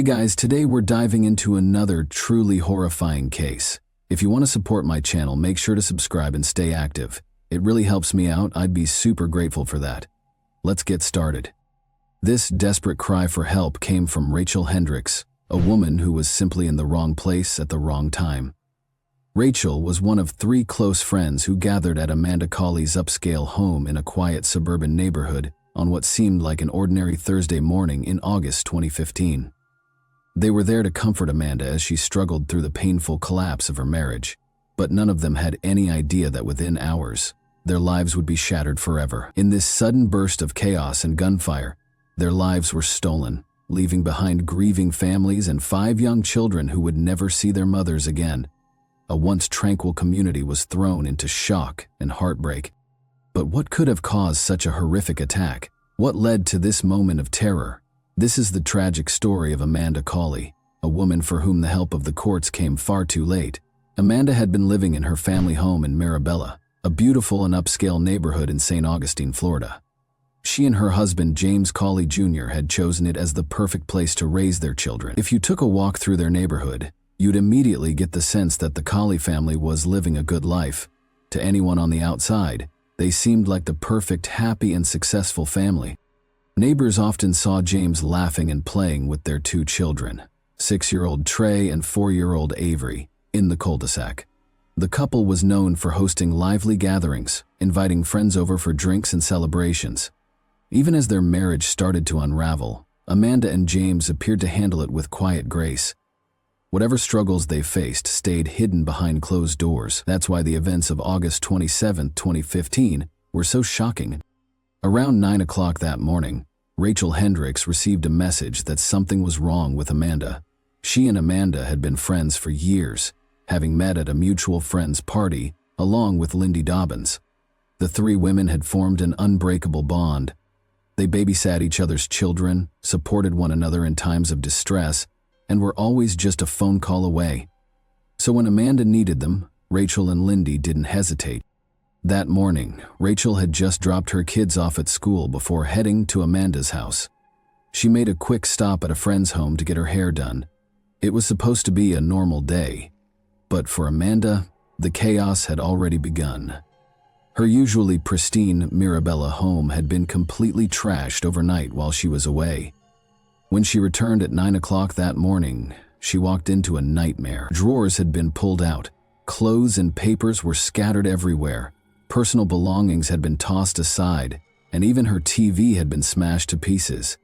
Hey guys, today we're diving into another truly horrifying case. If you want to support my channel, make sure to subscribe and stay active. It really helps me out. I'd be super grateful for that. Let's get started. This desperate cry for help came from Rachel Hendricks, a woman who was simply in the wrong place at the wrong time. Rachel was one of 3 close friends who gathered at Amanda Cawley's upscale home in a quiet suburban neighborhood on what seemed like an ordinary Thursday morning in August 2015. They were there to comfort Amanda as she struggled through the painful collapse of her marriage, but none of them had any idea that within hours, their lives would be shattered forever. In this sudden burst of chaos and gunfire, their lives were stolen, leaving behind grieving families and 5 young children who would never see their mothers again. A once tranquil community was thrown into shock and heartbreak. But what could have caused such a horrific attack? What led to this moment of terror? This is the tragic story of Amanda Cawley, a woman for whom the help of the courts came far too late. Amanda had been living in her family home in Mirabella, a beautiful and upscale neighborhood in St. Augustine, Florida. She and her husband, James Cawley Jr., had chosen it as the perfect place to raise their children. If you took a walk through their neighborhood, you'd immediately get the sense that the Cawley family was living a good life. To anyone on the outside, they seemed like the perfect, happy, and successful family. Neighbors often saw James laughing and playing with their 2 children, 6-year-old Trey and 4-year-old Avery, in the cul-de-sac. The couple was known for hosting lively gatherings, inviting friends over for drinks and celebrations. Even as their marriage started to unravel, Amanda and James appeared to handle it with quiet grace. Whatever struggles they faced stayed hidden behind closed doors. That's why the events of August 27, 2015 were so shocking. Around 9 o'clock that morning, Rachel Hendricks received a message that something was wrong with Amanda. She and Amanda had been friends for years, having met at a mutual friend's party along with Lindy Dobbins. The 3 women had formed an unbreakable bond. They babysat each other's children, supported one another in times of distress, and were always just a phone call away. So when Amanda needed them, Rachel and Lindy didn't hesitate. That morning, Rachel had just dropped her kids off at school before heading to Amanda's house. She made a quick stop at a friend's home to get her hair done. It was supposed to be a normal day, but for Amanda, the chaos had already begun. Her usually pristine Mirabella home had been completely trashed overnight while she was away. When she returned at 9 o'clock that morning, she walked into a nightmare. Drawers had been pulled out, clothes and papers were scattered everywhere. Personal belongings had been tossed aside, and even her TV had been smashed to pieces.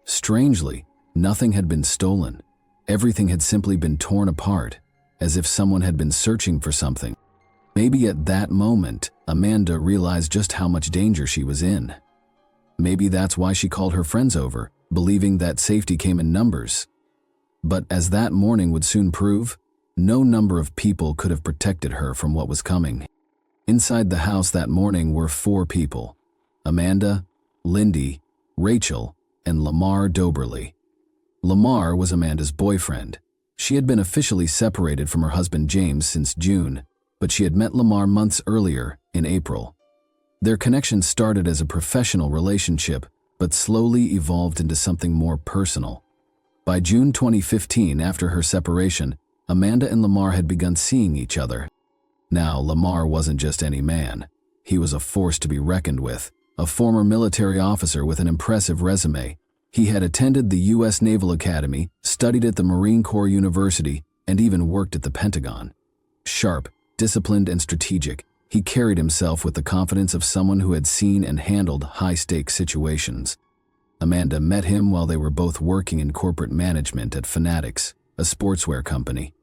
Strangely, nothing had been stolen. Everything had simply been torn apart, as if someone had been searching for something. Maybe at that moment, Amanda realized just how much danger she was in. Maybe that's why she called her friends over, believing that safety came in numbers. But as that morning would soon prove, no number of people could have protected her from what was coming. Inside the house that morning were 4 people: Amanda, Lindy, Rachel, and Lamar Doberly. Lamar was Amanda's boyfriend. She had been officially separated from her husband James since June, but she had met Lamar months earlier, in April. Their connection started as a professional relationship, but slowly evolved into something more personal. By June 2015, after her separation, Amanda and Lamar had begun seeing each other. Now, Lamar wasn't just any man. He was a force to be reckoned with, a former military officer with an impressive resume. He had attended the U.S. Naval Academy, studied at the Marine Corps University, and even worked at the Pentagon. Sharp, disciplined, and strategic, he carried himself with the confidence of someone who had seen and handled high-stakes situations. Amanda met him while they were both working in corporate management at Fanatics, a sportswear company.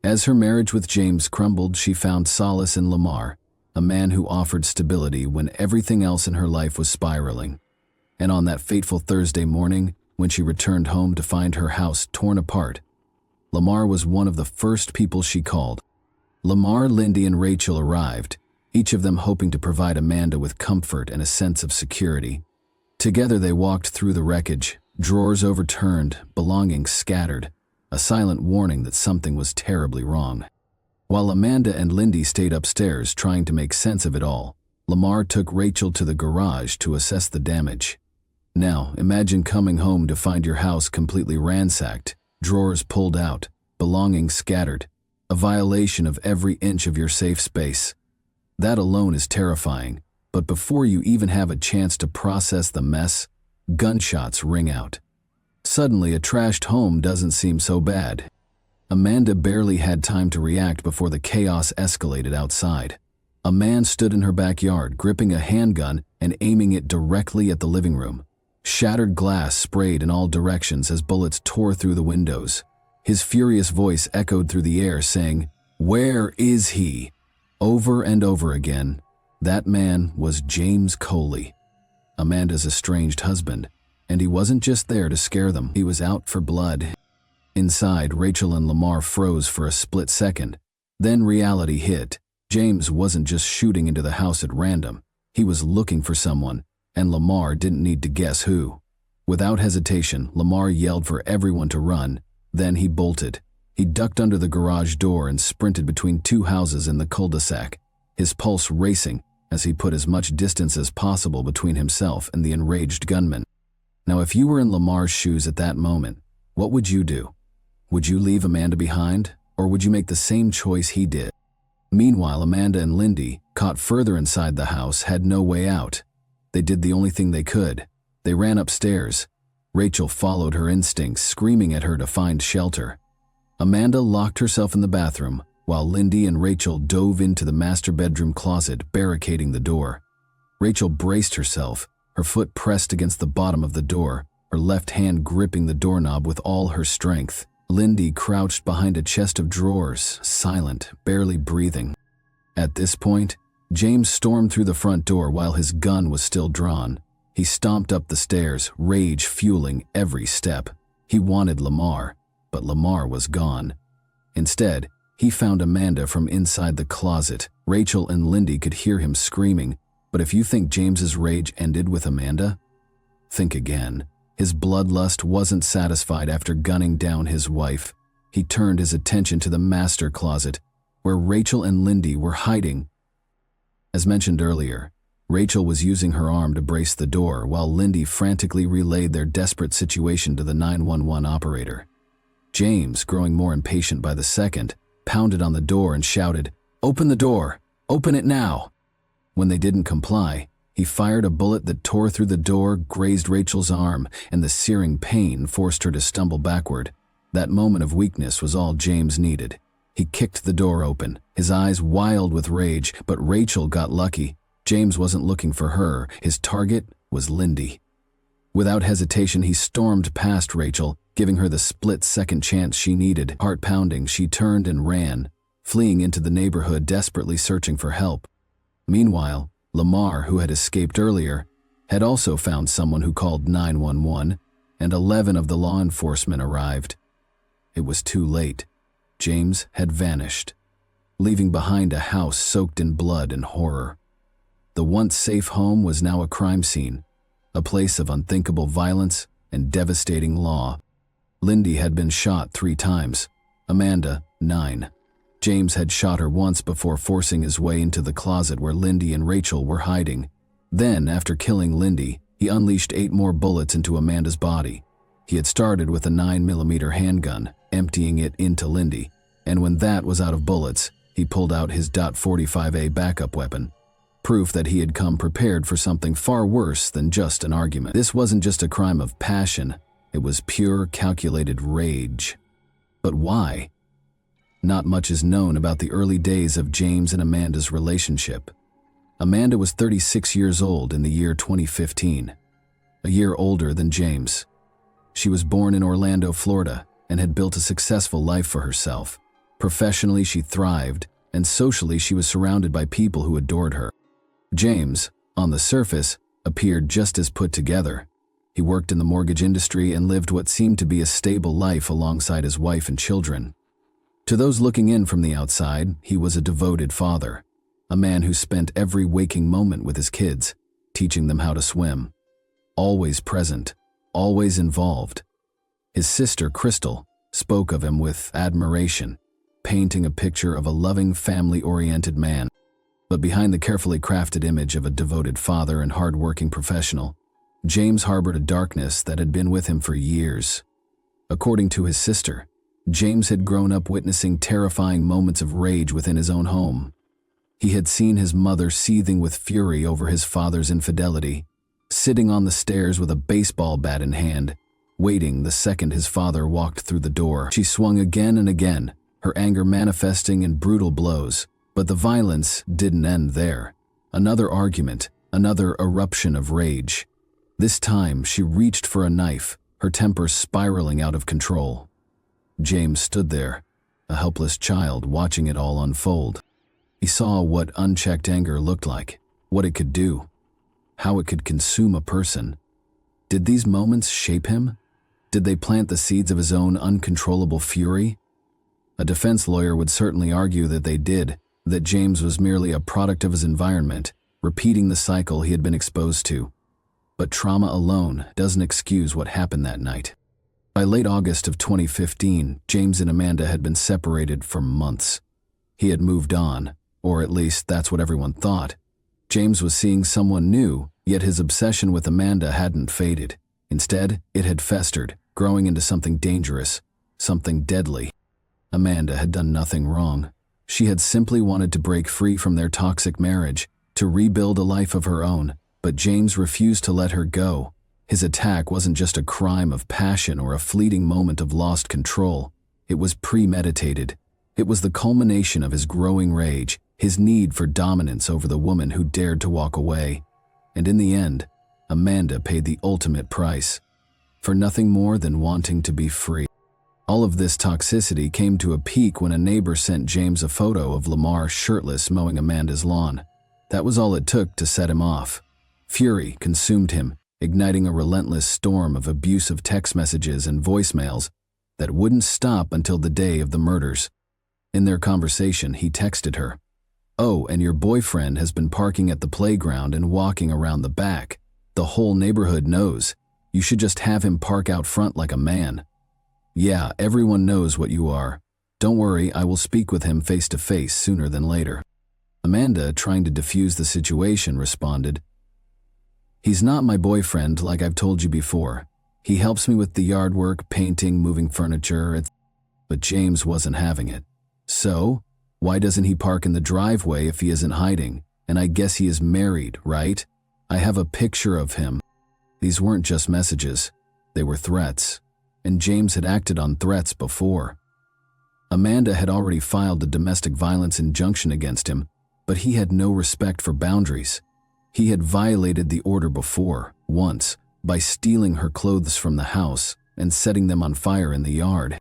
As her marriage with James crumbled, she found solace in Lamar, a man who offered stability when everything else in her life was spiraling. And on that fateful Thursday morning, when she returned home to find her house torn apart, Lamar was one of the first people she called. Lamar, Lindy, and Rachel arrived, each of them hoping to provide Amanda with comfort and a sense of security. Together they walked through the wreckage, drawers overturned, belongings scattered, a silent warning that something was terribly wrong. While Amanda and Lindy stayed upstairs trying to make sense of it all, Lamar took Rachel to the garage to assess the damage. Now, imagine coming home to find your house completely ransacked, drawers pulled out, belongings scattered, a violation of every inch of your safe space. That alone is terrifying, but before you even have a chance to process the mess, gunshots ring out. Suddenly, a trashed home doesn't seem so bad. Amanda barely had time to react before the chaos escalated outside. A man stood in her backyard, gripping a handgun and aiming it directly at the living room. Shattered glass sprayed in all directions as bullets tore through the windows. His furious voice echoed through the air saying, "Where is he?" Over and over again. That man was James Coley, Amanda's estranged husband, and he wasn't just there to scare them, he was out for blood. Inside, Rachel and Lamar froze for a split second. Then reality hit. James wasn't just shooting into the house at random. He was looking for someone, and Lamar didn't need to guess who. Without hesitation, Lamar yelled for everyone to run. Then he bolted. He ducked under the garage door and sprinted between two houses in the cul-de-sac, his pulse racing as he put as much distance as possible between himself and the enraged gunman. Now, if you were in Lamar's shoes at that moment, what would you do? Would you leave Amanda behind, or would you make the same choice he did? Meanwhile, Amanda and Lindy, caught further inside the house, had no way out. They did the only thing they could. They ran upstairs. Rachel followed her instincts, screaming at her to find shelter. Amanda locked herself in the bathroom, while Lindy and Rachel dove into the master bedroom closet, barricading the door. Rachel braced herself, her foot pressed against the bottom of the door, her left hand gripping the doorknob with all her strength. Lindy crouched behind a chest of drawers, silent, barely breathing. At this point, James stormed through the front door while his gun was still drawn. He stomped up the stairs, rage fueling every step. He wanted Lamar, but Lamar was gone. Instead, he found Amanda from inside the closet. Rachel and Lindy could hear him screaming, but if you think James's rage ended with Amanda, think again. His bloodlust wasn't satisfied after gunning down his wife. He turned his attention to the master closet, where Rachel and Lindy were hiding. As mentioned earlier, Rachel was using her arm to brace the door, while Lindy frantically relayed their desperate situation to the 911 operator. James, growing more impatient by the second, pounded on the door and shouted, "Open the door! Open it now!" When they didn't comply, he fired a bullet that tore through the door, grazed Rachel's arm, and the searing pain forced her to stumble backward. That moment of weakness was all James needed. He kicked the door open, his eyes wild with rage, but Rachel got lucky. James wasn't looking for her. His target was Lindy. Without hesitation, he stormed past Rachel, giving her the split-second chance she needed. Heart pounding, she turned and ran, fleeing into the neighborhood, desperately searching for help. Meanwhile, Lamar, who had escaped earlier, had also found someone who called 911, and 11 of the law enforcement arrived. It was too late. James had vanished, leaving behind a house soaked in blood and horror. The once safe home was now a crime scene, a place of unthinkable violence and devastating law. Lindy had been shot 3 times, Amanda 9. James had shot her once before forcing his way into the closet where Lindy and Rachel were hiding. Then, after killing Lindy, he unleashed 8 more bullets into Amanda's body. He had started with a 9mm handgun, emptying it into Lindy, and when that was out of bullets, he pulled out his .45A backup weapon. Proof that he had come prepared for something far worse than just an argument. This wasn't just a crime of passion, it was pure, calculated rage. But why? Not much is known about the early days of James and Amanda's relationship. Amanda was 36 years old in the year 2015, a year older than James. She was born in Orlando, Florida, and had built a successful life for herself. Professionally, she thrived, and socially, she was surrounded by people who adored her. James, on the surface, appeared just as put together. He worked in the mortgage industry and lived what seemed to be a stable life alongside his wife and children. To those looking in from the outside, he was a devoted father, a man who spent every waking moment with his kids, teaching them how to swim. Always present, always involved. His sister, Crystal, spoke of him with admiration, painting a picture of a loving, family-oriented man. But behind the carefully crafted image of a devoted father and hard-working professional, James harbored a darkness that had been with him for years. According to his sister, James had grown up witnessing terrifying moments of rage within his own home. He had seen his mother seething with fury over his father's infidelity, sitting on the stairs with a baseball bat in hand, waiting the second his father walked through the door. She swung again and again, her anger manifesting in brutal blows. But the violence didn't end there. Another argument, another eruption of rage. This time, she reached for a knife, her temper spiraling out of control. James stood there, a helpless child watching it all unfold. He saw what unchecked anger looked like, what it could do, how it could consume a person. Did these moments shape him? Did they plant the seeds of his own uncontrollable fury? A defense lawyer would certainly argue that they did, that James was merely a product of his environment, repeating the cycle he had been exposed to. But trauma alone doesn't excuse what happened that night. By late August of 2015, James and Amanda had been separated for months. He had moved on, or at least that's what everyone thought. James was seeing someone new, yet his obsession with Amanda hadn't faded. Instead, it had festered, growing into something dangerous, something deadly. Amanda had done nothing wrong. She had simply wanted to break free from their toxic marriage, to rebuild a life of her own, but James refused to let her go. His attack wasn't just a crime of passion or a fleeting moment of lost control. It was premeditated. It was the culmination of his growing rage, his need for dominance over the woman who dared to walk away. And in the end, Amanda paid the ultimate price, for nothing more than wanting to be free. All of this toxicity came to a peak when a neighbor sent James a photo of Lamar shirtless mowing Amanda's lawn. That was all it took to set him off. Fury consumed him, igniting a relentless storm of abusive text messages and voicemails that wouldn't stop until the day of the murders. In their conversation, he texted her, "Oh, and your boyfriend has been parking at the playground and walking around the back. The whole neighborhood knows. You should just have him park out front like a man. Yeah, everyone knows what you are. Don't worry, I will speak with him face to face sooner than later." Amanda, trying to defuse the situation, responded, "He's not my boyfriend like I've told you before. He helps me with the yard work, painting, moving furniture, But James wasn't having it. So, why doesn't he park in the driveway if he isn't hiding? And I guess he is married, right? I have a picture of him." These weren't just messages. They were threats. And James had acted on threats before. Amanda had already filed a domestic violence injunction against him, but he had no respect for boundaries. He had violated the order before, once, by stealing her clothes from the house and setting them on fire in the yard.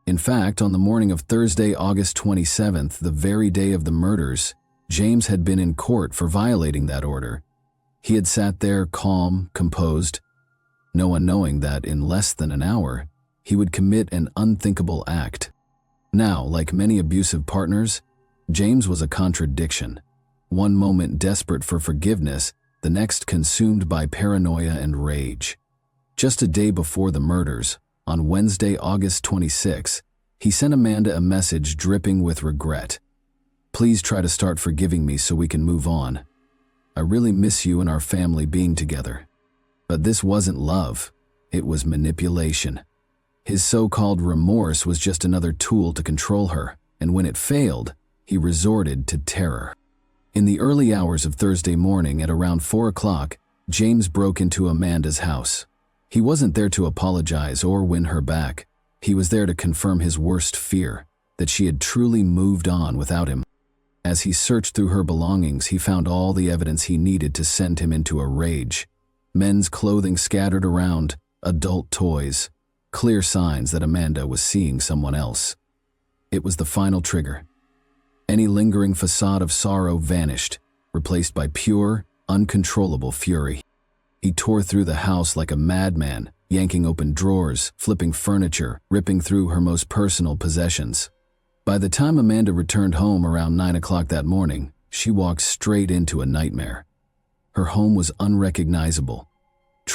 In fact, on the morning of Thursday, August 27th, the very day of the murders, James had been in court for violating that order. He had sat there calm, composed, no one knowing that in less than an hour, he would commit an unthinkable act. Now, like many abusive partners, James was a contradiction. One moment desperate for forgiveness, the next consumed by paranoia and rage. Just a day before the murders, on Wednesday, August 26, he sent Amanda a message dripping with regret. "Please try to start forgiving me so we can move on. I really miss you and our family being together." But this wasn't love, it was manipulation. His so-called remorse was just another tool to control her, and when it failed, he resorted to terror. In the early hours of Thursday morning at around 4 o'clock, James broke into Amanda's house. He wasn't there to apologize or win her back. He was there to confirm his worst fear, that she had truly moved on without him. As he searched through her belongings, he found all the evidence he needed to send him into a rage. Men's clothing scattered around, adult toys, clear signs that Amanda was seeing someone else. It was the final trigger. Any lingering facade of sorrow vanished, replaced by pure, uncontrollable fury. He tore through the house like a madman, yanking open drawers, flipping furniture, ripping through her most personal possessions. By the time Amanda returned home around 9 o'clock that morning, she walked straight into a nightmare. Her home was unrecognizable.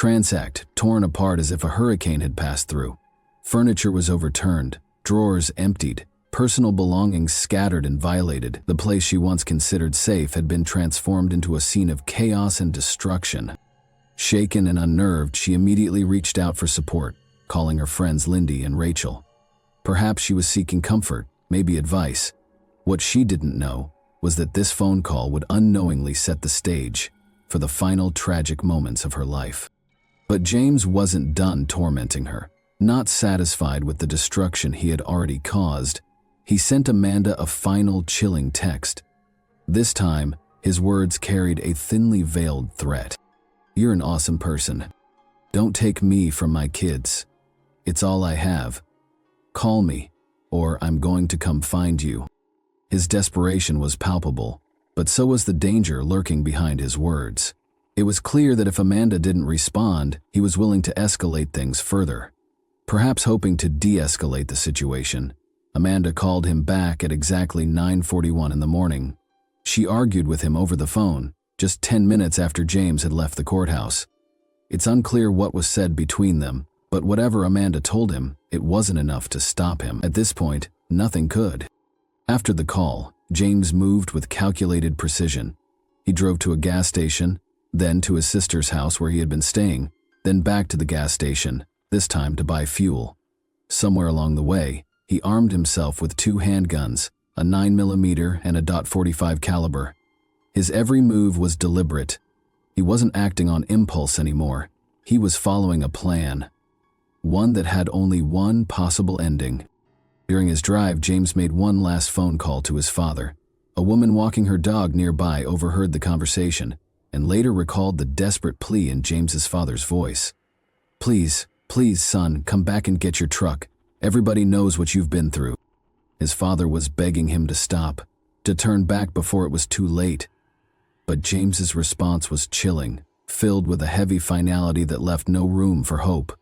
Ransacked, torn apart as if a hurricane had passed through. Furniture was overturned, drawers emptied, personal belongings scattered and violated. The place she once considered safe had been transformed into a scene of chaos and destruction. Shaken and unnerved, she immediately reached out for support, calling her friends Lindy and Rachel. Perhaps she was seeking comfort, maybe advice. What she didn't know was that this phone call would unknowingly set the stage for the final tragic moments of her life. But James wasn't done tormenting her. Not satisfied with the destruction he had already caused, he sent Amanda a final chilling text. This time, his words carried a thinly veiled threat. "You're an awesome person. Don't take me from my kids. It's all I have. Call me, or I'm going to come find you." His desperation was palpable, but so was the danger lurking behind his words. It was clear that if Amanda didn't respond, he was willing to escalate things further. Perhaps hoping to de-escalate the situation, Amanda called him back at exactly 9:41 in the morning. She argued with him over the phone, just 10 minutes after James had left the courthouse. It's unclear what was said between them, but whatever Amanda told him, it wasn't enough to stop him. At this point, nothing could. After the call, James moved with calculated precision. He drove to a gas station, then to his sister's house where he had been staying, then back to the gas station, this time to buy fuel. Somewhere along the way, he armed himself with 2 handguns, a 9mm and a .45 caliber. His every move was deliberate. He wasn't acting on impulse anymore. He was following a plan, one that had only one possible ending. During his drive, James made one last phone call to his father. A woman walking her dog nearby overheard the conversation and later recalled the desperate plea in James's father's voice. Please, son, come back and get your truck. Everybody knows what you've been through." His father was begging him to stop, to turn back before it was too late. But James's response was chilling, filled with a heavy finality that left no room for hope.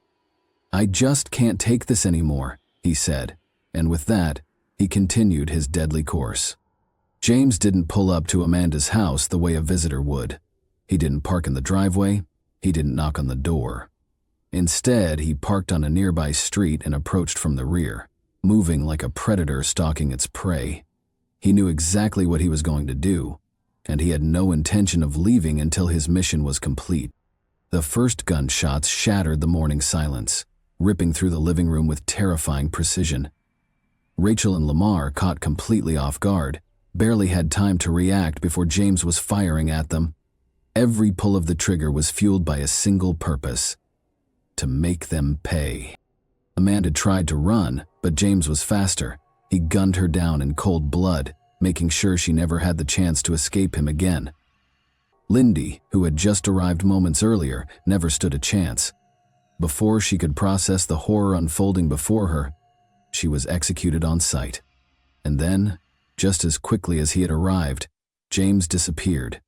"I just can't take this anymore," he said, and with that, he continued his deadly course. James didn't pull up to Amanda's house the way a visitor would. He didn't park in the driveway. He didn't knock on the door. Instead, he parked on a nearby street and approached from the rear, moving like a predator stalking its prey. He knew exactly what he was going to do, and he had no intention of leaving until his mission was complete. The first gunshots shattered the morning silence, ripping through the living room with terrifying precision. Rachel and Lamar, caught completely off guard, barely had time to react before James was firing at them. Every pull of the trigger was fueled by a single purpose: to make them pay. Amanda tried to run, but James was faster. He gunned her down in cold blood, making sure she never had the chance to escape him again. Lindy, who had just arrived moments earlier, never stood a chance. Before she could process the horror unfolding before her, she was executed on sight. And then, just as quickly as he had arrived, James disappeared.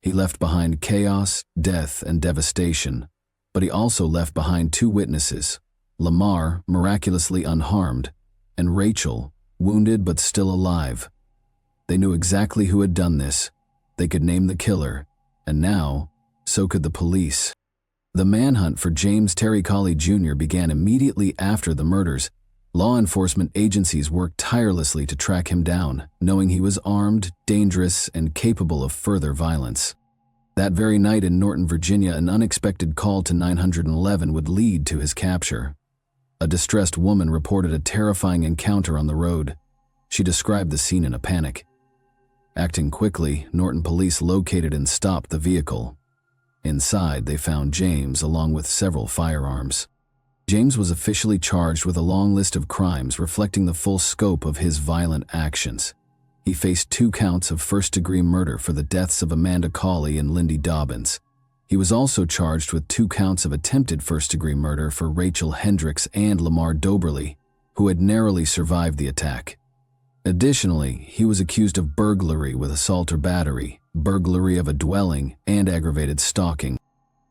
He left behind chaos, death, and devastation, but he also left behind 2 witnesses: Lamar, miraculously unharmed, and Rachel, wounded but still alive. They knew exactly who had done this. They could name the killer, and now, so could the police. The manhunt for James Terry Colley Jr. began immediately after the murders. Law enforcement agencies worked tirelessly to track him down, knowing he was armed, dangerous, and capable of further violence. That very night in Norton, Virginia, an unexpected call to 911 would lead to his capture. A distressed woman reported a terrifying encounter on the road. She described the scene in a panic. Acting quickly, Norton police located and stopped the vehicle. Inside, they found James along with several firearms. James was officially charged with a long list of crimes reflecting the full scope of his violent actions. He faced 2 counts of first-degree murder for the deaths of Amanda Colley and Lindy Dobbins. He was also charged with 2 counts of attempted first-degree murder for Rachel Hendricks and Lamar Doberly, who had narrowly survived the attack. Additionally, he was accused of burglary with assault or battery, burglary of a dwelling, and aggravated stalking.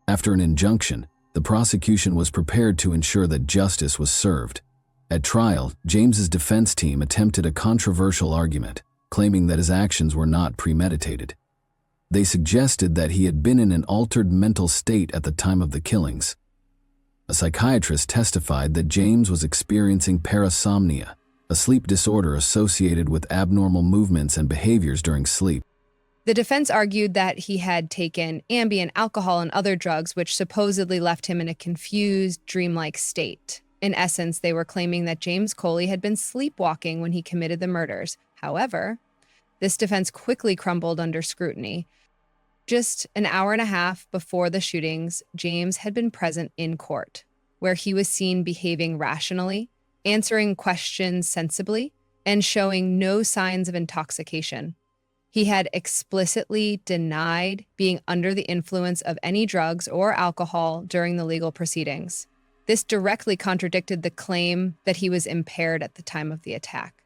After an injunction, the prosecution was prepared to ensure that justice was served. At trial, James's defense team attempted a controversial argument, claiming that his actions were not premeditated. They suggested that he had been in an altered mental state at the time of the killings. A psychiatrist testified that James was experiencing parasomnia, a sleep disorder associated with abnormal movements and behaviors during sleep. The defense argued that he had taken Ambien, alcohol, and other drugs, which supposedly left him in a confused, dreamlike state. In essence, they were claiming that James Coley had been sleepwalking when he committed the murders. However, this defense quickly crumbled under scrutiny. Just an hour and a half before the shootings, James had been present in court, where he was seen behaving rationally, answering questions sensibly, and showing no signs of intoxication. He had explicitly denied being under the influence of any drugs or alcohol during the legal proceedings. This directly contradicted the claim that he was impaired at the time of the attack.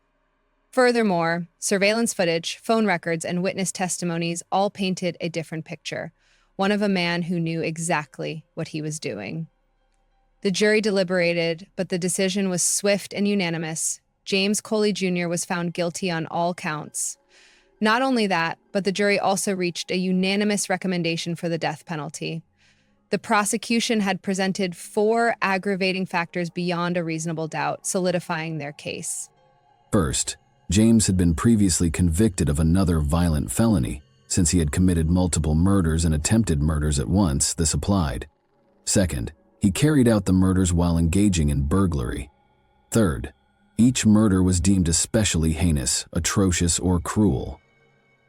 Furthermore, surveillance footage, phone records, and witness testimonies all painted a different picture, one of a man who knew exactly what he was doing. The jury deliberated, but the decision was swift and unanimous. James Coley Jr. was found guilty on all counts. Not only that, but the jury also reached a unanimous recommendation for the death penalty. The prosecution had presented 4 aggravating factors beyond a reasonable doubt, solidifying their case. First, James had been previously convicted of another violent felony. Since he had committed multiple murders and attempted murders at once, this applied. Second, he carried out the murders while engaging in burglary. Third, each murder was deemed especially heinous, atrocious, or cruel.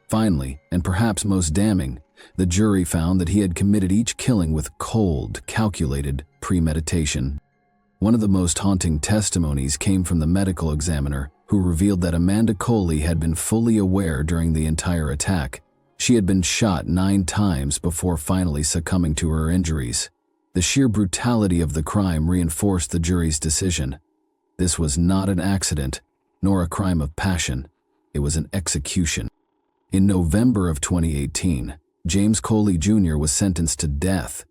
Finally, and perhaps most damning, the jury found that he had committed each killing with cold, calculated premeditation. One of the most haunting testimonies came from the medical examiner, who revealed that Amanda Coley had been fully aware during the entire attack. She had been shot 9 times before finally succumbing to her injuries. The sheer brutality of the crime reinforced the jury's decision. This was not an accident, nor a crime of passion. It was an execution. In November of 2018, James Coley Jr. was sentenced to death.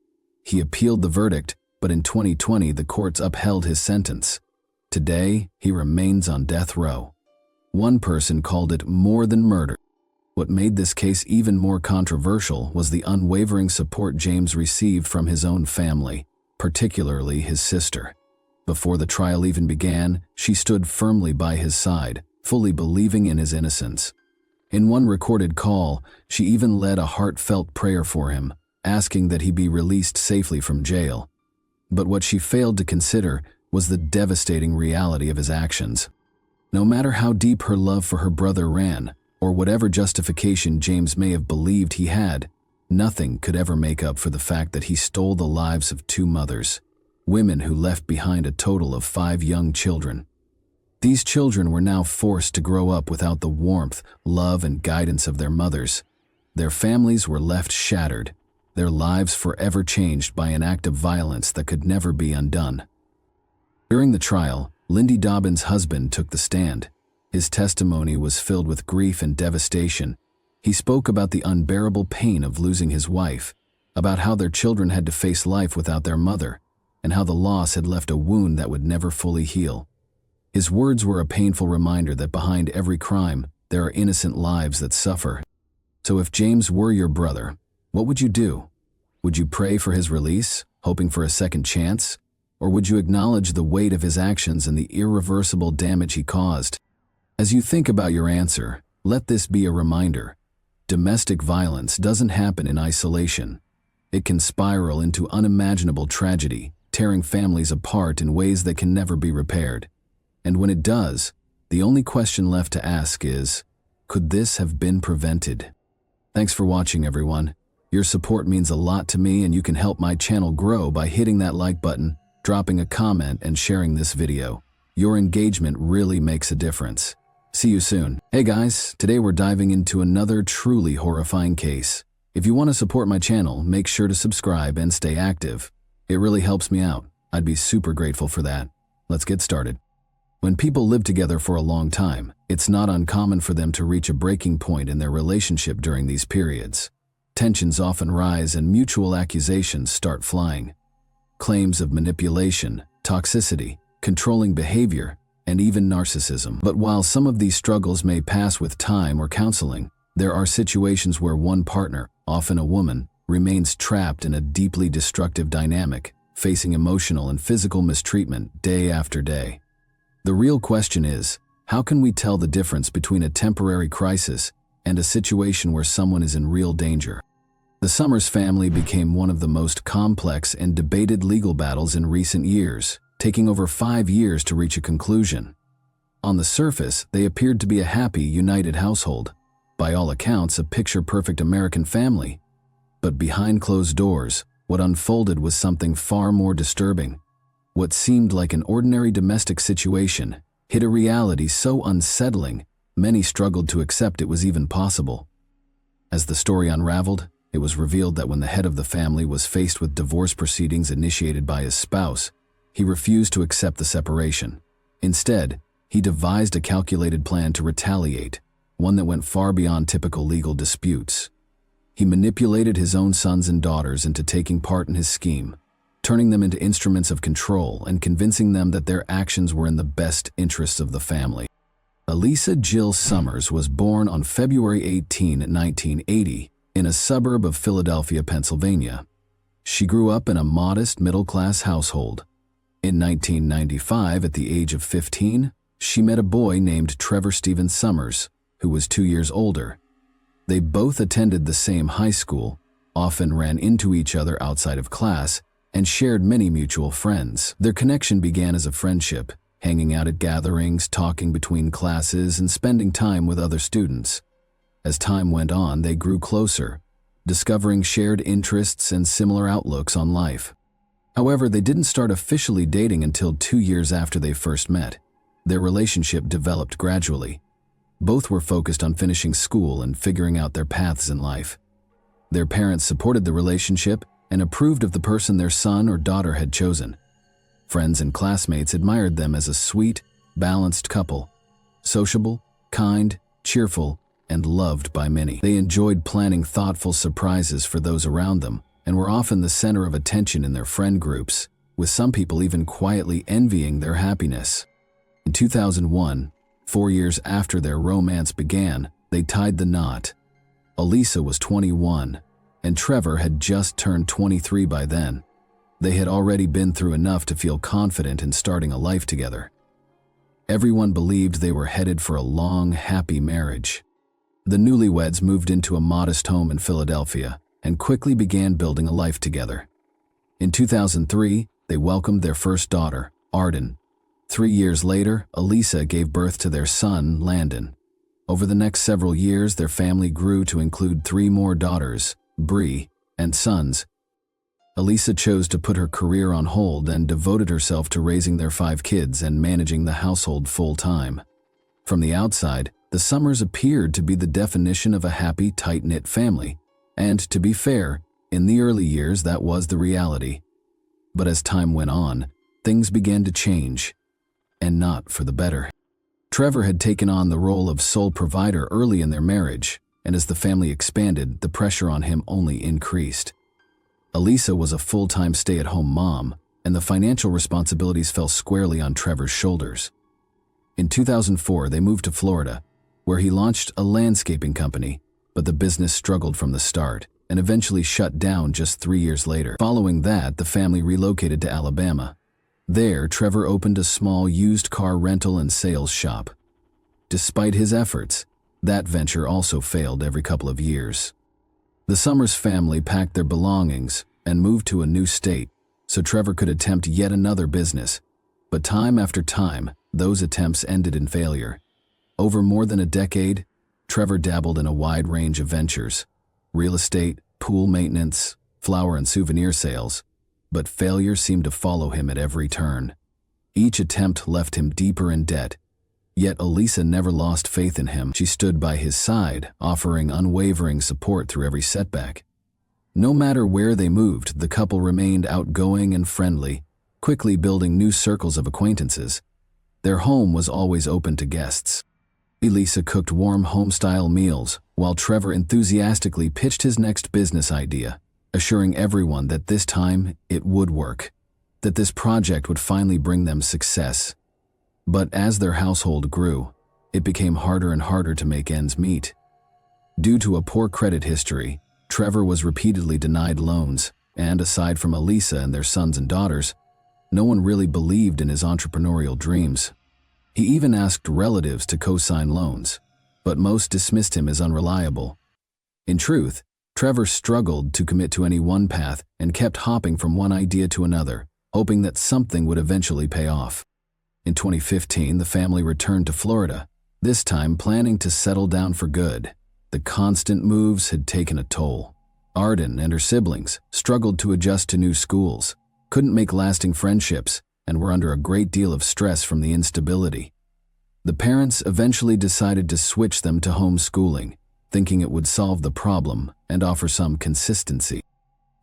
He appealed the verdict, but in 2020 the courts upheld his sentence. Today, he remains on death row. One person called it more than murder. What made this case even more controversial was the unwavering support James received from his own family, particularly his sister. Before the trial even began, she stood firmly by his side, fully believing in his innocence. In one recorded call, she even led a heartfelt prayer for him, asking that he be released safely from jail. But what she failed to consider was the devastating reality of his actions. No matter how deep her love for her brother ran, or whatever justification James may have believed he had, nothing could ever make up for the fact that he stole the lives of 2 mothers, women who left behind a total of 5 young children. These children were now forced to grow up without the warmth, love, and guidance of their mothers. Their families were left shattered, their lives forever changed by an act of violence that could never be undone. During the trial, Lindy Dobbins' husband took the stand. His testimony was filled with grief and devastation. He spoke about the unbearable pain of losing his wife, about how their children had to face life without their mother, and how the loss had left a wound that would never fully heal. His words were a painful reminder that behind every crime, there are innocent lives that suffer. So if James were your brother, what would you do? Would you pray for his release, hoping for a second chance? Or would you acknowledge the weight of his actions and the irreversible damage he caused? As you think about your answer, let this be a reminder. Domestic violence doesn't happen in isolation. It can spiral into unimaginable tragedy, tearing families apart in ways that can never be repaired. And when it does, the only question left to ask is, could this have been prevented? Thanks for watching, everyone. Your support means a lot to me, and you can help my channel grow by hitting that like button, dropping a comment, and sharing this video. Your engagement really makes a difference. See you soon. Hey guys, today we're diving into another truly horrifying case. If you want to support my channel, make sure to subscribe and stay active. It really helps me out. I'd be super grateful for that. Let's get started. When people live together for a long time, it's not uncommon for them to reach a breaking point in their relationship during these periods. Tensions often rise and mutual accusations start flying. Claims of manipulation, toxicity, controlling behavior, and even narcissism. But while some of these struggles may pass with time or counseling, there are situations where one partner, often a woman, remains trapped in a deeply destructive dynamic, facing emotional and physical mistreatment day after day. The real question is, how can we tell the difference between a temporary crisis and a situation where someone is in real danger. The Summers family became one of the most complex and debated legal battles in recent years, taking over 5 years to reach a conclusion. On the surface, they appeared to be a happy, united household, by all accounts a picture-perfect American family. But behind closed doors, what unfolded was something far more disturbing. What seemed like an ordinary domestic situation hid a reality so unsettling, many struggled to accept it was even possible. As the story unraveled, it was revealed that when the head of the family was faced with divorce proceedings initiated by his spouse, he refused to accept the separation. Instead, he devised a calculated plan to retaliate, one that went far beyond typical legal disputes. He manipulated his own sons and daughters into taking part in his scheme, turning them into instruments of control and convincing them that their actions were in the best interests of the family. Elisa Jill Summers was born on February 18, 1980, in a suburb of Philadelphia, Pennsylvania. She grew up in a modest middle-class household. In 1995, at the age of 15, she met a boy named Trevor Stephen Summers, who was 2 years older. They both attended the same high school, often ran into each other outside of class, and shared many mutual friends. Their connection began as a friendship, hanging out at gatherings, talking between classes, and spending time with other students. As time went on, they grew closer, discovering shared interests and similar outlooks on life. However, they didn't start officially dating until 2 years after they first met. Their relationship developed gradually. Both were focused on finishing school and figuring out their paths in life. Their parents supported the relationship and approved of the person their son or daughter had chosen. Friends and classmates admired them as a sweet, balanced couple, sociable, kind, cheerful, and loved by many. They enjoyed planning thoughtful surprises for those around them and were often the center of attention in their friend groups, with some people even quietly envying their happiness. In 2001, 4 years after their romance began, they tied the knot. Elisa was 21, and Trevor had just turned 23 by then. They had already been through enough to feel confident in starting a life together. Everyone believed they were headed for a long, happy marriage. The newlyweds moved into a modest home in Philadelphia and quickly began building a life together. In 2003, they welcomed their first daughter, Arden. 3 years later, Elisa gave birth to their son, Landon. Over the next several years, their family grew to include 3 more daughters, Bree, and sons. Elisa chose to put her career on hold and devoted herself to raising their 5 kids and managing the household full-time. From the outside, the Summers appeared to be the definition of a happy, tight-knit family. And to be fair, in the early years that was the reality. But as time went on, things began to change, and not for the better. Trevor had taken on the role of sole provider early in their marriage, and as the family expanded, the pressure on him only increased. Elisa was a full-time stay-at-home mom, and the financial responsibilities fell squarely on Trevor's shoulders. In 2004, they moved to Florida, where he launched a landscaping company, but the business struggled from the start and eventually shut down just 3 years later. Following that, the family relocated to Alabama. There, Trevor opened a small used car rental and sales shop. Despite his efforts, that venture also failed every couple of years. The Summers family packed their belongings and moved to a new state so Trevor could attempt yet another business. But time after time, those attempts ended in failure. Over more than a decade, Trevor dabbled in a wide range of ventures: real estate, pool maintenance, flower and souvenir sales, but failure seemed to follow him at every turn. Each attempt left him deeper in debt, yet Elisa never lost faith in him. She stood by his side, offering unwavering support through every setback. No matter where they moved, the couple remained outgoing and friendly, quickly building new circles of acquaintances. Their home was always open to guests. Elisa cooked warm home-style meals, while Trevor enthusiastically pitched his next business idea, assuring everyone that this time it would work, that this project would finally bring them success. But as their household grew, it became harder and harder to make ends meet. Due to a poor credit history, Trevor was repeatedly denied loans, and aside from Elisa and their sons and daughters, no one really believed in his entrepreneurial dreams. He even asked relatives to co-sign loans, but most dismissed him as unreliable. In truth, Trevor struggled to commit to any one path and kept hopping from one idea to another, hoping that something would eventually pay off. In 2015, the family returned to Florida, this time planning to settle down for good. The constant moves had taken a toll. Arden and her siblings struggled to adjust to new schools, couldn't make lasting friendships, and were under a great deal of stress from the instability. The parents eventually decided to switch them to homeschooling, thinking it would solve the problem and offer some consistency.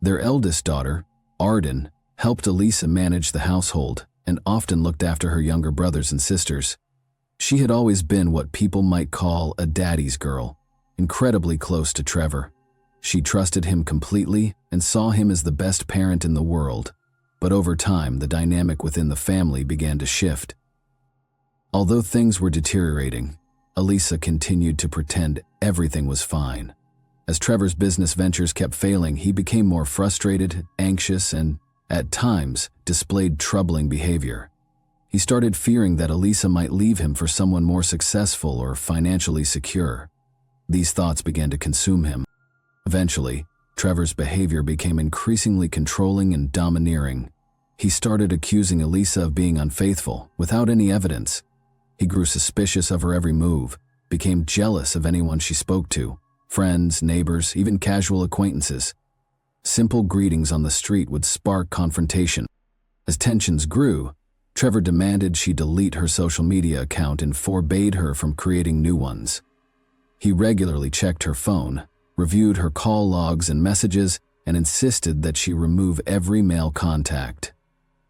Their eldest daughter, Arden, helped Elisa manage the household and often looked after her younger brothers and sisters. She had always been what people might call a daddy's girl, incredibly close to Trevor. She trusted him completely and saw him as the best parent in the world, but over time the dynamic within the family began to shift. Although things were deteriorating, Elisa continued to pretend everything was fine. As Trevor's business ventures kept failing, he became more frustrated, anxious, and, at times, displayed troubling behavior. He started fearing that Elisa might leave him for someone more successful or financially secure. These thoughts began to consume him. Eventually, Trevor's behavior became increasingly controlling and domineering. He started accusing Elisa of being unfaithful, without any evidence. He grew suspicious of her every move, became jealous of anyone she spoke to, friends, neighbors, even casual acquaintances. Simple greetings on the street would spark confrontation. As tensions grew, Trevor demanded she delete her social media account and forbade her from creating new ones. He regularly checked her phone, reviewed her call logs and messages, and insisted that she remove every male contact,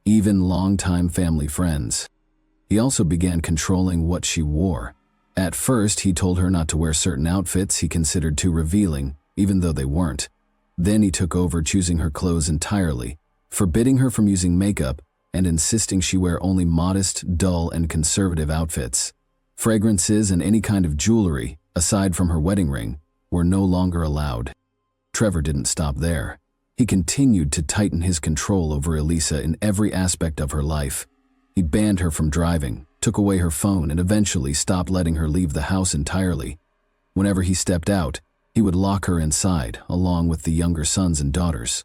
even longtime family friends. He also began controlling what she wore. At first, he told her not to wear certain outfits he considered too revealing, even though they weren't. Then he took over choosing her clothes entirely, forbidding her from using makeup and insisting she wear only modest, dull, and conservative outfits. Fragrances and any kind of jewelry, aside from her wedding ring, were no longer allowed. Trevor didn't stop there. He continued to tighten his control over Elisa in every aspect of her life. He banned her from driving, took away her phone, and eventually stopped letting her leave the house entirely. Whenever he stepped out, he would lock her inside, along with the younger sons and daughters.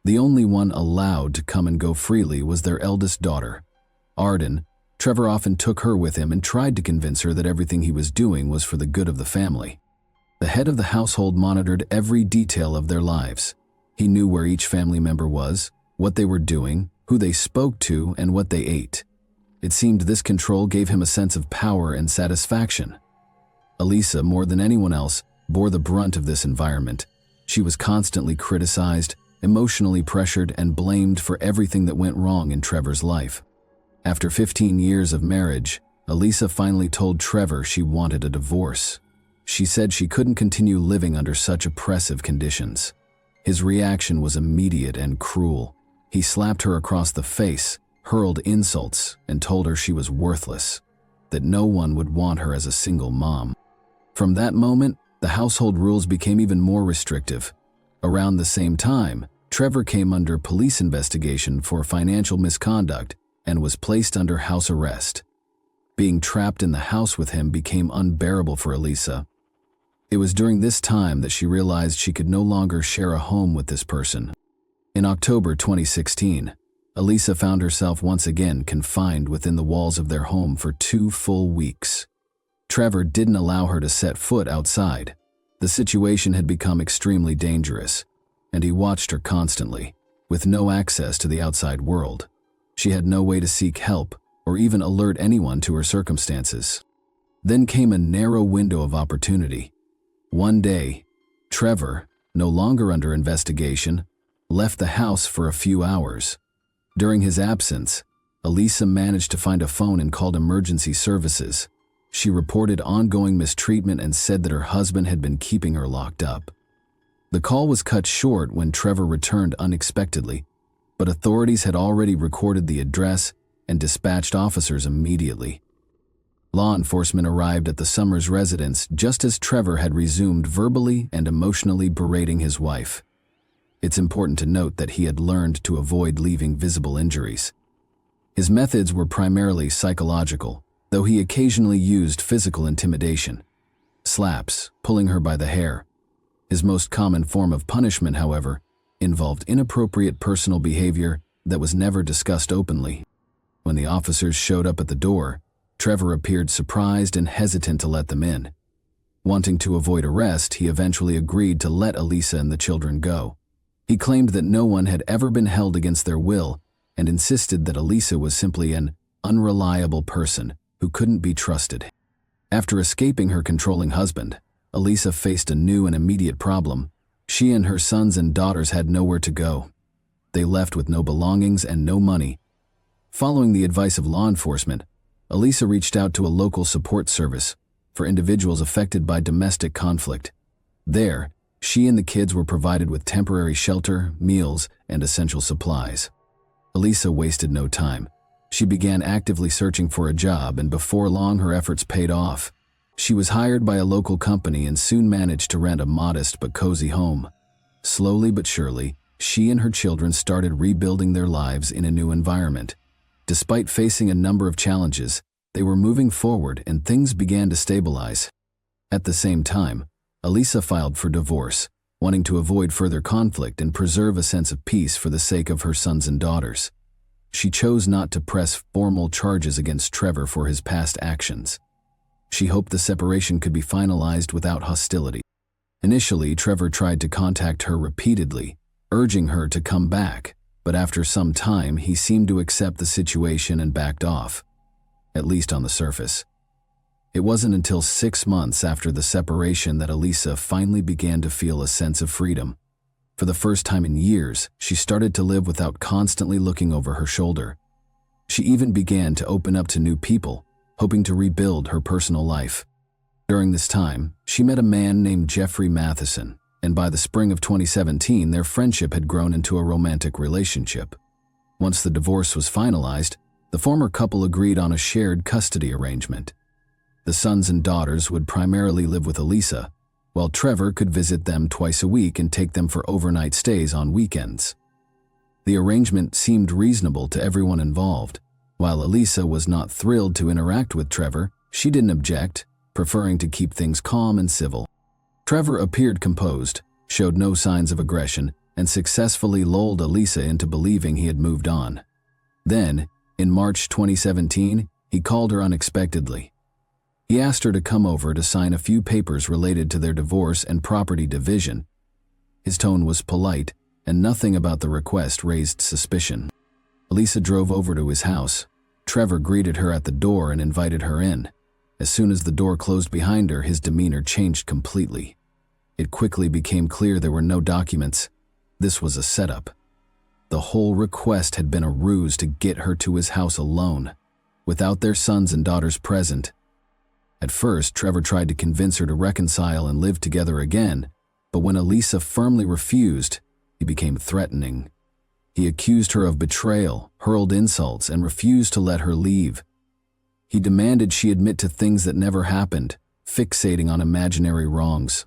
The only one allowed to come and go freely was their eldest daughter, Arden. Trevor often took her with him and tried to convince her that everything he was doing was for the good of the family. The head of the household monitored every detail of their lives. He knew where each family member was, what they were doing, who they spoke to, and what they ate. It seemed this control gave him a sense of power and satisfaction. Elisa, more than anyone else, bore the brunt of this environment. She was constantly criticized, emotionally pressured, and blamed for everything that went wrong in Trevor's life. After 15 years of marriage, Elisa finally told Trevor she wanted a divorce. She said she couldn't continue living under such oppressive conditions. His reaction was immediate and cruel. He slapped her across the face, hurled insults, and told her she was worthless, that no one would want her as a single mom. From that moment, the household rules became even more restrictive. Around the same time, Trevor came under police investigation for financial misconduct and was placed under house arrest. Being trapped in the house with him became unbearable for Elisa. It was during this time that she realized she could no longer share a home with this person. In October 2016, Elisa found herself once again confined within the walls of their home for 2 full weeks. Trevor didn't allow her to set foot outside. The situation had become extremely dangerous, and he watched her constantly, with no access to the outside world. She had no way to seek help or even alert anyone to her circumstances. Then came a narrow window of opportunity. One day, Trevor, no longer under investigation, left the house for a few hours. During his absence, Elisa managed to find a phone and called emergency services. She reported ongoing mistreatment and said that her husband had been keeping her locked up. The call was cut short when Trevor returned unexpectedly, but authorities had already recorded the address and dispatched officers immediately. Law enforcement arrived at the Summers residence just as Trevor had resumed verbally and emotionally berating his wife. It's important to note that he had learned to avoid leaving visible injuries. His methods were primarily psychological, though he occasionally used physical intimidation. slaps, pulling her by the hair. His most common form of punishment, however, involved inappropriate personal behavior that was never discussed openly. When the officers showed up at the door, Trevor appeared surprised and hesitant to let them in. Wanting to avoid arrest, he eventually agreed to let Elisa and the children go. He claimed that no one had ever been held against their will and insisted that Elisa was simply an unreliable person who couldn't be trusted. After escaping her controlling husband, Elisa faced a new and immediate problem. She and her sons and daughters had nowhere to go. They left with no belongings and no money. Following the advice of law enforcement, Elisa reached out to a local support service for individuals affected by domestic conflict. There, she and the kids were provided with temporary shelter, meals, and essential supplies. Elisa wasted no time. She began actively searching for a job, and before long her efforts paid off. She was hired by a local company and soon managed to rent a modest but cozy home. Slowly but surely, she and her children started rebuilding their lives in a new environment. Despite facing a number of challenges, they were moving forward and things began to stabilize. At the same time, Elisa filed for divorce, wanting to avoid further conflict and preserve a sense of peace for the sake of her sons and daughters. She chose not to press formal charges against Trevor for his past actions. She hoped the separation could be finalized without hostility. Initially, Trevor tried to contact her repeatedly, urging her to come back, but after some time he seemed to accept the situation and backed off, at least on the surface. It wasn't until 6 months after the separation that Elisa finally began to feel a sense of freedom. For the first time in years, she started to live without constantly looking over her shoulder. She even began to open up to new people, hoping to rebuild her personal life. During this time, she met a man named Jeffrey Matheson, and by the spring of 2017, their friendship had grown into a romantic relationship. Once the divorce was finalized, the former couple agreed on a shared custody arrangement. The sons and daughters would primarily live with Elisa, while Trevor could visit them twice a week and take them for overnight stays on weekends. The arrangement seemed reasonable to everyone involved. While Elisa was not thrilled to interact with Trevor, she didn't object, preferring to keep things calm and civil. Trevor appeared composed, showed no signs of aggression, and successfully lulled Elisa into believing he had moved on. Then, in March 2017, he called her unexpectedly. He asked her to come over to sign a few papers related to their divorce and property division. His tone was polite, and nothing about the request raised suspicion. Elisa drove over to his house. Trevor greeted her at the door and invited her in. As soon as the door closed behind her, his demeanor changed completely. It quickly became clear there were no documents. This was a setup. The whole request had been a ruse to get her to his house alone, without their sons and daughters present. At first, Trevor tried to convince her to reconcile and live together again, but when Elisa firmly refused, he became threatening. He accused her of betrayal, hurled insults, and refused to let her leave. He demanded she admit to things that never happened, fixating on imaginary wrongs.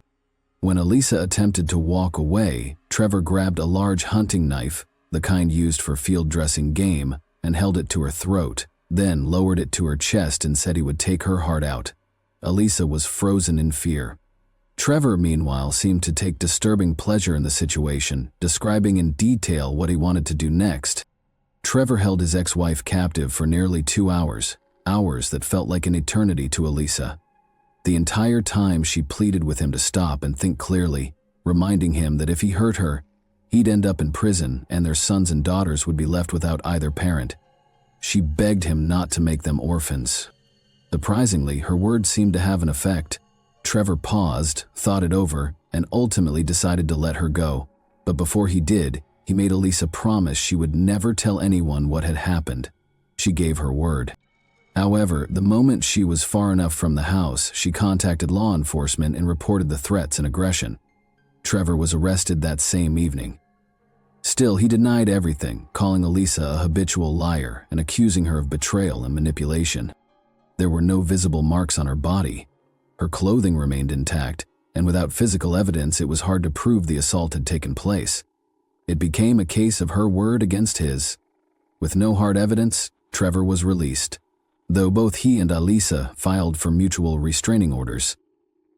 When Elisa attempted to walk away, Trevor grabbed a large hunting knife, the kind used for field dressing game, and held it to her throat, then lowered it to her chest and said he would take her heart out. Elisa was frozen in fear. Trevor, meanwhile, seemed to take disturbing pleasure in the situation, describing in detail what he wanted to do next. Trevor held his ex-wife captive for nearly 2 hours, hours that felt like an eternity to Elisa. The entire time she pleaded with him to stop and think clearly, reminding him that if he hurt her, he'd end up in prison and their sons and daughters would be left without either parent. She begged him not to make them orphans. Surprisingly, her words seemed to have an effect. Trevor paused, thought it over, and ultimately decided to let her go. But before he did, he made Elisa promise she would never tell anyone what had happened. She gave her word. However, the moment she was far enough from the house, she contacted law enforcement and reported the threats and aggression. Trevor was arrested that same evening. Still, he denied everything, calling Elisa a habitual liar and accusing her of betrayal and manipulation. There were no visible marks on her body. Her clothing remained intact, and without physical evidence, it was hard to prove the assault had taken place. It became a case of her word against his. With no hard evidence, Trevor was released, though both he and Elisa filed for mutual restraining orders.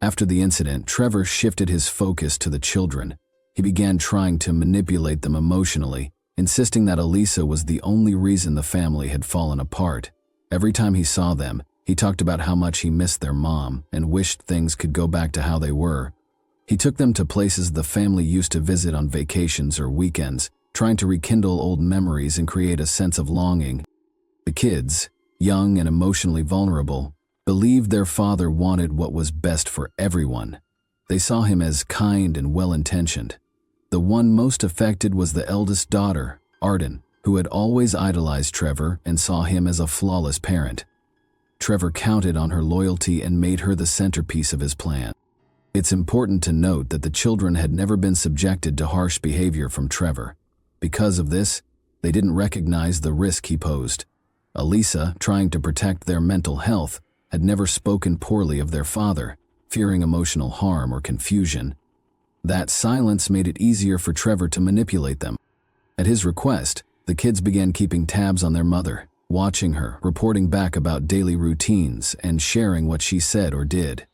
After the incident, Trevor shifted his focus to the children. He began trying to manipulate them emotionally, insisting that Elisa was the only reason the family had fallen apart. Every time he saw them, he talked about how much he missed their mom and wished things could go back to how they were. He took them to places the family used to visit on vacations or weekends, trying to rekindle old memories and create a sense of longing. The kids, young and emotionally vulnerable, believed their father wanted what was best for everyone. They saw him as kind and well-intentioned. The one most affected was the eldest daughter, Arden, who had always idolized Trevor and saw him as a flawless parent. Trevor counted on her loyalty and made her the centerpiece of his plan. It's important to note that the children had never been subjected to harsh behavior from Trevor. Because of this, they didn't recognize the risk he posed. Elisa, trying to protect their mental health, had never spoken poorly of their father, fearing emotional harm or confusion. That silence made it easier for Trevor to manipulate them. At his request, the kids began keeping tabs on their mother, watching her, reporting back about daily routines, and sharing what she said or did.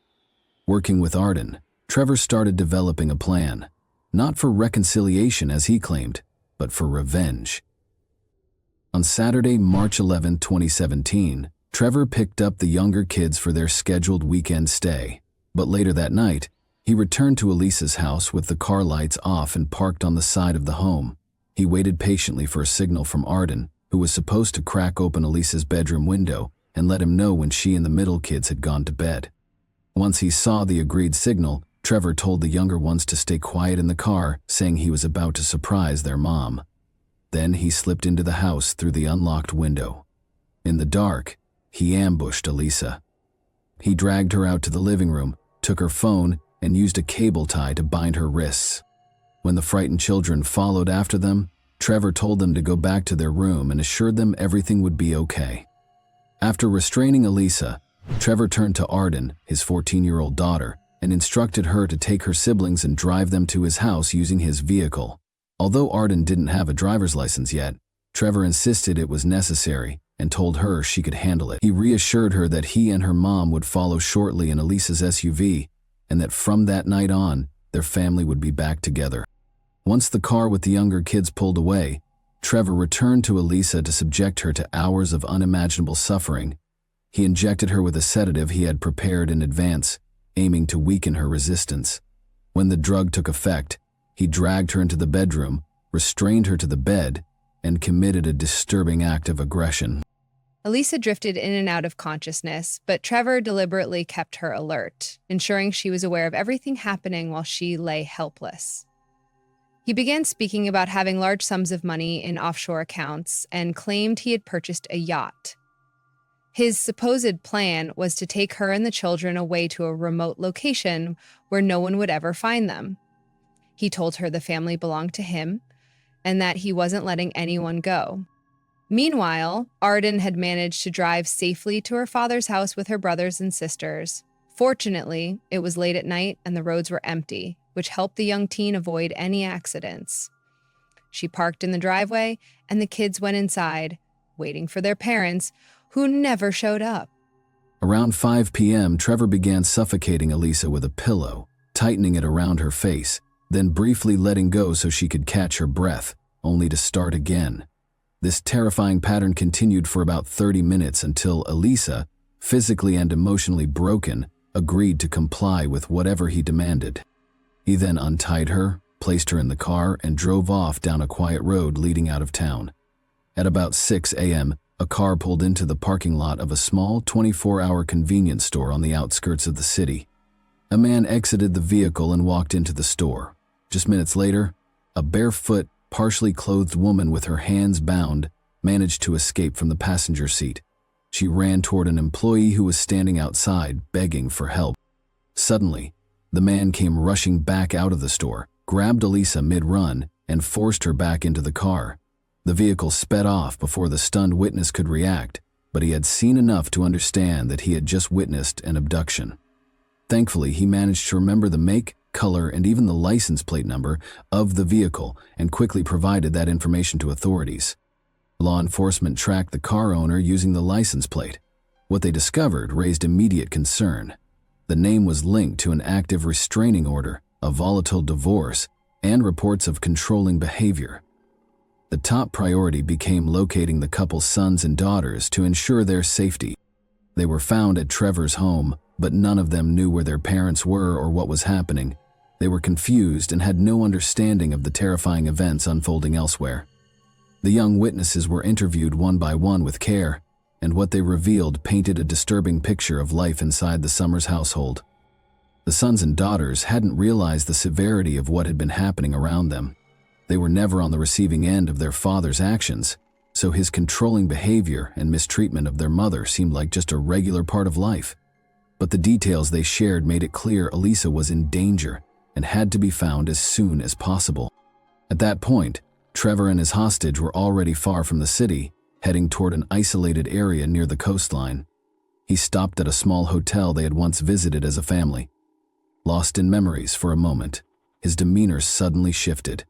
Working with Arden, Trevor started developing a plan, not for reconciliation as he claimed, but for revenge. On Saturday, March 11, 2017, Trevor picked up the younger kids for their scheduled weekend stay, but later that night, he returned to Elisa's house with the car lights off and parked on the side of the home. He waited patiently for a signal from Arden, who was supposed to crack open Elisa's bedroom window and let him know when she and the middle kids had gone to bed. Once he saw the agreed signal, Trevor told the younger ones to stay quiet in the car, saying he was about to surprise their mom. Then he slipped into the house through the unlocked window. In the dark, he ambushed Elisa. He dragged her out to the living room, took her phone, and used a cable tie to bind her wrists. When the frightened children followed after them, Trevor told them to go back to their room and assured them everything would be okay. After restraining Elisa, Trevor turned to Arden, his 14-year-old daughter, and instructed her to take her siblings and drive them to his house using his vehicle. Although Arden didn't have a driver's license yet, Trevor insisted it was necessary and told her she could handle it. He reassured her that he and her mom would follow shortly in Elisa's SUV, and that from that night on, their family would be back together. Once the car with the younger kids pulled away, Trevor returned to Elisa to subject her to hours of unimaginable suffering. He injected her with a sedative he had prepared in advance, aiming to weaken her resistance. When the drug took effect, he dragged her into the bedroom, restrained her to the bed, and committed a disturbing act of aggression. Elisa drifted in and out of consciousness, but Trevor deliberately kept her alert, ensuring she was aware of everything happening while she lay helpless. He began speaking about having large sums of money in offshore accounts and claimed he had purchased a yacht. His supposed plan was to take her and the children away to a remote location where no one would ever find them. He told her the family belonged to him and that he wasn't letting anyone go. Meanwhile, Arden had managed to drive safely to her father's house with her brothers and sisters. Fortunately, it was late at night and the roads were empty, which helped the young teen avoid any accidents. She parked in the driveway and the kids went inside, waiting for their parents, who never showed up. Around 5 p.m., Trevor began suffocating Elisa with a pillow, tightening it around her face, then briefly letting go so she could catch her breath, only to start again. This terrifying pattern continued for about 30 minutes until Elisa, physically and emotionally broken, agreed to comply with whatever he demanded. He then untied her, placed her in the car, and drove off down a quiet road leading out of town. At about 6 a.m., a car pulled into the parking lot of a small 24-hour convenience store on the outskirts of the city. A man exited the vehicle and walked into the store. Just minutes later, a barefoot, partially clothed woman with her hands bound managed to escape from the passenger seat. She ran toward an employee who was standing outside, begging for help. Suddenly, the man came rushing back out of the store, grabbed Elisa mid-run, and forced her back into the car. The vehicle sped off before the stunned witness could react, but he had seen enough to understand that he had just witnessed an abduction. Thankfully, he managed to remember the make, color, and even the license plate number of the vehicle and quickly provided that information to authorities. Law enforcement tracked the car owner using the license plate. What they discovered raised immediate concern. The name was linked to an active restraining order, a volatile divorce, and reports of controlling behavior. The top priority became locating the couple's sons and daughters to ensure their safety. They were found at Trevor's home, but none of them knew where their parents were or what was happening. They were confused and had no understanding of the terrifying events unfolding elsewhere. The young witnesses were interviewed one by one with care, and what they revealed painted a disturbing picture of life inside the Summers household. The sons and daughters hadn't realized the severity of what had been happening around them. They were never on the receiving end of their father's actions, so his controlling behavior and mistreatment of their mother seemed like just a regular part of life. But the details they shared made it clear Elisa was in danger and had to be found as soon as possible. At that point, Trevor and his hostage were already far from the city, heading toward an isolated area near the coastline. He stopped at a small hotel they had once visited as a family. Lost in memories for a moment, his demeanor suddenly shifted.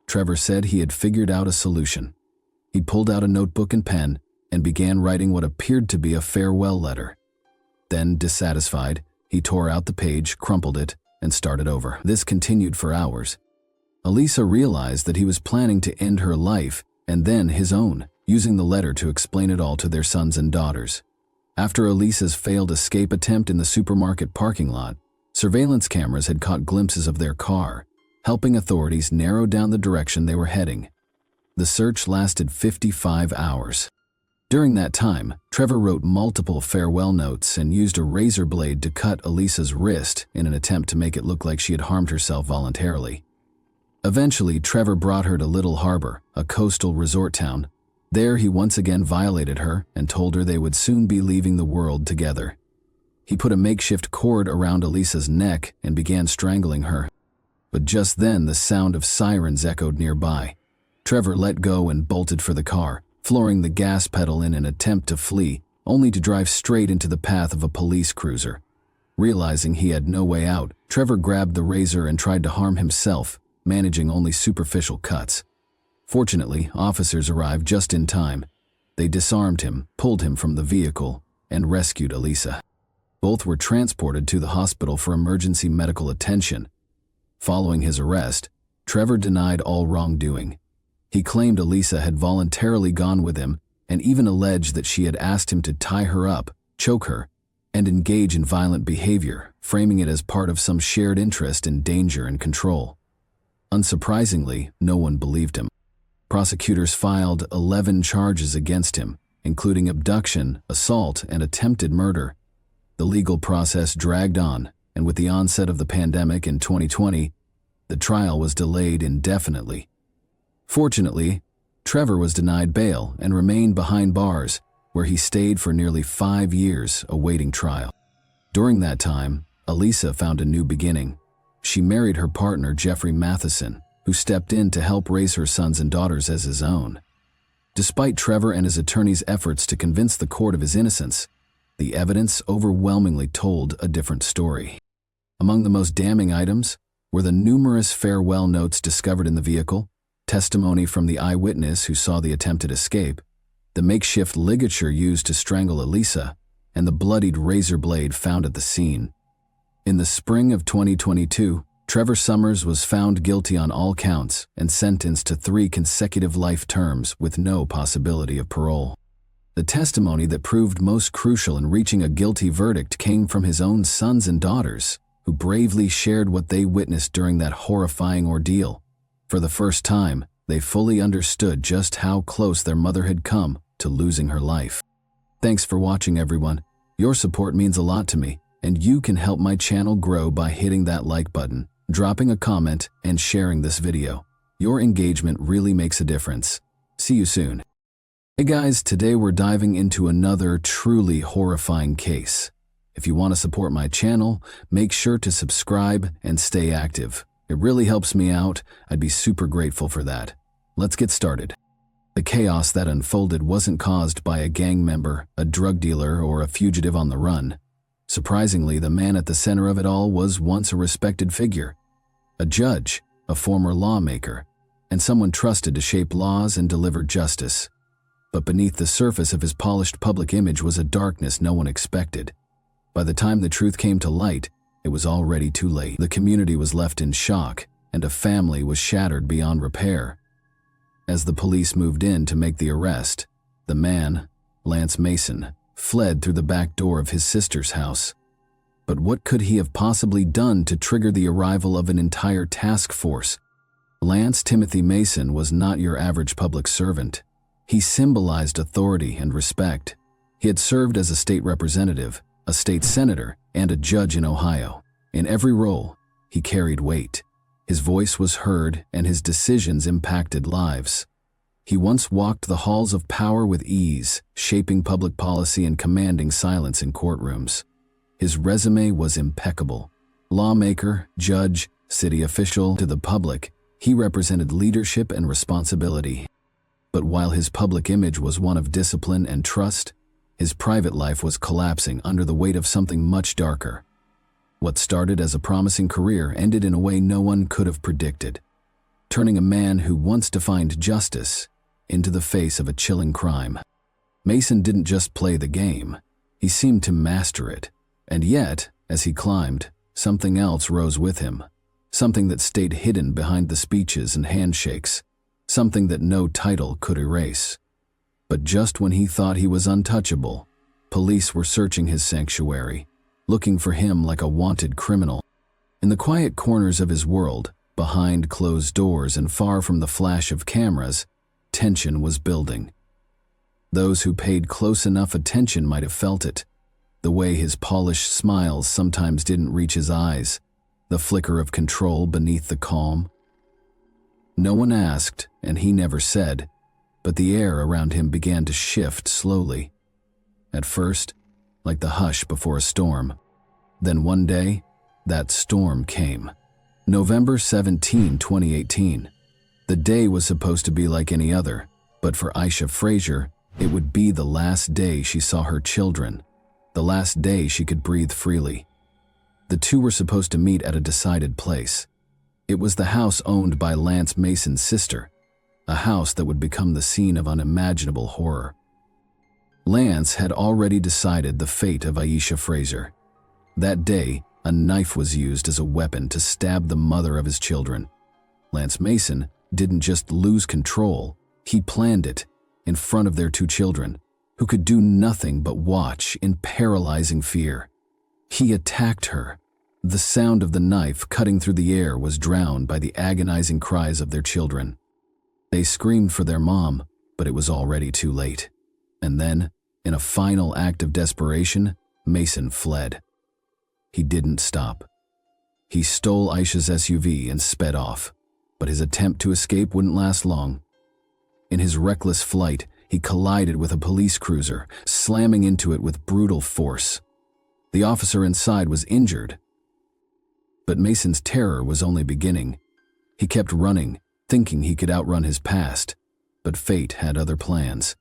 Trevor said he had figured out a solution. He pulled out a notebook and pen and began writing what appeared to be a farewell letter. Then, dissatisfied, he tore out the page, crumpled it, and started over. This continued for hours. Elisa realized that he was planning to end her life and then his own, using the letter to explain it all to their sons and daughters. After Elisa's failed escape attempt in the supermarket parking lot, surveillance cameras had caught glimpses of their car, helping authorities narrow down the direction they were heading. The search lasted 55 hours. During that time, Trevor wrote multiple farewell notes and used a razor blade to cut Elisa's wrist in an attempt to make it look like she had harmed herself voluntarily. Eventually, Trevor brought her to Little Harbor, a coastal resort town. There, he once again violated her and told her they would soon be leaving the world together. He put a makeshift cord around Elisa's neck and began strangling her. But just then, the sound of sirens echoed nearby. Trevor let go and bolted for the car, flooring the gas pedal in an attempt to flee, only to drive straight into the path of a police cruiser. Realizing he had no way out, Trevor grabbed the razor and tried to harm himself, managing only superficial cuts. Fortunately, officers arrived just in time. They disarmed him, pulled him from the vehicle, and rescued Elisa. Both were transported to the hospital for emergency medical attention. Following his arrest, Trevor denied all wrongdoing. He claimed Elisa had voluntarily gone with him and even alleged that she had asked him to tie her up, choke her, and engage in violent behavior, framing it as part of some shared interest in danger and control. Unsurprisingly, no one believed him. Prosecutors filed 11 charges against him, including abduction, assault, and attempted murder. The legal process dragged on, and with the onset of the pandemic in 2020, the trial was delayed indefinitely. Fortunately, Trevor was denied bail and remained behind bars, where he stayed for nearly 5 years awaiting trial. During that time, Elisa found a new beginning. She married her partner, Jeffrey Matheson, who stepped in to help raise her sons and daughters as his own. Despite Trevor and his attorney's efforts to convince the court of his innocence, the evidence overwhelmingly told a different story. Among the most damning items were the numerous farewell notes discovered in the vehicle, testimony from the eyewitness who saw the attempted escape, the makeshift ligature used to strangle Elisa, and the bloodied razor blade found at the scene. In the spring of 2022, Trevor Summers was found guilty on all counts and sentenced to 3 consecutive life terms with no possibility of parole. The testimony that proved most crucial in reaching a guilty verdict came from his own sons and daughters, who bravely shared what they witnessed during that horrifying ordeal. For the first time, they fully understood just how close their mother had come to losing her life. Thanks for watching, everyone. Your support means a lot to me, and you can help my channel grow by hitting that like button, dropping a comment, and sharing this video. Your engagement really makes a difference. See you soon. Hey guys, today we're diving into another truly horrifying case. If you want to support my channel, make sure to subscribe and stay active. It really helps me out. I'd be super grateful for that. Let's get started. The chaos that unfolded wasn't caused by a gang member, a drug dealer, or a fugitive on the run. Surprisingly, the man at the center of it all was once a respected figure. A judge, a former lawmaker, and someone trusted to shape laws and deliver justice. But beneath the surface of his polished public image was a darkness no one expected. By the time the truth came to light, it was already too late. The community was left in shock, and a family was shattered beyond repair. As the police moved in to make the arrest, the man, Lance Mason, fled through the back door of his sister's house. But what could he have possibly done to trigger the arrival of an entire task force? Lance Timothy Mason was not your average public servant. He symbolized authority and respect. He had served as a state representative, a state senator, and a judge in Ohio. In every role, he carried weight. His voice was heard, and his decisions impacted lives. He once walked the halls of power with ease, shaping public policy and commanding silence in courtrooms. His resume was impeccable. Lawmaker, judge, city official, to the public, he represented leadership and responsibility. But while his public image was one of discipline and trust, his private life was collapsing under the weight of something much darker. What started as a promising career ended in a way no one could have predicted, turning a man who once defined justice into the face of a chilling crime. Mason didn't just play the game, he seemed to master it. And yet, as he climbed, something else rose with him, something that stayed hidden behind the speeches and handshakes, something that no title could erase. But just when he thought he was untouchable, police were searching his sanctuary, looking for him like a wanted criminal. In the quiet corners of his world, behind closed doors and far from the flash of cameras, tension was building. Those who paid close enough attention might have felt it. The way his polished smiles sometimes didn't reach his eyes, the flicker of control beneath the calm. No one asked, and he never said, but the air around him began to shift slowly. At first, like the hush before a storm. Then one day, that storm came. November 17, 2018. The day was supposed to be like any other, but for Aisha Frazier, it would be the last day she saw her children, the last day she could breathe freely. The two were supposed to meet at a decided place. It was the house owned by Lance Mason's sister, a house that would become the scene of unimaginable horror. Lance had already decided the fate of Aisha Frazier. That day, a knife was used as a weapon to stab the mother of his children. Lance Mason didn't just lose control, he planned it in front of their two children, who could do nothing but watch in paralyzing fear. He attacked her. The sound of the knife cutting through the air was drowned by the agonizing cries of their children. They screamed for their mom, but it was already too late. And then, in a final act of desperation, Mason fled. He didn't stop. He stole Aisha's SUV and sped off, but his attempt to escape wouldn't last long. In his reckless flight, he collided with a police cruiser, slamming into it with brutal force. The officer inside was injured. But Mason's terror was only beginning. He kept running, thinking he could outrun his past, but fate had other plans.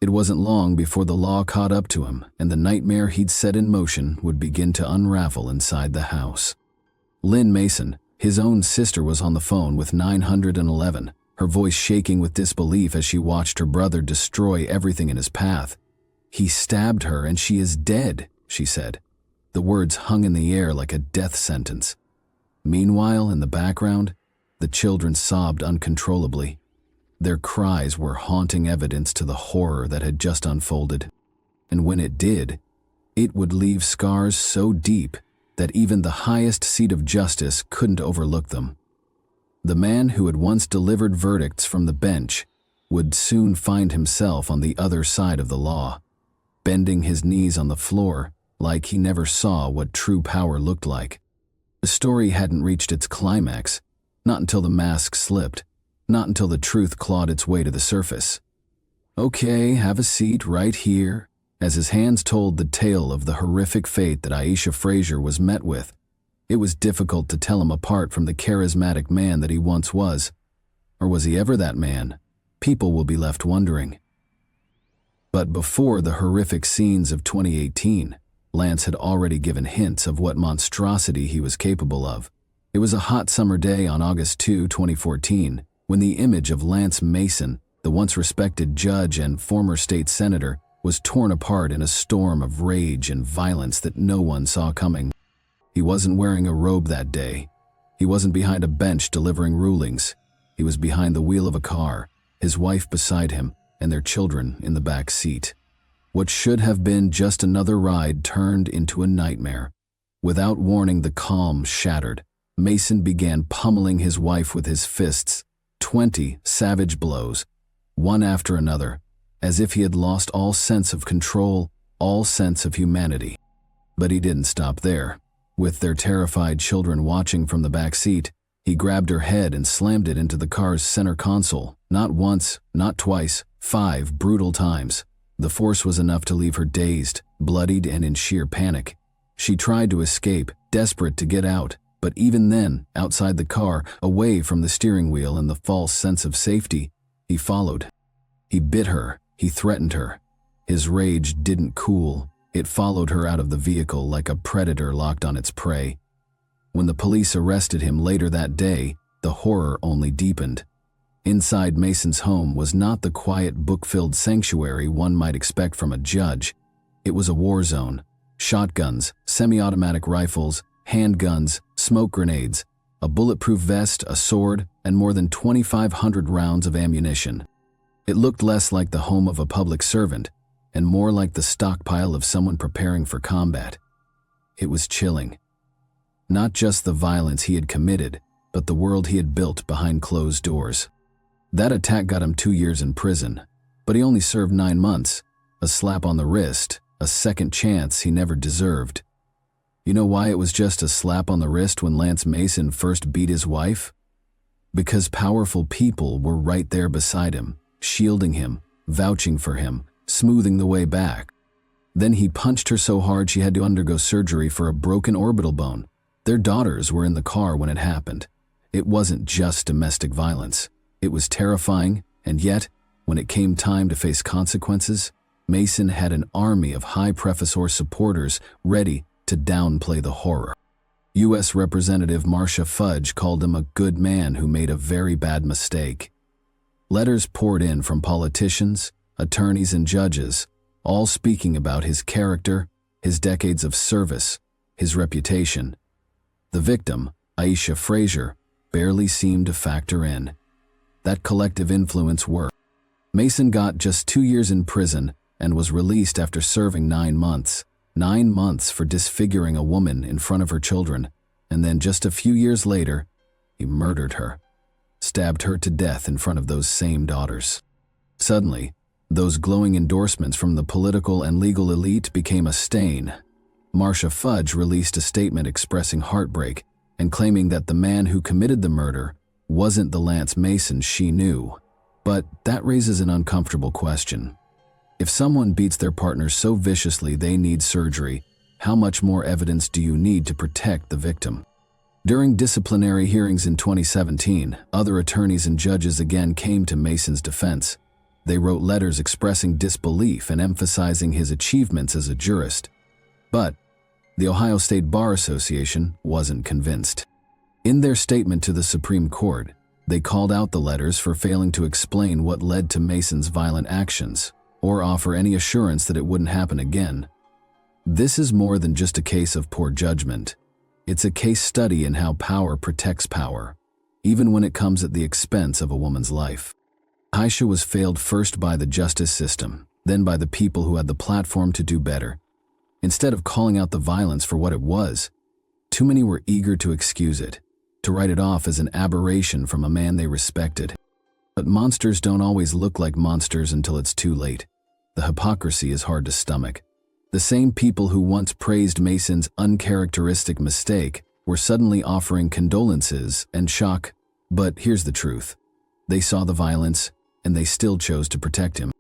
It wasn't long before the law caught up to him, and the nightmare he'd set in motion would begin to unravel inside the house. Lynn Mason, his own sister, was on the phone with 911, her voice shaking with disbelief as she watched her brother destroy everything in his path. "He stabbed her and she is dead," she said. The words hung in the air like a death sentence. Meanwhile, in the background, the children sobbed uncontrollably. Their cries were haunting evidence to the horror that had just unfolded. And when it did, it would leave scars so deep that even the highest seat of justice couldn't overlook them. The man who had once delivered verdicts from the bench would soon find himself on the other side of the law, bending his knees on the floor like he never saw what true power looked like. The story hadn't reached its climax, not until the mask slipped, not until the truth clawed its way to the surface. "Okay, have a seat right here." As his hands told the tale of the horrific fate that Aisha Frazier was met with, it was difficult to tell him apart from the charismatic man that he once was. Or was he ever that man? People will be left wondering. But before the horrific scenes of 2018, Lance had already given hints of what monstrosity he was capable of. It was a hot summer day on August 2, 2014, when the image of Lance Mason, the once respected judge and former state senator, was torn apart in a storm of rage and violence that no one saw coming. He wasn't wearing a robe that day. He wasn't behind a bench delivering rulings. He was behind the wheel of a car, his wife beside him, and their children in the back seat. What should have been just another ride turned into a nightmare. Without warning, the calm shattered. Mason began pummeling his wife with his fists, 20 savage blows, one after another, as if he had lost all sense of control, all sense of humanity. But he didn't stop there. With their terrified children watching from the back seat, he grabbed her head and slammed it into the car's center console. Not once, not twice, 5 brutal times. The force was enough to leave her dazed, bloodied, and in sheer panic. She tried to escape, desperate to get out, but even then, outside the car, away from the steering wheel and the false sense of safety, he followed. He bit her, he threatened her. His rage didn't cool. It followed her out of the vehicle like a predator locked on its prey. When the police arrested him later that day, the horror only deepened. Inside Mason's home was not the quiet, book-filled sanctuary one might expect from a judge. It was a war zone. Shotguns, semi-automatic rifles, handguns, smoke grenades, a bulletproof vest, a sword, and more than 2,500 rounds of ammunition. It looked less like the home of a public servant and more like the stockpile of someone preparing for combat. It was chilling. Not just the violence he had committed, but the world he had built behind closed doors. That attack got him 2 years in prison, but he only served 9 months, a slap on the wrist, a second chance he never deserved. You know why it was just a slap on the wrist when Lance Mason first beat his wife? Because powerful people were right there beside him, shielding him, vouching for him, smoothing the way back. Then he punched her so hard she had to undergo surgery for a broken orbital bone. Their daughters were in the car when it happened. It wasn't just domestic violence. It was terrifying, and yet, when it came time to face consequences, Mason had an army of high professor supporters ready to downplay the horror. U.S. Representative Marcia Fudge called him a good man who made a very bad mistake. Letters poured in from politicians, attorneys, and judges, all speaking about his character, his decades of service, his reputation. The victim, Aisha Frazier, barely seemed to factor in. That collective influence worked. Mason got just 2 years in prison and was released after serving 9 months. 9 months for disfiguring a woman in front of her children, and then just a few years later, he murdered her, stabbed her to death in front of those same daughters. Suddenly, those glowing endorsements from the political and legal elite became a stain. Marcia Fudge released a statement expressing heartbreak and claiming that the man who committed the murder wasn't the Lance Mason she knew. But that raises an uncomfortable question. If someone beats their partner so viciously they need surgery, how much more evidence do you need to protect the victim? During disciplinary hearings in 2017, other attorneys and judges again came to Mason's defense. They wrote letters expressing disbelief and emphasizing his achievements as a jurist. But the Ohio State Bar Association wasn't convinced. In their statement to the Supreme Court, they called out the letters for failing to explain what led to Mason's violent actions, or offer any assurance that it wouldn't happen again. This is more than just a case of poor judgment. It's a case study in how power protects power, even when it comes at the expense of a woman's life. Aisha was failed first by the justice system, then by the people who had the platform to do better. Instead of calling out the violence for what it was, too many were eager to excuse it, to write it off as an aberration from a man they respected. But monsters don't always look like monsters until it's too late. The hypocrisy is hard to stomach. The same people who once praised Mason's uncharacteristic mistake were suddenly offering condolences and shock. But here's the truth. They saw the violence, and they still chose to protect him.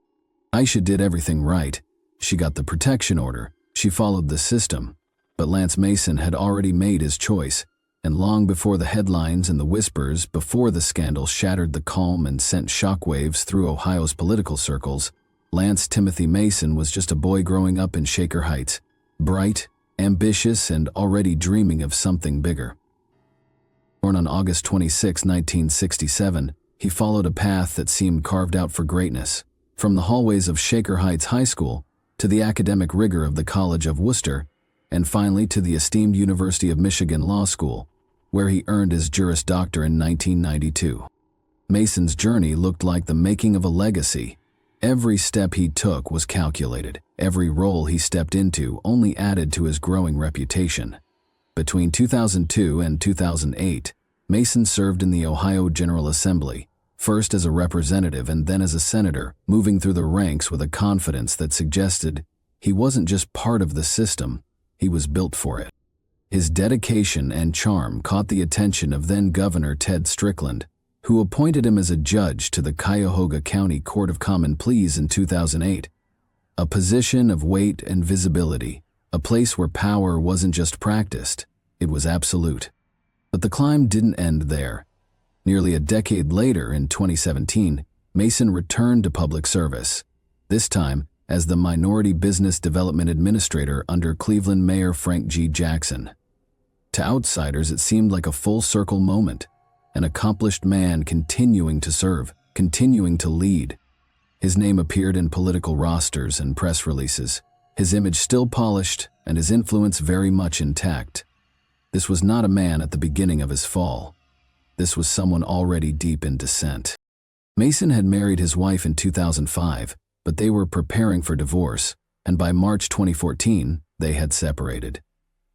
Aisha did everything right. She got the protection order. She followed the system. But Lance Mason had already made his choice, and long before the headlines and the whispers, before the scandal shattered the calm and sent shockwaves through Ohio's political circles, Lance Timothy Mason was just a boy growing up in Shaker Heights, bright, ambitious, and already dreaming of something bigger. Born on August 26, 1967, he followed a path that seemed carved out for greatness. From the hallways of Shaker Heights High School, to the academic rigor of the College of Worcester, and finally to the esteemed University of Michigan Law School, where he earned his Juris Doctor in 1992. Mason's journey looked like the making of a legacy. Every step he took was calculated. Every role he stepped into only added to his growing reputation. Between 2002 and 2008, Mason served in the Ohio General Assembly, first as a representative and then as a senator, moving through the ranks with a confidence that suggested he wasn't just part of the system, he was built for it. His dedication and charm caught the attention of then-Governor Ted Strickland, who appointed him as a judge to the Cuyahoga County Court of Common Pleas in 2008. A position of weight and visibility, a place where power wasn't just practiced, it was absolute. But the climb didn't end there. Nearly a decade later, in 2017, Mason returned to public service, this time as the Minority Business Development Administrator under Cleveland Mayor Frank G. Jackson. To outsiders, it seemed like a full-circle moment, an accomplished man continuing to serve, continuing to lead. His name appeared in political rosters and press releases, his image still polished and his influence very much intact. This was not a man at the beginning of his fall. This was someone already deep in descent. Mason had married his wife in 2005, but they were preparing for divorce, and by March 2014, they had separated.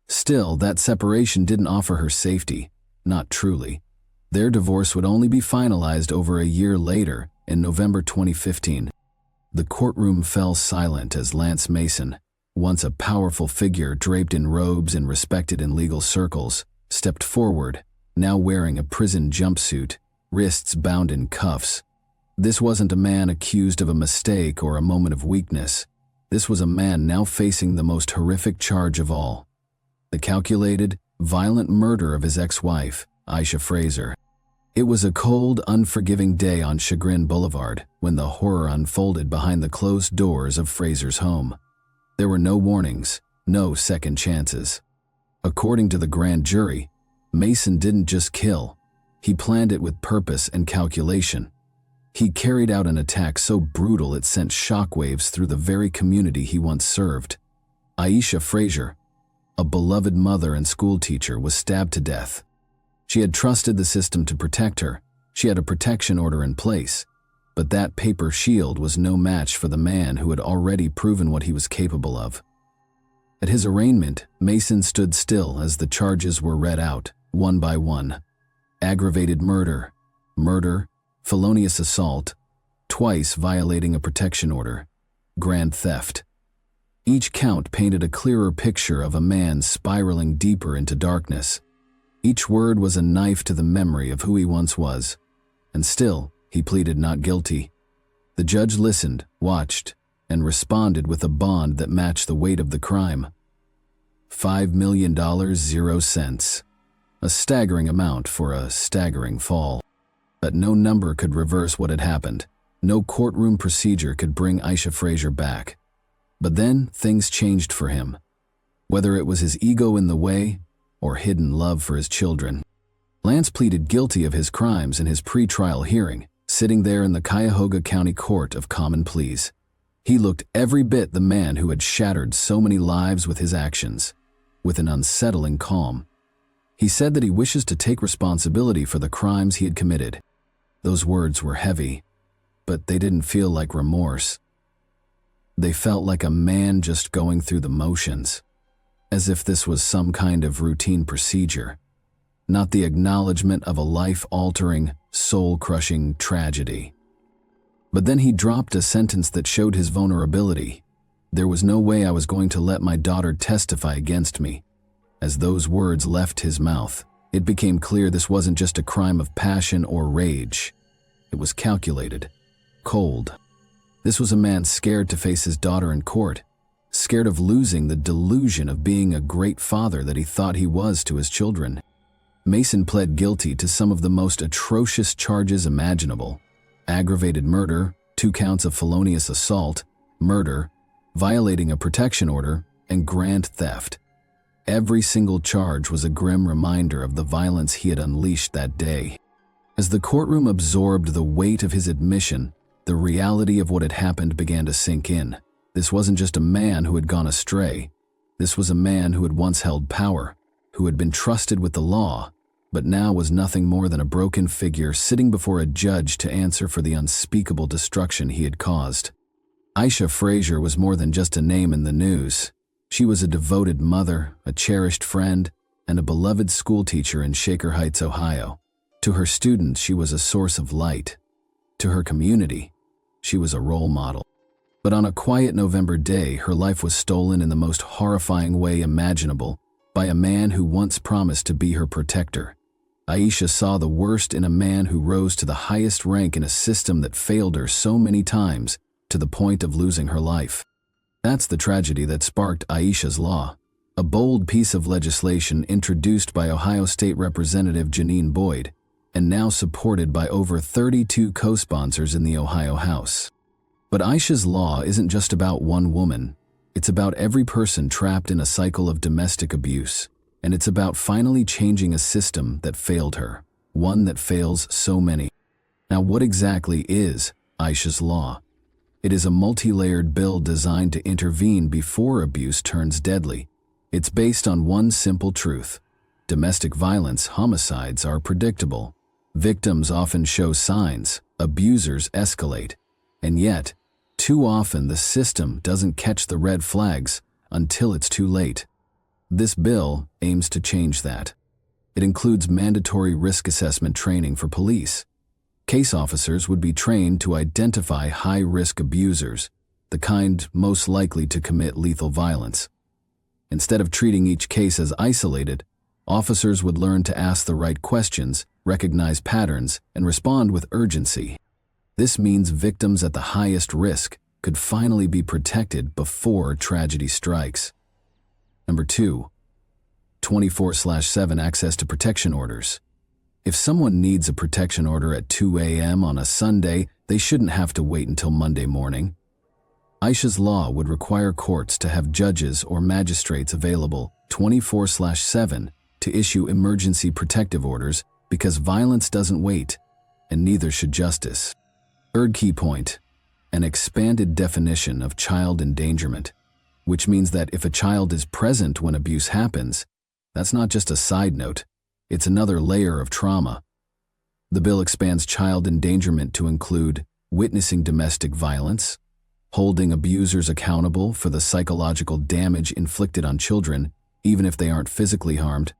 Still, that separation didn't offer her safety, not truly. Their divorce would only be finalized over a year later, in November 2015. The courtroom fell silent as Lance Mason, once a powerful figure draped in robes and respected in legal circles, stepped forward, now wearing a prison jumpsuit, wrists bound in cuffs. This wasn't a man accused of a mistake or a moment of weakness. This was a man now facing the most horrific charge of all: the calculated, violent murder of his ex-wife, Aisha Fraser. It was a cold, unforgiving day on Chagrin Boulevard when the horror unfolded behind the closed doors of Fraser's home. There were no warnings, no second chances. According to the grand jury, Mason didn't just kill, he planned it with purpose and calculation. He carried out an attack so brutal it sent shockwaves through the very community he once served. Aisha Fraser, a beloved mother and schoolteacher, was stabbed to death. She had trusted the system to protect her. She had a protection order in place. But that paper shield was no match for the man who had already proven what he was capable of. At his arraignment, Mason stood still as the charges were read out, one by one. Aggravated murder, felonious assault, twice violating a protection order, grand theft. Each count painted a clearer picture of a man spiraling deeper into darkness. Each word was a knife to the memory of who he once was, and still, he pleaded not guilty. The judge listened, watched, and responded with a bond that matched the weight of the crime. $5 million, 0 cents. A staggering amount for a staggering fall. But no number could reverse what had happened. No courtroom procedure could bring Aisha Fraser back. But then, things changed for him. Whether it was his ego in the way, or hidden love for his children. Lance pleaded guilty of his crimes in his pre-trial hearing, sitting there in the Cuyahoga County Court of Common Pleas. He looked every bit the man who had shattered so many lives with his actions, with an unsettling calm. He said that he wishes to take responsibility for the crimes he had committed. Those words were heavy, but they didn't feel like remorse. They felt like a man just going through the motions, as if this was some kind of routine procedure, not the acknowledgement of a life-altering, soul-crushing tragedy. But then he dropped a sentence that showed his vulnerability. There was no way I was going to let my daughter testify against me. As those words left his mouth, it became clear this wasn't just a crime of passion or rage. It was calculated, cold. This was a man scared to face his daughter in court, scared of losing the delusion of being a great father that he thought he was to his children. Mason pled guilty to some of the most atrocious charges imaginable: aggravated murder, 2 counts of felonious assault, murder, violating a protection order, and grand theft. Every single charge was a grim reminder of the violence he had unleashed that day. As the courtroom absorbed the weight of his admission, the reality of what had happened began to sink in. This wasn't just a man who had gone astray. This was a man who had once held power, who had been trusted with the law, but now was nothing more than a broken figure sitting before a judge to answer for the unspeakable destruction he had caused. Aisha Frazier was more than just a name in the news. She was a devoted mother, a cherished friend, and a beloved schoolteacher in Shaker Heights, Ohio. To her students, she was a source of light. To her community, she was a role model. But on a quiet November day, her life was stolen in the most horrifying way imaginable by a man who once promised to be her protector. Aisha saw the worst in a man who rose to the highest rank in a system that failed her so many times to the point of losing her life. That's the tragedy that sparked Aisha's Law, a bold piece of legislation introduced by Ohio State Representative Janine Boyd, and now supported by over 32 co-sponsors in the Ohio House. But Aisha's Law isn't just about one woman. It's about every person trapped in a cycle of domestic abuse, and it's about finally changing a system that failed her, one that fails so many. Now, what exactly is Aisha's Law? It is a multi-layered bill designed to intervene before abuse turns deadly. It's based on one simple truth: domestic violence homicides are predictable. Victims often show signs, abusers escalate, and yet, too often the system doesn't catch the red flags until it's too late. This bill aims to change that. It includes mandatory risk assessment training for police. Case officers would be trained to identify high-risk abusers, the kind most likely to commit lethal violence. Instead of treating each case as isolated, officers would learn to ask the right questions, recognize patterns, and respond with urgency. This means victims at the highest risk could finally be protected before tragedy strikes. Number 2, 24/7 access to protection orders. If someone needs a protection order at 2 a.m. on a Sunday, they shouldn't have to wait until Monday morning. Aisha's Law would require courts to have judges or magistrates available 24/7 to issue emergency protective orders because violence doesn't wait, and neither should justice. Third key point: an expanded definition of child endangerment, which means that if a child is present when abuse happens, that's not just a side note, it's another layer of trauma. The bill expands child endangerment to include witnessing domestic violence, holding abusers accountable for the psychological damage inflicted on children, even if they aren't physically harmed,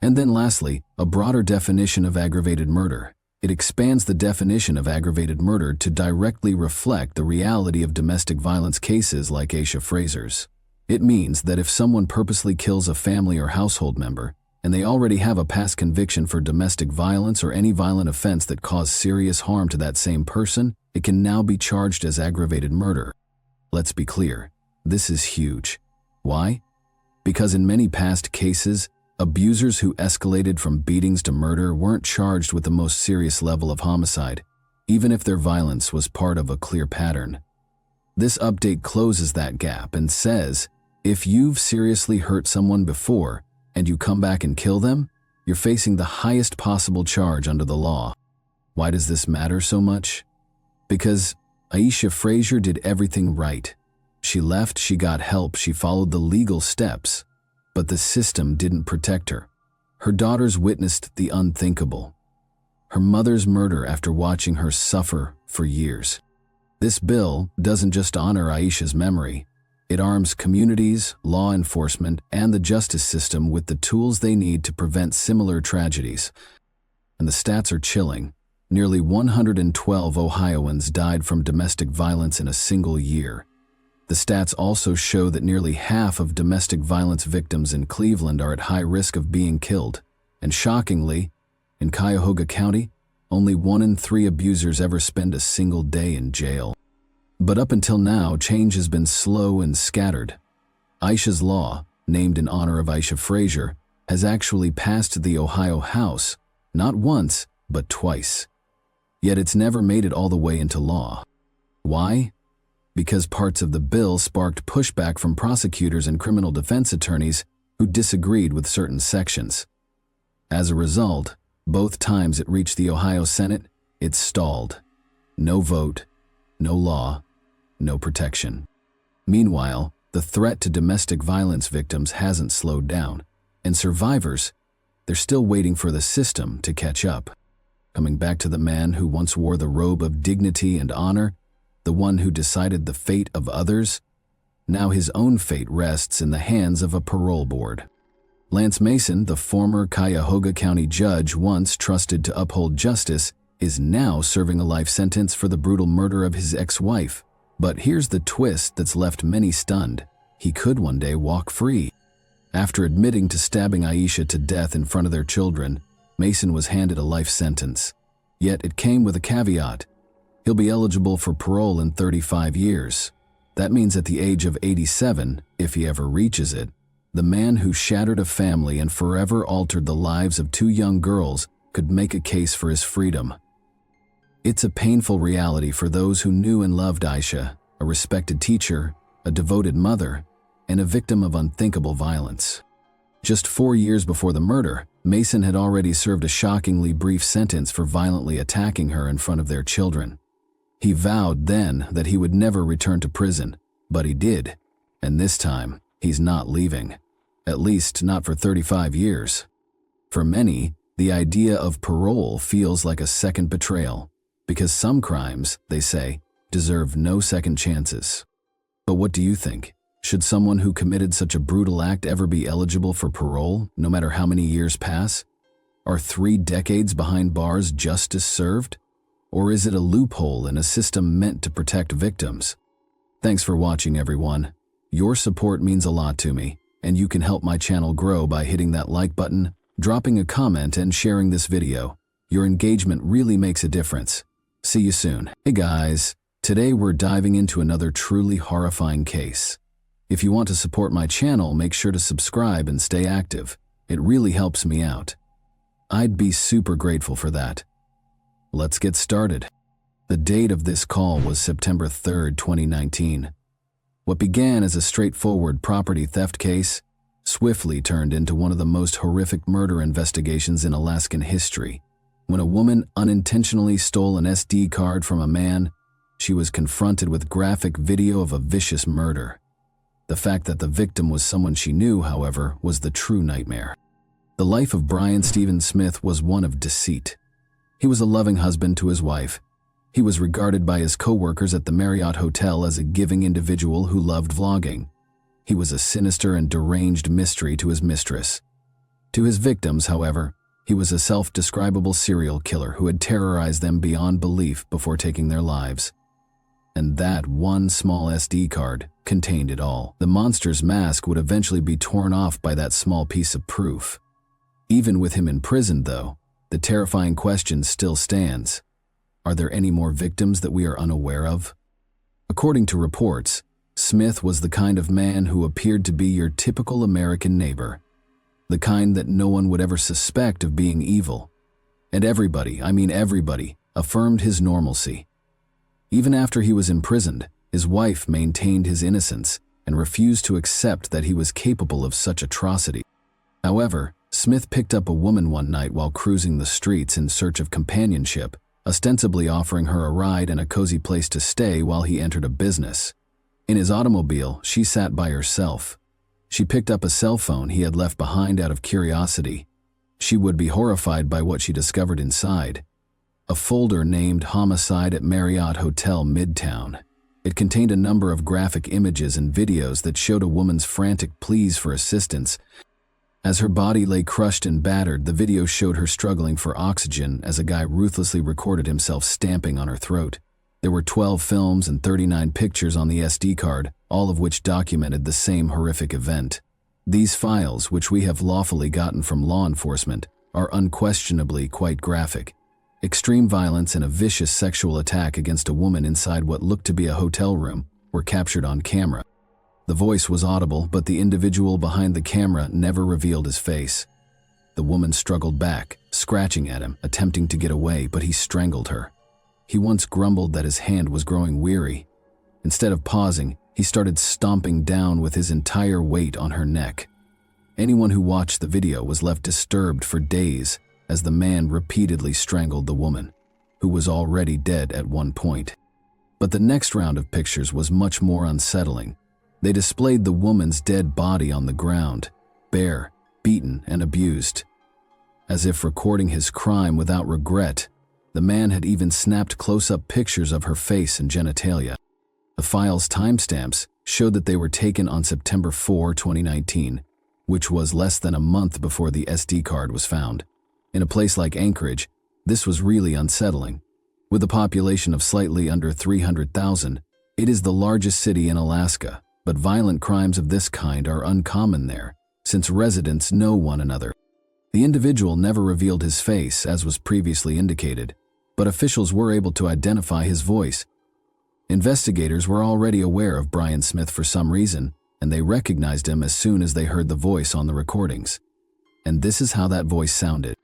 and then lastly, a broader definition of aggravated murder. It expands the definition of aggravated murder to directly reflect the reality of domestic violence cases like Aisha Frazier's. It means that if someone purposely kills a family or household member, and they already have a past conviction for domestic violence or any violent offense that caused serious harm to that same person, it can now be charged as aggravated murder. Let's be clear, this is huge. Why? Because in many past cases, abusers who escalated from beatings to murder weren't charged with the most serious level of homicide, even if their violence was part of a clear pattern. This update closes that gap and says, if you've seriously hurt someone before and you come back and kill them, you're facing the highest possible charge under the law. Why does this matter so much? Because Aisha Frazier did everything right. She left, she got help, she followed the legal steps, but the system didn't protect her. Her daughters witnessed the unthinkable. Her mother's murder after watching her suffer for years. This bill doesn't just honor Aisha's memory. It arms communities, law enforcement, and the justice system with the tools they need to prevent similar tragedies. And the stats are chilling. Nearly 112 Ohioans died from domestic violence in a single year. The stats also show that nearly half of domestic violence victims in Cleveland are at high risk of being killed. And shockingly, in Cuyahoga County, only 1 in 3 abusers ever spend a single day in jail. But up until now, change has been slow and scattered. Aisha's Law, named in honor of Aisha Frazier, has actually passed the Ohio House, not once, but twice. Yet it's never made it all the way into law. Why? Because parts of the bill sparked pushback from prosecutors and criminal defense attorneys who disagreed with certain sections. As a result, both times it reached the Ohio Senate, it stalled. No vote, no law, no protection. Meanwhile, the threat to domestic violence victims hasn't slowed down, and survivors, they're still waiting for the system to catch up. Coming back to the man who once wore the robe of dignity and honor, the one who decided the fate of others, now his own fate rests in the hands of a parole board. Lance Mason, the former Cuyahoga County judge once trusted to uphold justice, is now serving a life sentence for the brutal murder of his ex-wife. But here's the twist that's left many stunned. He could one day walk free. After admitting to stabbing Aisha to death in front of their children, Mason was handed a life sentence. Yet it came with a caveat. He'll be eligible for parole in 35 years. That means at the age of 87, if he ever reaches it, the man who shattered a family and forever altered the lives of two young girls could make a case for his freedom. It's a painful reality for those who knew and loved Aisha, a respected teacher, a devoted mother, and a victim of unthinkable violence. Just 4 years before the murder, Mason had already served a shockingly brief sentence for violently attacking her in front of their children. He vowed then that he would never return to prison, but he did, and this time, he's not leaving. At least not for 35 years. For many, the idea of parole feels like a second betrayal, because some crimes, they say, deserve no second chances. But what do you think? Should someone who committed such a brutal act ever be eligible for parole, no matter how many years pass? Are 3 decades behind bars justice served? Or is it a loophole in a system meant to protect victims? Thanks for watching, everyone. Your support means a lot to me, and you can help my channel grow by hitting that like button, dropping a comment, and sharing this video. Your engagement really makes a difference. See you soon. Hey guys, today we're diving into another truly horrifying case. If you want to support my channel, make sure to subscribe and stay active. It really helps me out. I'd be super grateful for that. Let's get started. The date of this call was September 3rd, 2019. What began as a straightforward property theft case swiftly turned into one of the most horrific murder investigations in Alaskan history. When a woman unintentionally stole an SD card from a man, she was confronted with graphic video of a vicious murder. The fact that the victim was someone she knew, however, was the true nightmare. The life of Brian Stephen Smith was one of deceit. He was a loving husband to his wife. He was regarded by his co-workers at the Marriott Hotel as a giving individual who loved vlogging. He was a sinister and deranged mystery to his mistress. To his victims, however, he was a self-describable serial killer who had terrorized them beyond belief before taking their lives. And that one small SD card contained it all. The monster's mask would eventually be torn off by that small piece of proof. Even with him imprisoned, though, the terrifying question still stands. Are there any more victims that we are unaware of? According to reports, Smith was the kind of man who appeared to be your typical American neighbor, the kind that no one would ever suspect of being evil. And everybody, affirmed his normalcy. Even after he was imprisoned, his wife maintained his innocence and refused to accept that he was capable of such atrocity. However, Smith picked up a woman one night while cruising the streets in search of companionship, ostensibly offering her a ride and a cozy place to stay while he entered a business. In his automobile, she sat by herself. She picked up a cell phone he had left behind out of curiosity. She would be horrified by what she discovered inside. A folder named Homicide at Marriott Hotel Midtown. It contained a number of graphic images and videos that showed a woman's frantic pleas for assistance. As her body lay crushed and battered, the video showed her struggling for oxygen as a guy ruthlessly recorded himself stamping on her throat. There were 12 films and 39 pictures on the SD card, all of which documented the same horrific event. These files, which we have lawfully gotten from law enforcement, are unquestionably quite graphic. Extreme violence and a vicious sexual attack against a woman inside what looked to be a hotel room were captured on camera. The voice was audible, but the individual behind the camera never revealed his face. The woman struggled back, scratching at him, attempting to get away, but he strangled her. He once grumbled that his hand was growing weary. Instead of pausing, he started stomping down with his entire weight on her neck. Anyone who watched the video was left disturbed for days as the man repeatedly strangled the woman, who was already dead at one point. But the next round of pictures was much more unsettling. They displayed the woman's dead body on the ground, bare, beaten, and abused. As if recording his crime without regret, the man had even snapped close-up pictures of her face and genitalia. The file's timestamps showed that they were taken on September 4, 2019, which was less than a month before the SD card was found. In a place like Anchorage, this was really unsettling. With a population of slightly under 300,000, it is the largest city in Alaska, but violent crimes of this kind are uncommon there, since residents know one another. The individual never revealed his face, as was previously indicated, but officials were able to identify his voice. Investigators were already aware of Brian Smith for some reason, and they recognized him as soon as they heard the voice on the recordings. And this is how that voice sounded.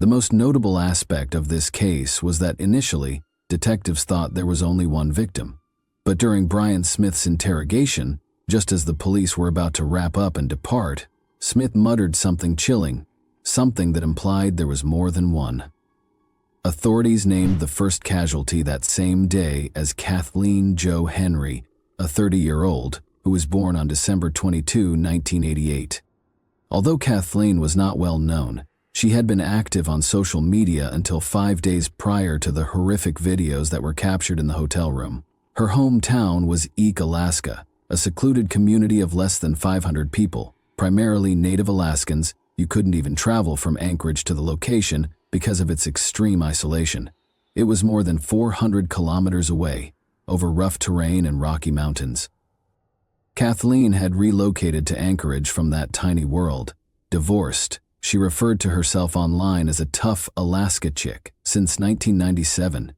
The most notable aspect of this case was that initially, detectives thought there was only one victim. But during Brian Smith's interrogation, just as the police were about to wrap up and depart, Smith muttered something chilling, something that implied there was more than one. Authorities named the first casualty that same day as Kathleen Jo Henry, a 30-year-old, who was born on December 22, 1988. Although Kathleen was not well known, she had been active on social media until 5 days prior to the horrific videos that were captured in the hotel room. Her hometown was Eek, Alaska, a secluded community of less than 500 people, primarily Native Alaskans. You couldn't even travel from Anchorage to the location because of its extreme isolation. It was more than 400 kilometers away, over rough terrain and rocky mountains. Kathleen had relocated to Anchorage from that tiny world. Divorced, she referred to herself online as a tough Alaska chick since 1997.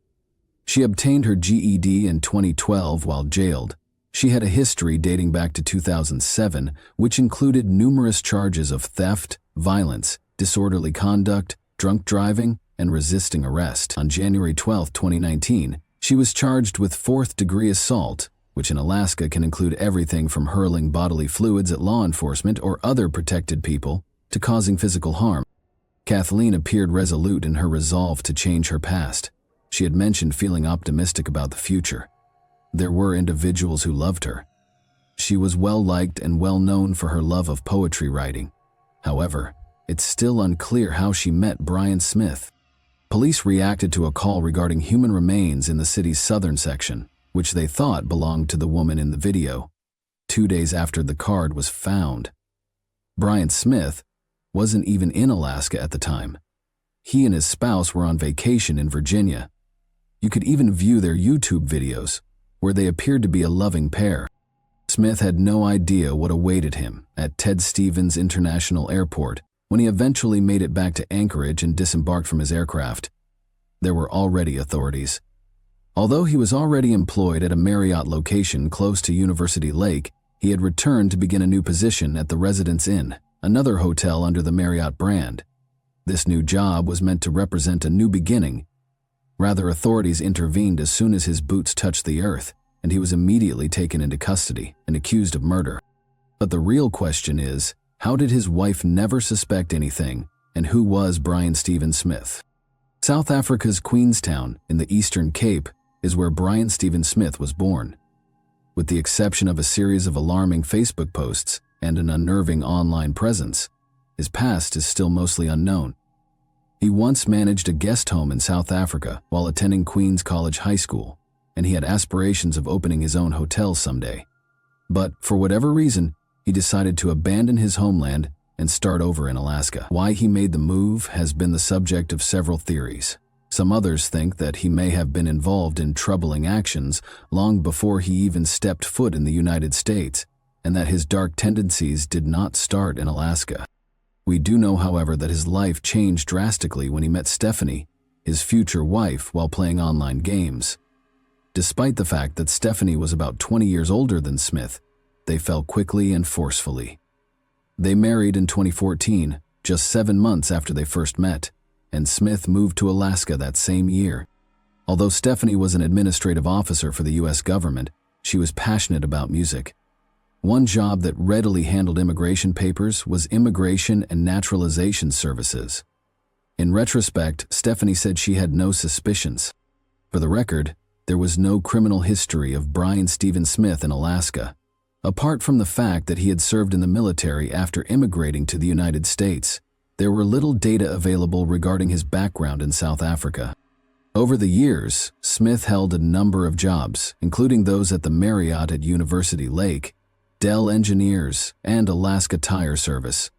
She obtained her GED in 2012 while jailed. She had a history dating back to 2007, which included numerous charges of theft, violence, disorderly conduct, drunk driving, and resisting arrest. On January 12, 2019, she was charged with fourth-degree assault, which in Alaska can include everything from hurling bodily fluids at law enforcement or other protected people to causing physical harm. Kathleen appeared resolute in her resolve to change her past. She had mentioned feeling optimistic about the future. There were individuals who loved her. She was well-liked and well-known for her love of poetry writing. However, it's still unclear how she met Brian Smith. Police reacted to a call regarding human remains in the city's southern section, which they thought belonged to the woman in the video. 2 days after the card was found, Brian Smith wasn't even in Alaska at the time. He and his spouse were on vacation in Virginia. You could even view their YouTube videos, where they appeared to be a loving pair. Smith had no idea what awaited him at Ted Stevens International Airport when he eventually made it back to Anchorage and disembarked from his aircraft. There were already authorities. Although he was already employed at a Marriott location close to University Lake, he had returned to begin a new position at the Residence Inn, another hotel under the Marriott brand. This new job was meant to represent a new beginning. Rather, authorities intervened as soon as his boots touched the earth, and he was immediately taken into custody and accused of murder. But the real question is, how did his wife never suspect anything, and who was Brian Stephen Smith? South Africa's Queenstown, in the Eastern Cape, is where Brian Stephen Smith was born. With the exception of a series of alarming Facebook posts and an unnerving online presence, his past is still mostly unknown. He once managed a guest home in South Africa while attending Queen's College High School, and he had aspirations of opening his own hotel someday. But for whatever reason, he decided to abandon his homeland and start over in Alaska. Why he made the move has been the subject of several theories. Some others think that he may have been involved in troubling actions long before he even stepped foot in the United States, and that his dark tendencies did not start in Alaska. We do know, however, that his life changed drastically when he met Stephanie, his future wife, while playing online games. Despite the fact that Stephanie was about 20 years older than Smith, they fell quickly and forcefully. They married in 2014, just 7 months after they first met, and Smith moved to Alaska that same year. Although Stephanie was an administrative officer for the U.S. government, she was passionate about music. One job that readily handled immigration papers was Immigration and Naturalization Services. In retrospect, Stephanie said she had no suspicions. For the record, there was no criminal history of Brian Stephen Smith in Alaska. Apart from the fact that he had served in the military after immigrating to the United States, there were little data available regarding his background in South Africa. Over the years, Smith held a number of jobs, including those at the Marriott at University Lake, Dell Engineers, and Alaska Tire Service.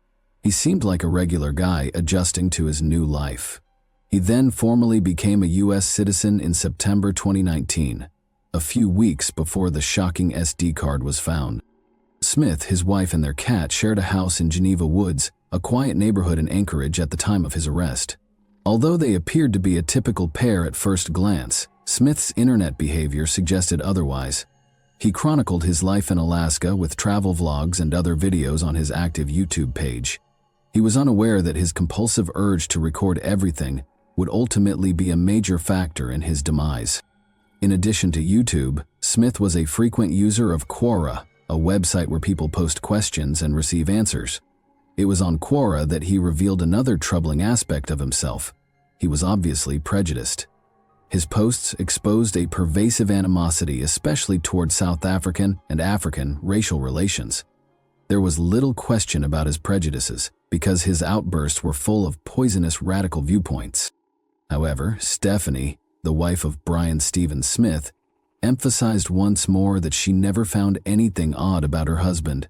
He seemed like a regular guy adjusting to his new life. He then formally became a U.S. citizen in September 2019, a few weeks before the shocking SD card was found. Smith, his wife, and their cat shared a house in Geneva Woods, a quiet neighborhood in Anchorage at the time of his arrest. Although they appeared to be a typical pair at first glance, Smith's internet behavior suggested otherwise. He chronicled his life in Alaska with travel vlogs and other videos on his active YouTube page. He was unaware that his compulsive urge to record everything would ultimately be a major factor in his demise. In addition to YouTube, Smith was a frequent user of Quora, a website where people post questions and receive answers. It was on Quora that he revealed another troubling aspect of himself. He was obviously prejudiced. His posts exposed a pervasive animosity, especially toward South African and African racial relations. There was little question about his prejudices, because his outbursts were full of poisonous radical viewpoints. However, Stephanie, the wife of Brian Stephen Smith, emphasized once more that she never found anything odd about her husband.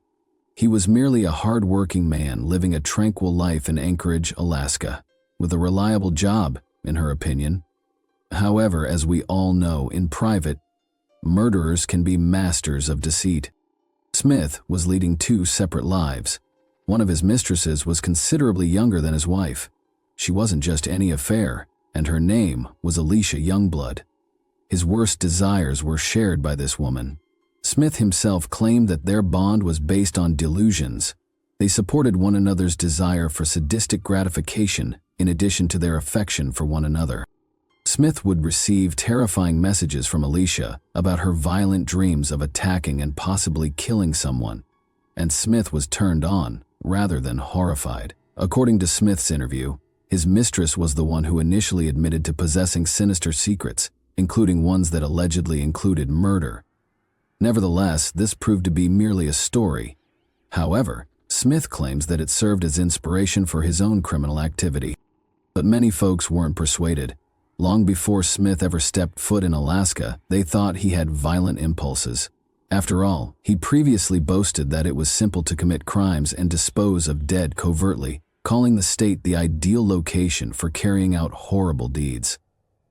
He was merely a hard-working man living a tranquil life in Anchorage, Alaska, with a reliable job, in her opinion. However, as we all know, in private, murderers can be masters of deceit. Smith was leading two separate lives. One of his mistresses was considerably younger than his wife. She wasn't just any affair, and her name was Alicia Youngblood. His worst desires were shared by this woman. Smith himself claimed that their bond was based on delusions. They supported one another's desire for sadistic gratification in addition to their affection for one another. Smith would receive terrifying messages from Alicia about her violent dreams of attacking and possibly killing someone, and Smith was turned on rather than horrified. According to Smith's interview, his mistress was the one who initially admitted to possessing sinister secrets, including ones that allegedly included murder. Nevertheless, this proved to be merely a story. However, Smith claims that it served as inspiration for his own criminal activity. But many folks weren't persuaded. Long before Smith ever stepped foot in Alaska, they thought he had violent impulses. After all, he previously boasted that it was simple to commit crimes and dispose of dead covertly, calling the state the ideal location for carrying out horrible deeds.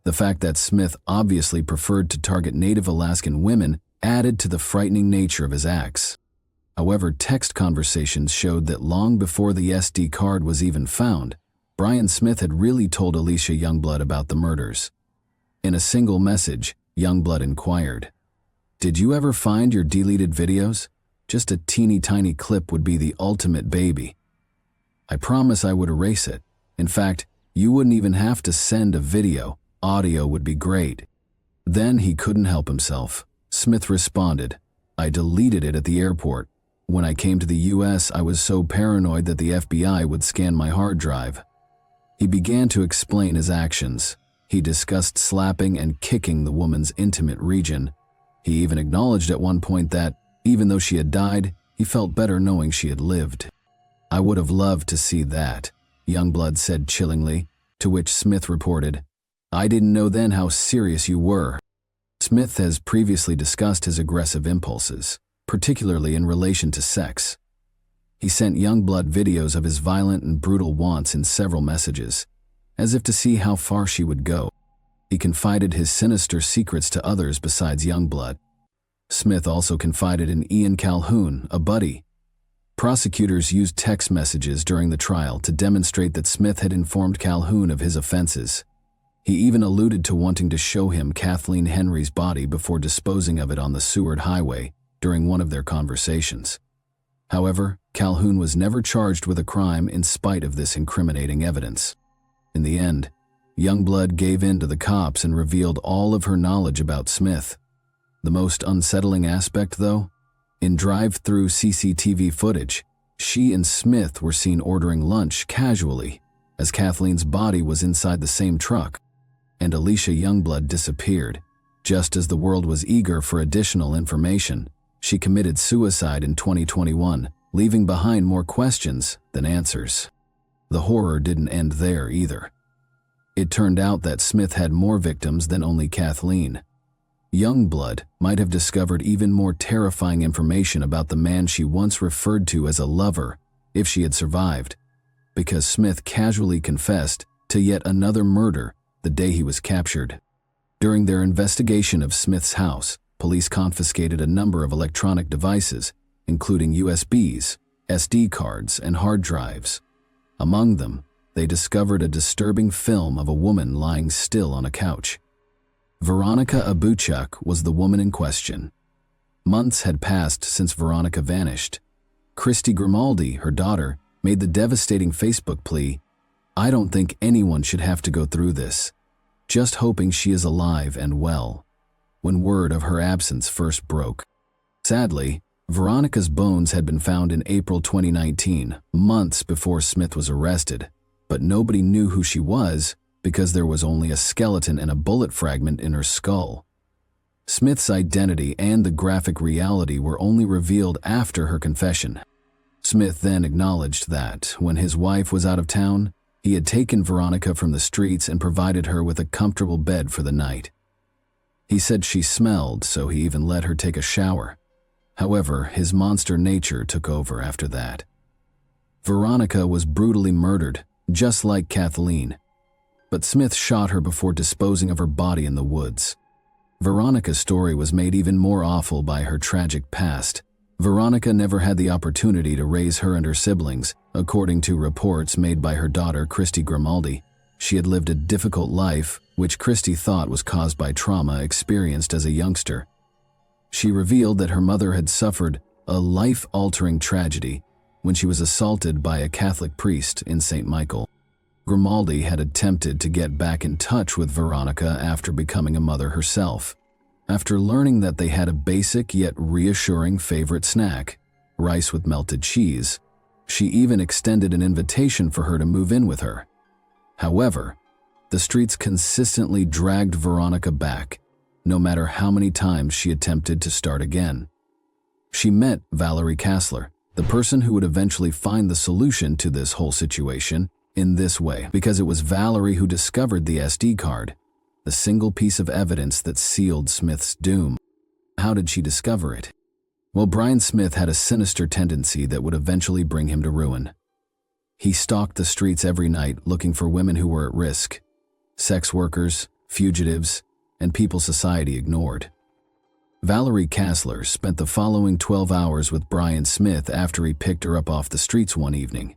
The fact that Smith obviously preferred to target Native Alaskan women added to the frightening nature of his acts. However, text conversations showed that long before the SD card was even found, Brian Smith had really told Alicia Youngblood about the murders. In a single message, Youngblood inquired, "Did you ever find your deleted videos? Just a teeny tiny clip would be the ultimate baby. I promise I would erase it. In fact, you wouldn't even have to send a video. Audio would be great." Then he couldn't help himself. Smith responded, "I deleted it at the airport. When I came to the US, I was so paranoid that the FBI would scan my hard drive." He began to explain his actions. He discussed slapping and kicking the woman's intimate region. He even acknowledged at one point that, even though she had died, he felt better knowing she had lived. "I would have loved to see that," Youngblood said chillingly, to which Smith reported, "I didn't know then how serious you were." Smith has previously discussed his aggressive impulses, particularly in relation to sex. He sent Youngblood videos of his violent and brutal wants in several messages, as if to see how far she would go. He confided his sinister secrets to others besides Youngblood. Smith also confided in Ian Calhoun, a buddy. Prosecutors used text messages during the trial to demonstrate that Smith had informed Calhoun of his offenses. He even alluded to wanting to show him Kathleen Henry's body before disposing of it on the Seward Highway during one of their conversations. However, Calhoun was never charged with a crime in spite of this incriminating evidence. In the end, Youngblood gave in to the cops and revealed all of her knowledge about Smith. The most unsettling aspect, though? In drive-through CCTV footage, she and Smith were seen ordering lunch casually, as Kathleen's body was inside the same truck, and Alicia Youngblood disappeared. Just as the world was eager for additional information, She committed suicide in 2021, leaving behind more questions than answers. The horror didn't end there either. It turned out that Smith had more victims than only Kathleen. Youngblood might have discovered even more terrifying information about the man she once referred to as a lover if she had survived, because Smith casually confessed to yet another murder the day he was captured. During their investigation of Smith's house, police confiscated a number of electronic devices, including USBs, SD cards, and hard drives. Among them, they discovered a disturbing film of a woman lying still on a couch. Veronica Abuchuk was the woman in question. Months had passed since Veronica vanished. Christy Grimaldi, her daughter, made the devastating Facebook plea, "I don't think anyone should have to go through this. Just hoping she is alive and well," when word of her absence first broke. Sadly, Veronica's bones had been found in April 2019, months before Smith was arrested, but nobody knew who she was because there was only a skeleton and a bullet fragment in her skull. Smith's identity and the graphic reality were only revealed after her confession. Smith then acknowledged that, when his wife was out of town, he had taken Veronica from the streets and provided her with a comfortable bed for the night. He said she smelled, so he even let her take a shower. However, his monster nature took over after that. Veronica was brutally murdered, just like Kathleen, but Smith shot her before disposing of her body in the woods. Veronica's story was made even more awful by her tragic past. Veronica never had the opportunity to raise her and her siblings, according to reports made by her daughter Christy Grimaldi. She had lived a difficult life, which Christy thought was caused by trauma experienced as a youngster. She revealed that her mother had suffered a life-altering tragedy when she was assaulted by a Catholic priest in St. Michael. Grimaldi had attempted to get back in touch with Veronica after becoming a mother herself. After learning that they had a basic yet reassuring favorite snack, rice with melted cheese, she even extended an invitation for her to move in with her. However, the streets consistently dragged Veronica back, no matter how many times she attempted to start again. She met Valerie Kassler, the person who would eventually find the solution to this whole situation, in this way, because it was Valerie who discovered the SD card, the single piece of evidence that sealed Smith's doom. How did she discover it? Well, Brian Smith had a sinister tendency that would eventually bring him to ruin. He stalked the streets every night looking for women who were at risk, sex workers, fugitives, and people society ignored. Valerie Kassler spent the following 12 hours with Brian Smith after he picked her up off the streets one evening.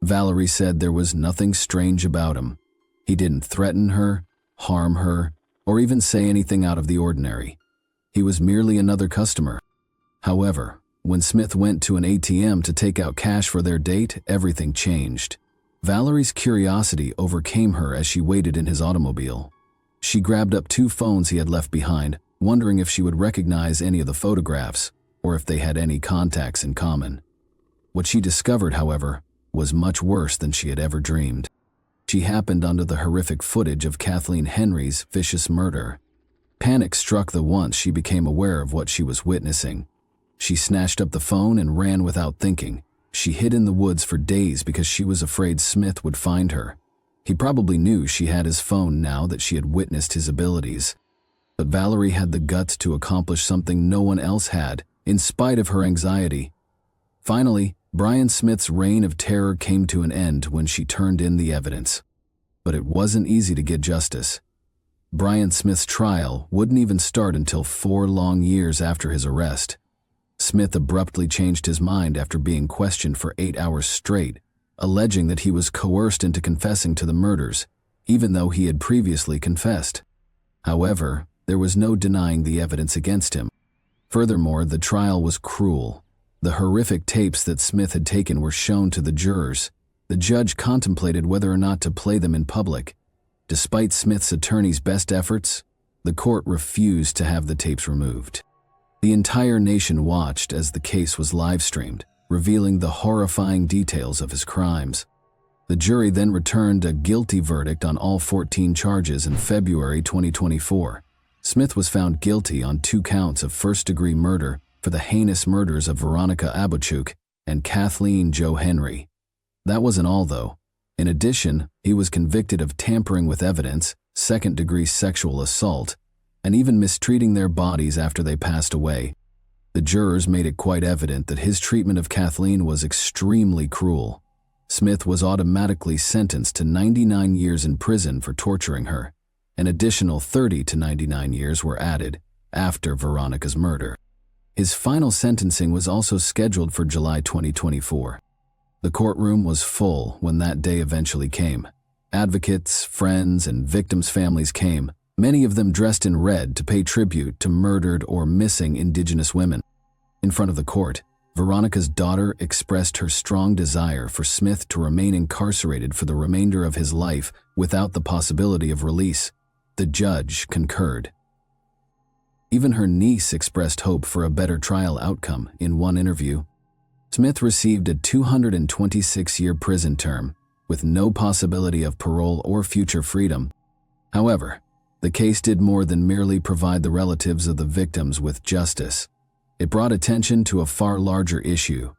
Valerie said there was nothing strange about him. He didn't threaten her, harm her, or even say anything out of the ordinary. He was merely another customer. However, when Smith went to an ATM to take out cash for their date, everything changed. Valerie's curiosity overcame her as she waited in his automobile. She grabbed up 2 phones he had left behind, wondering if she would recognize any of the photographs or if they had any contacts in common. What she discovered, however, was much worse than she had ever dreamed. She happened onto the horrific footage of Kathleen Henry's vicious murder. Panic struck the once she became aware of what she was witnessing. She snatched up the phone and ran without thinking. She hid in the woods for days because she was afraid Smith would find her. He probably knew she had his phone now that she had witnessed his abilities. But Valerie had the guts to accomplish something no one else had, in spite of her anxiety. Finally, Brian Smith's reign of terror came to an end when she turned in the evidence. But it wasn't easy to get justice. Brian Smith's trial wouldn't even start until 4 long years after his arrest. Smith abruptly changed his mind after being questioned for 8 hours straight, alleging that he was coerced into confessing to the murders, even though he had previously confessed. However, there was no denying the evidence against him. Furthermore, the trial was cruel. The horrific tapes that Smith had taken were shown to the jurors. The judge contemplated whether or not to play them in public. Despite Smith's attorney's best efforts, the court refused to have the tapes removed. The entire nation watched as the case was live-streamed, revealing the horrifying details of his crimes. The jury then returned a guilty verdict on all 14 charges in February 2024. Smith was found guilty on 2 counts of first-degree murder for the heinous murders of Veronica Abuchuk and Kathleen Jo Henry. That wasn't all, though. In addition, he was convicted of tampering with evidence, second-degree sexual assault, and even mistreating their bodies after they passed away. The jurors made it quite evident that his treatment of Kathleen was extremely cruel. Smith was automatically sentenced to 99 years in prison for torturing her. An additional 30 to 99 years were added after Veronica's murder. His final sentencing was also scheduled for July 2024. The courtroom was full when that day eventually came. Advocates, friends, and victims' families came, many of them dressed in red to pay tribute to murdered or missing Indigenous women. In front of the court, Veronica's daughter expressed her strong desire for Smith to remain incarcerated for the remainder of his life without the possibility of release. The judge concurred. Even her niece expressed hope for a better trial outcome in one interview. Smith received a 226-year prison term with no possibility of parole or future freedom. However, the case did more than merely provide the relatives of the victims with justice. It brought attention to a far larger issue,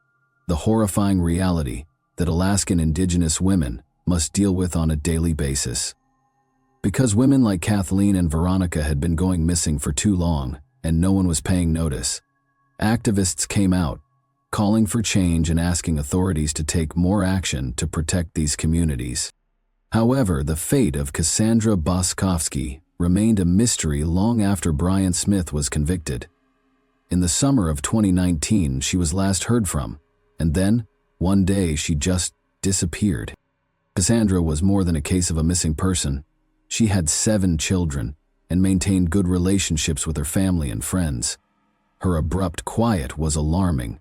the horrifying reality that Alaskan Indigenous women must deal with on a daily basis. Because women like Kathleen and Veronica had been going missing for too long and no one was paying notice, activists came out, calling for change and asking authorities to take more action to protect these communities. However, the fate of Cassandra Boskovsky remained a mystery long after Brian Smith was convicted. In the summer of 2019, she was last heard from, and then, one day, she just disappeared. Cassandra was more than a case of a missing person. She had 7 children and maintained good relationships with her family and friends. Her abrupt quiet was alarming.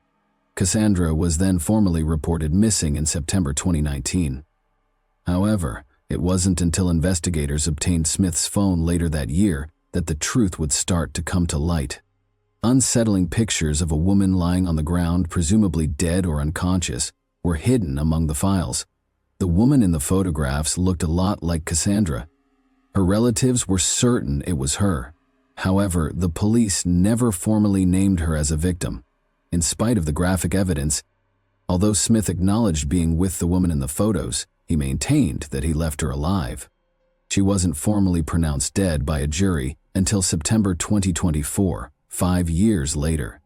Cassandra was then formally reported missing in September 2019. However, it wasn't until investigators obtained Smith's phone later that year that the truth would start to come to light. Unsettling pictures of a woman lying on the ground, presumably dead or unconscious, were hidden among the files. The woman in the photographs looked a lot like Cassandra. Her relatives were certain it was her. However, the police never formally named her as a victim. In spite of the graphic evidence, although Smith acknowledged being with the woman in the photos, he maintained that he left her alive. She wasn't formally pronounced dead by a jury until September 2024, 5 years later.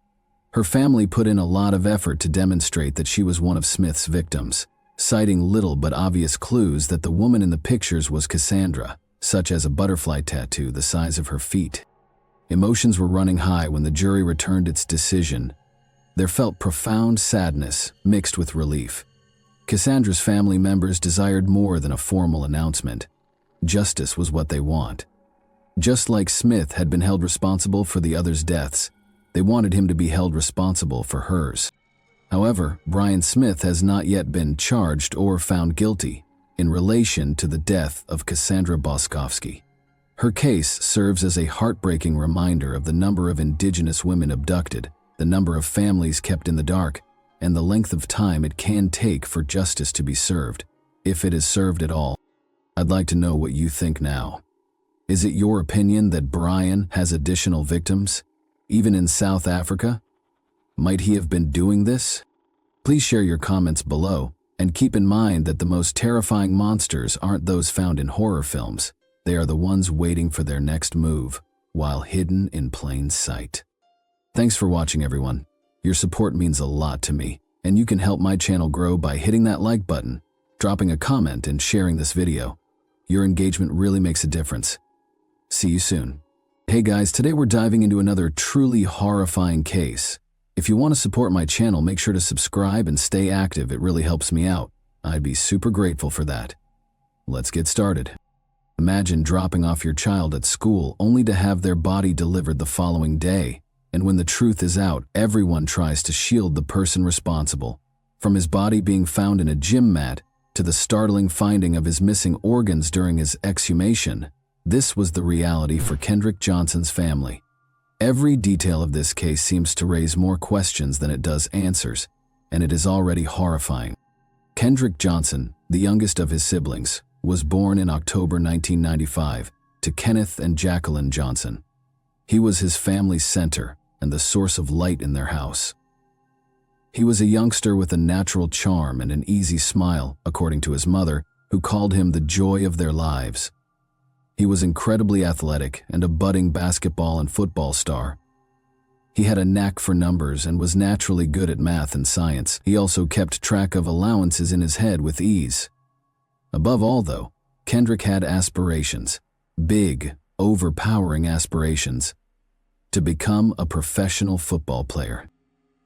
Her family put in a lot of effort to demonstrate that she was one of Smith's victims, citing little but obvious clues that the woman in the pictures was Cassandra, such as a butterfly tattoo the size of her feet. Emotions were running high when the jury returned its decision. There felt profound sadness mixed with relief. Cassandra's family members desired more than a formal announcement. Justice was what they want. Just like Smith had been held responsible for the others' deaths, they wanted him to be held responsible for hers. However, Brian Smith has not yet been charged or found guilty in relation to the death of Cassandra Boskovsky. Her case serves as a heartbreaking reminder of the number of Indigenous women abducted, the number of families kept in the dark, and the length of time it can take for justice to be served, if it is served at all. I'd like to know what you think now. Is it your opinion that Brian has additional victims, even in South Africa? Might he have been doing this? Please share your comments below, and keep in mind that the most terrifying monsters aren't those found in horror films. They are the ones waiting for their next move, while hidden in plain sight. Thanks for watching, everyone. Your support means a lot to me, and you can help my channel grow by hitting that like button, dropping a comment, and sharing this video. Your engagement really makes a difference. See you soon. Hey guys, today we're diving into another truly horrifying case. If you want to support my channel, make sure to subscribe and stay active. It really helps me out. I'd be super grateful for that. Let's get started. Imagine dropping off your child at school only to have their body delivered the following day. And when the truth is out, everyone tries to shield the person responsible. From his body being found in a gym mat to the startling finding of his missing organs during his exhumation, this was the reality for Kendrick Johnson's family. Every detail of this case seems to raise more questions than it does answers, and it is already horrifying. Kendrick Johnson, the youngest of his siblings, was born in October 1995 to Kenneth and Jacqueline Johnson. He was his family's center, and the source of light in their house. He was a youngster with a natural charm and an easy smile, according to his mother, who called him the joy of their lives. He was incredibly athletic and a budding basketball and football star. He had a knack for numbers and was naturally good at math and science. He also kept track of allowances in his head with ease. Above all, though, Kendrick had aspirations, big, overpowering aspirations, to become a professional football player.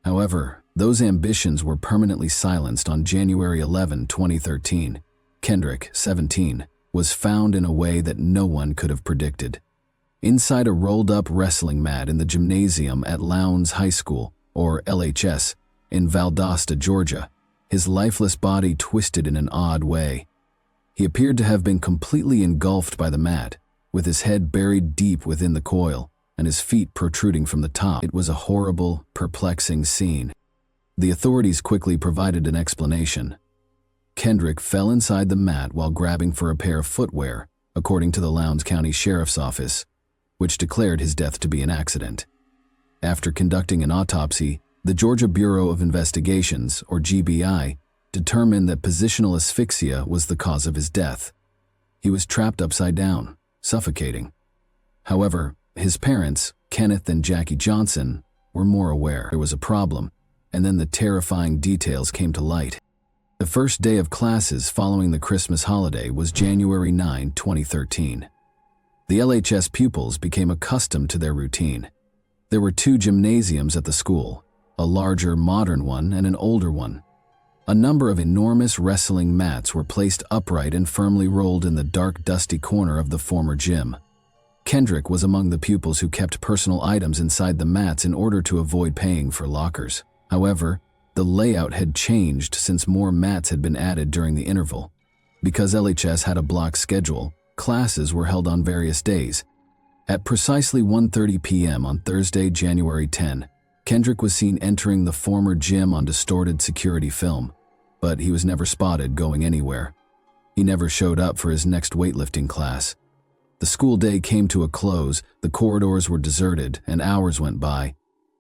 However, those ambitions were permanently silenced on January 11, 2013. Kendrick, 17, was found in a way that no one could have predicted. Inside a rolled-up wrestling mat in the gymnasium at Lowndes High School, or LHS, in Valdosta, Georgia, his lifeless body twisted in an odd way. He appeared to have been completely engulfed by the mat, with his head buried deep within the coil and his feet protruding from the top. It was a horrible, perplexing scene. The authorities quickly provided an explanation. Kendrick fell inside the mat while grabbing for a pair of footwear, according to the Lowndes County Sheriff's Office, which declared his death to be an accident. After conducting an autopsy, the Georgia Bureau of Investigations, or GBI, determined that positional asphyxia was the cause of his death. He was trapped upside down, suffocating. However, his parents, Kenneth and Jackie Johnson, were more aware there was a problem, and then the terrifying details came to light. The first day of classes following the Christmas holiday was January 9, 2013. The LHS pupils became accustomed to their routine. There were two gymnasiums at the school, a larger modern one and an older one. A number of enormous wrestling mats were placed upright and firmly rolled in the dark, dusty corner of the former gym. Kendrick was among the pupils who kept personal items inside the mats in order to avoid paying for lockers. However, the layout had changed since more mats had been added during the interval. Because LHS had a block schedule, classes were held on various days. At precisely 1:30 p.m. on Thursday, January 10, Kendrick was seen entering the former gym on distorted security film, but he was never spotted going anywhere. He never showed up for his next weightlifting class. The school day came to a close, the corridors were deserted, and hours went by.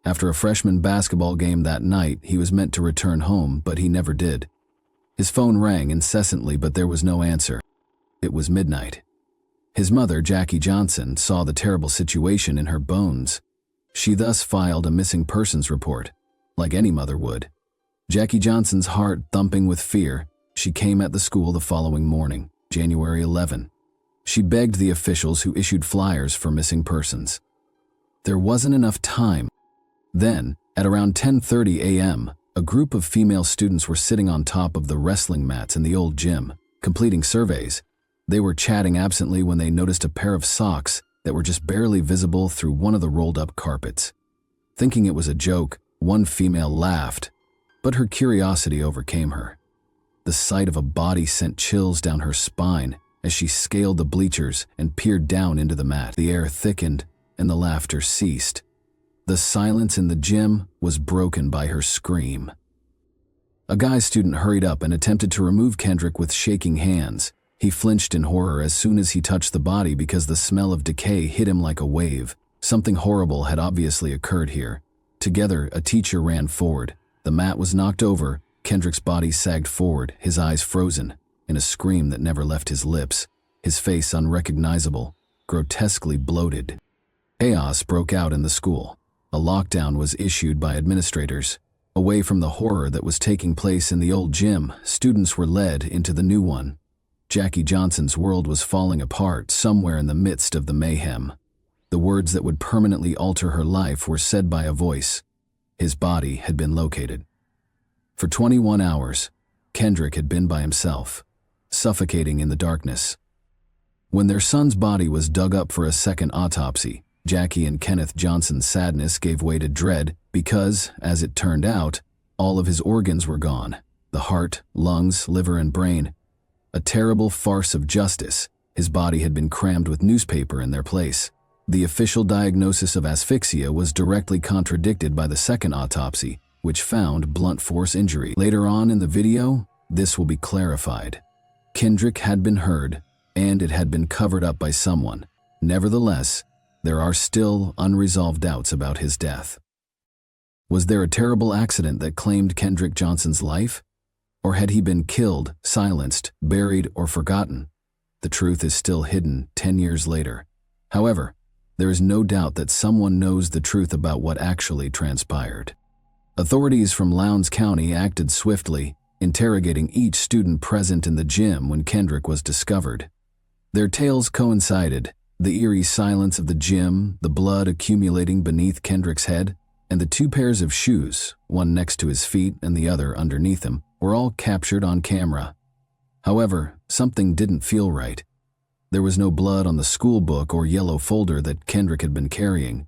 After a freshman basketball game that night, he was meant to return home, but he never did. His phone rang incessantly, but there was no answer. It was midnight. His mother, Jackie Johnson, saw the terrible situation in her bones. She thus filed a missing persons report, like any mother would. Jackie Johnson's heart thumping with fear, she came at the school the following morning, January 11. She begged the officials who issued flyers for missing persons. There wasn't enough time. Then, at around 10:30 a.m., a group of female students were sitting on top of the wrestling mats in the old gym, completing surveys. They were chatting absently when they noticed a pair of socks that were just barely visible through one of the rolled-up carpets. Thinking it was a joke, one female laughed, but her curiosity overcame her. The sight of a body sent chills down her spine as she scaled the bleachers and peered down into the mat. The air thickened and the laughter ceased. The silence in the gym was broken by her scream. A guy student hurried up and attempted to remove Kendrick with shaking hands. He flinched in horror as soon as he touched the body because the smell of decay hit him like a wave. Something horrible had obviously occurred here. Together, a teacher ran forward. The mat was knocked over. Kendrick's body sagged forward, his eyes frozen, in a scream that never left his lips, his face unrecognizable, grotesquely bloated. Chaos broke out in the school. A lockdown was issued by administrators. Away from the horror that was taking place in the old gym, students were led into the new one. Jackie Johnson's world was falling apart somewhere in the midst of the mayhem. The words that would permanently alter her life were said by a voice. His body had been located. For 21 hours, Kendrick had been by himself, suffocating in the darkness. When their son's body was dug up for a second autopsy, Jackie and Kenneth Johnson's sadness gave way to dread because, as it turned out, all of his organs were gone: the heart, lungs, liver, and brain. A terrible farce of justice. His body had been crammed with newspaper in their place. The official diagnosis of asphyxia was directly contradicted by the second autopsy, which found blunt force injury. Later on in the video, this will be clarified. Kendrick had been heard, and it had been covered up by someone. Nevertheless, there are still unresolved doubts about his death. Was there a terrible accident that claimed Kendrick Johnson's life? Or had he been killed, silenced, buried, or forgotten? The truth is still hidden 10 years later. However, there is no doubt that someone knows the truth about what actually transpired. Authorities from Lowndes County acted swiftly, interrogating each student present in the gym when Kendrick was discovered. Their tales coincided: the eerie silence of the gym, the blood accumulating beneath Kendrick's head, and the two pairs of shoes, one next to his feet and the other underneath him, were all captured on camera. However, something didn't feel right. There was no blood on the school book or yellow folder that Kendrick had been carrying,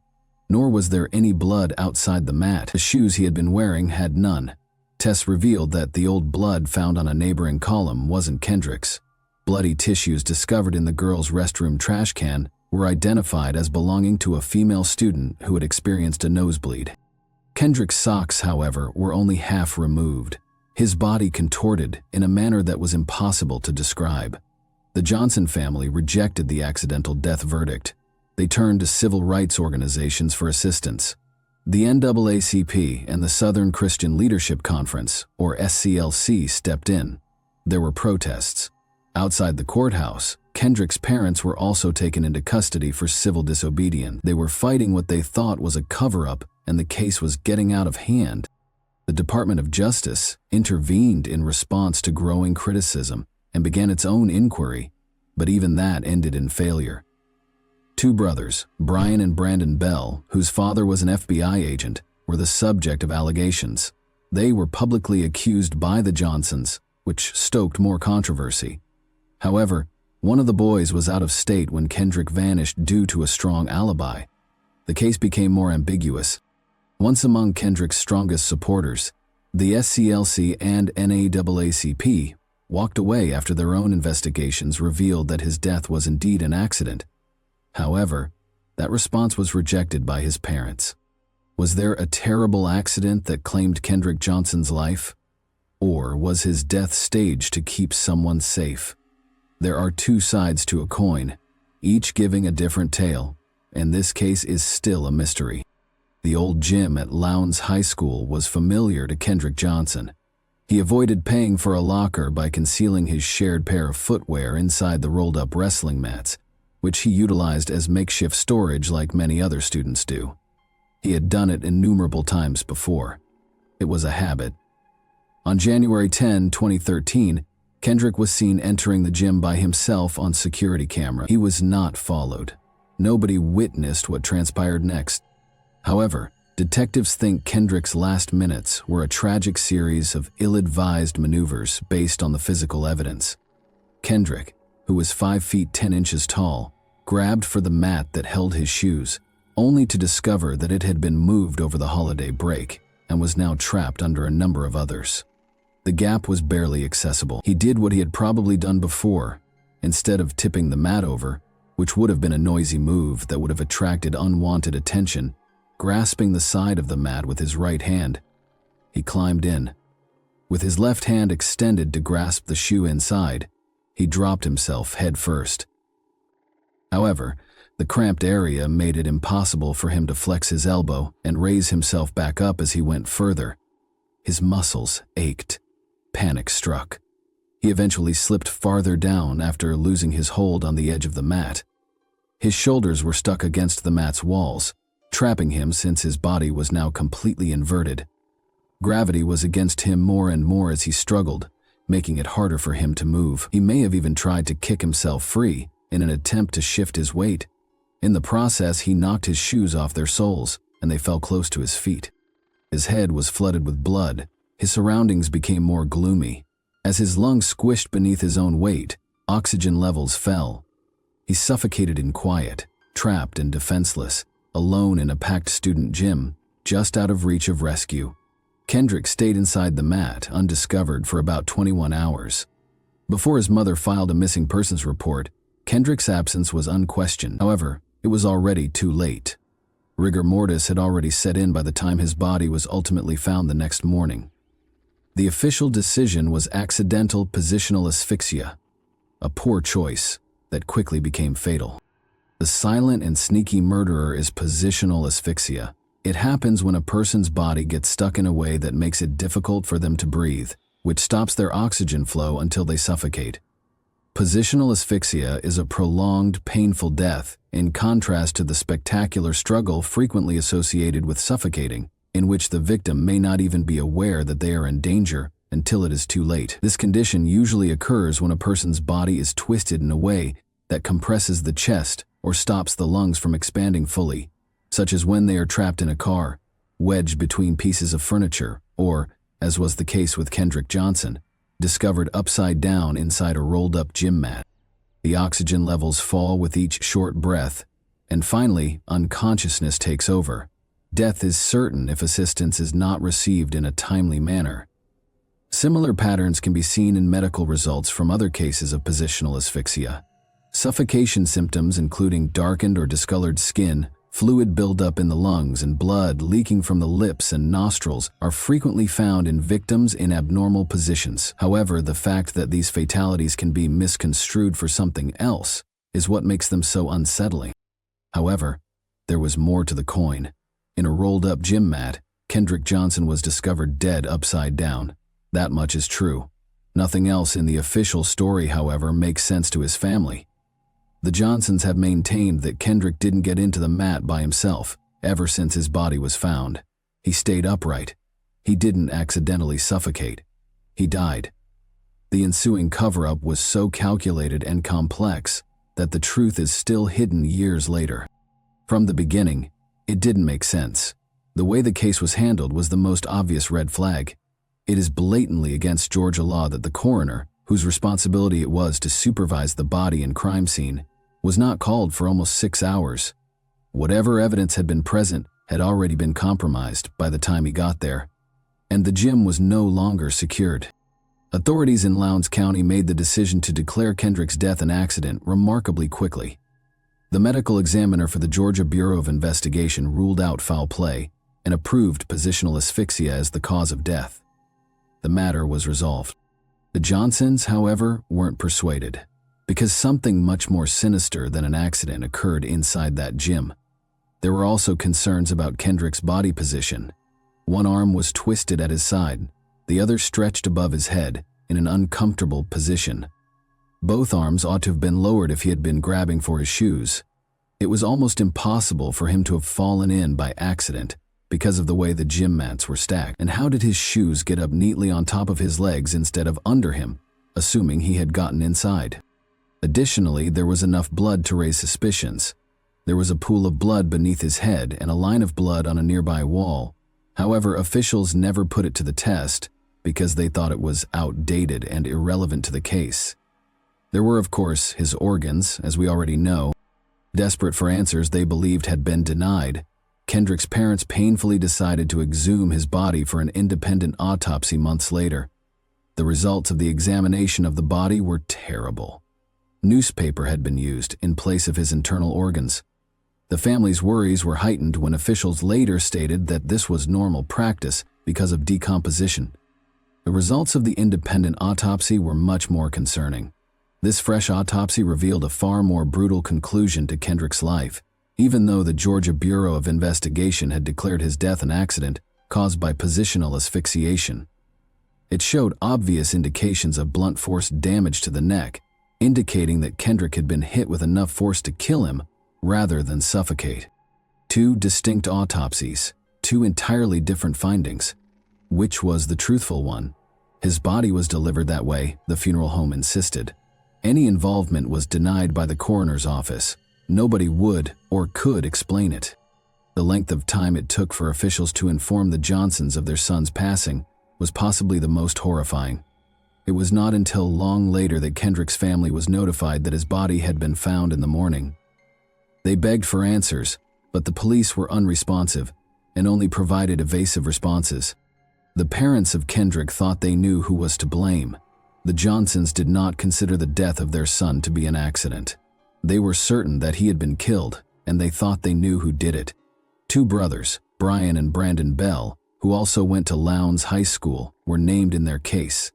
nor was there any blood outside the mat. The shoes he had been wearing had none. Tests revealed that the old blood found on a neighboring column wasn't Kendrick's. Bloody tissues discovered in the girls' restroom trash can were identified as belonging to a female student who had experienced a nosebleed. Kendrick's socks, however, were only half removed, his body contorted in a manner that was impossible to describe. The Johnson family rejected the accidental death verdict. They turned to civil rights organizations for assistance. The NAACP and the Southern Christian Leadership Conference, or SCLC, stepped in. There were protests. Outside the courthouse, Kendrick's parents were also taken into custody for civil disobedience. They were fighting what they thought was a cover-up, and the case was getting out of hand. The Department of Justice intervened in response to growing criticism and began its own inquiry, but even that ended in failure. Two brothers, Brian and Brandon Bell, whose father was an FBI agent, were the subject of allegations. They were publicly accused by the Johnsons, which stoked more controversy. However, one of the boys was out of state when Kendrick vanished due to a strong alibi. The case became more ambiguous. Once among Kendrick's strongest supporters, the SCLC and NAACP walked away after their own investigations revealed that his death was indeed an accident. However, that response was rejected by his parents. Was there a terrible accident that claimed Kendrick Johnson's life? Or was his death staged to keep someone safe? There are two sides to a coin, each giving a different tale, and this case is still a mystery. The old gym at Lowndes High School was familiar to Kendrick Johnson. He avoided paying for a locker by concealing his shared pair of footwear inside the rolled-up wrestling mats, which he utilized as makeshift storage like many other students do. He had done it innumerable times before. It was a habit. On January 10, 2013, Kendrick was seen entering the gym by himself on security camera. He was not followed. Nobody witnessed what transpired next. However, detectives think Kendrick's last minutes were a tragic series of ill-advised maneuvers based on the physical evidence. Kendrick, who was 5 feet 10 inches tall, grabbed for the mat that held his shoes, only to discover that it had been moved over the holiday break and was now trapped under a number of others. The gap was barely accessible. He did what he had probably done before. Instead of tipping the mat over, which would have been a noisy move that would have attracted unwanted attention, grasping the side of the mat with his right hand, he climbed in. With his left hand extended to grasp the shoe inside, he dropped himself head first. However, the cramped area made it impossible for him to flex his elbow and raise himself back up as he went further. His muscles ached. Panic struck. He eventually slipped farther down after losing his hold on the edge of the mat. His shoulders were stuck against the mat's walls, trapping him since his body was now completely inverted. Gravity was against him more and more as he struggled, making it harder for him to move. He may have even tried to kick himself free in an attempt to shift his weight. In the process, he knocked his shoes off their soles, and they fell close to his feet. His head was flooded with blood. His surroundings became more gloomy. As his lungs squished beneath his own weight, oxygen levels fell. He suffocated in quiet, trapped and defenseless, alone in a packed student gym, just out of reach of rescue. Kendrick stayed inside the mat, undiscovered, for about 21 hours. Before his mother filed a missing persons report, Kendrick's absence was unquestioned. However, it was already too late. Rigor mortis had already set in by the time his body was ultimately found the next morning. The official decision was accidental positional asphyxia, a poor choice that quickly became fatal. The silent and sneaky murderer is positional asphyxia. It happens when a person's body gets stuck in a way that makes it difficult for them to breathe, which stops their oxygen flow until they suffocate. Positional asphyxia is a prolonged, painful death, in contrast to the spectacular struggle frequently associated with suffocating, in which the victim may not even be aware that they are in danger until it is too late. This condition usually occurs when a person's body is twisted in a way that compresses the chest or stops the lungs from expanding fully, such as when they are trapped in a car, wedged between pieces of furniture, or, as was the case with Kendrick Johnson, discovered upside down inside a rolled-up gym mat. The oxygen levels fall with each short breath, and finally, unconsciousness takes over. Death is certain if assistance is not received in a timely manner. Similar patterns can be seen in medical results from other cases of positional asphyxia. Suffocation symptoms including darkened or discolored skin, fluid buildup in the lungs, and blood leaking from the lips and nostrils are frequently found in victims in abnormal positions. However, the fact that these fatalities can be misconstrued for something else is what makes them so unsettling. However, there was more to the coin. In a rolled-up gym mat, Kendrick Johnson was discovered dead upside down. That much is true. Nothing else in the official story, however, makes sense to his family. The Johnsons have maintained that Kendrick didn't get into the mat by himself ever since his body was found. He stayed upright. He didn't accidentally suffocate. He died. The ensuing cover-up was so calculated and complex that the truth is still hidden years later. From the beginning, it didn't make sense. The way the case was handled was the most obvious red flag. It is blatantly against Georgia law that the coroner, whose responsibility it was to supervise the body and crime scene, was not called for almost 6 hours. Whatever evidence had been present had already been compromised by the time he got there, and the gym was no longer secured. Authorities in Lowndes County made the decision to declare Kendrick's death an accident remarkably quickly. The medical examiner for the Georgia Bureau of Investigation ruled out foul play and approved positional asphyxia as the cause of death. The matter was resolved. The Johnsons, however, weren't persuaded, because something much more sinister than an accident occurred inside that gym. There were also concerns about Kendrick's body position. One arm was twisted at his side, the other stretched above his head in an uncomfortable position. Both arms ought to have been lowered if he had been grabbing for his shoes. It was almost impossible for him to have fallen in by accident because of the way the gym mats were stacked. And how did his shoes get up neatly on top of his legs instead of under him, assuming he had gotten inside? Additionally, there was enough blood to raise suspicions. There was a pool of blood beneath his head and a line of blood on a nearby wall. However, officials never put it to the test because they thought it was outdated and irrelevant to the case. There were, of course, his organs, as we already know. Desperate for answers they believed had been denied, Kendrick's parents painfully decided to exhume his body for an independent autopsy months later. The results of the examination of the body were terrible. Newspaper had been used in place of his internal organs. The family's worries were heightened when officials later stated that this was normal practice because of decomposition. The results of the independent autopsy were much more concerning. This fresh autopsy revealed a far more brutal conclusion to Kendrick's life, even though the Georgia Bureau of Investigation had declared his death an accident caused by positional asphyxiation. It showed obvious indications of blunt force damage to the neck, indicating that Kendrick had been hit with enough force to kill him rather than suffocate. 2 distinct autopsies, 2 entirely different findings. Which was the truthful one? His body was delivered that way, the funeral home insisted. Any involvement was denied by the coroner's office. Nobody would or could explain it. The length of time it took for officials to inform the Johnsons of their son's passing was possibly the most horrifying. It was not until long later that Kendrick's family was notified that his body had been found in the morning. They begged for answers, but the police were unresponsive and only provided evasive responses. The parents of Kendrick thought they knew who was to blame. The Johnsons did not consider the death of their son to be an accident. They were certain that he had been killed, and they thought they knew who did it. 2 brothers, Brian and Brandon Bell, who also went to Lowndes High School, were named in their case.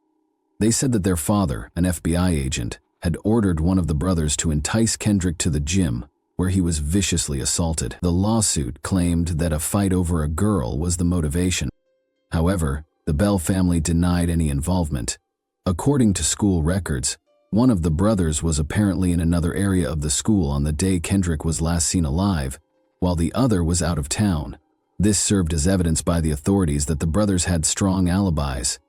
They said that their father, an FBI agent, had ordered one of the brothers to entice Kendrick to the gym, where he was viciously assaulted. The lawsuit claimed that a fight over a girl was the motivation. However, the Bell family denied any involvement. According to school records, one of the brothers was apparently in another area of the school on the day Kendrick was last seen alive, while the other was out of town. This served as evidence by the authorities that the brothers had strong alibis.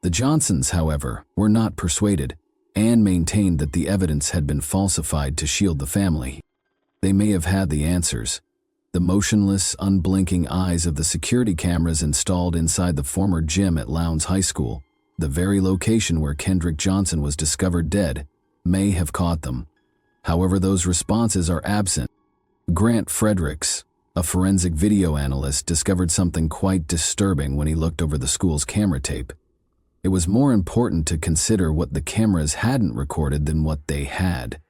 The Johnsons, however, were not persuaded and maintained that the evidence had been falsified to shield the family. They may have had the answers. The motionless, unblinking eyes of the security cameras installed inside the former gym at Lowndes High School, the very location where Kendrick Johnson was discovered dead, may have caught them. However, those responses are absent. Grant Fredericks, a forensic video analyst, discovered something quite disturbing when he looked over the school's camera tape. It was more important to consider what the cameras hadn't recorded than what they had.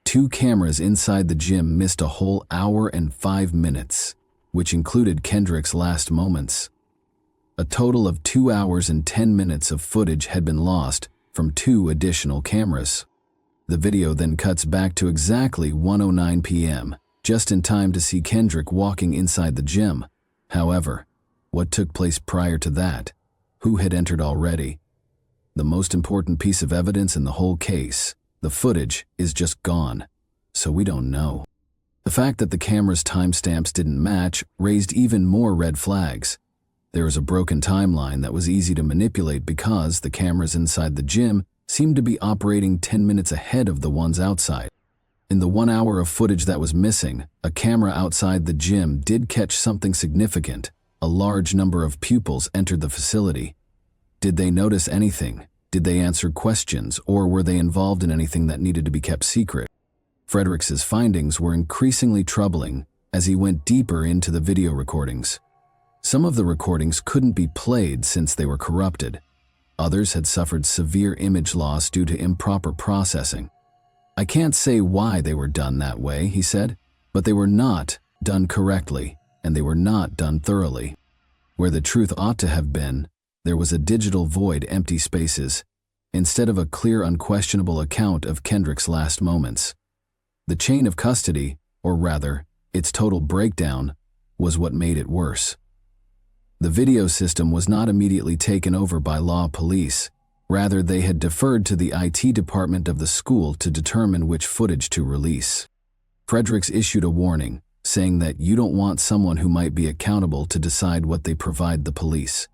2 cameras inside the gym missed a whole hour and 5 minutes, which included Kendrick's last moments. A total of 2 hours and 10 minutes of footage had been lost from 2 additional cameras. The video then cuts back to exactly 1:09 p.m., just in time to see Kendrick walking inside the gym. However, what took place prior to that? Who had entered already? The most important piece of evidence in the whole case, the footage, is just gone, so we don't know. The fact that the camera's timestamps didn't match raised even more red flags. There was a broken timeline that was easy to manipulate because the cameras inside the gym seemed to be operating 10 minutes ahead of the ones outside. In the 1 hour of footage that was missing, a camera outside the gym did catch something significant. A large number of pupils entered the facility. Did they notice anything? Did they answer questions, or were they involved in anything that needed to be kept secret? Fredericks' findings were increasingly troubling as he went deeper into the video recordings. Some of the recordings couldn't be played since they were corrupted. Others had suffered severe image loss due to improper processing. "I can't say why they were done that way," he said, "but they were not done correctly, and they were not done thoroughly. Where the truth ought to have been, there was a digital void, empty spaces, instead of a clear, unquestionable account of Kendrick's last moments. The chain of custody, or rather, its total breakdown, was what made it worse. The video system was not immediately taken over by law police. Rather, they had deferred to the IT department of the school to determine which footage to release. Fredericks issued a warning, saying that you don't want someone who might be accountable to decide what they provide the police.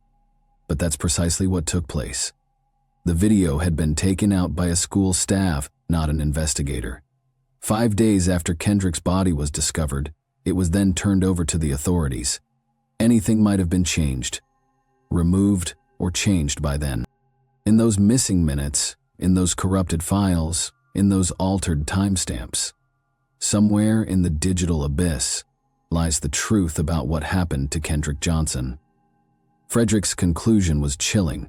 But that's precisely what took place. The video had been taken out by a school staff, not an investigator. 5 days after Kendrick's body was discovered, it was then turned over to the authorities. Anything might have been changed, removed, or changed by then. In those missing minutes, in those corrupted files, in those altered timestamps, somewhere in the digital abyss lies the truth about what happened to Kendrick Johnson. Fredericks' conclusion was chilling.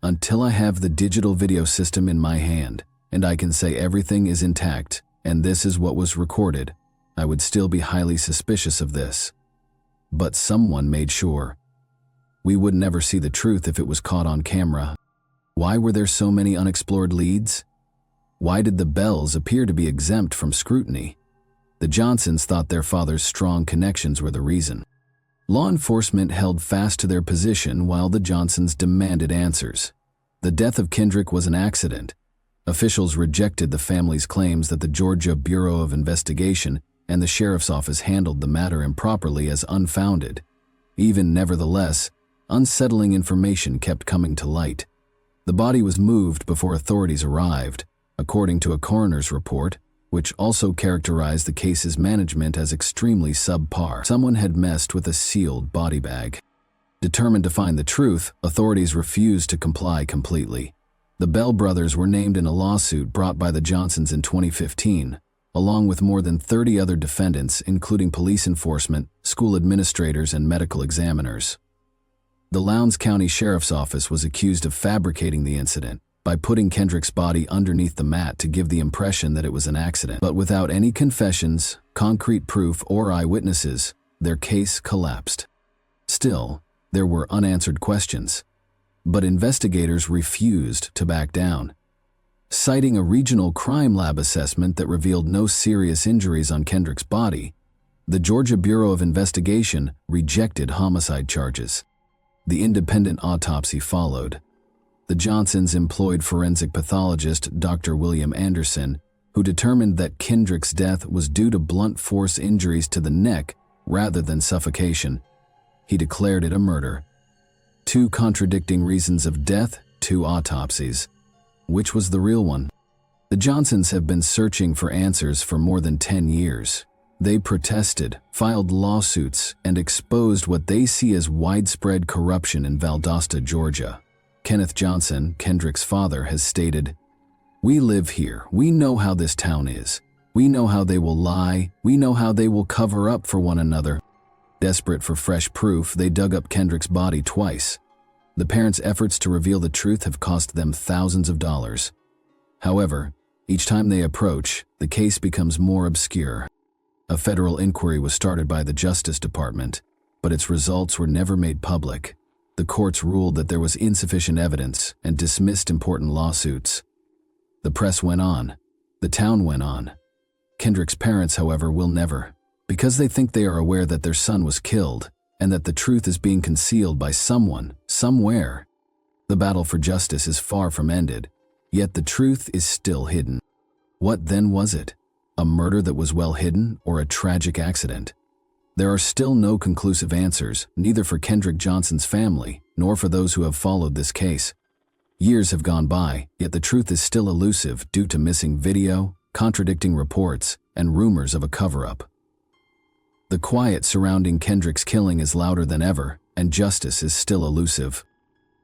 Until I have the digital video system in my hand, and I can say everything is intact, and this is what was recorded, I would still be highly suspicious of this. But someone made sure. We would never see the truth if it was caught on camera. Why were there so many unexplored leads? Why did the Bells appear to be exempt from scrutiny? The Johnsons thought their father's strong connections were the reason. Law enforcement held fast to their position while the Johnsons demanded answers. The death of Kendrick was an accident. Officials rejected the family's claims that the Georgia Bureau of Investigation and the sheriff's office handled the matter improperly as unfounded. Nevertheless, unsettling information kept coming to light. The body was moved before authorities arrived, according to a coroner's report, which also characterized the case's management as extremely subpar. Someone had messed with a sealed body bag. Determined to find the truth, authorities refused to comply completely. The Bell brothers were named in a lawsuit brought by the Johnsons in 2015, along with more than 30 other defendants, including police enforcement, school administrators, and medical examiners. The Lowndes County Sheriff's Office was accused of fabricating the incident by putting Kendrick's body underneath the mat to give the impression that it was an accident. But without any confessions, concrete proof, or eyewitnesses, their case collapsed. Still, there were unanswered questions. But investigators refused to back down. Citing a regional crime lab assessment that revealed no serious injuries on Kendrick's body, the Georgia Bureau of Investigation rejected homicide charges. The independent autopsy followed. The Johnsons employed forensic pathologist Dr. William Anderson, who determined that Kendrick's death was due to blunt force injuries to the neck rather than suffocation. He declared it a murder. 2 contradicting reasons of death, 2 autopsies. Which was the real one? The Johnsons have been searching for answers for more than 10 years. They protested, filed lawsuits, and exposed what they see as widespread corruption in Valdosta, Georgia. Kenneth Johnson, Kendrick's father, has stated, "We live here. We know how this town is. We know how they will lie. We know how they will cover up for one another." Desperate for fresh proof, they dug up Kendrick's body twice. The parents' efforts to reveal the truth have cost them thousands of dollars. However, each time they approach, the case becomes more obscure. A federal inquiry was started by the Justice Department, but its results were never made public. The courts ruled that there was insufficient evidence and dismissed important lawsuits. The press went on. The town went on. Kendrick's parents, however, will never, because they think they are aware that their son was killed and that the truth is being concealed by someone, somewhere. The battle for justice is far from ended, yet the truth is still hidden. What then was it? A murder that was well hidden, or a tragic accident? There are still no conclusive answers, neither for Kendrick Johnson's family, nor for those who have followed this case. Years have gone by, yet the truth is still elusive due to missing video, contradicting reports, and rumors of a cover-up. The quiet surrounding Kendrick's killing is louder than ever, and justice is still elusive.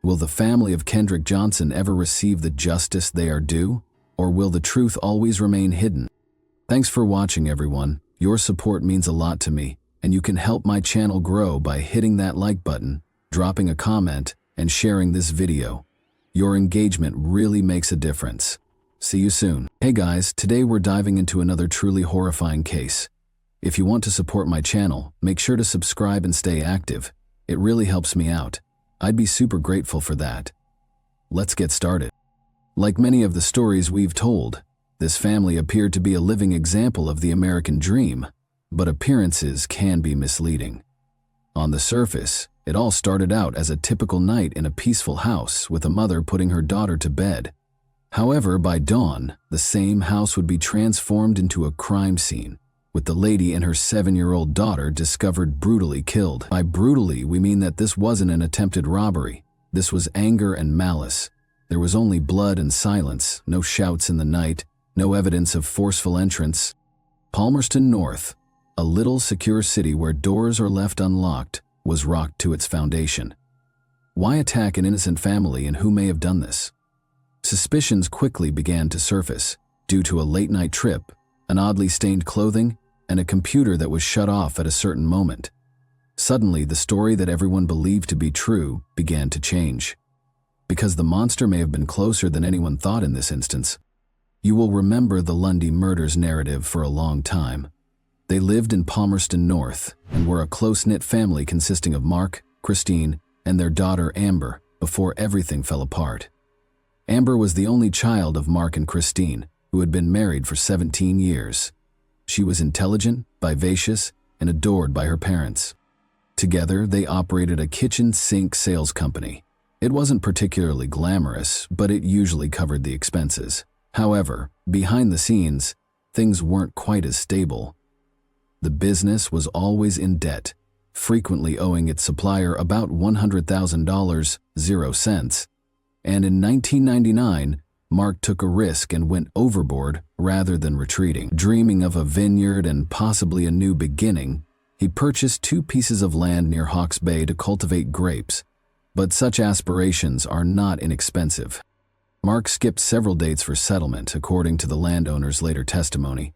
Will the family of Kendrick Johnson ever receive the justice they are due, or will the truth always remain hidden? Thanks for watching, everyone. Your support means a lot to me, and you can help my channel grow by hitting that like button, dropping a comment, and sharing this video. Your engagement really makes a difference. See you soon. Hey guys, today we're diving into another truly horrifying case. If you want to support my channel, make sure to subscribe and stay active. It really helps me out. I'd be super grateful for that. Let's get started. Like many of the stories we've told, this family appeared to be a living example of the American dream, but appearances can be misleading. On the surface, it all started out as a typical night in a peaceful house with a mother putting her daughter to bed. However, by dawn, the same house would be transformed into a crime scene, with the lady and her 7-year-old daughter discovered brutally killed. By brutally, we mean that this wasn't an attempted robbery. This was anger and malice. There was only blood and silence, no shouts in the night, no evidence of forceful entrance. Palmerston North, a little secure city where doors are left unlocked, was rocked to its foundation. Why attack an innocent family, and who may have done this? Suspicions quickly began to surface, due to a late-night trip, an oddly stained clothing, and a computer that was shut off at a certain moment. Suddenly, the story that everyone believed to be true began to change. Because the monster may have been closer than anyone thought in this instance. You will remember the Lundy murders narrative for a long time. They lived in Palmerston North and were a close-knit family consisting of Mark, Christine, and their daughter Amber before everything fell apart. Amber was the only child of Mark and Christine, who had been married for 17 years. She was intelligent, vivacious, and adored by her parents. Together, they operated a kitchen sink sales company. It wasn't particularly glamorous, but it usually covered the expenses. However, behind the scenes, things weren't quite as stable. The business was always in debt, frequently owing its supplier about $100,000, 0 cents. And in 1999, Mark took a risk and went overboard rather than retreating. Dreaming of a vineyard and possibly a new beginning, he purchased 2 pieces of land near Hawke's Bay to cultivate grapes. But such aspirations are not inexpensive. Mark skipped several dates for settlement, according to the landowner's later testimony.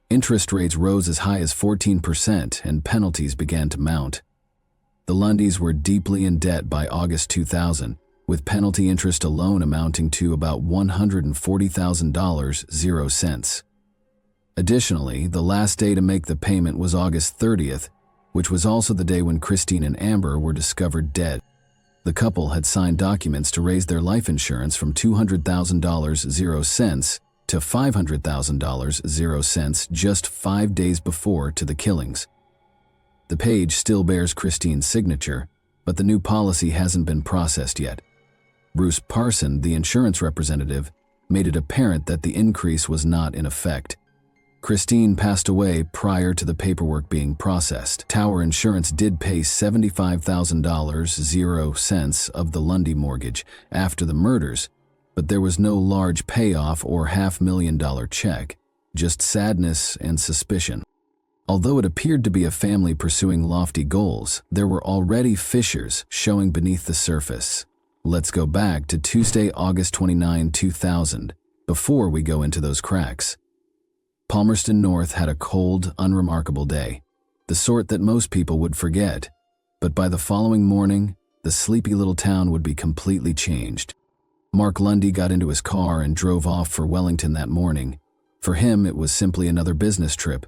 Interest rates rose as high as 14% and penalties began to mount. The Lundys were deeply in debt by August 2000, with penalty interest alone amounting to about $140,000, 0 cents. Additionally, the last day to make the payment was August 30th, which was also the day when Christine and Amber were discovered dead. The couple had signed documents to raise their life insurance from $200,000 to $500,000 just 5 days before to the killings. The page still bears Christine's signature, but the new policy hasn't been processed yet. Bruce Parson, the insurance representative, made it apparent that the increase was not in effect. Christine passed away prior to the paperwork being processed. Tower Insurance did pay $75,000 of the Lundy mortgage after the murders, but there was no large payoff or $500,000 check, just sadness and suspicion. Although it appeared to be a family pursuing lofty goals, there were already fissures showing beneath the surface. Let's go back to Tuesday, August 29, 2000, before we go into those cracks. Palmerston North had a cold, unremarkable day, the sort that most people would forget, but by the following morning, the sleepy little town would be completely changed. Mark Lundy got into his car and drove off for Wellington that morning. For him, it was simply another business trip.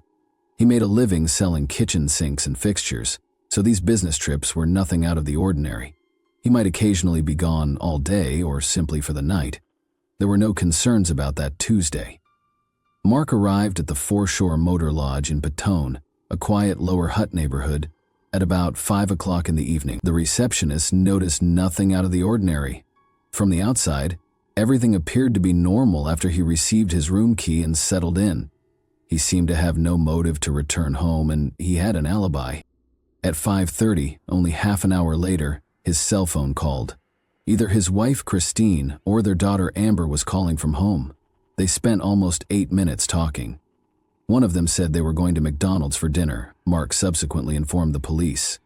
He made a living selling kitchen sinks and fixtures, so these business trips were nothing out of the ordinary. He might occasionally be gone all day or simply for the night. There were no concerns about that Tuesday. Mark arrived at the Foreshore Motor Lodge in Petone, a quiet lower hut neighborhood, at about 5 o'clock in the evening. The receptionist noticed nothing out of the ordinary. From the outside, everything appeared to be normal after he received his room key and settled in. He seemed to have no motive to return home, and he had an alibi. At 5:30, only half an hour later, his cell phone called. Either his wife, Christine, or their daughter, Amber, was calling from home. They spent almost 8 minutes talking. One of them said they were going to McDonald's for dinner. Mark subsequently informed the police.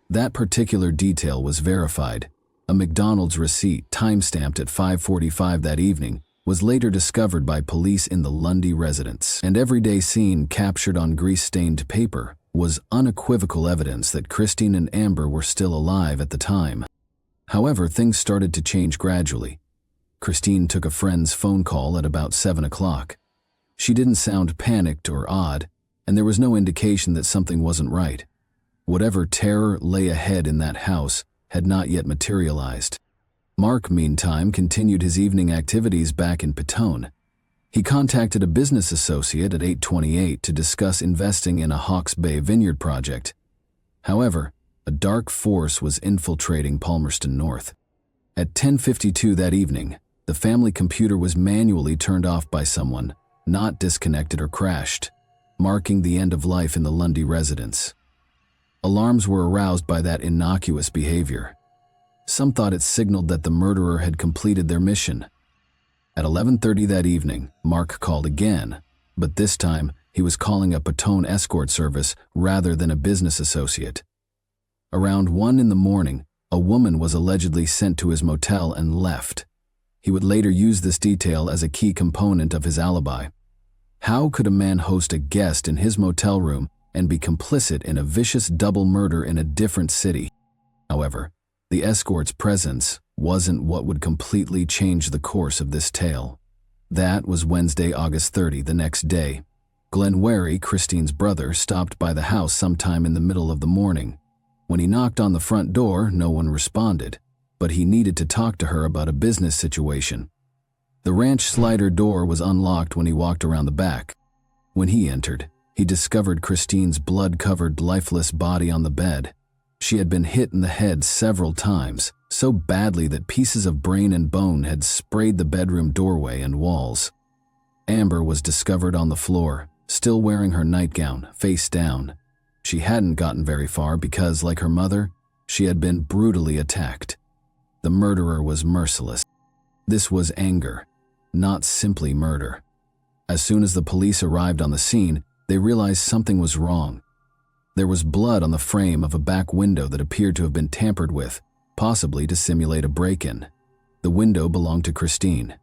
That particular detail was verified. A McDonald's receipt, time-stamped at 5:45 that evening, was later discovered by police in the Lundy residence. An everyday scene captured on grease-stained paper was unequivocal evidence that Christine and Amber were still alive at the time. However, things started to change gradually. Christine took a friend's phone call at about 7 o'clock. She didn't sound panicked or odd, and there was no indication that something wasn't right. Whatever terror lay ahead in that house had not yet materialized. Mark, meantime, continued his evening activities back in Petone. He contacted a business associate at 8:28 to discuss investing in a Hawke's Bay vineyard project. However, a dark force was infiltrating Palmerston North. At 10:52 that evening, the family computer was manually turned off by someone, not disconnected or crashed, marking the end of life in the Lundy residence. Alarms were aroused by that innocuous behavior. Some thought it signaled that the murderer had completed their mission. At 11:30 that evening, Mark called again, but this time he was calling a Petone escort service rather than a business associate. Around 1 in the morning, a woman was allegedly sent to his motel and left. He would later use this detail as a key component of his alibi. How could a man host a guest in his motel room and be complicit in a vicious double murder in a different city? However, the escort's presence wasn't what would completely change the course of this tale. That was Wednesday, August 30, the next day. Glenn Wary, Christine's brother, stopped by the house sometime in the middle of the morning. When he knocked on the front door, no one responded, but he needed to talk to her about a business situation. The ranch slider door was unlocked when he walked around the back. When he entered, he discovered Christine's blood-covered, lifeless body on the bed. She had been hit in the head several times, so badly that pieces of brain and bone had sprayed the bedroom doorway and walls. Amber was discovered on the floor, still wearing her nightgown, face down. She hadn't gotten very far because, like her mother, she had been brutally attacked. The murderer was merciless. This was anger, not simply murder. As soon as the police arrived on the scene, they realized something was wrong. There was blood on the frame of a back window that appeared to have been tampered with, possibly to simulate a break-in. The window belonged to Christine.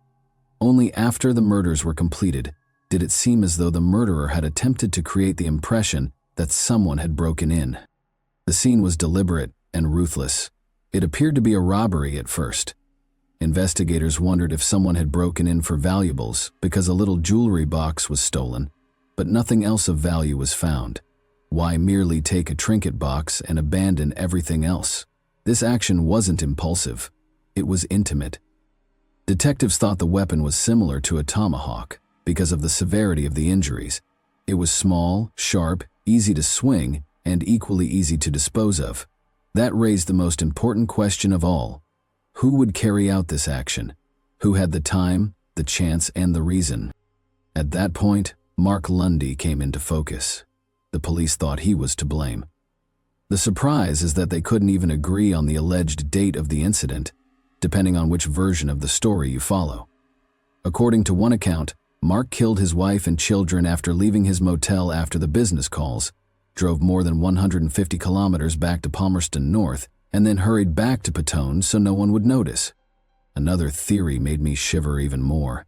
Only after the murders were completed did it seem as though the murderer had attempted to create the impression that someone had broken in. The scene was deliberate and ruthless. It appeared to be a robbery at first. Investigators wondered if someone had broken in for valuables because a little jewelry box was stolen, but nothing else of value was found. Why merely take a trinket box and abandon everything else? This action wasn't impulsive. It was intimate. Detectives thought the weapon was similar to a tomahawk because of the severity of the injuries. It was small, sharp, easy to swing, and equally easy to dispose of. That raised the most important question of all. Who would carry out this action? Who had the time, the chance, and the reason? At that point, Mark Lundy came into focus. The police thought he was to blame. The surprise is that they couldn't even agree on the alleged date of the incident, depending on which version of the story you follow. According to one account, Mark killed his wife and children after leaving his motel after the business calls, drove more than 150 kilometers back to Palmerston North, and then hurried back to Petone so no one would notice. Another theory made me shiver even more.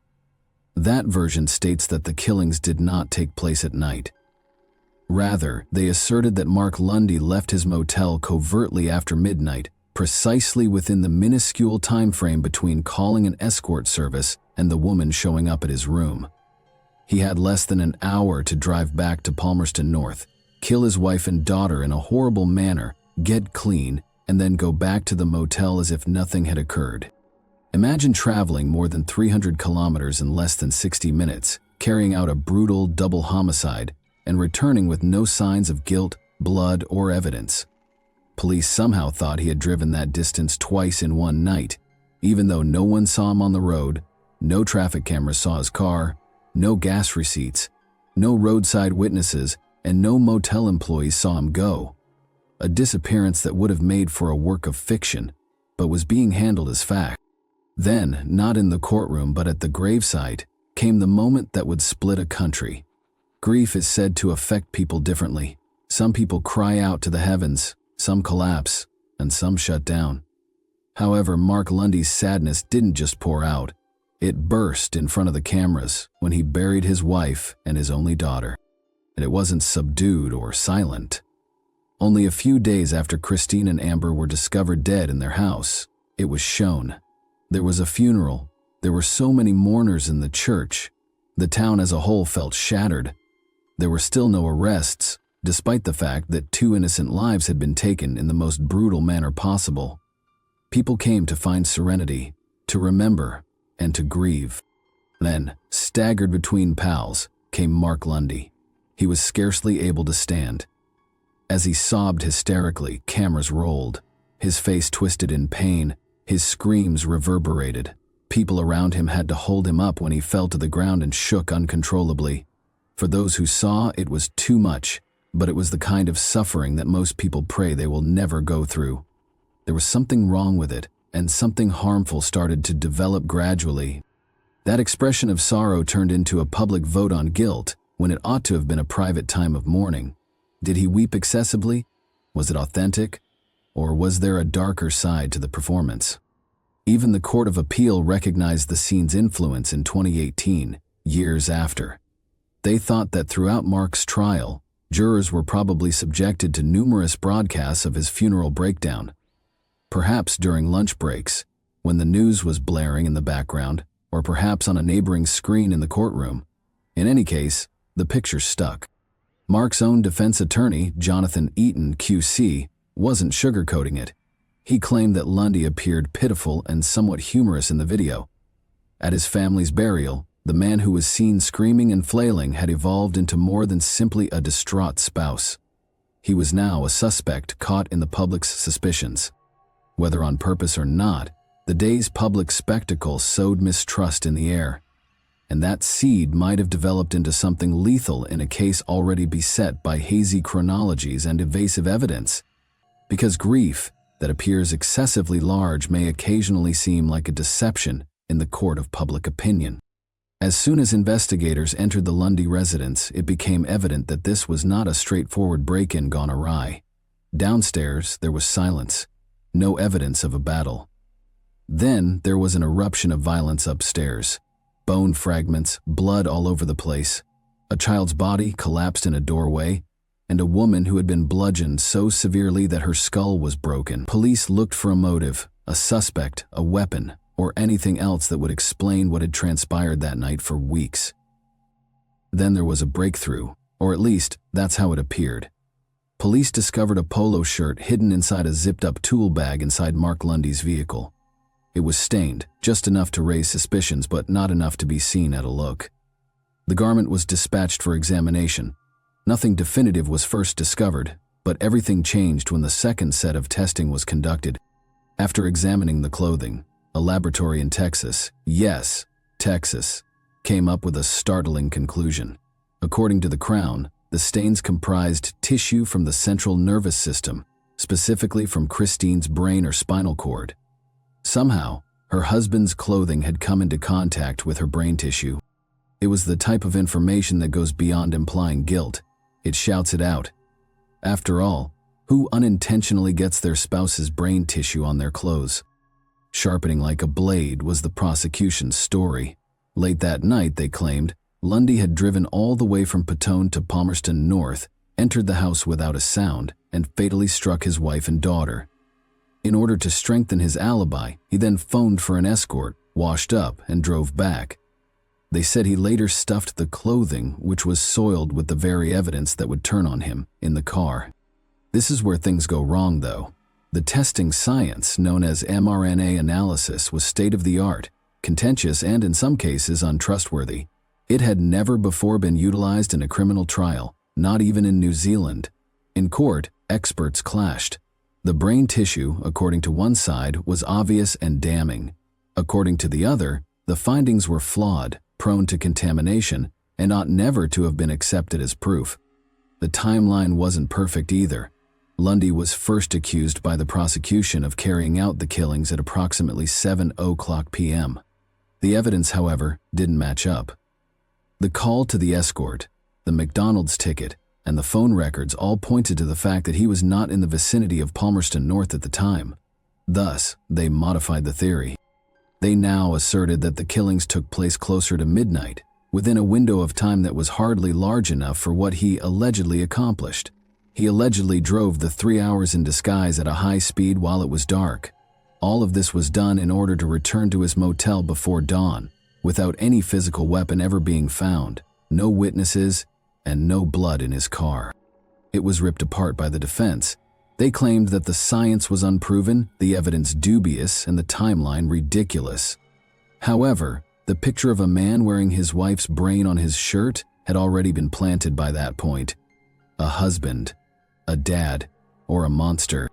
That version states that the killings did not take place at night. Rather, they asserted that Mark Lundy left his motel covertly after midnight, precisely within the minuscule time frame between calling an escort service and the woman showing up at his room. He had less than an hour to drive back to Palmerston North, kill his wife and daughter in a horrible manner, get clean, and then go back to the motel as if nothing had occurred. Imagine traveling more than 300 kilometers in less than 60 minutes, carrying out a brutal double homicide, and returning with no signs of guilt, blood, or evidence. Police somehow thought he had driven that distance twice in one night, even though no one saw him on the road, no traffic cameras saw his car, no gas receipts, no roadside witnesses, and no motel employees saw him go. A disappearance that would have made for a work of fiction, but was being handled as fact. Then, not in the courtroom but at the gravesite, came the moment that would split a country. Grief is said to affect people differently. Some people cry out to the heavens, some collapse, and some shut down. However, Mark Lundy's sadness didn't just pour out. It burst in front of the cameras when he buried his wife and his only daughter. And it wasn't subdued or silent. Only a few days after Christine and Amber were discovered dead in their house, it was shown. There was a funeral. There were so many mourners in the church. The town as a whole felt shattered. There were still no arrests, despite the fact that 2 innocent lives had been taken in the most brutal manner possible. People came to find serenity, to remember, and to grieve. Then, staggered between pals, came Mark Lundy. He was scarcely able to stand. As he sobbed hysterically, cameras rolled. His face twisted in pain. His screams reverberated. People around him had to hold him up when he fell to the ground and shook uncontrollably. For those who saw, it was too much, but it was the kind of suffering that most people pray they will never go through. There was something wrong with it, and something harmful started to develop gradually. That expression of sorrow turned into a public vote on guilt when it ought to have been a private time of mourning. Did he weep excessively? Was it authentic? Or was there a darker side to the performance? Even the Court of Appeal recognized the scene's influence in 2018, years after. They thought that throughout Mark's trial, jurors were probably subjected to numerous broadcasts of his funeral breakdown. Perhaps during lunch breaks, when the news was blaring in the background, or perhaps on a neighboring screen in the courtroom. In any case, the picture stuck. Mark's own defense attorney, Jonathan Eaton, QC, wasn't sugarcoating it. He claimed that Lundy appeared pitiful and somewhat humorous in the video. At his family's burial, the man who was seen screaming and flailing had evolved into more than simply a distraught spouse. He was now a suspect caught in the public's suspicions. Whether on purpose or not, the day's public spectacle sowed mistrust in the air. And that seed might have developed into something lethal in a case already beset by hazy chronologies and evasive evidence. Because grief that appears excessively large may occasionally seem like a deception in the court of public opinion. As soon as investigators entered the Lundy residence, it became evident that this was not a straightforward break-in gone awry. Downstairs, there was silence, no evidence of a battle. Then there was an eruption of violence upstairs. Bone fragments, blood all over the place, a child's body collapsed in a doorway, and a woman who had been bludgeoned so severely that her skull was broken. Police looked for a motive, a suspect, a weapon, or anything else that would explain what had transpired that night for weeks. Then there was a breakthrough, or at least that's how it appeared. Police discovered a polo shirt hidden inside a zipped-up tool bag inside Mark Lundy's vehicle. It was stained, just enough to raise suspicions but not enough to be seen at a look. The garment was dispatched for examination. Nothing definitive was first discovered, but everything changed when the second set of testing was conducted. After examining the clothing, a laboratory in Texas, yes, Texas, came up with a startling conclusion. According to the Crown, the stains comprised tissue from the central nervous system, specifically from Christine's brain or spinal cord. Somehow, her husband's clothing had come into contact with her brain tissue. It was the type of information that goes beyond implying guilt. It shouts it out. After all, who unintentionally gets their spouse's brain tissue on their clothes? Sharpening like a blade was the prosecution's story. Late that night, they claimed, Lundy had driven all the way from Petone to Palmerston North, entered the house without a sound, and fatally struck his wife and daughter. In order to strengthen his alibi, he then phoned for an escort, washed up, and drove back. They said he later stuffed the clothing, which was soiled with the very evidence that would turn on him, in the car. This is where things go wrong, though. The testing science, known as mRNA analysis, was state-of-the-art, contentious, and in some cases untrustworthy. It had never before been utilized in a criminal trial, not even in New Zealand. In court, experts clashed. The brain tissue, according to one side, was obvious and damning. According to the other, the findings were flawed, prone to contamination, and ought never to have been accepted as proof. The timeline wasn't perfect either. Lundy was first accused by the prosecution of carrying out the killings at approximately 7:00 p.m. The evidence, however, didn't match up. The call to the escort, the McDonald's ticket, and the phone records all pointed to the fact that he was not in the vicinity of Palmerston North at the time. Thus, they modified the theory. They now asserted that the killings took place closer to midnight, within a window of time that was hardly large enough for what he allegedly accomplished. He allegedly drove the 3 hours in disguise at a high speed while it was dark. All of this was done in order to return to his motel before dawn, without any physical weapon ever being found, no witnesses, and no blood in his car. It was ripped apart by the defense. They claimed that the science was unproven, the evidence dubious, and the timeline ridiculous. However, the picture of a man wearing his wife's brain on his shirt had already been planted by that point. A husband, a dad, or a monster.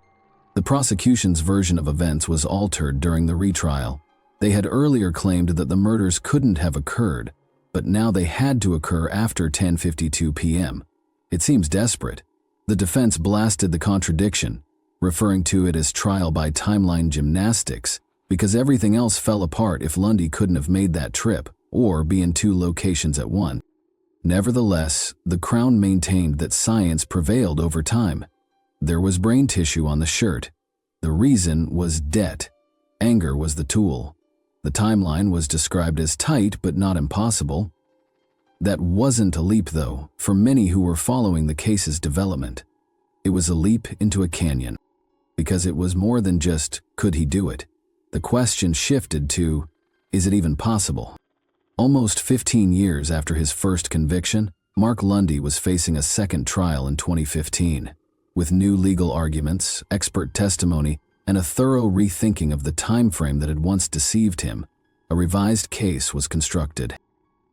The prosecution's version of events was altered during the retrial. They had earlier claimed that the murders couldn't have occurred, but now they had to occur after 10:52 p.m. It seems desperate. The defense blasted the contradiction, referring to it as trial by timeline gymnastics, because everything else fell apart if Lundy couldn't have made that trip or be in two locations at once. Nevertheless, the Crown maintained that science prevailed over time. There was brain tissue on the shirt. The reason was debt. Anger was the tool. The timeline was described as tight but not impossible. That wasn't a leap, though, for many who were following the case's development. It was a leap into a canyon. Because it was more than just, could he do it? The question shifted to, is it even possible? Almost 15 years after his first conviction, Mark Lundy was facing a second trial in 2015. With new legal arguments, expert testimony, and a thorough rethinking of the time frame that had once deceived him, a revised case was constructed.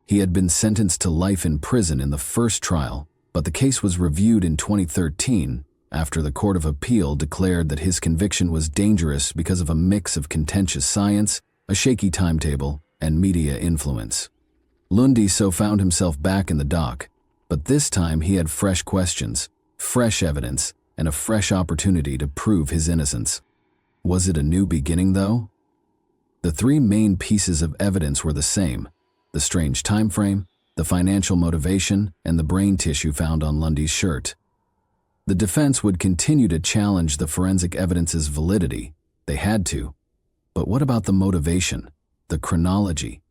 He had been sentenced to life in prison in the first trial, but the case was reviewed in 2013 after the Court of Appeal declared that his conviction was dangerous because of a mix of contentious science, a shaky timetable, and media influence. Lundy so found himself back in the dock, but this time he had fresh questions, fresh evidence, and a fresh opportunity to prove his innocence. Was it a new beginning, though? The three main pieces of evidence were the same: the strange time frame, the financial motivation, and the brain tissue found on Lundy's shirt. The defense would continue to challenge the forensic evidence's validity. They had to. But what about the motivation, the chronology?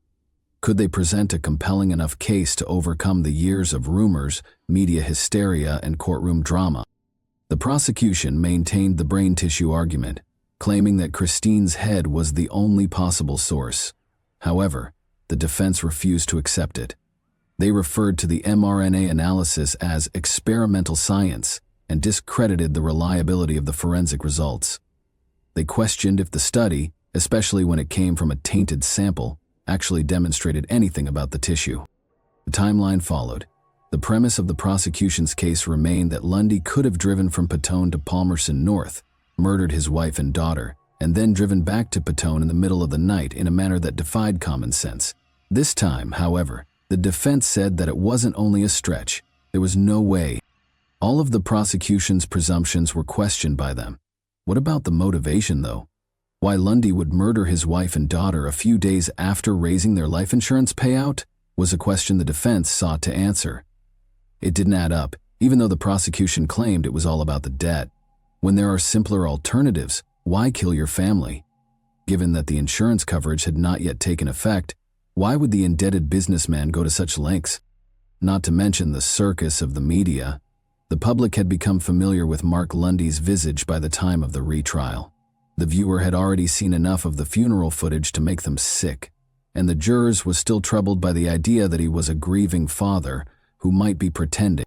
Could they present a compelling enough case to overcome the years of rumors, media hysteria, and courtroom drama? The prosecution maintained the brain tissue argument, claiming that Christine's head was the only possible source. However, the defense refused to accept it. They referred to the mRNA analysis as experimental science, and discredited the reliability of the forensic results. They questioned if the study, especially when it came from a tainted sample, actually demonstrated anything about the tissue. The timeline followed. The premise of the prosecution's case remained that Lundy could have driven from Petone to Palmerston North, murdered his wife and daughter, and then driven back to Petone in the middle of the night in a manner that defied common sense. This time, however, the defense said that it wasn't only a stretch. There was no way. All of the prosecution's presumptions were questioned by them. What about the motivation, though? Why Lundy would murder his wife and daughter a few days after raising their life insurance payout was a question the defense sought to answer. It didn't add up, even though the prosecution claimed it was all about the debt. When there are simpler alternatives, why kill your family? Given that the insurance coverage had not yet taken effect, why would the indebted businessman go to such lengths? Not to mention the circus of the media. The public had become familiar with Mark Lundy's visage by the time of the retrial. The viewer had already seen enough of the funeral footage to make them sick, and the jurors was still troubled by the idea that he was a grieving father who might be pretending.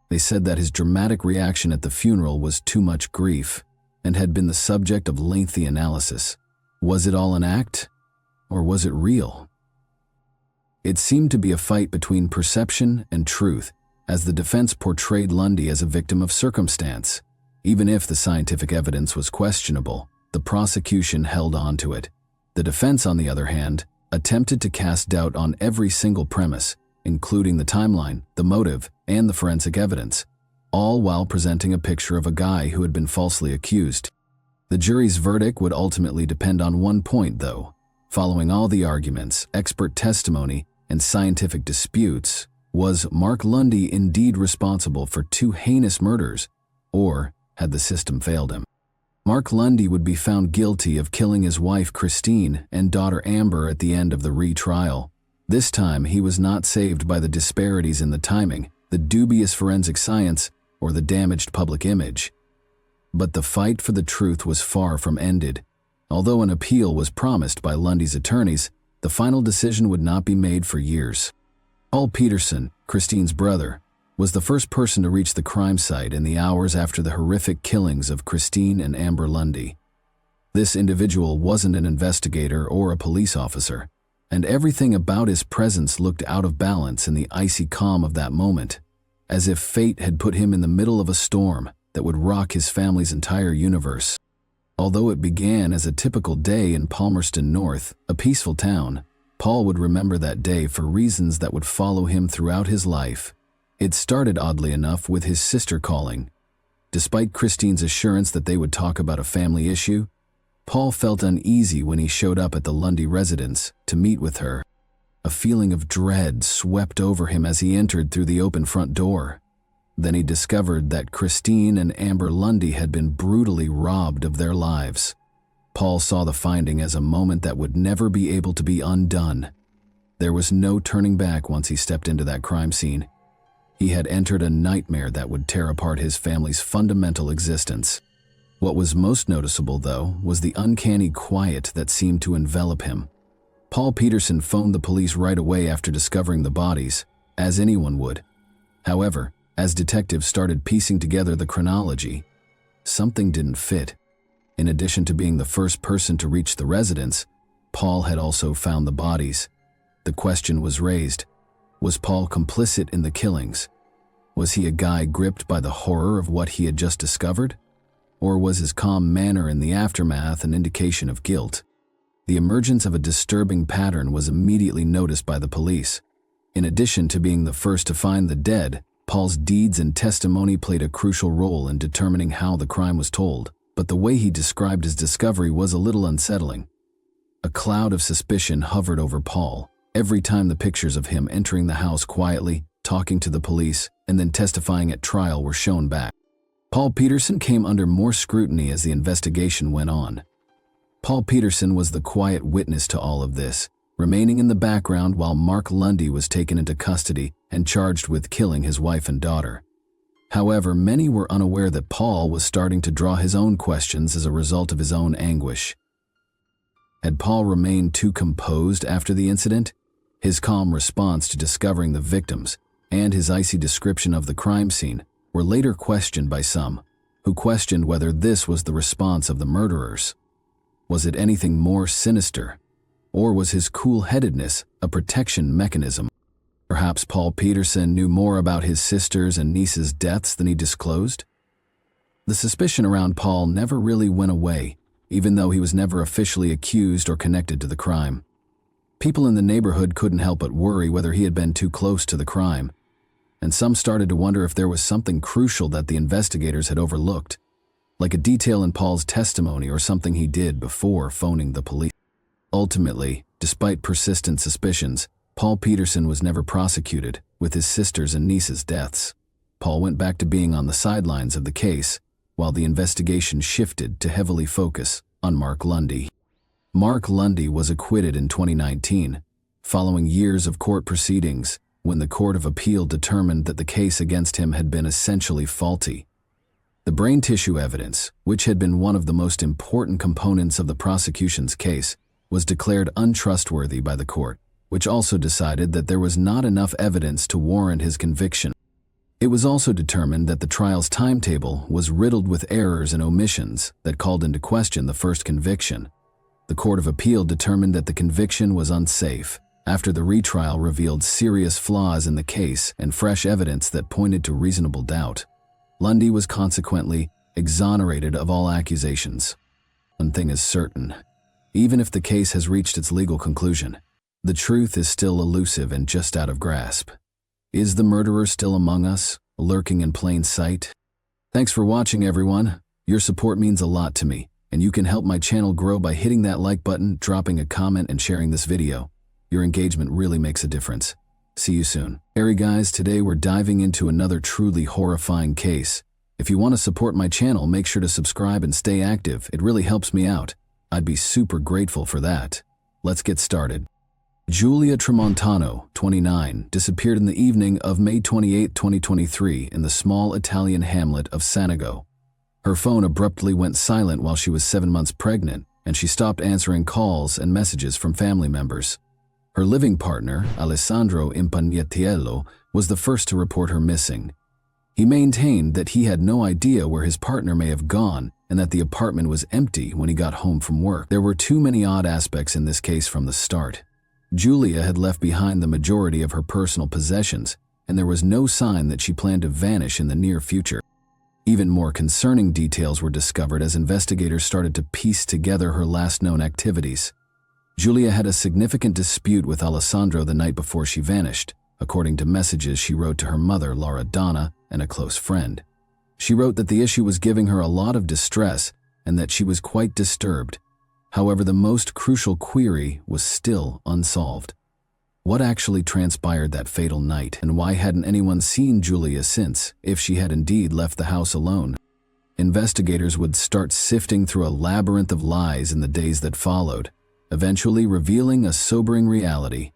They said that his dramatic reaction at the funeral was too much grief and had been the subject of lengthy analysis. Was it all an act, or was it real? It seemed to be a fight between perception and truth, as the defense portrayed Lundy as a victim of circumstance. Even if the scientific evidence was questionable, the prosecution held on to it. The defense, on the other hand, attempted to cast doubt on every single premise, including the timeline, the motive, and the forensic evidence, all while presenting a picture of a guy who had been falsely accused. The jury's verdict would ultimately depend on one point, though. Following all the arguments, expert testimony, and scientific disputes, was Mark Lundy indeed responsible for two heinous murders, or had the system failed him? Mark Lundy would be found guilty of killing his wife Christine and daughter Amber at the end of the retrial. This time, he was not saved by the disparities in the timing, the dubious forensic science, or the damaged public image. But the fight for the truth was far from ended. Although an appeal was promised by Lundy's attorneys, the final decision would not be made for years. Paul Peterson, Christine's brother, was the first person to reach the crime site in the hours after the horrific killings of Christine and Amber Lundy. This individual wasn't an investigator or a police officer, and everything about his presence looked out of balance in the icy calm of that moment, as if fate had put him in the middle of a storm that would rock his family's entire universe. Although it began as a typical day in Palmerston North, a peaceful town, Paul would remember that day for reasons that would follow him throughout his life. It started, oddly enough, with his sister calling. Despite Christine's assurance that they would talk about a family issue, Paul felt uneasy when he showed up at the Lundy residence to meet with her. A feeling of dread swept over him as he entered through the open front door. Then he discovered that Christine and Amber Lundy had been brutally robbed of their lives. Paul saw the finding as a moment that would never be able to be undone. There was no turning back once he stepped into that crime scene. He had entered a nightmare that would tear apart his family's fundamental existence. What was most noticeable, though, was the uncanny quiet that seemed to envelop him. Paul Peterson phoned the police right away after discovering the bodies, as anyone would. However, as detectives started piecing together the chronology, something didn't fit. In addition to being the first person to reach the residence, Paul had also found the bodies. The question was raised. Was Paul complicit in the killings? Was he a guy gripped by the horror of what he had just discovered? Or was his calm manner in the aftermath an indication of guilt? The emergence of a disturbing pattern was immediately noticed by the police. In addition to being the first to find the dead, Paul's deeds and testimony played a crucial role in determining how the crime was told, but the way he described his discovery was a little unsettling. A cloud of suspicion hovered over Paul every time the pictures of him entering the house quietly, talking to the police, and then testifying at trial were shown back. Paul Peterson came under more scrutiny as the investigation went on. Paul Peterson was the quiet witness to all of this, remaining in the background while Mark Lundy was taken into custody and charged with killing his wife and daughter. However, many were unaware that Paul was starting to draw his own questions as a result of his own anguish. Had Paul remained too composed after the incident? His calm response to discovering the victims and his icy description of the crime scene were later questioned by some, who questioned whether this was the response of the murderers. Was it anything more sinister? Or was his cool-headedness a protection mechanism? Perhaps Paul Peterson knew more about his sister's and niece's deaths than he disclosed? The suspicion around Paul never really went away, even though he was never officially accused or connected to the crime. People in the neighborhood couldn't help but worry whether he had been too close to the crime, and some started to wonder if there was something crucial that the investigators had overlooked, like a detail in Paul's testimony or something he did before phoning the police. Ultimately, despite persistent suspicions, Paul Peterson was never prosecuted with his sister's and niece's deaths. Paul went back to being on the sidelines of the case, while the investigation shifted to heavily focus on Mark Lundy. Mark Lundy was acquitted in 2019, following years of court proceedings, when the Court of Appeal determined that the case against him had been essentially faulty. The brain tissue evidence, which had been one of the most important components of the prosecution's case, was declared untrustworthy by the court, which also decided that there was not enough evidence to warrant his conviction. It was also determined that the trial's timetable was riddled with errors and omissions that called into question the first conviction. The Court of Appeal determined that the conviction was unsafe after the retrial revealed serious flaws in the case and fresh evidence that pointed to reasonable doubt. Lundy was consequently exonerated of all accusations. One thing is certain: even if the case has reached its legal conclusion, the truth is still elusive and just out of grasp. Is the murderer still among us, lurking in plain sight? Thanks for watching, everyone. Your support means a lot to me, and you can help my channel grow by hitting that like button, dropping a comment, and sharing this video. Your engagement really makes a difference. See you soon. Hey guys, today we're diving into another truly horrifying case. If you want to support my channel, make sure to subscribe and stay active. It really helps me out. I'd be super grateful for that. Let's get started. Giulia Tramontano, 29, disappeared in the evening of May 28, 2023 in the small Italian hamlet of Sanago. Her phone abruptly went silent while she was 7 months pregnant, and she stopped answering calls and messages from family members. Her living partner, Alessandro Impagnatiello, was the first to report her missing. He maintained that he had no idea where his partner may have gone and that the apartment was empty when he got home from work. There were too many odd aspects in this case from the start. Giulia had left behind the majority of her personal possessions, and there was no sign that she planned to vanish in the near future. Even more concerning details were discovered as investigators started to piece together her last known activities. Giulia had a significant dispute with Alessandro the night before she vanished, according to messages she wrote to her mother, Laura Donna, and a close friend. She wrote that the issue was giving her a lot of distress and that she was quite disturbed. However, the most crucial query was still unsolved. What actually transpired that fatal night, and why hadn't anyone seen Giulia since, if she had indeed left the house alone? Investigators would start sifting through a labyrinth of lies in the days that followed, eventually revealing a sobering reality.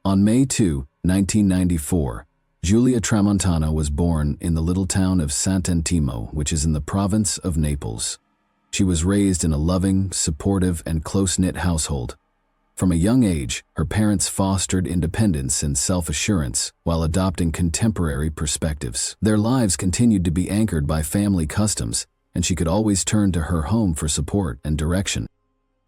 On May 2, 1994, Giulia Tramontano was born in the little town of Sant'Antimo, which is in the province of Naples. She was raised in a loving, supportive, and close-knit household. From a young age, her parents fostered independence and self-assurance while adopting contemporary perspectives. Their lives continued to be anchored by family customs, and she could always turn to her home for support and direction.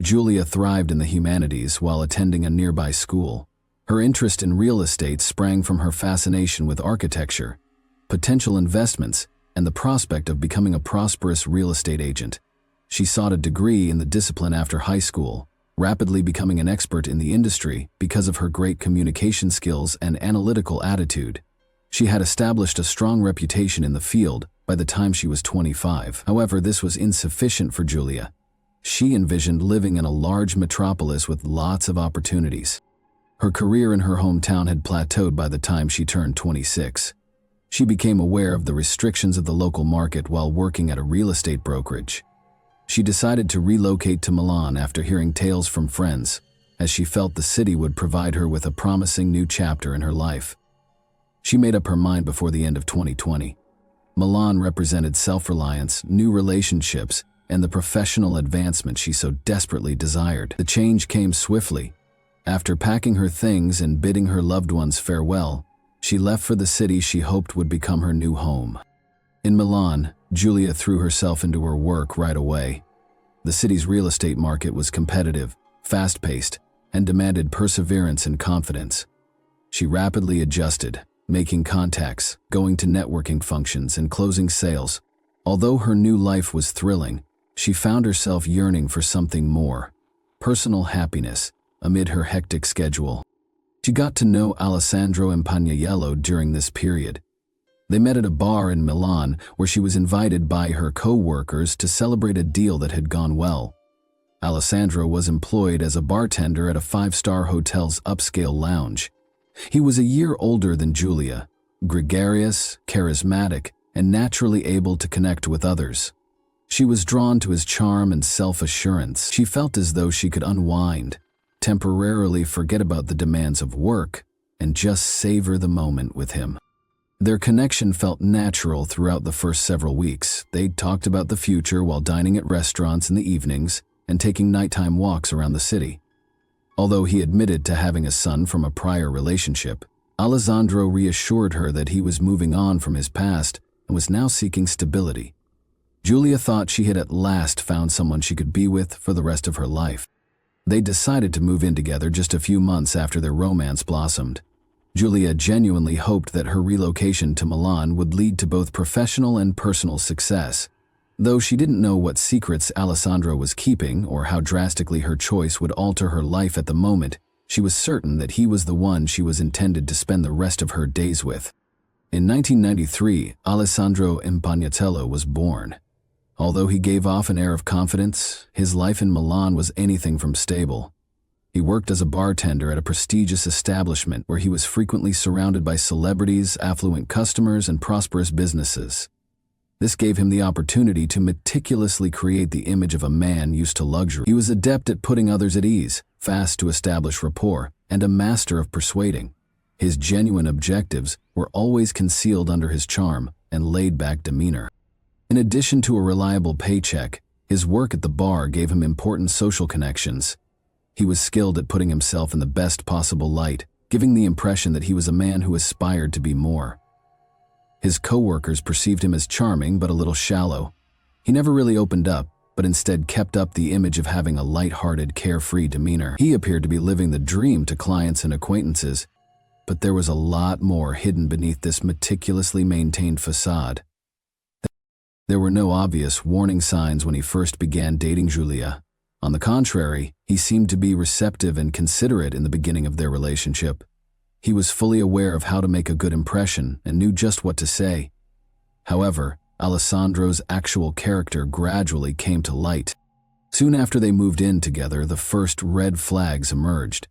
Giulia thrived in the humanities while attending a nearby school. Her interest in real estate sprang from her fascination with architecture, potential investments, and the prospect of becoming a prosperous real estate agent. She sought a degree in the discipline after high school, rapidly becoming an expert in the industry because of her great communication skills and analytical attitude. She had established a strong reputation in the field by the time she was 25. However, this was insufficient for Giulia. She envisioned living in a large metropolis with lots of opportunities. Her career in her hometown had plateaued by the time she turned 26. She became aware of the restrictions of the local market while working at a real estate brokerage. She decided to relocate to Milan after hearing tales from friends, as she felt the city would provide her with a promising new chapter in her life. She made up her mind before the end of 2020. Milan represented self-reliance, new relationships, and the professional advancement she so desperately desired. The change came swiftly. After packing her things and bidding her loved ones farewell, she left for the city she hoped would become her new home. In Milan, Giulia threw herself into her work right away. The city's real estate market was competitive, fast-paced, and demanded perseverance and confidence. She rapidly adjusted, making contacts, going to networking functions, and closing sales. Although her new life was thrilling, she found herself yearning for something more: personal happiness amid her hectic schedule. She got to know Alessandro Impaniello during this period. They met at a bar in Milan where she was invited by her co-workers to celebrate a deal that had gone well. Alessandro was employed as a bartender at a five-star hotel's upscale lounge. He was a year older than Giulia, gregarious, charismatic, and naturally able to connect with others. She was drawn to his charm and self-assurance. She felt as though she could unwind, temporarily forget about the demands of work, and just savor the moment with him. Their connection felt natural throughout the first several weeks. They'd talked about the future while dining at restaurants in the evenings and taking nighttime walks around the city. Although he admitted to having a son from a prior relationship, Alessandro reassured her that he was moving on from his past and was now seeking stability. Giulia thought she had at last found someone she could be with for the rest of her life. They decided to move in together just a few months after their romance blossomed. Giulia genuinely hoped that her relocation to Milan would lead to both professional and personal success. Though she didn't know what secrets Alessandro was keeping or how drastically her choice would alter her life at the moment, she was certain that he was the one she was intended to spend the rest of her days with. In 1993, Alessandro Impaniello was born. Although he gave off an air of confidence, his life in Milan was anything from stable. He worked as a bartender at a prestigious establishment where he was frequently surrounded by celebrities, affluent customers, and prosperous businesses. This gave him the opportunity to meticulously create the image of a man used to luxury. He was adept at putting others at ease, fast to establish rapport, and a master of persuading. His genuine objectives were always concealed under his charm and laid-back demeanor. In addition to a reliable paycheck, his work at the bar gave him important social connections. He was skilled at putting himself in the best possible light, giving the impression that he was a man who aspired to be more. His co-workers perceived him as charming but a little shallow. He never really opened up, but instead kept up the image of having a light-hearted, carefree demeanor. He appeared to be living the dream to clients and acquaintances, but there was a lot more hidden beneath this meticulously maintained facade. There were no obvious warning signs when he first began dating Giulia. On the contrary, he seemed to be receptive and considerate in the beginning of their relationship. He was fully aware of how to make a good impression and knew just what to say. However, Alessandro's actual character gradually came to light. Soon after they moved in together, the first red flags emerged.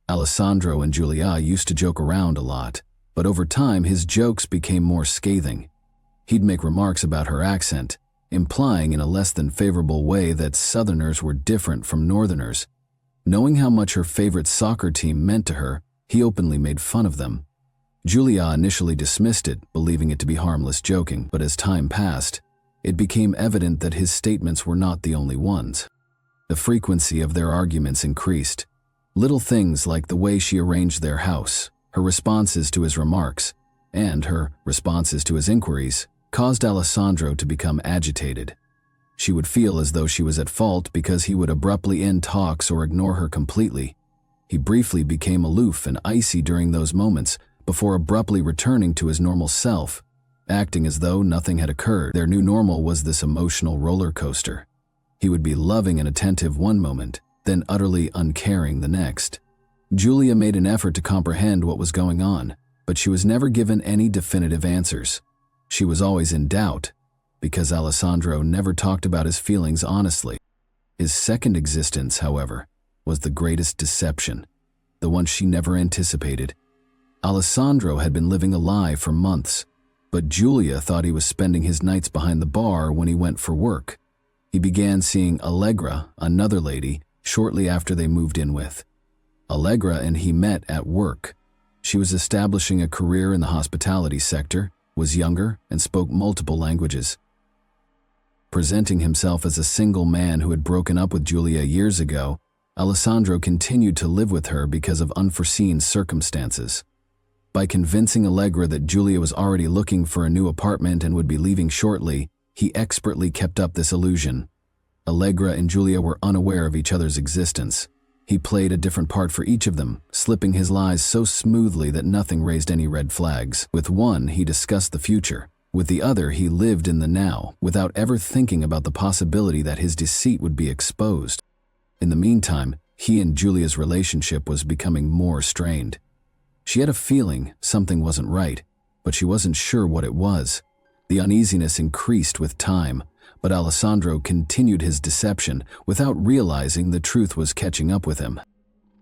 Alessandro and Giulia used to joke around a lot, but over time his jokes became more scathing. He'd make remarks about her accent, implying in a less than favorable way that Southerners were different from Northerners. Knowing how much her favorite soccer team meant to her, he openly made fun of them. Giulia initially dismissed it, believing it to be harmless joking, but as time passed, it became evident that his statements were not the only ones. The frequency of their arguments increased. Little things like the way she arranged their house, her responses to his remarks, and her responses to his inquiries caused Alessandro to become agitated. She would feel as though she was at fault because he would abruptly end talks or ignore her completely. He briefly became aloof and icy during those moments before abruptly returning to his normal self, acting as though nothing had occurred. Their new normal was this emotional roller coaster. He would be loving and attentive one moment, then utterly uncaring the next. Giulia made an effort to comprehend what was going on, but she was never given any definitive answers. She was always in doubt, because Alessandro never talked about his feelings honestly. His second existence, however, was the greatest deception, the one she never anticipated. Alessandro had been living a lie for months, but Giulia thought he was spending his nights behind the bar when he went for work. He began seeing Allegra, another lady, shortly after they moved in with. Allegra and he met at work. She was establishing a career in the hospitality sector, was younger, and spoke multiple languages. Presenting himself as a single man who had broken up with Giulia years ago, Alessandro continued to live with her because of unforeseen circumstances. By convincing Allegra that Julia was already looking for a new apartment and would be leaving shortly, he expertly kept up this illusion. Allegra and Julia were unaware of each other's existence. He played a different part for each of them, slipping his lies so smoothly that nothing raised any red flags. With one, he discussed the future. With the other, he lived in the now, without ever thinking about the possibility that his deceit would be exposed. In the meantime, he and Julia's relationship was becoming more strained. She had a feeling something wasn't right, but she wasn't sure what it was. The uneasiness increased with time, but Alessandro continued his deception without realizing the truth was catching up with him.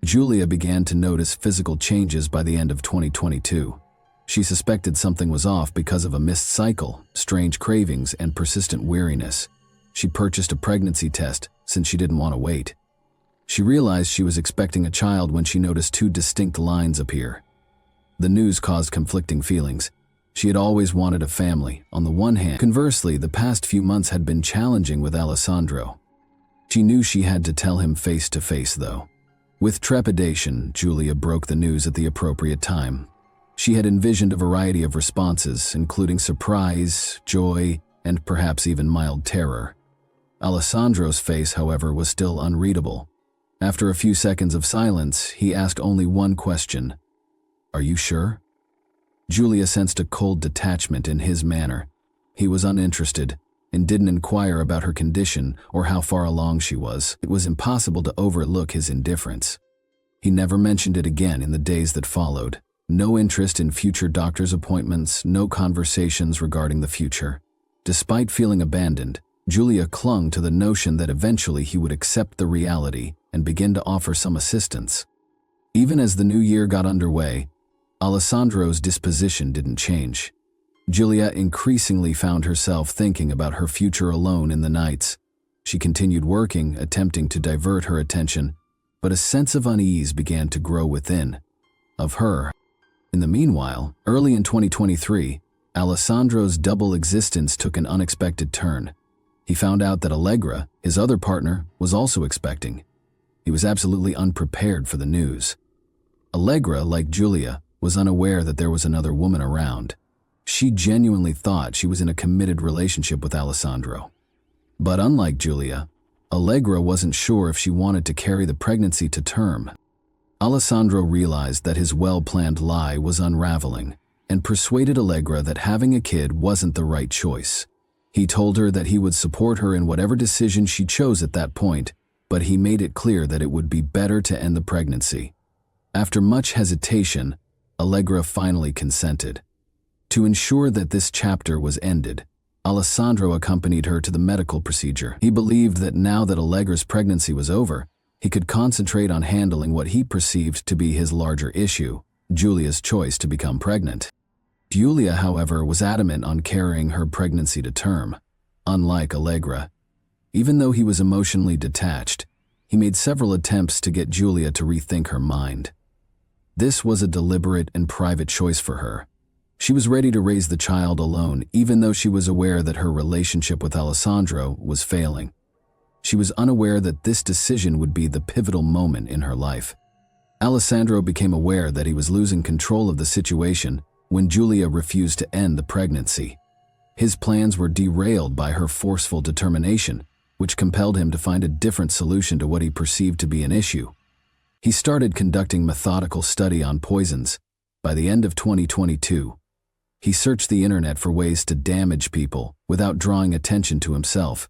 Julia began to notice physical changes by the end of 2022. She suspected something was off because of a missed cycle, strange cravings, and persistent weariness. She purchased a pregnancy test since she didn't want to wait. She realized she was expecting a child when she noticed two distinct lines appear. The news caused conflicting feelings. She had always wanted a family, on the one hand. Conversely, the past few months had been challenging with Alessandro. She knew she had to tell him face to face, though. With trepidation, Julia broke the news at the appropriate time. She had envisioned a variety of responses, including surprise, joy, and perhaps even mild terror. Alessandro's face, however, was still unreadable. After a few seconds of silence, he asked only one question. "Are you sure?" Julia sensed a cold detachment in his manner. He was uninterested and didn't inquire about her condition or how far along she was. It was impossible to overlook his indifference. He never mentioned it again in the days that followed. No interest in future doctor's appointments, no conversations regarding the future. Despite feeling abandoned, Julia clung to the notion that eventually he would accept the reality and begin to offer some assistance. Even as the new year got underway, Alessandro's disposition didn't change. Julia increasingly found herself thinking about her future alone in the nights. She continued working, attempting to divert her attention, but a sense of unease began to grow within. Of her. In the meanwhile, early in 2023, Alessandro's double existence took an unexpected turn. He found out that Allegra, his other partner, was also expecting. He was absolutely unprepared for the news. Allegra, like Julia, was unaware that there was another woman around. She genuinely thought she was in a committed relationship with Alessandro. But unlike Julia, Allegra wasn't sure if she wanted to carry the pregnancy to term. Alessandro realized that his well-planned lie was unraveling and persuaded Allegra that having a kid wasn't the right choice. He told her that he would support her in whatever decision she chose at that point, but he made it clear that it would be better to end the pregnancy. After much hesitation, Allegra finally consented. To ensure that this chapter was ended, Alessandro accompanied her to the medical procedure. He believed that now that Allegra's pregnancy was over, he could concentrate on handling what he perceived to be his larger issue, Julia's choice to become pregnant. Julia, however, was adamant on carrying her pregnancy to term. Unlike Allegra, even though he was emotionally detached, he made several attempts to get Julia to rethink her mind. This was a deliberate and private choice for her. She was ready to raise the child alone, even though she was aware that her relationship with Alessandro was failing. She was unaware that this decision would be the pivotal moment in her life. Alessandro became aware that he was losing control of the situation when Julia refused to end the pregnancy. His plans were derailed by her forceful determination, which compelled him to find a different solution to what he perceived to be an issue. He started conducting methodical study on poisons. By the end of 2022, he searched the internet for ways to damage people without drawing attention to himself,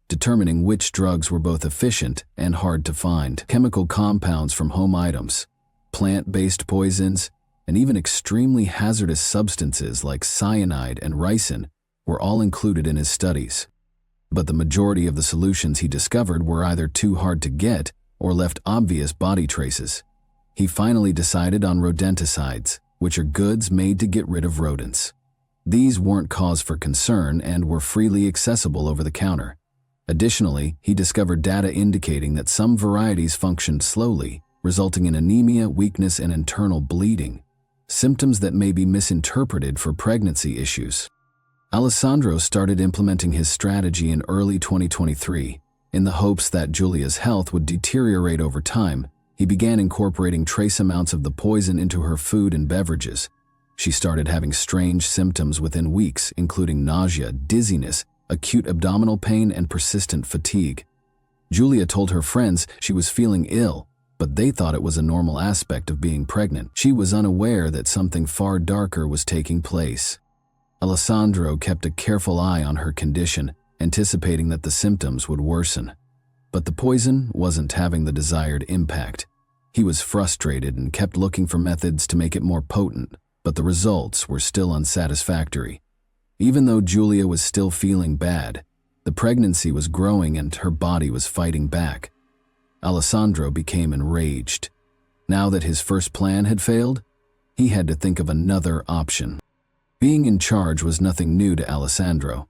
determining which drugs were both efficient and hard to find. Chemical compounds from home items, plant-based poisons, and even extremely hazardous substances like cyanide and ricin were all included in his studies. But the majority of the solutions he discovered were either too hard to get or left obvious body traces. He finally decided on rodenticides, which are goods made to get rid of rodents. These weren't cause for concern and were freely accessible over the counter. Additionally, he discovered data indicating that some varieties functioned slowly, resulting in anemia, weakness, and internal bleeding, symptoms that may be misinterpreted for pregnancy issues. Alessandro started implementing his strategy in early 2023. In the hopes that Julia's health would deteriorate over time, he began incorporating trace amounts of the poison into her food and beverages, She started having strange symptoms within weeks, including nausea, dizziness, acute abdominal pain, and persistent fatigue. Julia told her friends she was feeling ill, but they thought it was a normal aspect of being pregnant. She was unaware that something far darker was taking place. Alessandro kept a careful eye on her condition, anticipating that the symptoms would worsen. But the poison wasn't having the desired impact. He was frustrated and kept looking for methods to make it more potent, but the results were still unsatisfactory. Even though Julia was still feeling bad, the pregnancy was growing and her body was fighting back. Alessandro became enraged. Now that his first plan had failed, he had to think of another option. Being in charge was nothing new to Alessandro.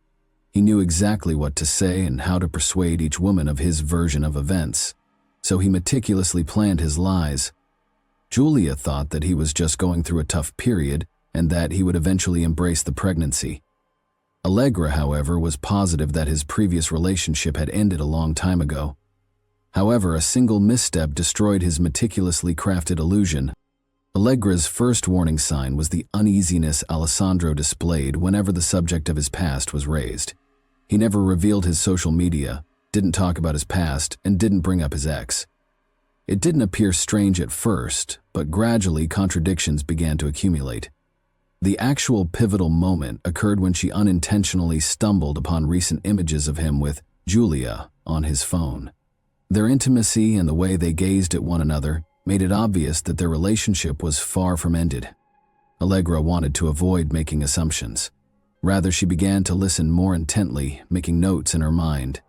He knew exactly what to say and how to persuade each woman of his version of events, so he meticulously planned his lies. Julia thought that he was just going through a tough period and that he would eventually embrace the pregnancy. Allegra, however, was positive that his previous relationship had ended a long time ago. However, a single misstep destroyed his meticulously crafted illusion. Allegra's first warning sign was the uneasiness Alessandro displayed whenever the subject of his past was raised. He never revealed his social media, didn't talk about his past, and didn't bring up his ex. It didn't appear strange at first, but gradually contradictions began to accumulate. The actual pivotal moment occurred when she unintentionally stumbled upon recent images of him with Julia on his phone. Their intimacy and the way they gazed at one another made it obvious that their relationship was far from ended. Allegra wanted to avoid making assumptions. Rather, she began to listen more intently, making notes in her mind.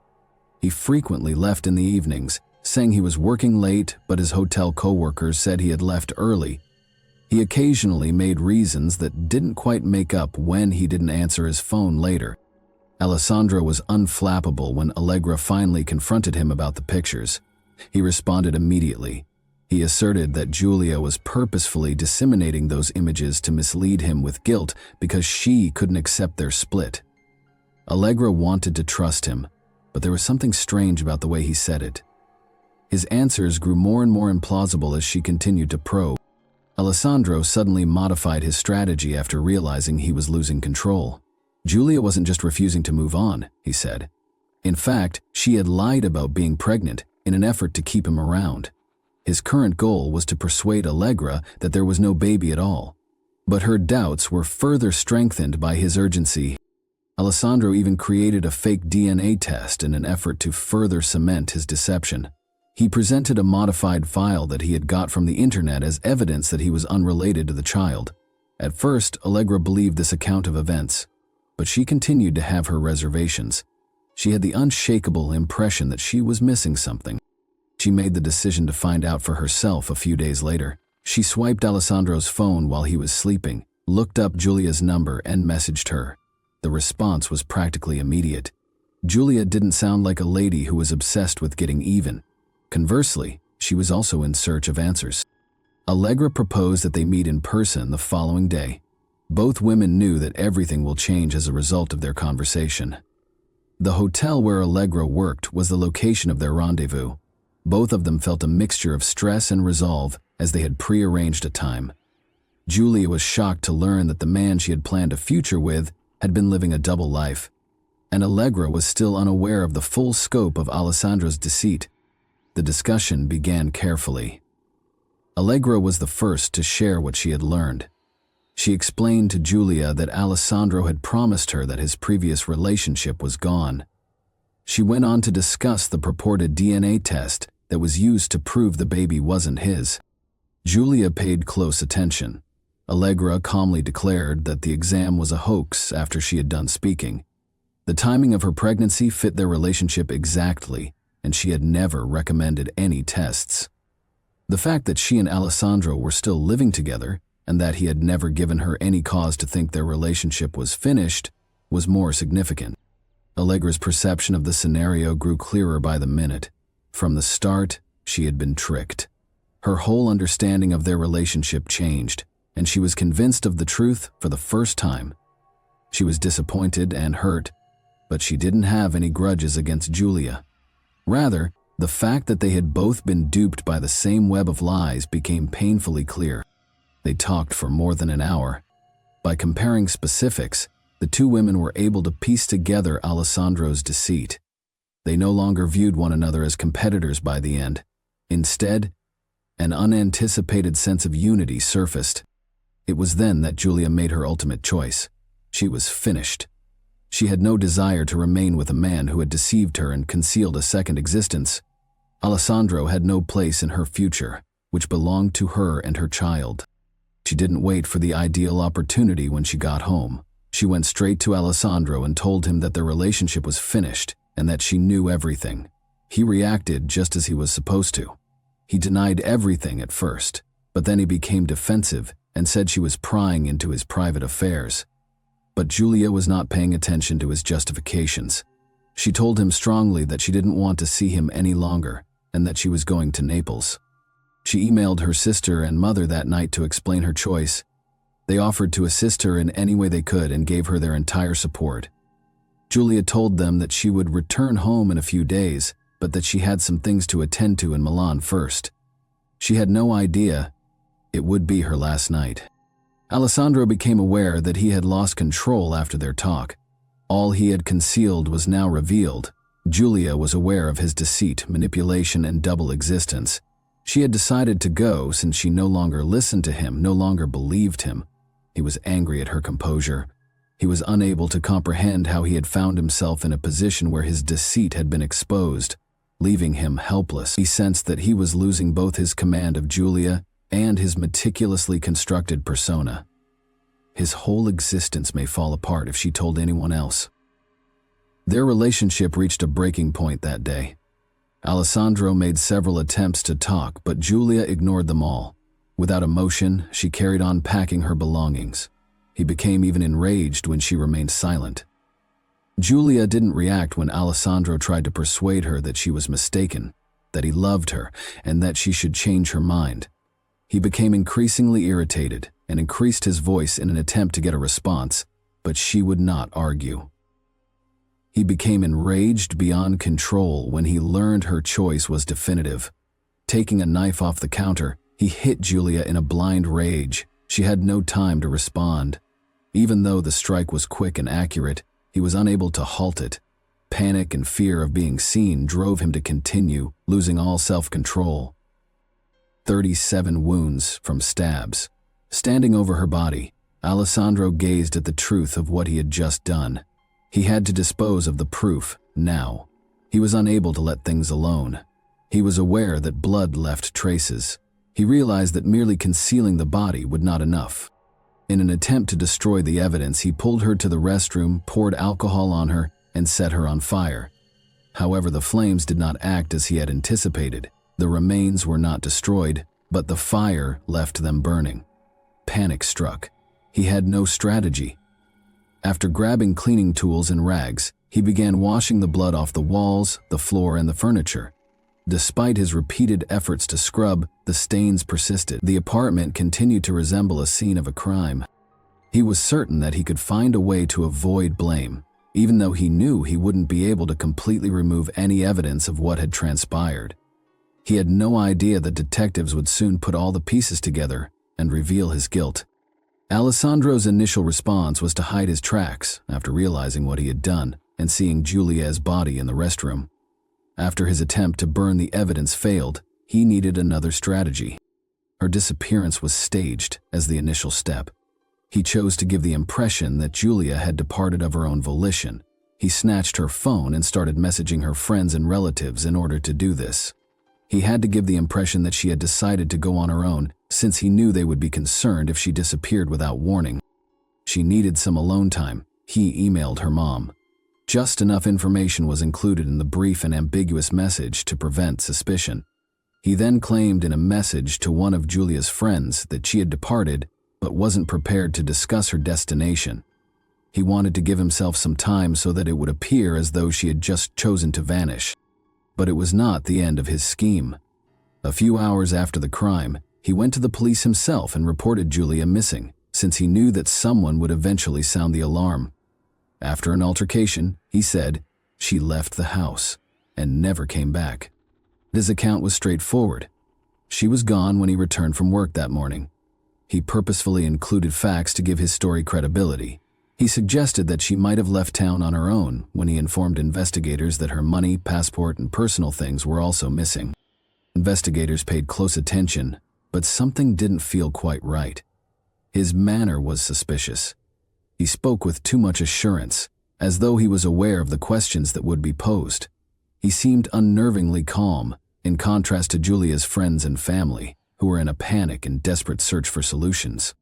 He frequently left in the evenings, saying he was working late, but his hotel coworkers said he had left early. He occasionally made reasons that didn't quite make up when he didn't answer his phone later. Alessandro was unflappable when Allegra finally confronted him about the pictures. He responded immediately. He asserted that Julia was purposefully disseminating those images to mislead him with guilt because she couldn't accept their split. Allegra wanted to trust him, but there was something strange about the way he said it. His answers grew more and more implausible as she continued to probe. Alessandro suddenly modified his strategy after realizing he was losing control. Julia wasn't just refusing to move on, he said. In fact, she had lied about being pregnant in an effort to keep him around. His current goal was to persuade Allegra that there was no baby at all. But her doubts were further strengthened by his urgency. Alessandro even created a fake DNA test in an effort to further cement his deception. He presented a modified file that he had got from the internet as evidence that he was unrelated to the child. At first, Allegra believed this account of events, but she continued to have her reservations. She had the unshakable impression that she was missing something. She made the decision to find out for herself a few days later. She swiped Alessandro's phone while he was sleeping, looked up Julia's number, and messaged her. The response was practically immediate. Julia didn't sound like a lady who was obsessed with getting even. Conversely, she was also in search of answers. Allegra proposed that they meet in person the following day. Both women knew that everything will change as a result of their conversation. The hotel where Allegra worked was the location of their rendezvous. Both of them felt a mixture of stress and resolve as they had prearranged a time. Julia was shocked to learn that the man she had planned a future with had been living a double life, and Allegra was still unaware of the full scope of Alessandro's deceit. The discussion began carefully. Allegra was the first to share what she had learned. She explained to Julia that Alessandro had promised her that his previous relationship was gone. She went on to discuss the purported DNA test that was used to prove the baby wasn't his. Julia paid close attention. Allegra calmly declared that the exam was a hoax after she had done speaking. The timing of her pregnancy fit their relationship exactly, and she had never recommended any tests. The fact that she and Alessandro were still living together and that he had never given her any cause to think their relationship was finished was more significant. Allegra's perception of the scenario grew clearer by the minute. From the start, she had been tricked. Her whole understanding of their relationship changed, and she was convinced of the truth for the first time. She was disappointed and hurt, but she didn't have any grudges against Julia. Rather, the fact that they had both been duped by the same web of lies became painfully clear. They talked for more than an hour. By comparing specifics, the two women were able to piece together Alessandro's deceit. They no longer viewed one another as competitors by the end. Instead, an unanticipated sense of unity surfaced. It was then that Giulia made her ultimate choice. She was finished. She had no desire to remain with a man who had deceived her and concealed a second existence. Alessandro had no place in her future, which belonged to her and her child. She didn't wait for the ideal opportunity when she got home. She went straight to Alessandro and told him that their relationship was finished and that she knew everything. He reacted just as he was supposed to. He denied everything at first, but then he became defensive and said she was prying into his private affairs. But Giulia was not paying attention to his justifications. She told him strongly that she didn't want to see him any longer and that she was going to Naples. She emailed her sister and mother that night to explain her choice. They offered to assist her in any way they could and gave her their entire support. Giulia told them that she would return home in a few days, but that she had some things to attend to in Milan first. She had no idea it would be her last night. Alessandro became aware that he had lost control after their talk. All he had concealed was now revealed. Giulia was aware of his deceit, manipulation, and double existence. She had decided to go since she no longer listened to him, no longer believed him. He was angry at her composure. He was unable to comprehend how he had found himself in a position where his deceit had been exposed, leaving him helpless. He sensed that he was losing both his command of Giulia and his meticulously constructed persona. His whole existence may fall apart if she told anyone else. Their relationship reached a breaking point that day. Alessandro made several attempts to talk, but Giulia ignored them all. Without emotion, she carried on packing her belongings. He became even enraged when she remained silent. Giulia didn't react when Alessandro tried to persuade her that she was mistaken, that he loved her, and that she should change her mind. He became increasingly irritated and increased his voice in an attempt to get a response, but she would not argue. He became enraged beyond control when he learned her choice was definitive. Taking a knife off the counter, he hit Giulia in a blind rage. She had no time to respond. Even though the strike was quick and accurate, he was unable to halt it. Panic and fear of being seen drove him to continue, losing all self-control. 37 wounds from stabs. Standing over her body, Alessandro gazed at the truth of what he had just done. He had to dispose of the proof now. He was unable to let things alone. He was aware that blood left traces. He realized that merely concealing the body would not enough. In an attempt to destroy the evidence, he pulled her to the restroom, poured alcohol on her, and set her on fire. However, the flames did not act as he had anticipated. The remains were not destroyed, but the fire left them burning. Panic struck. He had no strategy. After grabbing cleaning tools and rags, he began washing the blood off the walls, the floor, and the furniture. Despite his repeated efforts to scrub, the stains persisted. The apartment continued to resemble a scene of a crime. He was certain that he could find a way to avoid blame, even though he knew he wouldn't be able to completely remove any evidence of what had transpired. He had no idea that detectives would soon put all the pieces together and reveal his guilt. Alessandro's initial response was to hide his tracks after realizing what he had done and seeing Giulia's body in the restroom. After his attempt to burn the evidence failed, he needed another strategy. Her disappearance was staged as the initial step. He chose to give the impression that Giulia had departed of her own volition. He snatched her phone and started messaging her friends and relatives in order to do this. He had to give the impression that she had decided to go on her own, since he knew they would be concerned if she disappeared without warning. She needed some alone time. He emailed her mom. Just enough information was included in the brief and ambiguous message to prevent suspicion. He then claimed in a message to one of Giulia's friends that she had departed but wasn't prepared to discuss her destination. He wanted to give himself some time so that it would appear as though she had just chosen to vanish. But it was not the end of his scheme. A few hours after the crime, he went to the police himself and reported Giulia missing, since he knew that someone would eventually sound the alarm. After an altercation, he said, she left the house and never came back. His account was straightforward. She was gone when he returned from work that morning. He purposefully included facts to give his story credibility. He suggested that she might have left town on her own when he informed investigators that her money, passport, and personal things were also missing. Investigators paid close attention, but something didn't feel quite right. His manner was suspicious. He spoke with too much assurance, as though he was aware of the questions that would be posed. He seemed unnervingly calm, in contrast to Julia's friends and family, who were in a panic and desperate search for solutions.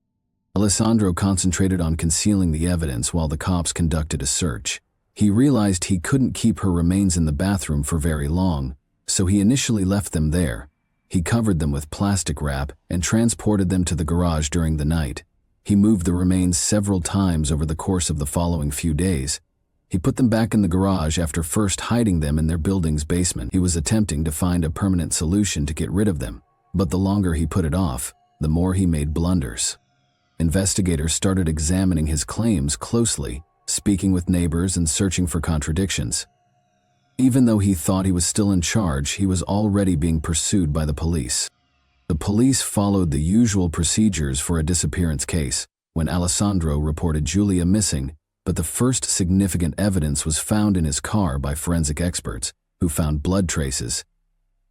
Alessandro concentrated on concealing the evidence while the cops conducted a search. He realized he couldn't keep her remains in the bathroom for very long, so he initially left them there. He covered them with plastic wrap and transported them to the garage during the night. He moved the remains several times over the course of the following few days. He put them back in the garage after first hiding them in their building's basement. He was attempting to find a permanent solution to get rid of them, but the longer he put it off, the more he made blunders. Investigators started examining his claims closely, speaking with neighbors and searching for contradictions. Even though he thought he was still in charge, he was already being pursued by the police. The police followed the usual procedures for a disappearance case when Alessandro reported Giulia missing, but the first significant evidence was found in his car by forensic experts, who found blood traces.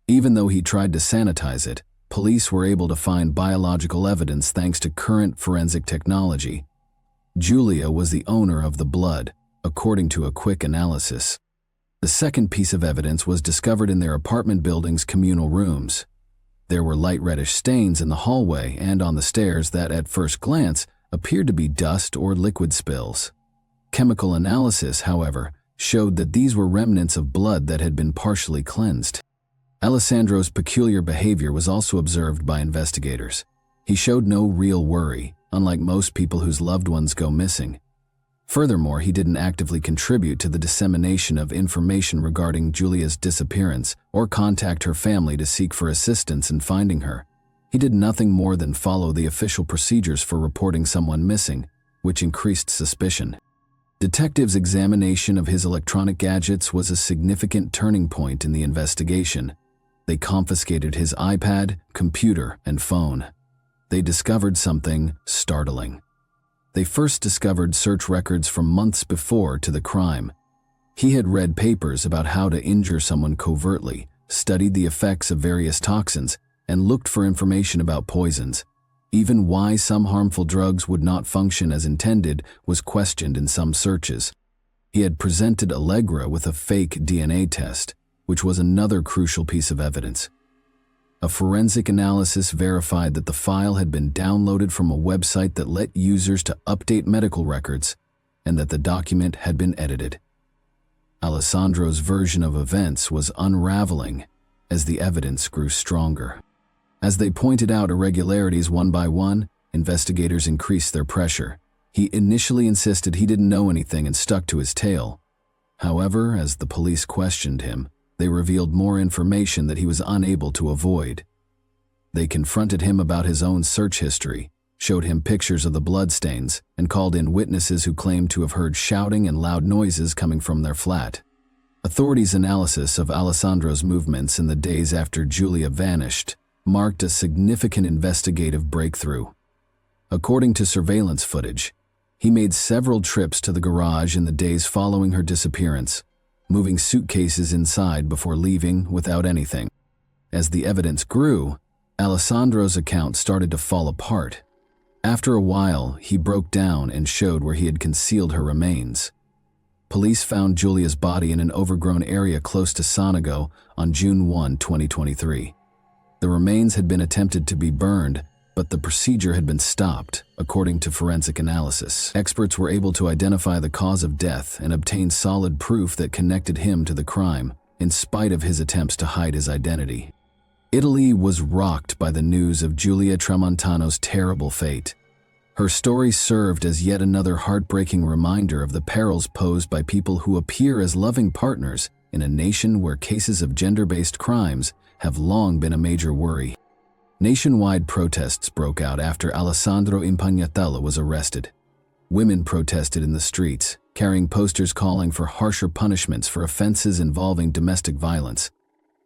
Even though he tried to sanitize it, police were able to find biological evidence thanks to current forensic technology. Giulia was the owner of the blood, according to a quick analysis. The second piece of evidence was discovered in their apartment building's communal rooms. There were light reddish stains in the hallway and on the stairs that, at first glance, appeared to be dust or liquid spills. Chemical analysis, however, showed that these were remnants of blood that had been partially cleansed. Alessandro's peculiar behavior was also observed by investigators. He showed no real worry, unlike most people whose loved ones go missing. Furthermore, he didn't actively contribute to the dissemination of information regarding Giulia's disappearance or contact her family to seek for assistance in finding her. He did nothing more than follow the official procedures for reporting someone missing, which increased suspicion. Detectives' examination of his electronic gadgets was a significant turning point in the investigation. They confiscated his iPad, computer, and phone. They discovered something startling. They first discovered search records from months before to the crime. He had read papers about how to injure someone covertly, studied the effects of various toxins, and looked for information about poisons. Even why some harmful drugs would not function as intended was questioned in some searches. He had presented Allegra with a fake DNA test, which was another crucial piece of evidence. A forensic analysis verified that the file had been downloaded from a website that let users to update medical records, and that the document had been edited. Alessandro's version of events was unraveling as the evidence grew stronger. As they pointed out irregularities one by one, investigators increased their pressure. He initially insisted he didn't know anything and stuck to his tale. However, as the police questioned him, they revealed more information that he was unable to avoid. They confronted him about his own search history, showed him pictures of the bloodstains, and called in witnesses who claimed to have heard shouting and loud noises coming from their flat. Authorities' analysis of Alessandro's movements in the days after Giulia vanished marked a significant investigative breakthrough. According to surveillance footage, he made several trips to the garage in the days following her disappearance, moving suitcases inside before leaving without anything. As the evidence grew, Alessandro's account started to fall apart. After a while, he broke down and showed where he had concealed her remains. Police found Giulia's body in an overgrown area close to Sanago on June 1, 2023. The remains had been attempted to be burned, but the procedure had been stopped, according to forensic analysis. Experts were able to identify the cause of death and obtain solid proof that connected him to the crime, in spite of his attempts to hide his identity. Italy was rocked by the news of Giulia Tramontano's terrible fate. Her story served as yet another heartbreaking reminder of the perils posed by people who appear as loving partners in a nation where cases of gender-based crimes have long been a major worry. Nationwide protests broke out after Alessandro Impagnatella was arrested. Women protested in the streets, carrying posters calling for harsher punishments for offenses involving domestic violence.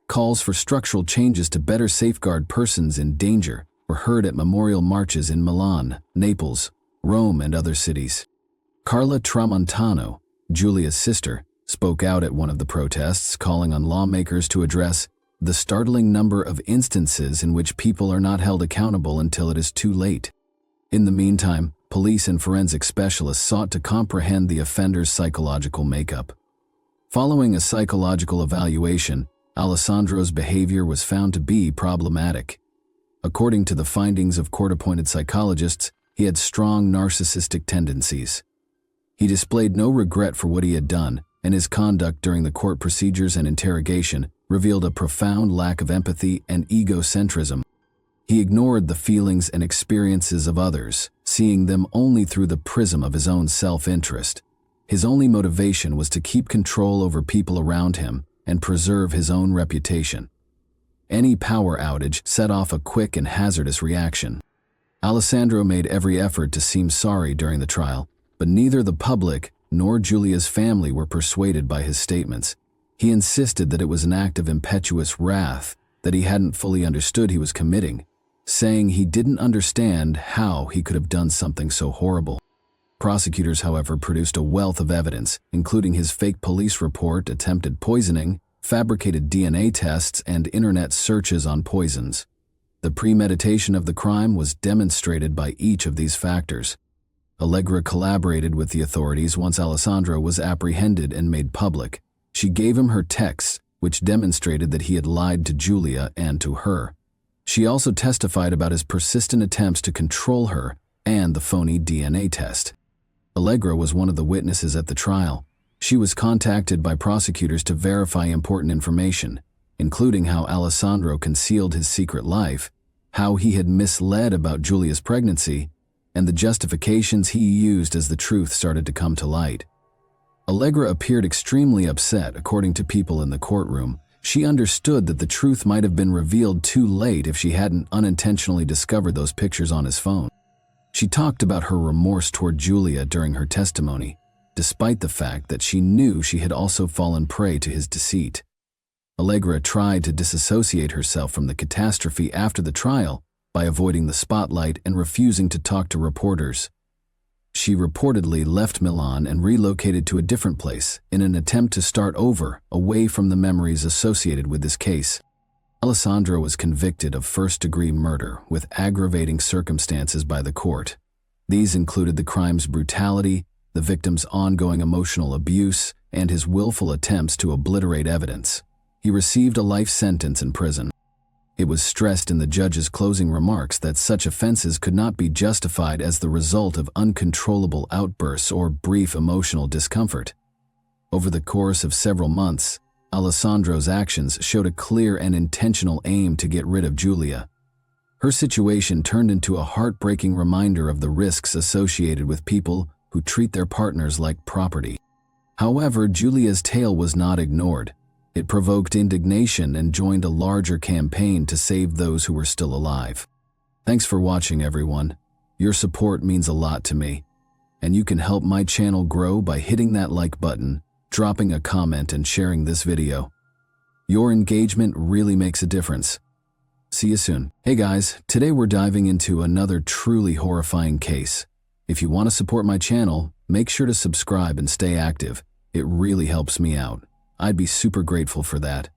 Calls for structural changes to better safeguard persons in danger were heard at memorial marches in Milan, Naples, Rome, and other cities. Carla Tramontano, Giulia's sister, spoke out at one of the protests, calling on lawmakers to address the startling number of instances in which people are not held accountable until it is too late. In the meantime, police and forensic specialists sought to comprehend the offender's psychological makeup. Following a psychological evaluation, Alessandro's behavior was found to be problematic. According to the findings of court-appointed psychologists, he had strong narcissistic tendencies. He displayed no regret for what he had done, and his conduct during the court procedures and interrogation revealed a profound lack of empathy and egocentrism. He ignored the feelings and experiences of others, seeing them only through the prism of his own self-interest. His only motivation was to keep control over people around him and preserve his own reputation. Any power outage set off a quick and hazardous reaction. Alessandro made every effort to seem sorry during the trial, but neither the public nor Giulia's family were persuaded by his statements. He insisted that it was an act of impetuous wrath that he hadn't fully understood he was committing, saying he didn't understand how he could have done something so horrible. Prosecutors, however, produced a wealth of evidence, including his fake police report, attempted poisoning, fabricated DNA tests, and internet searches on poisons. The premeditation of the crime was demonstrated by each of these factors. Allegra collaborated with the authorities once Alessandro was apprehended and made public. She gave him her texts, which demonstrated that he had lied to Giulia and to her. She also testified about his persistent attempts to control her and the phony DNA test. Allegra was one of the witnesses at the trial. She was contacted by prosecutors to verify important information, including how Alessandro concealed his secret life, how he had misled about Giulia's pregnancy, and the justifications he used as the truth started to come to light. Allegra appeared extremely upset, according to people in the courtroom. She understood that the truth might have been revealed too late if she hadn't unintentionally discovered those pictures on his phone. She talked about her remorse toward Giulia during her testimony, despite the fact that she knew she had also fallen prey to his deceit. Allegra tried to disassociate herself from the catastrophe after the trial by avoiding the spotlight and refusing to talk to reporters. She reportedly left Milan and relocated to a different place in an attempt to start over, away from the memories associated with this case. Alessandro was convicted of first-degree murder with aggravating circumstances by the court. These included the crime's brutality, the victim's ongoing emotional abuse, and his willful attempts to obliterate evidence. He received a life sentence in prison. It was stressed in the judge's closing remarks that such offenses could not be justified as the result of uncontrollable outbursts or brief emotional discomfort. Over the course of several months, Alessandro's actions showed a clear and intentional aim to get rid of Giulia. Her situation turned into a heartbreaking reminder of the risks associated with people who treat their partners like property. However, Giulia's tale was not ignored. It provoked indignation and joined a larger campaign to save those who were still alive. Thanks for watching, everyone. Your support means a lot to me, and you can help my channel grow by hitting that like button, dropping a comment, and sharing this video. Your engagement really makes a difference. See you soon. Hey guys, today we're diving into another truly horrifying case. If you want to support my channel, make sure to subscribe and stay active. It really helps me out. I'd be super grateful for that.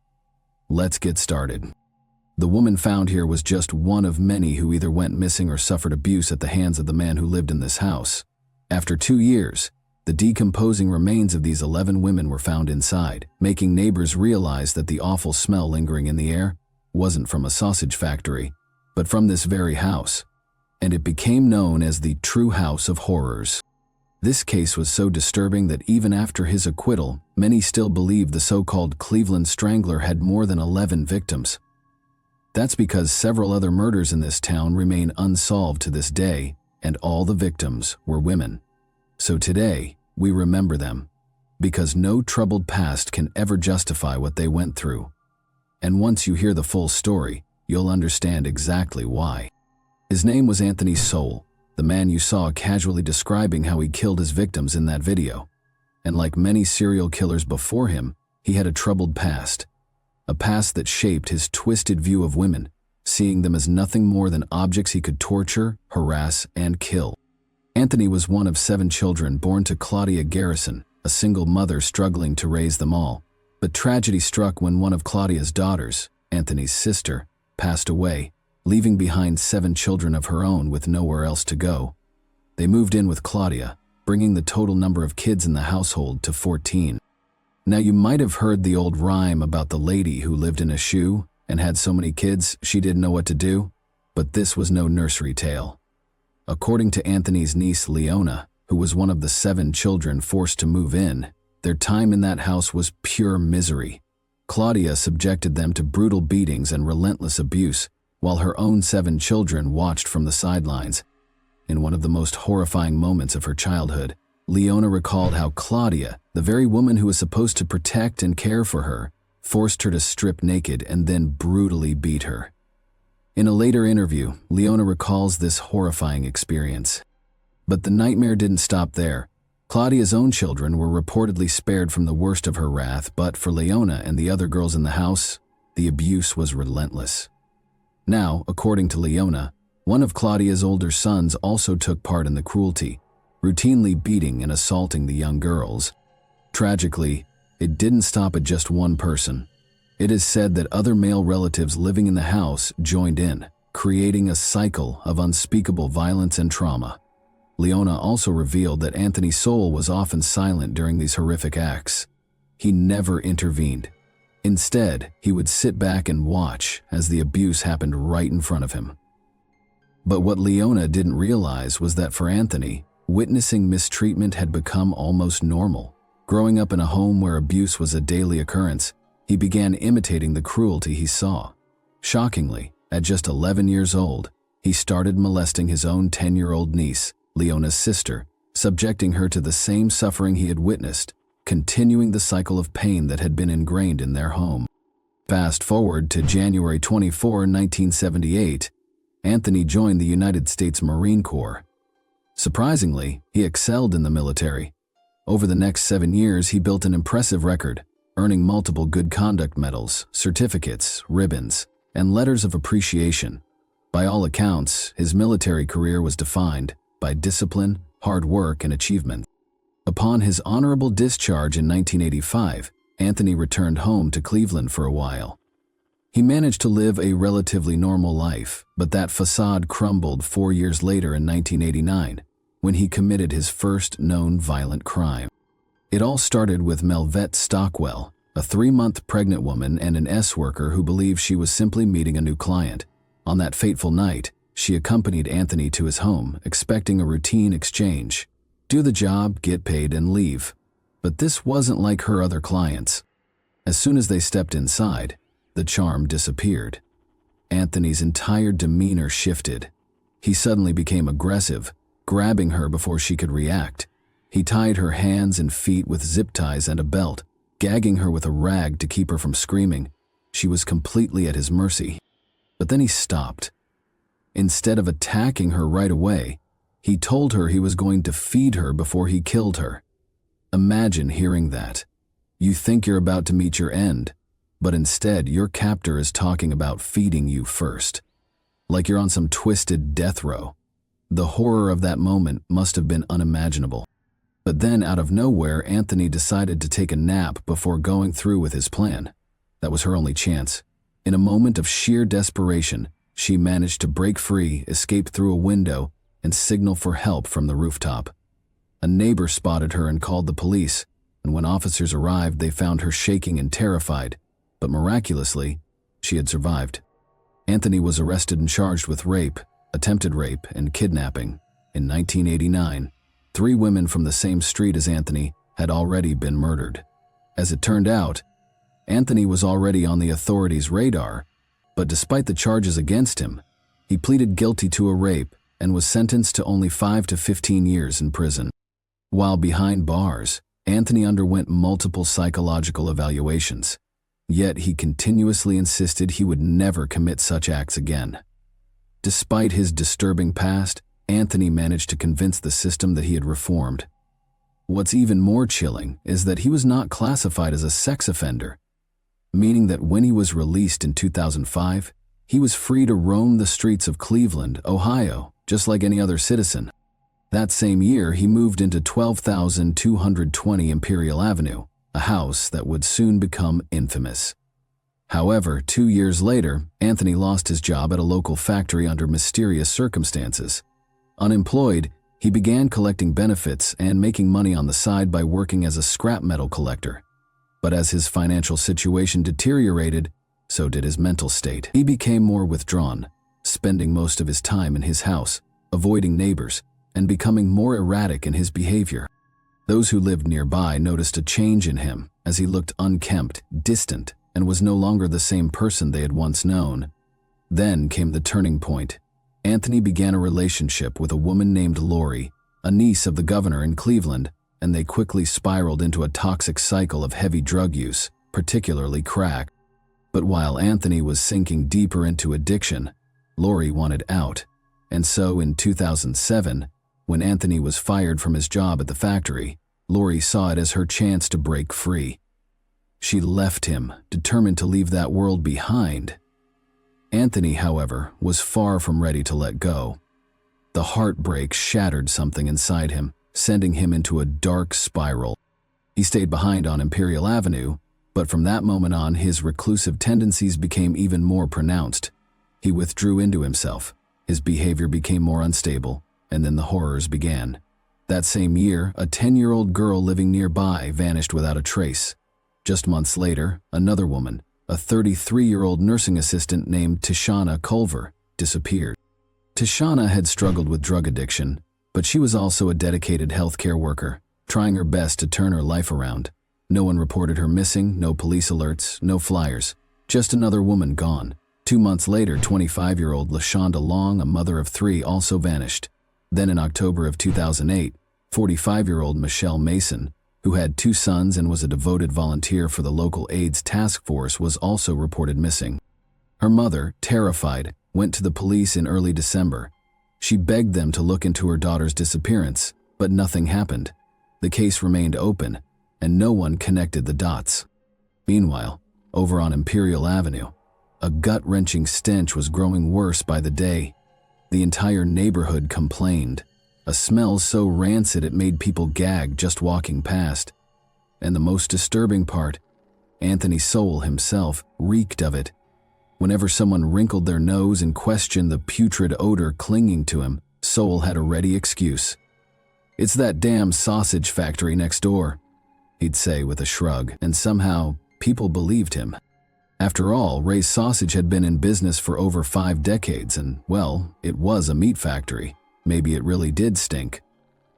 Let's get started. The woman found here was just one of many who either went missing or suffered abuse at the hands of the man who lived in this house. After 2 years, the decomposing remains of these 11 women were found inside, making neighbors realize that the awful smell lingering in the air wasn't from a sausage factory, but from this very house. And it became known as the True House of Horrors. This case was so disturbing that even after his acquittal, many still believed the so-called Cleveland Strangler had more than 11 victims. That's because several other murders in this town remain unsolved to this day, and all the victims were women. So today, we remember them, because no troubled past can ever justify what they went through. And once you hear the full story, you'll understand exactly why. His name was Anthony Sowell, the man you saw casually describing how he killed his victims in that video. And like many serial killers before him, he had a troubled past. A past that shaped his twisted view of women seeing them as nothing more than objects he could torture, harass, and kill. Anthony was one of 7 children born to Claudia Garrison, a single mother struggling to raise them all. But tragedy struck when one of Claudia's daughters, Anthony's sister, passed away, leaving behind 7 children of her own with nowhere else to go. They moved in with Claudia, bringing the total number of kids in the household to 14. Now you might have heard the old rhyme about the lady who lived in a shoe and had so many kids she didn't know what to do, but this was no nursery tale. According to Anthony's niece Leona, who was one of the 7 children forced to move in, their time in that house was pure misery. Claudia subjected them to brutal beatings and relentless abuse, while her own 7 children watched from the sidelines. In one of the most horrifying moments of her childhood, Leona recalled how Claudia, the very woman who was supposed to protect and care for her, forced her to strip naked and then brutally beat her. In a later interview, Leona recalls this horrifying experience. But the nightmare didn't stop there. Claudia's own children were reportedly spared from the worst of her wrath, but for Leona and the other girls in the house, the abuse was relentless. Now, according to Leona, one of Claudia's older sons also took part in the cruelty, routinely beating and assaulting the young girls. Tragically, it didn't stop at just one person. It is said that other male relatives living in the house joined in, creating a cycle of unspeakable violence and trauma. Leona also revealed that Anthony's soul was often silent during these horrific acts. He never intervened. Instead, he would sit back and watch as the abuse happened right in front of him. But what Leona didn't realize was that for Anthony, witnessing mistreatment had become almost normal. Growing up in a home where abuse was a daily occurrence, he began imitating the cruelty he saw. Shockingly, at just 11 years old, he started molesting his own 10-year-old niece, Leona's sister, subjecting her to the same suffering he had witnessed, continuing the cycle of pain that had been ingrained in their home. Fast forward to January 24, 1978, Anthony joined the United States Marine Corps. Surprisingly, he excelled in the military. Over the next 7 years, he built an impressive record, earning multiple good conduct medals, certificates, ribbons, and letters of appreciation. By all accounts, his military career was defined by discipline, hard work, and achievement. Upon his honorable discharge in 1985, Anthony returned home to Cleveland for a while. He managed to live a relatively normal life, but that facade crumbled 4 years later in 1989, when he committed his first known violent crime. It all started with Melvette Stockwell, a 3-month pregnant woman and an S-worker who believed she was simply meeting a new client. On that fateful night, she accompanied Anthony to his home, expecting a routine exchange. Do the job, get paid, and leave. But this wasn't like her other clients. As soon as they stepped inside, the charm disappeared. Anthony's entire demeanor shifted. He suddenly became aggressive, grabbing her before she could react. He tied her hands and feet with zip ties and a belt, gagging her with a rag to keep her from screaming. She was completely at his mercy. But then he stopped. Instead of attacking her right away, he told her he was going to feed her before he killed her. Imagine hearing that. You think you're about to meet your end, but instead your captor is talking about feeding you first. Like you're on some twisted death row. The horror of that moment must have been unimaginable. But then, out of nowhere, Anthony decided to take a nap before going through with his plan. That was her only chance. In a moment of sheer desperation, she managed to break free, escape through a window, and signal for help from the rooftop. A neighbor spotted her and called the police, and when officers arrived, they found her shaking and terrified. But miraculously, she had survived. Anthony was arrested and charged with rape, attempted rape, and kidnapping. In 1989, 3 women from the same street as Anthony had already been murdered. As it turned out, Anthony was already on the authorities' radar, but despite the charges against him, he pleaded guilty to a rape and was sentenced to only 5 to 15 years in prison. While behind bars, Anthony underwent multiple psychological evaluations, yet he continuously insisted he would never commit such acts again. Despite his disturbing past, Anthony managed to convince the system that he had reformed. What's even more chilling is that he was not classified as a sex offender, meaning that when he was released in 2005, He was free to roam the streets of Cleveland, Ohio, just like any other citizen. That same year, he moved into 12,220 Imperial Avenue, a house that would soon become infamous. However, 2 years later, Anthony lost his job at a local factory under mysterious circumstances. Unemployed, he began collecting benefits and making money on the side by working as a scrap metal collector. But as his financial situation deteriorated, so did his mental state. He became more withdrawn, spending most of his time in his house, avoiding neighbors, and becoming more erratic in his behavior. Those who lived nearby noticed a change in him as he looked unkempt, distant, and was no longer the same person they had once known. Then came the turning point. Anthony began a relationship with a woman named Lori, a niece of the governor in Cleveland, and they quickly spiraled into a toxic cycle of heavy drug use, particularly crack. But while Anthony was sinking deeper into addiction, Lori wanted out. And so in 2007, when Anthony was fired from his job at the factory, Lori saw it as her chance to break free. She left him, determined to leave that world behind. Anthony, however, was far from ready to let go. The heartbreak shattered something inside him, sending him into a dark spiral. He stayed behind on Imperial Avenue, but from that moment on, his reclusive tendencies became even more pronounced. He withdrew into himself, his behavior became more unstable, and then the horrors began. That same year, a 10-year-old girl living nearby vanished without a trace. Just months later, another woman, a 33-year-old nursing assistant named Tishana Culver, disappeared. Tishana had struggled with drug addiction, but she was also a dedicated healthcare worker, trying her best to turn her life around. No one reported her missing, no police alerts, no flyers, just another woman gone. 2 months later, 25-year-old LaShonda Long, a mother of 3, also vanished. Then in October of 2008, 45-year-old Michelle Mason, who had 2 sons and was a devoted volunteer for the local AIDS task force, was also reported missing. Her mother, terrified, went to the police in early December. She begged them to look into her daughter's disappearance, but nothing happened. The case remained open, and no one connected the dots. Meanwhile, over on Imperial Avenue, a gut-wrenching stench was growing worse by the day. The entire neighborhood complained, a smell so rancid it made people gag just walking past. And the most disturbing part, Anthony Sowell himself reeked of it. Whenever someone wrinkled their nose and questioned the putrid odor clinging to him, Sowell had a ready excuse. "It's that damn sausage factory next door," he'd say with a shrug, and somehow people believed him. After all, Ray's Sausage had been in business for over 5 decades and, well, it was a meat factory. Maybe it really did stink.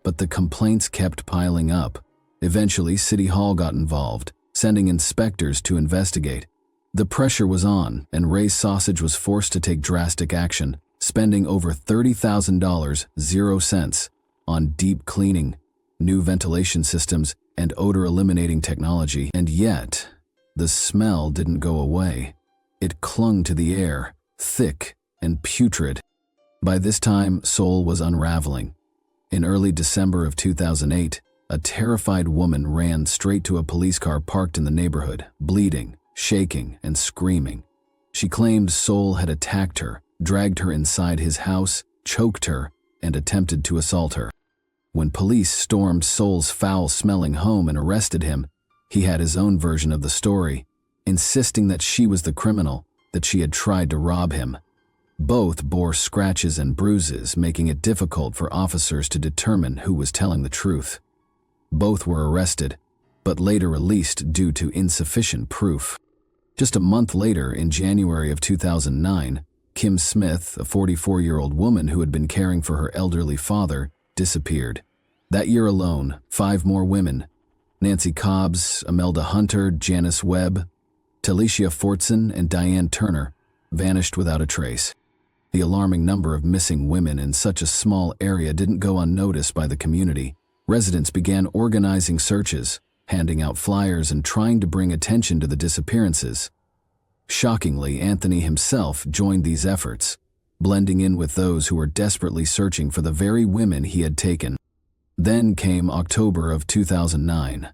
But the complaints kept piling up. Eventually, City Hall got involved, sending inspectors to investigate. The pressure was on, and Ray's Sausage was forced to take drastic action, spending over $30,000, 0 cents, on deep cleaning, new ventilation systems, and odor-eliminating technology. And yet, the smell didn't go away. It clung to the air, thick and putrid. By this time, Sowell was unraveling. In early December of 2008, a terrified woman ran straight to a police car parked in the neighborhood, bleeding, shaking, and screaming. She claimed Sowell had attacked her, dragged her inside his house, choked her, and attempted to assault her. When police stormed Sowell's foul-smelling home and arrested him, he had his own version of the story, insisting that she was the criminal, that she had tried to rob him. Both bore scratches and bruises, making it difficult for officers to determine who was telling the truth. Both were arrested, but later released due to insufficient proof. Just a month later, in January of 2009, Kim Smith, a 44-year-old woman who had been caring for her elderly father, disappeared. That year alone, 5 more women, Nancy Cobbs, Imelda Hunter, Janice Webb, Talicia Fortson, and Diane Turner, vanished without a trace. The alarming number of missing women in such a small area didn't go unnoticed by the community. Residents began organizing searches, handing out flyers, and trying to bring attention to the disappearances. Shockingly, Anthony himself joined these efforts, blending in with those who were desperately searching for the very women he had taken. Then came October of 2009.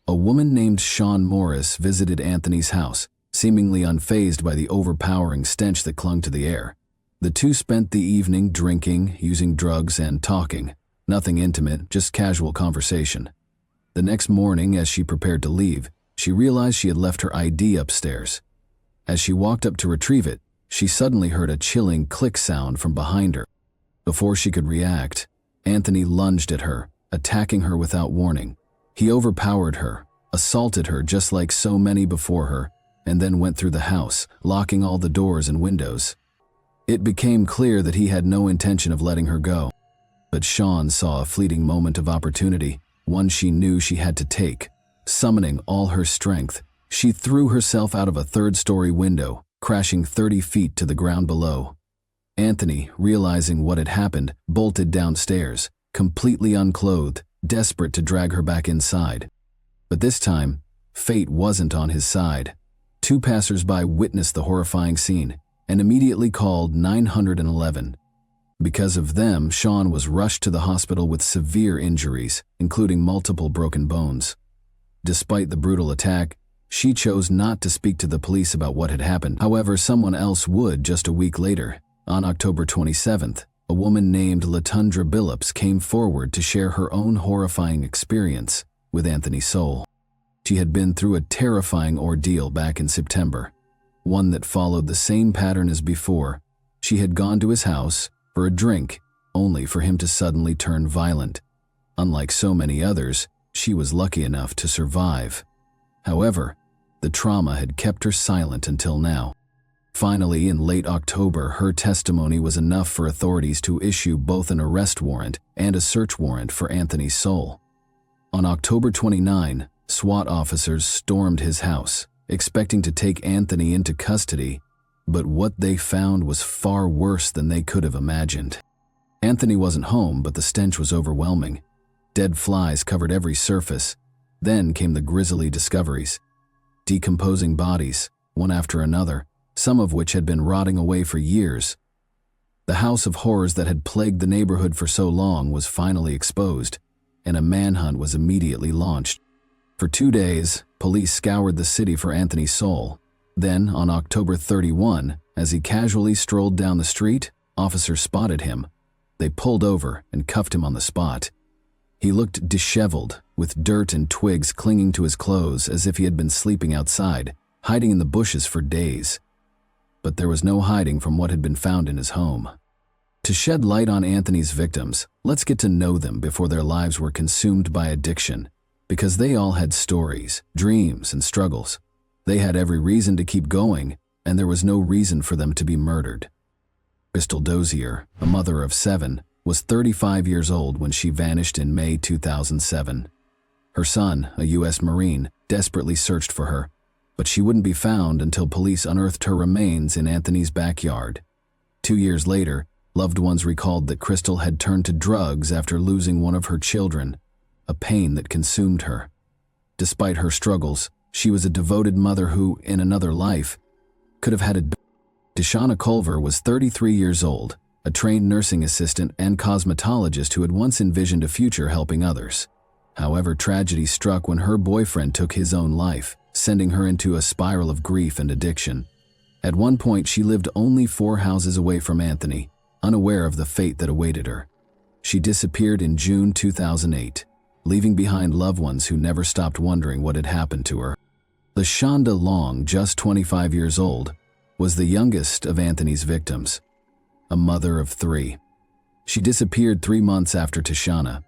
A woman named Shawn Morris visited Anthony's house, seemingly unfazed by the overpowering stench that clung to the air. The two spent the evening drinking, using drugs, and talking. Nothing intimate, just casual conversation. The next morning, as she prepared to leave, she realized she had left her ID upstairs. As she walked up to retrieve it, she suddenly heard a chilling click sound from behind her. Before she could react, Anthony lunged at her, attacking her without warning. He overpowered her, assaulted her just like so many before her, and then went through the house, locking all the doors and windows. It became clear that he had no intention of letting her go. But Sean saw a fleeting moment of opportunity, one she knew she had to take. Summoning all her strength, she threw herself out of a third-story window, crashing 30 feet to the ground below. Anthony, realizing what had happened, bolted downstairs, completely unclothed, desperate to drag her back inside. But this time, fate wasn't on his side. Two passers-by witnessed the horrifying scene and immediately called 911. Because of them, Sean was rushed to the hospital with severe injuries, including multiple broken bones. Despite the brutal attack, she chose not to speak to the police about what had happened. However, someone else would just a week later. On October 27th, a woman named Latundra Billups came forward to share her own horrifying experience with Anthony Soule. She had been through a terrifying ordeal back in September, one that followed the same pattern as before. She had gone to his house for a drink, only for him to suddenly turn violent. Unlike so many others, she was lucky enough to survive. However, the trauma had kept her silent until now. Finally, in late October, her testimony was enough for authorities to issue both an arrest warrant and a search warrant for Anthony Soule. On October 29, SWAT officers stormed his house, expecting to take Anthony into custody, but what they found was far worse than they could have imagined. Anthony wasn't home, but the stench was overwhelming. Dead flies covered every surface. Then came the grisly discoveries. Decomposing bodies, one after another, some of which had been rotting away for years. The house of horrors that had plagued the neighborhood for so long was finally exposed, and a manhunt was immediately launched. For 2 days, police scoured the city for Anthony Soule. Then, on October 31, as he casually strolled down the street, officers spotted him. They pulled over and cuffed him on the spot. He looked disheveled, with dirt and twigs clinging to his clothes as if he had been sleeping outside, hiding in the bushes for days. But there was no hiding from what had been found in his home. To shed light on Anthony's victims, let's get to know them before their lives were consumed by addiction, because they all had stories, dreams, and struggles. They had every reason to keep going, and there was no reason for them to be murdered. Crystal Dozier, a mother of 7, was 35 years old when she vanished in May 2007. Her son, a U.S. Marine, desperately searched for her, but she wouldn't be found until police unearthed her remains in Anthony's backyard. 2 years later, loved ones recalled that Crystal had turned to drugs after losing one of her children, a pain that consumed her. Despite her struggles, she was a devoted mother who, in another life, could have had a... Deshauna Culver was 33 years old, a trained nursing assistant and cosmetologist who had once envisioned a future helping others. However, tragedy struck when her boyfriend took his own life, sending her into a spiral of grief and addiction. At one point, she lived only 4 houses away from Anthony, unaware of the fate that awaited her. She disappeared in June 2008, leaving behind loved ones who never stopped wondering what had happened to her. LaShonda Long, just 25 years old, was the youngest of Anthony's victims, a mother of 3. She disappeared 3 months after Tashana.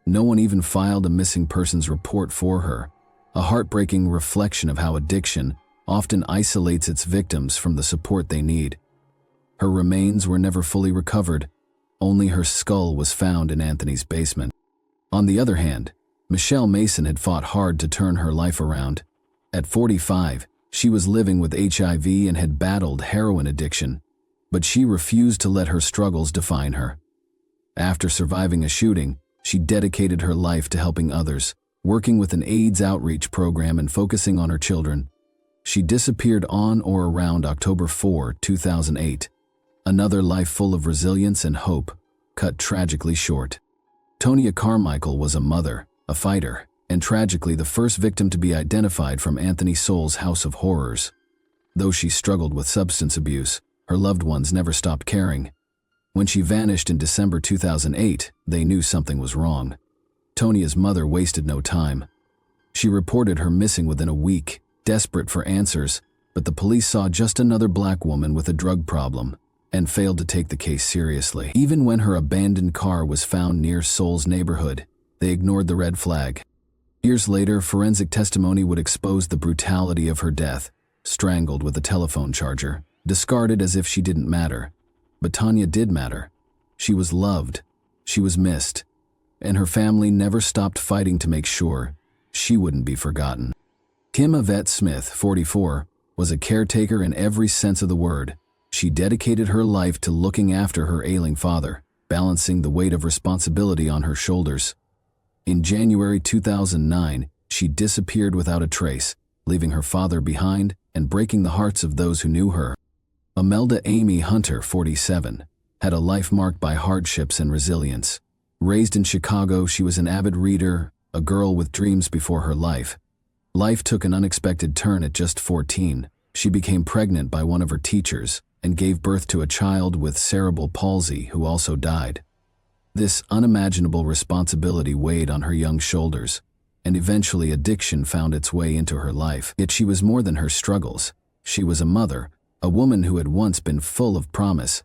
No one even filed a missing persons report for her, a heartbreaking reflection of how addiction often isolates its victims from the support they need. Her remains were never fully recovered. Only her skull was found in Anthony's basement. On the other hand, Michelle Mason had fought hard to turn her life around. At 45, she was living with HIV and had battled heroin addiction, but she refused to let her struggles define her. After surviving a shooting, she dedicated her life to helping others, working with an AIDS outreach program and focusing on her children. She disappeared on or around October 4, 2008. Another life full of resilience and hope, cut tragically short. Tonya Carmichael was a mother, a fighter, and tragically the first victim to be identified from Anthony Soule's house of horrors. Though she struggled with substance abuse, her loved ones never stopped caring. When she vanished in December 2008, they knew something was wrong. Tonia's mother wasted no time. She reported her missing within a week, desperate for answers, but the police saw just another black woman with a drug problem and failed to take the case seriously. Even when her abandoned car was found near Seoul's neighborhood, they ignored the red flag. Years later, forensic testimony would expose the brutality of her death, strangled with a telephone charger, discarded as if she didn't matter. But Tonya did matter. She was loved, she was missed, and her family never stopped fighting to make sure she wouldn't be forgotten. Kim Yvette Smith, 44, was a caretaker in every sense of the word. She dedicated her life to looking after her ailing father, balancing the weight of responsibility on her shoulders. In January 2009, she disappeared without a trace, leaving her father behind and breaking the hearts of those who knew her. Imelda Amy Hunter, 47, had a life marked by hardships and resilience. Raised in Chicago, she was an avid reader, a girl with dreams before her life. Life took an unexpected turn at just 14. She became pregnant by one of her teachers and gave birth to a child with cerebral palsy who also died. This unimaginable responsibility weighed on her young shoulders, and eventually addiction found its way into her life. Yet she was more than her struggles. She was a mother, a woman who had once been full of promise.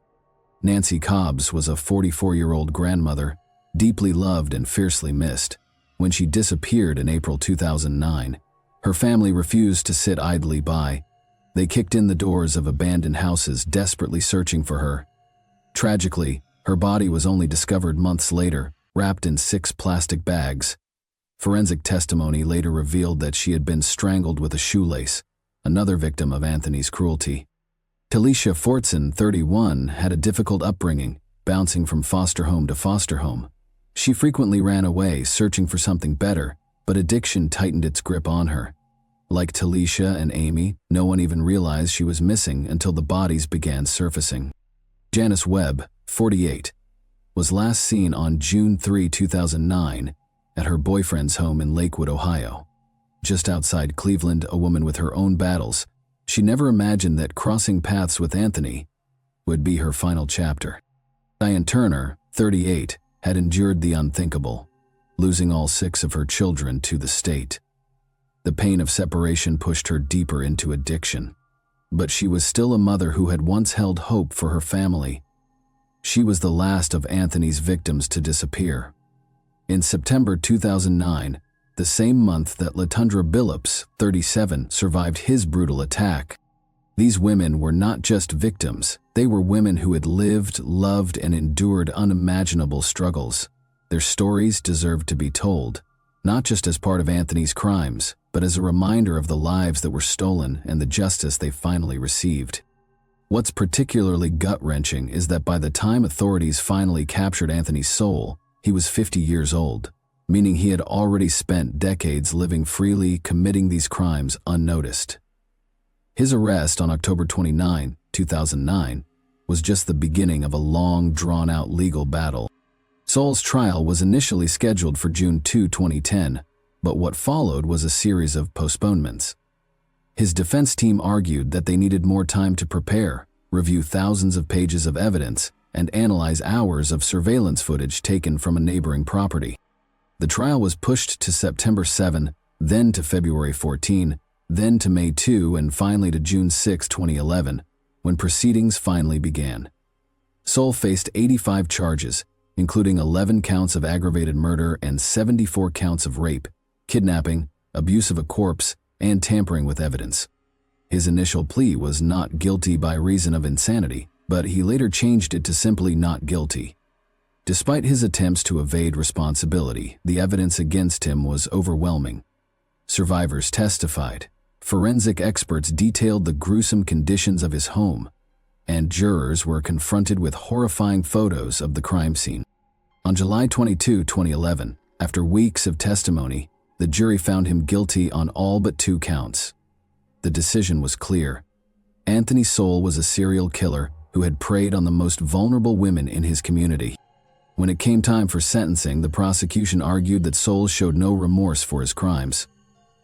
Nancy Cobbs was a 44-year-old grandmother, deeply loved and fiercely missed. When she disappeared in April 2009, her family refused to sit idly by. They kicked in the doors of abandoned houses, desperately searching for her. Tragically, her body was only discovered months later, wrapped in 6 plastic bags. Forensic testimony later revealed that she had been strangled with a shoelace, another victim of Anthony's cruelty. Talisha Fortson, 31, had a difficult upbringing, bouncing from foster home to foster home. She frequently ran away, searching for something better, but addiction tightened its grip on her. Like Talisha and Amy, no one even realized she was missing until the bodies began surfacing. Janice Webb, 48, was last seen on June 3, 2009, at her boyfriend's home in Lakewood, Ohio. Just outside Cleveland, a woman with her own battles, she never imagined that crossing paths with Anthony would be her final chapter. Diane Turner, 38, had endured the unthinkable, losing all 6 of her children to the state. The pain of separation pushed her deeper into addiction, but she was still a mother who had once held hope for her family. She was the last of Anthony's victims to disappear. In September 2009, the same month that Latundra Billups, 37, survived his brutal attack. These women were not just victims, they were women who had lived, loved, and endured unimaginable struggles. Their stories deserved to be told, not just as part of Anthony's crimes, but as a reminder of the lives that were stolen and the justice they finally received. What's particularly gut-wrenching is that by the time authorities finally captured Anthony's soul, he was 50 years old, meaning he had already spent decades living freely, committing these crimes unnoticed. His arrest on October 29, 2009, was just the beginning of a long, drawn-out legal battle. Seoul's trial was initially scheduled for June 2, 2010, but what followed was a series of postponements. His defense team argued that they needed more time to prepare, review thousands of pages of evidence, and analyze hours of surveillance footage taken from a neighboring property. The trial was pushed to September 7, then to February 14, then to May 2, and finally to June 6, 2011, when proceedings finally began. Seoul faced 85 charges, including 11 counts of aggravated murder and 74 counts of rape, kidnapping, abuse of a corpse, and tampering with evidence. His initial plea was not guilty by reason of insanity, but he later changed it to simply not guilty. Despite his attempts to evade responsibility, the evidence against him was overwhelming. Survivors testified, forensic experts detailed the gruesome conditions of his home, and jurors were confronted with horrifying photos of the crime scene. On July 22, 2011, after weeks of testimony, the jury found him guilty on all but 2 counts. The decision was clear. Anthony Seoul was a serial killer who had preyed on the most vulnerable women in his community. When it came time for sentencing, the prosecution argued that Seoul showed no remorse for his crimes.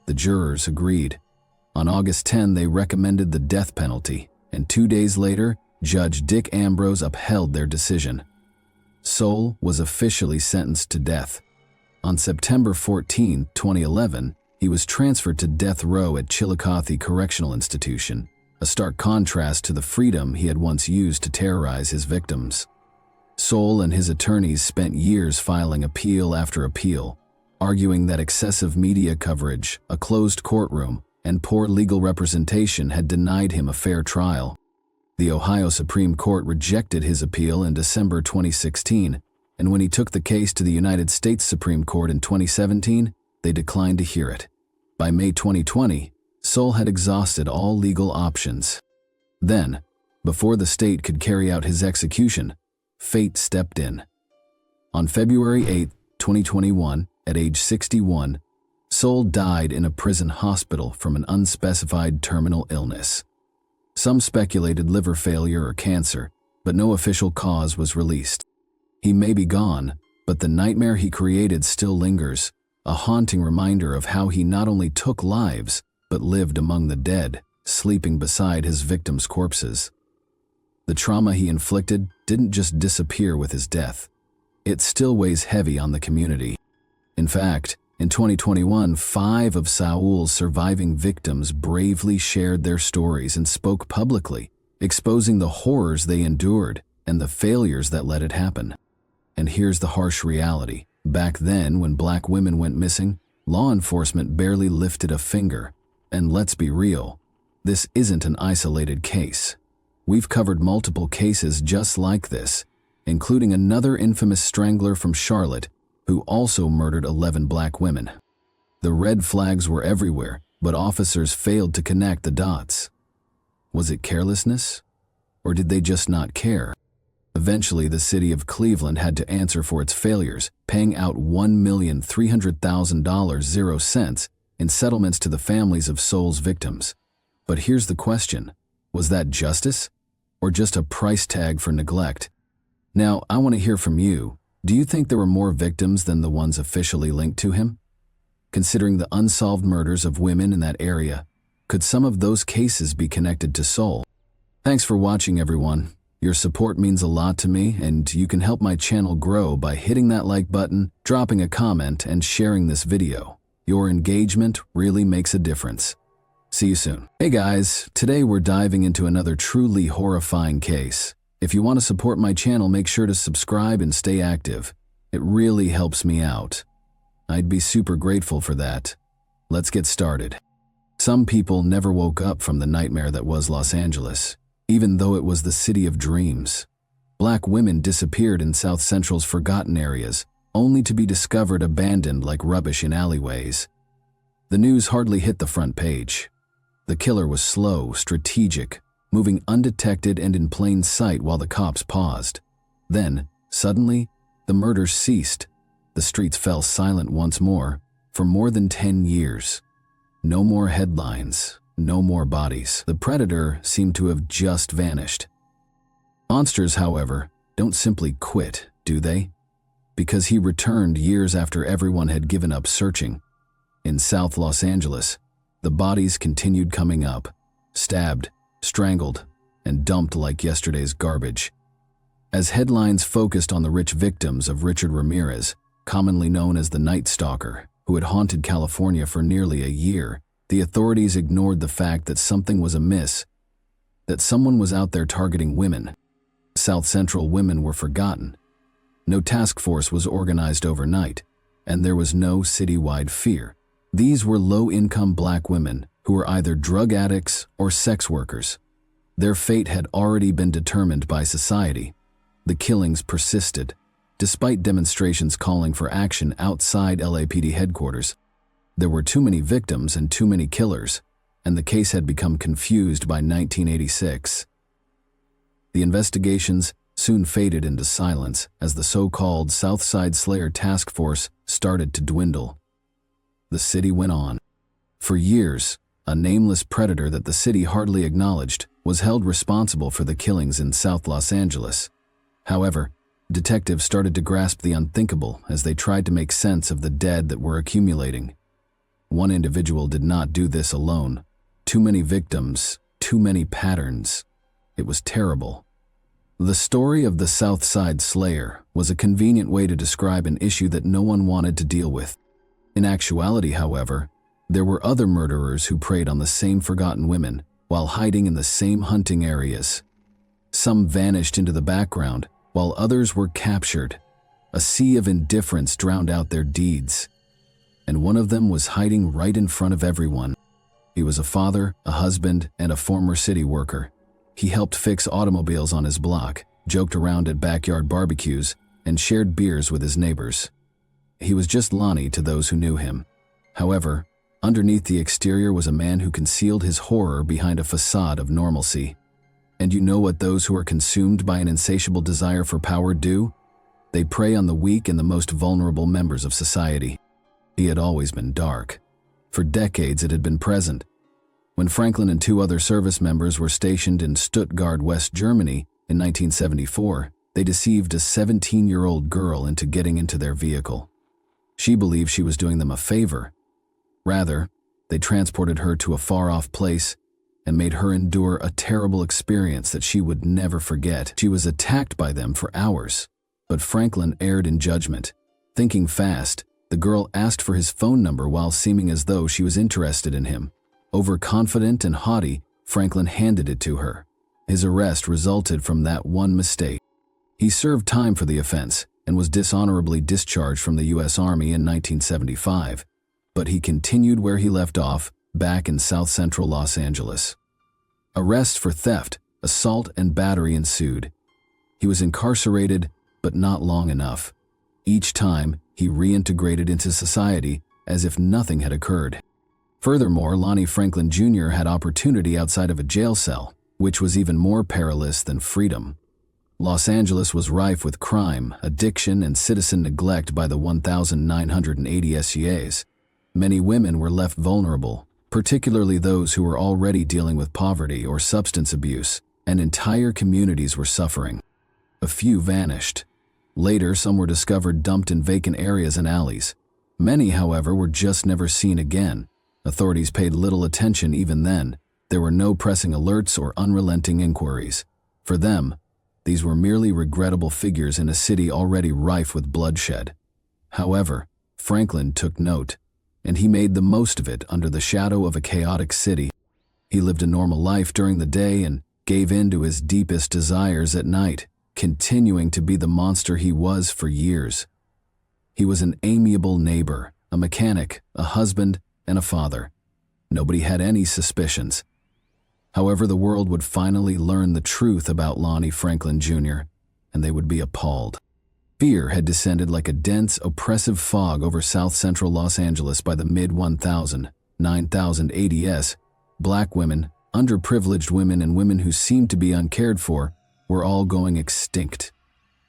The jurors agreed. On August 10, they recommended the death penalty, and 2 days later, Judge Dick Ambrose upheld their decision. Soule was officially sentenced to death. On September 14, 2011, he was transferred to death row at Chillicothe Correctional Institution, a stark contrast to the freedom he had once used to terrorize his victims. Soule and his attorneys spent years filing appeal after appeal, arguing that excessive media coverage, a closed courtroom, and poor legal representation had denied him a fair trial. The Ohio Supreme Court rejected his appeal in December 2016, and when he took the case to the United States Supreme Court in 2017, they declined to hear it. By May 2020, Soule had exhausted all legal options. Then, before the state could carry out his execution, fate stepped in. On February 8, 2021, at age 61, Soule died in a prison hospital from an unspecified terminal illness. Some speculated liver failure or cancer, but no official cause was released. He may be gone, but the nightmare he created still lingers, a haunting reminder of how he not only took lives, but lived among the dead, sleeping beside his victims' corpses. The trauma he inflicted didn't just disappear with his death. It still weighs heavy on the community. In fact, in 2021, 5 of Saule's surviving victims bravely shared their stories and spoke publicly, exposing the horrors they endured and the failures that let it happen. And here's the harsh reality. Back then, when Black women went missing, law enforcement barely lifted a finger. And let's be real, this isn't an isolated case. We've covered multiple cases just like this, including another infamous strangler from Charlotte who also murdered 11 Black women. The red flags were everywhere, but officers failed to connect the dots. Was it carelessness? Or did they just not care? Eventually, the city of Cleveland had to answer for its failures, paying out $1,300,000 0 cents in settlements to the families of Soule's victims. But here's the question. Was that justice? Or just a price tag for neglect? Now, I want to hear from you. Do you think there were more victims than the ones officially linked to him? Considering the unsolved murders of women in that area, could some of those cases be connected to Soule? Thanks for watching, everyone. Your support means a lot to me, and you can help my channel grow by hitting that like button, dropping a comment, and sharing this video. Your engagement really makes a difference. See you soon. Hey guys, today we're diving into another truly horrifying case. If you want to support my channel, make sure to subscribe and stay active. It really helps me out. I'd be super grateful for that. Let's get started. Some people never woke up from the nightmare that was Los Angeles, even though it was the city of dreams. Black women disappeared in South Central's forgotten areas, only to be discovered abandoned like rubbish in alleyways. The news hardly hit the front page. The killer was slow, strategic, moving undetected and in plain sight while the cops paused. Then, suddenly, the murders ceased. The streets fell silent once more, for more than 10 years. No more headlines, no more bodies. The predator seemed to have just vanished. Monsters, however, don't simply quit, do they? Because he returned years after everyone had given up searching. In South Los Angeles, the bodies continued coming up, stabbed, strangled, and dumped like yesterday's garbage. As headlines focused on the rich victims of Richard Ramirez, commonly known as the Night Stalker, who had haunted California for nearly a year, the authorities ignored the fact that something was amiss, that someone was out there targeting women. South Central women were forgotten. No task force was organized overnight, and there was no citywide fear. These were low-income Black women who were either drug addicts or sex workers. Their fate had already been determined by society. The killings persisted, despite demonstrations calling for action outside LAPD headquarters. There were too many victims and too many killers, and the case had become confused by 1986. The investigations soon faded into silence as the so-called Southside Slayer Task Force started to dwindle. The city went on. For years, a nameless predator that the city hardly acknowledged was held responsible for the killings in South Los Angeles. However, detectives started to grasp the unthinkable as they tried to make sense of the dead that were accumulating. One individual did not do this alone. Too many victims, too many patterns. It was terrible. The story of the South Side Slayer was a convenient way to describe an issue that no one wanted to deal with. In actuality, however, there were other murderers who preyed on the same forgotten women while hiding in the same hunting areas. Some vanished into the background, while others were captured. A sea of indifference drowned out their deeds. And one of them was hiding right in front of everyone. He was a father, a husband, and a former city worker. He helped fix automobiles on his block, joked around at backyard barbecues, and shared beers with his neighbors. He was just Lonnie to those who knew him. However, underneath the exterior was a man who concealed his horror behind a facade of normalcy. And you know what those who are consumed by an insatiable desire for power do? They prey on the weak and the most vulnerable members of society. He had always been dark. For decades it had been present. When Franklin and 2 other service members were stationed in Stuttgart, West Germany in 1974, they deceived a 17-year-old girl into getting into their vehicle. She believed she was doing them a favor. Rather, they transported her to a far-off place and made her endure a terrible experience that she would never forget. She was attacked by them for hours, but Franklin erred in judgment. Thinking fast, the girl asked for his phone number while seeming as though she was interested in him. Overconfident and haughty, Franklin handed it to her. His arrest resulted from that one mistake. He served time for the offense and was dishonorably discharged from the U.S. Army in 1975, but he continued where he left off, back in South Central Los Angeles. Arrests for theft, assault, and battery ensued. He was incarcerated, but not long enough. Each time, he reintegrated into society as if nothing had occurred. Furthermore, Lonnie Franklin Jr. had opportunity outside of a jail cell, which was even more perilous than freedom. Los Angeles was rife with crime, addiction, and citizen neglect by the 1,980 SCAs. Many women were left vulnerable, particularly those who were already dealing with poverty or substance abuse, and entire communities were suffering. A few vanished. Later, some were discovered dumped in vacant areas and alleys. Many, however, were just never seen again. Authorities paid little attention even then. There were no pressing alerts or unrelenting inquiries. For them, these were merely regrettable figures in a city already rife with bloodshed. However, Franklin took note, and he made the most of it under the shadow of a chaotic city. He lived a normal life during the day and gave in to his deepest desires at night, continuing to be the monster he was for years. He was an amiable neighbor, a mechanic, a husband, and a father. Nobody had any suspicions. However, the world would finally learn the truth about Lonnie Franklin Jr., and they would be appalled. Fear had descended like a dense, oppressive fog over South Central Los Angeles by the mid-1000s. 9,000 ADS. Black women, underprivileged women, and women who seemed to be uncared for were all going extinct.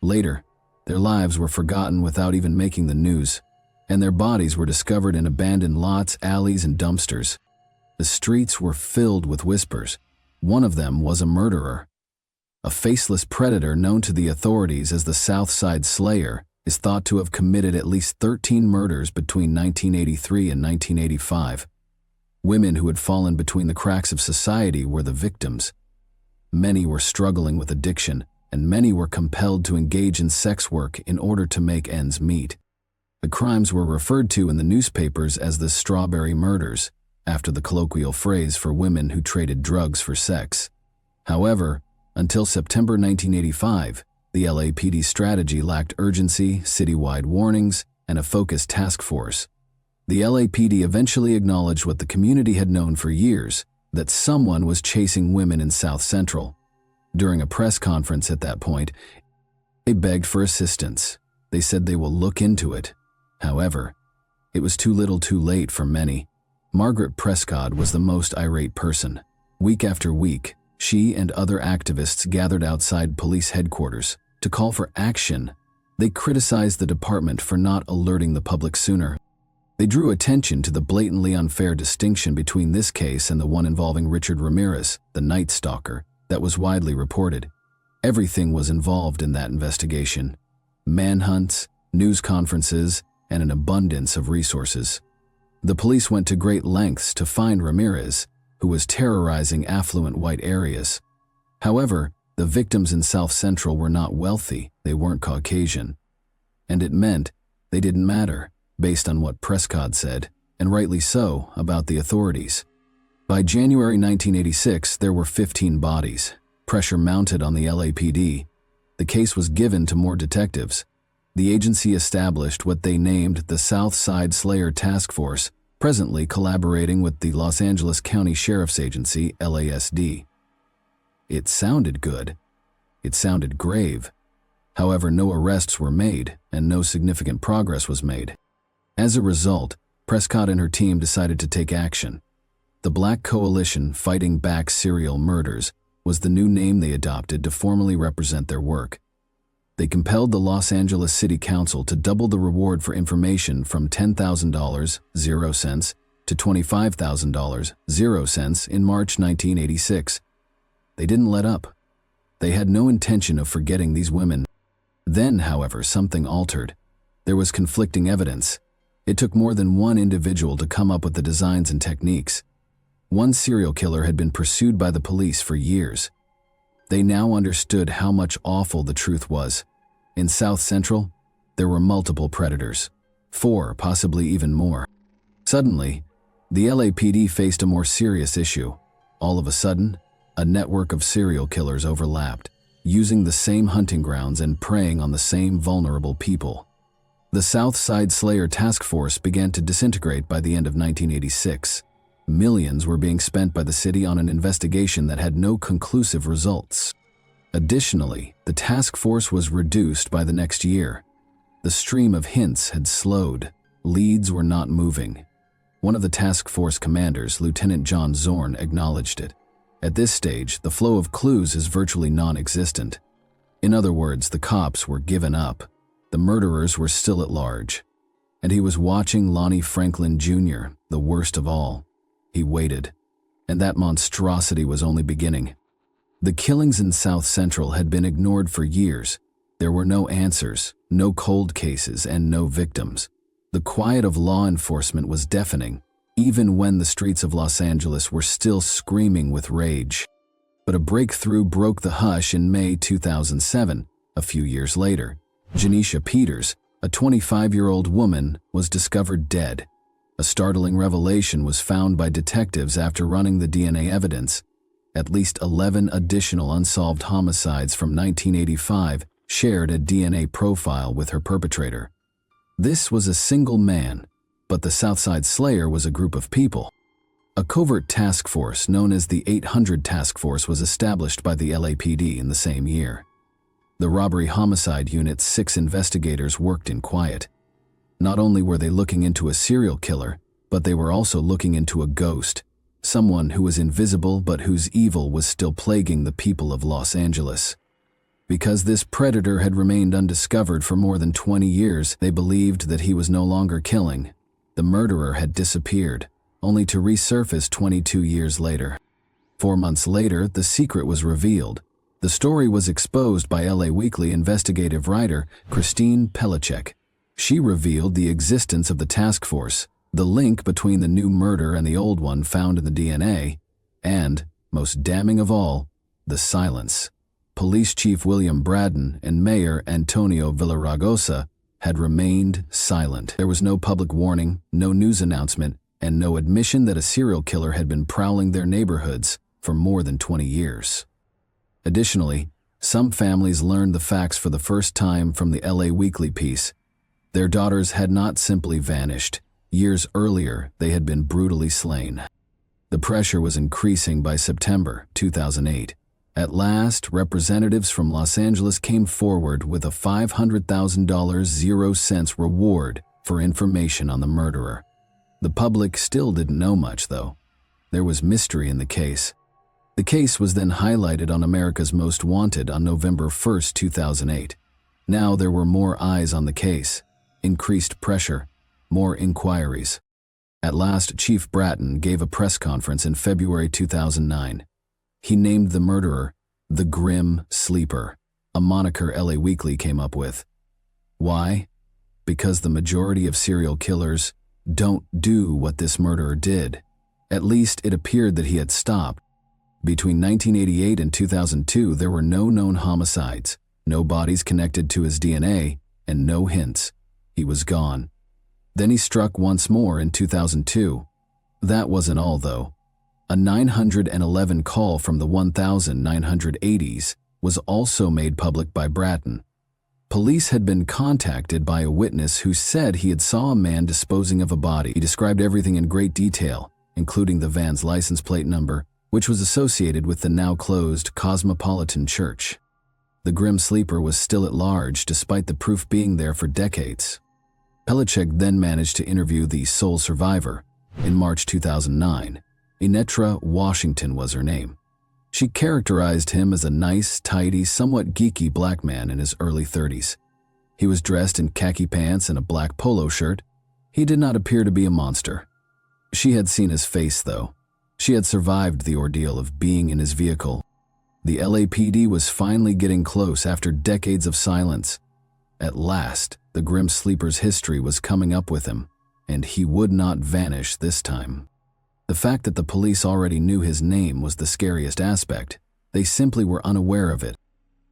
Later, their lives were forgotten without even making the news, and their bodies were discovered in abandoned lots, alleys, and dumpsters. The streets were filled with whispers. One of them was a murderer. A faceless predator known to the authorities as the South Side Slayer is thought to have committed at least 13 murders between 1983 and 1985. Women who had fallen between the cracks of society were the victims. Many were struggling with addiction, and many were compelled to engage in sex work in order to make ends meet. The crimes were referred to in the newspapers as the Strawberry Murders, after the colloquial phrase for women who traded drugs for sex. However, until September 1985, the LAPD strategy lacked urgency, citywide warnings, and a focused task force. The LAPD eventually acknowledged what the community had known for years, that someone was chasing women in South Central. During a press conference at that point, they begged for assistance. They said they will look into it. However, it was too little too late for many. Margaret Prescott was the most irate person. Week after week, she and other activists gathered outside police headquarters to call for action. They criticized the department for not alerting the public sooner. They drew attention to the blatantly unfair distinction between this case and the one involving Richard Ramirez, the Night Stalker, that was widely reported. Everything was involved in that investigation: manhunts, news conferences, and an abundance of resources. The police went to great lengths to find Ramirez, who was terrorizing affluent white areas. However, the victims in South Central were not wealthy, they weren't Caucasian. And it meant they didn't matter, based on what Prescott said, and rightly so, about the authorities. By January 1986, there were 15 bodies. Pressure mounted on the LAPD. The case was given to more detectives. The agency established what they named the South Side Slayer Task Force, presently collaborating with the Los Angeles County Sheriff's Agency, LASD. It sounded good. It sounded grave. However, no arrests were made, and no significant progress was made. As a result, Prescott and her team decided to take action. The Black Coalition Fighting Back Serial Murders was the new name they adopted to formally represent their work. They compelled the Los Angeles City Council to double the reward for information from $10,000, 0 cents, to $25,000, 0 cents in March 1986. They didn't let up. They had no intention of forgetting these women. Then, however, something altered. There was conflicting evidence. It took more than one individual to come up with the designs and techniques. One serial killer had been pursued by the police for years. They now understood how much awful the truth was. In South Central, there were multiple predators. 4, possibly even more. Suddenly, the LAPD faced a more serious issue. All of a sudden, a network of serial killers overlapped, using the same hunting grounds and preying on the same vulnerable people. The South Side Slayer Task Force began to disintegrate by the end of 1986. Millions were being spent by the city on an investigation that had no conclusive results. Additionally, the task force was reduced by the next year. The stream of hints had slowed. Leads were not moving. One of the task force commanders, Lieutenant John Zorn, acknowledged it. At this stage, the flow of clues is virtually non-existent. In other words, the cops were given up. The murderers were still at large. And he was watching Lonnie Franklin Jr., the worst of all. He waited. And that monstrosity was only beginning. The killings in South Central had been ignored for years. There were no answers, no cold cases, and no victims. The quiet of law enforcement was deafening, even when the streets of Los Angeles were still screaming with rage. But a breakthrough broke the hush in May 2007, a few years later. Janisha Peters, a 25-year-old woman, was discovered dead. A startling revelation was found by detectives after running the DNA evidence. At least 11 additional unsolved homicides from 1985 shared a DNA profile with her perpetrator. This was a single man, but the Southside Slayer was a group of people. A covert task force known as the 800 Task Force was established by the LAPD in the same year. The robbery homicide unit's 6 investigators worked in quiet. Not only were they looking into a serial killer, but they were also looking into a ghost, someone who was invisible but whose evil was still plaguing the people of Los Angeles. Because this predator had remained undiscovered for more than 20 years, they believed that he was no longer killing. The murderer had disappeared, only to resurface 22 years later. 4 months later, the secret was revealed. The story was exposed by LA Weekly investigative writer Christine Pellicek. She revealed the existence of the task force, the link between the new murder and the old one found in the DNA, and, most damning of all, the silence. Police Chief William Braden and Mayor Antonio Villaraigosa had remained silent. There was no public warning, no news announcement, and no admission that a serial killer had been prowling their neighborhoods for more than 20 years. Additionally, some families learned the facts for the first time from the LA Weekly piece. Their daughters had not simply vanished. Years earlier, they had been brutally slain. The pressure was increasing by September 2008. At last, representatives from Los Angeles came forward with a $500,000 0 cents reward for information on the murderer. The public still didn't know much, though. There was mystery in the case. The case was then highlighted on America's Most Wanted on November 1, 2008. Now there were more eyes on the case, increased pressure, more inquiries. At last, Chief Bratton gave a press conference in February 2009. He named the murderer the Grim Sleeper, a moniker LA Weekly came up with. Why? Because the majority of serial killers don't do what this murderer did. At least it appeared that he had stopped. Between 1988 and 2002, there were no known homicides, no bodies connected to his DNA, and no hints. He was gone. Then he struck once more in 2002. That wasn't all, though. A 911 call from the 1980s was also made public by Bratton. Police had been contacted by a witness who said he had saw a man disposing of a body. He described everything in great detail, including the van's license plate number, which was associated with the now-closed Cosmopolitan Church. The Grim Sleeper was still at large despite the proof being there for decades. Pellicek then managed to interview the sole survivor. In March 2009, Inetra Washington was her name. She characterized him as a nice, tidy, somewhat geeky black man in his early 30s. He was dressed in khaki pants and a black polo shirt. He did not appear to be a monster. She had seen his face, though. She had survived the ordeal of being in his vehicle. The LAPD was finally getting close after decades of silence. At last, the Grim Sleeper's history was coming up with him, and he would not vanish this time. The fact that the police already knew his name was the scariest aspect. They simply were unaware of it.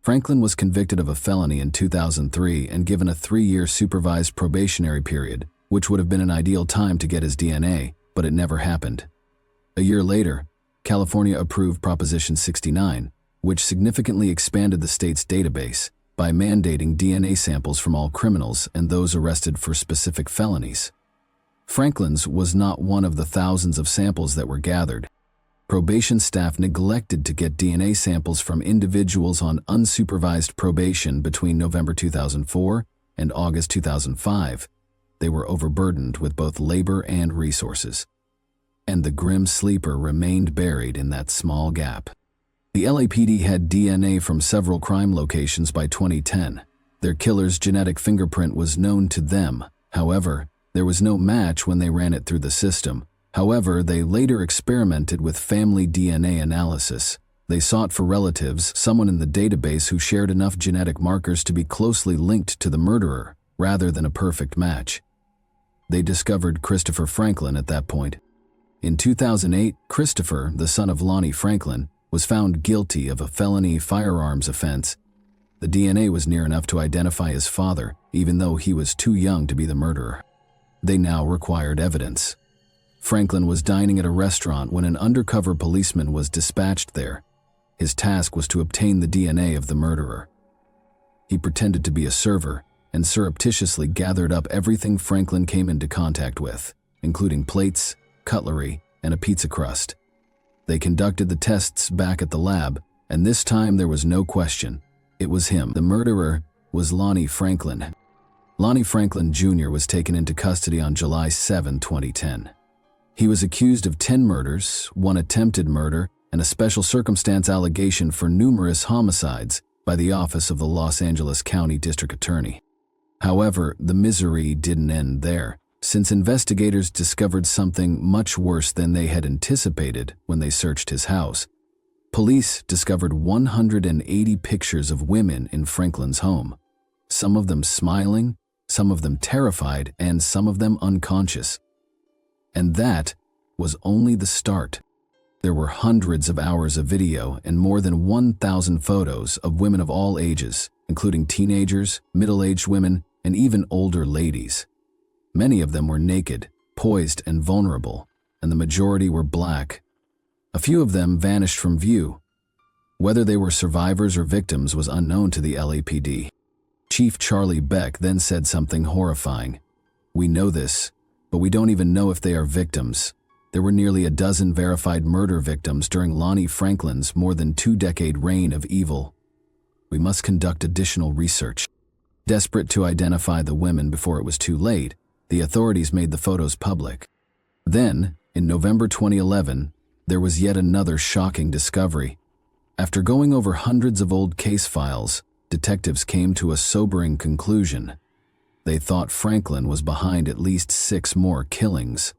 Franklin was convicted of a felony in 2003 and given a 3-year supervised probationary period, which would have been an ideal time to get his DNA, but it never happened. A year later, California approved Proposition 69, which significantly expanded the state's database by mandating DNA samples from all criminals and those arrested for specific felonies. Franklin's was not one of the thousands of samples that were gathered. Probation staff neglected to get DNA samples from individuals on unsupervised probation between November 2004 and August 2005. They were overburdened with both labor and resources. And the Grim Sleeper remained buried in that small gap. The LAPD had DNA from several crime locations by 2010. Their killer's genetic fingerprint was known to them. However, there was no match when they ran it through the system. However, they later experimented with family DNA analysis. They sought for relatives, someone in the database who shared enough genetic markers to be closely linked to the murderer, rather than a perfect match. They discovered Christopher Franklin at that point. In 2008, Christopher, the son of Lonnie Franklin, was found guilty of a felony firearms offense. The DNA was near enough to identify his father, even though he was too young to be the murderer. They now required evidence. Franklin was dining at a restaurant when an undercover policeman was dispatched there. His task was to obtain the DNA of the murderer. He pretended to be a server and surreptitiously gathered up everything Franklin came into contact with, including plates, cutlery, and a pizza crust. They conducted the tests back at the lab, and this time there was no question. It was him. The murderer was Lonnie Franklin. Lonnie Franklin Jr. was taken into custody on July 7, 2010. He was accused of 10 murders, 1 attempted murder, and a special circumstance allegation for numerous homicides by the Office of the Los Angeles County District Attorney. However, the misery didn't end there, since investigators discovered something much worse than they had anticipated when they searched his house. Police discovered 180 pictures of women in Franklin's home, some of them smiling, some of them terrified, and some of them unconscious. And that was only the start. There were hundreds of hours of video and more than 1,000 photos of women of all ages, including teenagers, middle-aged women, and even older ladies. Many of them were naked, poised, and vulnerable, and the majority were black. A few of them vanished from view. Whether they were survivors or victims was unknown to the LAPD. Chief Charlie Beck then said something horrifying. "We know this, but we don't even know if they are victims. There were nearly a dozen verified murder victims during Lonnie Franklin's more than 2-decade reign of evil. We must conduct additional research." Desperate to identify the women before it was too late, the authorities made the photos public. Then, in November 2011, there was yet another shocking discovery. After going over hundreds of old case files, detectives came to a sobering conclusion. They thought Franklin was behind at least 6 more killings.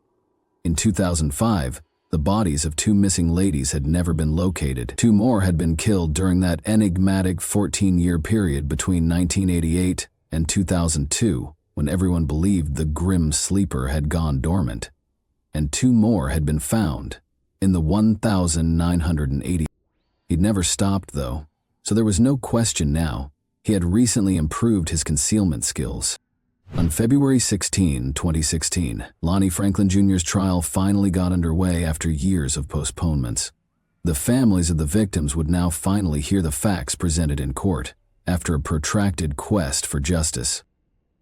In 2005, the bodies of 2 missing ladies had never been located. 2 more had been killed during that enigmatic 14-year period between 1988 and 2002, when everyone believed the Grim Sleeper had gone dormant. and 2 more had been found in the 1,980. He'd never stopped, though, so there was no question now. He had recently improved his concealment skills. On February 16, 2016, Lonnie Franklin Jr.'s trial finally got underway after years of postponements. The families of the victims would now finally hear the facts presented in court, after a protracted quest for justice.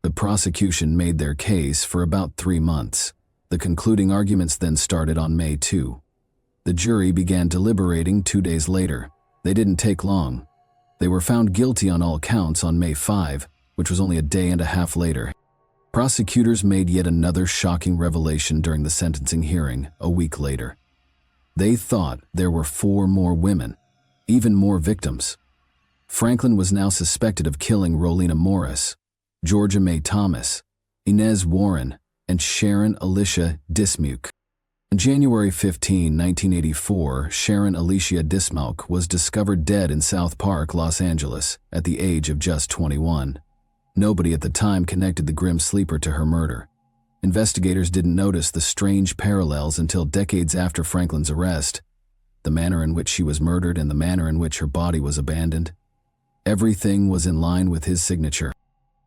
The prosecution made their case for about 3 months. The concluding arguments then started on May 2. The jury began deliberating 2 days later. They didn't take long. They were found guilty on all counts on May 5, which was only a day and a half later. Prosecutors made yet another shocking revelation during the sentencing hearing a week later. They thought there were 4 more women, even more victims. Franklin was now suspected of killing Rolina Morris, Georgia Mae Thomas, Inez Warren, and Sharon Alicia Dismuke. On January 15, 1984, Sharon Alicia Dismuke was discovered dead in South Park, Los Angeles, at the age of just 21. Nobody at the time connected the grim sleeper to her murder. Investigators didn't notice the strange parallels until decades after Franklin's arrest. The manner in which she was murdered and the manner in which her body was abandoned. Everything was in line with his signature.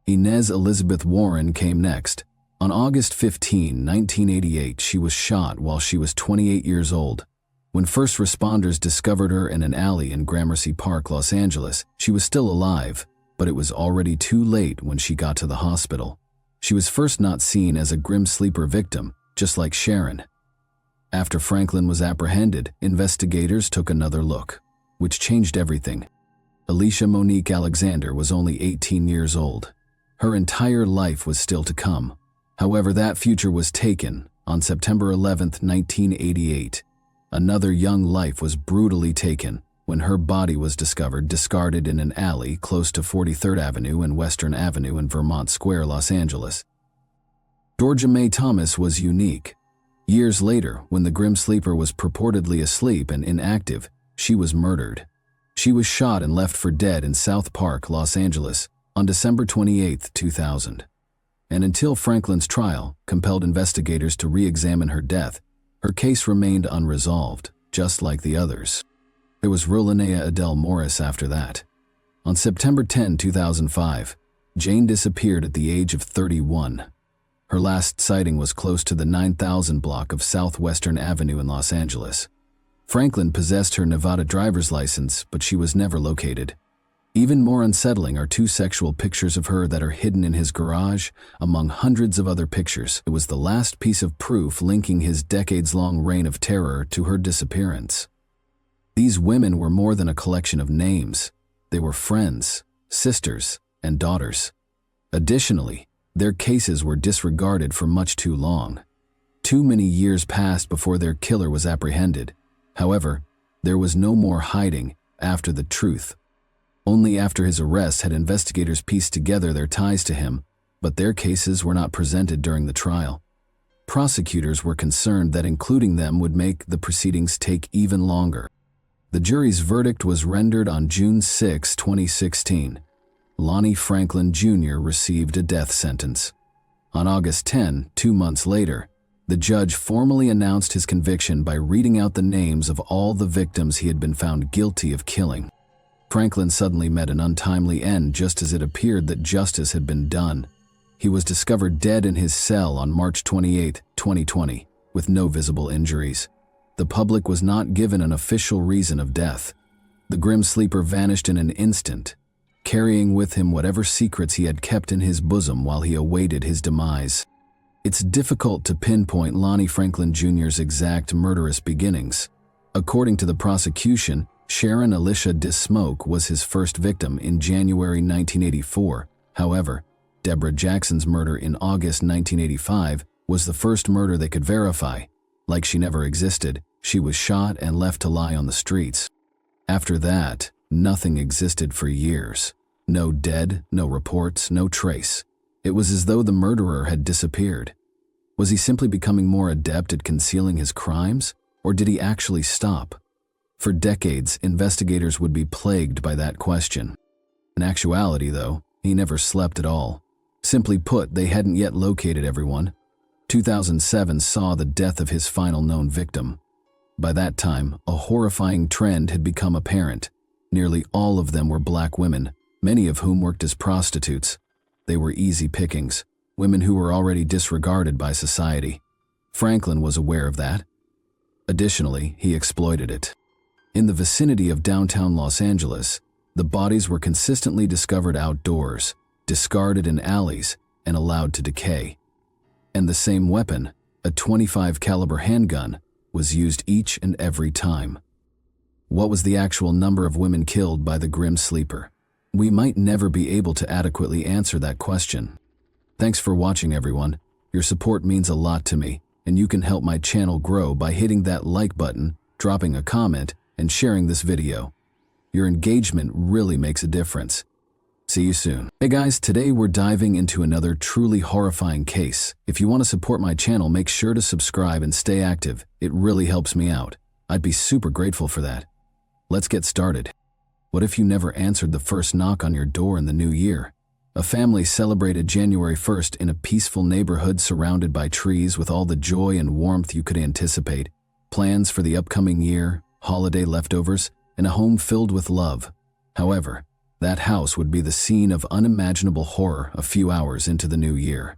Inez Elizabeth Warren came next. On August 15, 1988, she was shot while she was 28 years old. When first responders discovered her in an alley in Gramercy Park, Los Angeles, she was still alive, but it was already too late when she got to the hospital. She was first not seen as a grim sleeper victim, just like Sharon. After Franklin was apprehended, investigators took another look, which changed everything. Alicia Monique Alexander was only 18 years old. Her entire life was still to come. However, that future was taken on September 11, 1988. Another young life was brutally taken when her body was discovered discarded in an alley close to 43rd Avenue and Western Avenue in Vermont Square, Los Angeles. Georgia Mae Thomas was unique. Years later, when the grim sleeper was purportedly asleep and inactive, she was murdered. She was shot and left for dead in South Park, Los Angeles, on December 28, 2000. And until Franklin's trial compelled investigators to re-examine her death, her case remained unresolved, just like the others. There was Rolinea Adele Morris after that. On September 10, 2005, Jane disappeared at the age of 31. Her last sighting was close to the 9000 block of Southwestern Avenue in Los Angeles. Franklin possessed her Nevada driver's license, but she was never located. Even more unsettling are 2 sexual pictures of her that are hidden in his garage, among hundreds of other pictures. It was the last piece of proof linking his decades-long reign of terror to her disappearance. These women were more than a collection of names. They were friends, sisters, and daughters. Additionally, their cases were disregarded for much too long. Too many years passed before their killer was apprehended. However, there was no more hiding after the truth. Only after his arrest had investigators pieced together their ties to him, but their cases were not presented during the trial. Prosecutors were concerned that including them would make the proceedings take even longer. The jury's verdict was rendered on June 6, 2016. Lonnie Franklin Jr. received a death sentence. On August 10, 2 months later, the judge formally announced his conviction by reading out the names of all the victims he had been found guilty of killing. Franklin suddenly met an untimely end just as it appeared that justice had been done. He was discovered dead in his cell on March 28, 2020, with no visible injuries. The public was not given an official reason of death. The grim sleeper vanished in an instant, carrying with him whatever secrets he had kept in his bosom while he awaited his demise. It's difficult to pinpoint Lonnie Franklin Jr.'s exact murderous beginnings. According to the prosecution, Sharon Alicia Dismuke was his first victim in January 1984. However, Deborah Jackson's murder in August 1985 was the first murder they could verify. Like she never existed, she was shot and left to lie on the streets. After that, nothing existed for years. No dead, no reports, no trace. It was as though the murderer had disappeared. Was he simply becoming more adept at concealing his crimes, or did he actually stop? For decades, investigators would be plagued by that question. In actuality, though, he never slept at all. Simply put, they hadn't yet located everyone. 2007 saw the death of his final known victim. By that time, a horrifying trend had become apparent. Nearly all of them were black women, many of whom worked as prostitutes. They were easy pickings, women who were already disregarded by society. Franklin was aware of that. Additionally, he exploited it. In the vicinity of downtown Los Angeles, the bodies were consistently discovered outdoors, discarded in alleys, and allowed to decay. And the same weapon, a .25 caliber handgun, was used each and every time. What was the actual number of women killed by the grim sleeper? We might never be able to adequately answer that question. Thanks for watching, everyone. Your support means a lot to me, and you can help my channel grow by hitting that like button, dropping a comment, and sharing this video. Your engagement really makes a difference. See you soon. Hey guys, today we're diving into another truly horrifying case. If you want to support my channel, make sure to subscribe and stay active. It really helps me out. I'd be super grateful for that. Let's get started. What if you never answered the first knock on your door in the new year? A family celebrated January 1st in a peaceful neighborhood surrounded by trees with all the joy and warmth you could anticipate. Plans for the upcoming year, holiday leftovers, and a home filled with love. However, that house would be the scene of unimaginable horror a few hours into the new year.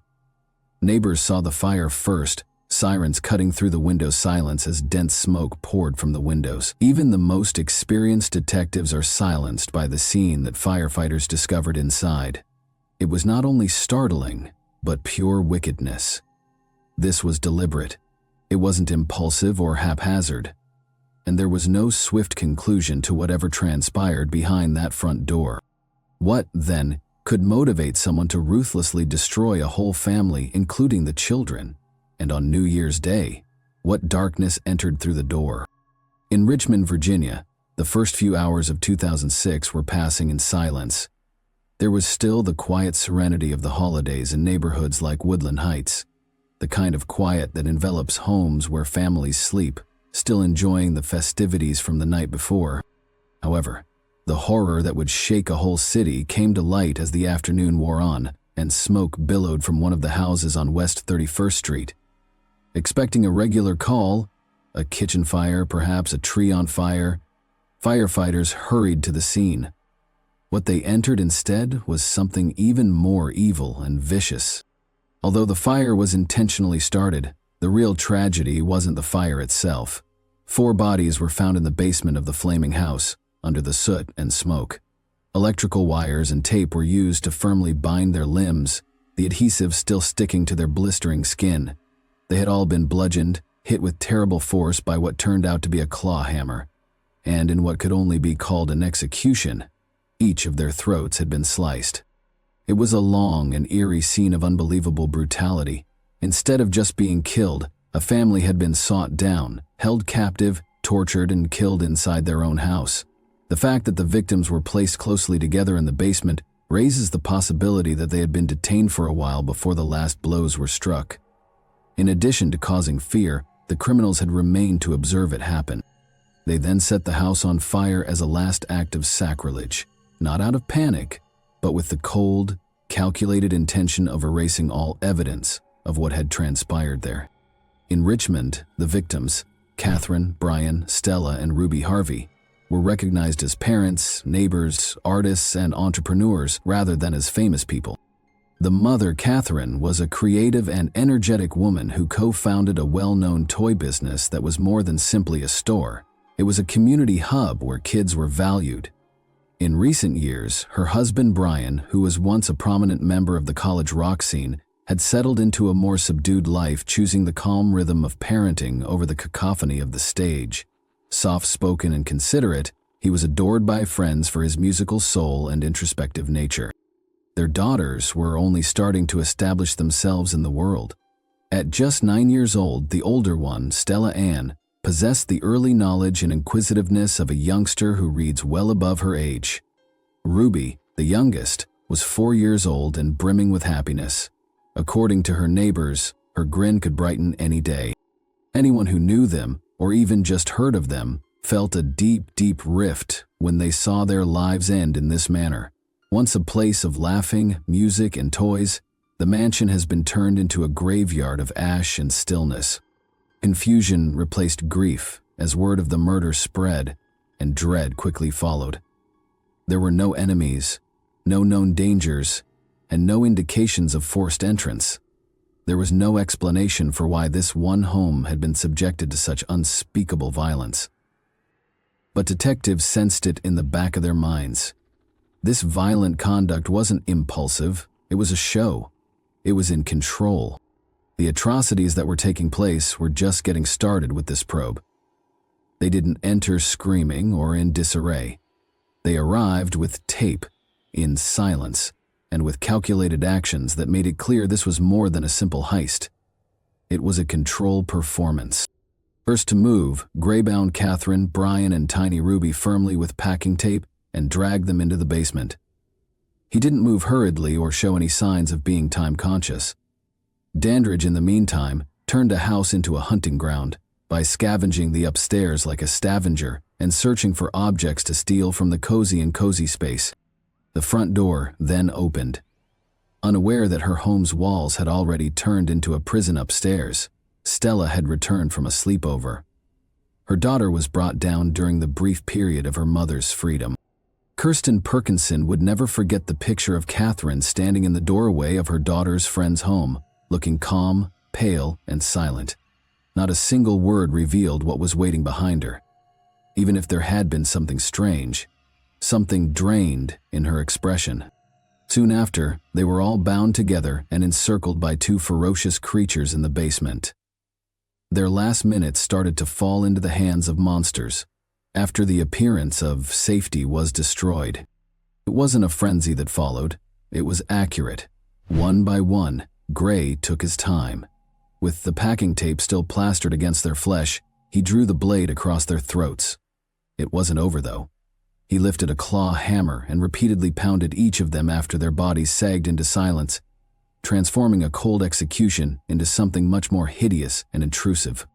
Neighbors saw the fire first, sirens cutting through the window's silence as dense smoke poured from the windows. Even the most experienced detectives are silenced by the scene that firefighters discovered inside. It was not only startling, but pure wickedness. This was deliberate. It wasn't impulsive or haphazard. And there was no swift conclusion to whatever transpired behind that front door. What, then, could motivate someone to ruthlessly destroy a whole family, including the children? And on New Year's Day, what darkness entered through the door? In Richmond, Virginia, the first few hours of 2006 were passing in silence. There was still the quiet serenity of the holidays in neighborhoods like Woodland Heights, the kind of quiet that envelops homes where families sleep, still enjoying the festivities from the night before. However, the horror that would shake a whole city came to light as the afternoon wore on and smoke billowed from one of the houses on West 31st Street. Expecting a regular call, a kitchen fire, perhaps a tree on fire, firefighters hurried to the scene. What they entered instead was something even more evil and vicious. Although the fire was intentionally started, the real tragedy wasn't the fire itself. 4 bodies were found in the basement of the flaming house, under the soot and smoke. Electrical wires and tape were used to firmly bind their limbs, the adhesive still sticking to their blistering skin. They had all been bludgeoned, hit with terrible force by what turned out to be a claw hammer. And in what could only be called an execution, each of their throats had been sliced. It was a long and eerie scene of unbelievable brutality. Instead of just being killed, a family had been sought down, held captive, tortured, and killed inside their own house. The fact that the victims were placed closely together in the basement raises the possibility that they had been detained for a while before the last blows were struck. In addition to causing fear, the criminals had remained to observe it happen. They then set the house on fire as a last act of sacrilege, not out of panic, but with the cold, calculated intention of erasing all evidence of what had transpired there. In Richmond, the victims, Catherine, Brian, Stella, and Ruby Harvey, were recognized as parents, neighbors, artists, and entrepreneurs rather than as famous people. The mother, Catherine, was a creative and energetic woman who co-founded a well-known toy business that was more than simply a store. It was a community hub where kids were valued. In recent years, her husband, Brian, who was once a prominent member of the college rock scene, had settled into a more subdued life, choosing the calm rhythm of parenting over the cacophony of the stage. Soft-spoken and considerate, he was adored by friends for his musical soul and introspective nature. Their daughters were only starting to establish themselves in the world. At just 9 years old, the older one, Stella Ann, possessed the early knowledge and inquisitiveness of a youngster who reads well above her age. Ruby, the youngest, was 4 years old and brimming with happiness. According to her neighbors, her grin could brighten any day. Anyone who knew them, or even just heard of them, felt a deep, deep rift when they saw their lives end in this manner. Once a place of laughing, music, and toys, The mansion has been turned into a graveyard of ash and stillness. Confusion replaced grief as word of the murder spread, and dread quickly followed. There were no enemies, no known dangers, and no indications of forced entrance. There was no explanation for why this one home had been subjected to such unspeakable violence. But detectives sensed it in the back of their minds. This violent conduct wasn't impulsive, it was a show. It was in control. The atrocities that were taking place were just getting started with this probe. They didn't enter screaming or in disarray. They arrived with tape, in silence, and with calculated actions that made it clear this was more than a simple heist. It was a control performance. First to move, Gray bound Catherine, Brian, and Tiny Ruby firmly with packing tape and dragged them into the basement. He didn't move hurriedly or show any signs of being time-conscious. Dandridge, in the meantime, turned a house into a hunting ground by scavenging the upstairs like a scavenger and searching for objects to steal from the cozy space. The front door then opened. Unaware that her home's walls had already turned into a prison upstairs, Stella had returned from a sleepover. Her daughter was brought down during the brief period of her mother's freedom. Kirsten Perkinson would never forget the picture of Catherine standing in the doorway of her daughter's friend's home, looking calm, pale, and silent. Not a single word revealed what was waiting behind her. Even if there had been something strange, something drained in her expression. Soon after, they were all bound together and encircled by two ferocious creatures in the basement. Their last minutes started to fall into the hands of monsters, after the appearance of safety was destroyed. It wasn't a frenzy that followed, it was accurate. One by one, Gray took his time. With the packing tape still plastered against their flesh, he drew the blade across their throats. It wasn't over, though. He lifted a claw hammer and repeatedly pounded each of them after their bodies sagged into silence, transforming a cold execution into something much more hideous and intrusive.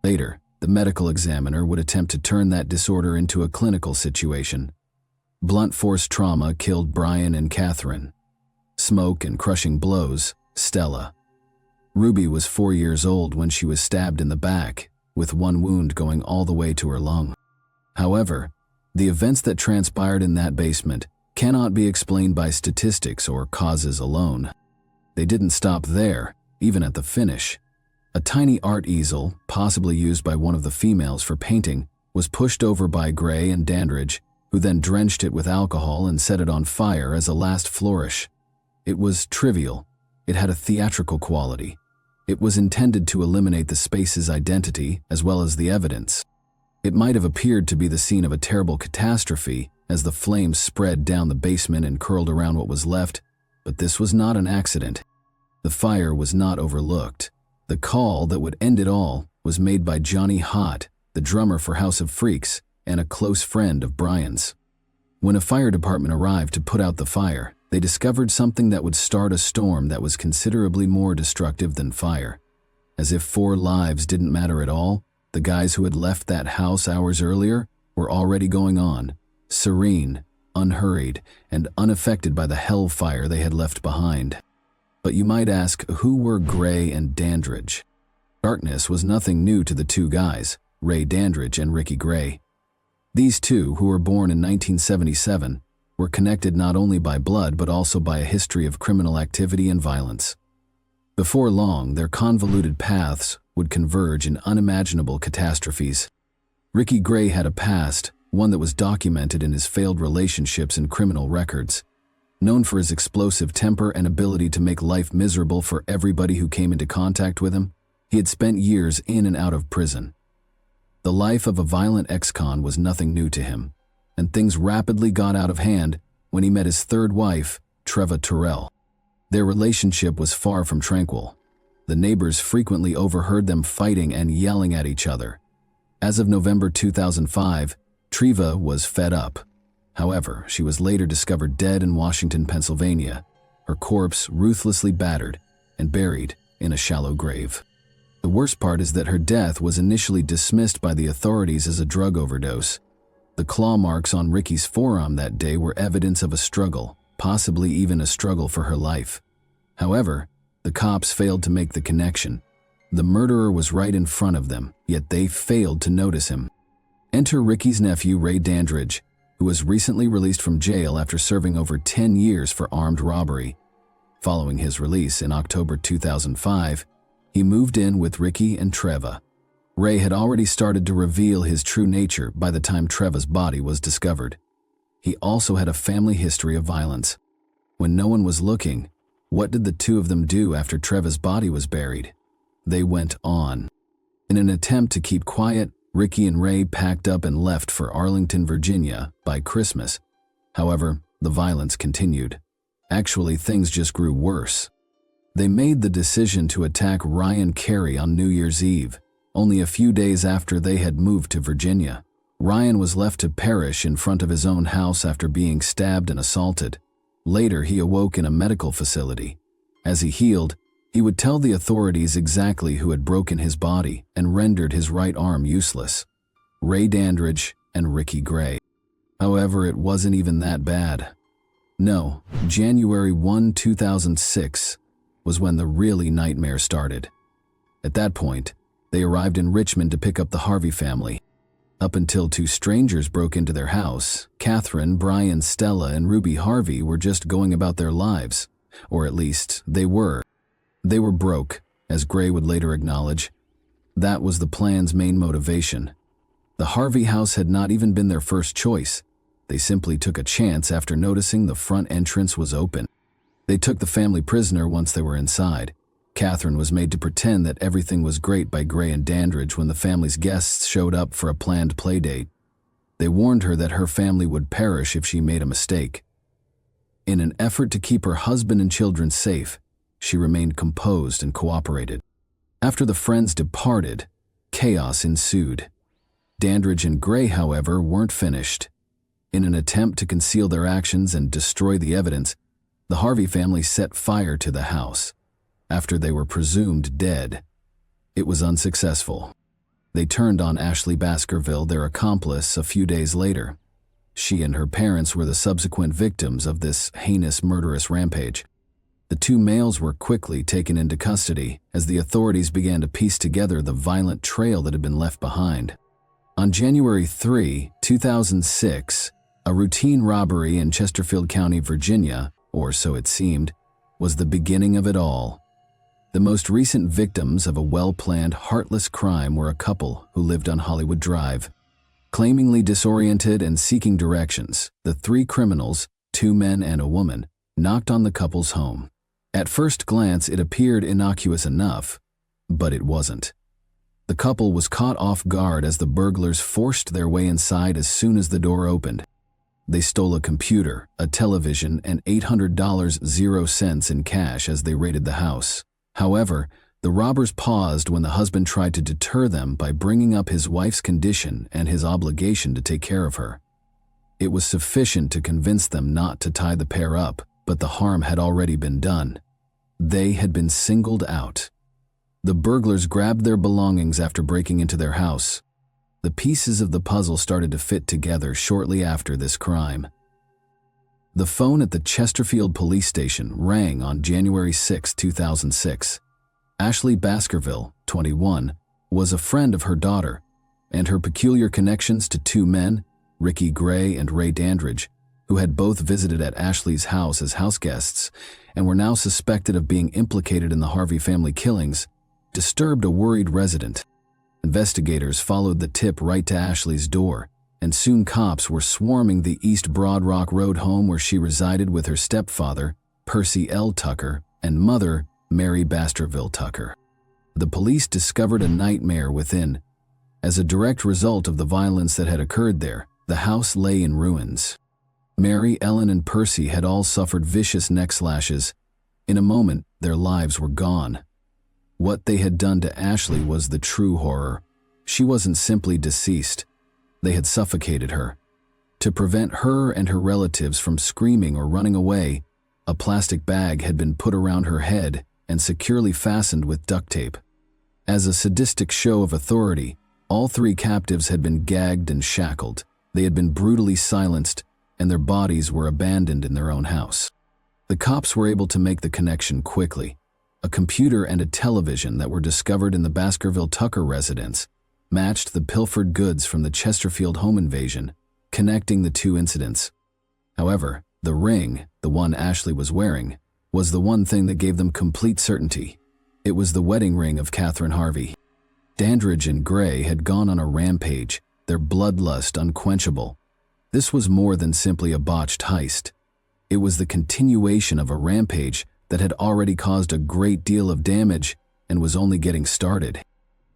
Later, the medical examiner would attempt to turn that disorder into a clinical situation. Blunt force trauma killed Brian and Catherine. Smoke and crushing blows, Stella. Ruby was 4 years old when she was stabbed in the back, with one wound going all the way to her lung. However, the events that transpired in that basement cannot be explained by statistics or causes alone. They didn't stop there, even at the finish. A tiny art easel, possibly used by one of the females for painting, was pushed over by Gray and Dandridge, who then drenched it with alcohol and set it on fire as a last flourish. It was trivial. It had a theatrical quality. It was intended to eliminate the space's identity as well as the evidence. It might have appeared to be the scene of a terrible catastrophe as the flames spread down the basement and curled around what was left, but this was not an accident. The fire was not overlooked. The call that would end it all was made by Johnny Hott, the drummer for House of Freaks, and a close friend of Brian's. When a fire department arrived to put out the fire, they discovered something that would start a storm that was considerably more destructive than fire. As if 4 lives didn't matter at all, the guys who had left that house hours earlier were already going on, serene, unhurried, and unaffected by the hellfire they had left behind. But you might ask, who were Gray and Dandridge? Darkness was nothing new to the two guys, Ray Dandridge and Ricky Gray. These two, who were born in 1977, were connected not only by blood but also by a history of criminal activity and violence. Before long, their convoluted paths would converge in unimaginable catastrophes. Ricky Gray had a past, one that was documented in his failed relationships and criminal records. Known for his explosive temper and ability to make life miserable for everybody who came into contact with him, he had spent years in and out of prison. The life of a violent ex-con was nothing new to him, and things rapidly got out of hand when he met his third wife, Treva Terrell. Their relationship was far from tranquil. The neighbors frequently overheard them fighting and yelling at each other. As of November 2005, Treva was fed up. However, she was later discovered dead in Washington, Pennsylvania, her corpse ruthlessly battered and buried in a shallow grave. The worst part is that her death was initially dismissed by the authorities as a drug overdose. The claw marks on Ricky's forearm that day were evidence of a struggle, possibly even a struggle for her life. However, the cops failed to make the connection. The murderer was right in front of them, yet they failed to notice him. Enter Ricky's nephew, Ray Dandridge, who was recently released from jail after serving over 10 years for armed robbery. Following his release in October 2005, he moved in with Ricky and Treva. Ray had already started to reveal his true nature by the time Treva's body was discovered. He also had a family history of violence. When no one was looking, what did the two of them do after Treva's body was buried? They went on. In an attempt to keep quiet, Ricky and Ray packed up and left for Arlington, Virginia by Christmas. However, the violence continued. Actually, things just grew worse. They made the decision to attack Ryan Carey on New Year's Eve, only a few days after they had moved to Virginia. Ryan was left to perish in front of his own house after being stabbed and assaulted. Later, he awoke in a medical facility. As he healed, he would tell the authorities exactly who had broken his body and rendered his right arm useless: Ray Dandridge and Ricky Gray. However, it wasn't even that bad. No, January 1, 2006 was when the really nightmare started. At that point, they arrived in Richmond to pick up the Harvey family. Up until two strangers broke into their house, Catherine, Brian, Stella, and Ruby Harvey were just going about their lives, or at least they were. They were broke, as Gray would later acknowledge. That was the plan's main motivation. The Harvey house had not even been their first choice. They simply took a chance after noticing the front entrance was open. They took the family prisoner once they were inside. Catherine was made to pretend that everything was great by Gray and Dandridge when the family's guests showed up for a planned playdate. They warned her that her family would perish if she made a mistake. In an effort to keep her husband and children safe, she remained composed and cooperated. After the friends departed, chaos ensued. Dandridge and Gray, however, weren't finished. In an attempt to conceal their actions and destroy the evidence, the Harvey family set fire to the house. After they were presumed dead, it was unsuccessful. They turned on Ashley Baskerville, their accomplice, a few days later. She and her parents were the subsequent victims of this heinous, murderous rampage. The two males were quickly taken into custody as the authorities began to piece together the violent trail that had been left behind. On January 3, 2006, a routine robbery in Chesterfield County, Virginia, or so it seemed, was the beginning of it all. The most recent victims of a well-planned, heartless crime were a couple who lived on Hollywood Drive. Claimingly disoriented and seeking directions, the three criminals, two men and a woman, knocked on the couple's home. At first glance, it appeared innocuous enough, but it wasn't. The couple was caught off guard as the burglars forced their way inside as soon as the door opened. They stole a computer, a television, and $800.00 in cash as they raided the house. However, the robbers paused when the husband tried to deter them by bringing up his wife's condition and his obligation to take care of her. It was sufficient to convince them not to tie the pair up, but the harm had already been done. They had been singled out. The burglars grabbed their belongings after breaking into their house. The pieces of the puzzle started to fit together shortly after this crime. The phone at the Chesterfield police station rang on January 6, 2006. Ashley Baskerville, 21, was a friend of her daughter, and her peculiar connections to two men, Ricky Gray and Ray Dandridge, who had both visited at Ashley's house as houseguests and were now suspected of being implicated in the Harvey family killings, disturbed a worried resident. Investigators followed the tip right to Ashley's door, and soon cops were swarming the East Broad Rock Road home where she resided with her stepfather, Percy L. Tucker, and mother, Mary Baskerville Tucker. The police discovered a nightmare within. As a direct result of the violence that had occurred there, the house lay in ruins. Mary, Ellen, and Percy had all suffered vicious neck slashes. In a moment, their lives were gone. What they had done to Ashley was the true horror. She wasn't simply deceased. They had suffocated her. To prevent her and her relatives from screaming or running away, a plastic bag had been put around her head and securely fastened with duct tape. As a sadistic show of authority, all three captives had been gagged and shackled. They had been brutally silenced, and their bodies were abandoned in their own house. The cops were able to make the connection quickly. A computer and a television that were discovered in the Baskerville Tucker residence matched the pilfered goods from the Chesterfield home invasion, connecting the two incidents. However, the ring, the one Ashley was wearing, was the one thing that gave them complete certainty. It was the wedding ring of Catherine Harvey. Dandridge and Gray had gone on a rampage, their bloodlust unquenchable. This was more than simply a botched heist. It was the continuation of a rampage that had already caused a great deal of damage and was only getting started.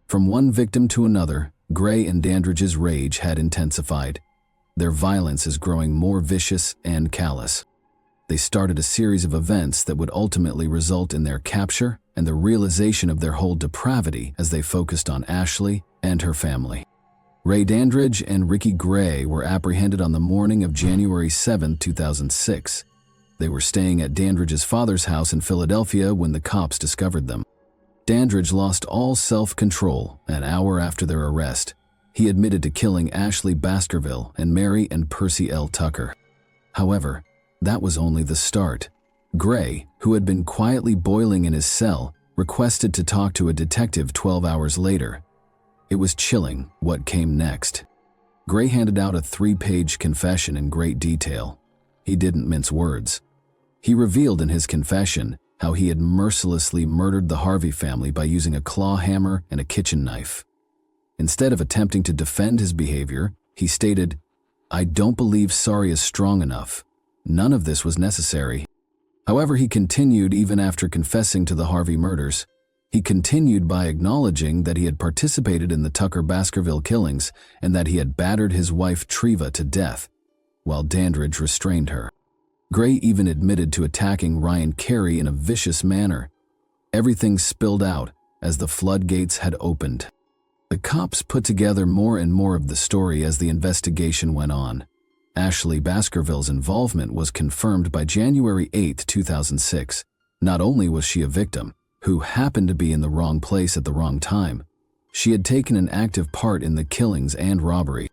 From one victim to another, Gray and Dandridge's rage had intensified. Their violence is growing more vicious and callous. They started a series of events that would ultimately result in their capture and the realization of their whole depravity as they focused on Ashley and her family. Ray Dandridge and Ricky Gray were apprehended on the morning of January 7, 2006. They were staying at Dandridge's father's house in Philadelphia when the cops discovered them. Dandridge lost all self-control an hour after their arrest. He admitted to killing Ashley Baskerville and Mary and Percy L. Tucker. However, that was only the start. Gray, who had been quietly boiling in his cell, requested to talk to a detective 12 hours later. It was chilling what came next. Gray handed out a 3-page confession in great detail. He didn't mince words. He revealed in his confession how he had mercilessly murdered the Harvey family by using a claw hammer and a kitchen knife. Instead of attempting to defend his behavior, he stated, "I don't believe sorry is strong enough. None of this was necessary." However, he continued even after confessing to the Harvey murders. He continued by acknowledging that he had participated in the Tucker Baskerville killings and that he had battered his wife Treva to death, while Dandridge restrained her. Gray even admitted to attacking Ryan Carey in a vicious manner. Everything spilled out as the floodgates had opened. The cops put together more and more of the story as the investigation went on. Ashley Baskerville's involvement was confirmed by January 8, 2006. Not only was she a victim, who happened to be in the wrong place at the wrong time, she had taken an active part in the killings and robbery.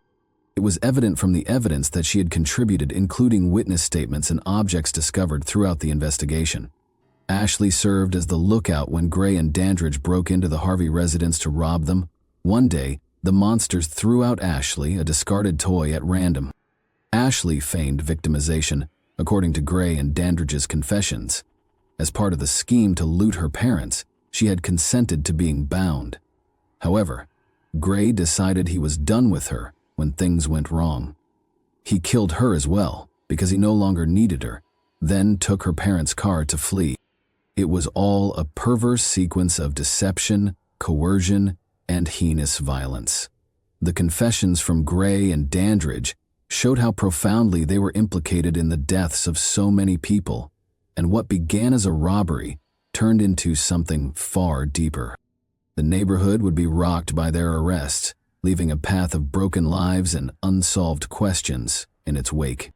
It was evident from the evidence that she had contributed, including witness statements and objects discovered throughout the investigation. Ashley served as the lookout when Gray and Dandridge broke into the Harvey residence to rob them. One day, the monsters threw out Ashley, a discarded toy, at random. Ashley feigned victimization, according to Gray and Dandridge's confessions. As part of the scheme to loot her parents, she had consented to being bound. However, Gray decided he was done with her when things went wrong. He killed her as well because he no longer needed her, then took her parents' car to flee. It was all a perverse sequence of deception, coercion, and heinous violence. The confessions from Gray and Dandridge showed how profoundly they were implicated in the deaths of so many people, and what began as a robbery turned into something far deeper. The neighborhood would be rocked by their arrests, leaving a path of broken lives and unsolved questions in its wake.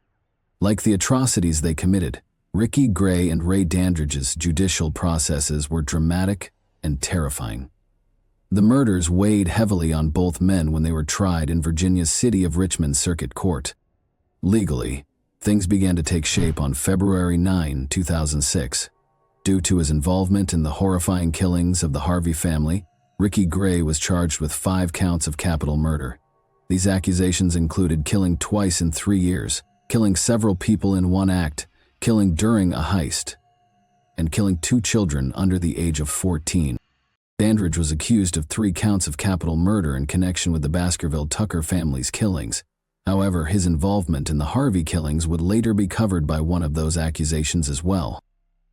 Like the atrocities they committed, Ricky Gray and Ray Dandridge's judicial processes were dramatic and terrifying. The murders weighed heavily on both men when they were tried in Virginia's City of Richmond Circuit Court. Legally, things began to take shape on February 9, 2006. Due to his involvement in the horrifying killings of the Harvey family, Ricky Gray was charged with 5 counts of capital murder. These accusations included killing twice in 3 years, killing several people in one act, killing during a heist, and killing 2 children under the age of 14. Dandridge was accused of 3 counts of capital murder in connection with the Baskerville Tucker family's killings. However, his involvement in the Harvey killings would later be covered by one of those accusations as well.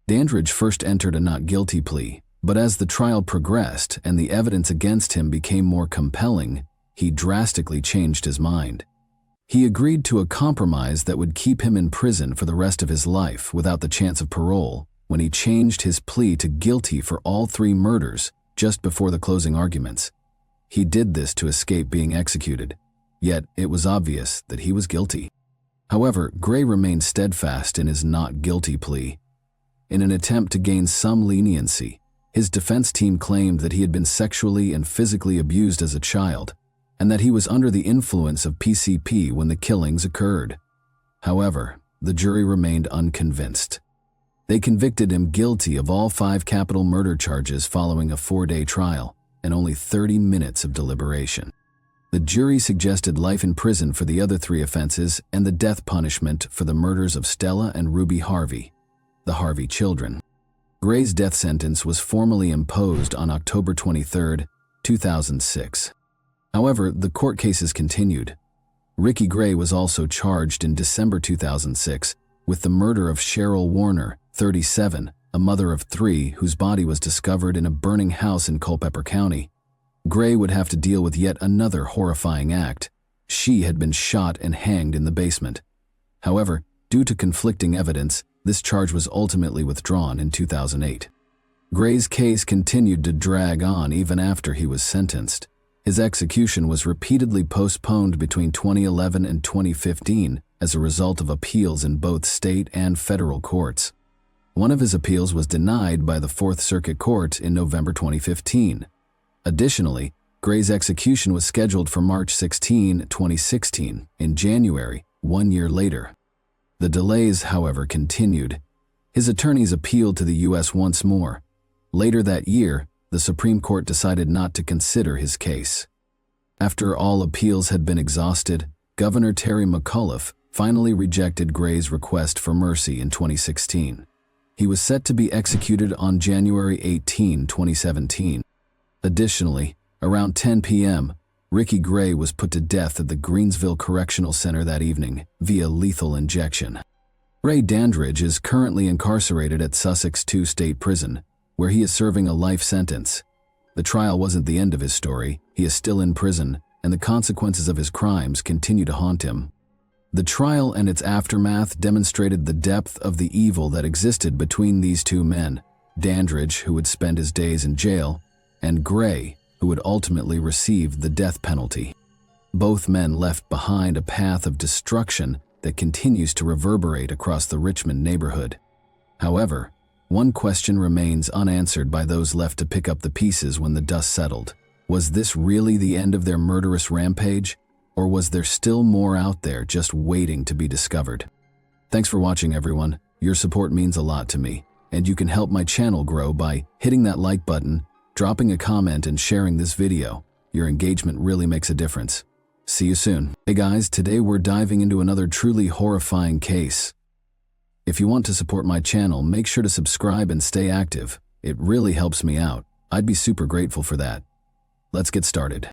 Dandridge first entered a not guilty plea, but as the trial progressed and the evidence against him became more compelling, he drastically changed his mind. He agreed to a compromise that would keep him in prison for the rest of his life without the chance of parole when he changed his plea to guilty for all 3 murders just before the closing arguments. He did this to escape being executed, yet it was obvious that he was guilty. However, Gray remained steadfast in his not guilty plea. In an attempt to gain some leniency, his defense team claimed that he had been sexually and physically abused as a child, and that he was under the influence of PCP when the killings occurred. However, the jury remained unconvinced. They convicted him guilty of all 5 capital murder charges following a 4-day trial and only 30 minutes of deliberation. The jury suggested life in prison for the other 3 offenses and the death punishment for the murders of Stella and Ruby Harvey, the Harvey children. Gray's death sentence was formally imposed on October 23, 2006. However, the court cases continued. Ricky Gray was also charged in December 2006 with the murder of Cheryl Warner, 37, a mother of 3 whose body was discovered in a burning house in Culpeper County. Gray would have to deal with yet another horrifying act. She had been shot and hanged in the basement. However, due to conflicting evidence, this charge was ultimately withdrawn in 2008. Gray's case continued to drag on even after he was sentenced. His execution was repeatedly postponed between 2011 and 2015 as a result of appeals in both state and federal courts. One of his appeals was denied by the Fourth Circuit Court in November 2015. Additionally, Gray's execution was scheduled for March 16, 2016, in January, 1 year later. The delays, however, continued. His attorneys appealed to the U.S. once more. Later that year, the Supreme Court decided not to consider his case. After all appeals had been exhausted, Governor Terry McAuliffe finally rejected Gray's request for mercy in 2016. He was set to be executed on January 18, 2017. Additionally, around 10 p.m., Ricky Gray was put to death at the Greensville Correctional Center that evening via lethal injection. Ray Dandridge is currently incarcerated at Sussex 2 State Prison, where he is serving a life sentence. The trial wasn't the end of his story. He is still in prison, and the consequences of his crimes continue to haunt him. The trial and its aftermath demonstrated the depth of the evil that existed between these 2 men, Dandridge, who would spend his days in jail, and Gray, who would ultimately receive the death penalty. Both men left behind a path of destruction that continues to reverberate across the Richmond neighborhood. However, one question remains unanswered by those left to pick up the pieces when the dust settled. Was this really the end of their murderous rampage? Or was there still more out there just waiting to be discovered? Thanks for watching, everyone. Your support means a lot to me, and you can help my channel grow by hitting that like button, dropping a comment, and sharing this video. Your engagement really makes a difference. See you soon. Hey guys, today we're diving into another truly horrifying case. If you want to support my channel, make sure to subscribe and stay active. It really helps me out. I'd be super grateful for that. Let's get started.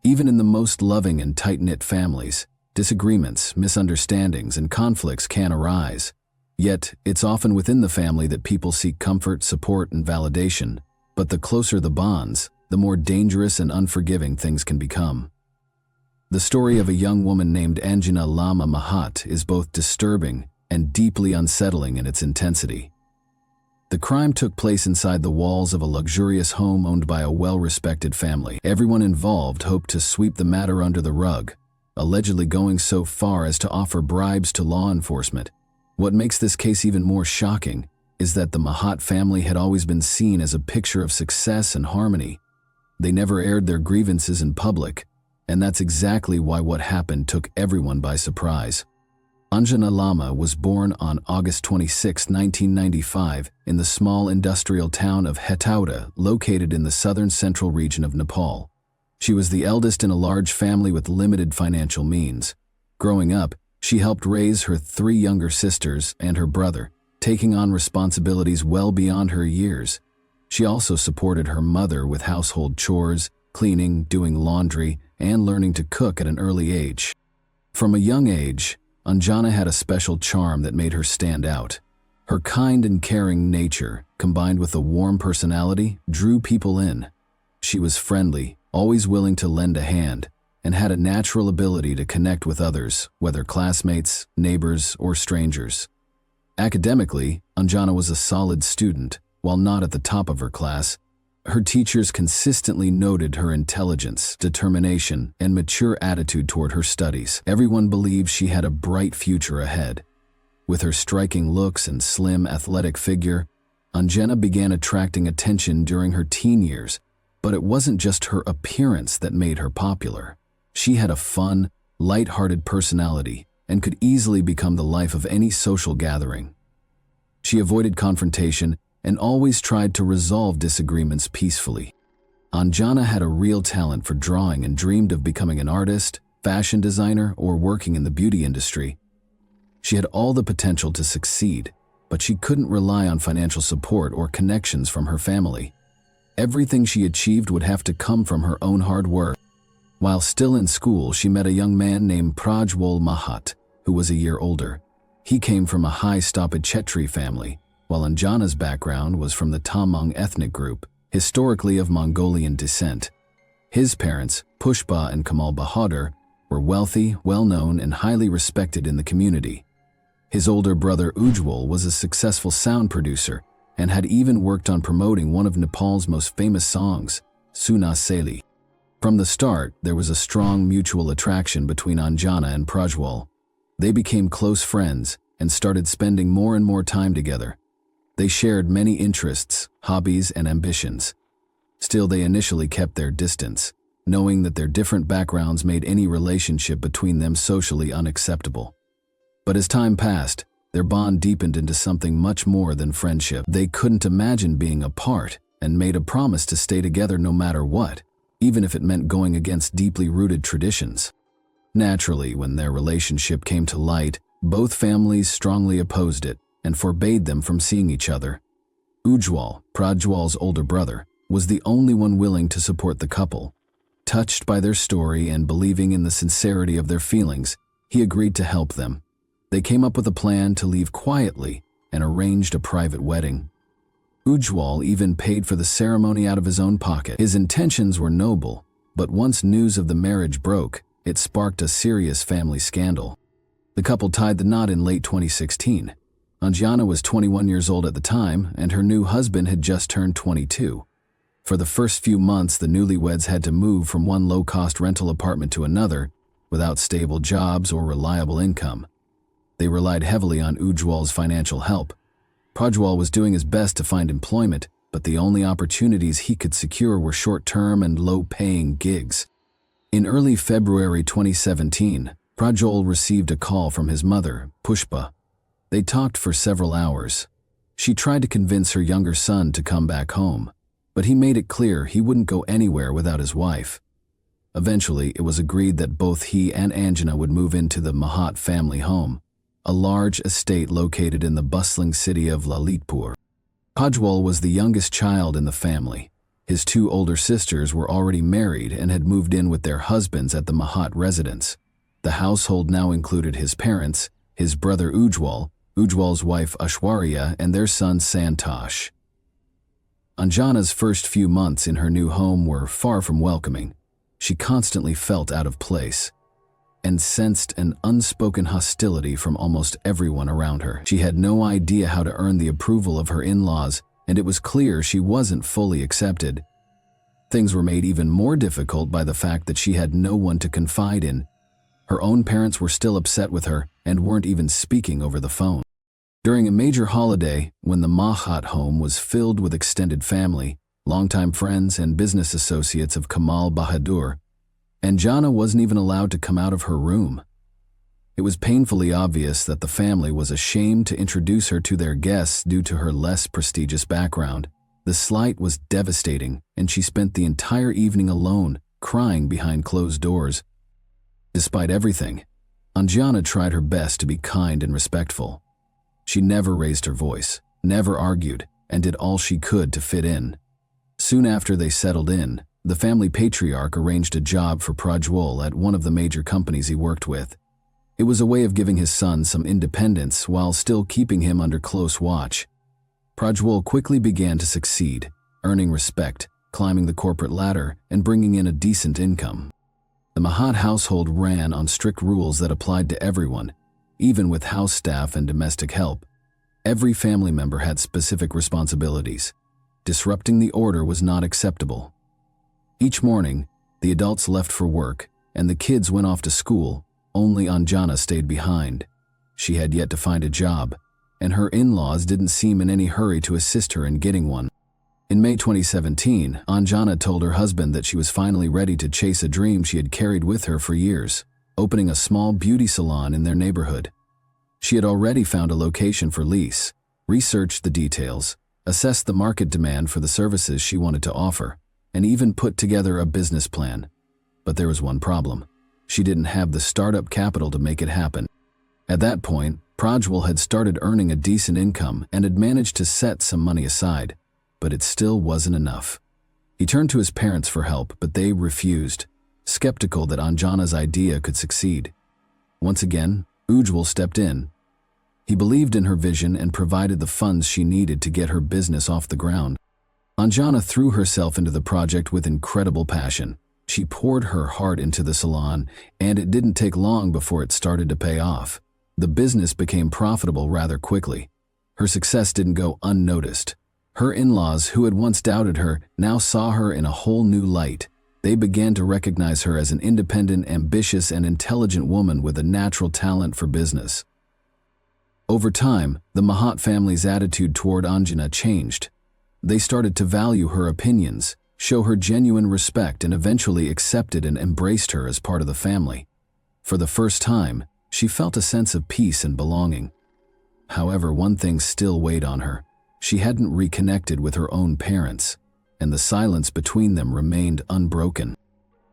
Even in the most loving and tight-knit families, disagreements, misunderstandings, and conflicts can arise. Yet, it's often within the family that people seek comfort, support, and validation. But the closer the bonds, the more dangerous and unforgiving things can become. The story of a young woman named Anjana Lama Mahat is both disturbing and deeply unsettling in its intensity. The crime took place inside the walls of a luxurious home owned by a well-respected family. Everyone involved hoped to sweep the matter under the rug, allegedly going so far as to offer bribes to law enforcement. What makes this case even more shocking is that the Mahat family had always been seen as a picture of success and harmony. They never aired their grievances in public, and that's exactly why what happened took everyone by surprise. Anjana Lama was born on August 26, 1995, in the small industrial town of Hetauda, located in the southern central region of Nepal. She was the eldest in a large family with limited financial means. Growing up, she helped raise her 3 younger sisters and her brother, taking on responsibilities well beyond her years. She also supported her mother with household chores, cleaning, doing laundry, and learning to cook at an early age. From a young age, Anjana had a special charm that made her stand out. Her kind and caring nature, combined with a warm personality, drew people in. She was friendly, always willing to lend a hand, and had a natural ability to connect with others, whether classmates, neighbors, or strangers. Academically, Anjana was a solid student. While not at the top of her class, her teachers consistently noted her intelligence, determination, and mature attitude toward her studies. Everyone believed she had a bright future ahead. With her striking looks and slim, athletic figure, Anjana began attracting attention during her teen years, but it wasn't just her appearance that made her popular. She had a fun, light-hearted personality and could easily become the life of any social gathering. She avoided confrontation and always tried to resolve disagreements peacefully. Anjana had a real talent for drawing and dreamed of becoming an artist, fashion designer, or working in the beauty industry. She had all the potential to succeed, but she couldn't rely on financial support or connections from her family. Everything she achieved would have to come from her own hard work. While still in school, she met a young man named Prajwal Mahat, who was a year older. He came from a high-stopped Chetri family, while Anjana's background was from the Tamang ethnic group, historically of Mongolian descent. His parents, Pushpa and Kamal Bahadur, were wealthy, well-known, and highly respected in the community. His older brother Ujjwal was a successful sound producer and had even worked on promoting one of Nepal's most famous songs, Suna Seli. From the start, there was a strong mutual attraction between Anjana and Prajwal. They became close friends and started spending more and more time together. They shared many interests, hobbies, and ambitions. Still, they initially kept their distance, knowing that their different backgrounds made any relationship between them socially unacceptable. But as time passed, their bond deepened into something much more than friendship. They couldn't imagine being apart and made a promise to stay together no matter what, even if it meant going against deeply rooted traditions. Naturally, when their relationship came to light, both families strongly opposed it and forbade them from seeing each other. Ujjwal, Prajwal's older brother, was the only one willing to support the couple. Touched by their story and believing in the sincerity of their feelings, he agreed to help them. They came up with a plan to leave quietly and arranged a private wedding. Ujjwal even paid for the ceremony out of his own pocket. His intentions were noble, but once news of the marriage broke, it sparked a serious family scandal. The couple tied the knot in late 2016. Anjana was 21 years old at the time, and her new husband had just turned 22. For the first few months, the newlyweds had to move from one low-cost rental apartment to another, without stable jobs or reliable income. They relied heavily on Ujjwal's financial help. Prajwal was doing his best to find employment, but the only opportunities he could secure were short-term and low-paying gigs. In early February 2017, Prajwal received a call from his mother, Pushpa. They talked for several hours. She tried to convince her younger son to come back home, but he made it clear he wouldn't go anywhere without his wife. Eventually, it was agreed that both he and Anjana would move into the Mahat family home, a large estate located in the bustling city of Lalitpur. Prajwal was the youngest child in the family. His two older sisters were already married and had moved in with their husbands at the Mahat residence. The household now included his parents, his brother Ujjwal, Ujjwal's wife Ashwarya, and their son Santosh. Anjana's first few months in her new home were far from welcoming. She constantly felt out of place and sensed an unspoken hostility from almost everyone around her. She had no idea how to earn the approval of her in-laws, and it was clear she wasn't fully accepted. Things were made even more difficult by the fact that she had no one to confide in. Her own parents were still upset with her and weren't even speaking over the phone. During a major holiday, when the Mahat home was filled with extended family, longtime friends, and business associates of Kamal Bahadur, Anjana wasn't even allowed to come out of her room. It was painfully obvious that the family was ashamed to introduce her to their guests due to her less prestigious background. The slight was devastating, and she spent the entire evening alone, crying behind closed doors. Despite everything, Anjana tried her best to be kind and respectful. She never raised her voice, never argued, and did all she could to fit in. Soon after they settled in, the family patriarch arranged a job for Prajwal at one of the major companies he worked with. It was a way of giving his son some independence while still keeping him under close watch. Prajwal quickly began to succeed, earning respect, climbing the corporate ladder, and bringing in a decent income. The Mahat household ran on strict rules that applied to everyone, even with house staff and domestic help. Every family member had specific responsibilities. Disrupting the order was not acceptable. Each morning, the adults left for work, and the kids went off to school. Only Anjana stayed behind. She had yet to find a job, and her in-laws didn't seem in any hurry to assist her in getting one. In May 2017, Anjana told her husband that she was finally ready to chase a dream she had carried with her for years, opening a small beauty salon in their neighborhood. She had already found a location for lease, researched the details, assessed the market demand for the services she wanted to offer, and even put together a business plan. But there was one problem. She didn't have the startup capital to make it happen. At that point, Prajwal had started earning a decent income and had managed to set some money aside, but it still wasn't enough. He turned to his parents for help, but they refused, skeptical that Anjana's idea could succeed. Once again, Ujjwal stepped in. He believed in her vision and provided the funds she needed to get her business off the ground. Anjana threw herself into the project with incredible passion. She poured her heart into the salon, and it didn't take long before it started to pay off. The business became profitable rather quickly. Her success didn't go unnoticed. Her in-laws, who had once doubted her, now saw her in a whole new light. They began to recognize her as an independent, ambitious, and intelligent woman with a natural talent for business. Over time, the Mahat family's attitude toward Anjana changed. They started to value her opinions, show her genuine respect, and eventually accepted and embraced her as part of the family. For the first time, she felt a sense of peace and belonging. However, one thing still weighed on her. She hadn't reconnected with her own parents, and the silence between them remained unbroken.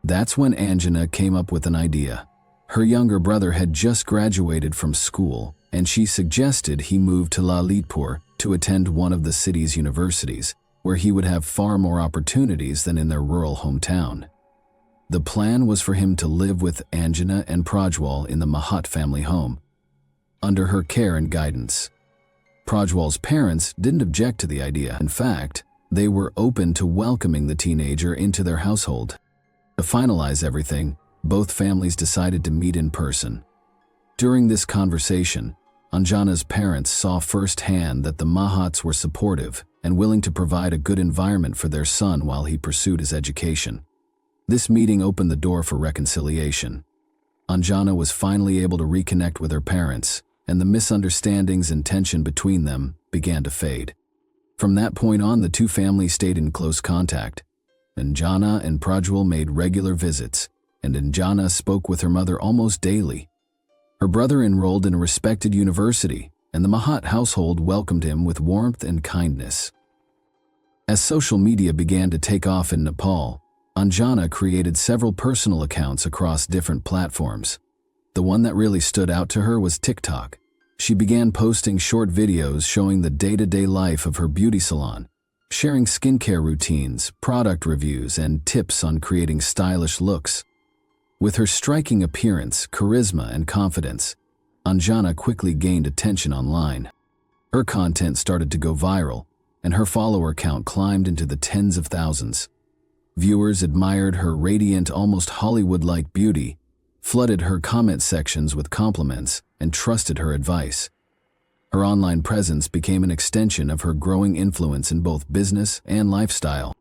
That's when Anjana came up with an idea. Her younger brother had just graduated from school, and she suggested he move to Lalitpur to attend one of the city's universities, where he would have far more opportunities than in their rural hometown. The plan was for him to live with Anjana and Prajwal in the Mahat family home, under her care and guidance. Prajwal's parents didn't object to the idea. In fact, they were open to welcoming the teenager into their household. To finalize everything, both families decided to meet in person. During this conversation, Anjana's parents saw firsthand that the Mahats were supportive and willing to provide a good environment for their son while he pursued his education. This meeting opened the door for reconciliation. Anjana was finally able to reconnect with her parents, and the misunderstandings and tension between them began to fade. From that point on, the two families stayed in close contact. Anjana and Prajwal made regular visits, and Anjana spoke with her mother almost daily. Her brother enrolled in a respected university, and the Mahat household welcomed him with warmth and kindness. As social media began to take off in Nepal, Anjana created several personal accounts across different platforms. The one that really stood out to her was TikTok. She began posting short videos showing the day-to-day life of her beauty salon, sharing skincare routines, product reviews, and tips on creating stylish looks. With her striking appearance, charisma, and confidence, Anjana quickly gained attention online. Her content started to go viral, and her follower count climbed into the tens of thousands. Viewers admired her radiant, almost Hollywood-like beauty, flooded her comment sections with compliments, and trusted her advice. Her online presence became an extension of her growing influence in both business and lifestyle.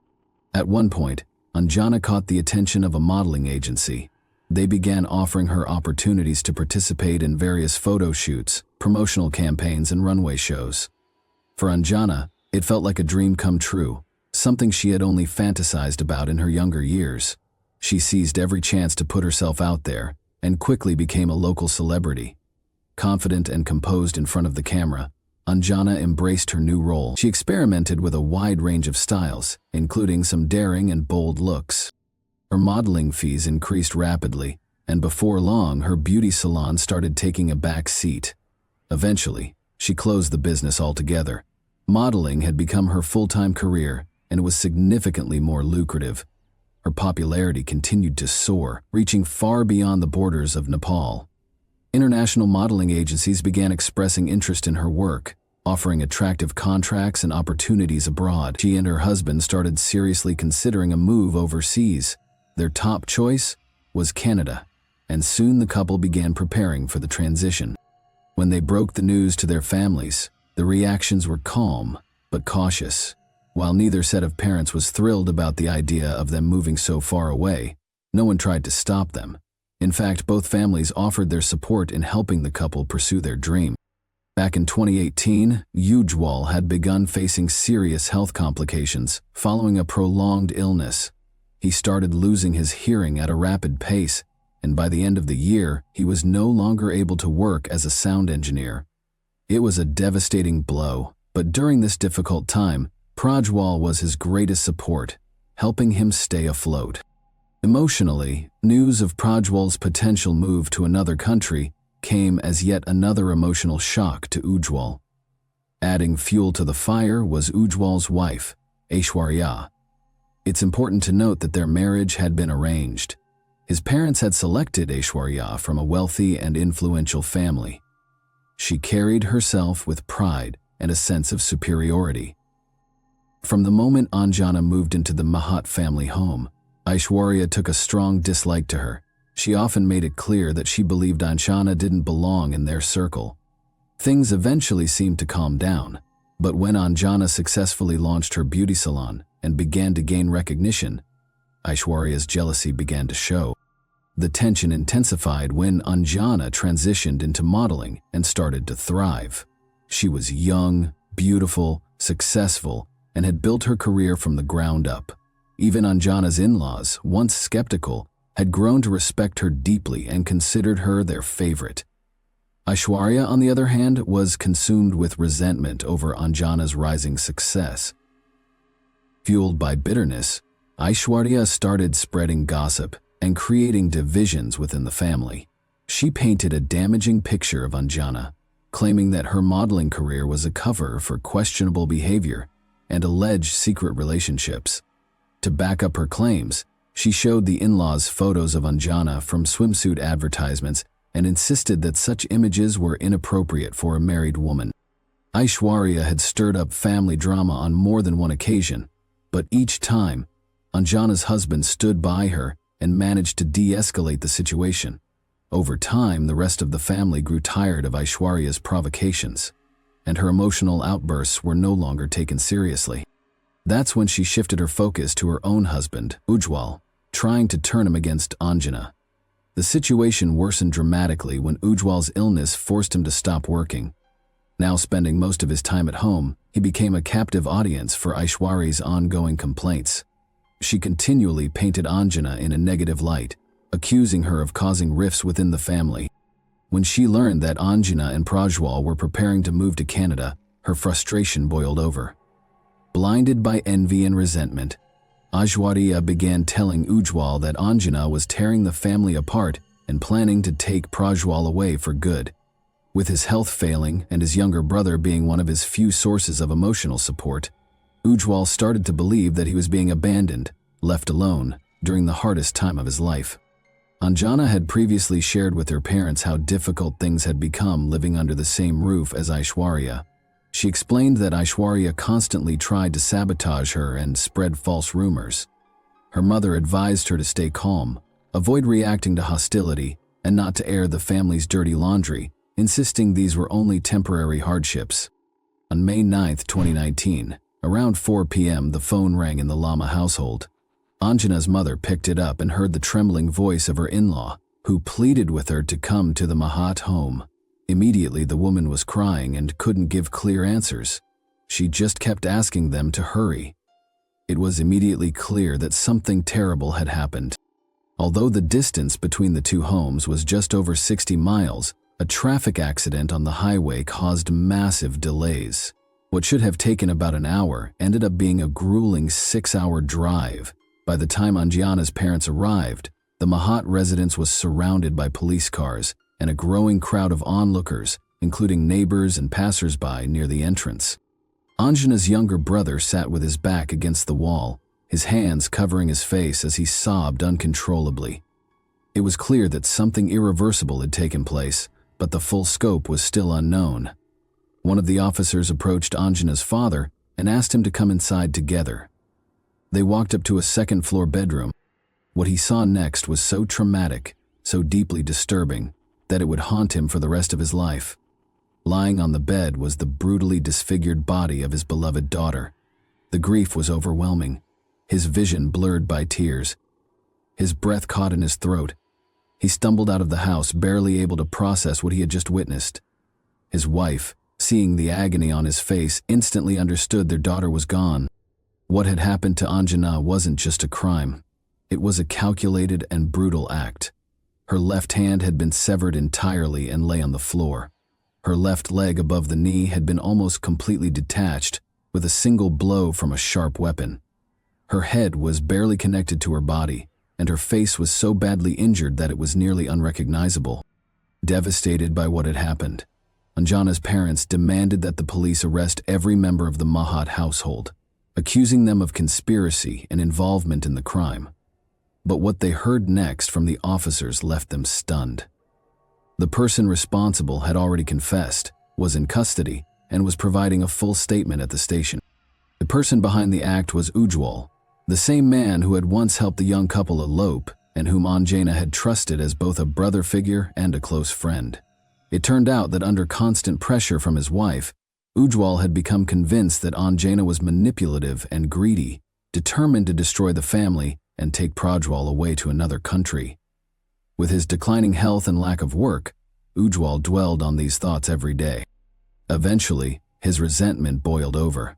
At one point, Anjana caught the attention of a modeling agency. They began offering her opportunities to participate in various photo shoots, promotional campaigns, and runway shows. For Anjana, it felt like a dream come true, something she had only fantasized about in her younger years. She seized every chance to put herself out there and quickly became a local celebrity. Confident and composed in front of the camera, Anjana embraced her new role. She experimented with a wide range of styles, including some daring and bold looks. Her modeling fees increased rapidly, and before long, her beauty salon started taking a back seat. Eventually, she closed the business altogether. Modeling had become her full-time career, and it was significantly more lucrative. Her popularity continued to soar, reaching far beyond the borders of Nepal. International modeling agencies began expressing interest in her work, offering attractive contracts and opportunities abroad. She and her husband started seriously considering a move overseas. Their top choice was Canada, and soon the couple began preparing for the transition. When they broke the news to their families, the reactions were calm but cautious. While neither set of parents was thrilled about the idea of them moving so far away, no one tried to stop them. In fact, both families offered their support in helping the couple pursue their dream. Back in 2018, Ujjwal had begun facing serious health complications following a prolonged illness. He started losing his hearing at a rapid pace, and by the end of the year, he was no longer able to work as a sound engineer. It was a devastating blow, But during this difficult time, Prajwal was his greatest support, helping him stay afloat. Emotionally, news of Prajwal's potential move to another country came as yet another emotional shock to Ujwal. Adding fuel to the fire was Ujwal's wife, Aishwarya. It's important to note that their marriage had been arranged. His parents had selected Aishwarya from a wealthy and influential family. She carried herself with pride and a sense of superiority. From the moment Anjana moved into the Mahat family home, Aishwarya took a strong dislike to her. She often made it clear that she believed Anjana didn't belong in their circle. Things eventually seemed to calm down, but when Anjana successfully launched her beauty salon and began to gain recognition, Aishwarya's jealousy began to show. The tension intensified when Anjana transitioned into modeling and started to thrive. She was young, beautiful, successful, and had built her career from the ground up. Even Anjana's in-laws, once skeptical, had grown to respect her deeply and considered her their favorite. Aishwarya, on the other hand, was consumed with resentment over Anjana's rising success. Fueled by bitterness, Aishwarya started spreading gossip and creating divisions within the family. She painted a damaging picture of Anjana, claiming that her modeling career was a cover for questionable behavior and alleged secret relationships. To back up her claims, she showed the in-laws photos of Anjana from swimsuit advertisements and insisted that such images were inappropriate for a married woman. Aishwarya had stirred up family drama on more than one occasion, but each time, Anjana's husband stood by her and managed to de-escalate the situation. Over time, the rest of the family grew tired of Aishwarya's provocations, and her emotional outbursts were no longer taken seriously. That's when she shifted her focus to her own husband, Ujwal, trying to turn him against Anjana. The situation worsened dramatically when Ujwal's illness forced him to stop working. Now spending most of his time at home, he became a captive audience for Aishwarya's ongoing complaints. She continually painted Anjana in a negative light, accusing her of causing rifts within the family. When she learned that Anjana and Prajwal were preparing to move to Canada, her frustration boiled over. Blinded by envy and resentment, Aishwarya began telling Ujwal that Anjana was tearing the family apart and planning to take Prajwal away for good. With his health failing and his younger brother being one of his few sources of emotional support, Ujwal started to believe that he was being abandoned, left alone, during the hardest time of his life. Anjana had previously shared with her parents how difficult things had become living under the same roof as Aishwarya. She explained that Aishwarya constantly tried to sabotage her and spread false rumors. Her mother advised her to stay calm, avoid reacting to hostility, and not to air the family's dirty laundry, insisting these were only temporary hardships. On May 9, 2019, around 4 p.m., the phone rang in the Lama household. Anjana's mother picked it up and heard the trembling voice of her in-law, who pleaded with her to come to the Mahat home. Immediately, the woman was crying and couldn't give clear answers. She just kept asking them to hurry. It was immediately clear that something terrible had happened. Although the distance between the two homes was just over 60 miles, a traffic accident on the highway caused massive delays. What should have taken about an hour ended up being a grueling 6-hour drive. By the time Anjana's parents arrived, the Mahat residence was surrounded by police cars and a growing crowd of onlookers, including neighbors and passers-by near the entrance. Anjana's younger brother sat with his back against the wall, his hands covering his face as he sobbed uncontrollably. It was clear that something irreversible had taken place, but the full scope was still unknown. One of the officers approached Anjana's father and asked him to come inside together. They walked up to a second-floor bedroom. What he saw next was so traumatic, so deeply disturbing, that it would haunt him for the rest of his life. Lying on the bed was the brutally disfigured body of his beloved daughter. The grief was overwhelming, his vision blurred by tears. His breath caught in his throat. He stumbled out of the house, barely able to process what he had just witnessed. His wife, seeing the agony on his face, instantly understood their daughter was gone. What had happened to Anjana wasn't just a crime. It was a calculated and brutal act. Her left hand had been severed entirely and lay on the floor. Her left leg above the knee had been almost completely detached with a single blow from a sharp weapon. Her head was barely connected to her body, and her face was so badly injured that it was nearly unrecognizable. Devastated by what had happened, Anjana's parents demanded that the police arrest every member of the Mahat household, accusing them of conspiracy and involvement in the crime. But what they heard next from the officers left them stunned. The person responsible had already confessed, was in custody, and was providing a full statement at the station. The person behind the act was Ujwal, the same man who had once helped the young couple elope and whom Anjana had trusted as both a brother figure and a close friend. It turned out that under constant pressure from his wife, Ujwal had become convinced that Anjana was manipulative and greedy, determined to destroy the family and take Prajwal away to another country. With his declining health and lack of work, Ujwal dwelled on these thoughts every day. Eventually, his resentment boiled over.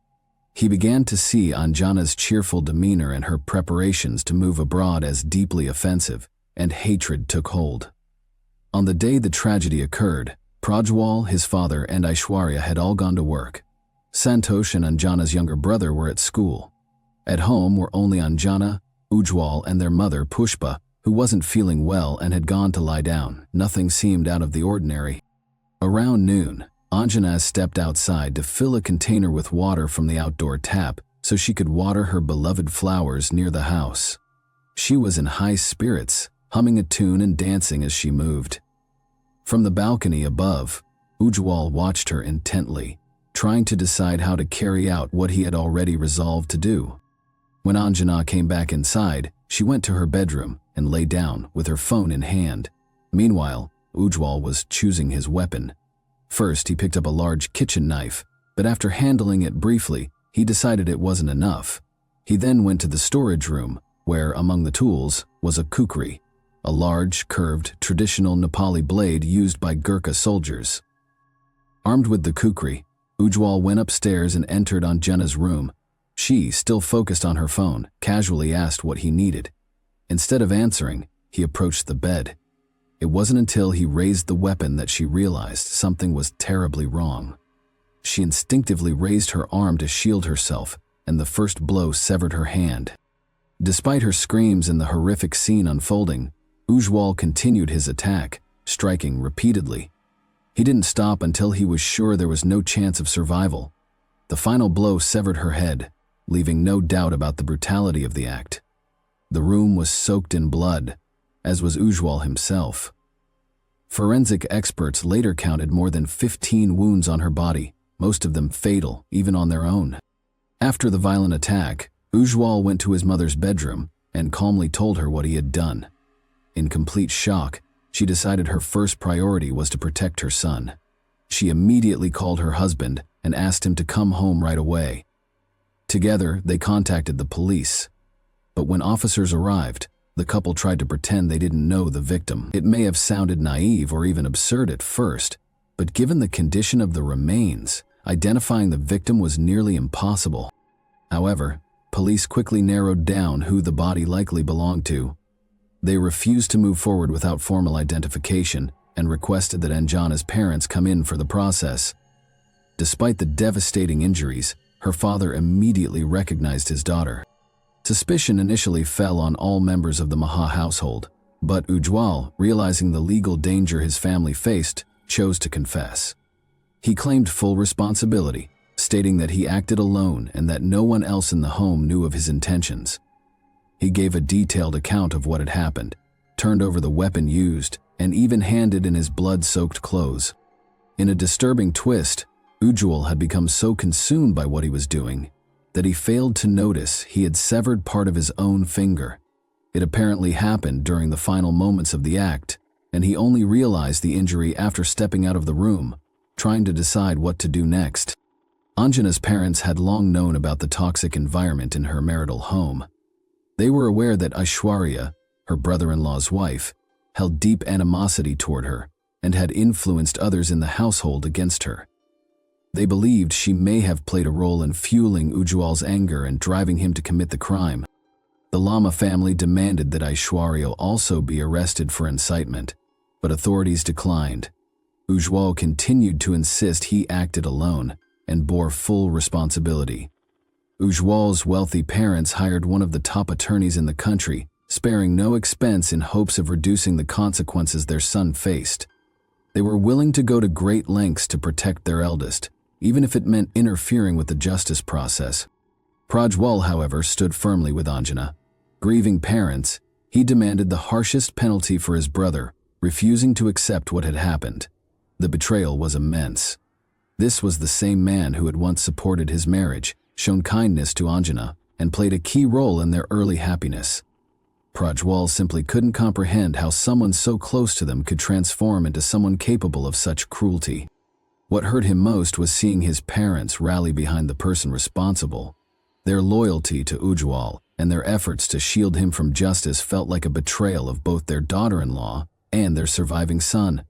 He began to see Anjana's cheerful demeanor and her preparations to move abroad as deeply offensive, and hatred took hold. On the day the tragedy occurred, Prajwal, his father, and Aishwarya had all gone to work. Santosh and Anjana's younger brother were at school. At home were only Anjana, Ujwal, and their mother, Pushpa, who wasn't feeling well and had gone to lie down. Nothing seemed out of the ordinary. Around noon, Anjana stepped outside to fill a container with water from the outdoor tap so she could water her beloved flowers near the house. She was in high spirits, humming a tune and dancing as she moved. From the balcony above, Ujwal watched her intently, trying to decide how to carry out what he had already resolved to do. When Anjana came back inside, she went to her bedroom and lay down with her phone in hand. Meanwhile, Ujwal was choosing his weapon. First, he picked up a large kitchen knife, but after handling it briefly, he decided it wasn't enough. He then went to the storage room, where, among the tools, was a kukri, a large, curved, traditional Nepali blade used by Gurkha soldiers. Armed with the kukri, Ujwal went upstairs and entered Anjana's room. She, still focused on her phone, casually asked what he needed. Instead of answering, he approached the bed. It wasn't until he raised the weapon that she realized something was terribly wrong. She instinctively raised her arm to shield herself, and the first blow severed her hand. Despite her screams and the horrific scene unfolding, Ujwal continued his attack, striking repeatedly. He didn't stop until he was sure there was no chance of survival. The final blow severed her head, leaving no doubt about the brutality of the act. The room was soaked in blood, as was Ujwal himself. Forensic experts later counted more than 15 wounds on her body, most of them fatal, even on their own. After the violent attack, Ujwal went to his mother's bedroom and calmly told her what he had done. In complete shock, she decided her first priority was to protect her son. She immediately called her husband and asked him to come home right away. Together, they contacted the police. But when officers arrived, the couple tried to pretend they didn't know the victim. It may have sounded naive or even absurd at first, but given the condition of the remains, identifying the victim was nearly impossible. However, police quickly narrowed down who the body likely belonged to. They refused to move forward without formal identification and requested that Anjana's parents come in for the process. Despite the devastating injuries, her father immediately recognized his daughter. Suspicion initially fell on all members of the Maha household, but Ujwal, realizing the legal danger his family faced, chose to confess. He claimed full responsibility, stating that he acted alone and that no one else in the home knew of his intentions. He gave a detailed account of what had happened, turned over the weapon used, and even handed in his blood-soaked clothes. In a disturbing twist, Ujwal had become so consumed by what he was doing that he failed to notice he had severed part of his own finger. It apparently happened during the final moments of the act, and he only realized the injury after stepping out of the room, trying to decide what to do next. Anjana's parents had long known about the toxic environment in her marital home. They were aware that Aishwarya, her brother-in-law's wife, held deep animosity toward her and had influenced others in the household against her. They believed she may have played a role in fueling Ujwal's anger and driving him to commit the crime. The Lama family demanded that Aishwarya also be arrested for incitement, but authorities declined. Ujwal continued to insist he acted alone and bore full responsibility. Ujwal's wealthy parents hired one of the top attorneys in the country, sparing no expense in hopes of reducing the consequences their son faced. They were willing to go to great lengths to protect their eldest, even if it meant interfering with the justice process. Prajwal, however, stood firmly with Anjana. Grieving parents, he demanded the harshest penalty for his brother, refusing to accept what had happened. The betrayal was immense. This was the same man who had once supported his marriage, shown kindness to Anjana, and played a key role in their early happiness. Prajwal simply couldn't comprehend how someone so close to them could transform into someone capable of such cruelty. What hurt him most was seeing his parents rally behind the person responsible. Their loyalty to Ujwal and their efforts to shield him from justice felt like a betrayal of both their daughter-in-law and their surviving son.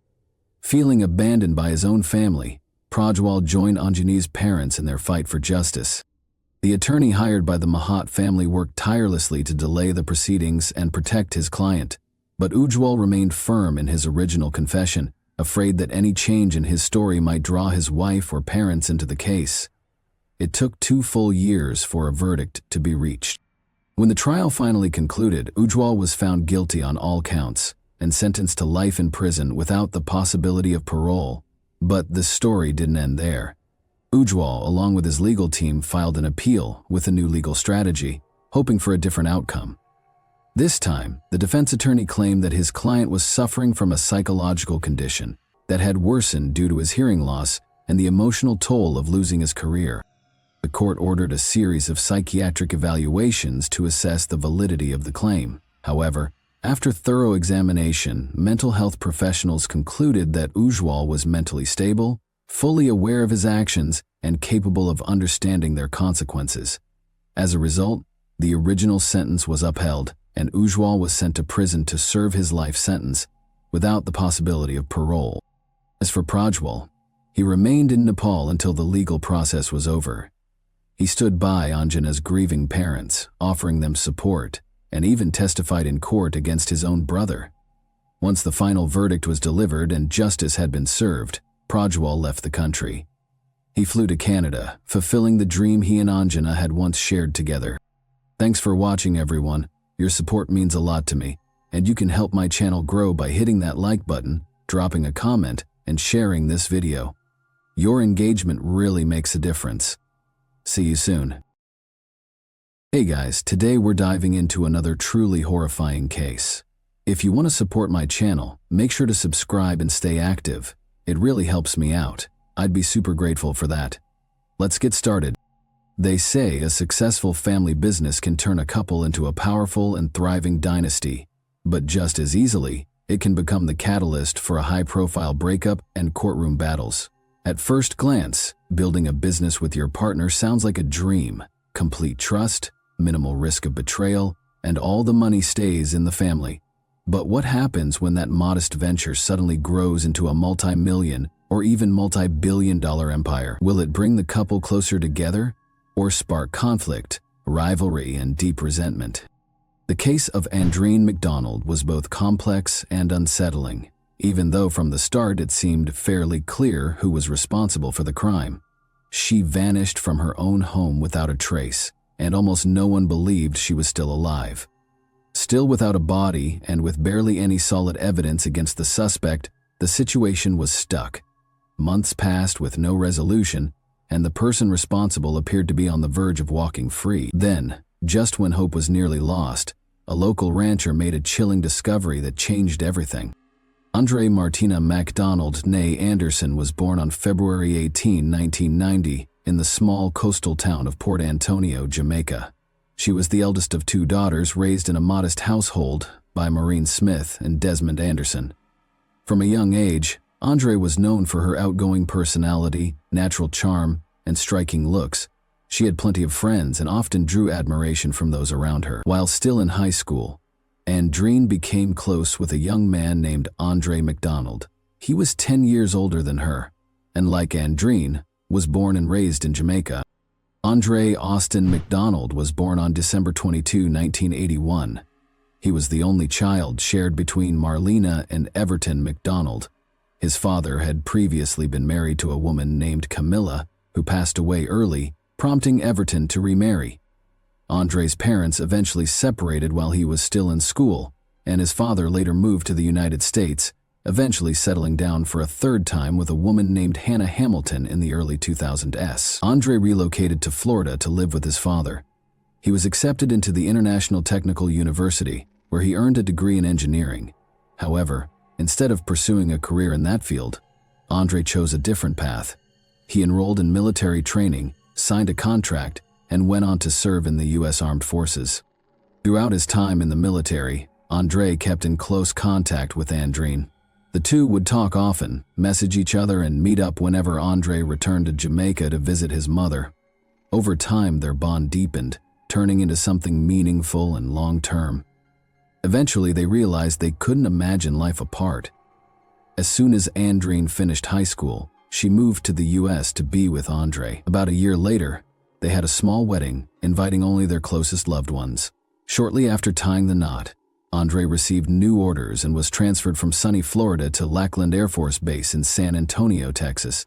Feeling abandoned by his own family, Prajwal joined Anjani's parents in their fight for justice. The attorney hired by the Mahat family worked tirelessly to delay the proceedings and protect his client, but Ujwal remained firm in his original confession, afraid that any change in his story might draw his wife or parents into the case. It took 2 full years for a verdict to be reached. When the trial finally concluded, Ujwal was found guilty on all counts and sentenced to life in prison without the possibility of parole. But the story didn't end there. Ujwal, along with his legal team, filed an appeal with a new legal strategy, hoping for a different outcome. This time, the defense attorney claimed that his client was suffering from a psychological condition that had worsened due to his hearing loss and the emotional toll of losing his career. The court ordered a series of psychiatric evaluations to assess the validity of the claim. However, after thorough examination, mental health professionals concluded that Ujwal was mentally stable, fully aware of his actions, and capable of understanding their consequences. As a result, the original sentence was upheld, and Ujwal was sent to prison to serve his life sentence, without the possibility of parole. As for Prajwal, he remained in Nepal until the legal process was over. He stood by Anjana's grieving parents, offering them support, and even testified in court against his own brother. Once the final verdict was delivered and justice had been served, Prajwal left the country. He flew to Canada, fulfilling the dream he and Anjana had once shared together. Thanks for watching, everyone. Your support means a lot to me, and you can help my channel grow by hitting that like button, dropping a comment, and sharing this video. Your engagement really makes a difference. See you soon. Hey guys, today we're diving into another truly horrifying case. If you want to support my channel, make sure to subscribe and stay active. It really helps me out. I'd be super grateful for that. Let's get started. They say a successful family business can turn a couple into a powerful and thriving dynasty, but just as easily, it can become the catalyst for a high-profile breakup and courtroom battles. At first glance, building a business with your partner sounds like a dream. Complete trust, minimal risk of betrayal, and all the money stays in the family. But what happens when that modest venture suddenly grows into a multi-million or even multi-billion-dollar empire? Will it bring the couple closer together or spark conflict, rivalry, and deep resentment? The case of Andreen MacDonald was both complex and unsettling, even though from the start it seemed fairly clear who was responsible for the crime. She vanished from her own home without a trace, and almost no one believed she was still alive. Still without a body and with barely any solid evidence against the suspect, the situation was stuck. Months passed with no resolution, and the person responsible appeared to be on the verge of walking free. Then, just when hope was nearly lost, a local rancher made a chilling discovery that changed everything. Andre Martina MacDonald née Anderson was born on February 18, 1990, in the small coastal town of Port Antonio, Jamaica. She was the eldest of 2 daughters raised in a modest household by Maureen Smith and Desmond Anderson. From a young age, Andre was known for her outgoing personality, natural charm, and striking looks. She had plenty of friends and often drew admiration from those around her. While still in high school, Andreen became close with a young man named Andre MacDonald. He was 10 years older than her, and like Andreen, was born and raised in Jamaica. Andre Austin MacDonald was born on December 22, 1981. He was the only child shared between Marlena and Everton MacDonald. His father had previously been married to a woman named Camilla, who passed away early, prompting Everton to remarry. Andre's parents eventually separated while he was still in school, and his father later moved to the United States, eventually settling down for a third time with a woman named Hannah Hamilton in the early 2000s. Andre relocated to Florida to live with his father. He was accepted into the International Technical University, where he earned a degree in engineering. However, instead of pursuing a career in that field, Andre chose a different path. He enrolled in military training, signed a contract, and went on to serve in the U.S. Armed Forces. Throughout his time in the military, Andre kept in close contact with Andreen. The two would talk often, message each other, and meet up whenever Andre returned to Jamaica to visit his mother. Over time, their bond deepened, turning into something meaningful and long-term. Eventually, they realized they couldn't imagine life apart. As soon as Andreen finished high school, she moved to the U.S. to be with Andre. About a year later, they had a small wedding, inviting only their closest loved ones. Shortly after tying the knot, Andre received new orders and was transferred from sunny Florida to Lackland Air Force Base in San Antonio, Texas.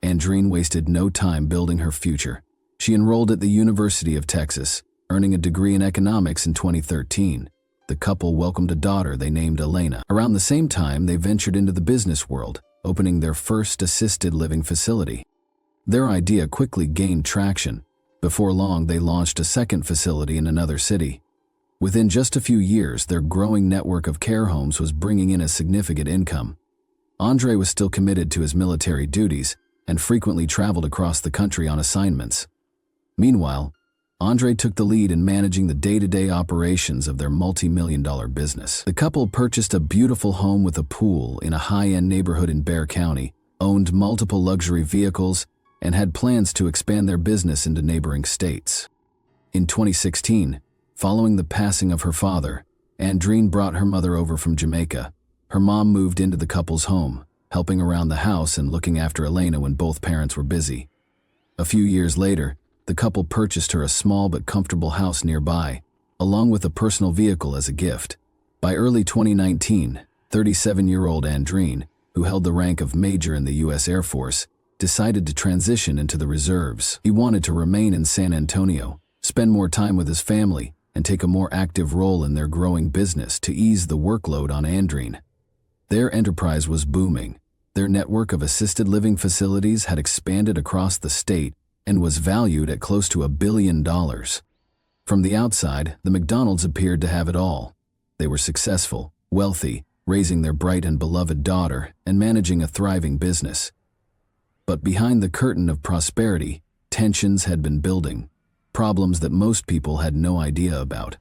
Andreen wasted no time building her future. She enrolled at the University of Texas, earning a degree in economics in 2013. The couple welcomed a daughter they named Elena. Around the same time, they ventured into the business world, opening their first assisted living facility. Their idea quickly gained traction. Before long, they launched a second facility in another city. Within just a few years, their growing network of care homes was bringing in a significant income. Andre was still committed to his military duties and frequently traveled across the country on assignments. Meanwhile, Andre took the lead in managing the day-to-day operations of their multi-million-dollar business. The couple purchased a beautiful home with a pool in a high-end neighborhood in Bexar County, owned multiple luxury vehicles, and had plans to expand their business into neighboring states. In 2016, following the passing of her father, Andreen brought her mother over from Jamaica. Her mom moved into the couple's home, helping around the house and looking after Elena when both parents were busy. A few years later, the couple purchased her a small but comfortable house nearby, along with a personal vehicle as a gift. By early 2019, 37-year-old Andreen, who held the rank of major in the U.S. Air Force, decided to transition into the reserves. He wanted to remain in San Antonio, spend more time with his family, and take a more active role in their growing business to ease the workload on Andreen. Their enterprise was booming. Their network of assisted living facilities had expanded across the state and was valued at close to $1 billion. From the outside, the McDonalds appeared to have it all. They were successful, wealthy, raising their bright and beloved daughter, and managing a thriving business. But behind the curtain of prosperity, tensions had been building, problems that most people had no idea about.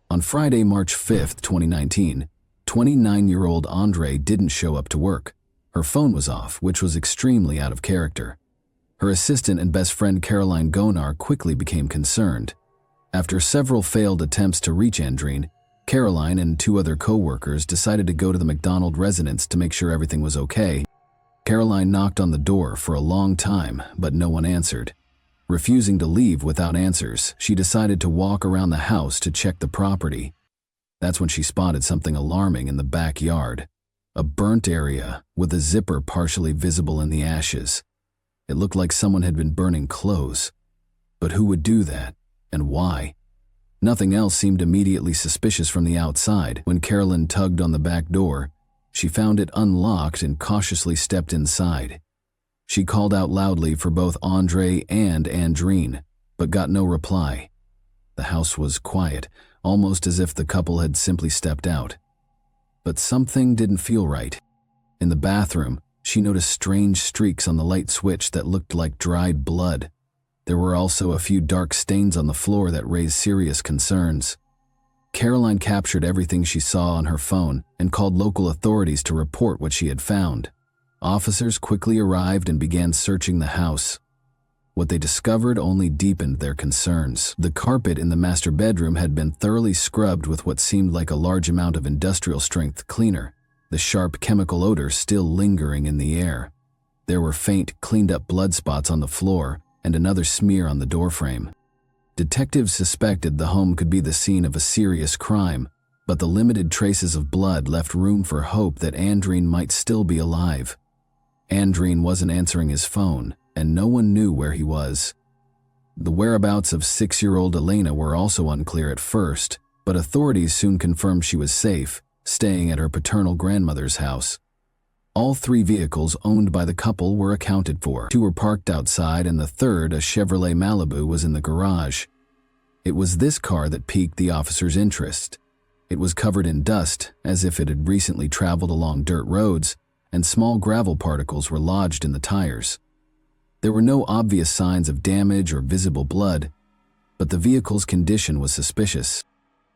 On Friday, March 5, 2019, 29-year-old Andre didn't show up to work. Her phone was off, which was extremely out of character. Her assistant and best friend Caroline Gonar quickly became concerned. After several failed attempts to reach Andreen, Caroline and two other co-workers decided to go to the McDonald residence to make sure everything was okay. Caroline knocked on the door for a long time, but no one answered. Refusing to leave without answers, she decided to walk around the house to check the property. That's when she spotted something alarming in the backyard. A burnt area with a zipper partially visible in the ashes. It looked like someone had been burning clothes. But who would do that, and why? Nothing else seemed immediately suspicious from the outside. When Carolyn tugged on the back door, she found it unlocked and cautiously stepped inside. She called out loudly for both Andre and Andreen, but got no reply. The house was quiet, almost as if the couple had simply stepped out. But something didn't feel right. In the bathroom, she noticed strange streaks on the light switch that looked like dried blood. There were also a few dark stains on the floor that raised serious concerns. Caroline captured everything she saw on her phone and called local authorities to report what she had found. Officers quickly arrived and began searching the house. What they discovered only deepened their concerns. The carpet in the master bedroom had been thoroughly scrubbed with what seemed like a large amount of industrial-strength cleaner, the sharp chemical odor still lingering in the air. There were faint, cleaned-up blood spots on the floor and another smear on the doorframe. Detectives suspected the home could be the scene of a serious crime, but the limited traces of blood left room for hope that Andreen might still be alive. Andreen wasn't answering his phone, and no one knew where he was. The whereabouts of 6-year-old Elena were also unclear at first, but authorities soon confirmed she was safe, staying at her paternal grandmother's house. All 3 vehicles owned by the couple were accounted for. 2 were parked outside, and the third, a Chevrolet Malibu, was in the garage. It was this car that piqued the officers' interest. It was covered in dust, as if it had recently traveled along dirt roads, and small gravel particles were lodged in the tires. There were no obvious signs of damage or visible blood, but the vehicle's condition was suspicious.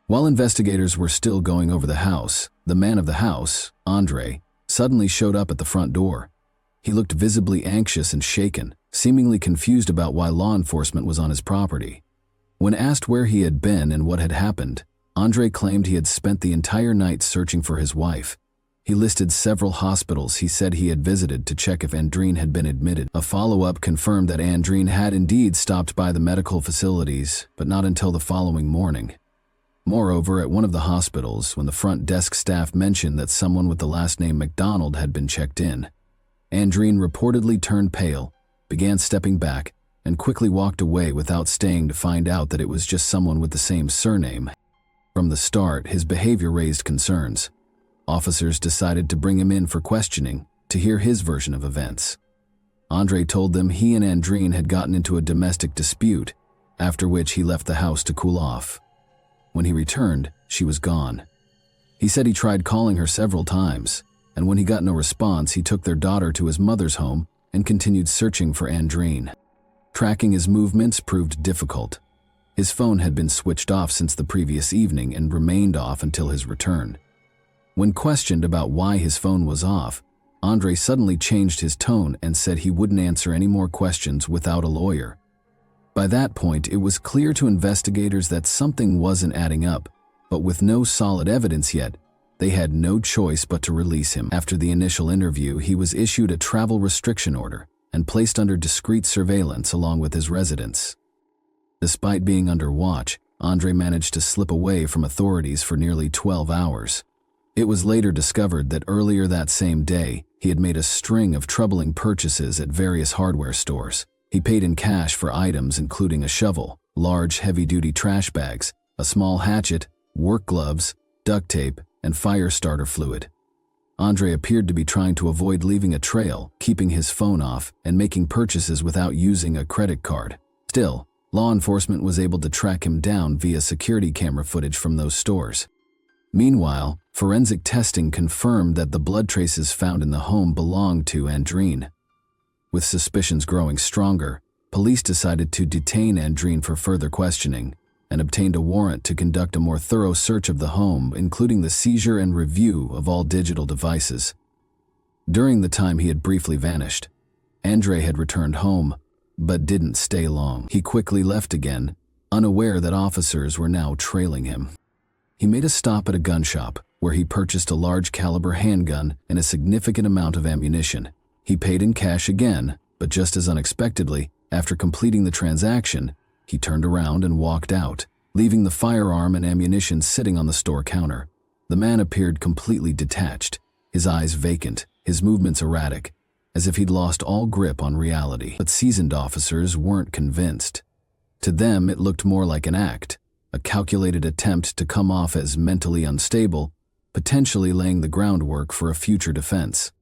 While investigators were still going over the house, the man of the house, Andre, suddenly showed up at the front door. He looked visibly anxious and shaken, seemingly confused about why law enforcement was on his property. When asked where he had been and what had happened, Andre claimed he had spent the entire night searching for his wife. He listed several hospitals he said he had visited to check if Andreen had been admitted. A follow-up confirmed that Andreen had indeed stopped by the medical facilities, but not until the following morning. Moreover, at one of the hospitals, when the front desk staff mentioned that someone with the last name McDonald had been checked in, Andreen reportedly turned pale, began stepping back, and quickly walked away without staying to find out that it was just someone with the same surname. From the start, his behavior raised concerns. Officers decided to bring him in for questioning, to hear his version of events. Andre told them he and Andreen had gotten into a domestic dispute, after which he left the house to cool off. When he returned, she was gone. He said he tried calling her several times, and when he got no response, he took their daughter to his mother's home and continued searching for Andreen. Tracking his movements proved difficult. His phone had been switched off since the previous evening and remained off until his return. When questioned about why his phone was off, Andre suddenly changed his tone and said he wouldn't answer any more questions without a lawyer. By that point, it was clear to investigators that something wasn't adding up, but with no solid evidence yet, they had no choice but to release him. After the initial interview, he was issued a travel restriction order and placed under discreet surveillance along with his residents. Despite being under watch, Andre managed to slip away from authorities for nearly 12 hours. It was later discovered that earlier that same day, he had made a string of troubling purchases at various hardware stores. He paid in cash for items including a shovel, large heavy-duty trash bags, a small hatchet, work gloves, duct tape, and fire starter fluid. Andre appeared to be trying to avoid leaving a trail, keeping his phone off, and making purchases without using a credit card. Still, law enforcement was able to track him down via security camera footage from those stores. Meanwhile, forensic testing confirmed that the blood traces found in the home belonged to Andreen. With suspicions growing stronger, police decided to detain Andreen for further questioning and obtained a warrant to conduct a more thorough search of the home, including the seizure and review of all digital devices. During the time he had briefly vanished, Andre had returned home, but didn't stay long. He quickly left again, unaware that officers were now trailing him. He made a stop at a gun shop, where he purchased a large caliber handgun and a significant amount of ammunition. He paid in cash again, but just as unexpectedly, after completing the transaction, he turned around and walked out, leaving the firearm and ammunition sitting on the store counter. The man appeared completely detached, his eyes vacant, his movements erratic, as if he'd lost all grip on reality. But seasoned officers weren't convinced. To them, it looked more like an act, a calculated attempt to come off as mentally unstable, potentially laying the groundwork for a future defense.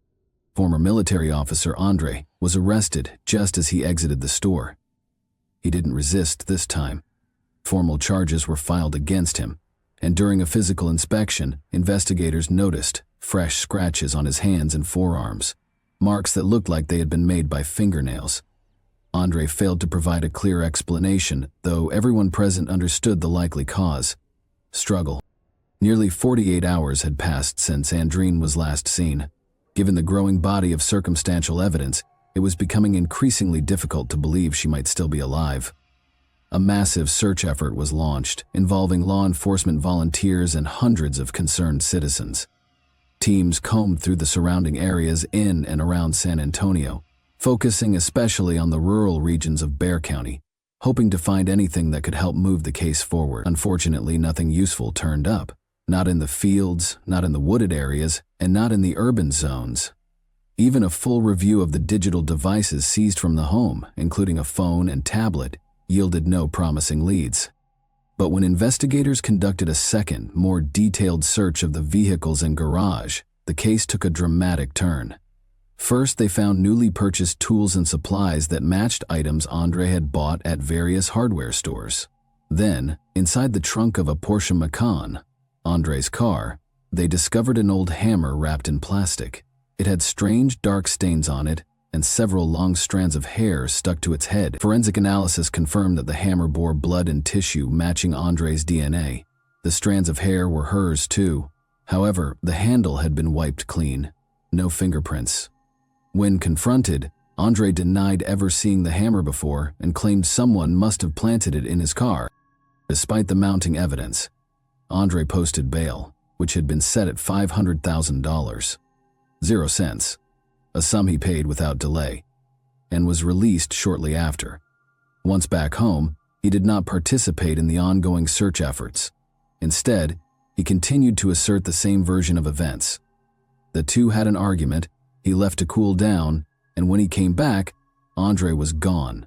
Former military officer Andre was arrested just as he exited the store. He didn't resist this time. Formal charges were filed against him, and during a physical inspection, investigators noticed fresh scratches on his hands and forearms, marks that looked like they had been made by fingernails. Andre failed to provide a clear explanation, though everyone present understood the likely cause: struggle. Nearly 48 hours had passed since Andreen was last seen. Given the growing body of circumstantial evidence, it was becoming increasingly difficult to believe she might still be alive. A massive search effort was launched, involving law enforcement volunteers and hundreds of concerned citizens. Teams combed through the surrounding areas in and around San Antonio, focusing especially on the rural regions of Bexar County, hoping to find anything that could help move the case forward. Unfortunately, nothing useful turned up. Not in the fields, not in the wooded areas, and not in the urban zones. Even a full review of the digital devices seized from the home, including a phone and tablet, yielded no promising leads. But when investigators conducted a second, more detailed search of the vehicles and garage, the case took a dramatic turn. First, they found newly purchased tools and supplies that matched items Andre had bought at various hardware stores. Then, inside the trunk of a Porsche Macan, Andre's car, they discovered an old hammer wrapped in plastic. It had strange dark stains on it, and several long strands of hair stuck to its head. Forensic analysis confirmed that the hammer bore blood and tissue matching Andre's DNA. The strands of hair were hers too. However, the handle had been wiped clean. No fingerprints. When confronted, Andre denied ever seeing the hammer before and claimed someone must have planted it in his car. Despite the mounting evidence, Andre posted bail, which had been set at $500,000. 0 cents, a sum he paid without delay, and was released shortly after. Once back home, he did not participate in the ongoing search efforts. Instead, he continued to assert the same version of events. The two had an argument, he left to cool down, and when he came back, Andre was gone.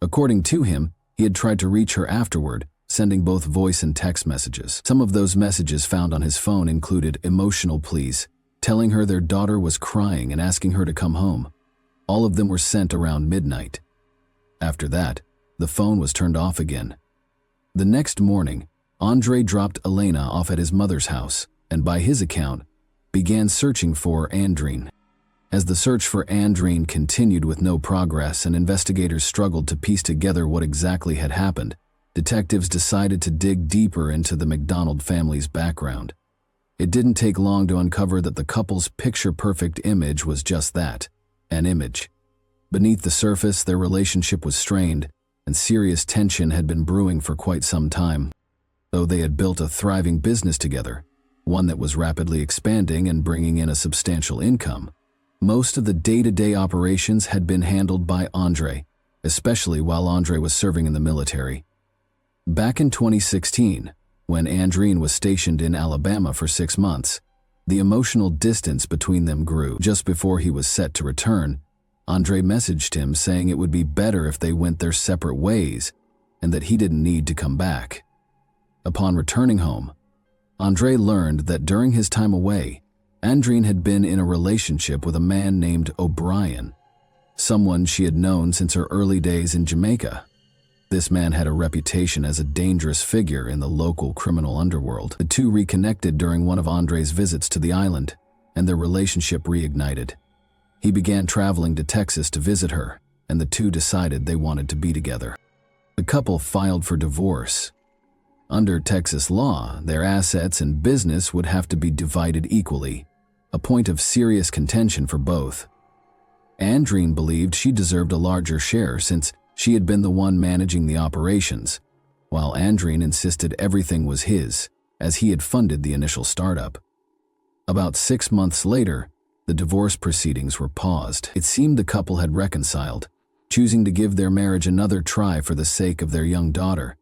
According to him, he had tried to reach her afterward, sending both voice and text messages. Some of those messages found on his phone included emotional pleas, telling her their daughter was crying and asking her to come home. All of them were sent around midnight. After that, the phone was turned off again. The next morning, Andre dropped Elena off at his mother's house and, by his account, began searching for Andrine. As the search for Andrine continued with no progress and investigators struggled to piece together what exactly had happened, detectives decided to dig deeper into the McDonald family's background. It didn't take long to uncover that the couple's picture-perfect image was just that, an image. Beneath the surface, their relationship was strained, and serious tension had been brewing for quite some time. Though they had built a thriving business together, one that was rapidly expanding and bringing in a substantial income, most of the day-to-day operations had been handled by Andre, especially while Andre was serving in the military. Back in 2016, when Andrine was stationed in Alabama for 6 months, the emotional distance between them grew. Just before he was set to return, Andre messaged him saying it would be better if they went their separate ways and that he didn't need to come back. Upon returning home, Andre learned that during his time away, Andrine had been in a relationship with a man named O'Brien, someone she had known since her early days in Jamaica. This man had a reputation as a dangerous figure in the local criminal underworld. The two reconnected during one of Andre's visits to the island, and their relationship reignited. He began traveling to Texas to visit her, and the two decided they wanted to be together. The couple filed for divorce. Under Texas law, their assets and business would have to be divided equally, a point of serious contention for both. Andrine believed she deserved a larger share since she had been the one managing the operations, while Andrine insisted everything was his, as he had funded the initial startup. About 6 months later, the divorce proceedings were paused. It seemed the couple had reconciled, choosing to give their marriage another try for the sake of their young daughter.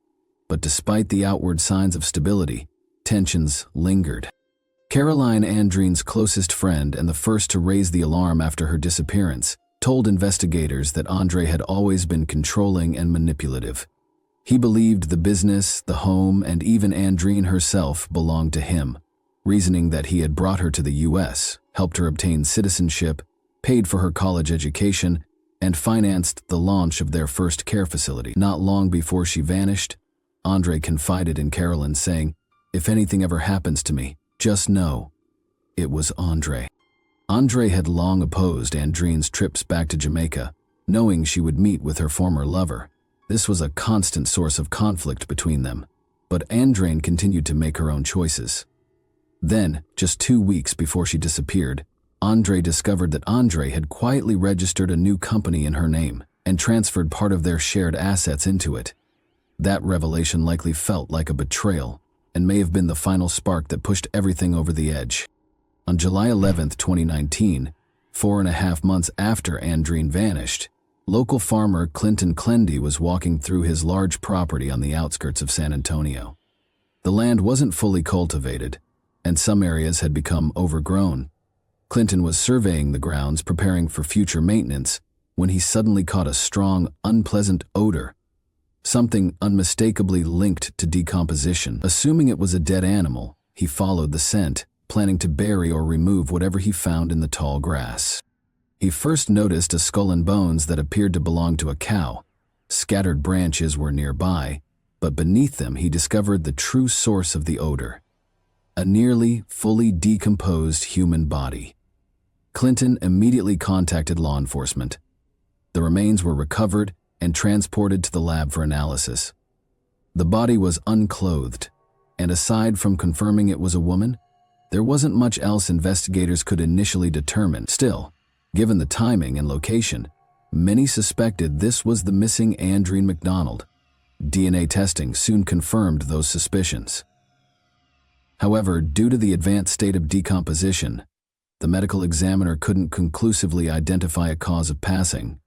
But despite the outward signs of stability, tensions lingered. Caroline, Andrine's closest friend and the first to raise the alarm after her disappearance, told investigators that Andre had always been controlling and manipulative. He believed the business, the home, and even Andrine herself belonged to him, reasoning that he had brought her to the U.S., helped her obtain citizenship, paid for her college education, and financed the launch of their first care facility. Not long before she vanished, Andre confided in Caroline, saying, "If anything ever happens to me, just know it was Andre." Andre had long opposed Andrine's trips back to Jamaica, knowing she would meet with her former lover. This was a constant source of conflict between them, but Andrine continued to make her own choices. Then, just 2 weeks before she disappeared, Andre discovered that Andre had quietly registered a new company in her name and transferred part of their shared assets into it. That revelation likely felt like a betrayal and may have been the final spark that pushed everything over the edge. On July 11, 2019, 4.5 months after Andrine vanished, local farmer Clinton Clendy was walking through his large property on the outskirts of San Antonio. The land wasn't fully cultivated, and some areas had become overgrown. Clinton was surveying the grounds, preparing for future maintenance, when he suddenly caught a strong, unpleasant odor, something unmistakably linked to decomposition. Assuming it was a dead animal, he followed the scent, planning to bury or remove whatever he found in the tall grass. He first noticed a skull and bones that appeared to belong to a cow. Scattered branches were nearby, but beneath them he discovered the true source of the odor: a nearly fully decomposed human body. Clinton immediately contacted law enforcement. The remains were recovered and transported to the lab for analysis. The body was unclothed, and aside from confirming it was a woman, there wasn't much else investigators could initially determine. Still, given the timing and location, many suspected this was the missing Andreen MacDonald. DNA testing soon confirmed those suspicions. However, due to the advanced state of decomposition, the medical examiner couldn't conclusively identify a cause of passing.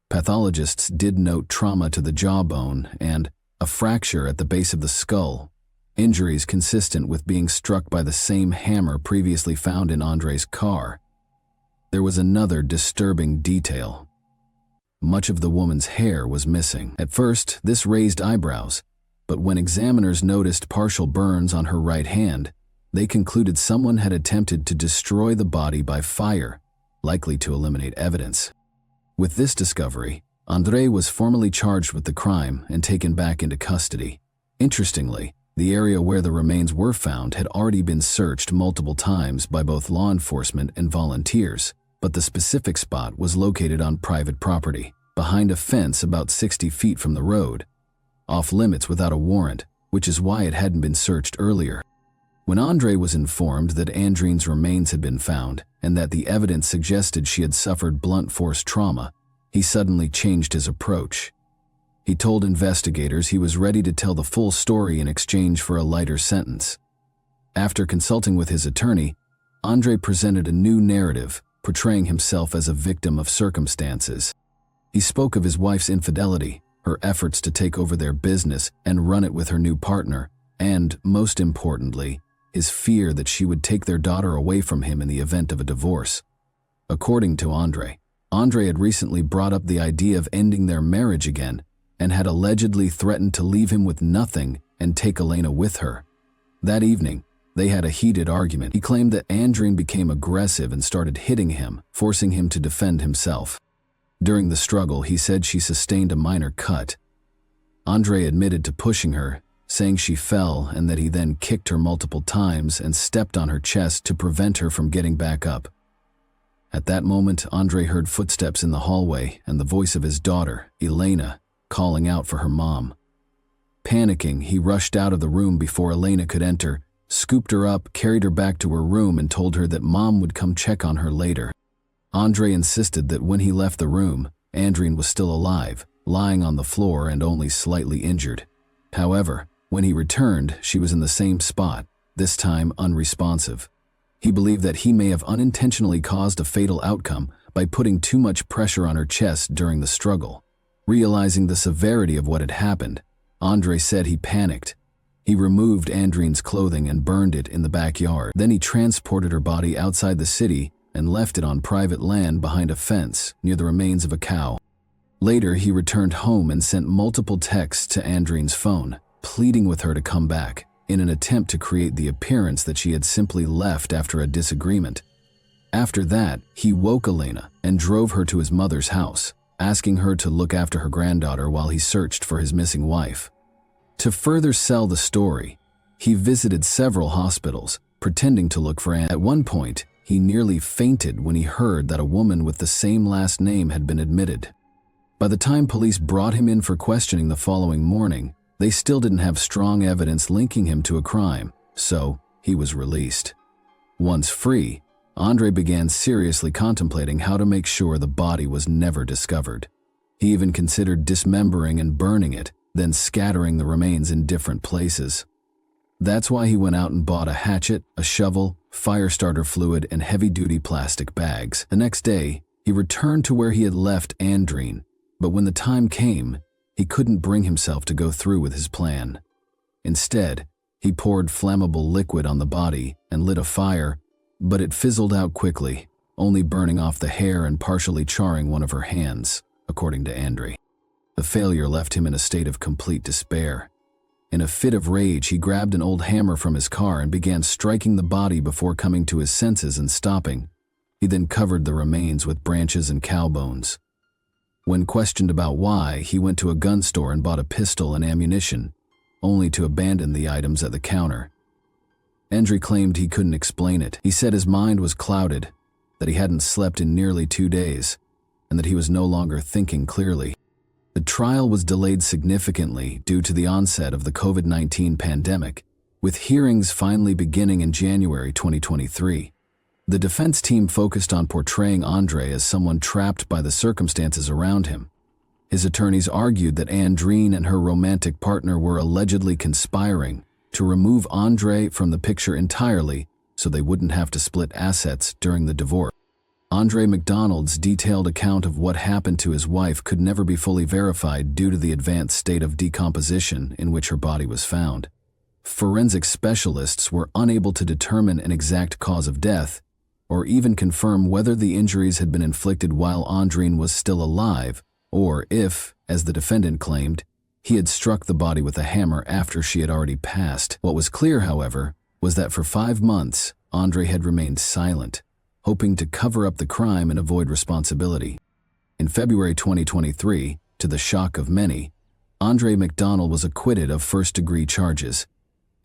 Pathologists did note trauma to the jawbone and a fracture at the base of the skull, injuries consistent with being struck by the same hammer previously found in Andre's car. There was another disturbing detail. Much of the woman's hair was missing. At first, this raised eyebrows, but when examiners noticed partial burns on her right hand, they concluded someone had attempted to destroy the body by fire, likely to eliminate evidence. With this discovery, Andre was formally charged with the crime and taken back into custody. Interestingly, the area where the remains were found had already been searched multiple times by both law enforcement and volunteers, but the specific spot was located on private property, behind a fence about 60 feet from the road, off limits without a warrant, which is why it hadn't been searched earlier. When Andre was informed that Andreen's remains had been found and that the evidence suggested she had suffered blunt force trauma, he suddenly changed his approach. He told investigators he was ready to tell the full story in exchange for a lighter sentence. After consulting with his attorney, Andre presented a new narrative, portraying himself as a victim of circumstances. He spoke of his wife's infidelity, her efforts to take over their business and run it with her new partner, and, most importantly, his fear that she would take their daughter away from him in the event of a divorce. According to Andre had recently brought up the idea of ending their marriage again and had allegedly threatened to leave him with nothing and take Elena with her. That evening, they had a heated argument. He claimed that Andreen became aggressive and started hitting him, forcing him to defend himself. During the struggle, he said she sustained a minor cut. Andre admitted to pushing her, saying she fell and that he then kicked her multiple times and stepped on her chest to prevent her from getting back up. At that moment, Andre heard footsteps in the hallway and the voice of his daughter, Elena, calling out for her mom. Panicking, he rushed out of the room before Elena could enter, scooped her up, carried her back to her room, and told her that mom would come check on her later. Andre insisted that when he left the room, Andreen was still alive, lying on the floor and only slightly injured. However, when he returned, she was in the same spot, this time unresponsive. He believed that he may have unintentionally caused a fatal outcome by putting too much pressure on her chest during the struggle. Realizing the severity of what had happened, Andre said he panicked. He removed Andreen's clothing and burned it in the backyard. Then he transported her body outside the city and left it on private land behind a fence near the remains of a cow. Later, he returned home and sent multiple texts to Andreen's phone, pleading with her to come back, in an attempt to create the appearance that she had simply left after a disagreement. After that, he woke Elena and drove her to his mother's house, asking her to look after her granddaughter while he searched for his missing wife. To further sell the story, he visited several hospitals, pretending to look for Anne. At one point, he nearly fainted when he heard that a woman with the same last name had been admitted. By the time police brought him in for questioning the following morning, they still didn't have strong evidence linking him to a crime, so he was released. Once free, Andre began seriously contemplating how to make sure the body was never discovered. He even considered dismembering and burning it, then scattering the remains in different places. That's why he went out and bought a hatchet, a shovel, fire starter fluid, and heavy-duty plastic bags. The next day, he returned to where he had left Andreen, but when the time came, he couldn't bring himself to go through with his plan. Instead, He poured flammable liquid on the body and lit a fire, but it fizzled out quickly, only burning off the hair and partially charring one of her hands, according to Andre. The failure left him in a state of complete despair. In a fit of rage, he grabbed an old hammer from his car and began striking the body before coming to his senses and stopping. He then covered the remains with branches and cow bones. When questioned about why, he went to a gun store and bought a pistol and ammunition, only to abandon the items at the counter. Andre claimed he couldn't explain it. He said his mind was clouded, that he hadn't slept in nearly 2 days, and that he was no longer thinking clearly. The trial was delayed significantly due to the onset of the COVID-19 pandemic, with hearings finally beginning in January 2023. The defense team focused on portraying Andre as someone trapped by the circumstances around him. His attorneys argued that Andreen and her romantic partner were allegedly conspiring to remove Andre from the picture entirely so they wouldn't have to split assets during the divorce. Andre McDonald's detailed account of what happened to his wife could never be fully verified due to the advanced state of decomposition in which her body was found. Forensic specialists were unable to determine an exact cause of death, or even confirm whether the injuries had been inflicted while Andreen was still alive, or if, as the defendant claimed, he had struck the body with a hammer after she had already passed. What was clear, however, was that for 5 months, Andre had remained silent, hoping to cover up the crime and avoid responsibility. In February 2023, to the shock of many, Andre McDonald was acquitted of first-degree charges.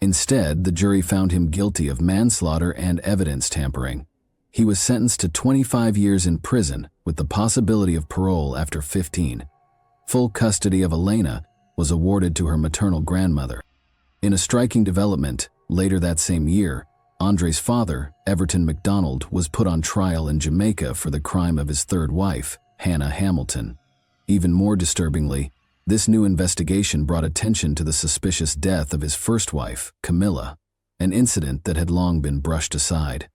Instead, the jury found him guilty of manslaughter and evidence tampering. He was sentenced to 25 years in prison with the possibility of parole after 15. Full custody of Elena was awarded to her maternal grandmother. In a striking development, later that same year, Andre's father, Everton McDonald, was put on trial in Jamaica for the crime of his third wife, Hannah Hamilton. Even more disturbingly, this new investigation brought attention to the suspicious death of his first wife, Camilla, an incident that had long been brushed aside.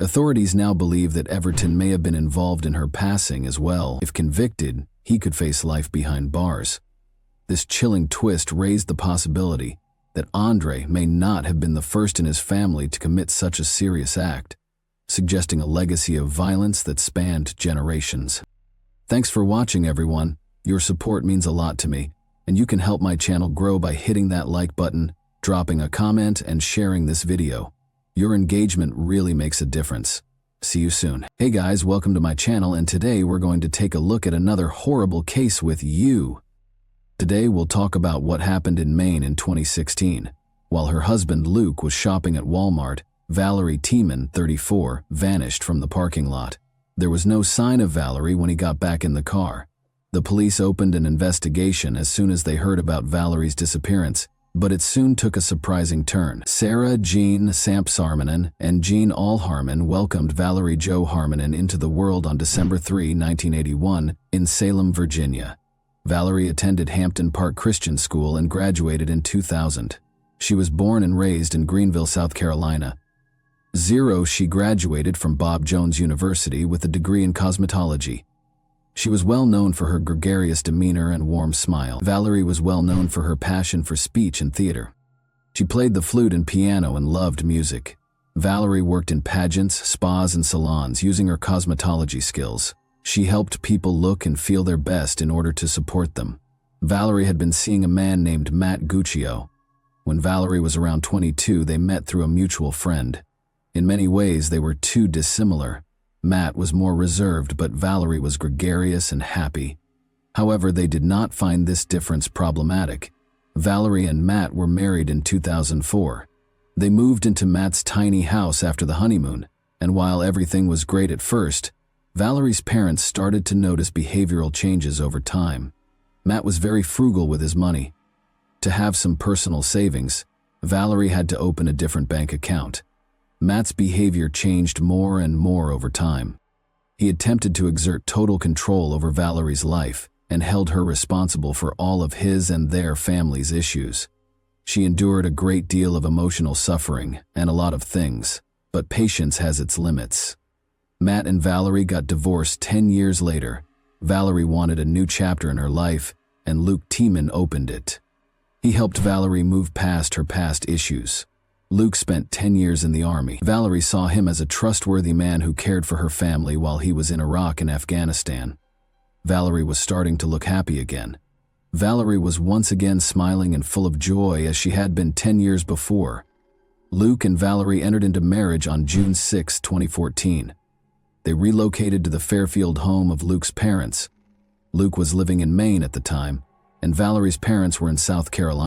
Authorities now believe that Everton may have been involved in her passing as well. If convicted, he could face life behind bars. This chilling twist raised the possibility that Andre may not have been the first in his family to commit such a serious act, suggesting a legacy of violence that spanned generations. Thanks for watching, everyone. Your support means a lot to me, and you can help my channel grow by hitting that like button, dropping a comment, and sharing this video. Your engagement really makes a difference. See you soon. Hey guys, welcome to my channel, and today we're going to take a look at another horrible case with you. Today we'll talk about what happened in Maine in 2016. While her husband Luke was shopping at Walmart, Valerie Tiemann, 34, vanished from the parking lot. There was no sign of Valerie when he got back in the car. The police opened an investigation as soon as they heard about Valerie's disappearance, but it soon took a surprising turn. Sarah Jean Sampsarmanen and Jean Allharman welcomed Valerie Jo Harmanen into the world on December 3, 1981, in Salem, Virginia. Valerie attended Hampton Park Christian School and graduated in 2000. She was born and raised in Greenville, South Carolina. She graduated from Bob Jones University with a degree in cosmetology. She was well known for her gregarious demeanor and warm smile. Valerie was well known for her passion for speech and theater. She played the flute and piano and loved music. Valerie worked in pageants, spas, and salons using her cosmetology skills. She helped people look and feel their best in order to support them. Valerie had been seeing a man named Matt Guccio. When Valerie was around 22, they met through a mutual friend. In many ways, they were too dissimilar. Matt was more reserved, but Valerie was gregarious and happy. However, they did not find this difference problematic. Valerie and Matt were married in 2004. They moved into Matt's tiny house after the honeymoon, and while everything was great at first, Valerie's parents started to notice behavioral changes over time. Matt was very frugal with his money. To have some personal savings, Valerie had to open a different bank account. Matt's behavior changed more and more over time. He attempted to exert total control over Valerie's life and held her responsible for all of his and their family's issues. She endured a great deal of emotional suffering and a lot of things, but patience has its limits. Matt and Valerie got divorced 10 years later. Valerie wanted a new chapter in her life, and Luke Tiemann opened it. He helped Valerie move past her past issues. Luke spent 10 years in the army. Valerie saw him as a trustworthy man who cared for her family while he was in Iraq and Afghanistan. Valerie was starting to look happy again. Valerie was once again smiling and full of joy as she had been 10 years before. Luke and Valerie entered into marriage on June 6, 2014. They relocated to the Fairfield home of Luke's parents. Luke was living in Maine at the time, and Valerie's parents were in South Carolina.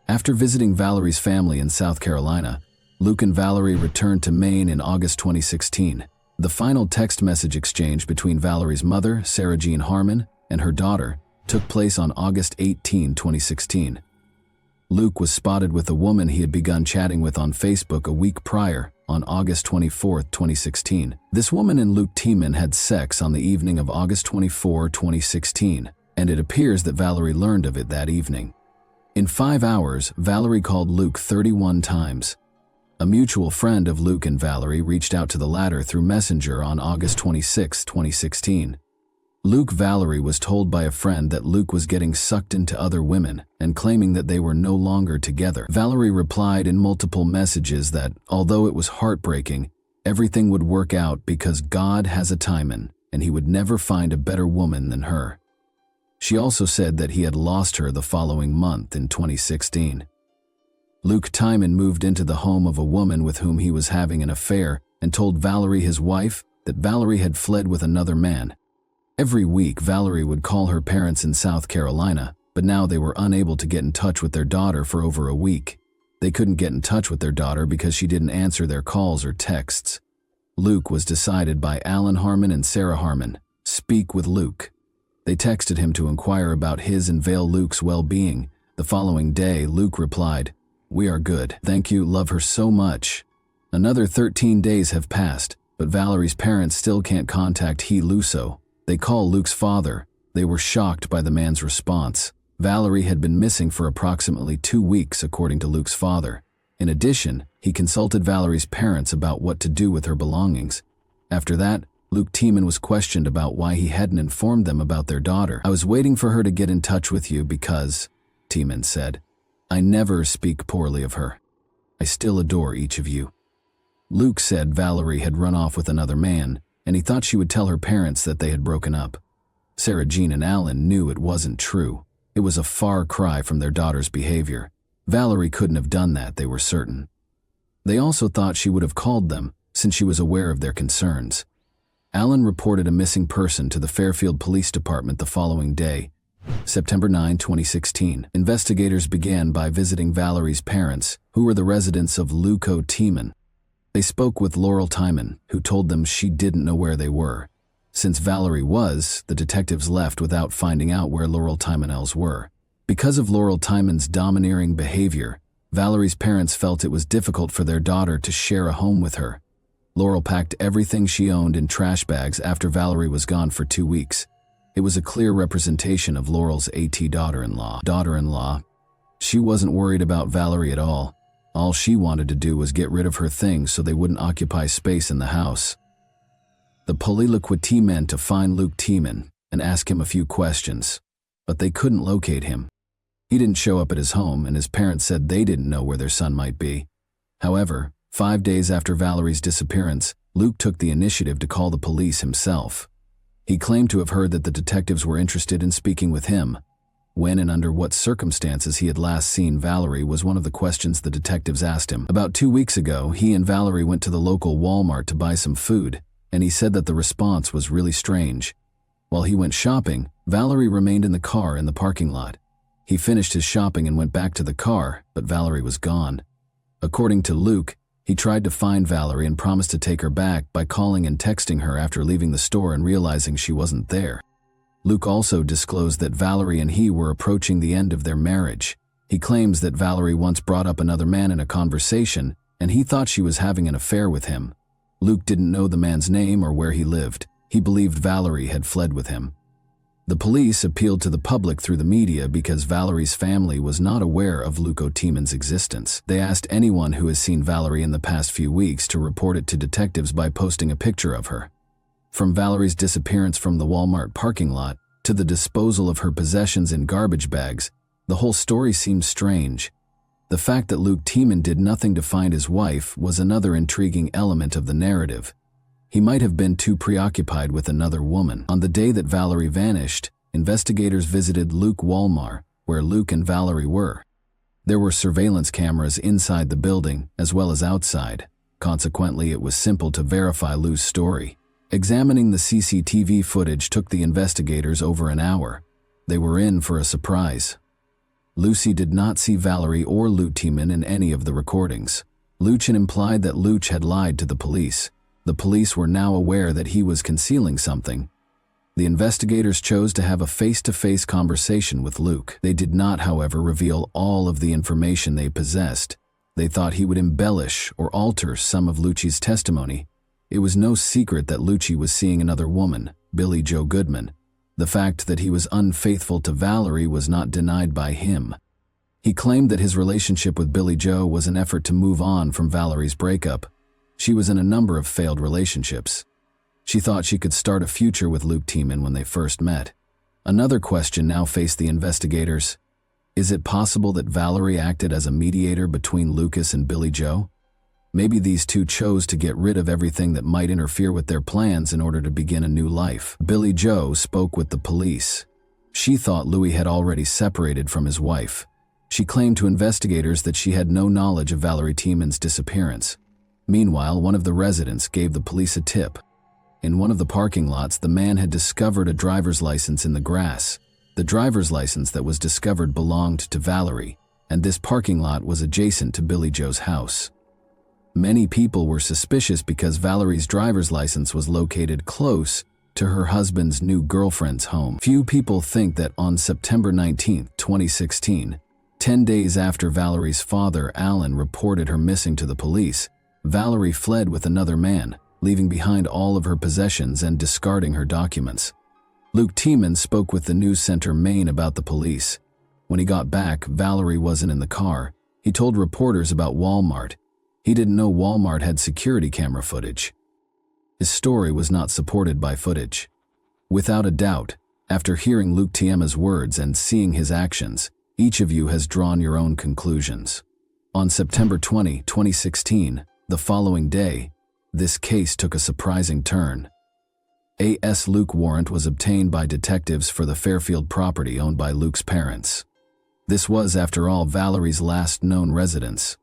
After visiting Valerie's family in South Carolina, Luke and Valerie returned to Maine in August 2016. The final text message exchange between Valerie's mother, Sarah Jean Harmon, and her daughter took place on August 18, 2016. Luke was spotted with a woman he had begun chatting with on Facebook a week prior, on August 24, 2016. This woman and Luke Tiemann had sex on the evening of August 24, 2016, and it appears that Valerie learned of it that evening. In 5 hours, Valerie called Luke 31 times. A mutual friend of Luke and Valerie reached out to the latter through Messenger on August 26, 2016. Valerie was told by a friend that Luke was getting sucked into other women and claiming that they were no longer together. Valerie replied in multiple messages that, although it was heartbreaking, everything would work out because God has a Tiemann and he would never find a better woman than her. She also said that he had lost her the following month in 2016. Luke Tiemann moved into the home of a woman with whom he was having an affair and told Valerie, his wife, that Valerie had fled with another man. Every week, Valerie would call her parents in South Carolina, but now they were unable to get in touch with their daughter for over a week. They couldn't get in touch with their daughter because she didn't answer their calls or texts. Luke was decided by Alan Harmon and Sarah Harmon. Speak with Luke. They texted him to inquire about his and Vale Luke's well-being. The following day, Luke replied, "We are good. Thank you, love her so much." Another 13 days have passed, but Valerie's parents still can't contact Luso. They call Luke's father. They were shocked by the man's response. Valerie had been missing for approximately 2 weeks, according to Luke's father. In addition, he consulted Valerie's parents about what to do with her belongings. After that, Luke Tiemann was questioned about why he hadn't informed them about their daughter. "I was waiting for her to get in touch with you because," Tiemann said, "I never speak poorly of her. I still adore each of you." Luke said Valerie had run off with another man, and he thought she would tell her parents that they had broken up. Sarah Jean and Alan knew it wasn't true. It was a far cry from their daughter's behavior. Valerie couldn't have done that, they were certain. They also thought she would have called them, since she was aware of their concerns. Alan reported a missing person to the Fairfield Police Department the following day, September 9, 2016. Investigators began by visiting Valerie's parents, who were the residents of Luke Tiemann. They spoke with Laurel Tiemann, who told them she didn't know where they were. Since Valerie was, the detectives left without finding out where Laurel Tiemann's were. Because of Laurel Tiemann's domineering behavior, Valerie's parents felt it was difficult for their daughter to share a home with her. Laurel packed everything she owned in trash bags after Valerie was gone for 2 weeks. It was a clear representation of Laurel's daughter-in-law. She wasn't worried about Valerie at all. All she wanted to do was get rid of her things so they wouldn't occupy space in the house. The police meant to find Luke Tiemann and ask him a few questions, but they couldn't locate him. He didn't show up at his home, and his parents said they didn't know where their son might be. However, 5 days after Valerie's disappearance, Luke took the initiative to call the police himself. He claimed to have heard that the detectives were interested in speaking with him. When and under what circumstances he had last seen Valerie was one of the questions the detectives asked him. About 2 weeks ago, he and Valerie went to the local Walmart to buy some food, and he said that the response was really strange. While he went shopping, Valerie remained in the car in the parking lot. He finished his shopping and went back to the car, but Valerie was gone. According to Luke, he tried to find Valerie and promised to take her back by calling and texting her after leaving the store and realizing she wasn't there. Luke also disclosed that Valerie and he were approaching the end of their marriage. He claims that Valerie once brought up another man in a conversation, and he thought she was having an affair with him. Luke didn't know the man's name or where he lived. He believed Valerie had fled with him. The police appealed to the public through the media because Valerie's family was not aware of Luke Tiemann's existence. They asked anyone who has seen Valerie in the past few weeks to report it to detectives by posting a picture of her. From Valerie's disappearance from the Walmart parking lot to the disposal of her possessions in garbage bags, The whole story seemed strange. The fact that Luke Tiemann did nothing to find his wife was another intriguing element of the narrative. He might have been too preoccupied with another woman. On the day that Valerie vanished, investigators visited Luke Walmart, where Luke and Valerie were. There were surveillance cameras inside the building as well as outside. Consequently, it was simple to verify Lou's story. Examining the CCTV footage took the investigators over an hour. They were in for a surprise. Lucy did not see Valerie or Luke Tiemann in any of the recordings. Luchin implied that Luch had lied to the police. The police were now aware that he was concealing something. The investigators chose to have a face-to-face conversation with Luke. They did not, however, reveal all of the information they possessed. They thought he would embellish or alter some of Lucci's testimony. It was no secret that Lucci was seeing another woman, Billie Jo Goodman. The fact that he was unfaithful to Valerie was not denied by him. He claimed that his relationship with Billie Jo was an effort to move on from Valerie's breakup. She was in a number of failed relationships. She thought she could start a future with Luke Tiemann when they first met. Another question now faced the investigators. Is it possible that Valerie acted as a mediator between Lucas and Billie Jo? Maybe these two chose to get rid of everything that might interfere with their plans in order to begin a new life. Billie Jo spoke with the police. She thought Louis had already separated from his wife. She claimed to investigators that she had no knowledge of Valerie Tiemann's disappearance. Meanwhile, one of the residents gave the police a tip. In one of the parking lots, the man had discovered a driver's license in the grass. The driver's license that was discovered belonged to Valerie, and this parking lot was adjacent to Billie Jo's house. Many people were suspicious because Valerie's driver's license was located close to her husband's new girlfriend's home. Few people think that on September 19, 2016, 10 days after Valerie's father, Alan, reported her missing to the police, Valerie fled with another man, leaving behind all of her possessions and discarding her documents. Luke Tiemann spoke with the news center Maine about the police. When he got back, Valerie wasn't in the car. He told reporters about Walmart. He didn't know Walmart had security camera footage. His story was not supported by footage. Without a doubt, after hearing Luke Tiemann's words and seeing his actions, each of you has drawn your own conclusions. On September 20, 2016, the following day, this case took a surprising turn. A.S. Luke warrant was obtained by detectives for the Fairfield property owned by Luke's parents. This was, after all, Valerie's last known residence.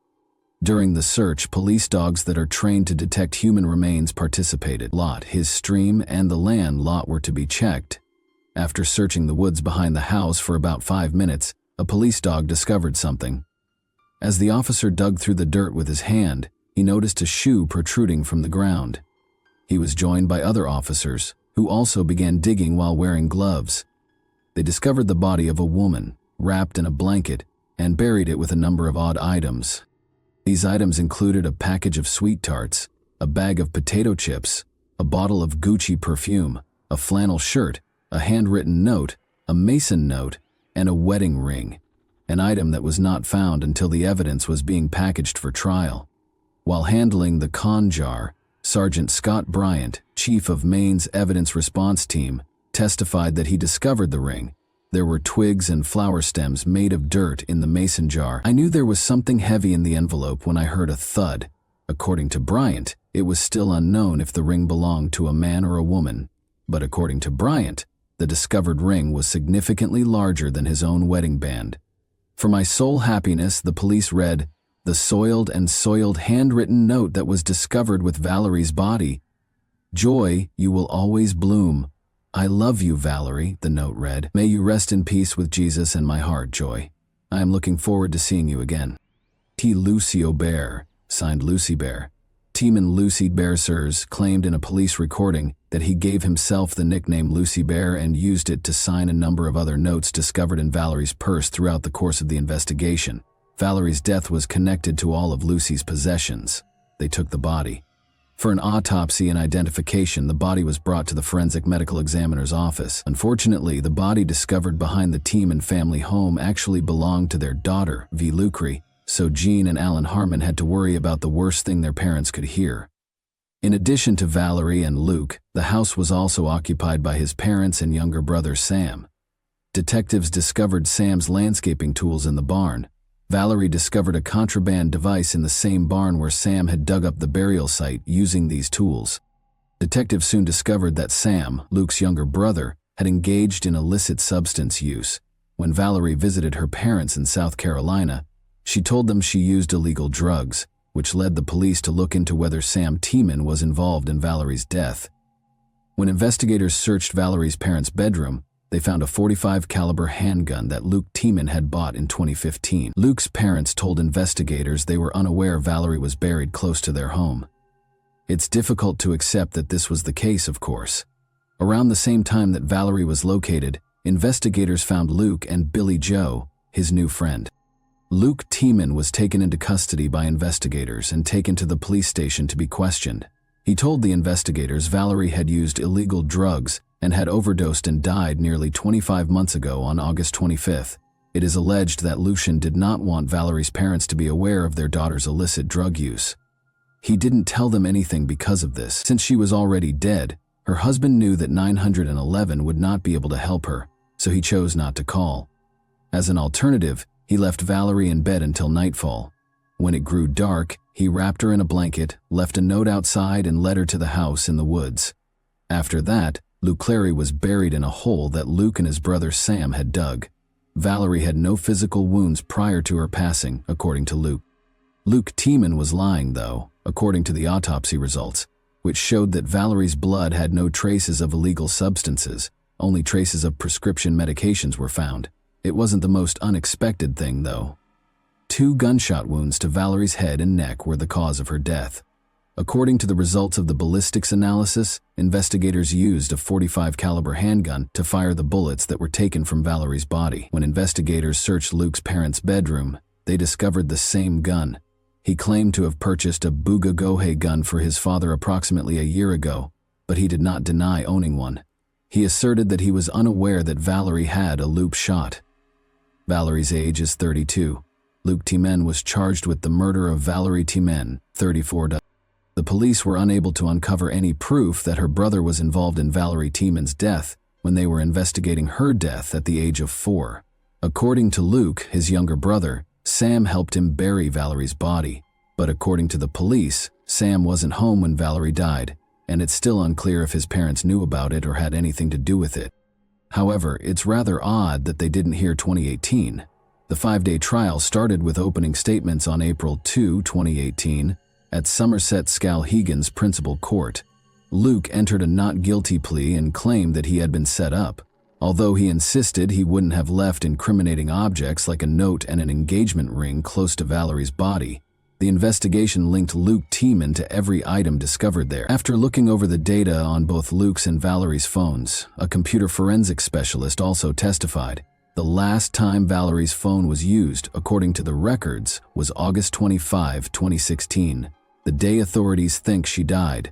During the search, police dogs that are trained to detect human remains participated. Lot, his stream, and the land lot were to be checked. After searching the woods behind the house for about 5 minutes, a police dog discovered something. As the officer dug through the dirt with his hand, he noticed a shoe protruding from the ground. He was joined by other officers, who also began digging while wearing gloves. They discovered the body of a woman, wrapped in a blanket, and buried it with a number of odd items. These items included a package of sweet tarts, a bag of potato chips, a bottle of Gucci perfume, a flannel shirt, a handwritten note, a Mason note, and a wedding ring, an item that was not found until the evidence was being packaged for trial. While handling the con jar, Sergeant Scott Bryant, chief of Maine's evidence response team, testified that he discovered the ring. There were twigs and flower stems made of dirt in the mason jar. I knew there was something heavy in the envelope when I heard a thud. According to Bryant, it was still unknown if the ring belonged to a man or a woman. But according to Bryant, the discovered ring was significantly larger than his own wedding band. For my sole happiness, the police read, the soiled handwritten note that was discovered with Valerie's body. Joy, you will always bloom. I love you, Valerie, the note read. May you rest in peace with Jesus and my heart, Joy. I am looking forward to seeing you again. T. Lucio Bear, signed Lucy Bear. Tiemann Lucy Bear Sirs claimed in a police recording that he gave himself the nickname Lucy Bear and used it to sign a number of other notes discovered in Valerie's purse throughout the course of the investigation. Valerie's death was connected to all of Lucy's possessions. They took the body. For an autopsy and identification, the body was brought to the forensic medical examiner's office. Unfortunately, the body discovered behind the Tiemann family home actually belonged to their daughter, V. Lucre, so Jean and Alan Harmon had to worry about the worst thing their parents could hear. In addition to Valerie and Luke, the house was also occupied by his parents and younger brother Sam. Detectives discovered Sam's landscaping tools in the barn. Valerie discovered a contraband device in the same barn where Sam had dug up the burial site using these tools. Detectives soon discovered that Sam, Luke's younger brother, had engaged in illicit substance use. When Valerie visited her parents in South Carolina, she told them she used illegal drugs, which led the police to look into whether Sam Tiemann was involved in Valerie's death. When investigators searched Valerie's parents' bedroom, they found a .45 caliber handgun that Luke Tiemann had bought in 2015. Luke's parents told investigators they were unaware Valerie was buried close to their home. It's difficult to accept that this was the case, of course. Around the same time that Valerie was located, investigators found Luke and Billy Joe, his new friend. Luke Tiemann was taken into custody by investigators and taken to the police station to be questioned. He told the investigators Valerie had used illegal drugs and had overdosed and died nearly 25 months ago on August 25th. It is alleged that Lucian did not want Valerie's parents to be aware of their daughter's illicit drug use. He didn't tell them anything because of this. Since she was already dead, her husband knew that 911 would not be able to help her, so he chose not to call. As an alternative, he left Valerie in bed until nightfall. When it grew dark, he wrapped her in a blanket, left a note outside, and led her to the house in the woods. After that, Luke Clary was buried in a hole that Luke and his brother Sam had dug. Valerie had no physical wounds prior to her passing, according to Luke. Luke Tiemann was lying, though, according to the autopsy results, which showed that Valerie's blood had no traces of illegal substances, only traces of prescription medications were found. It wasn't the most unexpected thing, though. 2 gunshot wounds to Valerie's head and neck were the cause of her death. According to the results of the ballistics analysis, investigators used a .45 caliber handgun to fire the bullets that were taken from Valerie's body. When investigators searched Luke's parents' bedroom, they discovered the same gun. He claimed to have purchased a Bugagohe gun for his father approximately a year ago, but he did not deny owning one. He asserted that he was unaware that Valerie had a loop shot. Valerie's age is 32. Luke Tiemann was charged with the murder of Valerie Tiemann, 34. The police were unable to uncover any proof that her brother was involved in Valerie Tiemann's death when they were investigating her death at the age of 4. According to Luke, his younger brother, Sam helped him bury Valerie's body, but according to the police, Sam wasn't home when Valerie died, and it's still unclear if his parents knew about it or had anything to do with it. However, it's rather odd that they didn't hear 2018. The 5-day trial started with opening statements on April 2, 2018, at Somerset Skowhegan's principal court. Luke entered a not guilty plea and claimed that he had been set up, although he insisted he wouldn't have left incriminating objects like a note and an engagement ring close to Valerie's body. The investigation linked Luke Tiemann to every item discovered there. After looking over the data on both Luke's and Valerie's phones, a computer forensics specialist also testified. The last time Valerie's phone was used, according to the records, was August 25, 2016, the day authorities think she died.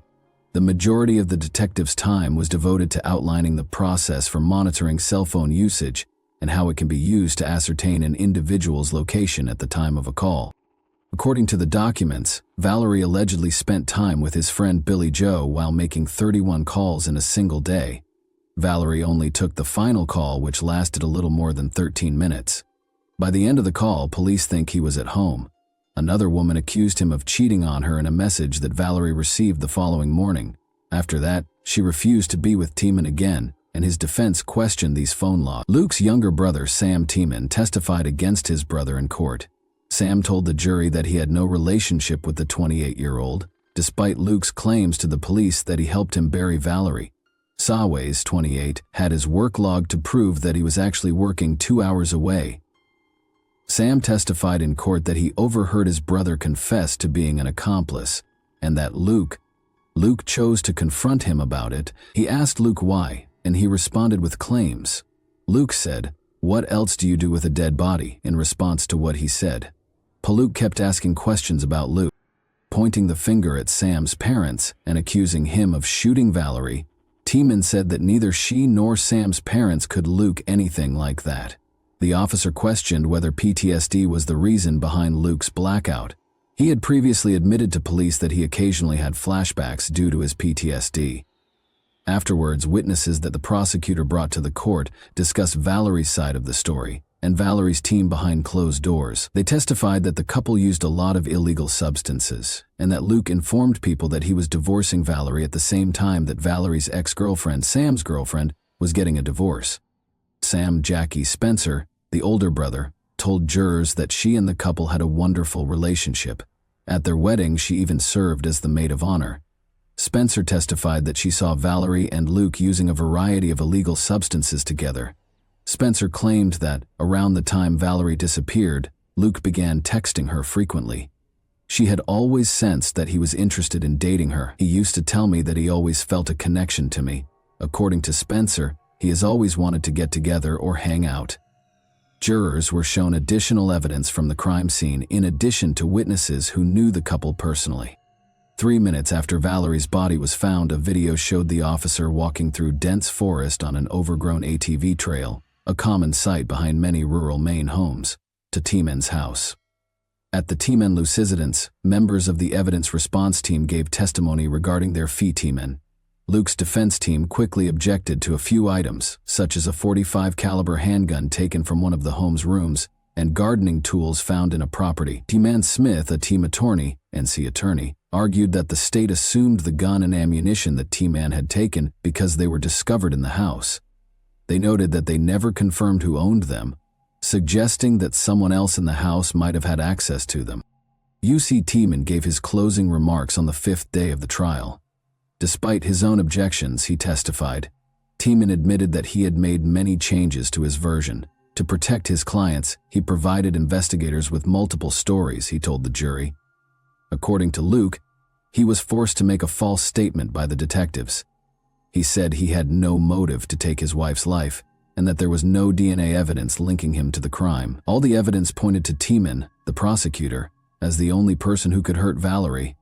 The majority of the detective's time was devoted to outlining the process for monitoring cell phone usage and how it can be used to ascertain an individual's location at the time of a call. According to the documents, Valerie allegedly spent time with his friend Billy Joe while making 31 calls in a single day. Valerie only took the final call, which lasted a little more than 13 minutes. By the end of the call, police think he was at home. Another woman accused him of cheating on her in a message that Valerie received the following morning. After that, she refused to be with Tiemann again, and his defense questioned these phone logs. Luke's younger brother, Sam Tiemann, testified against his brother in court. Sam told the jury that he had no relationship with the 28-year-old, despite Luke's claims to the police that he helped him bury Valerie. Saways, 28, had his work log to prove that he was actually working 2 hours away. Sam testified in court that he overheard his brother confess to being an accomplice, and that Luke chose to confront him about it. He asked Luke why, and he responded with claims. Luke said, "What else do you do with a dead body?" in response to what he said. Luke kept asking questions about Luke, pointing the finger at Sam's parents and accusing him of shooting Valerie. Tiemann said that neither she nor Sam's parents could Luke anything like that. The officer questioned whether PTSD was the reason behind Luke's blackout. He had previously admitted to police that he occasionally had flashbacks due to his PTSD. Afterwards, witnesses that the prosecutor brought to the court discussed Valerie's side of the story and Valerie's team behind closed doors. They testified that the couple used a lot of illegal substances and that Luke informed people that he was divorcing Valerie at the same time that Valerie's ex-girlfriend, Sam's girlfriend, was getting a divorce. Sam Jackie Spencer, the older brother, told jurors that she and the couple had a wonderful relationship. At their wedding, she even served as the maid of honor. Spencer testified that she saw Valerie and Luke using a variety of illegal substances together. Spencer claimed that, around the time Valerie disappeared, Luke began texting her frequently. She had always sensed that he was interested in dating her. He used to tell me that he always felt a connection to me. According to Spencer, he has always wanted to get together or hang out. Jurors were shown additional evidence from the crime scene in addition to witnesses who knew the couple personally. 3 minutes after Valerie's body was found, a video showed the officer walking through dense forest on an overgrown ATV trail, a common sight behind many rural Maine homes, to Tieman's house. At the Tiemann Lucidance, members of the evidence response team gave testimony regarding their fee Tiemann. Luke's defense team quickly objected to a few items, such as a .45 caliber handgun taken from one of the home's rooms and gardening tools found in a property. Tiemann Smith, a team attorney, NC attorney, argued that the state assumed the gun and ammunition that Tiemann had taken because they were discovered in the house. They noted that they never confirmed who owned them, suggesting that someone else in the house might have had access to them. UC Tiemann gave his closing remarks on the 5th day of the trial. Despite his own objections, he testified. Tiemann admitted that he had made many changes to his version. To protect his clients, he provided investigators with multiple stories, he told the jury. According to Luke, he was forced to make a false statement by the detectives. He said he had no motive to take his wife's life and that there was no DNA evidence linking him to the crime. All the evidence pointed to Tiemann, the prosecutor, as the only person who could hurt Valerie.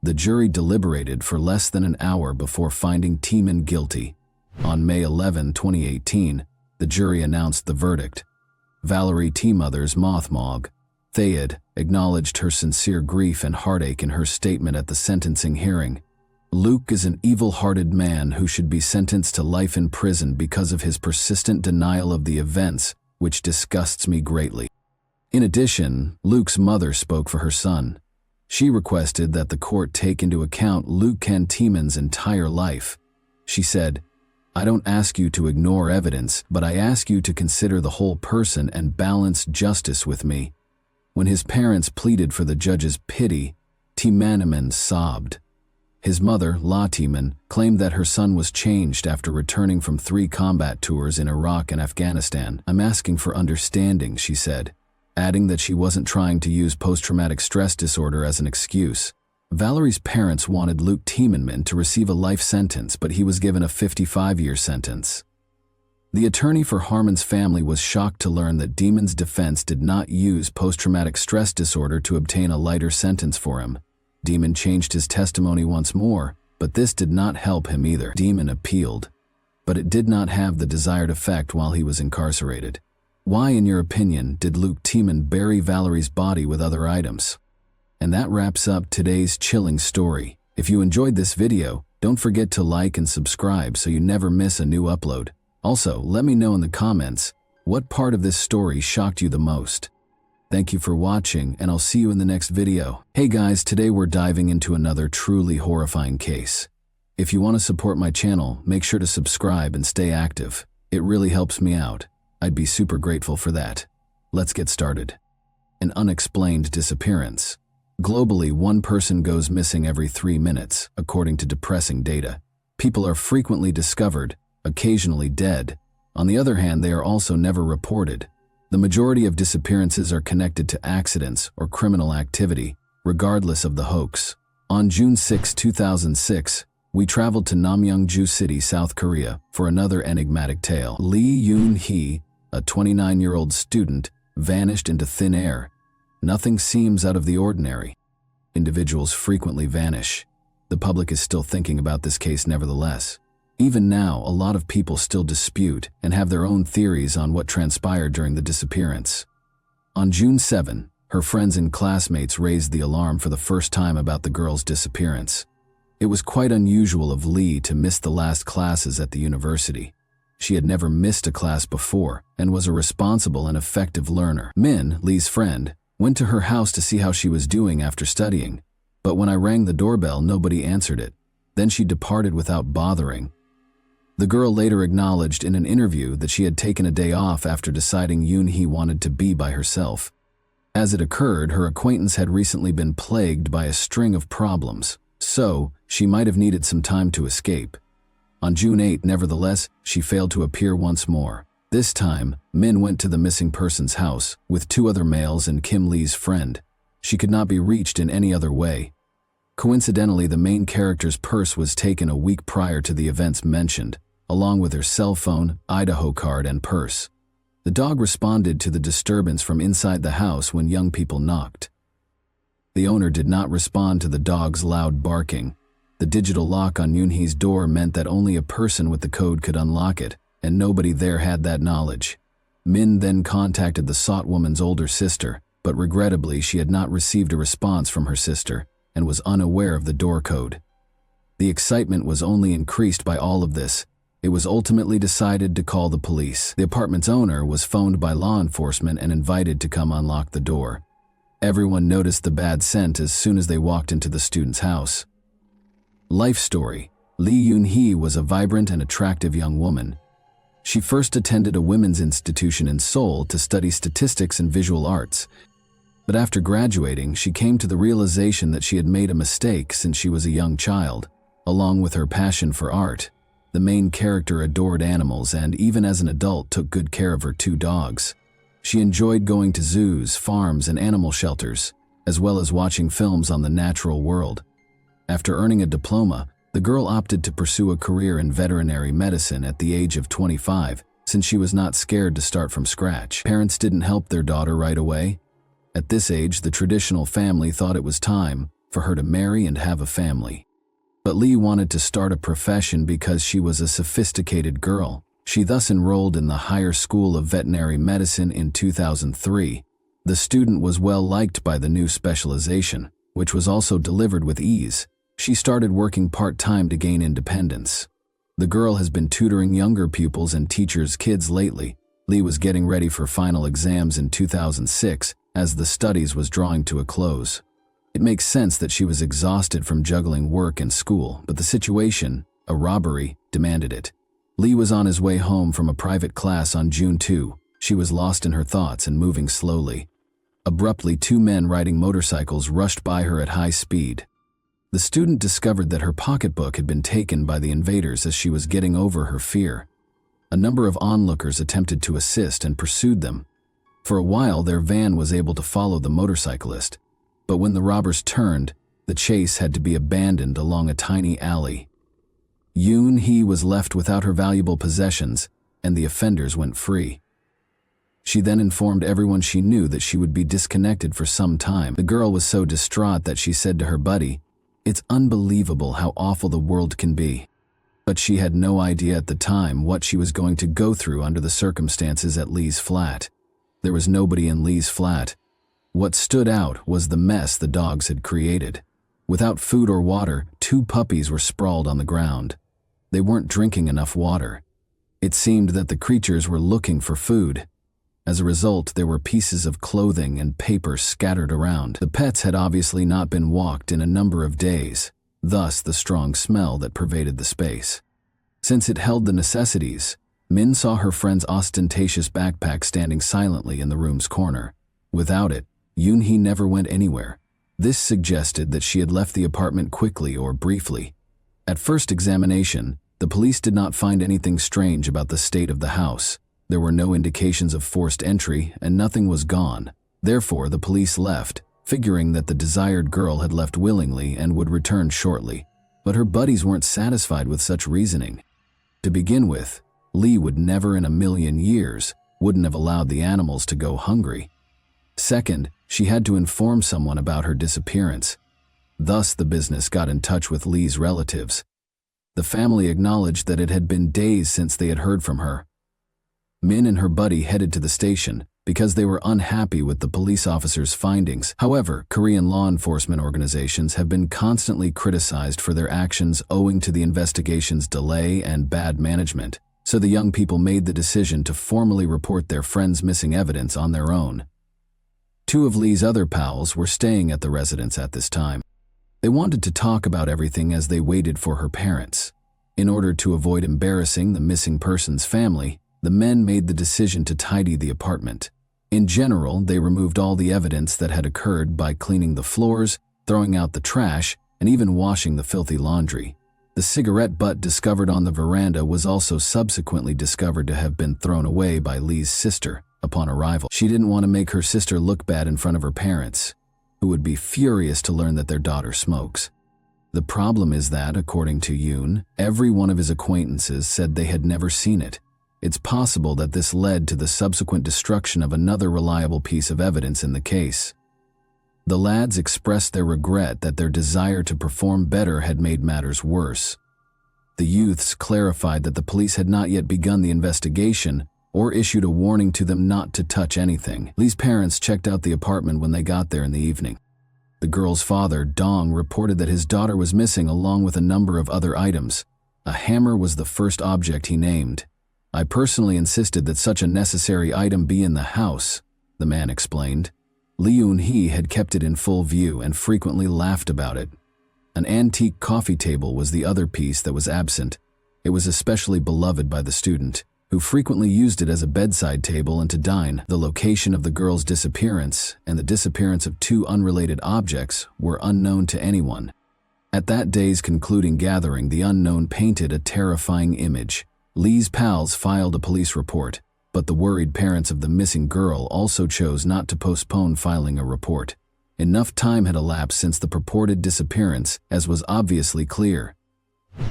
The jury deliberated for less than an hour before finding Tiemann guilty. On May 11, 2018, the jury announced the verdict. Valerie T. Mothers Mothmog Thayed acknowledged her sincere grief and heartache in her statement at the sentencing hearing. Luke is an evil-hearted man who should be sentenced to life in prison because of his persistent denial of the events, which disgusts me greatly. In addition, Luke's mother spoke for her son. She requested that the court take into account Luke Tiemann's entire life. She said, "I don't ask you to ignore evidence, but I ask you to consider the whole person and balance justice with me." When his parents pleaded for the judge's pity, Tiemann sobbed. His mother, La Tiemann, claimed that her son was changed after returning from 3 combat tours in Iraq and Afghanistan. "I'm asking for understanding," she said, adding that she wasn't trying to use post-traumatic stress disorder as an excuse. Valerie's parents wanted Luke Tiemann to receive a life sentence, but he was given a 55-year sentence. The attorney for Harmon's family was shocked to learn that Demon's defense did not use post-traumatic stress disorder to obtain a lighter sentence for him. Demon changed his testimony once more, but this did not help him either. Demon appealed, but it did not have the desired effect while he was incarcerated. Why, in your opinion, did Luke Tiemann bury Valerie's body with other items? And that wraps up today's chilling story. If you enjoyed this video, don't forget to like and subscribe so you never miss a new upload. Also, let me know in the comments, what part of this story shocked you the most? Thank you for watching, and I'll see you in the next video. Hey guys, today we're diving into another truly horrifying case. If you want to support my channel, make sure to subscribe and stay active. It really helps me out. I'd be super grateful for that. Let's get started. An unexplained disappearance. Globally, one person goes missing every 3 minutes, according to depressing data. People are frequently discovered, occasionally dead. On the other hand, they are also never reported. The majority of disappearances are connected to accidents or criminal activity, regardless of the hoax. On June 6, 2006, we traveled to Namyangju City, South Korea, for another enigmatic tale. Lee Yoon-hee, a 29-year-old student, vanished into thin air. Nothing seems out of the ordinary. Individuals frequently vanish. The public is still thinking about this case nevertheless. Even now, a lot of people still dispute and have their own theories on what transpired during the disappearance. On June 7, her friends and classmates raised the alarm for the first time about the girl's disappearance. It was quite unusual of Lee to miss the last classes at the university. She had never missed a class before and was a responsible and effective learner. Min, Lee's friend, went to her house to see how she was doing after studying, but when I rang the doorbell, nobody answered it. Then she departed without bothering. The girl later acknowledged in an interview that she had taken a day off after deciding Yoon-hee wanted to be by herself. As it occurred, her acquaintance had recently been plagued by a string of problems, so she might have needed some time to escape. On June 8, nevertheless, she failed to appear once more. This time, Min went to the missing person's house with 2 other males and Kim Lee's friend. She could not be reached in any other way. Coincidentally, the main character's purse was taken a week prior to the events mentioned, along with her cell phone, Idaho card, and purse. The dog responded to the disturbance from inside the house when young people knocked. The owner did not respond to the dog's loud barking. The digital lock on Yoon-hee's door meant that only a person with the code could unlock it, and nobody there had that knowledge. Min then contacted the sought woman's older sister, but regrettably she had not received a response from her sister and was unaware of the door code. The excitement was only increased by all of this. It was ultimately decided to call the police. The apartment's owner was phoned by law enforcement and invited to come unlock the door. Everyone noticed the bad scent as soon as they walked into the student's house. Life story: Lee Yoon-hee was a vibrant and attractive young woman. She first attended a women's institution in Seoul to study statistics and visual arts. But after graduating, she came to the realization that she had made a mistake since she was a young child. Along with her passion for art, the main character adored animals and, even as an adult, took good care of her 2 dogs. She enjoyed going to zoos, farms, and animal shelters, as well as watching films on the natural world. After earning a diploma, the girl opted to pursue a career in veterinary medicine at the age of 25, since she was not scared to start from scratch. Parents didn't help their daughter right away. At this age, the traditional family thought it was time for her to marry and have a family. But Lee wanted to start a profession because she was a sophisticated girl. She thus enrolled in the Higher School of Veterinary Medicine in 2003. The student was well liked by the new specialization, which was also delivered with ease. She started working part-time to gain independence. The girl has been tutoring younger pupils and teachers' kids lately. Lee was getting ready for final exams in 2006 as the studies was drawing to a close. It makes sense that she was exhausted from juggling work and school, but the situation, a robbery, demanded it. Lee was on his way home from a private class on June 2. She was lost in her thoughts and moving slowly. Abruptly, 2 men riding motorcycles rushed by her at high speed. The student discovered that her pocketbook had been taken by the invaders as she was getting over her fear. A number of onlookers attempted to assist and pursued them. For a while, their van was able to follow the motorcyclist, but when the robbers turned, the chase had to be abandoned along a tiny alley. Yoon-hee was left without her valuable possessions, and the offenders went free. She then informed everyone she knew that she would be disconnected for some time. The girl was so distraught that she said to her buddy, "It's unbelievable how awful the world can be." But she had no idea at the time what she was going to go through under the circumstances at Lee's flat. There was nobody in Lee's flat. What stood out was the mess the dogs had created. Without food or water, 2 puppies were sprawled on the ground. They weren't drinking enough water. It seemed that the creatures were looking for food. As a result, there were pieces of clothing and paper scattered around. The pets had obviously not been walked in a number of days, thus the strong smell that pervaded the space. Since it held the necessities, Min saw her friend's ostentatious backpack standing silently in the room's corner. Without it, Yoon-hee never went anywhere. This suggested that she had left the apartment quickly or briefly. At first examination, the police did not find anything strange about the state of the house. There were no indications of forced entry, and nothing was gone. Therefore, the police left, figuring that the desired girl had left willingly and would return shortly. But her buddies weren't satisfied with such reasoning. To begin with, Lee would never in a million years wouldn't have allowed the animals to go hungry. Second, she had to inform someone about her disappearance. Thus, the business got in touch with Lee's relatives. The family acknowledged that it had been days since they had heard from her. Min and her buddy headed to the station, because they were unhappy with the police officers' findings. However, Korean law enforcement organizations have been constantly criticized for their actions owing to the investigation's delay and bad management, so the young people made the decision to formally report their friend's missing evidence on their own. Two of Lee's other pals were staying at the residence at this time. They wanted to talk about everything as they waited for her parents. In order to avoid embarrassing the missing person's family, the men made the decision to tidy the apartment. In general, they removed all the evidence that had occurred by cleaning the floors, throwing out the trash, and even washing the filthy laundry. The cigarette butt discovered on the veranda was also subsequently discovered to have been thrown away by Lee's sister upon arrival. She didn't want to make her sister look bad in front of her parents, who would be furious to learn that their daughter smokes. The problem is that, according to Yoon, every one of his acquaintances said they had never seen it. It's possible that this led to the subsequent destruction of another reliable piece of evidence in the case. The lads expressed their regret that their desire to perform better had made matters worse. The youths clarified that the police had not yet begun the investigation or issued a warning to them not to touch anything. Lee's parents checked out the apartment when they got there in the evening. The girl's father, Dong, reported that his daughter was missing along with a number of other items. A hammer was the first object he named. "I personally insisted that such a necessary item be in the house," the man explained. Lee Eun-hee had kept it in full view and frequently laughed about it. An antique coffee table was the other piece that was absent. It was especially beloved by the student, who frequently used it as a bedside table and to dine. The location of the girl's disappearance and the disappearance of two unrelated objects were unknown to anyone. At that day's concluding gathering, the unknown painted a terrifying image. Lee's pals filed a police report, but the worried parents of the missing girl also chose not to postpone filing a report. Enough time had elapsed since the purported disappearance, as was obviously clear.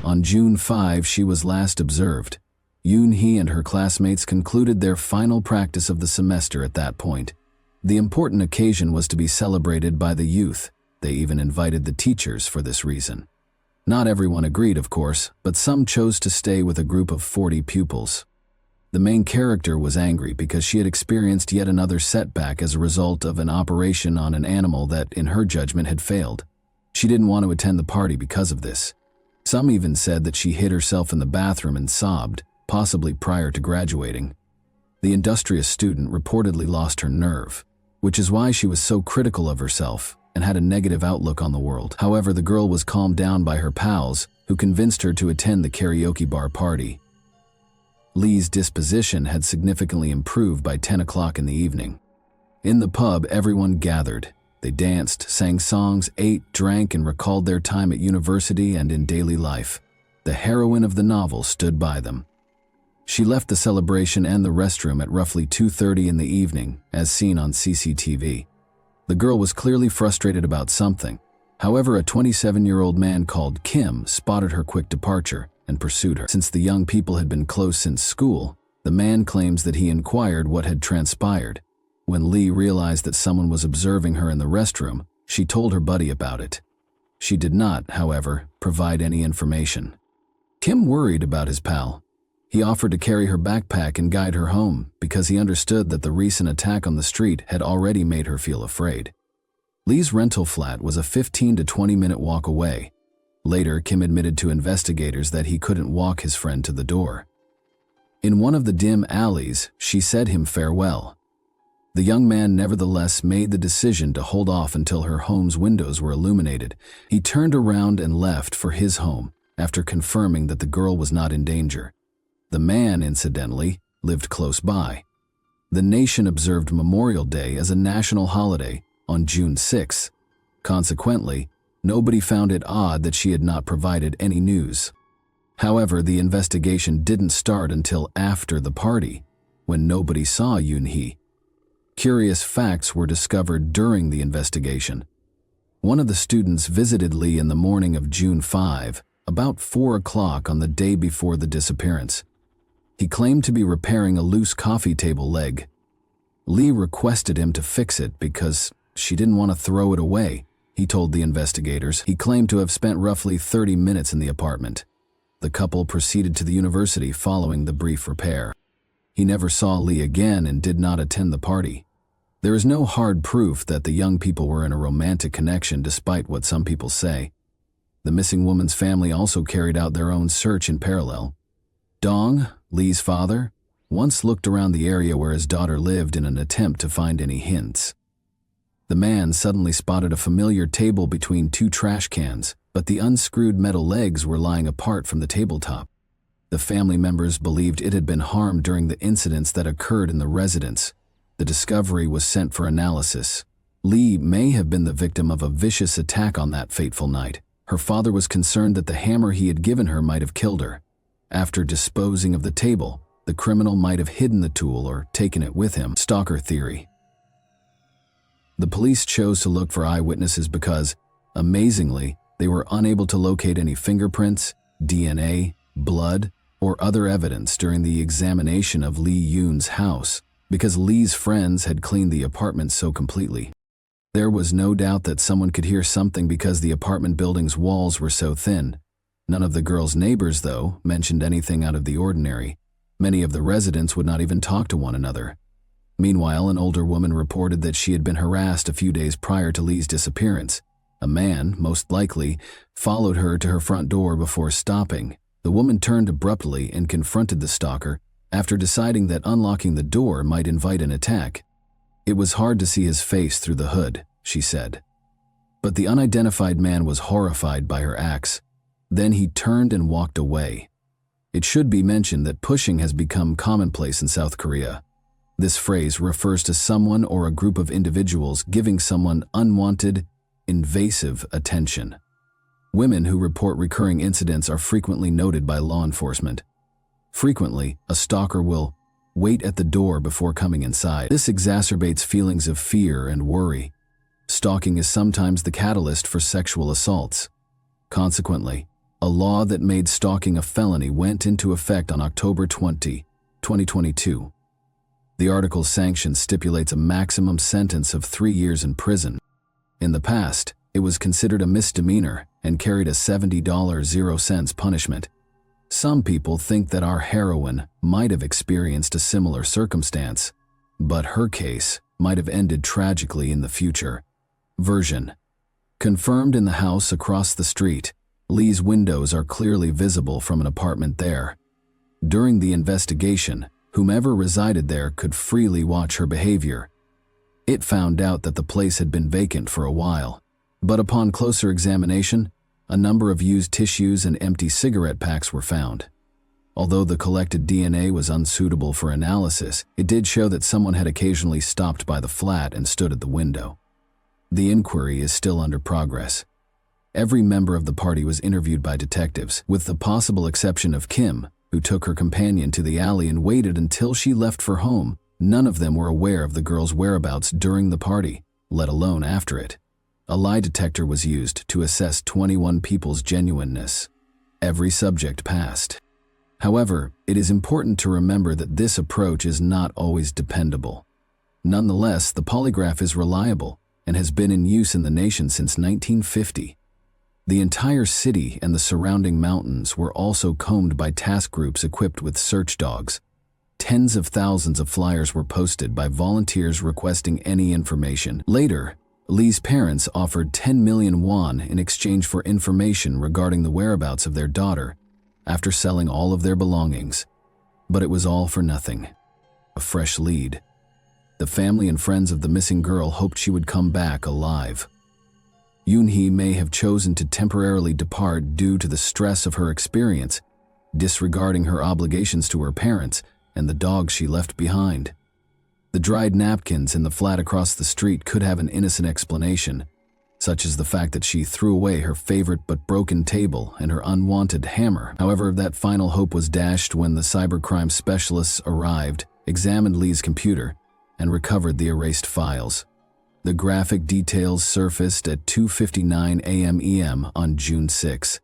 On June 5, she was last observed. Yoon-hee and her classmates concluded their final practice of the semester at that point. The important occasion was to be celebrated by the youth. They even invited the teachers for this reason. Not everyone agreed, of course, but some chose to stay with a group of 40 pupils. The main character was angry because she had experienced yet another setback as a result of an operation on an animal that, in her judgment, had failed. She didn't want to attend the party because of this. Some even said that she hid herself in the bathroom and sobbed, possibly prior to graduating. The industrious student reportedly lost her nerve, which is why she was so critical of herself and had a negative outlook on the world. However, the girl was calmed down by her pals, who convinced her to attend the karaoke bar party. Lee's disposition had significantly improved by 10 o'clock in the evening. In the pub, everyone gathered. They danced, sang songs, ate, drank, and recalled their time at university and in daily life. The heroine of the novel stood by them. She left the celebration and the restroom at roughly 2:30 in the evening, as seen on CCTV. The girl was clearly frustrated about something. However, a 27-year-old man called Kim spotted her quick departure and pursued her. Since the young people had been close since school, the man claims that he inquired what had transpired. When Lee realized that someone was observing her in the restroom, she told her buddy about it. She did not, however, provide any information. Kim worried about his pal. He offered to carry her backpack and guide her home because he understood that the recent attack on the street had already made her feel afraid. Lee's rental flat was a 15 to 20-minute walk away. Later, Kim admitted to investigators that he couldn't walk his friend to the door. In one of the dim alleys, she said him farewell. The young man nevertheless made the decision to hold off until her home's windows were illuminated. He turned around and left for his home after confirming that the girl was not in danger. The man, incidentally, lived close by. The nation observed Memorial Day as a national holiday on June 6. Consequently, nobody found it odd that she had not provided any news. However, the investigation didn't start until after the party, when nobody saw Yoon-hee. Curious facts were discovered during the investigation. One of the students visited Lee in the morning of June 5, about 4 o'clock on the day before the disappearance. He claimed to be repairing a loose coffee table leg. Lee requested him to fix it because she didn't want to throw it away, he told the investigators. He claimed to have spent roughly 30 minutes in the apartment. The couple proceeded to the university following the brief repair. He never saw Lee again and did not attend the party. There is no hard proof that the young people were in a romantic connection despite what some people say. The missing woman's family also carried out their own search in parallel. Dong, Lee's father, once looked around the area where his daughter lived in an attempt to find any hints. The man suddenly spotted a familiar table between two trash cans, but the unscrewed metal legs were lying apart from the tabletop. The family members believed it had been harmed during the incidents that occurred in the residence. The discovery was sent for analysis. Lee may have been the victim of a vicious attack on that fateful night. Her father was concerned that the hammer he had given her might have killed her. After disposing of the table, the criminal might have hidden the tool or taken it with him. Stalker theory. The police chose to look for eyewitnesses because, amazingly, they were unable to locate any fingerprints, DNA, blood, or other evidence during the examination of Lee Yoon's house because Lee's friends had cleaned the apartment so completely. There was no doubt that someone could hear something because the apartment building's walls were so thin. None of the girl's neighbors, though, mentioned anything out of the ordinary. Many of the residents would not even talk to one another. Meanwhile, an older woman reported that she had been harassed a few days prior to Lee's disappearance. A man, most likely, followed her to her front door before stopping. The woman turned abruptly and confronted the stalker after deciding that unlocking the door might invite an attack. It was hard to see his face through the hood, she said. But the unidentified man was horrified by her acts. Then he turned and walked away. It should be mentioned that pushing has become commonplace in South Korea. This phrase refers to someone or a group of individuals giving someone unwanted, invasive attention. Women who report recurring incidents are frequently noted by law enforcement. Frequently, a stalker will wait at the door before coming inside. This exacerbates feelings of fear and worry. Stalking is sometimes the catalyst for sexual assaults. Consequently, a law that made stalking a felony went into effect on October 20, 2022. The article's sanction stipulates a maximum sentence of 3 years in prison. In the past, it was considered a misdemeanor and carried a $70.00 punishment. Some people think that our heroine might have experienced a similar circumstance, but her case might have ended tragically in the future. Version. Confirmed in the house across the street, Lee's windows are clearly visible from an apartment there. During the investigation, whomever resided there could freely watch her behavior. It found out that the place had been vacant for a while, but upon closer examination, a number of used tissues and empty cigarette packs were found. Although the collected DNA was unsuitable for analysis, it did show that someone had occasionally stopped by the flat and stood at the window. The inquiry is still under progress. Every member of the party was interviewed by detectives, with the possible exception of Kim, who took her companion to the alley and waited until she left for home. None of them were aware of the girl's whereabouts during the party, let alone after it. A lie detector was used to assess 21 people's genuineness. Every subject passed. However, it is important to remember that this approach is not always dependable. Nonetheless, the polygraph is reliable and has been in use in the nation since 1950. The entire city and the surrounding mountains were also combed by task groups equipped with search dogs. Tens of thousands of flyers were posted by volunteers requesting any information. Later, Lee's parents offered 10 million won in exchange for information regarding the whereabouts of their daughter after selling all of their belongings. But it was all for nothing. A fresh lead. The family and friends of the missing girl hoped she would come back alive. Yoon-hee may have chosen to temporarily depart due to the stress of her experience, disregarding her obligations to her parents and the dog she left behind. The dried napkins in the flat across the street could have an innocent explanation, such as the fact that she threw away her favorite but broken table and her unwanted hammer. However, that final hope was dashed when the cybercrime specialists arrived, examined Lee's computer, and recovered the erased files. The graphic details surfaced at 2:59 a.m. EM on June 6.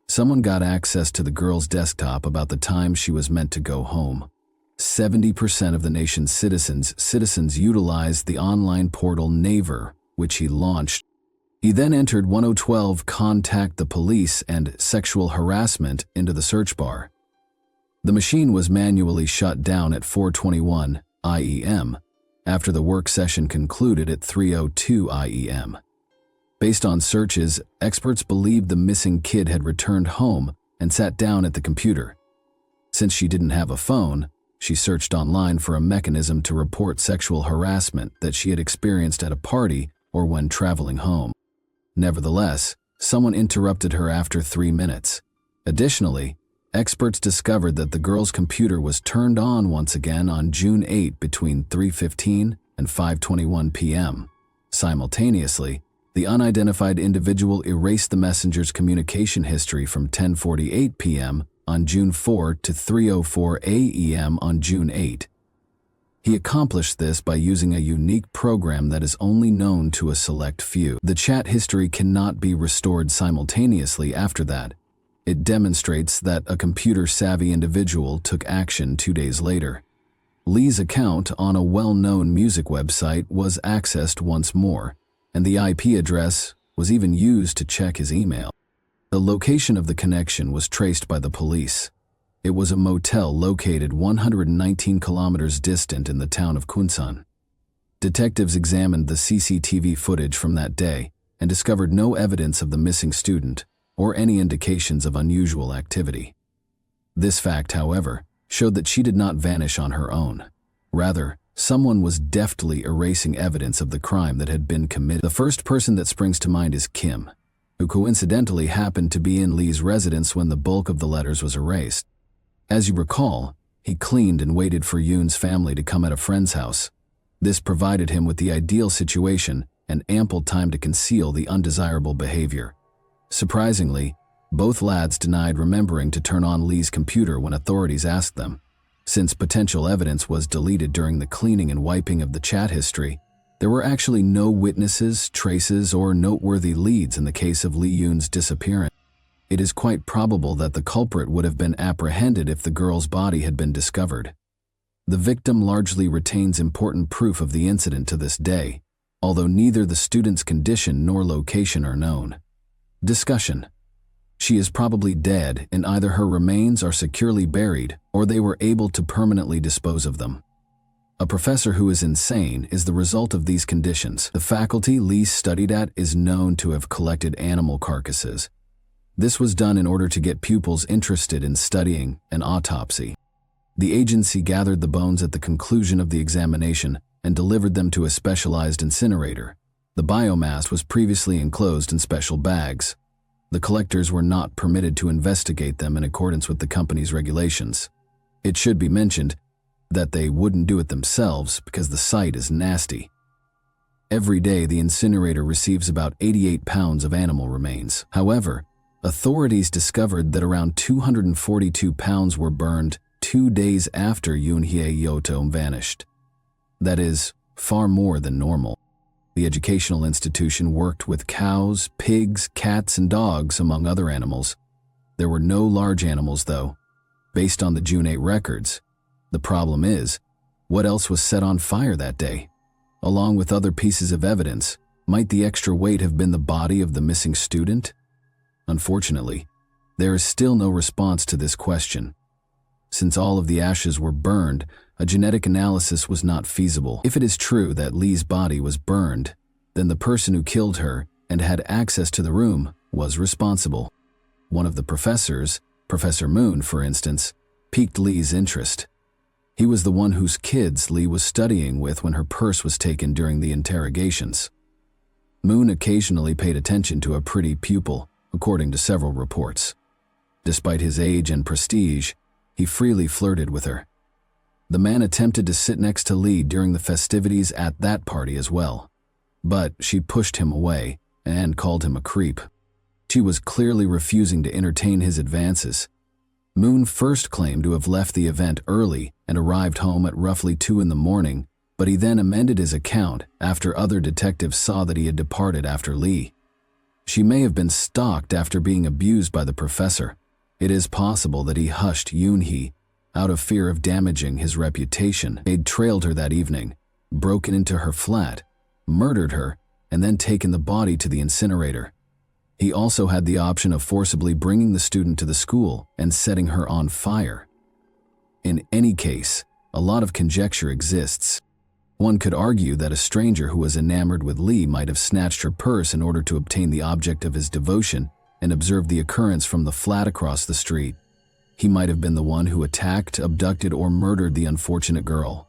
Someone got access to the girl's desktop about the time she was meant to go home. 70% of the nation's citizens utilized the online portal Naver, which he launched. He then entered 1012 contact the police and sexual harassment into the search bar. The machine was manually shut down at 4:21 IEM after the work session concluded at 3:02 IEM. Based on searches, experts believed the missing kid had returned home and sat down at the computer. Since she didn't have a phone, she searched online for a mechanism to report sexual harassment that she had experienced at a party or when traveling home. Nevertheless, someone interrupted her after 3 minutes. Additionally, experts discovered that the girl's computer was turned on once again on June 8 between 3:15 and 5:21 p.m. Simultaneously, the unidentified individual erased the messenger's communication history from 10:48 p.m. on June 4 to 3:04 a.m. on June 8. He accomplished this by using a unique program that is only known to a select few. The chat history cannot be restored simultaneously after that. It demonstrates that a computer-savvy individual took action 2 days later. Lee's account on a well-known music website was accessed once more, and the IP address was even used to check his email. The location of the connection was traced by the police. It was a motel located 119 kilometers distant in the town of Kunsan. Detectives examined the CCTV footage from that day and discovered no evidence of the missing student or any indications of unusual activity. This fact, however, showed that she did not vanish on her own. Rather, someone was deftly erasing evidence of the crime that had been committed. The first person that springs to mind is Kim, who coincidentally happened to be in Lee's residence when the bulk of the letters was erased. As you recall, he cleaned and waited for Yoon's family to come at a friend's house. This provided him with the ideal situation and ample time to conceal the undesirable behavior. Surprisingly, both lads denied remembering to turn on Lee's computer when authorities asked them. Since potential evidence was deleted during the cleaning and wiping of the chat history, there were actually no witnesses, traces, or noteworthy leads in the case of Lee Yoon's disappearance. It is quite probable that the culprit would have been apprehended if the girl's body had been discovered. The victim largely retains important proof of the incident to this day, although neither the student's condition nor location are known. Discussion. She is probably dead, and either her remains are securely buried or they were able to permanently dispose of them. A professor who is insane is the result of these conditions. The faculty Lee studied at is known to have collected animal carcasses. This was done in order to get pupils interested in studying an autopsy. The agency gathered the bones at the conclusion of the examination and delivered them to a specialized incinerator. The biomass was previously enclosed in special bags. The collectors were not permitted to investigate them in accordance with the company's regulations. It should be mentioned that they wouldn't do it themselves because the site is nasty. Every day, the incinerator receives about 88 pounds of animal remains. However, authorities discovered that around 242 pounds were burned 2 days after Yoonhye Yoto vanished. That is, far more than normal. The educational institution worked with cows, pigs, cats, and dogs, among other animals. There were no large animals, though. Based on the June 8 records, the problem is, what else was set on fire that day? Along with other pieces of evidence, might the extra weight have been the body of the missing student? Unfortunately, there is still no response to this question. Since all of the ashes were burned, a genetic analysis was not feasible. If it is true that Lee's body was burned, then the person who killed her and had access to the room was responsible. One of the professors, Professor Moon, for instance, piqued Lee's interest. He was the one whose kids Lee was studying with when her purse was taken during the interrogations. Moon occasionally paid attention to a pretty pupil, according to several reports. Despite his age and prestige, he freely flirted with her. The man attempted to sit next to Lee during the festivities at that party as well, but she pushed him away and called him a creep. She was clearly refusing to entertain his advances. Moon first claimed to have left the event early and arrived home at roughly 2 in the morning, but he then amended his account after other detectives saw that he had departed after Lee. She may have been stalked after being abused by the professor. It is possible that he hushed Yoonhee out of fear of damaging his reputation. They'd trailed her that evening, broken into her flat, murdered her, and then taken the body to the incinerator. He also had the option of forcibly bringing the student to the school and setting her on fire. In any case, a lot of conjecture exists. One could argue that a stranger who was enamored with Lee might have snatched her purse in order to obtain the object of his devotion and observed the occurrence from the flat across the street. He might have been the one who attacked, abducted, or murdered the unfortunate girl.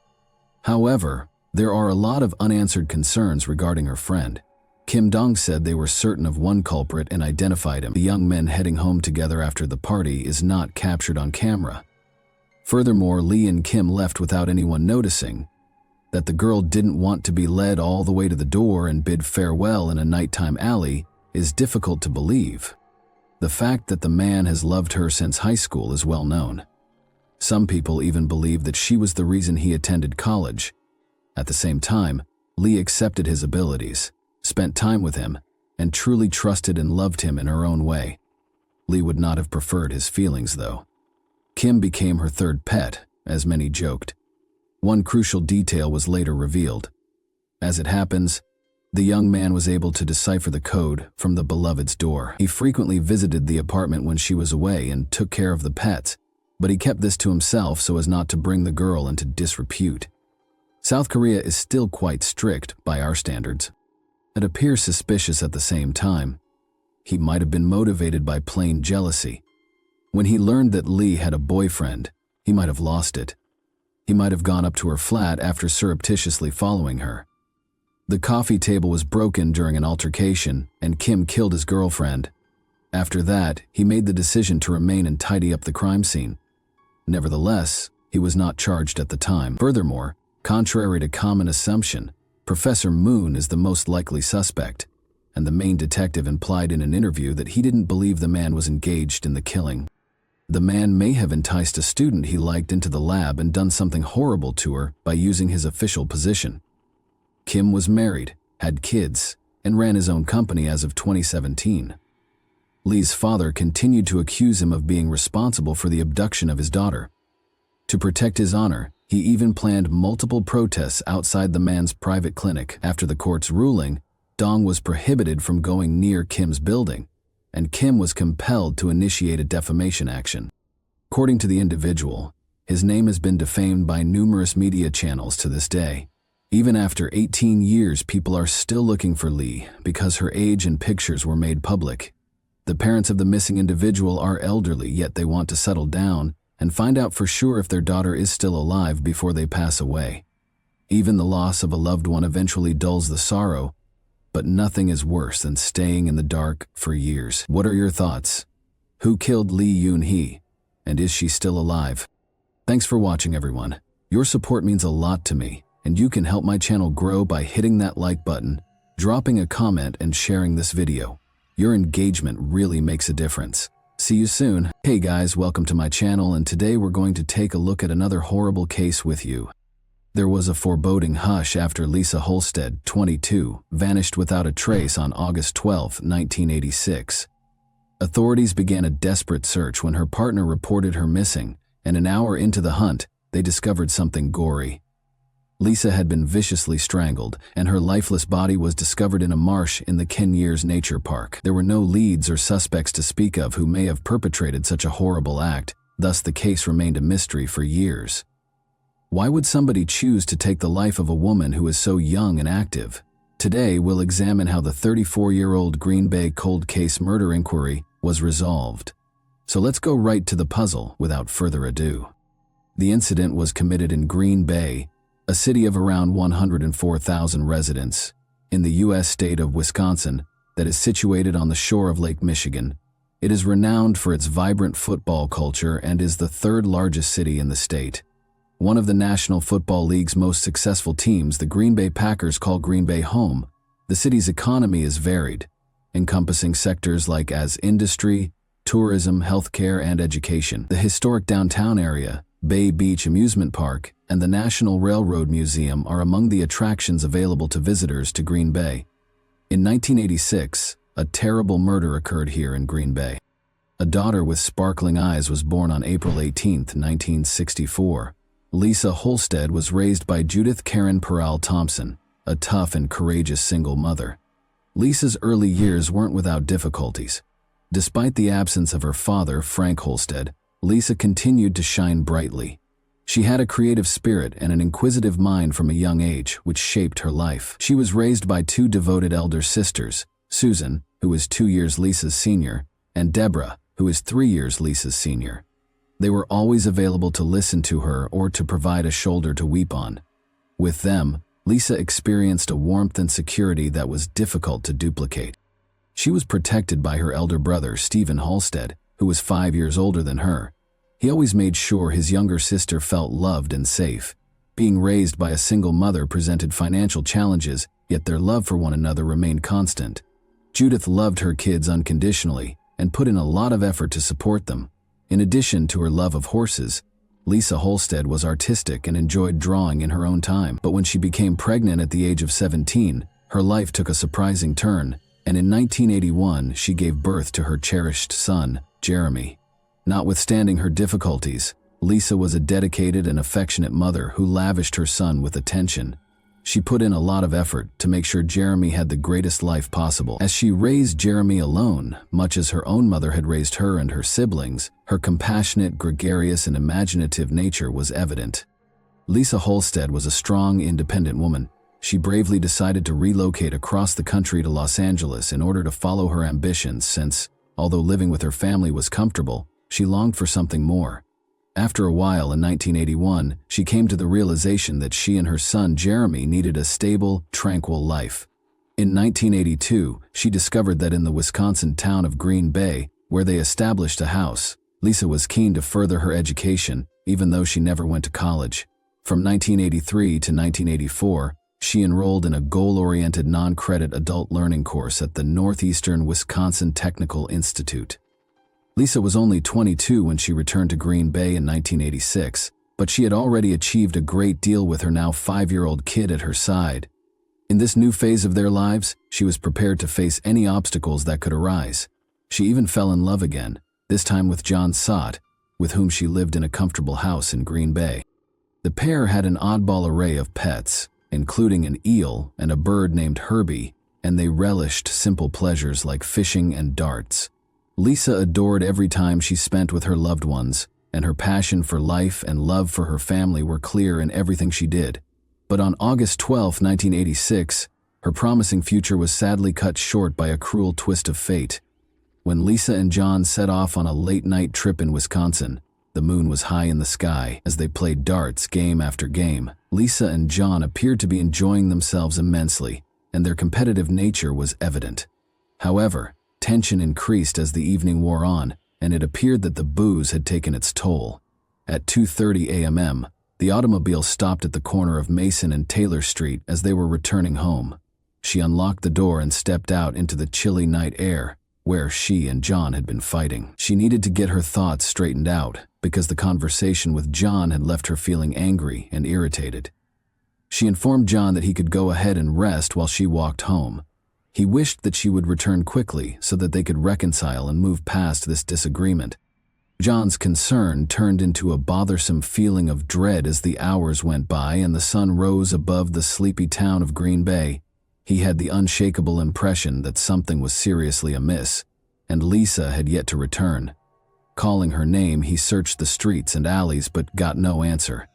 However, there are a lot of unanswered concerns regarding her friend. Kim Dong said they were certain of one culprit and identified him. The young men heading home together after the party is not captured on camera. Furthermore, Lee and Kim left without anyone noticing. That the girl didn't want to be led all the way to the door and bid farewell in a nighttime alley is difficult to believe. The fact that the man has loved her since high school is well known. Some people even believe that she was the reason he attended college. At the same time, Lee accepted his abilities, spent time with him, and truly trusted and loved him in her own way. Lee would not have preferred his feelings, though. Kim became her third pet, as many joked. One crucial detail was later revealed. As it happens, the young man was able to decipher the code from the beloved's door. He frequently visited the apartment when she was away and took care of the pets, but he kept this to himself so as not to bring the girl into disrepute. South Korea is still quite strict by our standards. It appears suspicious at the same time. He might have been motivated by plain jealousy. When he learned that Lee had a boyfriend, he might have lost it. He might have gone up to her flat after surreptitiously following her. The coffee table was broken during an altercation, and Kim killed his girlfriend. After that, he made the decision to remain and tidy up the crime scene. Nevertheless, he was not charged at the time. Furthermore, contrary to common assumption, Professor Moon is the most likely suspect, and the main detective implied in an interview that he didn't believe the man was engaged in the killing. The man may have enticed a student he liked into the lab and done something horrible to her by using his official position. Kim was married, had kids, and ran his own company as of 2017. Lee's father continued to accuse him of being responsible for the abduction of his daughter. To protect his honor, he even planned multiple protests outside the man's private clinic. After the court's ruling, Dong was prohibited from going near Kim's building, and Kim was compelled to initiate a defamation action. According to the individual, his name has been defamed by numerous media channels to this day. Even after 18 years, people are still looking for Lee because her age and pictures were made public. The parents of the missing individual are elderly, yet they want to settle down and find out for sure if their daughter is still alive before they pass away. Even the loss of a loved one eventually dulls the sorrow, but nothing is worse than staying in the dark for years. What are your thoughts? Who killed Lee Yoon-hee? And is she still alive? Thanks for watching, everyone. Your support means a lot to me, and you can help my channel grow by hitting that like button, dropping a comment, and sharing this video. Your engagement really makes a difference. See you soon. Hey guys, welcome to my channel, and today we're going to take a look at another horrible case with you. There was a foreboding hush after Lisa Holstead, 22, vanished without a trace on August 12, 1986. Authorities began a desperate search when her partner reported her missing, and an hour into the hunt, they discovered something gory. Lisa had been viciously strangled, and her lifeless body was discovered in a marsh in the Kenyers Nature Park. There were no leads or suspects to speak of who may have perpetrated such a horrible act, thus the case remained a mystery for years. Why would somebody choose to take the life of a woman who is so young and active? Today, we'll examine how the 34-year-old Green Bay cold case murder inquiry was resolved. So let's go right to the puzzle without further ado. The incident was committed in Green Bay, a city of around 104,000 residents, in the U.S. state of Wisconsin that is situated on the shore of Lake Michigan. It is renowned for its vibrant football culture and is the third largest city in the state. One of the National Football League's most successful teams, the Green Bay Packers, call Green Bay home. The city's economy is varied, encompassing sectors like as industry, tourism, healthcare, and education. The historic downtown area, Bay Beach Amusement Park, and the National Railroad Museum are among the attractions available to visitors to Green Bay. In 1986, a terrible murder occurred here in Green Bay. A daughter with sparkling eyes was born on April 18, 1964. Lisa Holstead was raised by Judith Karen Peral Thompson, a tough and courageous single mother. Lisa's early years weren't without difficulties. Despite the absence of her father, Frank Holstead, Lisa continued to shine brightly. She had a creative spirit and an inquisitive mind from a young age, which shaped her life. She was raised by two devoted elder sisters, Susan, who is 2 years Lisa's senior, and Deborah, who is 3 years Lisa's senior. They were always available to listen to her or to provide a shoulder to weep on. With them, Lisa experienced a warmth and security that was difficult to duplicate. She was protected by her elder brother, Stephen Halstead, who was 5 years older than her. He always made sure his younger sister felt loved and safe. Being raised by a single mother presented financial challenges, yet their love for one another remained constant. Judith loved her kids unconditionally and put in a lot of effort to support them. In addition to her love of horses, Lisa Halstead was artistic and enjoyed drawing in her own time. But when she became pregnant at the age of 17, her life took a surprising turn, and in 1981 she gave birth to her cherished son, Jeremy. Notwithstanding her difficulties, Lisa was a dedicated and affectionate mother who lavished her son with attention. She put in a lot of effort to make sure Jeremy had the greatest life possible. As she raised Jeremy alone, much as her own mother had raised her and her siblings, her compassionate, gregarious, and imaginative nature was evident. Lisa Halstead was a strong, independent woman. She bravely decided to relocate across the country to Los Angeles in order to follow her ambitions since, although living with her family was comfortable, she longed for something more. After a while in 1981, she came to the realization that she and her son Jeremy needed a stable, tranquil life. In 1982, she discovered that in the Wisconsin town of Green Bay, where they established a house, Lisa was keen to further her education, even though she never went to college. From 1983 to 1984, she enrolled in a goal-oriented non-credit adult learning course at the Northeastern Wisconsin Technical Institute. Lisa was only 22 when she returned to Green Bay in 1986, but she had already achieved a great deal with her now 5-year-old kid at her side. In this new phase of their lives, she was prepared to face any obstacles that could arise. She even fell in love again, this time with John Sott, with whom she lived in a comfortable house in Green Bay. The pair had an oddball array of pets, including an eel and a bird named Herbie, and they relished simple pleasures like fishing and darts. Lisa adored every time she spent with her loved ones, and her passion for life and love for her family were clear in everything she did. But on August 12, 1986, her promising future was sadly cut short by a cruel twist of fate. When Lisa and John set off on a late-night trip in Wisconsin, the moon was high in the sky. As they played darts game after game, Lisa and John appeared to be enjoying themselves immensely, and their competitive nature was evident. However, tension increased as the evening wore on, and it appeared that the booze had taken its toll. At 2:30 a.m., the automobile stopped at the corner of Mason and Taylor Street as they were returning home. She unlocked the door and stepped out into the chilly night air, where she and John had been fighting. She needed to get her thoughts straightened out, because the conversation with John had left her feeling angry and irritated. She informed John that he could go ahead and rest while she walked home. He wished that she would return quickly so that they could reconcile and move past this disagreement. John's concern turned into a bothersome feeling of dread as the hours went by and the sun rose above the sleepy town of Green Bay. He had the unshakable impression that something was seriously amiss, and Lisa had yet to return. Calling her name, he searched the streets and alleys but got no answer.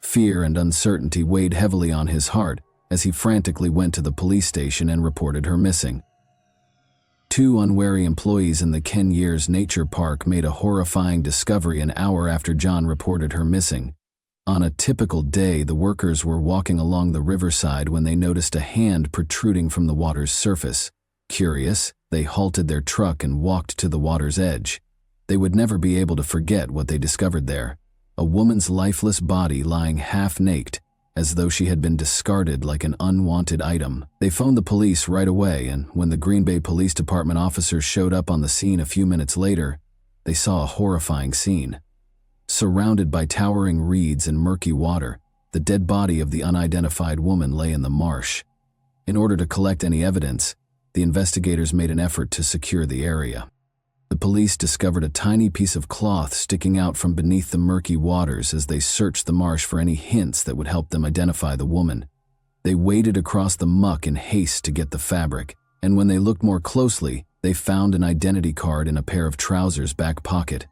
Fear and uncertainty weighed heavily on his heart as he frantically went to the police station and reported her missing. 2 unwary employees in the Ken Years Nature Park made a horrifying discovery an hour after John reported her missing. On a typical day, the workers were walking along the riverside when they noticed a hand protruding from the water's surface. Curious, they halted their truck and walked to the water's edge. They would never be able to forget what they discovered there: a woman's lifeless body lying half-naked, as though she had been discarded like an unwanted item. They phoned the police right away, and when the Green Bay Police Department officers showed up on the scene a few minutes later, they saw a horrifying scene. Surrounded by towering reeds and murky water, the dead body of the unidentified woman lay in the marsh. In order to collect any evidence, the investigators made an effort to secure the area. The police discovered a tiny piece of cloth sticking out from beneath the murky waters as they searched the marsh for any hints that would help them identify the woman. They waded across the muck in haste to get the fabric, and when they looked more closely, they found an identity card in a pair of trousers' back pocket.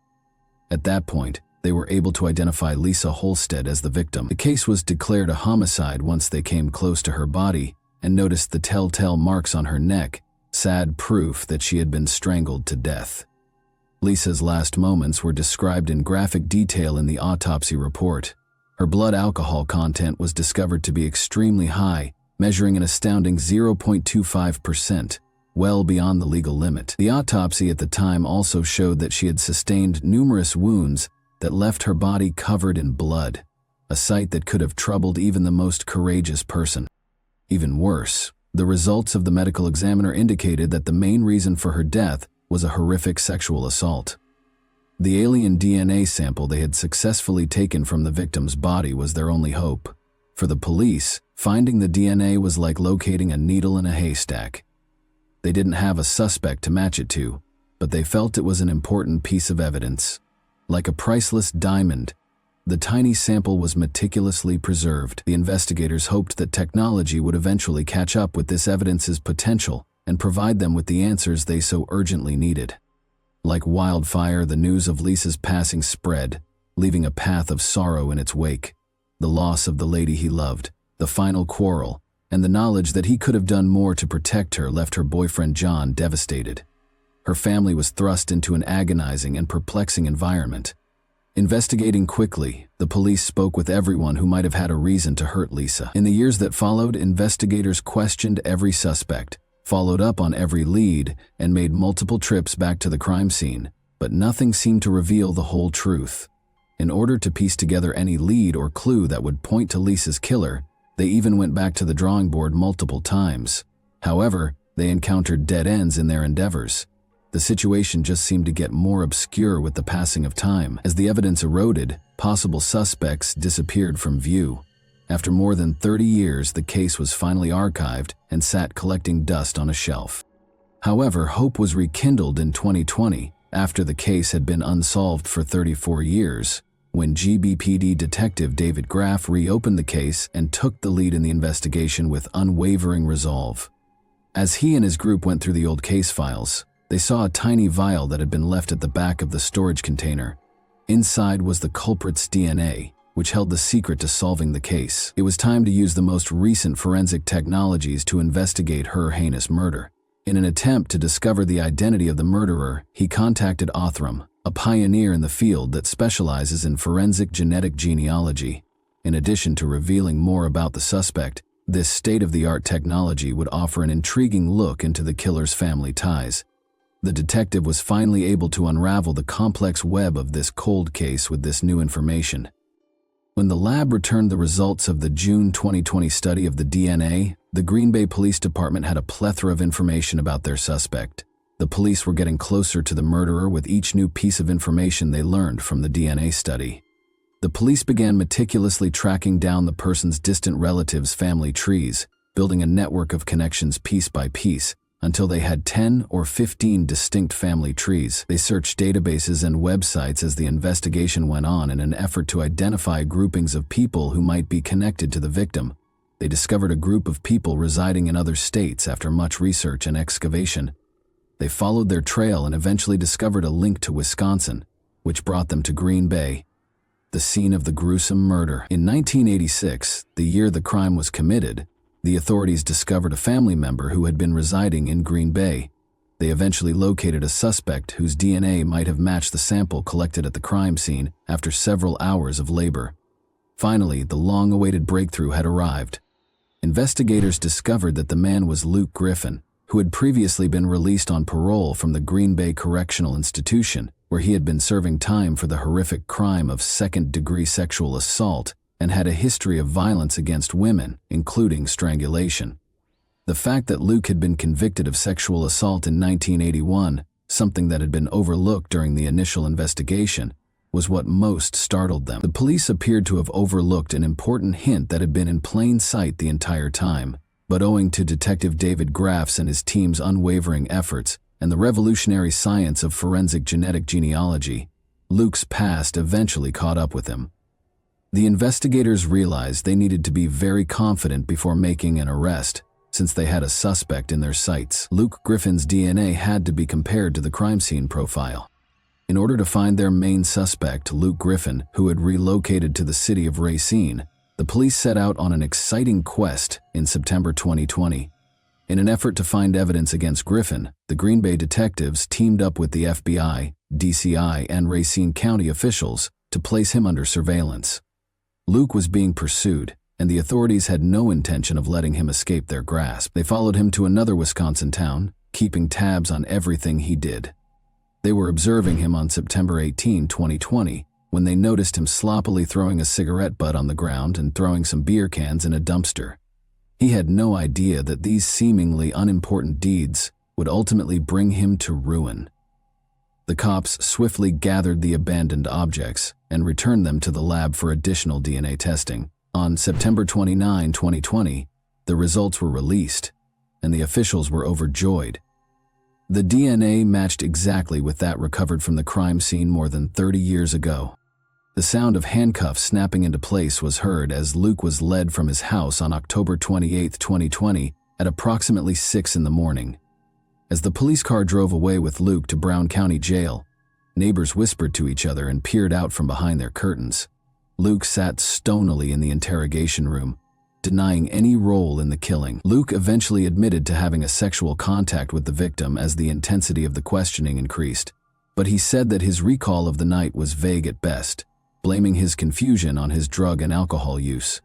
At that point, they were able to identify Lisa Holstead as the victim. The case was declared a homicide once they came close to her body and noticed the telltale marks on her neck, sad proof that she had been strangled to death. Lisa's last moments were described in graphic detail in the autopsy report. Her blood alcohol content was discovered to be extremely high, measuring an astounding 0.25%, well beyond the legal limit. The autopsy at the time also showed that she had sustained numerous wounds that left her body covered in blood, a sight that could have troubled even the most courageous person. Even worse, the results of the medical examiner indicated that the main reason for her death was a horrific sexual assault. The alien DNA sample they had successfully taken from the victim's body was their only hope. For the police, finding the DNA was like locating a needle in a haystack. They didn't have a suspect to match it to, but they felt it was an important piece of evidence. Like a priceless diamond, the tiny sample was meticulously preserved. The investigators hoped that technology would eventually catch up with this evidence's potential and provide them with the answers they so urgently needed. Like wildfire, the news of Lisa's passing spread, leaving a path of sorrow in its wake. The loss of the lady he loved, the final quarrel, and the knowledge that he could have done more to protect her left her boyfriend John devastated. Her family was thrust into an agonizing and perplexing environment. Investigating quickly, the police spoke with everyone who might have had a reason to hurt Lisa. In the years that followed, investigators questioned every suspect, followed up on every lead, and made multiple trips back to the crime scene, but nothing seemed to reveal the whole truth. In order to piece together any lead or clue that would point to Lisa's killer, they even went back to the drawing board multiple times. However, they encountered dead ends in their endeavors. The situation just seemed to get more obscure with the passing of time. As the evidence eroded, possible suspects disappeared from view. After more than 30 years, the case was finally archived and sat collecting dust on a shelf. However, hope was rekindled in 2020 after the case had been unsolved for 34 years, when GBPD detective David Graff reopened the case and took the lead in the investigation with unwavering resolve. As he and his group went through the old case files, they saw a tiny vial that had been left at the back of the storage container. Inside was the culprit's DNA, which held the secret to solving the case. It was time to use the most recent forensic technologies to investigate her heinous murder. In an attempt to discover the identity of the murderer, he contacted Othram, a pioneer in the field that specializes in forensic genetic genealogy. In addition to revealing more about the suspect, this state-of-the-art technology would offer an intriguing look into the killer's family ties. The detective was finally able to unravel the complex web of this cold case with this new information. When the lab returned the results of the June 2020 study of the DNA, the Green Bay Police Department had a plethora of information about their suspect. The police were getting closer to the murderer with each new piece of information they learned from the DNA study. The police began meticulously tracking down the person's distant relatives' family trees, building a network of connections piece by piece, until they had 10 or 15 distinct family trees. They searched databases and websites as the investigation went on in an effort to identify groupings of people who might be connected to the victim. They discovered a group of people residing in other states after much research and excavation. They followed their trail and eventually discovered a link to Wisconsin, which brought them to Green Bay, the scene of the gruesome murder. In 1986, the year the crime was committed, the authorities discovered a family member who had been residing in Green Bay. They eventually located a suspect whose DNA might have matched the sample collected at the crime scene after several hours of labor. Finally, the long-awaited breakthrough had arrived. Investigators discovered that the man was Luke Griffin, who had previously been released on parole from the Green Bay Correctional Institution, where he had been serving time for the horrific crime of second-degree sexual assault and had a history of violence against women, including strangulation. The fact that Luke had been convicted of sexual assault in 1981, something that had been overlooked during the initial investigation, was what most startled them. The police appeared to have overlooked an important hint that had been in plain sight the entire time, but owing to Detective David Graff's and his team's unwavering efforts and the revolutionary science of forensic genetic genealogy, Luke's past eventually caught up with him. The investigators realized they needed to be very confident before making an arrest, since they had a suspect in their sights. Luke Griffin's DNA had to be compared to the crime scene profile. In order to find their main suspect, Luke Griffin, who had relocated to the city of Racine, the police set out on an exciting quest in September 2020. In an effort to find evidence against Griffin, the Green Bay detectives teamed up with the FBI, DCI, and Racine County officials to place him under surveillance. Luke was being pursued, and the authorities had no intention of letting him escape their grasp. They followed him to another Wisconsin town, keeping tabs on everything he did. They were observing him on September 18, 2020, when they noticed him sloppily throwing a cigarette butt on the ground and throwing some beer cans in a dumpster. He had no idea that these seemingly unimportant deeds would ultimately bring him to ruin. The cops swiftly gathered the abandoned objects and returned them to the lab for additional DNA testing. On September 29, 2020, the results were released, and the officials were overjoyed. The DNA matched exactly with that recovered from the crime scene more than 30 years ago. The sound of handcuffs snapping into place was heard as Luke was led from his house on October 28, 2020, at approximately 6 in the morning. As the police car drove away with Luke to Brown County Jail, neighbors whispered to each other and peered out from behind their curtains. Luke sat stonily in the interrogation room, denying any role in the killing. Luke eventually admitted to having a sexual contact with the victim as the intensity of the questioning increased, but he said that his recall of the night was vague at best, blaming his confusion on his drug and alcohol use.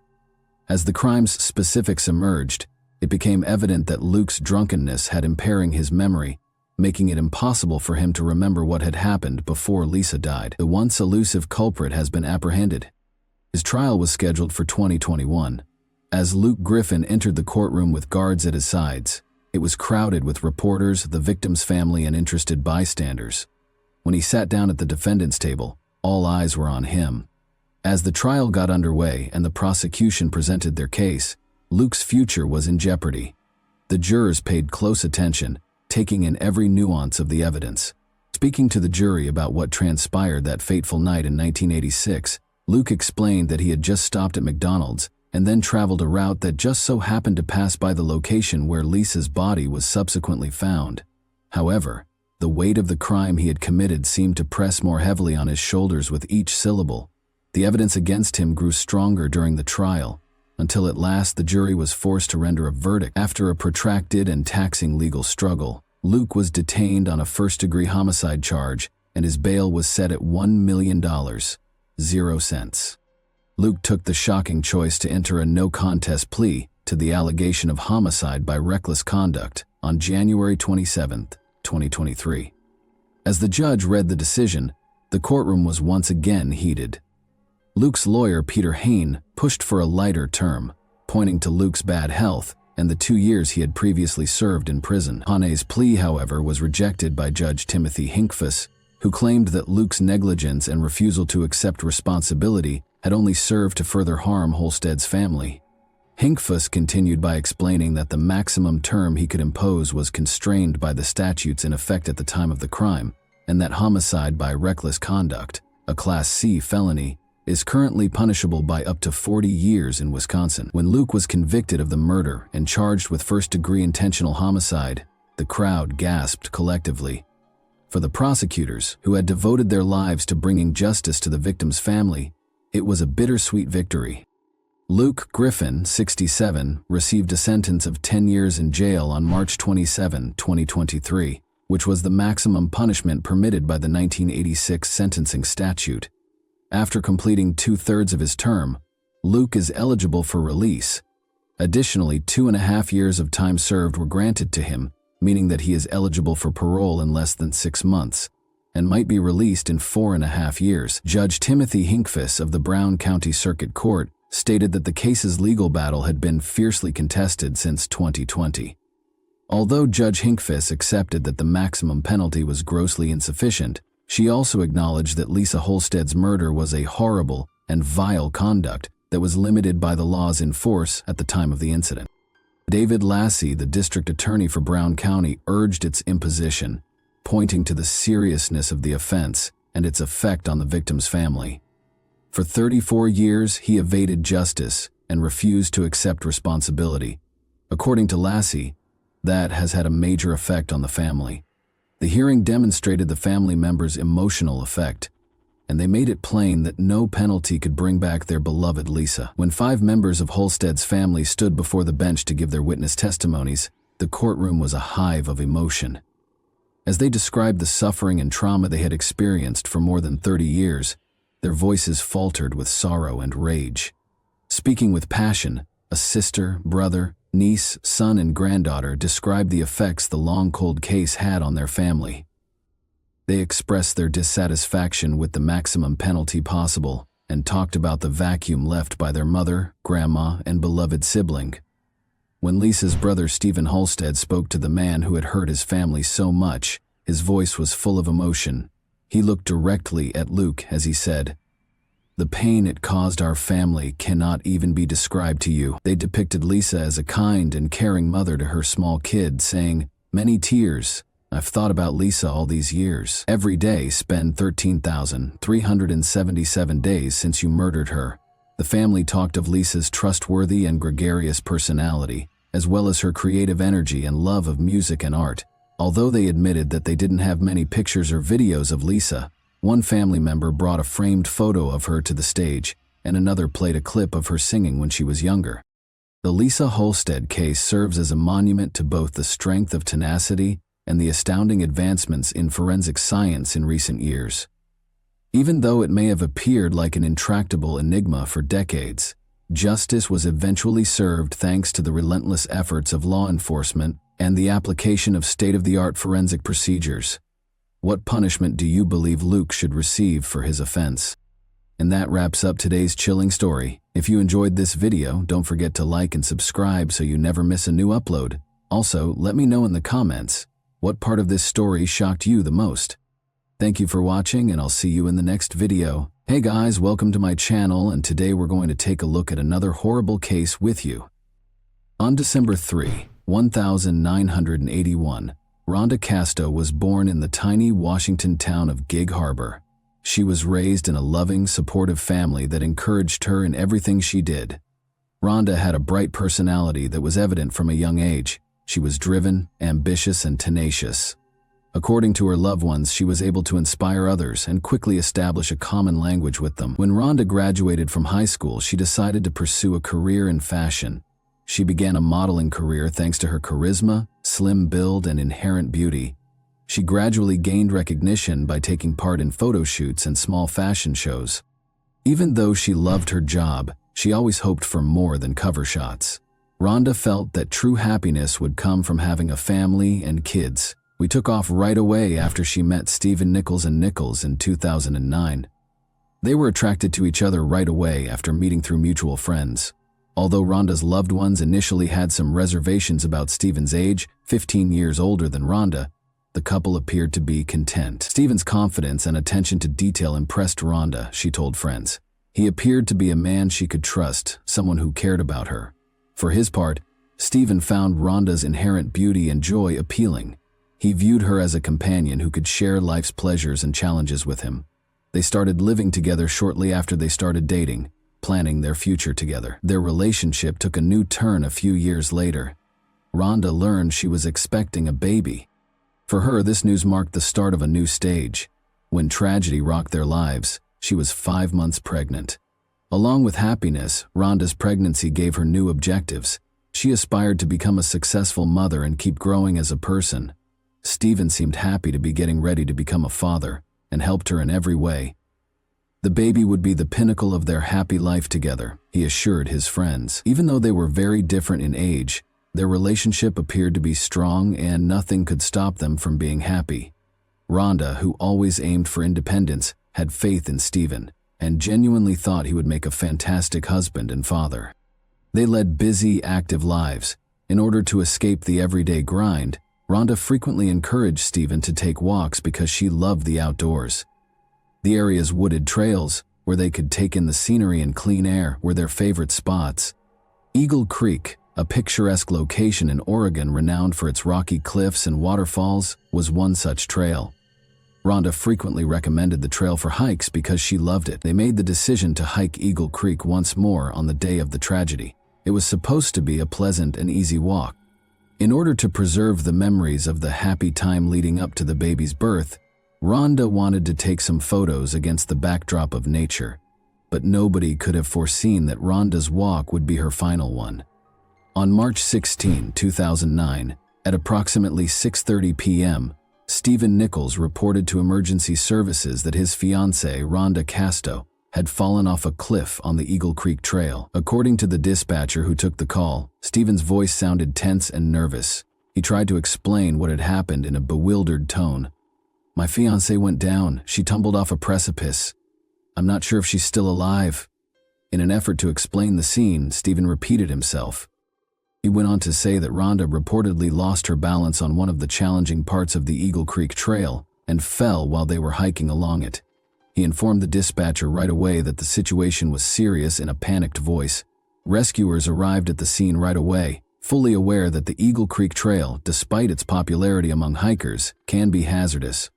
As the crime's specifics emerged, it became evident that Luke's drunkenness had impairing his memory, making it impossible for him to remember what had happened before Lisa died. The once elusive culprit has been apprehended. His trial was scheduled for 2021. As Luke Griffin entered the courtroom with guards at his sides, it was crowded with reporters, the victim's family, and interested bystanders. When he sat down at the defendant's table, all eyes were on him. As the trial got underway and the prosecution presented their case, Luke's future was in jeopardy. The jurors paid close attention, taking in every nuance of the evidence. Speaking to the jury about what transpired that fateful night in 1986, Luke explained that he had just stopped at McDonald's and then traveled a route that just so happened to pass by the location where Lisa's body was subsequently found. However, the weight of the crime he had committed seemed to press more heavily on his shoulders with each syllable. The evidence against him grew stronger during the trial, until at last the jury was forced to render a verdict. After a protracted and taxing legal struggle, Luke was detained on a first-degree homicide charge, and his bail was set at $1 million, 0 cents. Luke took the shocking choice to enter a no-contest plea to the allegation of homicide by reckless conduct on January 27, 2023. As the judge read the decision, the courtroom was once again heated. Luke's lawyer, Peter Hain, pushed for a lighter term, pointing to Luke's bad health and the 2 years he had previously served in prison. Hain's plea, however, was rejected by Judge Timothy Hinkfuss, who claimed that Luke's negligence and refusal to accept responsibility had only served to further harm Holstead's family. Hinkfuss continued by explaining that the maximum term he could impose was constrained by the statutes in effect at the time of the crime, and that homicide by reckless conduct, a Class C felony, is currently punishable by up to 40 years in Wisconsin. When Luke was convicted of the murder and charged with first-degree intentional homicide, the crowd gasped collectively. For the prosecutors, who had devoted their lives to bringing justice to the victim's family, it was a bittersweet victory. Luke Griffin, 67, received a sentence of 10 years in jail on March 27, 2023, which was the maximum punishment permitted by the 1986 sentencing statute. After completing 2/3 of his term, Luke is eligible for release. Additionally, 2.5 years of time served were granted to him, meaning that he is eligible for parole in less than 6 months, and might be released in 4.5 years. Judge Timothy Hinkfuss of the Brown County Circuit Court stated that the case's legal battle had been fiercely contested since 2020. Although Judge Hinkfuss accepted that the maximum penalty was grossly insufficient, she also acknowledged that Lisa Holstead's murder was a horrible and vile conduct that was limited by the laws in force at the time of the incident. David Lassie, the district attorney for Brown County, urged its imposition, pointing to the seriousness of the offense and its effect on the victim's family. For 34 years, he evaded justice and refused to accept responsibility. According to Lassie, that has had a major effect on the family. The hearing demonstrated the family members' emotional effect, and they made it plain that no penalty could bring back their beloved Lisa. When 5 members of Holstead's family stood before the bench to give their witness testimonies, the courtroom was a hive of emotion. As they described the suffering and trauma they had experienced for more than 30 years, their voices faltered with sorrow and rage. Speaking with passion, a sister, brother, niece, son, and granddaughter described the effects the long cold case had on their family. They expressed their dissatisfaction with the maximum penalty possible and talked about the vacuum left by their mother, grandma, and beloved sibling. When Lisa's brother Stephen Holstead spoke to the man who had hurt his family so much, his voice was full of emotion. He looked directly at Luke as he said, "The pain it caused our family cannot even be described to you." They depicted Lisa as a kind and caring mother to her small kid, saying, "Many tears. I've thought about Lisa all these years. Every day spend 13,377 days since you murdered her." The family talked of Lisa's trustworthy and gregarious personality, as well as her creative energy and love of music and art. Although they admitted that they didn't have many pictures or videos of Lisa, one family member brought a framed photo of her to the stage, and another played a clip of her singing when she was younger. The Lisa Holstead case serves as a monument to both the strength of tenacity and the astounding advancements in forensic science in recent years. Even though it may have appeared like an intractable enigma for decades, justice was eventually served thanks to the relentless efforts of law enforcement and the application of state-of-the-art forensic procedures. What punishment do you believe Luke should receive for his offense? And that wraps up today's chilling story. If you enjoyed this video, don't forget to like and subscribe so you never miss a new upload. Also, let me know in the comments, what part of this story shocked you the most? Thank you for watching, and I'll see you in the next video. Hey guys, welcome to my channel, and today we're going to take a look at another horrible case with you. On December 3, 1981, Rhonda Casto was born in the tiny Washington town of Gig Harbor. She was raised in a loving, supportive family that encouraged her in everything she did. Rhonda had a bright personality that was evident from a young age. She was driven, ambitious, and tenacious. According to her loved ones, she was able to inspire others and quickly establish a common language with them. When Rhonda graduated from high school, she decided to pursue a career in fashion. She began a modeling career thanks to her charisma, slim build, and inherent beauty. She gradually gained recognition by taking part in photo shoots and small fashion shows. Even though she loved her job, she always hoped for more than cover shots. Rhonda felt that true happiness would come from having a family and kids. We took off right away after she met Stephen Nichols in 2009. They were attracted to each other right away after meeting through mutual friends. Although Rhonda's loved ones initially had some reservations about Stephen's age, 15 years older than Rhonda, the couple appeared to be content. Stephen's confidence and attention to detail impressed Rhonda, she told friends. He appeared to be a man she could trust, someone who cared about her. For his part, Stephen found Rhonda's inherent beauty and joy appealing. He viewed her as a companion who could share life's pleasures and challenges with him. They started living together shortly after they started dating, planning their future together. Their relationship took a new turn a few years later. Rhonda learned she was expecting a baby. For her, this news marked the start of a new stage. When tragedy rocked their lives, she was 5 months pregnant. Along with happiness, Rhonda's pregnancy gave her new objectives. She aspired to become a successful mother and keep growing as a person. Stephen seemed happy to be getting ready to become a father and helped her in every way. The baby would be the pinnacle of their happy life together, he assured his friends. Even though they were very different in age, their relationship appeared to be strong and nothing could stop them from being happy. Rhonda, who always aimed for independence, had faith in Stephen and genuinely thought he would make a fantastic husband and father. They led busy, active lives. In order to escape the everyday grind, Rhonda frequently encouraged Stephen to take walks because she loved the outdoors. The area's wooded trails, where they could take in the scenery and clean air, were their favorite spots. Eagle Creek, a picturesque location in Oregon renowned for its rocky cliffs and waterfalls, was one such trail. Rhonda frequently recommended the trail for hikes because she loved it. They made the decision to hike Eagle Creek once more on the day of the tragedy. It was supposed to be a pleasant and easy walk. In order to preserve the memories of the happy time leading up to the baby's birth, Rhonda wanted to take some photos against the backdrop of nature, but nobody could have foreseen that Rhonda's walk would be her final one. On March 16, 2009, at approximately 6:30 p.m., Stephen Nichols reported to emergency services that his fiancée, Rhonda Casto, had fallen off a cliff on the Eagle Creek Trail. According to the dispatcher who took the call, Stephen's voice sounded tense and nervous. He tried to explain what had happened in a bewildered tone. "My fiancée went down. She tumbled off a precipice. I'm not sure if she's still alive." In an effort to explain the scene, Stephen repeated himself. He went on to say that Rhonda reportedly lost her balance on one of the challenging parts of the Eagle Creek Trail and fell while they were hiking along it. He informed the dispatcher right away that the situation was serious in a panicked voice. Rescuers arrived at the scene right away, fully aware that the Eagle Creek Trail, despite its popularity among hikers, can be hazardous.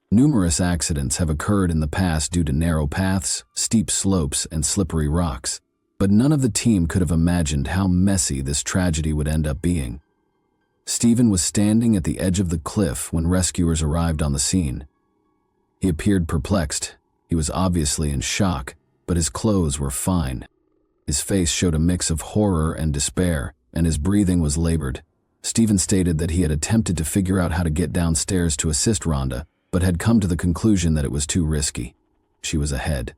Numerous accidents have occurred in the past due to narrow paths, steep slopes, and slippery rocks, but none of the team could have imagined how messy this tragedy would end up being. Stephen was standing at the edge of the cliff when rescuers arrived on the scene. He appeared perplexed. He was obviously in shock, but his clothes were fine. His face showed a mix of horror and despair, and his breathing was labored. Stephen stated that he had attempted to figure out how to get downstairs to assist Rhonda, but had come to the conclusion that it was too risky. She was ahead.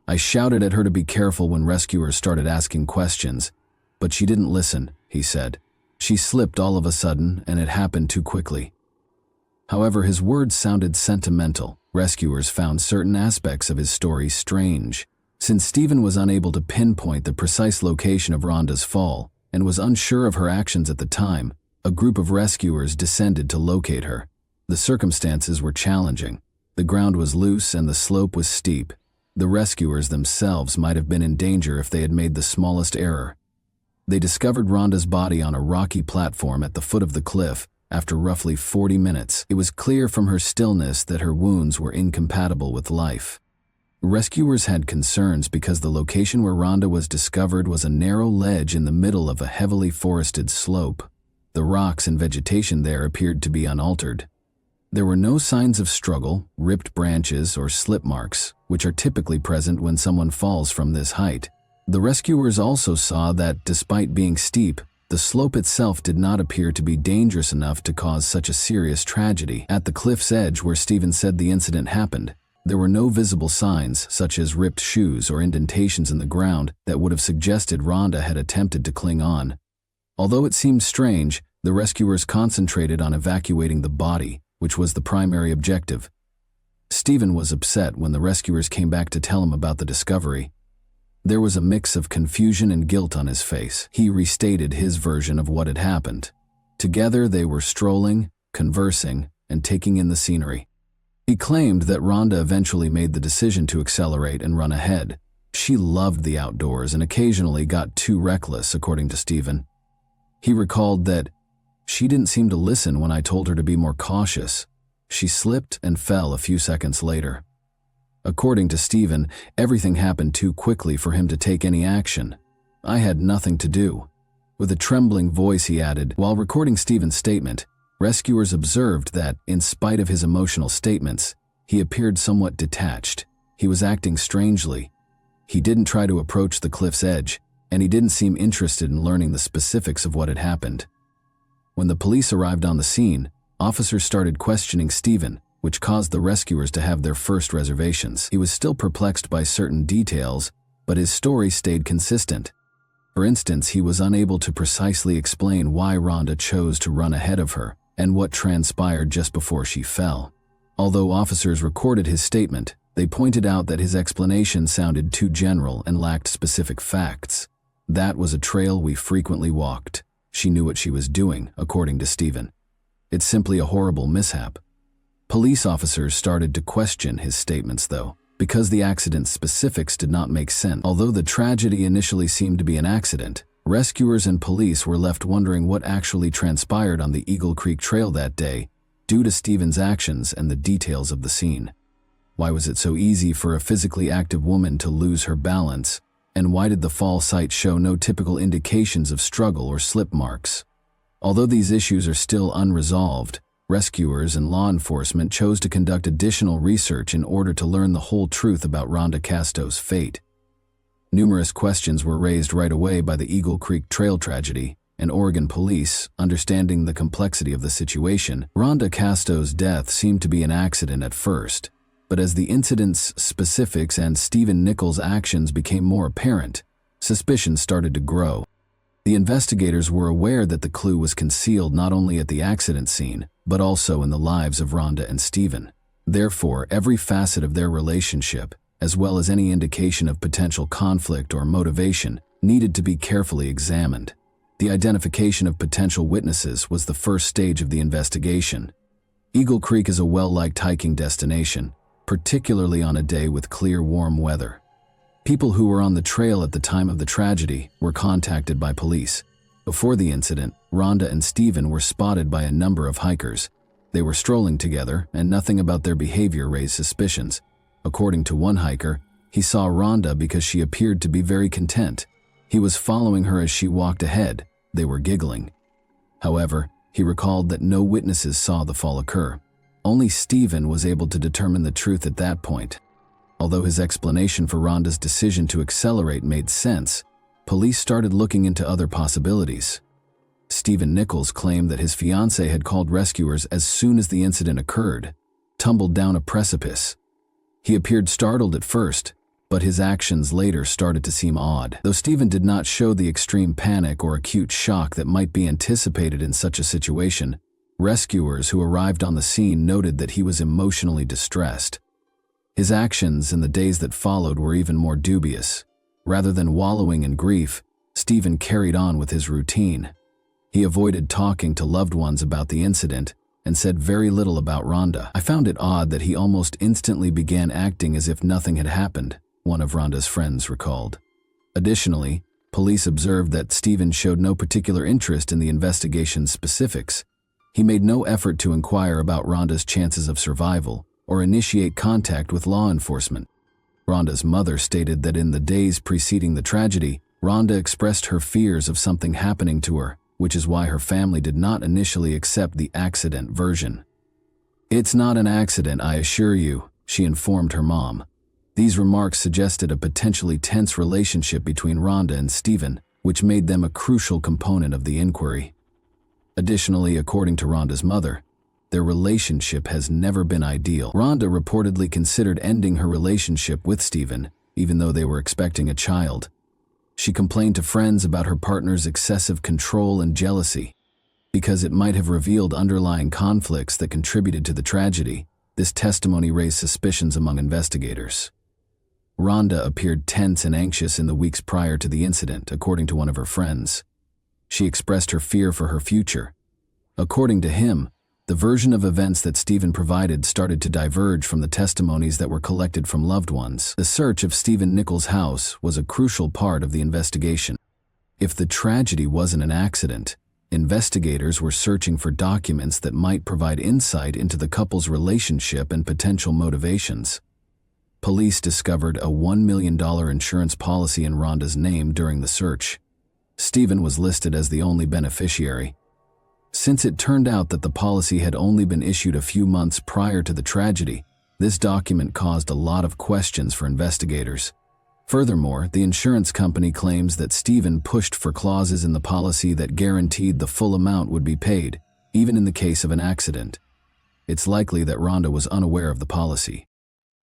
"I shouted at her to be careful when rescuers started asking questions, but she didn't listen," he said. "She slipped all of a sudden, and it happened too quickly." However, his words sounded sentimental. Rescuers found certain aspects of his story strange. Since Stephen was unable to pinpoint the precise location of Rhonda's fall and was unsure of her actions at the time, a group of rescuers descended to locate her. The circumstances were challenging. The ground was loose and the slope was steep. The rescuers themselves might have been in danger if they had made the smallest error. They discovered Rhonda's body on a rocky platform at the foot of the cliff. After roughly 40 minutes, it was clear from her stillness that her wounds were incompatible with life. Rescuers had concerns because the location where Rhonda was discovered was a narrow ledge in the middle of a heavily forested slope. The rocks and vegetation there appeared to be unaltered. There were no signs of struggle, ripped branches, or slip marks, which are typically present when someone falls from this height. The rescuers also saw that, despite being steep, the slope itself did not appear to be dangerous enough to cause such a serious tragedy. At the cliff's edge where Stephen said the incident happened, there were no visible signs, such as ripped shoes or indentations in the ground, that would have suggested Rhonda had attempted to cling on. Although it seemed strange, the rescuers concentrated on evacuating the body, which was the primary objective. Stephen was upset when the rescuers came back to tell him about the discovery. There was a mix of confusion and guilt on his face. He restated his version of what had happened. Together they were strolling, conversing, and taking in the scenery. He claimed that Rhonda eventually made the decision to accelerate and run ahead. She loved the outdoors and occasionally got too reckless, according to Stephen. He recalled that, "She didn't seem to listen when I told her to be more cautious. She slipped and fell a few seconds later." According to Stephen, everything happened too quickly for him to take any action. "I had nothing to do." With a trembling voice he added, while recording Stephen's statement, rescuers observed that, in spite of his emotional statements, he appeared somewhat detached. He was acting strangely. He didn't try to approach the cliff's edge, and he didn't seem interested in learning the specifics of what had happened. When the police arrived on the scene, officers started questioning Stephen, which caused the rescuers to have their first reservations. He was still perplexed by certain details, but his story stayed consistent. For instance, he was unable to precisely explain why Rhonda chose to run ahead of her and what transpired just before she fell. Although officers recorded his statement, they pointed out that his explanation sounded too general and lacked specific facts. "That was a trail we frequently walked. She knew what she was doing," according to Stephen. "It's simply a horrible mishap." Police officers started to question his statements, though, because the accident's specifics did not make sense. Although the tragedy initially seemed to be an accident, rescuers and police were left wondering what actually transpired on the Eagle Creek Trail that day, due to Stephen's actions and the details of the scene. Why was it so easy for a physically active woman to lose her balance, and why did the fall site show no typical indications of struggle or slip marks? Although these issues are still unresolved, rescuers and law enforcement chose to conduct additional research in order to learn the whole truth about Rhonda Casto's fate. Numerous questions were raised right away by the Eagle Creek Trail tragedy, and Oregon police, understanding the complexity of the situation. Rhonda Casto's death seemed to be an accident at first, but as the incident's specifics and Stephen Nichols' actions became more apparent, suspicions started to grow. The investigators were aware that the clue was concealed not only at the accident scene, but also in the lives of Rhonda and Stephen. Therefore, every facet of their relationship, as well as any indication of potential conflict or motivation, needed to be carefully examined. The identification of potential witnesses was the first stage of the investigation. Eagle Creek is a well-liked hiking destination, particularly on a day with clear, warm weather. People who were on the trail at the time of the tragedy were contacted by police. Before the incident, Rhonda and Stephen were spotted by a number of hikers. They were strolling together, and nothing about their behavior raised suspicions. According to one hiker, he saw Rhonda because she appeared to be very content. He was following her as she walked ahead. They were giggling. However, he recalled that no witnesses saw the fall occur. Only Stephen was able to determine the truth at that point. Although his explanation for Rhonda's decision to accelerate made sense, police started looking into other possibilities. Stephen Nichols claimed that his fiancée had called rescuers as soon as the incident occurred, tumbled down a precipice. He appeared startled at first, but his actions later started to seem odd. Though Stephen did not show the extreme panic or acute shock that might be anticipated in such a situation, rescuers who arrived on the scene noted that he was emotionally distressed. His actions in the days that followed were even more dubious. Rather than wallowing in grief, Stephen carried on with his routine. He avoided talking to loved ones about the incident and said very little about Rhonda. "I found it odd that he almost instantly began acting as if nothing had happened," one of Rhonda's friends recalled. Additionally, police observed that Stephen showed no particular interest in the investigation's specifics. He made no effort to inquire about Rhonda's chances of survival or initiate contact with law enforcement. Rhonda's mother stated that in the days preceding the tragedy, Rhonda expressed her fears of something happening to her, which is why her family did not initially accept the accident version. "It's not an accident, I assure you," she informed her mom. These remarks suggested a potentially tense relationship between Rhonda and Stephen, which made them a crucial component of the inquiry. Additionally, according to Rhonda's mother, their relationship has never been ideal. Rhonda reportedly considered ending her relationship with Stephen, even though they were expecting a child. She complained to friends about her partner's excessive control and jealousy. Because it might have revealed underlying conflicts that contributed to the tragedy, this testimony raised suspicions among investigators. Rhonda appeared tense and anxious in the weeks prior to the incident, according to one of her friends. She expressed her fear for her future. According to him, the version of events that Stephen provided started to diverge from the testimonies that were collected from loved ones. The search of Stephen Nichols' house was a crucial part of the investigation. If the tragedy wasn't an accident, investigators were searching for documents that might provide insight into the couple's relationship and potential motivations. Police discovered a $1 million insurance policy in Rhonda's name during the search. Stephen was listed as the only beneficiary. Since it turned out that the policy had only been issued a few months prior to the tragedy, this document caused a lot of questions for investigators. Furthermore, the insurance company claims that Stephen pushed for clauses in the policy that guaranteed the full amount would be paid, even in the case of an accident. It's likely that Rhonda was unaware of the policy.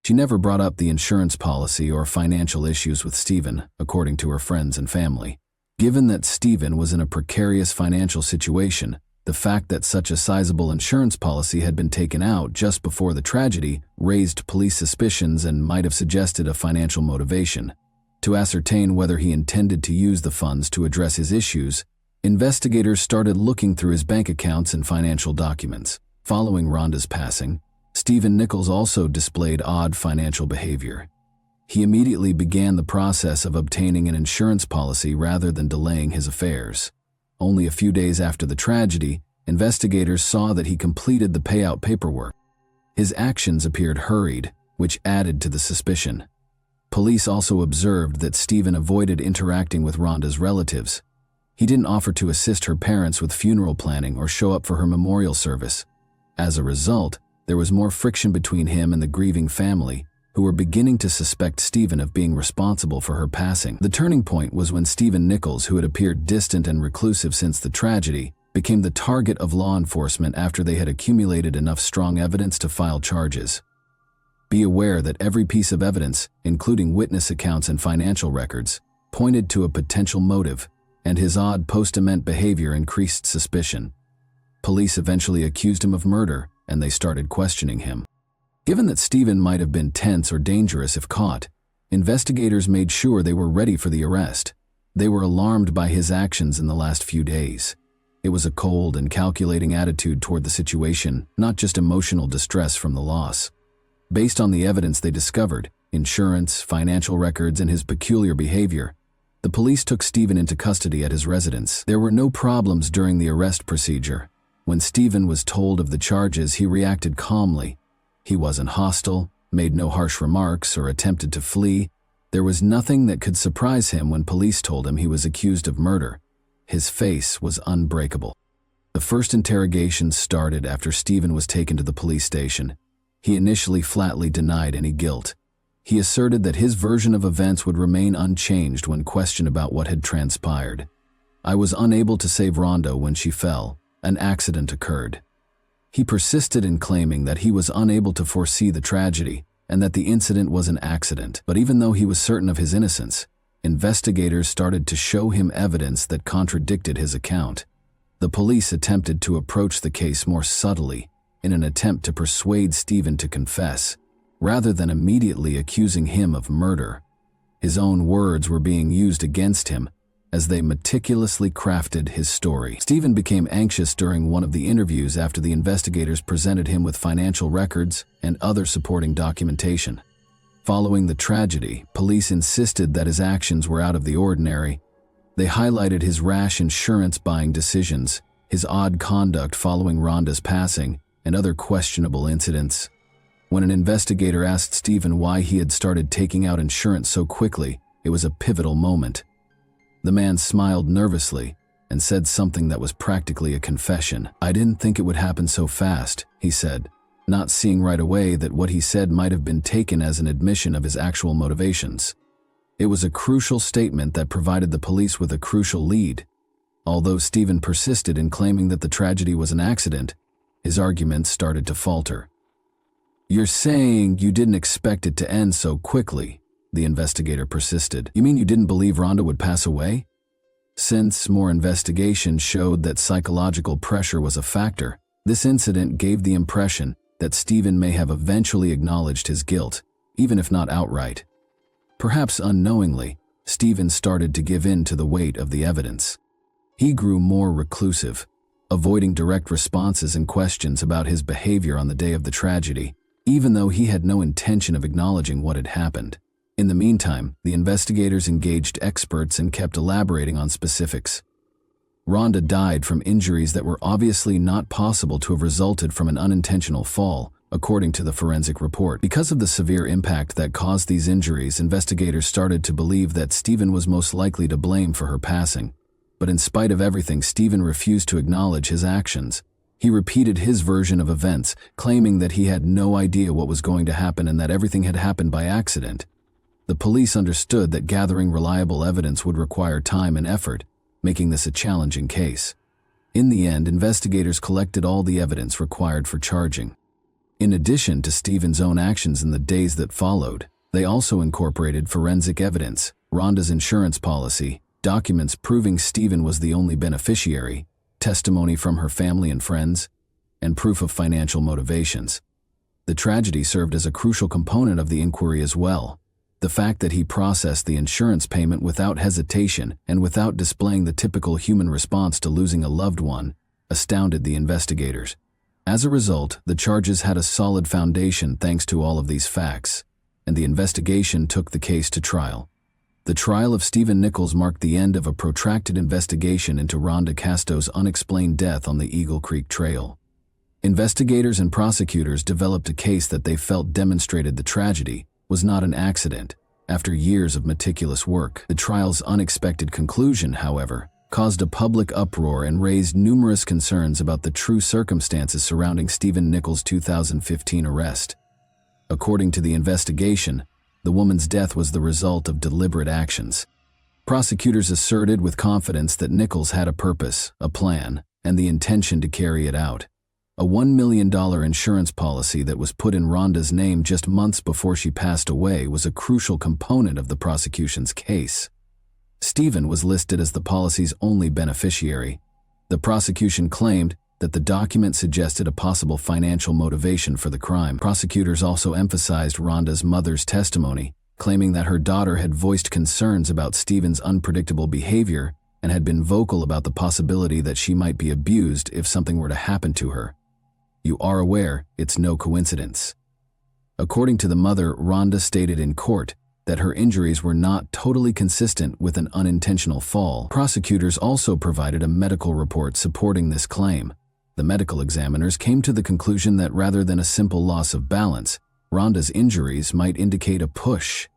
She never brought up the insurance policy or financial issues with Stephen, according to her friends and family. Given that Stephen was in a precarious financial situation, the fact that such a sizable insurance policy had been taken out just before the tragedy raised police suspicions and might have suggested a financial motivation. To ascertain whether he intended to use the funds to address his issues, investigators started looking through his bank accounts and financial documents. Following Rhonda's passing, Stephen Nichols also displayed odd financial behavior. He immediately began the process of obtaining an insurance policy rather than delaying his affairs. Only a few days after the tragedy, investigators saw that he completed the payout paperwork. His actions appeared hurried, which added to the suspicion. Police also observed that Stephen avoided interacting with Rhonda's relatives. He didn't offer to assist her parents with funeral planning or show up for her memorial service. As a result, there was more friction between him and the grieving family, who were beginning to suspect Stephen of being responsible for her passing. The turning point was when Stephen Nichols, who had appeared distant and reclusive since the tragedy, became the target of law enforcement after they had accumulated enough strong evidence to file charges. Be aware that every piece of evidence, including witness accounts and financial records, pointed to a potential motive, and his odd post-event behavior increased suspicion. Police eventually accused him of murder, and they started questioning him. Given that Stephen might have been tense or dangerous if caught, investigators made sure they were ready for the arrest. They were alarmed by his actions in the last few days. It was a cold and calculating attitude toward the situation, not just emotional distress from the loss. Based on the evidence they discovered, insurance, financial records, and his peculiar behavior, the police took Stephen into custody at his residence. There were no problems during the arrest procedure. When Stephen was told of the charges, he reacted calmly. He wasn't hostile, made no harsh remarks, or attempted to flee. There was nothing that could surprise him when police told him he was accused of murder. His face was unbreakable. The first interrogation started after Stephen was taken to the police station. He initially flatly denied any guilt. He asserted that his version of events would remain unchanged when questioned about what had transpired. "I was unable to save Rhonda when she fell. An accident occurred." He persisted in claiming that he was unable to foresee the tragedy and that the incident was an accident. But even though he was certain of his innocence, investigators started to show him evidence that contradicted his account. The police attempted to approach the case more subtly in an attempt to persuade Stephen to confess, rather than immediately accusing him of murder. His own words were being used against him as they meticulously crafted his story. Stephen became anxious during one of the interviews after the investigators presented him with financial records and other supporting documentation. Following the tragedy, police insisted that his actions were out of the ordinary. They highlighted his rash insurance buying decisions, his odd conduct following Rhonda's passing, and other questionable incidents. When an investigator asked Stephen why he had started taking out insurance so quickly, it was a pivotal moment. The man smiled nervously and said something that was practically a confession. "I didn't think it would happen so fast," he said, not seeing right away that what he said might have been taken as an admission of his actual motivations. It was a crucial statement that provided the police with a crucial lead. Although Stephen persisted in claiming that the tragedy was an accident, his arguments started to falter. "You're saying you didn't expect it to end so quickly," the investigator persisted. "You mean you didn't believe Rhonda would pass away?" Since more investigation showed that psychological pressure was a factor, this incident gave the impression that Stephen may have eventually acknowledged his guilt, even if not outright. Perhaps unknowingly, Stephen started to give in to the weight of the evidence. He grew more reclusive, avoiding direct responses and questions about his behavior on the day of the tragedy, even though he had no intention of acknowledging what had happened. In the meantime, the investigators engaged experts and kept elaborating on specifics. Rhonda died from injuries that were obviously not possible to have resulted from an unintentional fall, according to the forensic report. Because of the severe impact that caused these injuries, investigators started to believe that Stephen was most likely to blame for her passing. But in spite of everything, Stephen refused to acknowledge his actions. He repeated his version of events, claiming that he had no idea what was going to happen and that everything had happened by accident. The police understood that gathering reliable evidence would require time and effort, making this a challenging case. In the end, investigators collected all the evidence required for charging. In addition to Stephen's own actions in the days that followed, they also incorporated forensic evidence, Rhonda's insurance policy, documents proving Stephen was the only beneficiary, testimony from her family and friends, and proof of financial motivations. The tragedy served as a crucial component of the inquiry as well. The fact that he processed the insurance payment without hesitation and without displaying the typical human response to losing a loved one astounded the investigators. As a result, the charges had a solid foundation thanks to all of these facts, and the investigation took the case to trial. The trial of Stephen Nichols marked the end of a protracted investigation into Rhonda Casto's unexplained death on the Eagle Creek Trail. Investigators and prosecutors developed a case that they felt demonstrated the tragedy was not an accident. After years of meticulous work, the trial's unexpected conclusion, however, caused a public uproar and raised numerous concerns about the true circumstances surrounding Stephen Nichols' 2015 arrest. According to the investigation, the woman's death was the result of deliberate actions. Prosecutors asserted with confidence that Nichols had a purpose, a plan, and the intention to carry it out. A $1 million insurance policy that was put in Rhonda's name just months before she passed away was a crucial component of the prosecution's case. Stephen was listed as the policy's only beneficiary. The prosecution claimed that the document suggested a possible financial motivation for the crime. Prosecutors also emphasized Rhonda's mother's testimony, claiming that her daughter had voiced concerns about Stephen's unpredictable behavior and had been vocal about the possibility that she might be abused if something were to happen to her. You are aware it's no coincidence. According to the mother, Rhonda stated in court that her injuries were not totally consistent with an unintentional fall. Prosecutors also provided a medical report supporting this claim. The medical examiners came to the conclusion that rather than a simple loss of balance, Rhonda's injuries might indicate a push.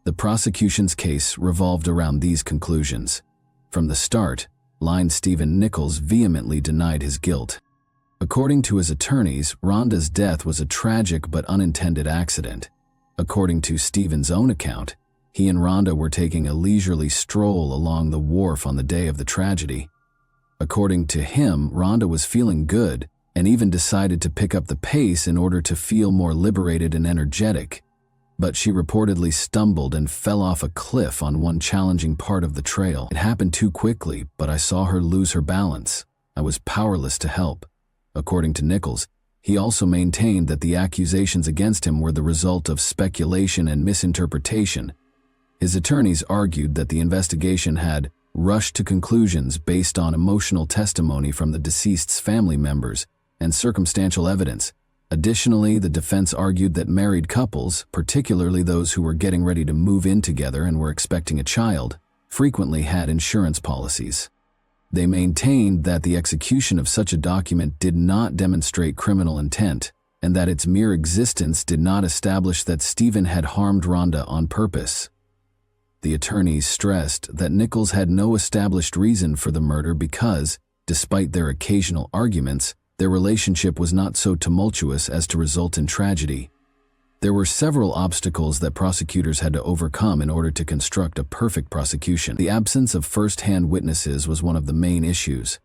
The prosecution's case revolved around these conclusions. From the start, Stephen Nichols vehemently denied his guilt. According to his attorneys, Rhonda's death was a tragic but unintended accident. According to Stephen's own account, he and Rhonda were taking a leisurely stroll along the wharf on the day of the tragedy. According to him, Rhonda was feeling good and even decided to pick up the pace in order to feel more liberated and energetic. But she reportedly stumbled and fell off a cliff on one challenging part of the trail. It happened too quickly, but I saw her lose her balance. I was powerless to help. According to Nichols, he also maintained that the accusations against him were the result of speculation and misinterpretation. His attorneys argued that the investigation had rushed to conclusions based on emotional testimony from the deceased's family members and circumstantial evidence. Additionally, the defense argued that married couples, particularly those who were getting ready to move in together and were expecting a child, frequently had insurance policies. They maintained that the execution of such a document did not demonstrate criminal intent, and that its mere existence did not establish that Stephen had harmed Rhonda on purpose. The attorneys stressed that Nichols had no established reason for the murder because, despite their occasional arguments, their relationship was not so tumultuous as to result in tragedy. There were several obstacles that prosecutors had to overcome in order to construct a perfect prosecution. The absence of first-hand witnesses was one of the main issues.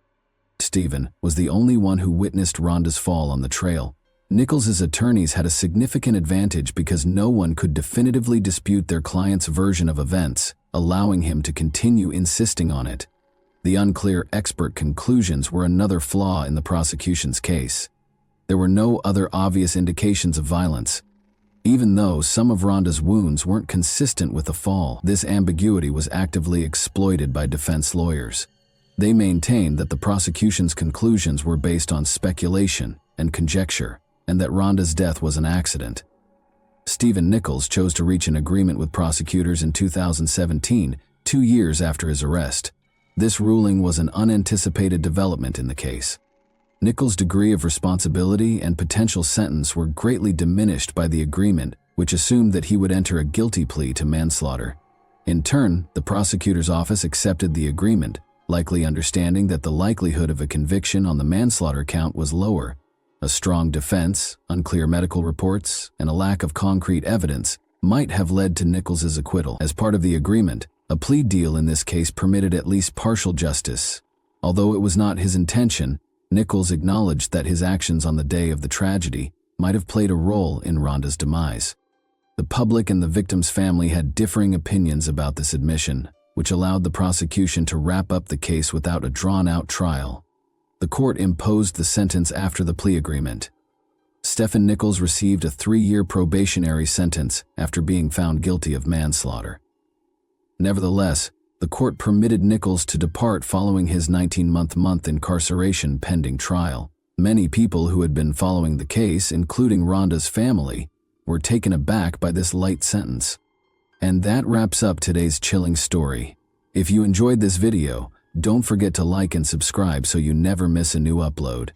Stephen was the only one who witnessed Rhonda's fall on the trail. Nichols' attorneys had a significant advantage because no one could definitively dispute their client's version of events, allowing him to continue insisting on it. The unclear expert conclusions were another flaw in the prosecution's case. There were no other obvious indications of violence. Even though some of Rhonda's wounds weren't consistent with the fall, this ambiguity was actively exploited by defense lawyers. They maintained that the prosecution's conclusions were based on speculation and conjecture, and that Rhonda's death was an accident. Stephen Nichols chose to reach an agreement with prosecutors in 2017, 2 years after his arrest. This ruling was an unanticipated development in the case. Nichols' degree of responsibility and potential sentence were greatly diminished by the agreement, which assumed that he would enter a guilty plea to manslaughter. In turn, the prosecutor's office accepted the agreement, likely understanding that the likelihood of a conviction on the manslaughter count was lower. A strong defense, unclear medical reports, and a lack of concrete evidence might have led to Nichols' acquittal. As part of the agreement, a plea deal in this case permitted at least partial justice. Although it was not his intention, Nichols acknowledged that his actions on the day of the tragedy might have played a role in Rhonda's demise. The public and the victim's family had differing opinions about this admission, which allowed the prosecution to wrap up the case without a drawn-out trial. The court imposed the sentence after the plea agreement. Stephen Nichols received a 3-year probationary sentence after being found guilty of manslaughter. Nevertheless, the court permitted Nichols to depart following his 19-month incarceration pending trial. Many people who had been following the case, including Rhonda's family, were taken aback by this light sentence. And that wraps up today's chilling story. If you enjoyed this video, don't forget to like and subscribe so you never miss a new upload.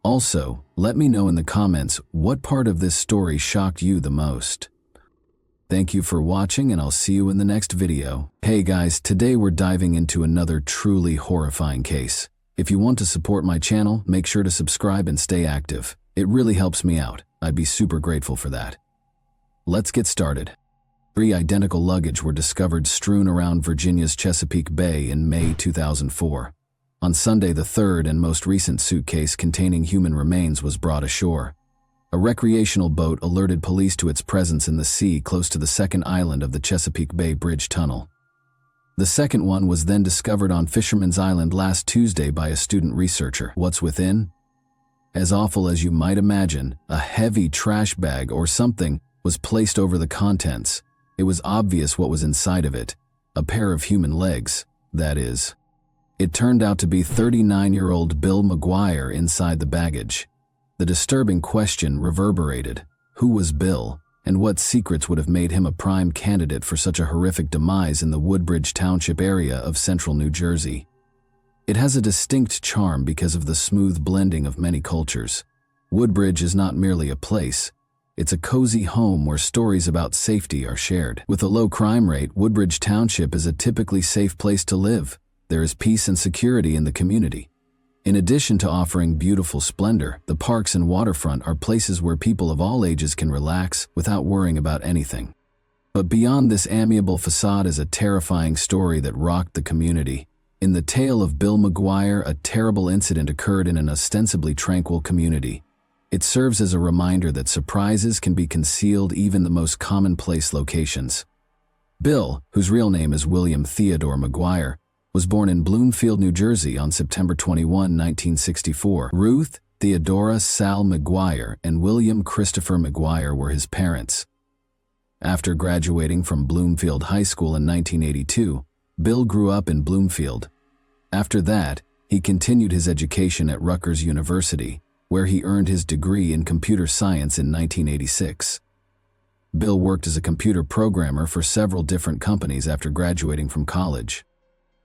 Also, let me know in the comments what part of this story shocked you the most. Thank you for watching, and I'll see you in the next video. Hey guys, today we're diving into another truly horrifying case. If you want to support my channel, make sure to subscribe and stay active. It really helps me out. I'd be super grateful for that. Let's get started. 3 identical luggage were discovered strewn around Virginia's Chesapeake Bay in May 2004. On Sunday, the third and most recent suitcase containing human remains was brought ashore. A recreational boat alerted police to its presence in the sea close to the second island of the Chesapeake Bay Bridge Tunnel. The second one was then discovered on Fisherman's Island last Tuesday by a student researcher. What's within? As awful as you might imagine, a heavy trash bag or something was placed over the contents. It was obvious what was inside of it. A pair of human legs, that is. It turned out to be 39-year-old Bill McGuire inside the baggage. The disturbing question reverberated. Who was Bill, and what secrets would have made him a prime candidate for such a horrific demise in the Woodbridge Township area of central New Jersey? It has a distinct charm because of the smooth blending of many cultures. Woodbridge is not merely a place. It's a cozy home where stories about safety are shared. With a low crime rate, Woodbridge Township is a typically safe place to live. There is peace and security in the community. In addition to offering beautiful splendor, the parks and waterfront are places where people of all ages can relax without worrying about anything. But beyond this amiable facade is a terrifying story that rocked the community. In the tale of Bill McGuire, a terrible incident occurred in an ostensibly tranquil community. It serves as a reminder that surprises can be concealed even in the most commonplace locations. Bill, whose real name is William Theodore McGuire, was born in Bloomfield, New Jersey on September 21, 1964. Ruth Theodora Sal McGuire and William Christopher McGuire were his parents. After graduating from Bloomfield High School in 1982, Bill grew up in Bloomfield. After that, he continued his education at Rutgers University, where he earned his degree in computer science in 1986. Bill worked as a computer programmer for several different companies after graduating from college.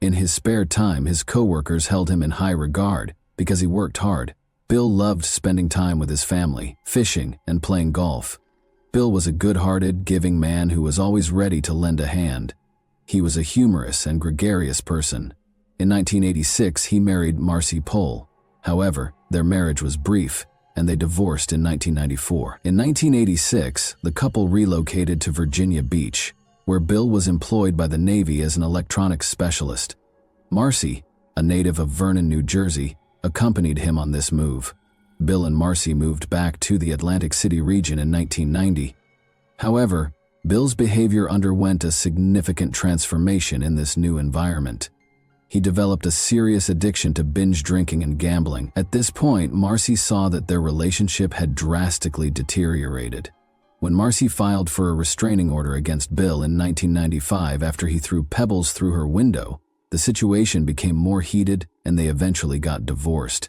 In his spare time, his coworkers held him in high regard because he worked hard. Bill loved spending time with his family, fishing, and playing golf. Bill was a good-hearted, giving man who was always ready to lend a hand. He was a humorous and gregarious person. In 1986, he married Marcy Pohl. However, their marriage was brief, and they divorced in 1994. In 1986, the couple relocated to Virginia Beach, where Bill was employed by the Navy as an electronics specialist. Marcy, a native of Vernon, New Jersey, accompanied him on this move. Bill and Marcy moved back to the Atlantic City region in 1990. However, Bill's behavior underwent a significant transformation in this new environment. He developed a serious addiction to binge drinking and gambling. At this point, Marcy saw that their relationship had drastically deteriorated. When Marcy filed for a restraining order against Bill in 1995 after he threw pebbles through her window, the situation became more heated and they eventually got divorced.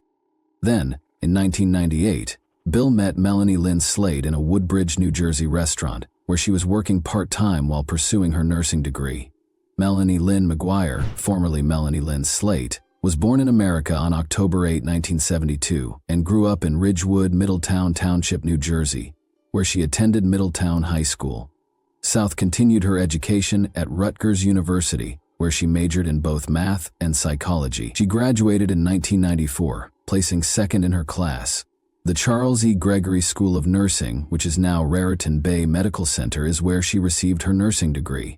Then, in 1998, Bill met Melanie Lynn Slade in a Woodbridge, New Jersey restaurant, where she was working part-time while pursuing her nursing degree. Melanie Lynn McGuire, formerly Melanie Lynn Slate, was born in America on October 8, 1972, and grew up in Ridgewood, Middletown Township, New Jersey, where she attended Middletown High School. South continued her education at Rutgers University, where she majored in both math and psychology. She graduated in 1994, placing second in her class. The Charles E. Gregory School of Nursing, which is now Raritan Bay Medical Center, is where she received her nursing degree.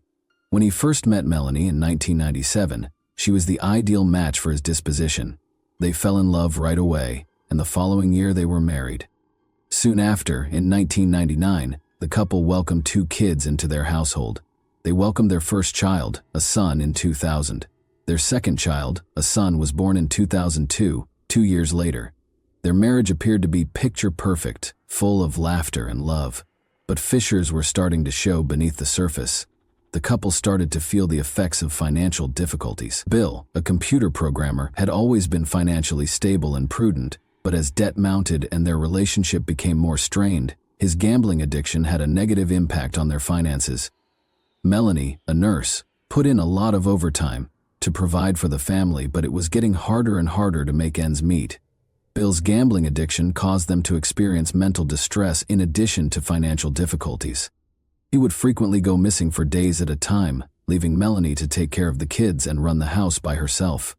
When he first met Melanie in 1997, she was the ideal match for his disposition. They fell in love right away, and the following year they were married. Soon after, in 1999, the couple welcomed 2 kids into their household. They welcomed their first child, a son, in 2000. Their second child, a son, was born in 2002, 2 years later. Their marriage appeared to be picture perfect, full of laughter and love. But fissures were starting to show beneath the surface. The couple started to feel the effects of financial difficulties. Bill, a computer programmer, had always been financially stable and prudent, but as debt mounted and their relationship became more strained, his gambling addiction had a negative impact on their finances. Melanie, a nurse, put in a lot of overtime to provide for the family, but it was getting harder and harder to make ends meet. Bill's gambling addiction caused them to experience mental distress in addition to financial difficulties. He would frequently go missing for days at a time, leaving Melanie to take care of the kids and run the house by herself.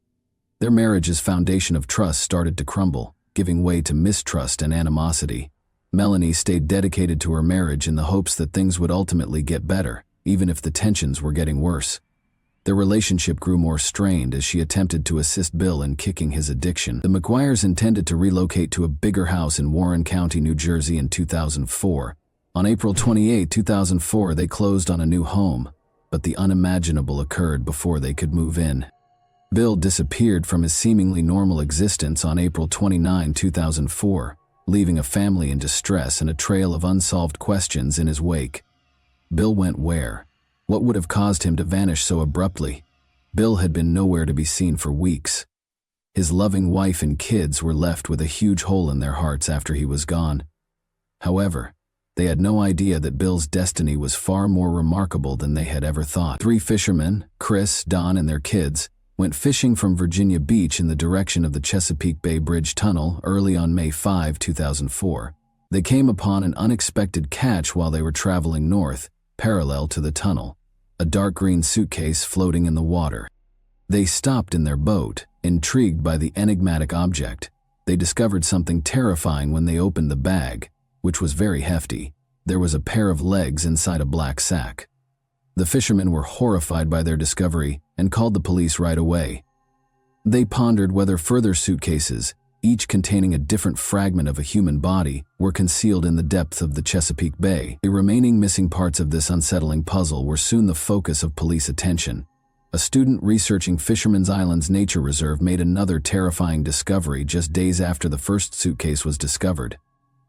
Their marriage's foundation of trust started to crumble, giving way to mistrust and animosity. Melanie stayed dedicated to her marriage in the hopes that things would ultimately get better, even if the tensions were getting worse. Their relationship grew more strained as she attempted to assist Bill in kicking his addiction. The McGuires intended to relocate to a bigger house in Warren County, New Jersey in 2004. On April 28, 2004, they closed on a new home, but the unimaginable occurred before they could move in. Bill disappeared from his seemingly normal existence on April 29, 2004, leaving a family in distress and a trail of unsolved questions in his wake. Bill went where? What would have caused him to vanish so abruptly? Bill had been nowhere to be seen for weeks. His loving wife and kids were left with a huge hole in their hearts after he was gone. However, they had no idea that Bill's destiny was far more remarkable than they had ever thought. 3 fishermen, Chris, Don, and their kids, went fishing from Virginia Beach in the direction of the Chesapeake Bay Bridge Tunnel early on May 5, 2004. They came upon an unexpected catch while they were traveling north, parallel to the tunnel, a dark green suitcase floating in the water. They stopped in their boat, intrigued by the enigmatic object. They discovered something terrifying when they opened the bag, which was very hefty. There was a pair of legs inside a black sack. The fishermen were horrified by their discovery and called the police right away. They pondered whether further suitcases, each containing a different fragment of a human body, were concealed in the depths of the Chesapeake Bay. The remaining missing parts of this unsettling puzzle were soon the focus of police attention. A student researching Fisherman's Island's nature reserve made another terrifying discovery just days after the first suitcase was discovered.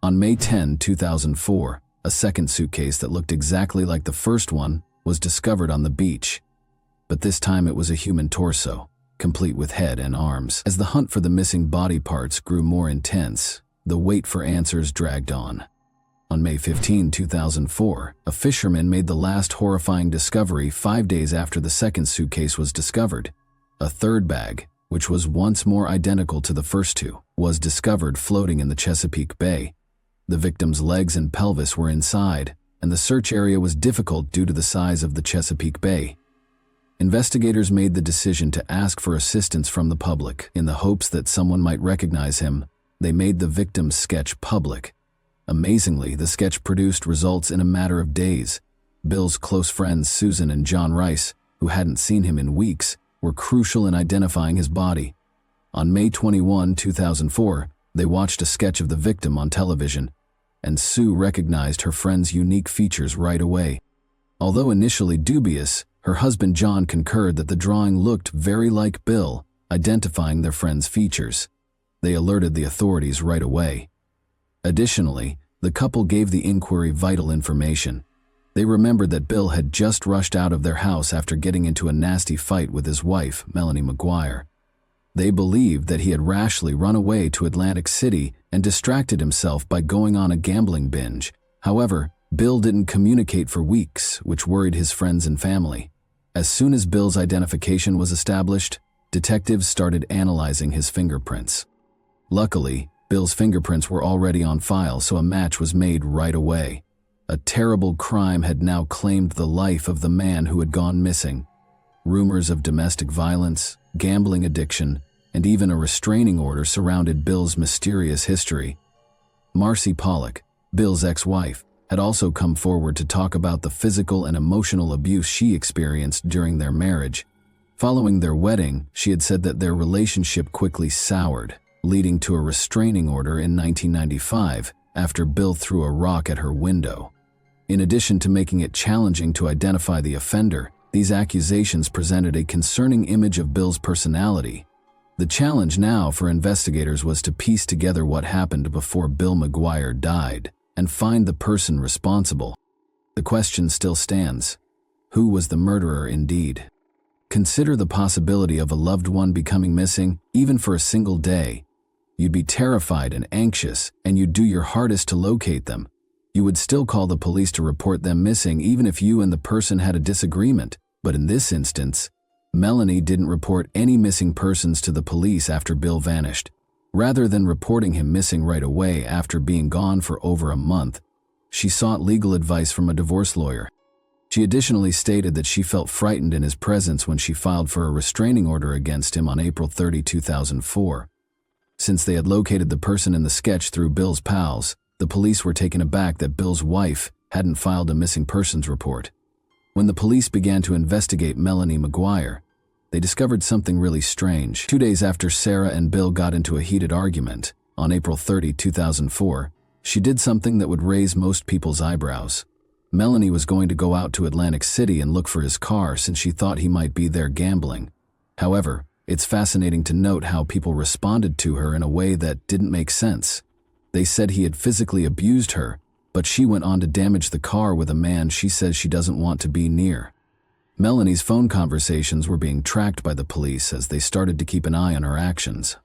On May 10, 2004, a second suitcase that looked exactly like the first one was discovered on the beach. But this time it was a human torso, complete with head and arms. As the hunt for the missing body parts grew more intense, the wait for answers dragged on. On May 15, 2004, a fisherman made the last horrifying discovery 5 days after the second suitcase was discovered. A third bag, which was once more identical to the first two, was discovered floating in the Chesapeake Bay. The victim's legs and pelvis were inside, and the search area was difficult due to the size of the Chesapeake Bay. Investigators made the decision to ask for assistance from the public. In the hopes that someone might recognize him, they made the victim's sketch public. Amazingly, the sketch produced results in a matter of days. Bill's close friends Susan and John Rice, who hadn't seen him in weeks, were crucial in identifying his body. On May 21, 2004, they watched a sketch of the victim on television, and Sue recognized her friend's unique features right away. Although initially dubious, her husband John concurred that the drawing looked very like Bill, identifying their friend's features. They alerted the authorities right away. Additionally, the couple gave the inquiry vital information. They remembered that Bill had just rushed out of their house after getting into a nasty fight with his wife, Melanie McGuire. They believed that he had rashly run away to Atlantic City and distracted himself by going on a gambling binge. However, Bill didn't communicate for weeks, which worried his friends and family. As soon as Bill's identification was established, detectives started analyzing his fingerprints. Luckily, Bill's fingerprints were already on file, so a match was made right away. A terrible crime had now claimed the life of the man who had gone missing. Rumors of domestic violence, gambling addiction, and even a restraining order surrounded Bill's mysterious history. Marcy Pollock, Bill's ex-wife, had also come forward to talk about the physical and emotional abuse she experienced during their marriage. Following their wedding, she had said that their relationship quickly soured, leading to a restraining order in 1995 after Bill threw a rock at her window. In addition to making it challenging to identify the offender, these accusations presented a concerning image of Bill's personality. The challenge now for investigators was to piece together what happened before Bill McGuire died and find the person responsible. The question still stands: who was the murderer indeed? Consider the possibility of a loved one becoming missing, even for a single day. You'd be terrified and anxious, and you'd do your hardest to locate them. You would still call the police to report them missing even if you and the person had a disagreement. But in this instance, Melanie didn't report any missing persons to the police after Bill vanished. Rather than reporting him missing right away after being gone for over a month, she sought legal advice from a divorce lawyer. She additionally stated that she felt frightened in his presence when she filed for a restraining order against him on April 30, 2004. Since they had located the person in the sketch through Bill's pals, the police were taken aback that Bill's wife hadn't filed a missing persons report. When the police began to investigate Melanie McGuire, they discovered something really strange. 2 days after Sarah and Bill got into a heated argument, on April 30, 2004, she did something that would raise most people's eyebrows. Melanie was going to go out to Atlantic City and look for his car since she thought he might be there gambling. However, it's fascinating to note how people responded to her in a way that didn't make sense. They said he had physically abused her, but she went on to damage the car with a man she says she doesn't want to be near. Melanie's phone conversations were being tracked by the police as they started to keep an eye on her actions.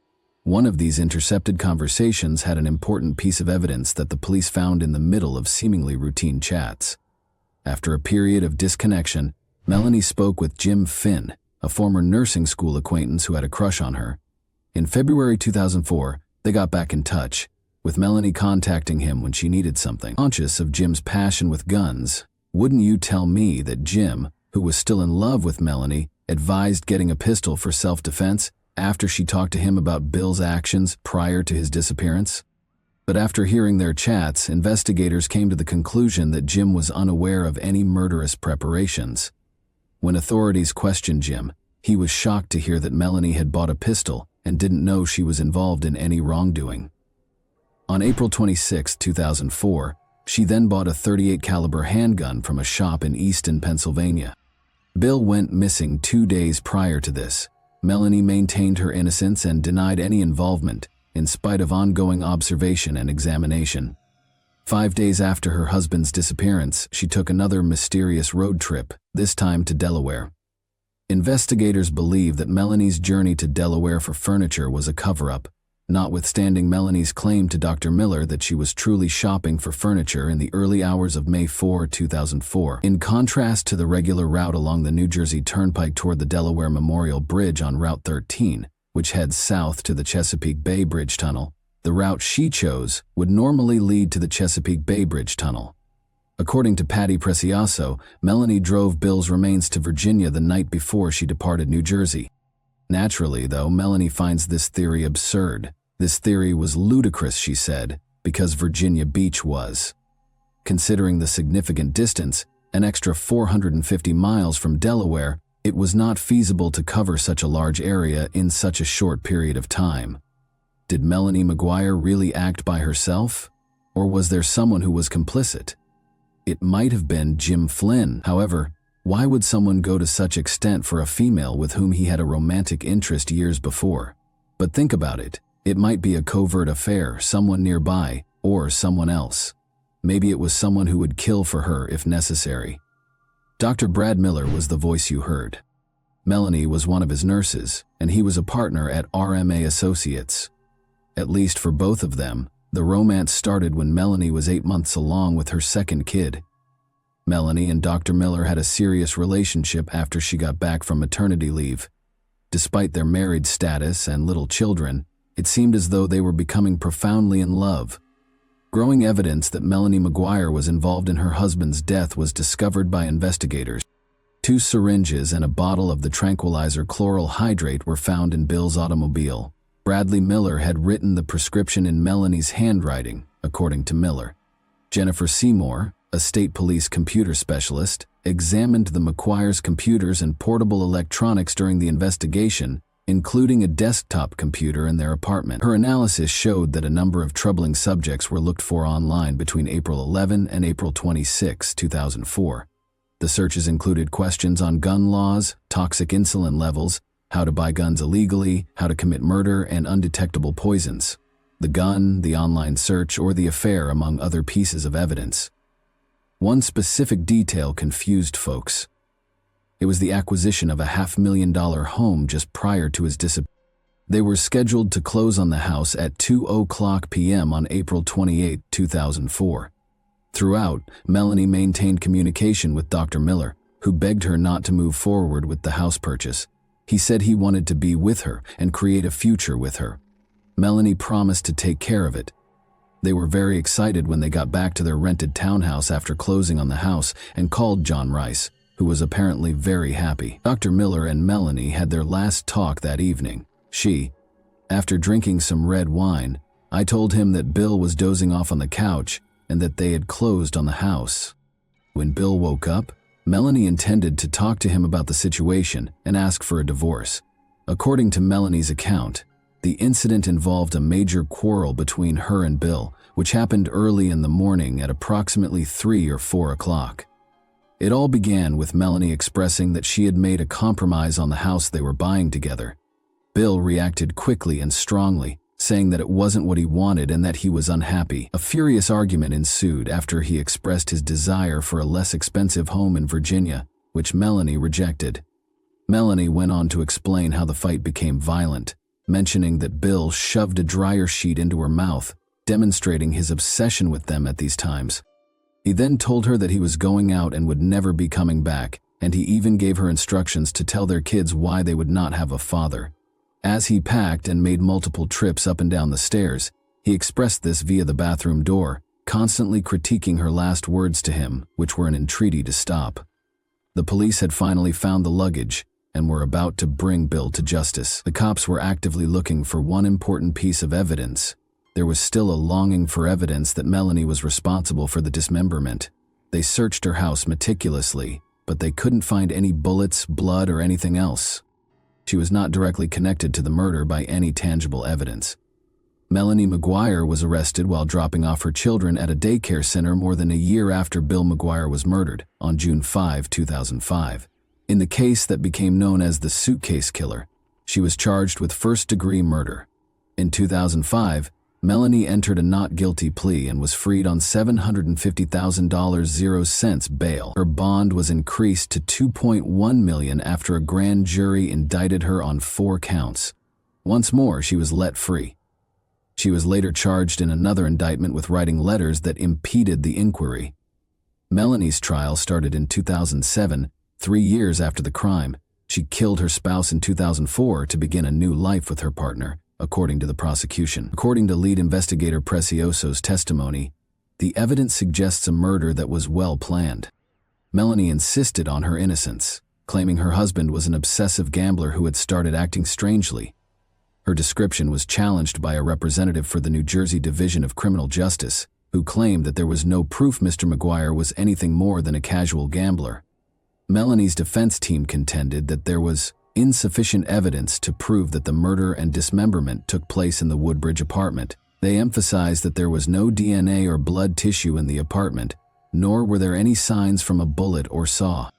One of these intercepted conversations had an important piece of evidence that the police found in the middle of seemingly routine chats. After a period of disconnection, Melanie spoke with Jim Finn, a former nursing school acquaintance who had a crush on her. In February 2004, they got back in touch, with Melanie contacting him when she needed something. Conscious of Jim's passion with guns, wouldn't you tell me that Jim, who was still in love with Melanie, advised getting a pistol for self-defense after she talked to him about Bill's actions prior to his disappearance? But after hearing their chats, investigators came to the conclusion that Jim was unaware of any murderous preparations. When authorities questioned Jim, he was shocked to hear that Melanie had bought a pistol and didn't know she was involved in any wrongdoing. On April 26, 2004, she then bought a .38 caliber handgun from a shop in Easton, Pennsylvania. Bill went missing 2 days prior to this. Melanie maintained her innocence and denied any involvement, in spite of ongoing observation and examination. 5 days after her husband's disappearance, she took another mysterious road trip, this time to Delaware. Investigators believe that Melanie's journey to Delaware for furniture was a cover-up, notwithstanding Melanie's claim to Dr. Miller that she was truly shopping for furniture in the early hours of May 4, 2004. In contrast to the regular route along the New Jersey Turnpike toward the Delaware Memorial Bridge on Route 13, which heads south to the Chesapeake Bay Bridge Tunnel, the route she chose would normally lead to the Chesapeake Bay Bridge Tunnel. According to Patty Precioso, Melanie drove Bill's remains to Virginia the night before she departed New Jersey. Naturally, though, Melanie finds this theory absurd. This theory was ludicrous, she said, because Virginia Beach was. Considering the significant distance, an extra 450 miles from Delaware, it was not feasible to cover such a large area in such a short period of time. Did Melanie McGuire really act by herself? Or was there someone who was complicit? It might have been Jim Flynn. However, why would someone go to such extent for a female with whom he had a romantic interest years before? But think about it. It might be a covert affair, someone nearby, or someone else. Maybe it was someone who would kill for her if necessary. Dr. Brad Miller was the voice you heard. Melanie was one of his nurses, and he was a partner at RMA Associates. At least for both of them, the romance started when Melanie was 8 months along with her second kid. Melanie and Dr. Miller had a serious relationship after she got back from maternity leave. Despite their married status and little children, it seemed as though they were becoming profoundly in love. Growing evidence that Melanie McGuire was involved in her husband's death was discovered by investigators. 2 syringes and a bottle of the tranquilizer chloral hydrate were found in Bill's automobile. Bradley Miller had written the prescription in Melanie's handwriting, according to Miller. Jennifer Seymour, a state police computer specialist, examined the McGuire's computers and portable electronics during the investigation, including a desktop computer in their apartment. Her analysis showed that a number of troubling subjects were looked for online between April 11 and April 26, 2004. The searches included questions on gun laws, toxic insulin levels, how to buy guns illegally, how to commit murder, and undetectable poisons. The gun, the online search, or the affair, among other pieces of evidence. One specific detail confused folks. It was the acquisition of a $500,000 home just prior to his disappearance. They were scheduled to close on the house at 2:00 p.m. on April 28, 2004. Throughout, Melanie maintained communication with Dr. Miller, who begged her not to move forward with the house purchase. He said he wanted to be with her and create a future with her. Melanie promised to take care of it. They were very excited when they got back to their rented townhouse after closing on the house and called John Rice, who was apparently very happy. Dr. Miller and Melanie had their last talk that evening. After drinking some red wine, I told him that Bill was dozing off on the couch and that they had closed on the house. When Bill woke up, Melanie intended to talk to him about the situation and ask for a divorce. According to Melanie's account, the incident involved a major quarrel between her and Bill, which happened early in the morning at approximately 3 or 4 o'clock. It all began with Melanie expressing that she had made a compromise on the house they were buying together. Bill reacted quickly and strongly, saying that it wasn't what he wanted and that he was unhappy. A furious argument ensued after he expressed his desire for a less expensive home in Virginia, which Melanie rejected. Melanie went on to explain how the fight became violent, mentioning that Bill shoved a dryer sheet into her mouth, demonstrating his obsession with them at these times. He then told her that he was going out and would never be coming back, and he even gave her instructions to tell their kids why they would not have a father. As he packed and made multiple trips up and down the stairs, he expressed this via the bathroom door, constantly critiquing her last words to him, which were an entreaty to stop. The police had finally found the luggage and were about to bring Bill to justice. The cops were actively looking for one important piece of evidence. There was still a longing for evidence that Melanie was responsible for the dismemberment. They searched her house meticulously, but they couldn't find any bullets, blood, or anything else. She was not directly connected to the murder by any tangible evidence. Melanie McGuire was arrested while dropping off her children at a daycare center more than a year after Bill McGuire was murdered, on June 5, 2005. In the case that became known as the suitcase killer, she was charged with first-degree murder. In 2005, Melanie entered a not guilty plea and was freed on $750,000 bail. Her bond was increased to $2.1 million after a grand jury indicted her on 4 counts. Once more, she was let free. She was later charged in another indictment with writing letters that impeded the inquiry. Melanie's trial started in 2007, 3 years after the crime. She killed her spouse in 2004 to begin a new life with her partner, according to the prosecution. According to lead investigator Precioso's testimony, the evidence suggests a murder that was well planned. Melanie insisted on her innocence, claiming her husband was an obsessive gambler who had started acting strangely. Her description was challenged by a representative for the New Jersey Division of Criminal Justice, who claimed that there was no proof Mr. McGuire was anything more than a casual gambler. Melanie's defense team contended that there was insufficient evidence to prove that the murder and dismemberment took place in the Woodbridge apartment. They emphasized that there was no DNA or blood tissue in the apartment, nor were there any signs from a bullet or saw.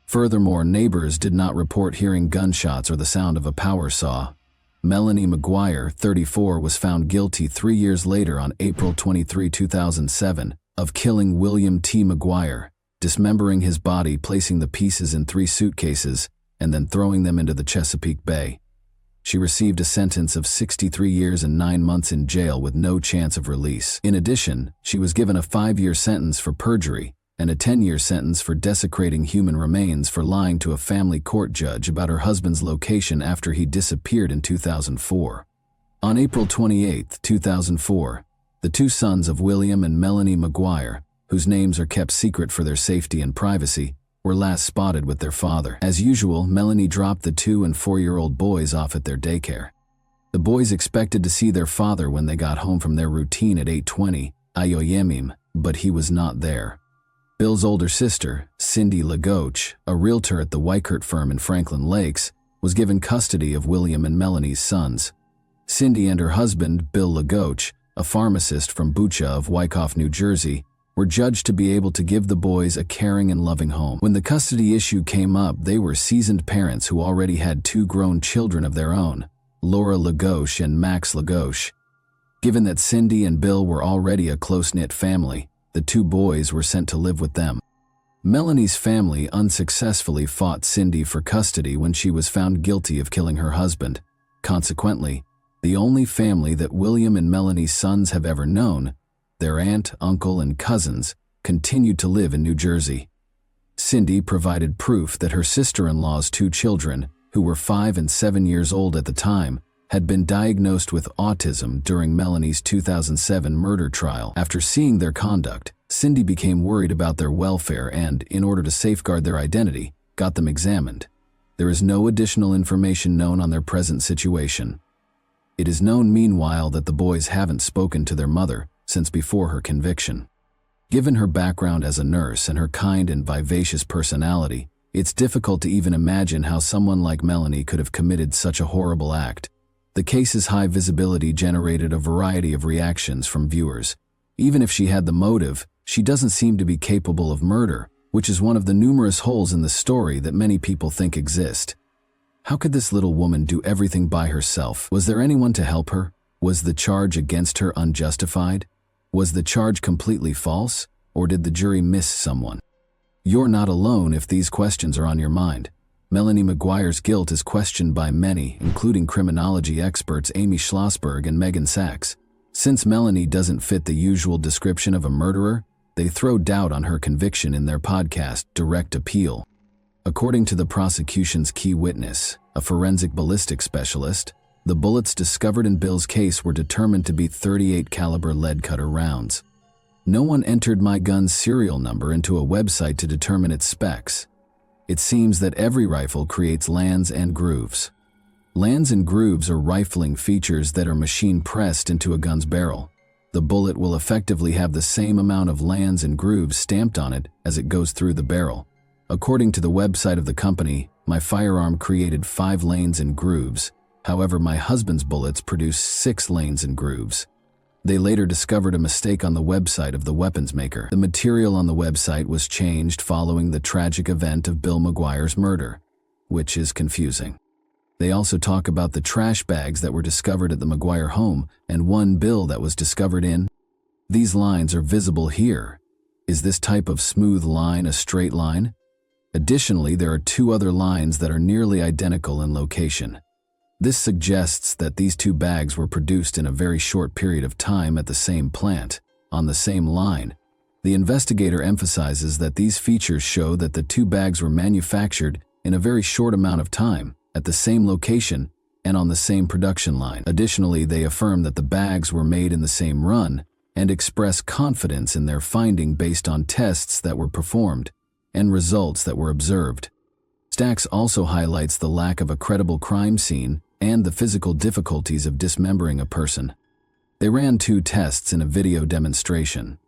Furthermore, neighbors did not report hearing gunshots or the sound of a power saw. Melanie McGuire, 34, was found guilty 3 years later on April 23, 2007, of killing William T. McGuire, dismembering his body, placing the pieces in 3 suitcases, and then throwing them into the Chesapeake Bay. She received a sentence of 63 years and 9 months in jail with no chance of release. In addition, she was given a 5-year sentence for perjury and a 10-year sentence for desecrating human remains for lying to a family court judge about her husband's location after he disappeared in 2004. On April 28, 2004, the 2 sons of William and Melanie McGuire, whose names are kept secret for their safety and privacy, were last spotted with their father. As usual, Melanie dropped the 2- and 4-year-old boys off at their daycare. The boys expected to see their father when they got home from their routine at 8:20 Ayoyemim, but he was not there. Bill's older sister, Cindy Lagoche, a realtor at the Weichert firm in Franklin Lakes, was given custody of William and Melanie's sons. Cindy and her husband, Bill Lagoche, a pharmacist from Bucha of Wyckoff, New Jersey, were judged to be able to give the boys a caring and loving home. When the custody issue came up, they were seasoned parents who already had 2 grown children of their own, Laura Lagoche and Max Lagoche. Given that Cindy and Bill were already a close-knit family, the 2 boys were sent to live with them. Melanie's family unsuccessfully fought Cindy for custody when she was found guilty of killing her husband. Consequently, the only family that William and Melanie's sons have ever known, their aunt, uncle, and cousins, continued to live in New Jersey. Cindy provided proof that her sister-in-law's 2 children, who were 5 and 7 years old at the time, had been diagnosed with autism during Melanie's 2007 murder trial. After seeing their conduct, Cindy became worried about their welfare and, in order to safeguard their identity, got them examined. There is no additional information known on their present situation. It is known meanwhile that the boys haven't spoken to their mother since before her conviction. Given her background as a nurse and her kind and vivacious personality, it's difficult to even imagine how someone like Melanie could have committed such a horrible act. The case's high visibility generated a variety of reactions from viewers. Even if she had the motive, she doesn't seem to be capable of murder, which is one of the numerous holes in the story that many people think exist. How could this little woman do everything by herself? Was there anyone to help her? Was the charge against her unjustified? Was the charge completely false, or did the jury miss someone? You're not alone if these questions are on your mind. Melanie Maguire's guilt is questioned by many, including criminology experts Amy Schlossberg and Megan Sachs. Since Melanie doesn't fit the usual description of a murderer, they throw doubt on her conviction in their podcast, Direct Appeal. According to the prosecution's key witness, a forensic ballistics specialist, the bullets discovered in Bill's case were determined to be .38 caliber lead cutter rounds. No one entered my gun's serial number into a website to determine its specs. It seems that every rifle creates lands and grooves. Lands and grooves are rifling features that are machine-pressed into a gun's barrel. The bullet will effectively have the same amount of lands and grooves stamped on it as it goes through the barrel. According to the website of the company, my firearm created 5 lanes and grooves. However, my husband's bullets produced 6 lanes and grooves. They later discovered a mistake on the website of the weapons maker. The material on the website was changed following the tragic event of Bill Maguire's murder, which is confusing. They also talk about the trash bags that were discovered at the Maguire home and one bill that was discovered in. These lines are visible here. Is this type of smooth line a straight line? Additionally, there are 2 other lines that are nearly identical in location. This suggests that these 2 bags were produced in a very short period of time at the same plant, on the same line. The investigator emphasizes that these features show that the 2 bags were manufactured in a very short amount of time, at the same location, and on the same production line. Additionally, they affirm that the bags were made in the same run and express confidence in their finding based on tests that were performed and results that were observed. Stacks also highlights the lack of a credible crime scene and the physical difficulties of dismembering a person. They ran 2 tests in a video demonstration.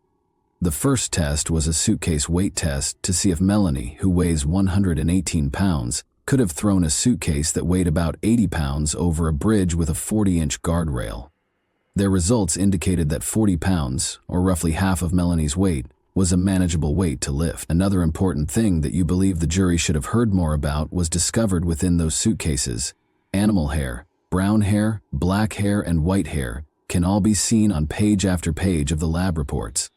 The first test was a suitcase weight test to see if Melanie, who weighs 118 pounds, could have thrown a suitcase that weighed about 80 pounds over a bridge with a 40-inch guardrail. Their results indicated that 40 pounds, or roughly half of Melanie's weight, was a manageable weight to lift. Another important thing that you believe the jury should have heard more about was discovered within those suitcases. Animal hair, brown hair, black hair, and white hair can all be seen on page after page of the lab reports.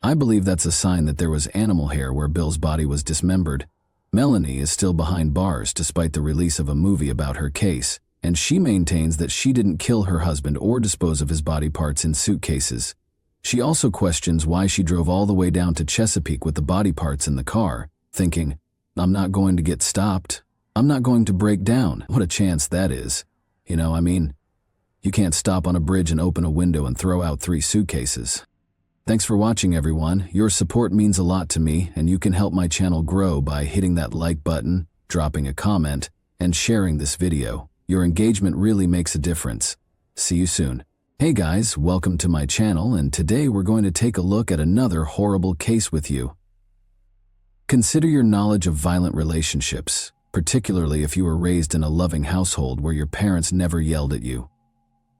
I believe that's a sign that there was animal hair where Bill's body was dismembered. Melanie is still behind bars despite the release of a movie about her case, and she maintains that she didn't kill her husband or dispose of his body parts in suitcases. She also questions why she drove all the way down to Chesapeake with the body parts in the car, thinking, "I'm not going to get stopped. I'm not going to break down." What a chance that is. You can't stop on a bridge and open a window and throw out 3 suitcases. Thanks for watching, everyone. Your support means a lot to me, and you can help my channel grow by hitting that like button, dropping a comment, and sharing this video. Your engagement really makes a difference. See you soon. Hey guys, welcome to my channel, and today we're going to take a look at another horrible case with you. Consider your knowledge of violent relationships, particularly if you were raised in a loving household where your parents never yelled at you.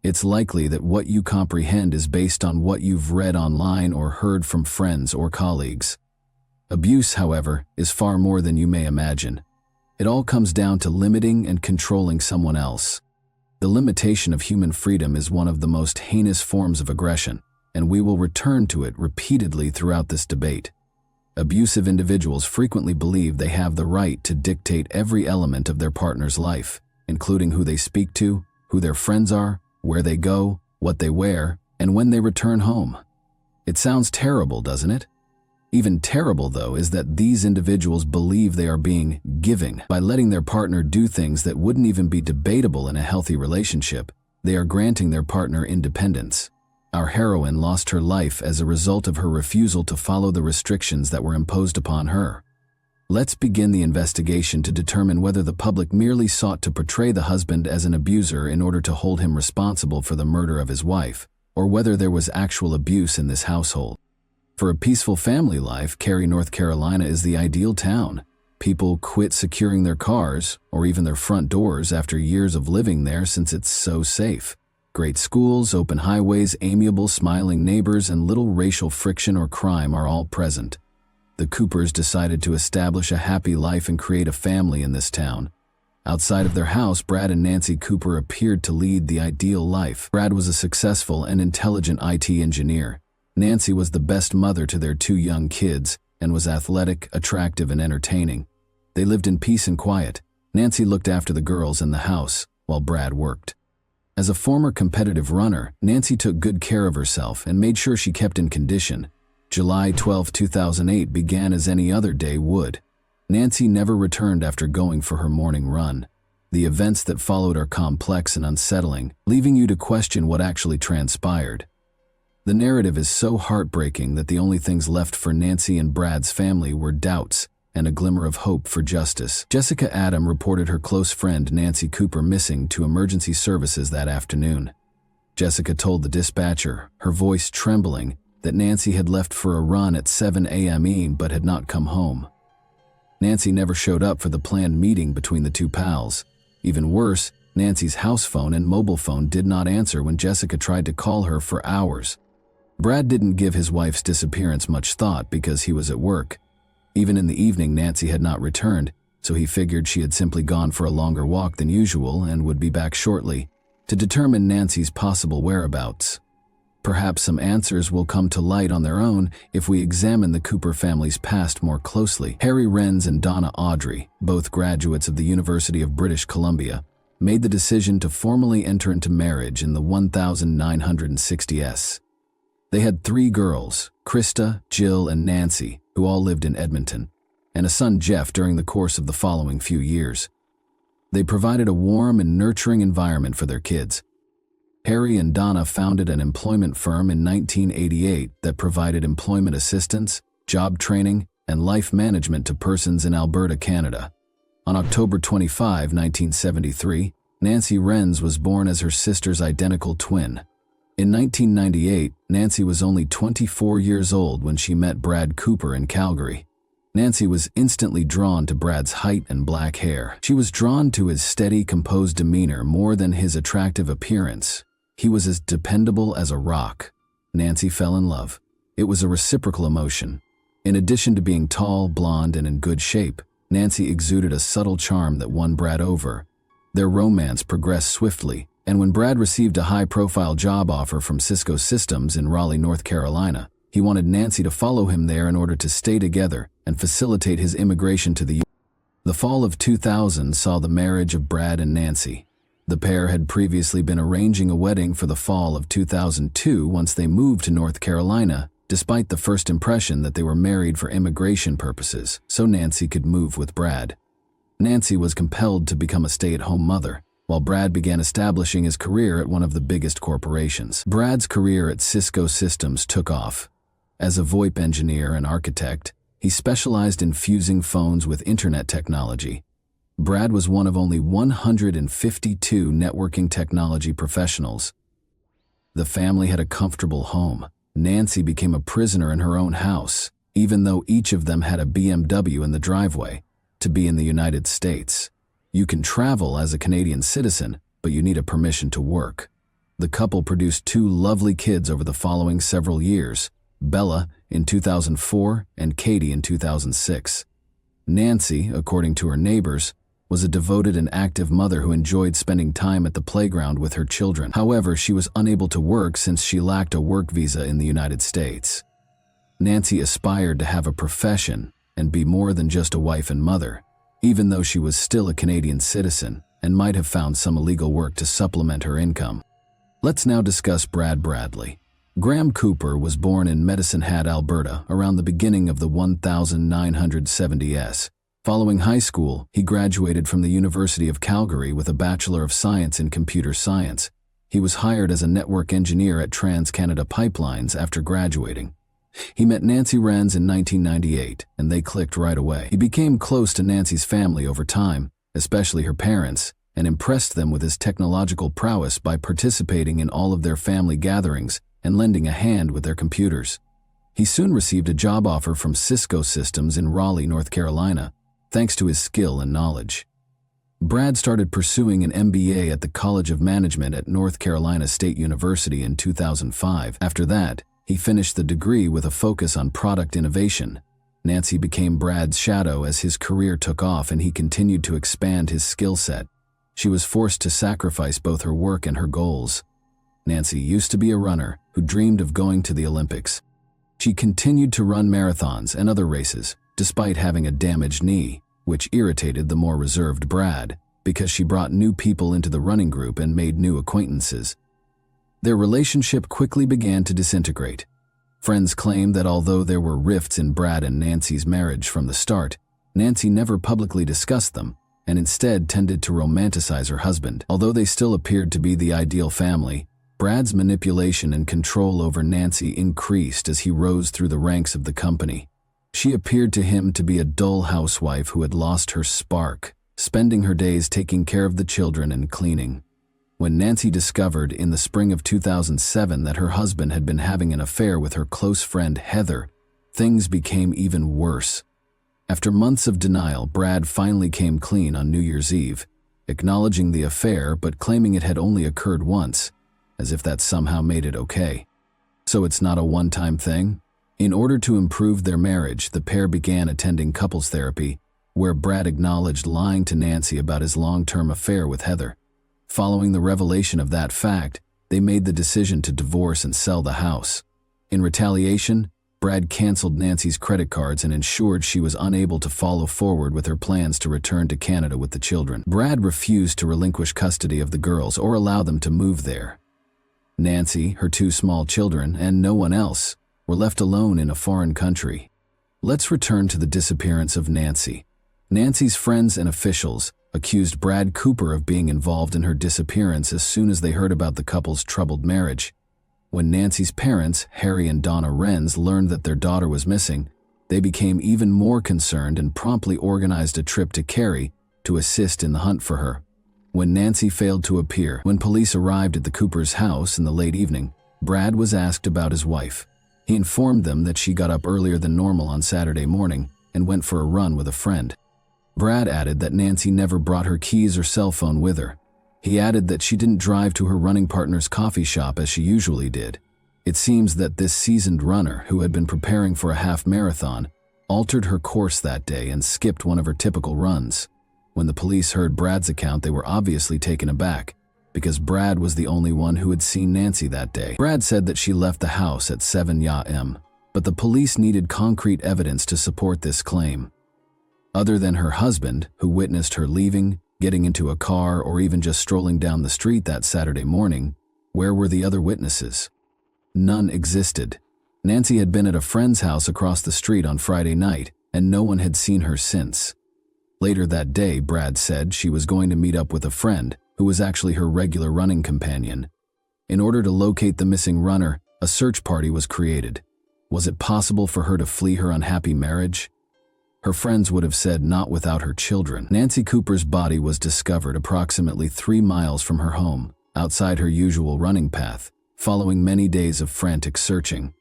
It's likely that what you comprehend is based on what you've read online or heard from friends or colleagues. Abuse, however, is far more than you may imagine. It all comes down to limiting and controlling someone else. The limitation of human freedom is one of the most heinous forms of aggression, and we will return to it repeatedly throughout this debate. Abusive individuals frequently believe they have the right to dictate every element of their partner's life, including who they speak to, who their friends are, where they go, what they wear, and when they return home. It sounds terrible, doesn't it? Even terrible, though, is that these individuals believe they are being giving. By letting their partner do things that wouldn't even be debatable in a healthy relationship, they are granting their partner independence. Our heroine lost her life as a result of her refusal to follow the restrictions that were imposed upon her. Let's begin the investigation to determine whether the public merely sought to portray the husband as an abuser in order to hold him responsible for the murder of his wife, or whether there was actual abuse in this household. For a peaceful family life, Cary, North Carolina is the ideal town. People quit securing their cars or even their front doors after years of living there since it's so safe. Great schools, open highways, amiable, smiling neighbors, and little racial friction or crime are all present. The Coopers decided to establish a happy life and create a family in this town. Outside of their house, Brad and Nancy Cooper appeared to lead the ideal life. Brad was a successful and intelligent IT engineer. Nancy was the best mother to their 2 young kids and was athletic, attractive, and entertaining. They lived in peace and quiet. Nancy looked after the girls in the house while Brad worked. As a former competitive runner, Nancy took good care of herself and made sure she kept in condition. July 12, 2008 began as any other day would. Nancy never returned after going for her morning run. The events that followed are complex and unsettling, leaving you to question what actually transpired. The narrative is so heartbreaking that the only things left for Nancy and Brad's family were doubts and a glimmer of hope for justice. Jessica Adam reported her close friend Nancy Cooper missing to emergency services that afternoon. Jessica told the dispatcher, her voice trembling, that Nancy had left for a run at 7 a.m. but had not come home. Nancy never showed up for the planned meeting between the 2 pals. Even worse, Nancy's house phone and mobile phone did not answer when Jessica tried to call her for hours. Brad didn't give his wife's disappearance much thought because he was at work. Even in the evening, Nancy had not returned, so he figured she had simply gone for a longer walk than usual and would be back shortly. To determine Nancy's possible whereabouts, perhaps some answers will come to light on their own if we examine the Cooper family's past more closely. Harry Renz and Donna Audrey, both graduates of the University of British Columbia, made the decision to formally enter into marriage in the 1960s. They had 3 girls, Krista, Jill, and Nancy, who all lived in Edmonton, and a son, Jeff, during the course of the following few years. They provided a warm and nurturing environment for their kids. Harry and Donna founded an employment firm in 1988 that provided employment assistance, job training, and life management to persons in Alberta, Canada. On October 25, 1973, Nancy Renz was born as her sister's identical twin. In 1998, Nancy was only 24 years old when she met Brad Cooper in Calgary. Nancy was instantly drawn to Brad's height and black hair. She was drawn to his steady, composed demeanor more than his attractive appearance. He was as dependable as a rock. Nancy fell in love. It was a reciprocal emotion. In addition to being tall, blonde, and in good shape, Nancy exuded a subtle charm that won Brad over. Their romance progressed swiftly, and when Brad received a high-profile job offer from Cisco Systems in Raleigh, North Carolina, he wanted Nancy to follow him there in order to stay together and facilitate his immigration to the U.S. The fall of 2000 saw the marriage of Brad and Nancy. The pair had previously been arranging a wedding for the fall of 2002 once they moved to North Carolina, despite the first impression that they were married for immigration purposes, so Nancy could move with Brad. Nancy was compelled to become a stay-at-home mother, while Brad began establishing his career at one of the biggest corporations. Brad's career at Cisco Systems took off. As a VoIP engineer and architect, he specialized in fusing phones with internet technology. Brad was one of only 152 networking technology professionals. The family had a comfortable home. Nancy became a prisoner in her own house, even though each of them had a BMW in the driveway, to be in the United States. You can travel as a Canadian citizen, but you need a permission to work. The couple produced 2 lovely kids over the following several years, Bella in 2004 and Katie in 2006. Nancy, according to her neighbors, was a devoted and active mother who enjoyed spending time at the playground with her children. However, she was unable to work since she lacked a work visa in the United States. Nancy aspired to have a profession and be more than just a wife and mother, even though she was still a Canadian citizen and might have found some illegal work to supplement her income. Let's now discuss Brad Bradley. Graham Cooper was born in Medicine Hat, Alberta, around the beginning of the 1970s. Following high school, he graduated from the University of Calgary with a Bachelor of Science in Computer Science. He was hired as a network engineer at TransCanada Pipelines after graduating. He met Nancy Renz in 1998, and they clicked right away. He became close to Nancy's family over time, especially her parents, and impressed them with his technological prowess by participating in all of their family gatherings and lending a hand with their computers. He soon received a job offer from Cisco Systems in Raleigh, North Carolina, thanks to his skill and knowledge. Brad started pursuing an MBA at the College of Management at North Carolina State University in 2005. After that, he finished the degree with a focus on product innovation. Nancy became Brad's shadow as his career took off and he continued to expand his skill set. She was forced to sacrifice both her work and her goals. Nancy used to be a runner who dreamed of going to the Olympics. She continued to run marathons and other races, despite having a damaged knee, which irritated the more reserved Brad, because she brought new people into the running group and made new acquaintances. Their relationship quickly began to disintegrate. Friends claimed that although there were rifts in Brad and Nancy's marriage from the start, Nancy never publicly discussed them, and instead tended to romanticize her husband. Although they still appeared to be the ideal family, Brad's manipulation and control over Nancy increased as he rose through the ranks of the company. She appeared to him to be a dull housewife who had lost her spark, spending her days taking care of the children and cleaning. When Nancy discovered in the spring of 2007 that her husband had been having an affair with her close friend Heather, things became even worse. After months of denial, Brad finally came clean on New Year's Eve, acknowledging the affair but claiming it had only occurred once, as if that somehow made it okay. So it's not a one-time thing? In order to improve their marriage, the pair began attending couples therapy, where Brad acknowledged lying to Nancy about his long-term affair with Heather. Following the revelation of that fact, they made the decision to divorce and sell the house. In retaliation, Brad canceled Nancy's credit cards and ensured she was unable to follow forward with her plans to return to Canada with the children. Brad refused to relinquish custody of the girls or allow them to move there. Nancy, her two small children, and no one else were left alone in a foreign country. Let's return to the disappearance of Nancy. Nancy's friends and officials accused Brad Cooper of being involved in her disappearance as soon as they heard about the couple's troubled marriage. When Nancy's parents, Harry and Donna Renz, learned that their daughter was missing, they became even more concerned and promptly organized a trip to Cary to assist in the hunt for her. When Nancy failed to appear, when police arrived at the Coopers' house in the late evening, Brad was asked about his wife. He informed them that she got up earlier than normal on Saturday morning and went for a run with a friend. Brad added that Nancy never brought her keys or cell phone with her. He added that she didn't drive to her running partner's coffee shop as she usually did. It seems that this seasoned runner, who had been preparing for a half marathon, altered her course that day and skipped one of her typical runs. When the police heard Brad's account, they were obviously taken aback, because Brad was the only one who had seen Nancy that day. Brad said that she left the house at 7 a.m., but the police needed concrete evidence to support this claim. Other than her husband, who witnessed her leaving, getting into a car, or even just strolling down the street that Saturday morning, where were the other witnesses? None existed. Nancy had been at a friend's house across the street on Friday night, and no one had seen her since. Later that day, Brad said she was going to meet up with a friend, who was actually her regular running companion. In order to locate the missing runner, a search party was created. Was it possible for her to flee her unhappy marriage? Her friends would have said not without her children. Nancy Cooper's body was discovered approximately 3 miles from her home, outside her usual running path, following many days of frantic searching.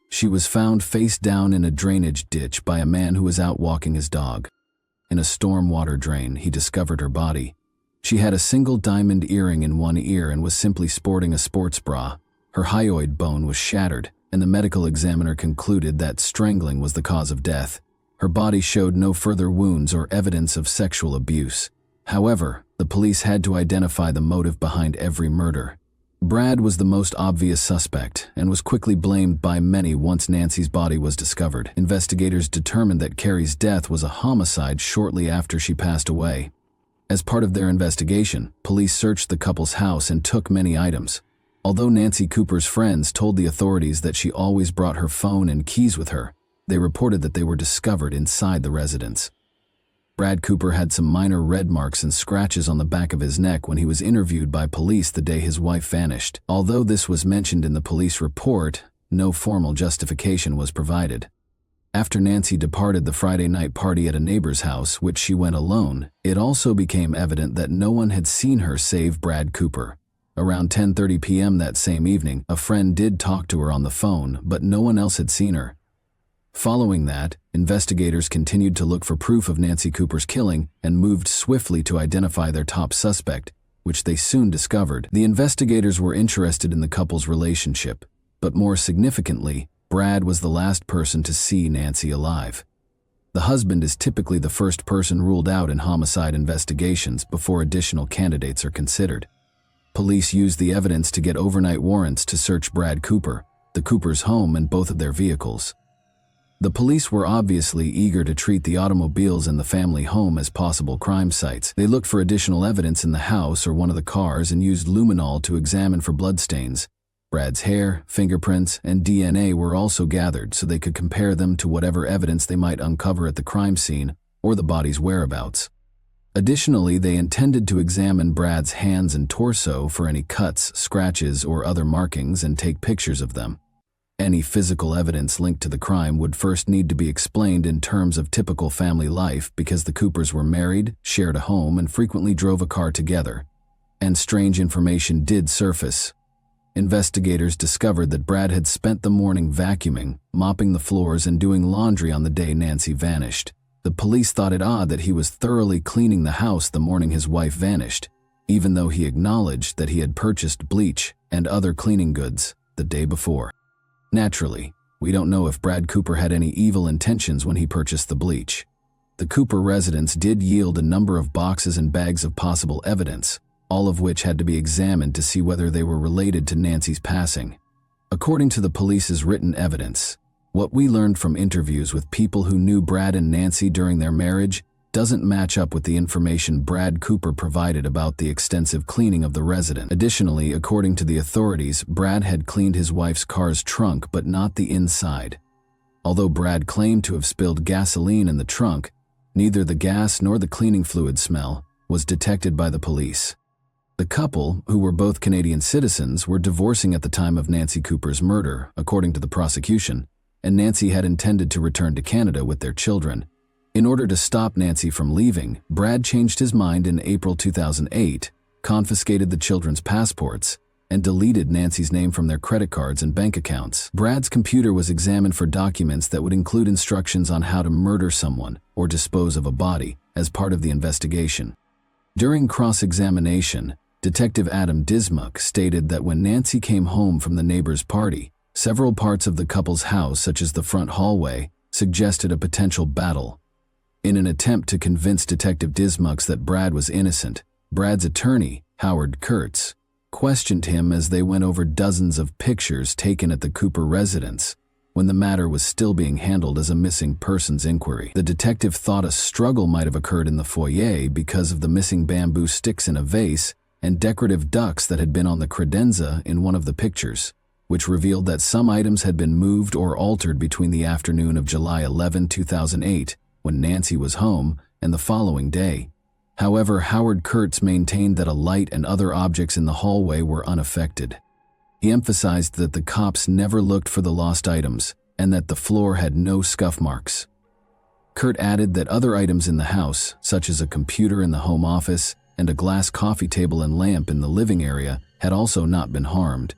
She was found face down in a drainage ditch by a man who was out walking his dog. In a storm water drain, he discovered her body. She had a single diamond earring in one ear and was simply sporting a sports bra. Her hyoid bone was shattered, and the medical examiner concluded that strangling was the cause of death. Her body showed no further wounds or evidence of sexual abuse. However, the police had to identify the motive behind every murder. Brad was the most obvious suspect and was quickly blamed by many once Nancy's body was discovered. Investigators determined that Carrie's death was a homicide shortly after she passed away. As part of their investigation, police searched the couple's house and took many items. Although Nancy Cooper's friends told the authorities that she always brought her phone and keys with her, they reported that they were discovered inside the residence. Brad Cooper had some minor red marks and scratches on the back of his neck when he was interviewed by police the day his wife vanished. Although this was mentioned in the police report, no formal justification was provided. After Nancy departed the Friday night party at a neighbor's house, which she went alone, it also became evident that no one had seen her save Brad Cooper. Around 10:30 p.m. that same evening, a friend did talk to her on the phone, but no one else had seen her. Following that, investigators continued to look for proof of Nancy Cooper's killing and moved swiftly to identify their top suspect, which they soon discovered. The investigators were interested in the couple's relationship, but more significantly, Brad was the last person to see Nancy alive. The husband is typically the first person ruled out in homicide investigations before additional candidates are considered. Police used the evidence to get overnight warrants to search Brad Cooper, the Coopers' home, and both of their vehicles. The police were obviously eager to treat the automobiles in the family home as possible crime sites. They looked for additional evidence in the house or one of the cars and used luminol to examine for bloodstains. Brad's hair, fingerprints, and DNA were also gathered so they could compare them to whatever evidence they might uncover at the crime scene or the body's whereabouts. Additionally, they intended to examine Brad's hands and torso for any cuts, scratches, or other markings and take pictures of them. Any physical evidence linked to the crime would first need to be explained in terms of typical family life because the Coopers were married, shared a home, and frequently drove a car together. And strange information did surface. Investigators discovered that Brad had spent the morning vacuuming, mopping the floors, and doing laundry on the day Nancy vanished. The police thought it odd that he was thoroughly cleaning the house the morning his wife vanished, even though he acknowledged that he had purchased bleach and other cleaning goods the day before. Naturally, we don't know if Brad Cooper had any evil intentions when he purchased the bleach. The Cooper residence did yield a number of boxes and bags of possible evidence, all of which had to be examined to see whether they were related to Nancy's passing. According to the police's written evidence, what we learned from interviews with people who knew Brad and Nancy during their marriage doesn't match up with the information Brad Cooper provided about the extensive cleaning of the residence. Additionally, according to the authorities, Brad had cleaned his wife's car's trunk but not the inside. Although Brad claimed to have spilled gasoline in the trunk, neither the gas nor the cleaning fluid smell was detected by the police. The couple, who were both Canadian citizens, were divorcing at the time of Nancy Cooper's murder, according to the prosecution, and Nancy had intended to return to Canada with their children. In order to stop Nancy from leaving, Brad changed his mind in April 2008, confiscated the children's passports, and deleted Nancy's name from their credit cards and bank accounts. Brad's computer was examined for documents that would include instructions on how to murder someone or dispose of a body as part of the investigation. During cross-examination, Detective Adam Dismuck stated that when Nancy came home from the neighbor's party, several parts of the couple's house, such as the front hallway, suggested a potential battle. In an attempt to convince Detective Dismuck that Brad was innocent, Brad's attorney, Howard Kurtz, questioned him as they went over dozens of pictures taken at the Cooper residence when the matter was still being handled as a missing persons inquiry. The detective thought a struggle might have occurred in the foyer because of the missing bamboo sticks in a vase and decorative ducks that had been on the credenza in one of the pictures, which revealed that some items had been moved or altered between the afternoon of July 11, 2008, when Nancy was home, and the following day. However, Howard Kurtz maintained that a light and other objects in the hallway were unaffected. He emphasized that the cops never looked for the lost items and that the floor had no scuff marks. Kurt added that other items in the house, such as a computer in the home office and a glass coffee table and lamp in the living area, had also not been harmed.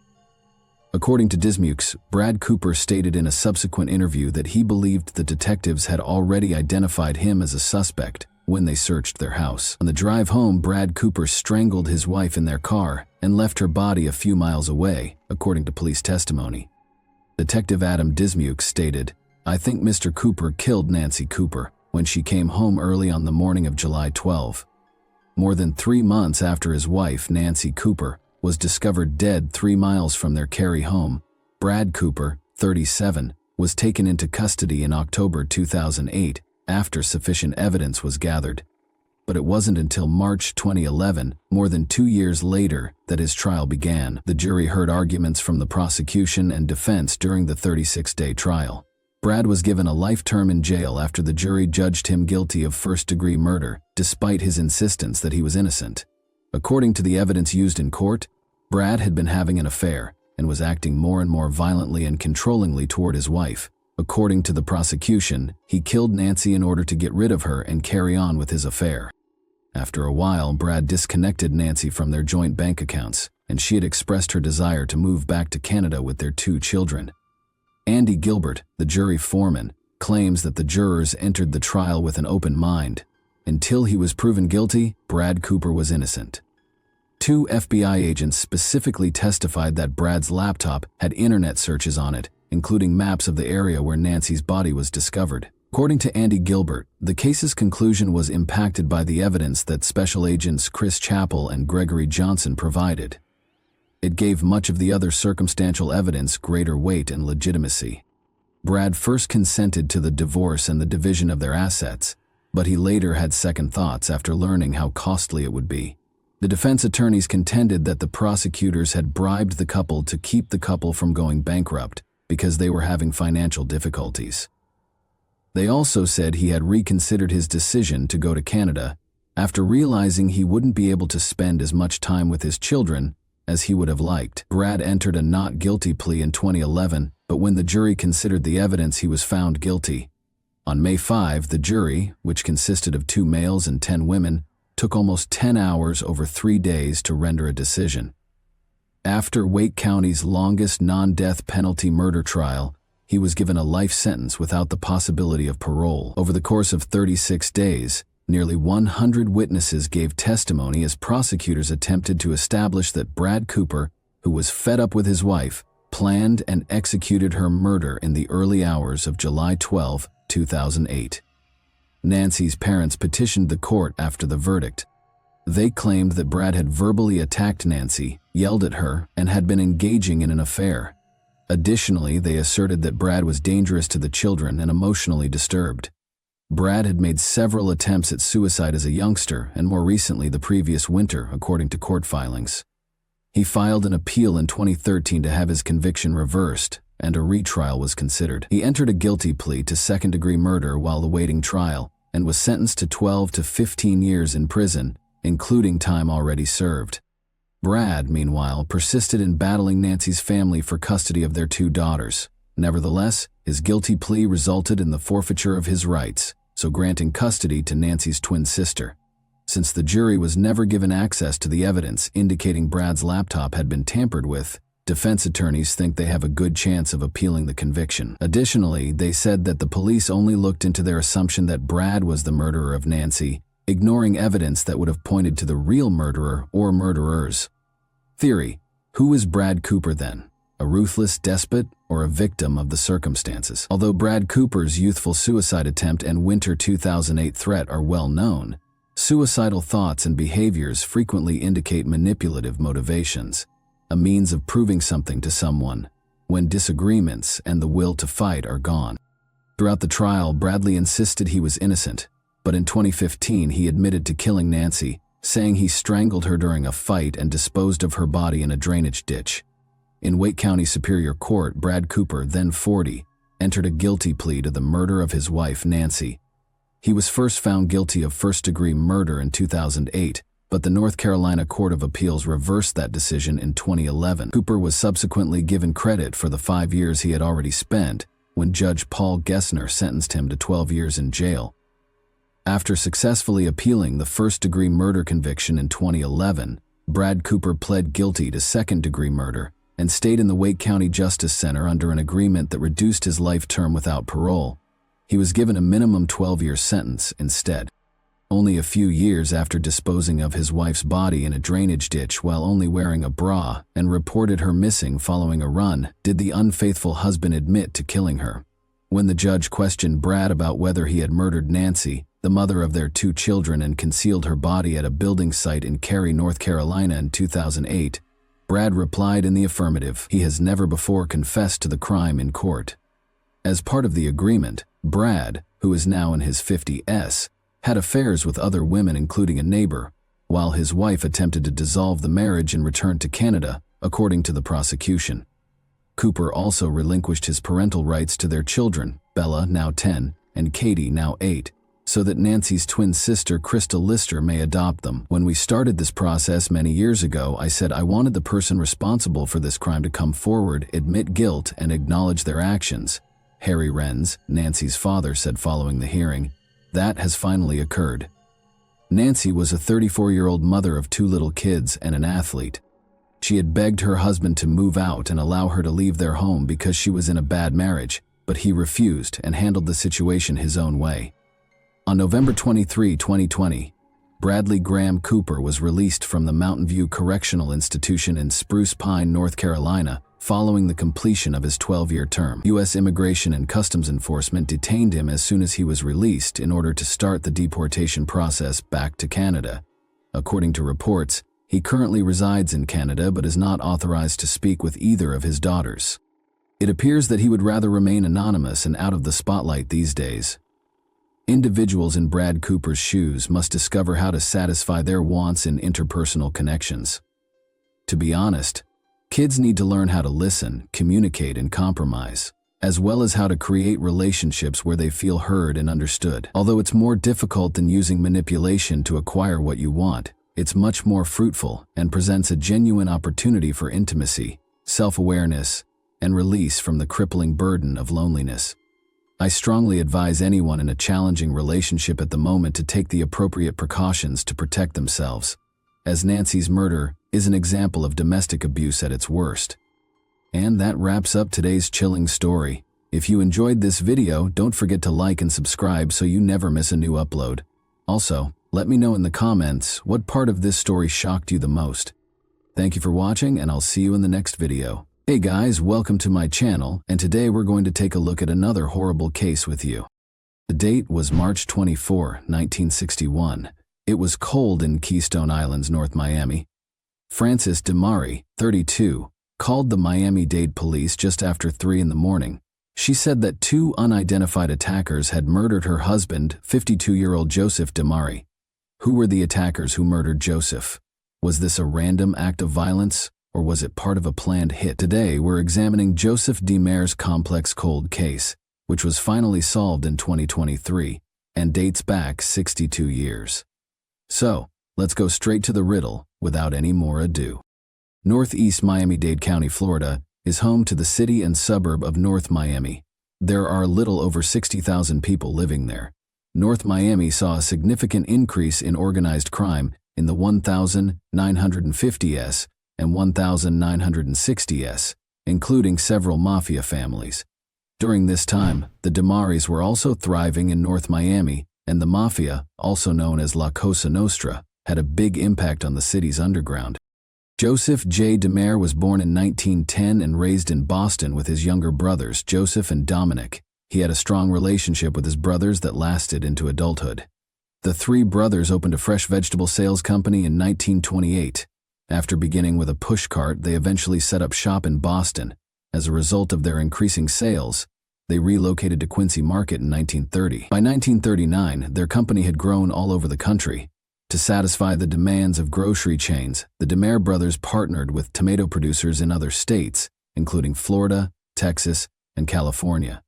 According to Dismuck, Brad Cooper stated in a subsequent interview that he believed the detectives had already identified him as a suspect when they searched their house. On the drive home, Brad Cooper strangled his wife in their car and left her body a few miles away, according to police testimony. Detective Adam Dismuck stated, "I think Mr. Cooper killed Nancy Cooper when she came home early on the morning of July 12. More than 3 months after his wife, Nancy Cooper, was discovered dead 3 miles from their Cary home, Brad Cooper, 37, was taken into custody in October 2008 after sufficient evidence was gathered. But it wasn't until March 2011, more than 2 years later, that his trial began. The jury heard arguments from the prosecution and defense during the 36-day trial. Brad was given a life term in jail after the jury judged him guilty of first-degree murder, despite his insistence that he was innocent. According to the evidence used in court, Brad had been having an affair and was acting more and more violently and controllingly toward his wife. According to the prosecution, he killed Nancy in order to get rid of her and carry on with his affair. After a while, Brad disconnected Nancy from their joint bank accounts, and she had expressed her desire to move back to Canada with their 2 children. Andy Gilbert, the jury foreman, claims that the jurors entered the trial with an open mind. Until he was proven guilty, Brad Cooper was innocent. 2 FBI agents specifically testified that Brad's laptop had internet searches on it, including maps of the area where Nancy's body was discovered. According to Andy Gilbert, the case's conclusion was impacted by the evidence that Special Agents Chris Chappell and Gregory Johnson provided. It gave much of the other circumstantial evidence greater weight and legitimacy. Brad first consented to the divorce and the division of their assets, but he later had second thoughts after learning how costly it would be. The defense attorneys contended that the prosecutors had bribed the couple to keep the couple from going bankrupt because they were having financial difficulties. They also said he had reconsidered his decision to go to Canada after realizing he wouldn't be able to spend as much time with his children as he would have liked. Brad entered a not guilty plea in 2011, but when the jury considered the evidence, he was found guilty. On May 5, the jury, which consisted of 2 males and 10 women, took almost 10 hours over 3 days to render a decision. After Wake County's longest non-death penalty murder trial, he was given a life sentence without the possibility of parole. Over the course of 36 days, nearly 100 witnesses gave testimony as prosecutors attempted to establish that Brad Cooper, who was fed up with his wife, planned and executed her murder in the early hours of July 12, 2008. Nancy's parents petitioned the court after the verdict. They claimed that Brad had verbally attacked Nancy, yelled at her, and had been engaging in an affair. Additionally, they asserted that Brad was dangerous to the children and emotionally disturbed. Brad had made several attempts at suicide as a youngster and more recently the previous winter, according to court filings. He filed an appeal in 2013 to have his conviction reversed, and a retrial was considered. He entered a guilty plea to second-degree murder while awaiting trial and was sentenced to 12 to 15 years in prison, including time already served. Brad, meanwhile, persisted in battling Nancy's family for custody of their 2 daughters. Nevertheless, his guilty plea resulted in the forfeiture of his rights, so granting custody to Nancy's twin sister. Since the jury was never given access to the evidence indicating Brad's laptop had been tampered with, defense attorneys think they have a good chance of appealing the conviction. Additionally, they said that the police only looked into their assumption that Brad was the murderer of Nancy, ignoring evidence that would have pointed to the real murderer or murderers. Theory: who is Brad Cooper then? A ruthless despot or a victim of the circumstances? Although Brad Cooper's youthful suicide attempt and winter 2008 threat are well known, suicidal thoughts and behaviors frequently indicate manipulative motivations, a means of proving something to someone when disagreements and the will to fight are gone. Throughout the trial, Bradley insisted he was innocent, but in 2015 he admitted to killing Nancy, saying he strangled her during a fight and disposed of her body in a drainage ditch. In Wake County Superior Court, Brad Cooper, then 40, entered a guilty plea to the murder of his wife, Nancy. He was first found guilty of first-degree murder in 2008, but the North Carolina Court of Appeals reversed that decision in 2011. Cooper was subsequently given credit for the 5 years he had already spent when Judge Paul Gessner sentenced him to 12 years in jail. After successfully appealing the first-degree murder conviction in 2011, Brad Cooper pled guilty to second-degree murder and stayed in the Wake County Justice Center under an agreement that reduced his life term without parole. He was given a minimum 12-year sentence instead. Only a few years after disposing of his wife's body in a drainage ditch while only wearing a bra and reported her missing following a run, did the unfaithful husband admit to killing her. When the judge questioned Brad about whether he had murdered Nancy, the mother of their 2 children, and concealed her body at a building site in Cary, North Carolina in 2008, Brad replied in the affirmative. He has never before confessed to the crime in court. As part of the agreement, Brad, who is now in his 50s, had affairs with other women including a neighbor, while his wife attempted to dissolve the marriage and return to Canada, according to the prosecution. Cooper also relinquished his parental rights to their children, Bella, now 10, and Katie, now 8, so that Nancy's twin sister, Crystal Lister, may adopt them. When we started this process many years ago, I said I wanted the person responsible for this crime to come forward, admit guilt, and acknowledge their actions. Harry Renz, Nancy's father, said following the hearing. That has finally occurred. Nancy was a 34-year-old mother of 2 little kids and an athlete. She had begged her husband to move out and allow her to leave their home because she was in a bad marriage, but he refused and handled the situation his own way. On November 23, 2020, Bradley Graham Cooper was released from the Mountain View Correctional Institution in Spruce Pine, North Carolina, following the completion of his 12-year term. U.S. Immigration and Customs Enforcement detained him as soon as he was released in order to start the deportation process back to Canada. According to reports, he currently resides in Canada but is not authorized to speak with either of his daughters. It appears that he would rather remain anonymous and out of the spotlight these days. Individuals in Brad Cooper's shoes must discover how to satisfy their wants in interpersonal connections. To be honest, kids need to learn how to listen, communicate, and compromise, as well as how to create relationships where they feel heard and understood. Although it's more difficult than using manipulation to acquire what you want, it's much more fruitful and presents a genuine opportunity for intimacy, self-awareness, and release from the crippling burden of loneliness. I strongly advise anyone in a challenging relationship at the moment to take the appropriate precautions to protect themselves, as Nancy's murder is an example of domestic abuse at its worst. And that wraps up today's chilling story. If you enjoyed this video, don't forget to like and subscribe so you never miss a new upload. Also, let me know in the comments what part of this story shocked you the most. Thank you for watching, and I'll see you in the next video. Hey guys, welcome to my channel, and today we're going to take a look at another horrible case with you. The date was March 24, 1961. It was cold in Keystone Islands, North Miami. Frances DeMari, 32, called the Miami-Dade police just after 3 in the morning. She said that 2 unidentified attackers had murdered her husband, 52-year-old Joseph DeMari. Who were the attackers who murdered Joseph? Was this a random act of violence, or was it part of a planned hit? Today, we're examining Joseph DeMari's complex cold case, which was finally solved in 2023 and dates back 62 years. So, let's go straight to the riddle without any more ado. Northeast Miami-Dade County, Florida, is home to the city and suburb of North Miami. There are a little over 60,000 people living there. North Miami saw a significant increase in organized crime in the 1950s and 1960s, including several mafia families. During this time, the DeMaris were also thriving in North Miami, and the mafia, also known as La Cosa Nostra, had a big impact on the city's underground. Joseph J. DeMare was born in 1910 and raised in Boston with his younger brothers, Joseph and Dominic. He had a strong relationship with his brothers that lasted into adulthood. The 3 brothers opened a fresh vegetable sales company in 1928. After beginning with a pushcart, they eventually set up shop in Boston. As a result of their increasing sales, they relocated to Quincy Market in 1930. By 1939, their company had grown all over the country. To satisfy the demands of grocery chains, the DeMare brothers partnered with tomato producers in other states, including Florida, Texas, and California.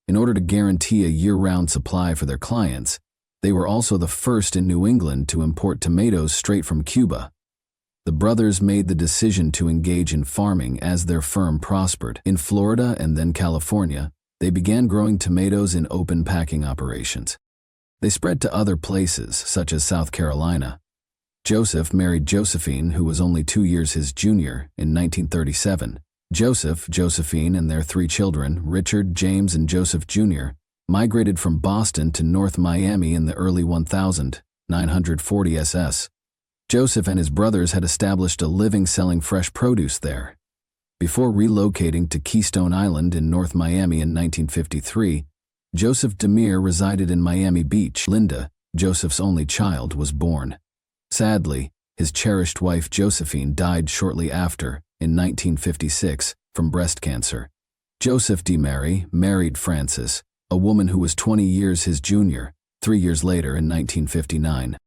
In order to guarantee a year-round supply for their clients, they were also the first in New England to import tomatoes straight from Cuba. The brothers made the decision to engage in farming as their firm prospered. In Florida and then California, they began growing tomatoes in open packing operations. They spread to other places, such as South Carolina. Joseph married Josephine, who was only 2 years his junior, in 1937. Joseph, Josephine, and their 3 children, Richard, James, and Joseph Jr., migrated from Boston to North Miami in the early 1940s. Joseph and his brothers had established a living selling fresh produce there. Before relocating to Keystone Island in North Miami in 1953, Joseph DeMare resided in Miami Beach. Linda, Joseph's only child, was born. Sadly, his cherished wife Josephine died shortly after, in 1956, from breast cancer. Joseph DeMare married Frances, a woman who was 20 years his junior, 3 years later in 1959.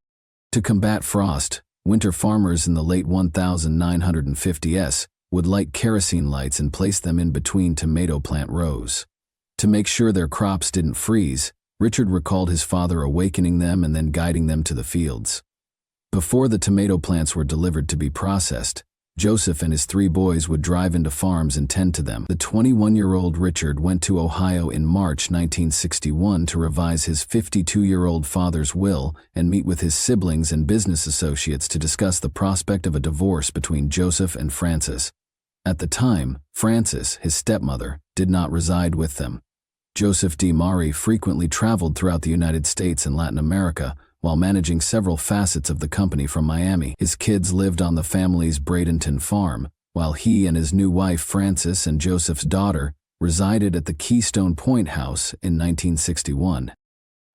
To combat frost, winter farmers in the late 1950s would light kerosene lights and place them in between tomato plant rows. To make sure their crops didn't freeze, Richard recalled his father awakening them and then guiding them to the fields. Before the tomato plants were delivered to be processed, Joseph and his 3 boys would drive into farms and tend to them. The 21-year-old Richard went to Ohio in March 1961 to revise his 52-year-old father's will and meet with his siblings and business associates to discuss the prospect of a divorce between Joseph and Frances. At the time, Frances, his stepmother, did not reside with them. Joseph D. Maury frequently traveled throughout the United States and Latin America while managing several facets of the company from Miami. His kids lived on the family's Bradenton farm, while he and his new wife Frances and Joseph's daughter resided at the Keystone Point house in 1961.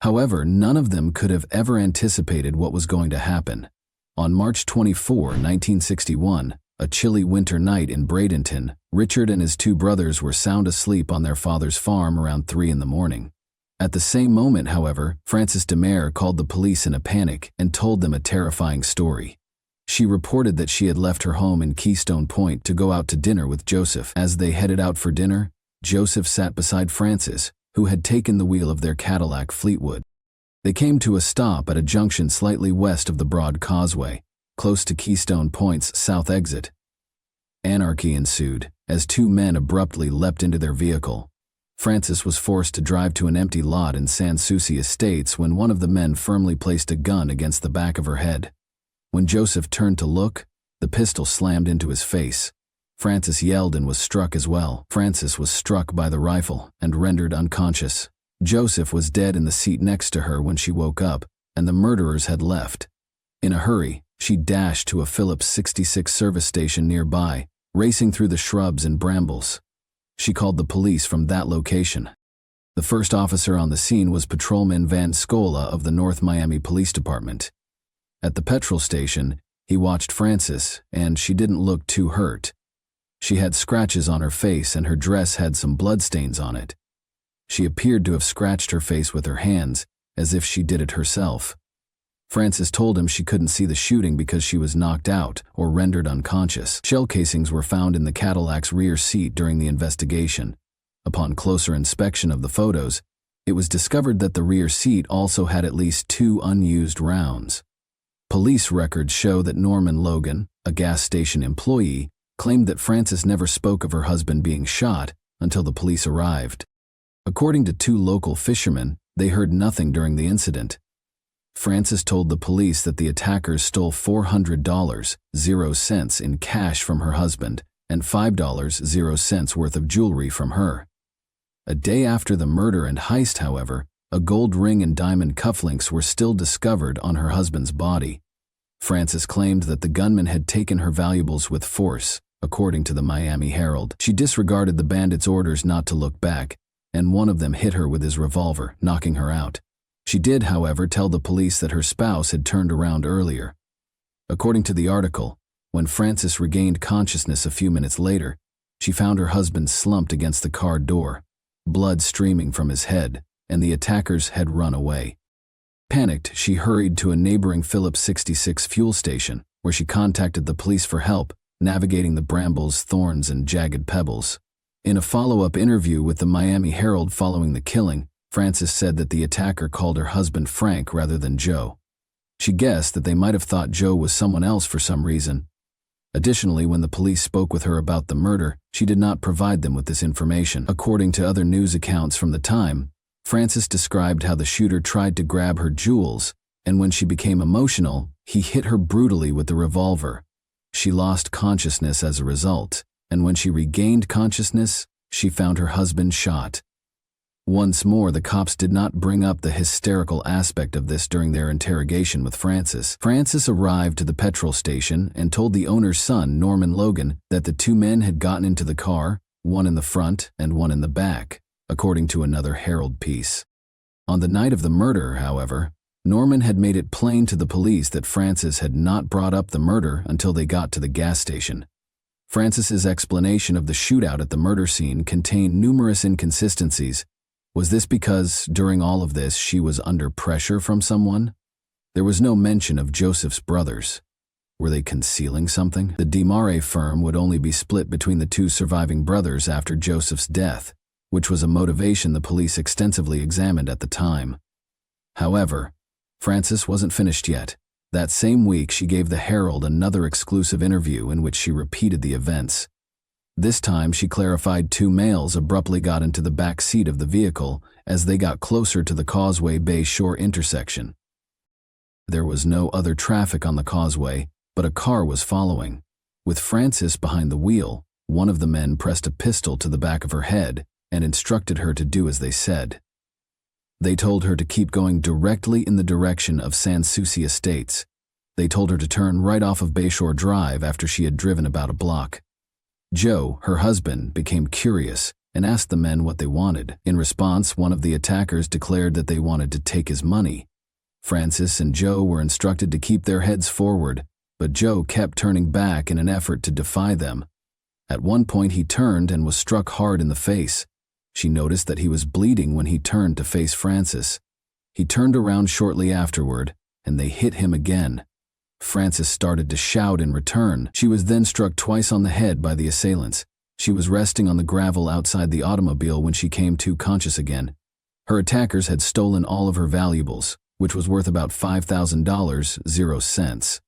However, none of them could have ever anticipated what was going to happen. On March 24, 1961, a chilly winter night in Bradenton, Richard and his 2 brothers were sound asleep on their father's farm around 3 in the morning. At the same moment, however, Frances DeMare called the police in a panic and told them a terrifying story. She reported that she had left her home in Keystone Point to go out to dinner with Joseph. As they headed out for dinner, Joseph sat beside Frances, who had taken the wheel of their Cadillac Fleetwood. They came to a stop at a junction slightly west of the Broad Causeway, close to Keystone Point's south exit. Anarchy ensued as 2 men abruptly leapt into their vehicle. Frances was forced to drive to an empty lot in Sans Souci Estates when one of the men firmly placed a gun against the back of her head. When Joseph turned to look, the pistol slammed into his face. Frances yelled and was struck as well. Frances was struck by the rifle and rendered unconscious. Joseph was dead in the seat next to her when she woke up, and the murderers had left. In a hurry, she dashed to a Phillips 66 service station nearby, racing through the shrubs and brambles. She called the police from that location. The first officer on the scene was Patrolman Van Scola of the North Miami Police Department. At the petrol station, he watched Frances, and she didn't look too hurt. She had scratches on her face and her dress had some bloodstains on it. She appeared to have scratched her face with her hands, as if she did it herself. Frances told him she couldn't see the shooting because she was knocked out or rendered unconscious. Shell casings were found in the Cadillac's rear seat during the investigation. Upon closer inspection of the photos, it was discovered that the rear seat also had at least 2 unused rounds. Police records show that Norman Logan, a gas station employee, claimed that Frances never spoke of her husband being shot until the police arrived. According to 2 local fishermen, they heard nothing during the incident. Frances told the police that the attackers stole $400.00 in cash from her husband and $5.00 worth of jewelry from her. A day after the murder and heist, however, a gold ring and diamond cufflinks were still discovered on her husband's body. Frances claimed that the gunman had taken her valuables with force, according to the Miami Herald. She disregarded the bandits' orders not to look back, and one of them hit her with his revolver, knocking her out. She did, however, tell the police that her spouse had turned around earlier. According to the article, when Frances regained consciousness a few minutes later, she found her husband slumped against the car door, blood streaming from his head, and the attackers had run away. Panicked, she hurried to a neighboring Phillips 66 fuel station, where she contacted the police for help, navigating the brambles, thorns, and jagged pebbles. In a follow-up interview with the Miami Herald following the killing, Frances said that the attacker called her husband Frank rather than Joe. She guessed that they might have thought Joe was someone else for some reason. Additionally, when the police spoke with her about the murder, she did not provide them with this information. According to other news accounts from the time, Frances described how the shooter tried to grab her jewels, and when she became emotional, he hit her brutally with the revolver. She lost consciousness as a result, and when she regained consciousness, she found her husband shot. Once more, the cops did not bring up the hysterical aspect of this during their interrogation with Frances. Frances arrived to the petrol station and told the owner's son, Norman Logan, that the 2 men had gotten into the car, one in the front and one in the back, according to another Herald piece. On the night of the murder, however, Norman had made it plain to the police that Frances had not brought up the murder until they got to the gas station. Frances's explanation of the shootout at the murder scene contained numerous inconsistencies, Was this because, during all of this, she was under pressure from someone? There was no mention of Joseph's brothers. Were they concealing something? The DiMare firm would only be split between the two surviving brothers after Joseph's death, which was a motivation the police extensively examined at the time. However, Frances wasn't finished yet. That same week, she gave the Herald another exclusive interview in which she repeated the events. This time, she clarified two males abruptly got into the back seat of the vehicle as they got closer to the Causeway Bay Shore intersection. There was no other traffic on the causeway, but a car was following. With Frances behind the wheel, one of the men pressed a pistol to the back of her head and instructed her to do as they said. They told her to keep going directly in the direction of Sans Souci Estates. They told her to turn right off of Bayshore Drive after she had driven about a block. Joe, her husband, became curious and asked the men what they wanted. In response, one of the attackers declared that they wanted to take his money. Frances and Joe were instructed to keep their heads forward, but Joe kept turning back in an effort to defy them. At one point, he turned and was struck hard in the face. She noticed that he was bleeding when he turned to face Frances. He turned around shortly afterward, and they hit him again. Frances started to shout in return. She was then struck twice on the head by the assailants. She was resting on the gravel outside the automobile when she came to conscious again. Her attackers had stolen all of her valuables, which was worth about $5,000.00.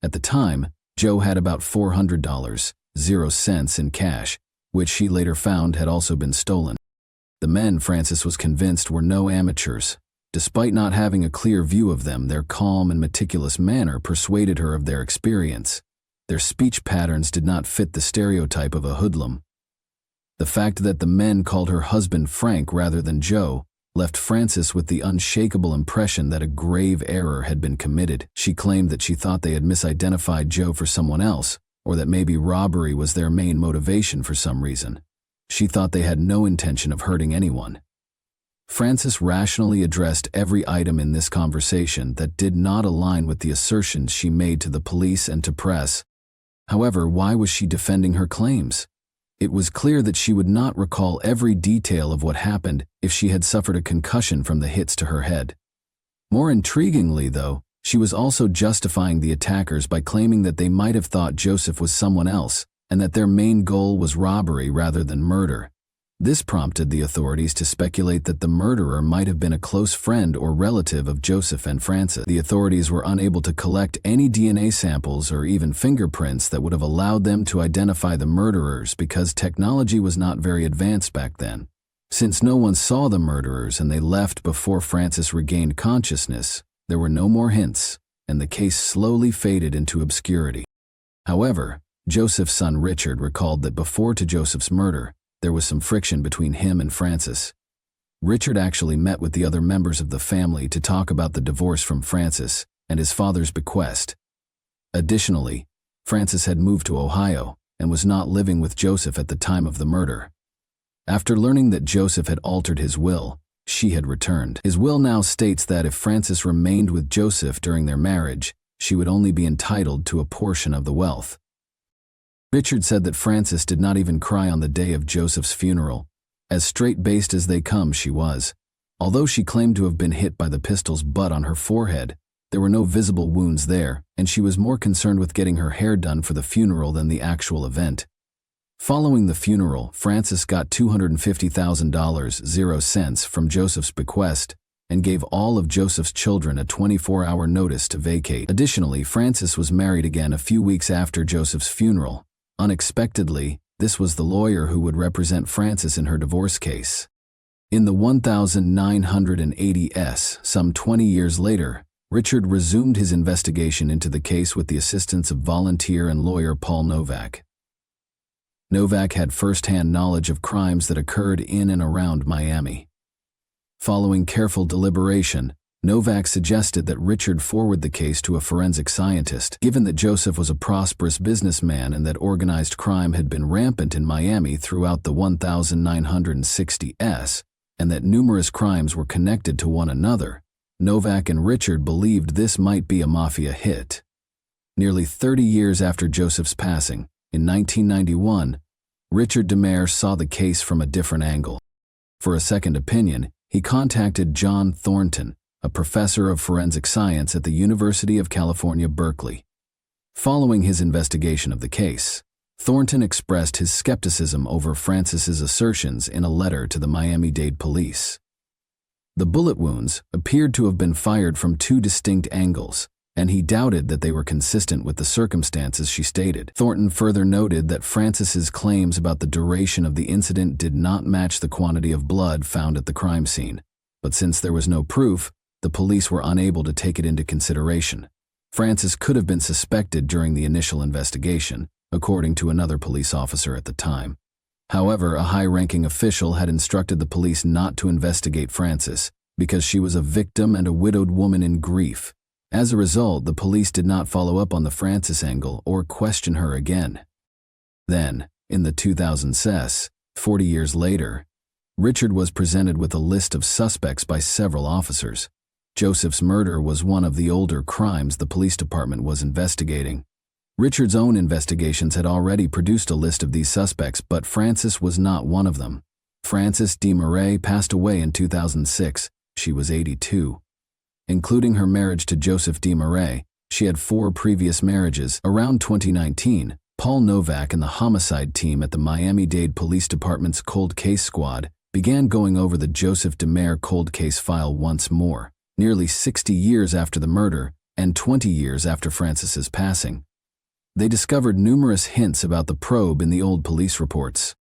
At the time, Joe had about $400.00 in cash, which she later found had also been stolen. The men, Frances was convinced, were no amateurs. Despite not having a clear view of them, their calm and meticulous manner persuaded her of their experience. Their speech patterns did not fit the stereotype of a hoodlum. The fact that the men called her husband Frank rather than Joe left Frances with the unshakable impression that a grave error had been committed. She claimed that she thought they had misidentified Joe for someone else, or that maybe robbery was their main motivation for some reason. She thought they had no intention of hurting anyone. Frances rationally addressed every item in this conversation that did not align with the assertions she made to the police and to press. However, why was she defending her claims? It was clear that she would not recall every detail of what happened if she had suffered a concussion from the hits to her head. More intriguingly, though, she was also justifying the attackers by claiming that they might have thought Joseph was someone else and that their main goal was robbery rather than murder. This prompted the authorities to speculate that the murderer might have been a close friend or relative of Joseph and Frances. The authorities were unable to collect any DNA samples or even fingerprints that would have allowed them to identify the murderers because technology was not very advanced back then. Since no one saw the murderers and they left before Frances regained consciousness, there were no more hints, and the case slowly faded into obscurity. However, Joseph's son Richard recalled that before to Joseph's murder, there was some friction between him and Frances. Richard actually met with the other members of the family to talk about the divorce from Frances and his father's bequest. Additionally, Frances had moved to Ohio and was not living with Joseph at the time of the murder. After learning that Joseph had altered his will, she had returned. His will now states that if Frances remained with Joseph during their marriage, she would only be entitled to a portion of the wealth. Richard said that Frances did not even cry on the day of Joseph's funeral. As straight-laced as they come, she was. Although she claimed to have been hit by the pistol's butt on her forehead, there were no visible wounds there, and she was more concerned with getting her hair done for the funeral than the actual event. Following the funeral, Frances got $250,000 from Joseph's bequest and gave all of Joseph's children a 24-hour notice to vacate. Additionally, Frances was married again a few weeks after Joseph's funeral. Unexpectedly, this was the lawyer who would represent Frances in her divorce case. In the 1980s, some 20 years later, Richard resumed his investigation into the case with the assistance of volunteer and lawyer Paul Novak. Novak had first-hand knowledge of crimes that occurred in and around Miami. Following careful deliberation, Novak suggested that Richard forward the case to a forensic scientist, given that Joseph was a prosperous businessman and that organized crime had been rampant in Miami throughout the 1960s, and that numerous crimes were connected to one another. Novak and Richard believed this might be a mafia hit. Nearly 30 years after Joseph's passing, in 1991, Richard DiMare saw the case from a different angle. For a second opinion, he contacted John Thornton, a professor of forensic science at the University of California, Berkeley. Following his investigation of the case, Thornton expressed his skepticism over Francis's assertions in a letter to the Miami-Dade police. The bullet wounds appeared to have been fired from two distinct angles, and he doubted that they were consistent with the circumstances she stated. Thornton further noted that Francis's claims about the duration of the incident did not match the quantity of blood found at the crime scene, but since there was no proof, the police were unable to take it into consideration. Francis could have been suspected during the initial investigation, according to another police officer at the time. However, a high-ranking official had instructed the police not to investigate Francis because she was a victim and a widowed woman in grief. As a result, the police did not follow up on the Francis angle or question her again. Then, in the 2000 cess, 40 years later, Richard was presented with a list of suspects by several officers. Joseph's murder was one of the older crimes the police department was investigating. Richard's own investigations had already produced a list of these suspects, but Francis was not one of them. Frances DeMarais passed away in 2006. She was 82. Including her marriage to Joseph DeMarais, she had 4 previous marriages. Around 2019, Paul Novak and the homicide team at the Miami-Dade Police Department's Cold Case Squad began going over the Joseph DeMarais cold case file once more, nearly 60 years after the murder and 20 years after Francis's passing. They discovered numerous hints about the probe in the old police reports.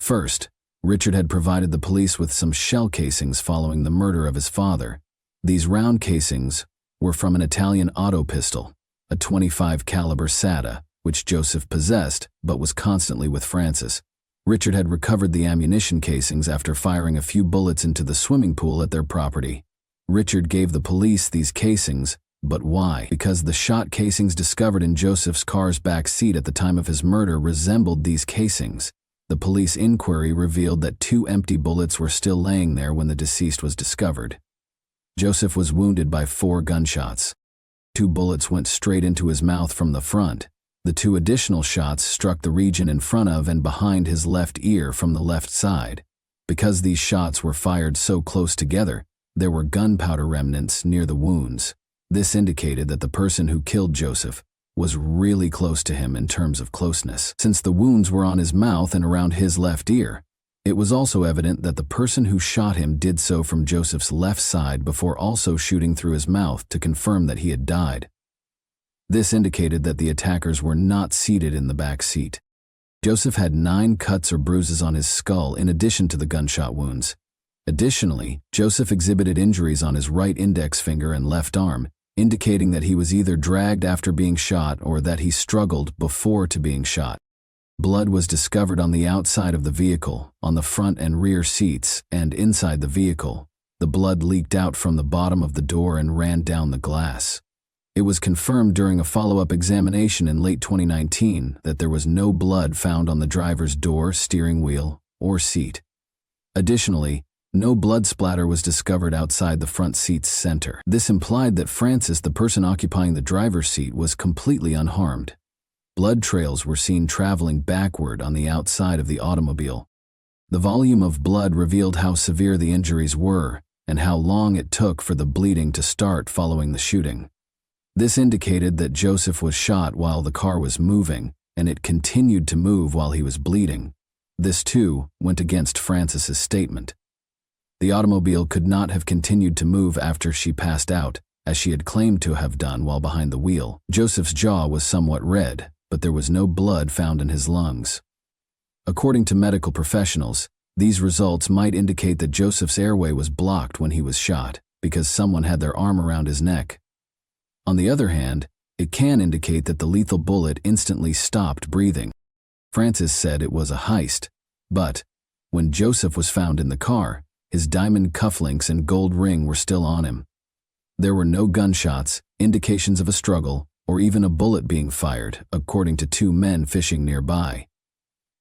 First, Richard had provided the police with some shell casings following the murder of his father. These round casings were from an Italian auto pistol, a .25 caliber SATA, which Joseph possessed but was constantly with Francis. Richard had recovered the ammunition casings after firing a few bullets into the swimming pool at their property. Richard gave the police these casings, but why? Because the shot casings discovered in Joseph's car's back seat at the time of his murder resembled these casings. The police inquiry revealed that 2 empty bullets were still laying there when the deceased was discovered. Joseph was wounded by 4 gunshots. 2 bullets went straight into his mouth from the front. The 2 additional shots struck the region in front of and behind his left ear from the left side. Because these shots were fired so close together, there were gunpowder remnants near the wounds. This indicated that the person who killed Joseph was really close to him in terms of closeness. Since the wounds were on his mouth and around his left ear, it was also evident that the person who shot him did so from Joseph's left side before also shooting through his mouth to confirm that he had died. This indicated that the attackers were not seated in the back seat. Joseph had 9 cuts or bruises on his skull in addition to the gunshot wounds. Additionally, Joseph exhibited injuries on his right index finger and left arm, indicating that he was either dragged after being shot or that he struggled before to being shot. Blood was discovered on the outside of the vehicle, on the front and rear seats, and inside the vehicle. The blood leaked out from the bottom of the door and ran down the glass. It was confirmed during a follow-up examination in late 2019 that there was no blood found on the driver's door, steering wheel, or seat. Additionally, no blood splatter was discovered outside the front seat's center. This implied that Francis, the person occupying the driver's seat, was completely unharmed. Blood trails were seen traveling backward on the outside of the automobile. The volume of blood revealed how severe the injuries were and how long it took for the bleeding to start following the shooting. This indicated that Joseph was shot while the car was moving, and it continued to move while he was bleeding. This, too, went against Francis's statement. The automobile could not have continued to move after she passed out, as she had claimed to have done while behind the wheel. Joseph's jaw was somewhat red, but there was no blood found in his lungs. According to medical professionals, these results might indicate that Joseph's airway was blocked when he was shot, because someone had their arm around his neck. On the other hand, it can indicate that the lethal bullet instantly stopped breathing. Francis said it was a heist, but when Joseph was found in the car, his diamond cufflinks and gold ring were still on him. There were no gunshots, indications of a struggle, or even a bullet being fired, according to 2 men fishing nearby.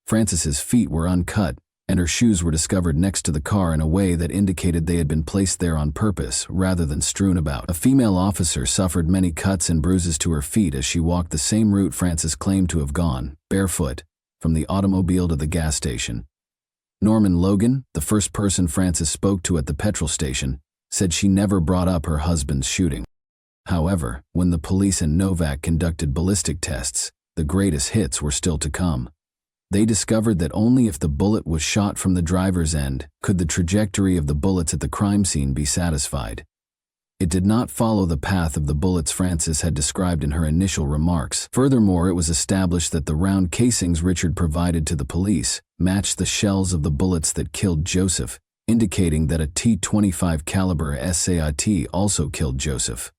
Francis's feet were uncut, and her shoes were discovered next to the car in a way that indicated they had been placed there on purpose rather than strewn about. A female officer suffered many cuts and bruises to her feet as she walked the same route Francis claimed to have gone, barefoot, from the automobile to the gas station. Norman Logan, the first person Frances spoke to at the petrol station, said she never brought up her husband's shooting. However, when the police and Novak conducted ballistic tests, the greatest hits were still to come. They discovered that only if the bullet was shot from the driver's end could the trajectory of the bullets at the crime scene be satisfied. It did not follow the path of the bullets Frances had described in her initial remarks. Furthermore, it was established that the round casings Richard provided to the police matched the shells of the bullets that killed Joseph, indicating that a .25 caliber SAIT also killed Joseph.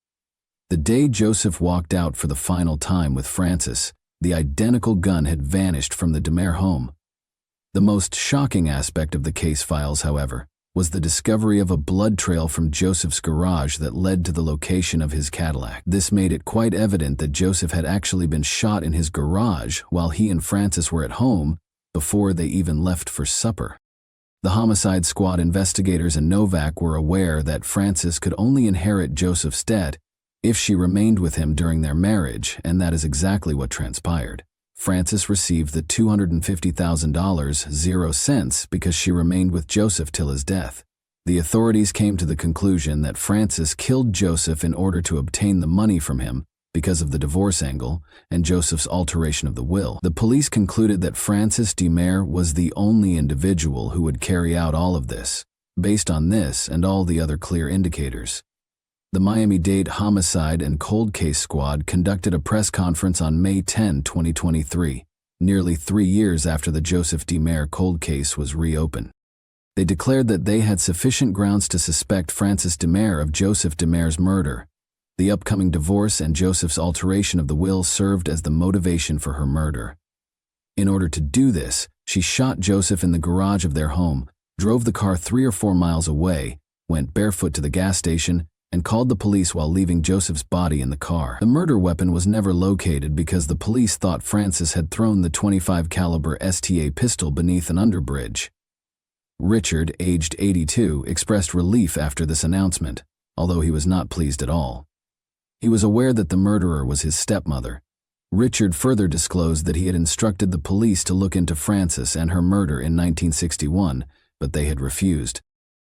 The day Joseph walked out for the final time with Frances, the identical gun had vanished from the DeMare home. The most shocking aspect of the case files, however, was the discovery of a blood trail from Joseph's garage that led to the location of his Cadillac. This made it quite evident that Joseph had actually been shot in his garage while he and Frances were at home before they even left for supper. The homicide squad investigators and Novak were aware that Frances could only inherit Joseph's debt if she remained with him during their marriage, and that is exactly what transpired. Frances received the $250,000 0 cents because she remained with Joseph till his death. The authorities came to the conclusion that Frances killed Joseph in order to obtain the money from him because of the divorce angle and Joseph's alteration of the will. The police concluded that Frances DeMare was the only individual who would carry out all of this, based on this and all the other clear indicators. The Miami-Dade Homicide and Cold Case Squad conducted a press conference on May 10, 2023, nearly 3 years after the Joseph DeMare cold case was reopened. They declared that they had sufficient grounds to suspect Frances DeMare of Joseph DeMare's murder. The upcoming divorce and Joseph's alteration of the will served as the motivation for her murder. In order to do this, she shot Joseph in the garage of their home, drove the car 3 or 4 miles away, went barefoot to the gas station, and called the police while leaving Joseph's body in the car. The murder weapon was never located because the police thought Frances had thrown the .25 caliber STA pistol beneath an underbridge. Richard, aged 82, expressed relief after this announcement, although he was not pleased at all. He was aware that the murderer was his stepmother. Richard further disclosed that he had instructed the police to look into Frances and her murder in 1961, but they had refused.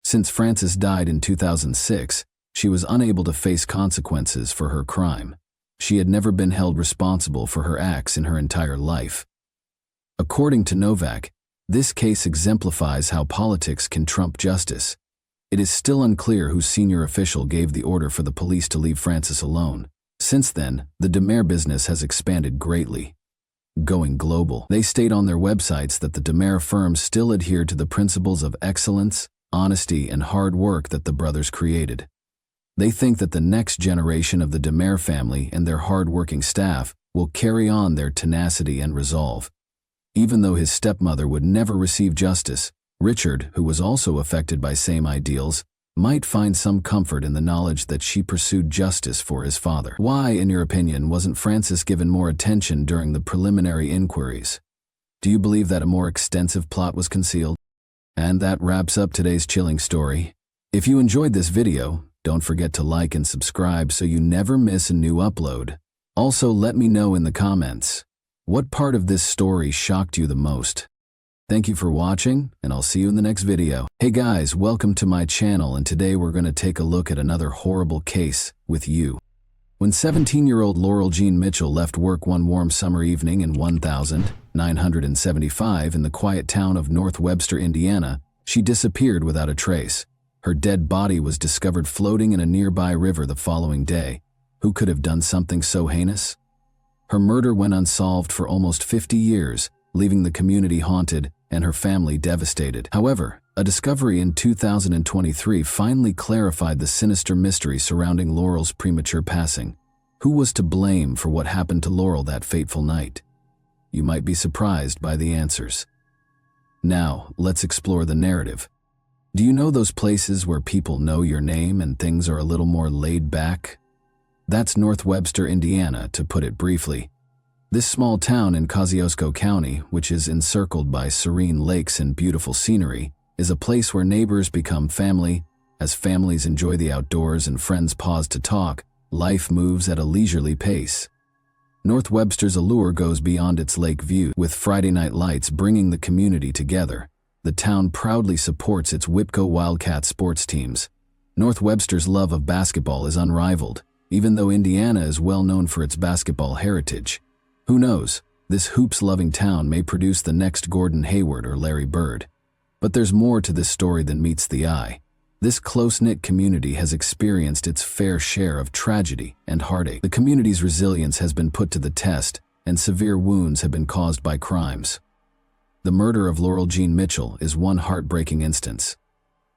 Since Frances died in 2006, she was unable to face consequences for her crime. She had never been held responsible for her acts in her entire life. According to Novak, this case exemplifies how politics can trump justice. It is still unclear whose senior official gave the order for the police to leave Frances alone. Since then, the DeMare business has expanded greatly, going global. They state on their websites that the DeMare firm still adhere to the principles of excellence, honesty, and hard work that the brothers created. They think that the next generation of the DeMare family and their hard-working staff will carry on their tenacity and resolve. Even though his stepmother would never receive justice, Richard, who was also affected by same ideals, might find some comfort in the knowledge that she pursued justice for his father. Why, in your opinion, wasn't Frances given more attention during the preliminary inquiries? Do you believe that a more extensive plot was concealed? And that wraps up today's chilling story. If you enjoyed this video, don't forget to like and subscribe so you never miss a new upload. Also, let me know in the comments, what part of this story shocked you the most? Thank you for watching, and I'll see you in the next video. Hey guys, welcome to my channel, and today we're going to take a look at another horrible case with you. When 17-year-old Laurel Jean Mitchell left work one warm summer evening in 1975 in the quiet town of North Webster, Indiana, she disappeared without a trace. Her dead body was discovered floating in a nearby river the following day. Who could have done something so heinous? Her murder went unsolved for almost 50 years, leaving the community haunted and her family devastated. However, a discovery in 2023 finally clarified the sinister mystery surrounding Laurel's premature passing. Who was to blame for what happened to Laurel that fateful night? You might be surprised by the answers. Now, let's explore the narrative. Do you know those places where people know your name and things are a little more laid back? That's North Webster, Indiana, to put it briefly. This small town in Kosciuszko County, which is encircled by serene lakes and beautiful scenery, is a place where neighbors become family. As families enjoy the outdoors and friends pause to talk, life moves at a leisurely pace. North Webster's allure goes beyond its lake view, with Friday night lights bringing the community together. The town proudly supports its Whipco Wildcat sports teams. North Webster's love of basketball is unrivaled, even though Indiana is well known for its basketball heritage. Who knows, this hoops-loving town may produce the next Gordon Hayward or Larry Bird. But there's more to this story than meets the eye. This close-knit community has experienced its fair share of tragedy and heartache. The community's resilience has been put to the test, and severe wounds have been caused by crimes. The murder of Laurel Jean Mitchell is one heartbreaking instance.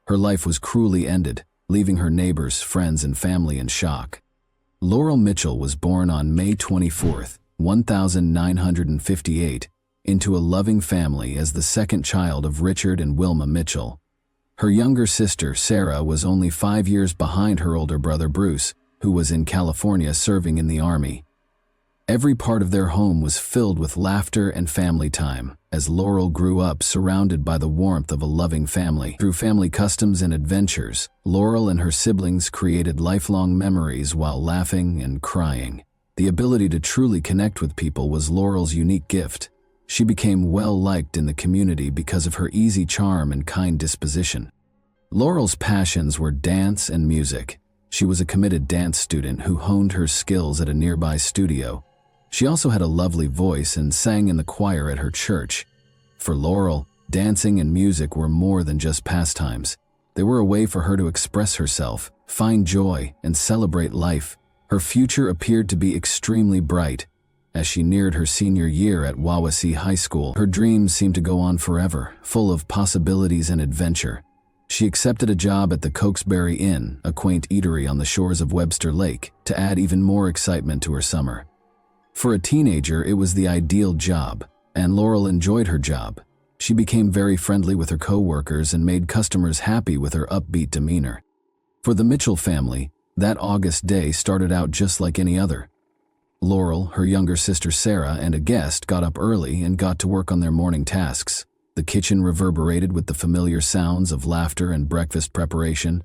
Her life was cruelly ended, leaving her neighbors, friends, and family in shock. Laurel Mitchell was born on May 24, 1958, into a loving family as the second child of Richard and Wilma Mitchell. Her younger sister, Sarah, was only 5 years behind her older brother, Bruce, who was in California serving in the Army. Every part of their home was filled with laughter and family time, as Laurel grew up surrounded by the warmth of a loving family. Through family customs and adventures, Laurel and her siblings created lifelong memories while laughing and crying. The ability to truly connect with people was Laurel's unique gift. She became well-liked in the community because of her easy charm and kind disposition. Laurel's passions were dance and music. She was a committed dance student who honed her skills at a nearby studio. She also had a lovely voice and sang in the choir at her church. For Laurel, dancing and music were more than just pastimes. They were a way for her to express herself, find joy, and celebrate life. Her future appeared to be extremely bright. As she neared her senior year at Wawasee High School, her dreams seemed to go on forever, full of possibilities and adventure. She accepted a job at the Cokesbury Inn, a quaint eatery on the shores of Webster Lake, to add even more excitement to her summer. For a teenager, it was the ideal job, and Laurel enjoyed her job. She became very friendly with her co-workers and made customers happy with her upbeat demeanor. For the Mitchell family, that August day started out just like any other. Laurel, her younger sister Sarah, and a guest got up early and got to work on their morning tasks. The kitchen reverberated with the familiar sounds of laughter and breakfast preparation.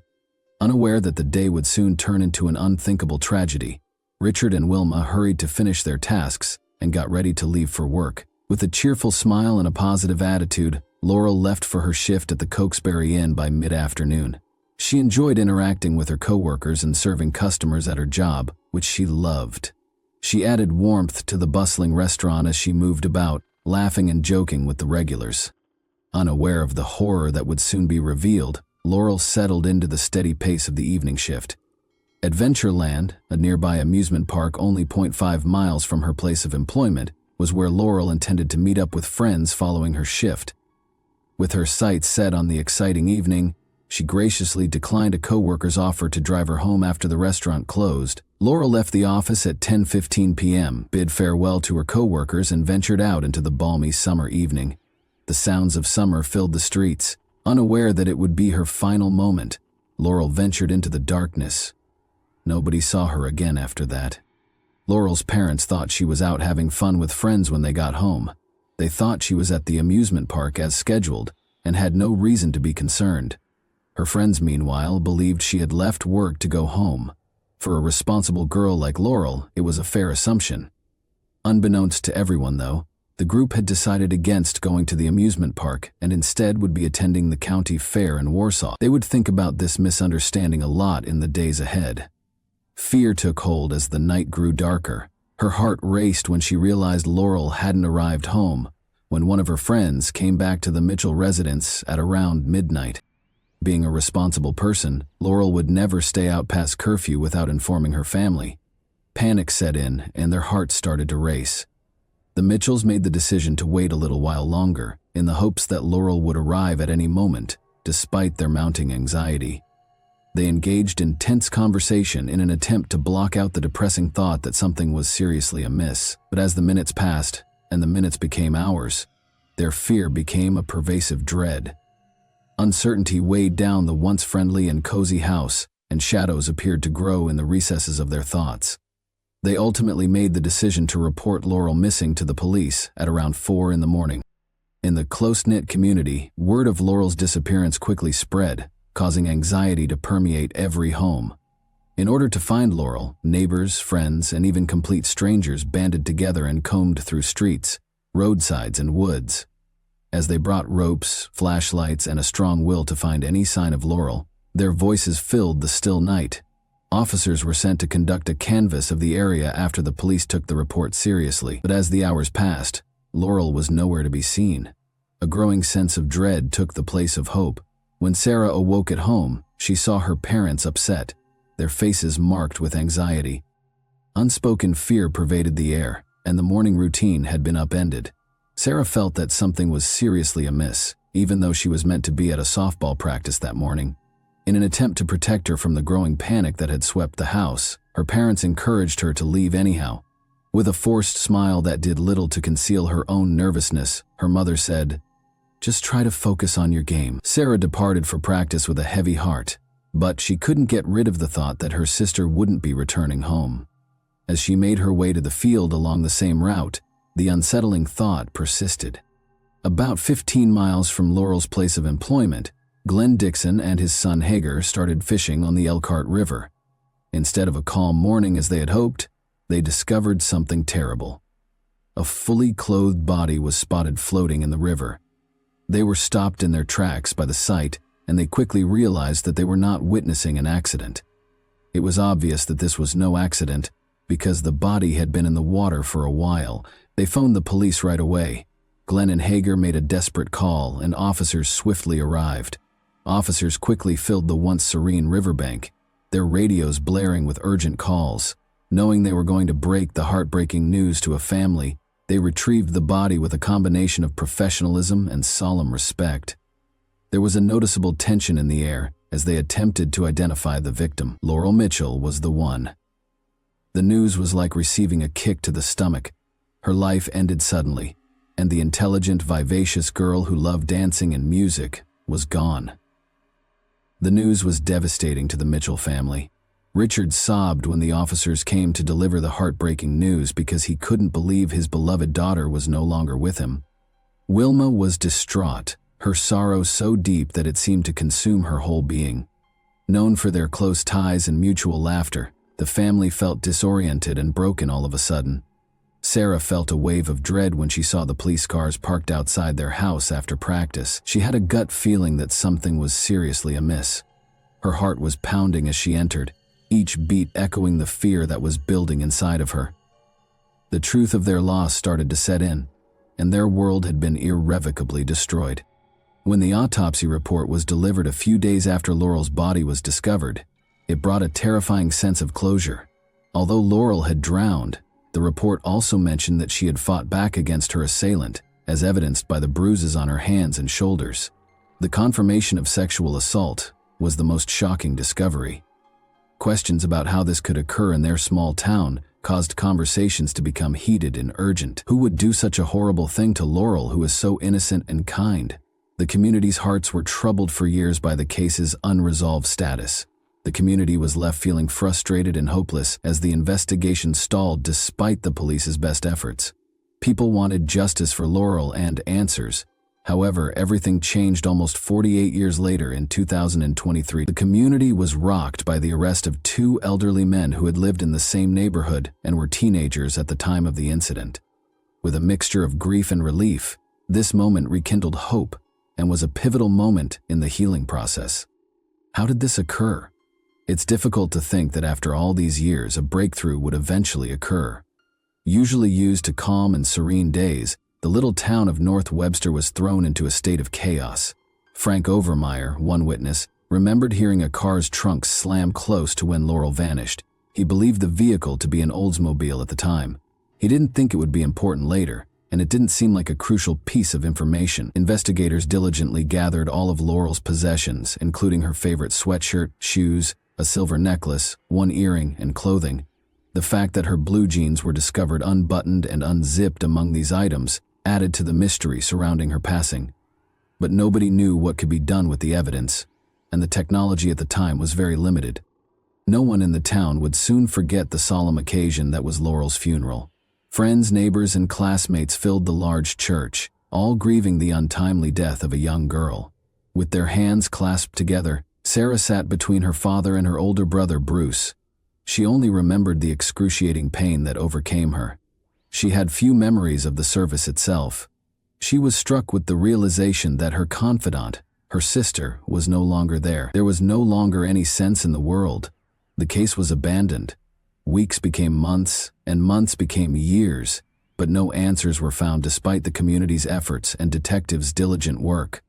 Unaware that the day would soon turn into an unthinkable tragedy, Richard and Wilma hurried to finish their tasks and got ready to leave for work. With a cheerful smile and a positive attitude, Laurel left for her shift at the Cokesbury Inn by mid-afternoon. She enjoyed interacting with her coworkers and serving customers at her job, which she loved. She added warmth to the bustling restaurant as she moved about, laughing and joking with the regulars. Unaware of the horror that would soon be revealed, Laurel settled into the steady pace of the evening shift. Adventureland, a nearby amusement park only 0.5 miles from her place of employment, was where Laurel intended to meet up with friends following her shift. With her sights set on the exciting evening, she graciously declined a coworker's offer to drive her home after the restaurant closed. Laurel left the office at 10:15 p.m., bid farewell to her coworkers, and ventured out into the balmy summer evening. The sounds of summer filled the streets. Unaware that it would be her final moment, Laurel ventured into the darkness. Nobody saw her again after that. Laurel's parents thought she was out having fun with friends when they got home. They thought she was at the amusement park as scheduled and had no reason to be concerned. Her friends, meanwhile, believed she had left work to go home. For a responsible girl like Laurel, it was a fair assumption. Unbeknownst to everyone, though, the group had decided against going to the amusement park and instead would be attending the county fair in Warsaw. They would think about this misunderstanding a lot in the days ahead. Fear took hold as the night grew darker. Her heart raced when she realized Laurel hadn't arrived home, when one of her friends came back to the Mitchell residence at around midnight. Being a responsible person, Laurel would never stay out past curfew without informing her family. Panic set in, and their hearts started to race. The Mitchells made the decision to wait a little while longer, in the hopes that Laurel would arrive at any moment, despite their mounting anxiety. They engaged in tense conversation in an attempt to block out the depressing thought that something was seriously amiss. But as the minutes passed, and the minutes became hours, their fear became a pervasive dread. Uncertainty weighed down the once friendly and cozy house, and shadows appeared to grow in the recesses of their thoughts. They ultimately made the decision to report Laurel missing to the police at around 4 in the morning. In the close-knit community, word of Laurel's disappearance quickly spread, causing anxiety to permeate every home. In order to find Laurel, neighbors, friends, and even complete strangers banded together and combed through streets, roadsides, and woods. As they brought ropes, flashlights, and a strong will to find any sign of Laurel, their voices filled the still night. Officers were sent to conduct a canvass of the area after the police took the report seriously. But as the hours passed, Laurel was nowhere to be seen. A growing sense of dread took the place of hope. When Sarah awoke at home, she saw her parents upset, their faces marked with anxiety. Unspoken fear pervaded the air, and the morning routine had been upended. Sarah felt that something was seriously amiss, even though she was meant to be at a softball practice that morning. In an attempt to protect her from the growing panic that had swept the house, her parents encouraged her to leave anyhow. With a forced smile that did little to conceal her own nervousness, her mother said, "Just try to focus on your game." Sarah departed for practice with a heavy heart, but she couldn't get rid of the thought that her sister wouldn't be returning home. As she made her way to the field along the same route, the unsettling thought persisted. About 15 miles from Laurel's place of employment, Glenn Dixon and his son Hager started fishing on the Elkhart River. Instead of a calm morning as they had hoped, they discovered something terrible. A fully clothed body was spotted floating in the river. They were stopped in their tracks by the sight, and they quickly realized that they were not witnessing an accident. It was obvious that this was no accident, because the body had been in the water for a while. They phoned the police right away. Glenn and Hager made a desperate call, and officers swiftly arrived. Officers quickly filled the once serene riverbank, their radios blaring with urgent calls. Knowing they were going to break the heartbreaking news to a family, they retrieved the body with a combination of professionalism and solemn respect. There was a noticeable tension in the air as they attempted to identify the victim. Laurel Mitchell was the one. The news was like receiving a kick to the stomach. Her life ended suddenly, and the intelligent, vivacious girl who loved dancing and music was gone. The news was devastating to the Mitchell family. Richard sobbed when the officers came to deliver the heartbreaking news because he couldn't believe his beloved daughter was no longer with him. Wilma was distraught, her sorrow so deep that it seemed to consume her whole being. Known for their close ties and mutual laughter, the family felt disoriented and broken all of a sudden. Sarah felt a wave of dread when she saw the police cars parked outside their house after practice. She had a gut feeling that something was seriously amiss. Her heart was pounding as she entered, each beat echoing the fear that was building inside of her. The truth of their loss started to set in, and their world had been irrevocably destroyed. When the autopsy report was delivered a few days after Laurel's body was discovered, it brought a terrifying sense of closure. Although Laurel had drowned, the report also mentioned that she had fought back against her assailant, as evidenced by the bruises on her hands and shoulders. The confirmation of sexual assault was the most shocking discovery. Questions about how this could occur in their small town caused conversations to become heated and urgent. Who would do such a horrible thing to Laurel, who was so innocent and kind? The community's hearts were troubled for years by the case's unresolved status. The community was left feeling frustrated and hopeless as the investigation stalled despite the police's best efforts. People wanted justice for Laurel and answers. However, everything changed almost 48 years later in 2023. The community was rocked by the arrest of two elderly men who had lived in the same neighborhood and were teenagers at the time of the incident. With a mixture of grief and relief, this moment rekindled hope and was a pivotal moment in the healing process. How did this occur? It's difficult to think that after all these years, a breakthrough would eventually occur. Usually used to calm and serene days, the little town of North Webster was thrown into a state of chaos. Frank Overmeyer, one witness, remembered hearing a car's trunk slam close to when Laurel vanished. He believed the vehicle to be an Oldsmobile at the time. He didn't think it would be important later, and it didn't seem like a crucial piece of information. Investigators diligently gathered all of Laurel's possessions, including her favorite sweatshirt, shoes, a silver necklace, one earring, and clothing. The fact that her blue jeans were discovered unbuttoned and unzipped among these items added to the mystery surrounding her passing. But nobody knew what could be done with the evidence, and the technology at the time was very limited. No one in the town would soon forget the solemn occasion that was Laurel's funeral. Friends, neighbors, and classmates filled the large church, all grieving the untimely death of a young girl. With their hands clasped together, Sarah sat between her father and her older brother, Bruce. She only remembered the excruciating pain that overcame her. She had few memories of the service itself. She was struck with the realization that her confidant, her sister, was no longer there. There was no longer any sense in the world. The case was abandoned. Weeks became months, and months became years, but no answers were found despite the community's efforts and detectives' diligent work.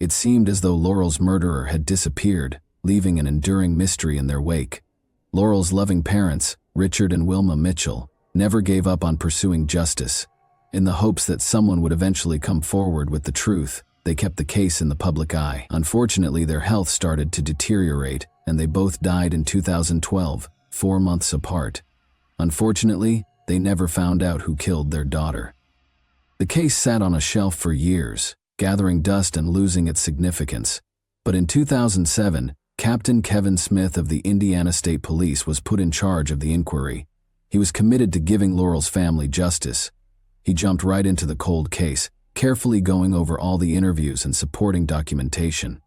It seemed as though Laurel's murderer had disappeared, leaving an enduring mystery in their wake. Laurel's loving parents, Richard and Wilma Mitchell, never gave up on pursuing justice. In the hopes that someone would eventually come forward with the truth, they kept the case in the public eye. Unfortunately, their health started to deteriorate, and they both died in 2012, 4 months apart. Unfortunately, they never found out who killed their daughter. The case sat on a shelf for years, gathering dust and losing its significance. But in 2007, Captain Kevin Smith of the Indiana State Police was put in charge of the inquiry. He was committed to giving Laurel's family justice. He jumped right into the cold case, carefully going over all the interviews and supporting documentation.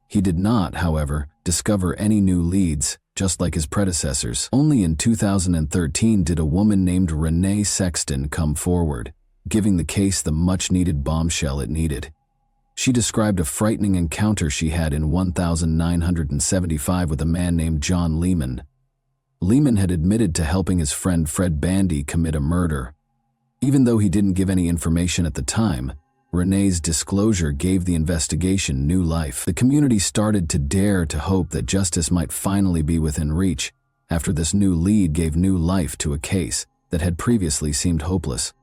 He did not, however, discover any new leads, just like his predecessors. Only in 2013 did a woman named Renee Sexton come forward, giving the case the much-needed bombshell it needed. She described a frightening encounter she had in 1975 with a man named John Lehman. Lehman had admitted to helping his friend Fred Bandy commit a murder. Even though he didn't give any information at the time, Renee's disclosure gave the investigation new life. The community started to dare to hope that justice might finally be within reach, after this new lead gave new life to a case that had previously seemed hopeless.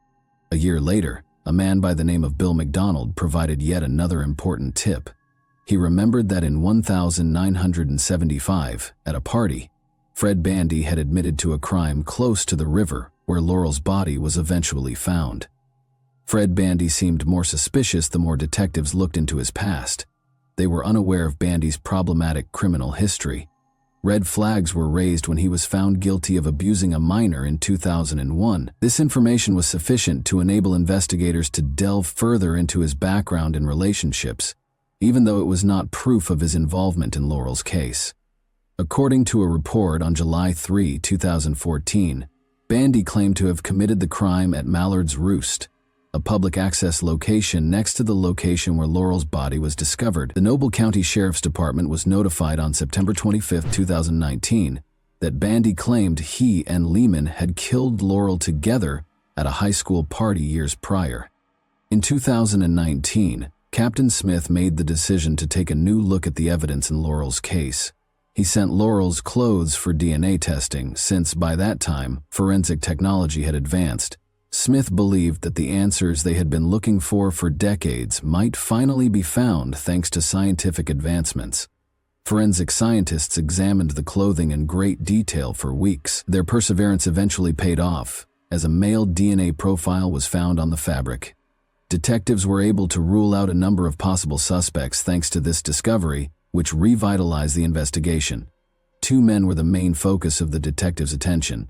A year later, a man by the name of Bill McDonald provided yet another important tip. He remembered that in 1975, at a party, Fred Bandy had admitted to a crime close to the river where Laurel's body was eventually found. Fred Bandy seemed more suspicious the more detectives looked into his past. They were unaware of Bandy's problematic criminal history. Red flags were raised when he was found guilty of abusing a minor in 2001. This information was sufficient to enable investigators to delve further into his background and relationships, even though it was not proof of his involvement in Laurel's case. According to a report on July 3, 2014, Bandy claimed to have committed the crime at Mallard's Roost, a public access location next to the location where Laurel's body was discovered. The Noble County Sheriff's Department was notified on September 25, 2019, that Bandy claimed he and Lehman had killed Laurel together at a high school party years prior. In 2019, Captain Smith made the decision to take a new look at the evidence in Laurel's case. He sent Laurel's clothes for DNA testing since, by that time, forensic technology had advanced. Smith believed that the answers they had been looking for decades might finally be found thanks to scientific advancements. Forensic scientists examined the clothing in great detail for weeks. Their perseverance eventually paid off, as a male DNA profile was found on the fabric. Detectives were able to rule out a number of possible suspects thanks to this discovery, which revitalized the investigation. Two men were the main focus of the detectives' attention: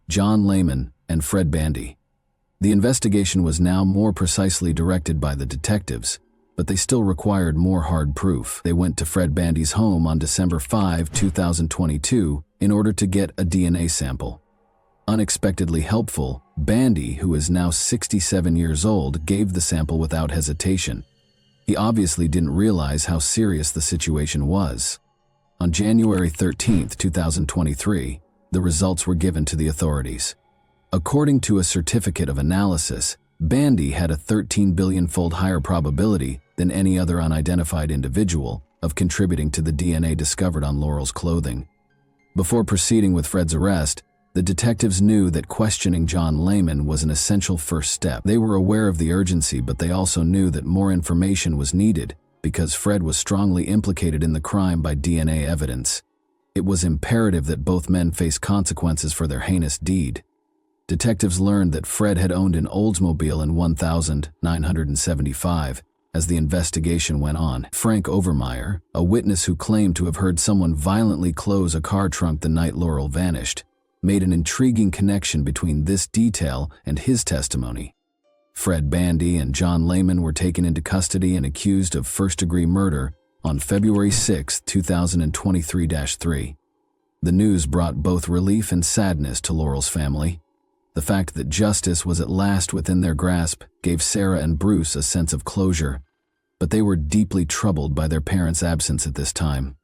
John Lehman and Fred Bandy. The investigation was now more precisely directed by the detectives, but they still required more hard proof. They went to Fred Bandy's home on December 5, 2022, in order to get a DNA sample. Unexpectedly helpful, Bandy, who is now 67 years old, gave the sample without hesitation. He obviously didn't realize how serious the situation was. On January 13, 2023, the results were given to the authorities. According to a certificate of analysis, Bandy had a 13 billion-fold higher probability than any other unidentified individual of contributing to the DNA discovered on Laurel's clothing. Before proceeding with Fred's arrest, the detectives knew that questioning John Lehman was an essential first step. They were aware of the urgency, but they also knew that more information was needed because Fred was strongly implicated in the crime by DNA evidence. It was imperative that both men face consequences for their heinous deed. Detectives learned that Fred had owned an Oldsmobile in 1975. As the investigation went on, Frank Overmeyer, a witness who claimed to have heard someone violently close a car trunk the night Laurel vanished, made an intriguing connection between this detail and his testimony. Fred Bandy and John Lehman were taken into custody and accused of first-degree murder on February 6, 2023-3. The news brought both relief and sadness to Laurel's family. The fact that justice was at last within their grasp gave Sarah and Bruce a sense of closure, but they were deeply troubled by their parents' absence at this time.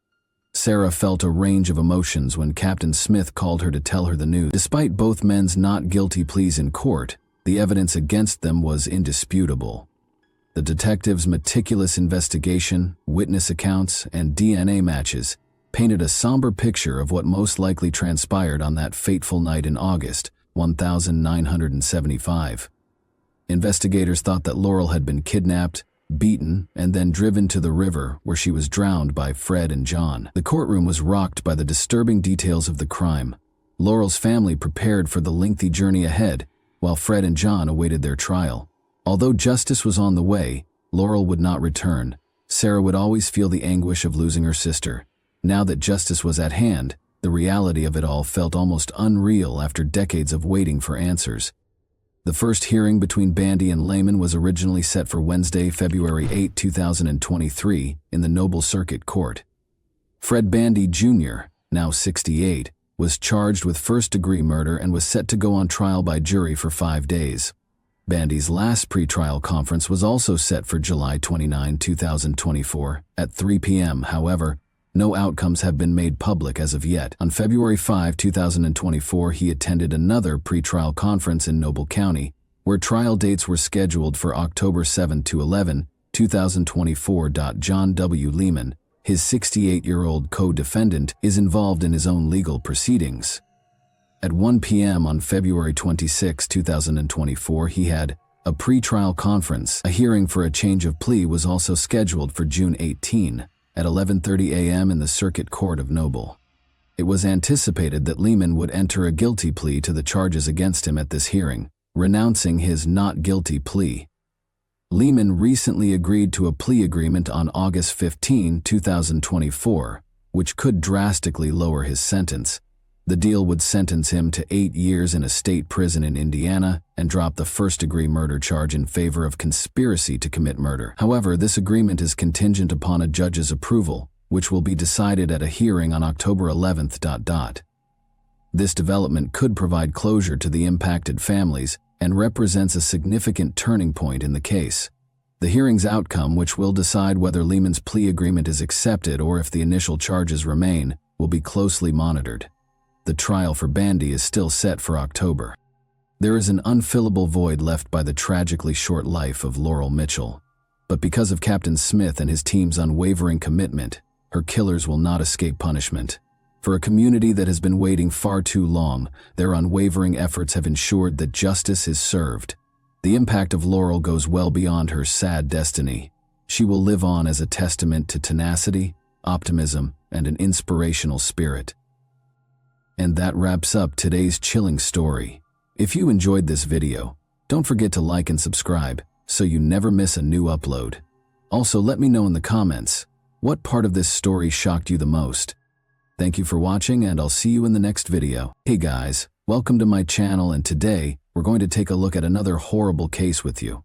Sarah felt a range of emotions when Captain Smith called her to tell her the news. Despite both men's not guilty pleas in court, the evidence against them was indisputable. The detectives' meticulous investigation, witness accounts, and DNA matches painted a somber picture of what most likely transpired on that fateful night in August, 1975. Investigators thought that Laurel had been kidnapped, beaten, and then driven to the river where she was drowned by Fred and John. The courtroom was rocked by the disturbing details of the crime. Laurel's family prepared for the lengthy journey ahead, while Fred and John awaited their trial. Although justice was on the way, Laurel would not return. Sarah would always feel the anguish of losing her sister. Now that justice was at hand, the reality of it all felt almost unreal after decades of waiting for answers. The first hearing between Bandy and Lehman was originally set for Wednesday, February 8, 2023, in the Noble Circuit Court. Fred Bandy Jr., now 68, was charged with first-degree murder and was set to go on trial by jury for 5 days. Bandy's last pretrial conference was also set for July 29, 2024, at 3 p.m. However, no outcomes have been made public as of yet. On February 5, 2024, he attended another pretrial conference in Noble County, where trial dates were scheduled for October 7 to 11, 2024. John W. Lehman, his 68-year-old co-defendant, is involved in his own legal proceedings. At 1 p.m. on February 26, 2024, he had a pretrial conference. A hearing for a change of plea was also scheduled for June 18, at 11:30 a.m. in the Circuit Court of Noble. It was anticipated that Lehman would enter a guilty plea to the charges against him at this hearing, renouncing his not guilty plea. Lehman recently agreed to a plea agreement on August 15, 2024, which could drastically lower his sentence. The deal would sentence him to 8 years in a state prison in Indiana and drop the first-degree murder charge in favor of conspiracy to commit murder. However, this agreement is contingent upon a judge's approval, which will be decided at a hearing on October 11. This development could provide closure to the impacted families and represents a significant turning point in the case. The hearing's outcome, which will decide whether Lehman's plea agreement is accepted or if the initial charges remain, will be closely monitored. The trial for Bandy is still set for October. There is an unfillable void left by the tragically short life of Laurel Mitchell. But because of Captain Smith and his team's unwavering commitment, her killers will not escape punishment. For a community that has been waiting far too long, their unwavering efforts have ensured that justice is served. The impact of Laurel goes well beyond her sad destiny. She will live on as a testament to tenacity, optimism, and an inspirational spirit. And that wraps up today's chilling story. If you enjoyed this video, don't forget to like and subscribe so you never miss a new upload. Also, let me know in the comments, what part of this story shocked you the most? Thank you for watching, and I'll see you in the next video. Hey guys, welcome to my channel, and today we're going to take a look at another horrible case with you.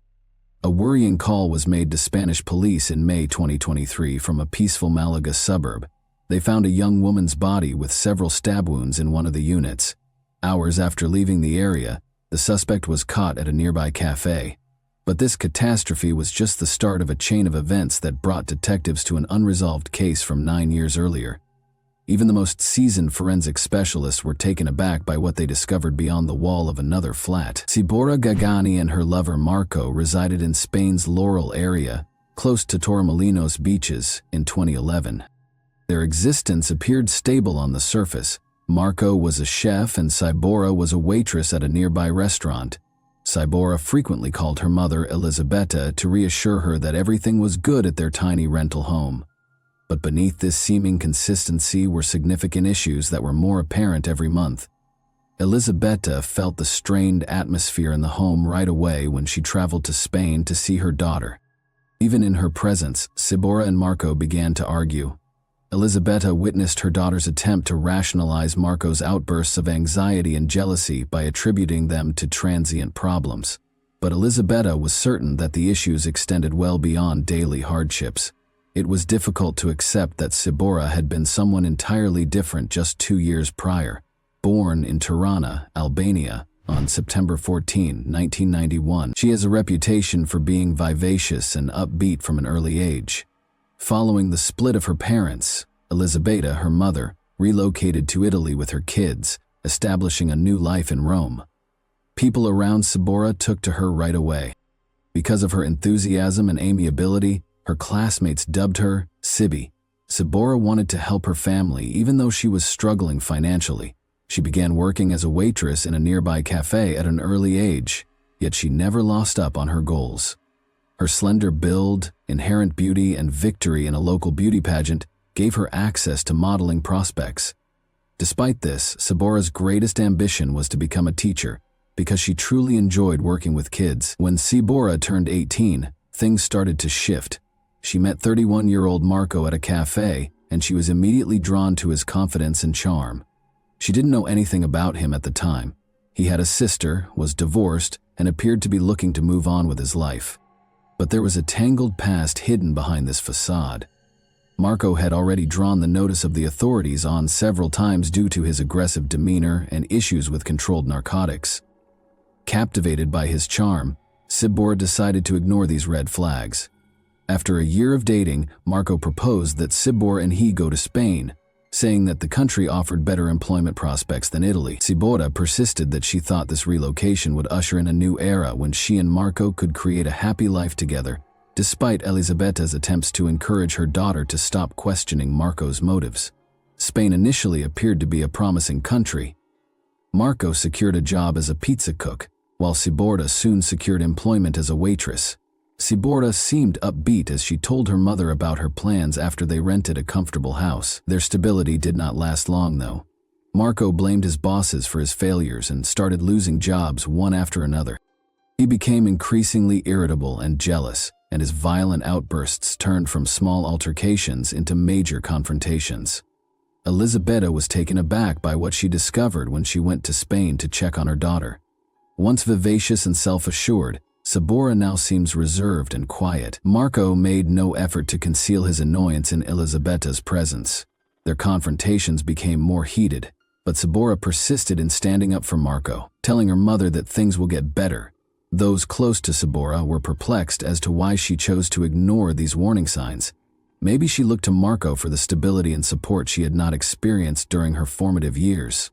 A worrying call was made to Spanish police in May 2023 from a peaceful Malaga suburb. They found a young woman's body with several stab wounds in one of the units. Hours after leaving the area, the suspect was caught at a nearby cafe. But this catastrophe was just the start of a chain of events that brought detectives to an unresolved case from 9 years earlier. Even the most seasoned forensic specialists were taken aback by what they discovered beyond the wall of another flat. Sibora Gagani and her lover Marco resided in Spain's Laurel area, close to Torremolinos beaches, in 2011. Their existence appeared stable on the surface. Marco was a chef and Sibora was a waitress at a nearby restaurant. Sibora frequently called her mother, Elisabetta, to reassure her that everything was good at their tiny rental home. But beneath this seeming consistency were significant issues that were more apparent every month. Elisabetta felt the strained atmosphere in the home right away when she traveled to Spain to see her daughter. Even in her presence, Sibora and Marco began to argue. Elisabetta witnessed her daughter's attempt to rationalize Marco's outbursts of anxiety and jealousy by attributing them to transient problems. But Elisabetta was certain that the issues extended well beyond daily hardships. It was difficult to accept that Sibora had been someone entirely different just 2 years prior. Born in Tirana, Albania, On September 14, 1991, she has a reputation for being vivacious and upbeat from an early age. Following the split of her parents, Elisabetta, her mother, relocated to Italy with her kids, establishing a new life in Rome. People around Sabora took to her right away. Because of her enthusiasm and amiability, her classmates dubbed her Sibby. Sabora wanted to help her family even though she was struggling financially. She began working as a waitress in a nearby cafe at an early age, yet she never lost up on her goals. Her slender build, inherent beauty, and victory in a local beauty pageant gave her access to modeling prospects. Despite this, Sabora's greatest ambition was to become a teacher because she truly enjoyed working with kids. When Sabora turned 18, things started to shift. She met 31-year-old Marco at a cafe, and she was immediately drawn to his confidence and charm. She didn't know anything about him at the time. He had a sister, was divorced, and appeared to be looking to move on with his life. But there was a tangled past hidden behind this facade. Marco had already drawn the notice of the authorities on several times due to his aggressive demeanor and issues with controlled narcotics. Captivated by his charm, Sabora decided to ignore these red flags. After a year of dating, Marco proposed that Sabora and he go to Spain, saying that the country offered better employment prospects than Italy. Sabora persisted that she thought this relocation would usher in a new era when she and Marco could create a happy life together, despite Elisabetta's attempts to encourage her daughter to stop questioning Marco's motives. Spain initially appeared to be a promising country. Marco secured a job as a pizza cook, while Sabora soon secured employment as a waitress. Sabora seemed upbeat as she told her mother about her plans after they rented a comfortable house. Their stability did not last long, though. Marco blamed his bosses for his failures and started losing jobs one after another. He became increasingly irritable and jealous, and his violent outbursts turned from small altercations into major confrontations. Elisabetta was taken aback by what she discovered when she went to Spain to check on her daughter. Once vivacious and self-assured, Sabora now seems reserved and quiet. Marco made no effort to conceal his annoyance in Elisabetta's presence. Their confrontations became more heated, but Sabora persisted in standing up for Marco, telling her mother that things will get better. Those close to Sabora were perplexed as to why she chose to ignore these warning signs. Maybe she looked to Marco for the stability and support she had not experienced during her formative years.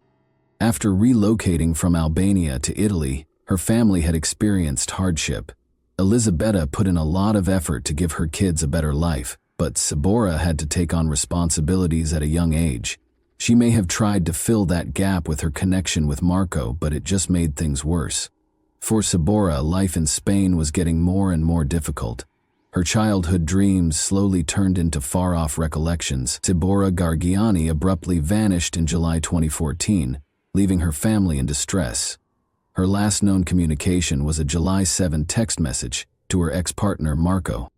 After relocating from Albania to Italy, her family had experienced hardship. Elisabetta put in a lot of effort to give her kids a better life, but Sabora had to take on responsibilities at a young age. She may have tried to fill that gap with her connection with Marco, but it just made things worse. For Sabora, life in Spain was getting more and more difficult. Her childhood dreams slowly turned into far-off recollections. Sabora Gargiani abruptly vanished in July 2014, leaving her family in distress. Her last known communication was a July 7 text message to her ex-partner Marco.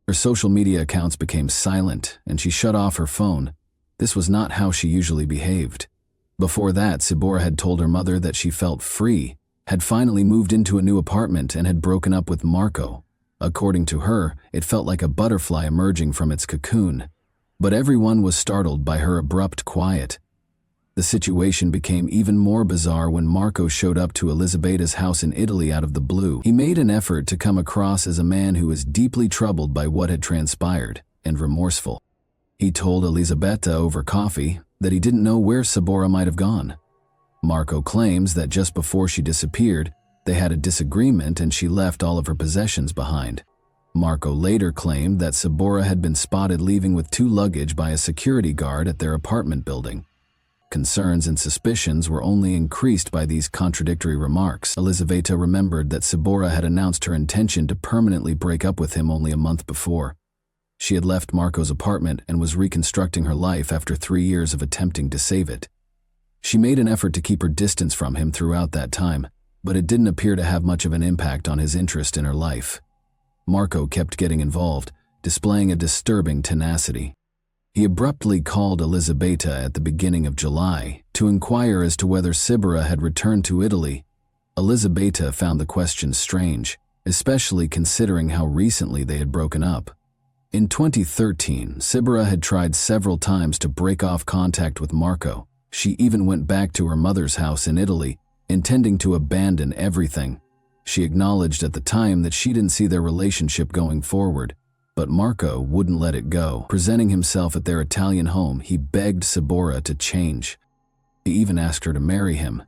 Her social media accounts became silent, and she shut off her phone. This was not how she usually behaved. Before that, Sabora had told her mother that she felt free, had finally moved into a new apartment, and had broken up with Marco. According to her, it felt like a butterfly emerging from its cocoon. But everyone was startled by her abrupt quiet. The situation became even more bizarre when Marco showed up to Elisabetta's house in Italy out of the blue. He made an effort to come across as a man who was deeply troubled by what had transpired and remorseful. He told Elisabetta over coffee that he didn't know where Sabora might have gone. Marco claims that just before she disappeared, they had a disagreement and she left all of her possessions behind. Marco later claimed that Sabora had been spotted leaving with 2 luggage by a security guard at their apartment building. Concerns and suspicions were only increased by these contradictory remarks. Elisabetta remembered that Sabora had announced her intention to permanently break up with him only a month before. She had left Marco's apartment and was reconstructing her life after 3 years of attempting to save it. She made an effort to keep her distance from him throughout that time, but it didn't appear to have much of an impact on his interest in her life. Marco kept getting involved, displaying a disturbing tenacity. He abruptly called Elisabetta at the beginning of July to inquire as to whether Sabora had returned to Italy. Elisabetta found the question strange, especially considering how recently they had broken up. In 2013, Sabora had tried several times to break off contact with Marco. She even went back to her mother's house in Italy, intending to abandon everything. She acknowledged at the time that she didn't see their relationship going forward, but Marco wouldn't let it go. Presenting himself at their Italian home, he begged Sabora to change. He even asked her to marry him.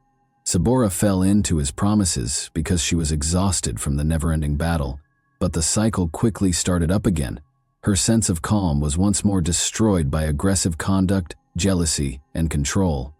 Sabora fell into his promises because she was exhausted from the never-ending battle, but the cycle quickly started up again. Her sense of calm was once more destroyed by aggressive conduct, jealousy, and control.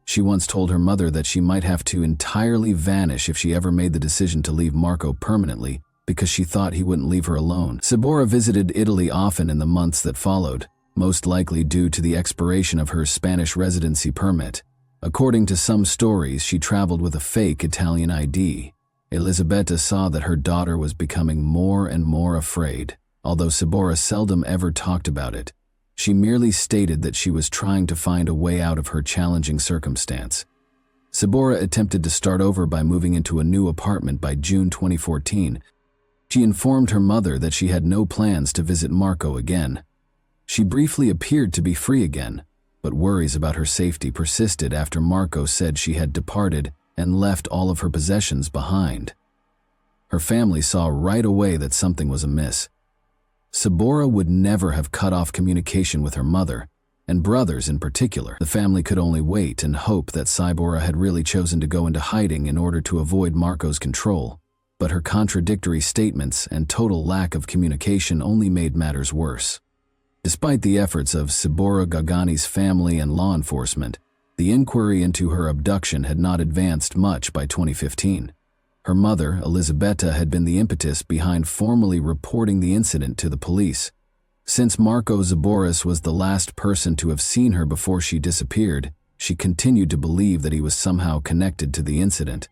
She once told her mother that she might have to entirely vanish if she ever made the decision to leave Marco permanently, because she thought he wouldn't leave her alone. Sabora visited Italy often in the months that followed, most likely due to the expiration of her Spanish residency permit. According to some stories, she traveled with a fake Italian ID. Elisabetta saw that her daughter was becoming more and more afraid. Although Sabora seldom ever talked about it, she merely stated that she was trying to find a way out of her challenging circumstance. Sabora attempted to start over by moving into a new apartment by June 2014. She informed her mother that she had no plans to visit Marco again. She briefly appeared to be free again, but worries about her safety persisted after Marco said she had departed and left all of her possessions behind. Her family saw right away that something was amiss. Sabora would never have cut off communication with her mother, and brothers in particular. The family could only wait and hope that Sabora had really chosen to go into hiding in order to avoid Marco's control, but her contradictory statements and total lack of communication only made matters worse. Despite the efforts of Sabora Gagani's family and law enforcement, the inquiry into her abduction had not advanced much by 2015. Her mother, Elisabetta, had been the impetus behind formally reporting the incident to the police. Since Marco Zaboris was the last person to have seen her before she disappeared, she continued to believe that he was somehow connected to the incident.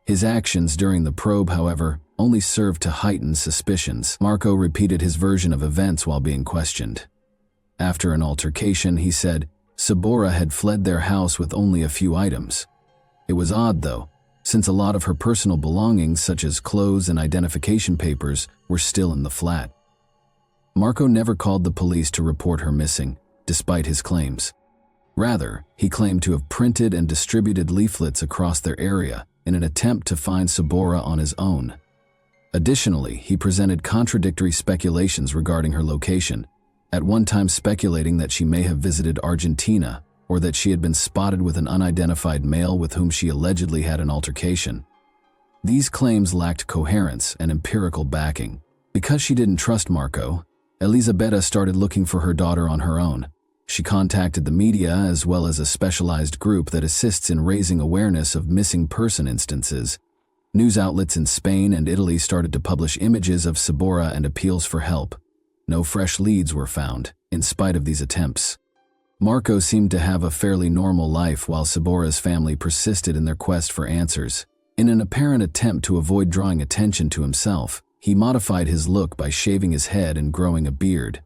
His actions during the probe, however, only served to heighten suspicions. Marco repeated his version of events while being questioned. After an altercation, he said Sabora had fled their house with only a few items. It was odd, though, since a lot of her personal belongings, such as clothes and identification papers, were still in the flat. Marco never called the police to report her missing, despite his claims. Rather, he claimed to have printed and distributed leaflets across their area in an attempt to find Sabora on his own. Additionally, he presented contradictory speculations regarding her location, at one time speculating that she may have visited Argentina or that she had been spotted with an unidentified male with whom she allegedly had an altercation. These claims lacked coherence and empirical backing. Because she didn't trust Marco, Elisabetta started looking for her daughter on her own. She contacted the media as well as a specialized group that assists in raising awareness of missing person instances. News outlets in Spain and Italy started to publish images of Sabora and appeals for help. No fresh leads were found, in spite of these attempts. Marco seemed to have a fairly normal life while Sabora's family persisted in their quest for answers. In an apparent attempt to avoid drawing attention to himself, he modified his look by shaving his head and growing a beard.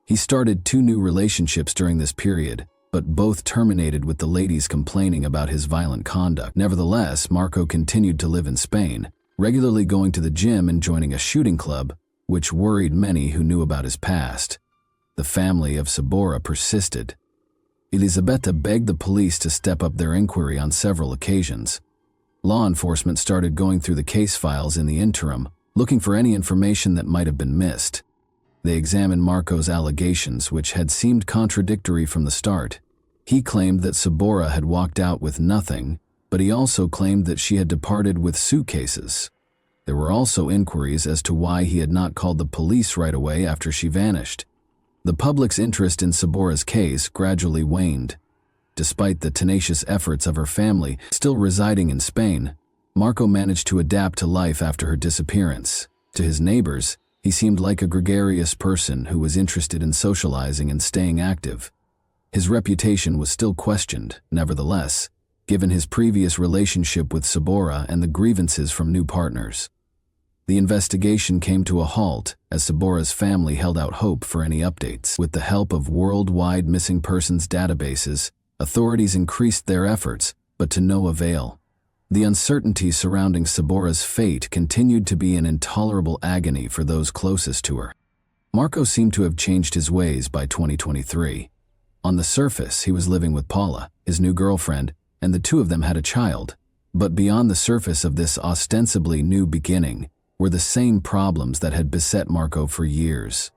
He started 2 new relationships during this period, but both terminated with the ladies complaining about his violent conduct. Nevertheless, Marco continued to live in Spain, regularly going to the gym and joining a shooting club, which worried many who knew about his past. The family of Sabora persisted. Elisabetta begged the police to step up their inquiry on several occasions. Law enforcement started going through the case files in the interim, looking for any information that might have been missed. They examined Marco's allegations, which had seemed contradictory from the start. He claimed that Sabora had walked out with nothing, but he also claimed that she had departed with suitcases. There were also inquiries as to why he had not called the police right away after she vanished. The public's interest in Sabora's case gradually waned. Despite the tenacious efforts of her family still residing in Spain, Marco managed to adapt to life after her disappearance. To his neighbors, he seemed like a gregarious person who was interested in socializing and staying active. His reputation was still questioned, nevertheless, given his previous relationship with Sabora and the grievances from new partners. The investigation came to a halt as Sabora's family held out hope for any updates. With the help of worldwide missing persons databases, authorities increased their efforts, but to no avail. The uncertainty surrounding Sabora's fate continued to be an intolerable agony for those closest to her. Marco seemed to have changed his ways by 2023. On the surface, he was living with Paula, his new girlfriend, and the 2 of them had a child. But beyond the surface of this ostensibly new beginning were the same problems that had beset Marco for years.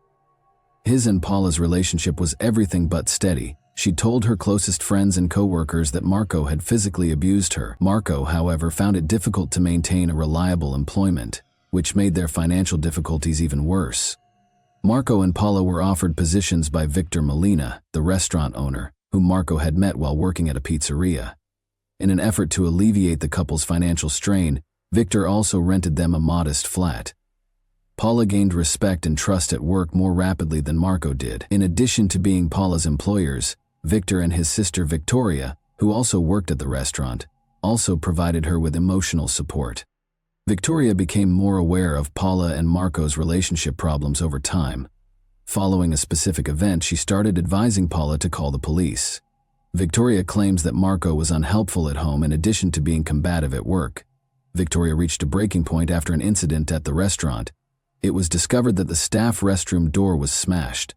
His and Paula's relationship was everything but steady. She told her closest friends and co-workers that Marco had physically abused her. Marco, however, found it difficult to maintain a reliable employment, which made their financial difficulties even worse. Marco and Paula were offered positions by Victor Molina, the restaurant owner, whom Marco had met while working at a pizzeria. In an effort to alleviate the couple's financial strain, Victor also rented them a modest flat. Paula gained respect and trust at work more rapidly than Marco did. In addition to being Paula's employers, Victor and his sister Victoria, who also worked at the restaurant, also provided her with emotional support. Victoria became more aware of Paula and Marco's relationship problems over time. Following a specific event, she started advising Paula to call the police. Victoria claims that Marco was unhelpful at home in addition to being combative at work. Victoria reached a breaking point after an incident at the restaurant. It was discovered that the staff restroom door was smashed.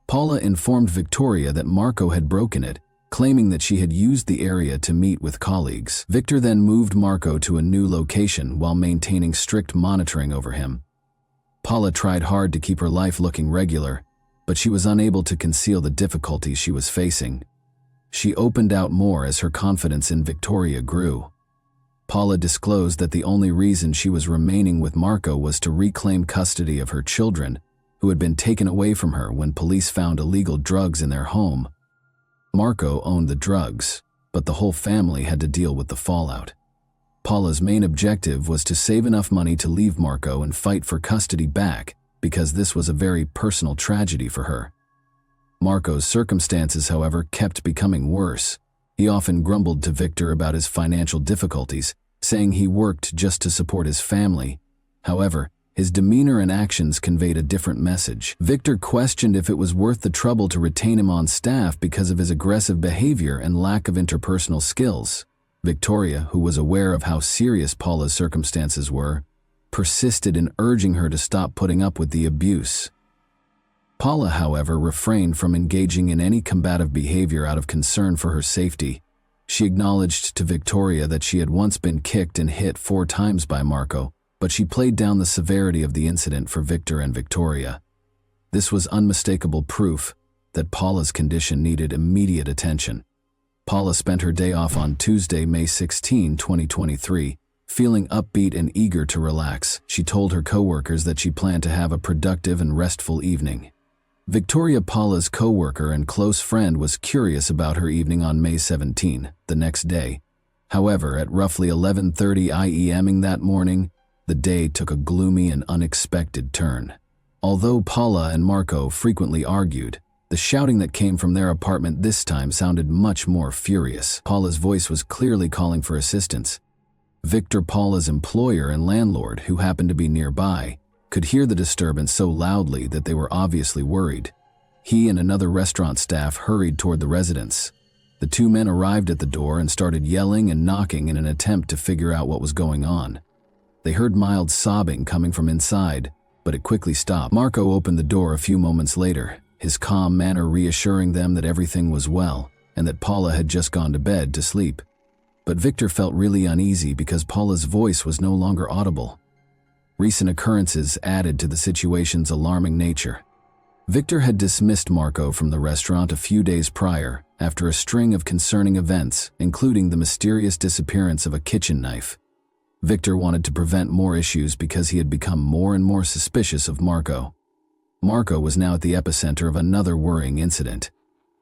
Paula informed Victoria that Marco had broken it, claiming that she had used the area to meet with colleagues. Victor then moved Marco to a new location while maintaining strict monitoring over him. Paula tried hard to keep her life looking regular, but she was unable to conceal the difficulties she was facing. She opened out more as her confidence in Victoria grew. Paula disclosed that the only reason she was remaining with Marco was to reclaim custody of her children, who had been taken away from her when police found illegal drugs in their home. Marco owned the drugs, but the whole family had to deal with the fallout. Paula's main objective was to save enough money to leave Marco and fight for custody back, because this was a very personal tragedy for her. Marco's circumstances, however, kept becoming worse. He often grumbled to Victor about his financial difficulties, saying he worked just to support his family. However, his demeanor and actions conveyed a different message. Victor questioned if it was worth the trouble to retain him on staff because of his aggressive behavior and lack of interpersonal skills. Victoria, who was aware of how serious Paula's circumstances were, persisted in urging her to stop putting up with the abuse. Paula, however, refrained from engaging in any combative behavior out of concern for her safety. She acknowledged to Victoria that she had once been kicked and hit 4 times by Marco, but she played down the severity of the incident for Victor and Victoria. This was unmistakable proof that Paula's condition needed immediate attention. Paula spent her day off on Tuesday, May 16, 2023, feeling upbeat and eager to relax. She told her co-workers that she planned to have a productive and restful evening. Victoria, Paula's co-worker and close friend, was curious about her evening on May 17, the next day. However, at roughly 11:30 a.m. that morning, the day took a gloomy and unexpected turn. Although Paula and Marco frequently argued, the shouting that came from their apartment this time sounded much more furious. Paula's voice was clearly calling for assistance. Victor, Paula's employer and landlord, who happened to be nearby, could hear the disturbance so loudly that they were obviously worried. He and another restaurant staff hurried toward the residence. The 2 men arrived at the door and started yelling and knocking in an attempt to figure out what was going on. They heard mild sobbing coming from inside, but it quickly stopped. Marco opened the door a few moments later, his calm manner reassuring them that everything was well and that Paula had just gone to bed to sleep. But Victor felt really uneasy because Paula's voice was no longer audible. Recent occurrences added to the situation's alarming nature. Victor had dismissed Marco from the restaurant a few days prior after a string of concerning events, including the mysterious disappearance of a kitchen knife. Victor wanted to prevent more issues because he had become more and more suspicious of Marco. Marco was now at the epicenter of another worrying incident.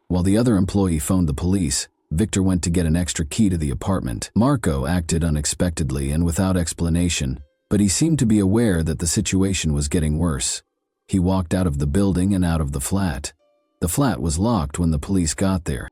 While the other employee phoned the police, Victor went to get an extra key to the apartment. Marco acted unexpectedly and without explanation, but he seemed to be aware that the situation was getting worse. He walked out of the building and out of the flat. The flat was locked when the police got there.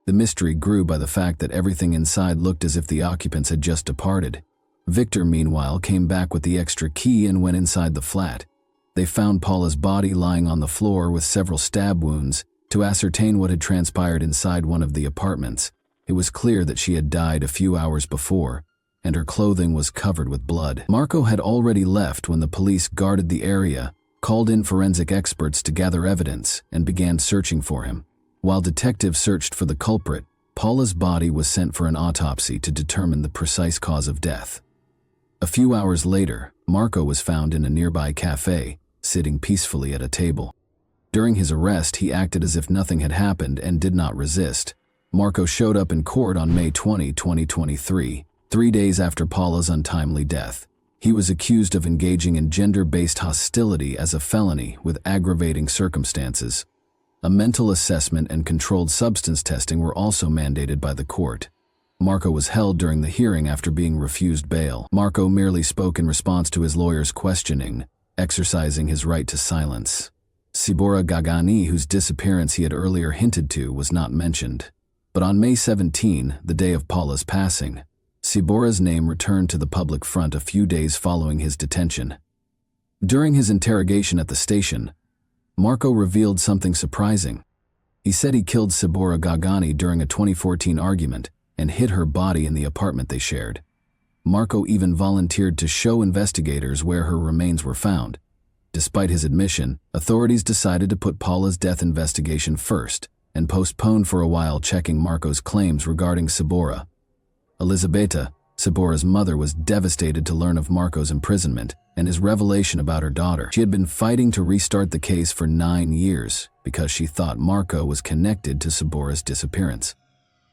The mystery grew by the fact that everything inside looked as if the occupants had just departed. Victor, meanwhile, came back with the extra key and went inside the flat. They found Paula's body lying on the floor with several stab wounds. To ascertain what had transpired inside one of the apartments, it was clear that she had died a few hours before, and her clothing was covered with blood. Marco had already left when the police guarded the area, called in forensic experts to gather evidence, and began searching for him. While detectives searched for the culprit, Paula's body was sent for an autopsy to determine the precise cause of death. A few hours later, Marco was found in a nearby cafe, sitting peacefully at a table. During his arrest, he acted as if nothing had happened and did not resist. Marco showed up in court on May 20, 2023, 3 days after Paula's untimely death. He was accused of engaging in gender-based hostility as a felony with aggravating circumstances. A mental assessment and controlled substance testing were also mandated by the court. Marco was held during the hearing after being refused bail. Marco merely spoke in response to his lawyer's questioning, exercising his right to silence. Sibora Gagani, whose disappearance he had earlier hinted to, was not mentioned. But on May 17, the day of Paula's passing, Sibora's name returned to the public front a few days following his detention. During his interrogation at the station, Marco revealed something surprising. He said he killed Sibora Gagani during a 2014 argument and hid her body in the apartment they shared. Marco even volunteered to show investigators where her remains were found. Despite his admission, authorities decided to put Paula's death investigation first and postponed for a while checking Marco's claims regarding Sibora. Elisabetta, Sibora's mother, was devastated to learn of Marco's imprisonment and his revelation about her daughter. She had been fighting to restart the case for 9 years because she thought Marco was connected to Sibora's disappearance.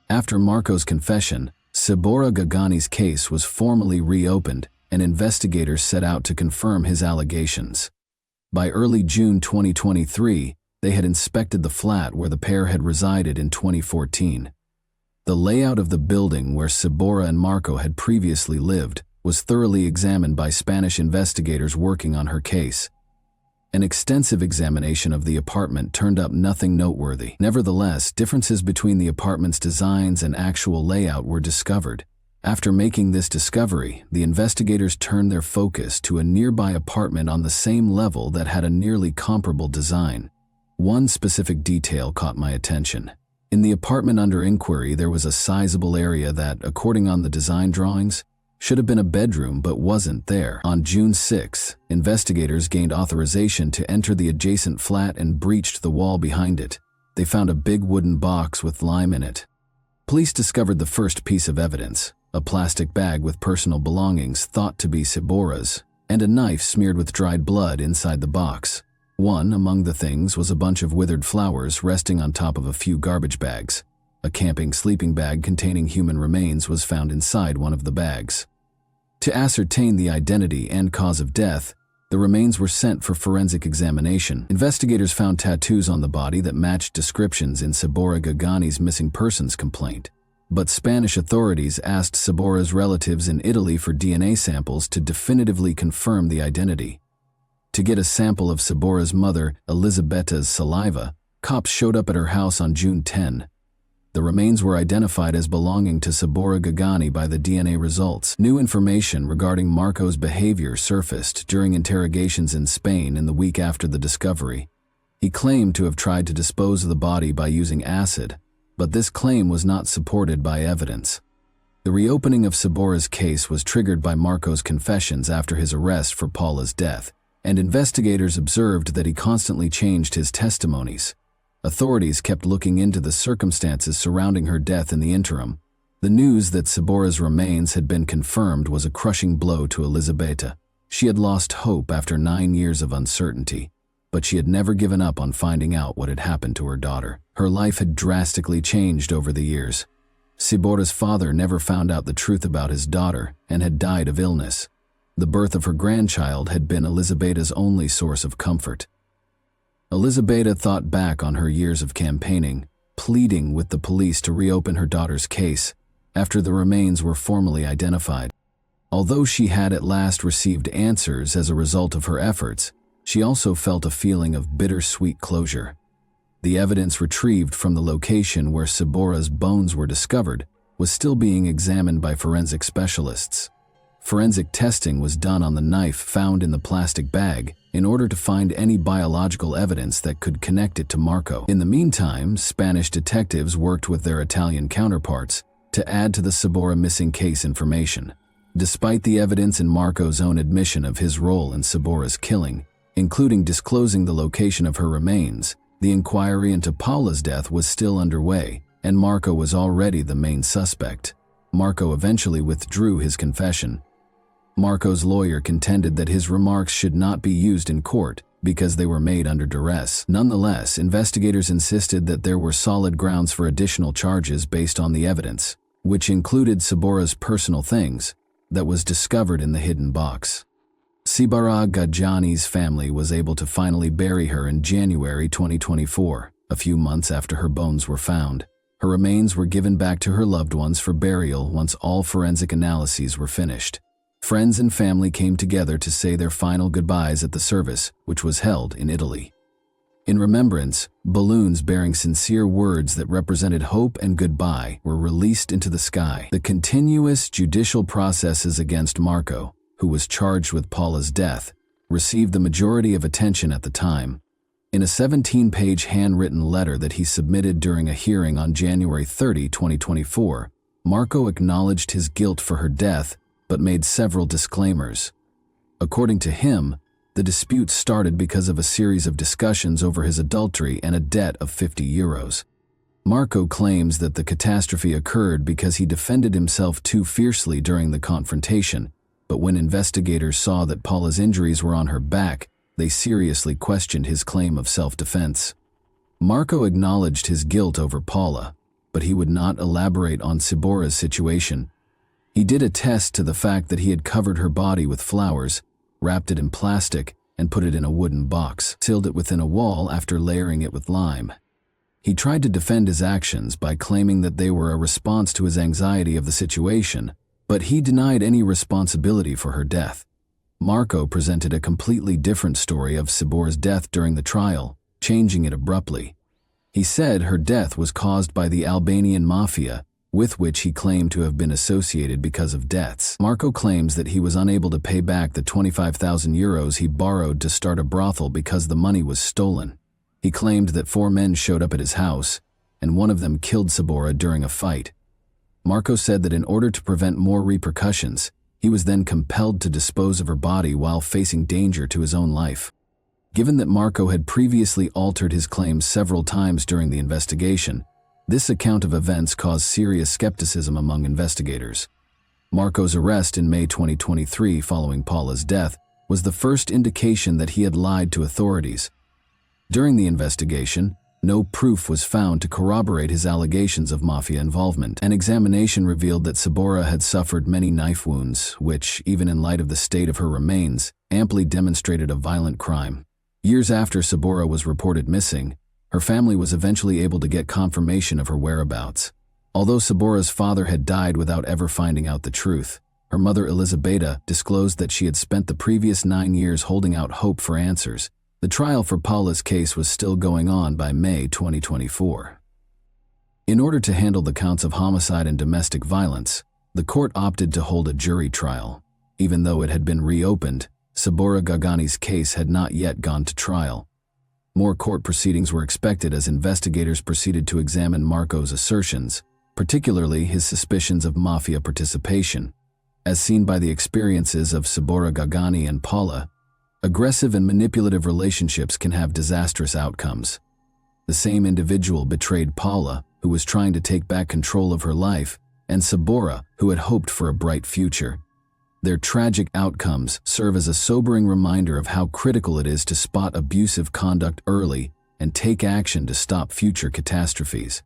After Marco's confession, Sibora Gagani's case was formally reopened and investigators set out to confirm his allegations. By early June 2023, they had inspected the flat where the pair had resided in 2014. The layout of the building where Sibora and Marco had previously lived was thoroughly examined by Spanish investigators working on her case. An extensive examination of the apartment turned up nothing noteworthy. Nevertheless, differences between the apartment's designs and actual layout were discovered. After making this discovery, the investigators turned their focus to a nearby apartment on the same level that had a nearly comparable design. One specific detail caught my attention. In the apartment under inquiry, there was a sizable area that, according on the design drawings, should have been a bedroom but wasn't there. On June 6, investigators gained authorization to enter the adjacent flat and breached the wall behind it. They found a big wooden box with lime in it. Police discovered the first piece of evidence, a plastic bag with personal belongings thought to be Sibora's, and a knife smeared with dried blood inside the box. One among the things was a bunch of withered flowers resting on top of a few garbage bags. A camping sleeping bag containing human remains was found inside one of the bags. To ascertain the identity and cause of death, the remains were sent for forensic examination. Investigators found tattoos on the body that matched descriptions in Sibora Gagani's missing persons complaint. But Spanish authorities asked Sibora's relatives in Italy for DNA samples to definitively confirm the identity. To get a sample of Sibora's mother, Elisabetta's saliva, cops showed up at her house on June 10. The remains were identified as belonging to Sibora Gagani by the DNA results. New information regarding Marco's behavior surfaced during interrogations in Spain in the week after the discovery. He claimed to have tried to dispose of the body by using acid, but this claim was not supported by evidence. The reopening of Sibora's case was triggered by Marco's confessions after his arrest for Paula's death, and investigators observed that he constantly changed his testimonies. Authorities kept looking into the circumstances surrounding her death in the interim. The news that Sibora's remains had been confirmed was a crushing blow to Elisabetta. She had lost hope after 9 years of uncertainty, but she had never given up on finding out what had happened to her daughter. Her life had drastically changed over the years. Sibora's father never found out the truth about his daughter and had died of illness. The birth of her grandchild had been Elisabetta's only source of comfort. Elisabetta thought back on her years of campaigning, pleading with the police to reopen her daughter's case after the remains were formally identified. Although she had at last received answers as a result of her efforts, she also felt a feeling of bittersweet closure. The evidence retrieved from the location where Sibora's bones were discovered was still being examined by forensic specialists. Forensic testing was done on the knife found in the plastic bag in order to find any biological evidence that could connect it to Marco. In the meantime, Spanish detectives worked with their Italian counterparts to add to the Sibora missing case information. Despite the evidence in Marco's own admission of his role in Sibora's killing, including disclosing the location of her remains, the inquiry into Paula's death was still underway, and Marco was already the main suspect. Marco eventually withdrew his confession. Marco's lawyer contended that his remarks should not be used in court because they were made under duress. Nonetheless, investigators insisted that there were solid grounds for additional charges based on the evidence, which included Sabora's personal things that was discovered in the hidden box. Sabora Gajani's family was able to finally bury her in January 2024, a few months after her bones were found. Her remains were given back to her loved ones for burial once all forensic analyses were finished. Friends and family came together to say their final goodbyes at the service, which was held in Italy. In remembrance, balloons bearing sincere words that represented hope and goodbye were released into the sky. The continuous judicial processes against Marco, who was charged with Paula's death, received the majority of attention at the time. In a 17-page handwritten letter that he submitted during a hearing on January 30, 2024, Marco acknowledged his guilt for her death but made several disclaimers. According to him, the dispute started because of a series of discussions over his adultery and a debt of €50. Marco claims that the catastrophe occurred because he defended himself too fiercely during the confrontation, but when investigators saw that Paula's injuries were on her back, they seriously questioned his claim of self-defense. Marco acknowledged his guilt over Paula, but he would not elaborate on Sabora's situation. He did attest to the fact that he had covered her body with flowers, wrapped it in plastic, and put it in a wooden box, sealed it within a wall after layering it with lime. He tried to defend his actions by claiming that they were a response to his anxiety of the situation, but he denied any responsibility for her death. Marco presented a completely different story of Sabora's death during the trial, changing it abruptly. He said her death was caused by the Albanian mafia, with which he claimed to have been associated because of debts. Marco claims that he was unable to pay back the €25,000 he borrowed to start a brothel because the money was stolen. He claimed that 4 men showed up at his house, and one of them killed Sabora during a fight. Marco said that in order to prevent more repercussions, he was then compelled to dispose of her body while facing danger to his own life. Given that Marco had previously altered his claims several times during the investigation, this account of events caused serious skepticism among investigators. Marco's arrest in May 2023 following Paula's death was the first indication that he had lied to authorities. During the investigation, no proof was found to corroborate his allegations of mafia involvement. An examination revealed that Sabora had suffered many knife wounds, which, even in light of the state of her remains, amply demonstrated a violent crime. Years after Sabora was reported missing, her family was eventually able to get confirmation of her whereabouts. Although Sabora's father had died without ever finding out the truth, her mother Elisabetta disclosed that she had spent the previous 9 years holding out hope for answers. The trial for Paula's case was still going on by May 2024. In order to handle the counts of homicide and domestic violence, the court opted to hold a jury trial. Even though it had been reopened, Sabora Gagani's case had not yet gone to trial. More court proceedings were expected as investigators proceeded to examine Marco's assertions, particularly his suspicions of mafia participation. As seen by the experiences of Sabora Gagani and Paula, aggressive and manipulative relationships can have disastrous outcomes. The same individual betrayed Paula, who was trying to take back control of her life, and Sabora, who had hoped for a bright future. Their tragic outcomes serve as a sobering reminder of how critical it is to spot abusive conduct early and take action to stop future catastrophes.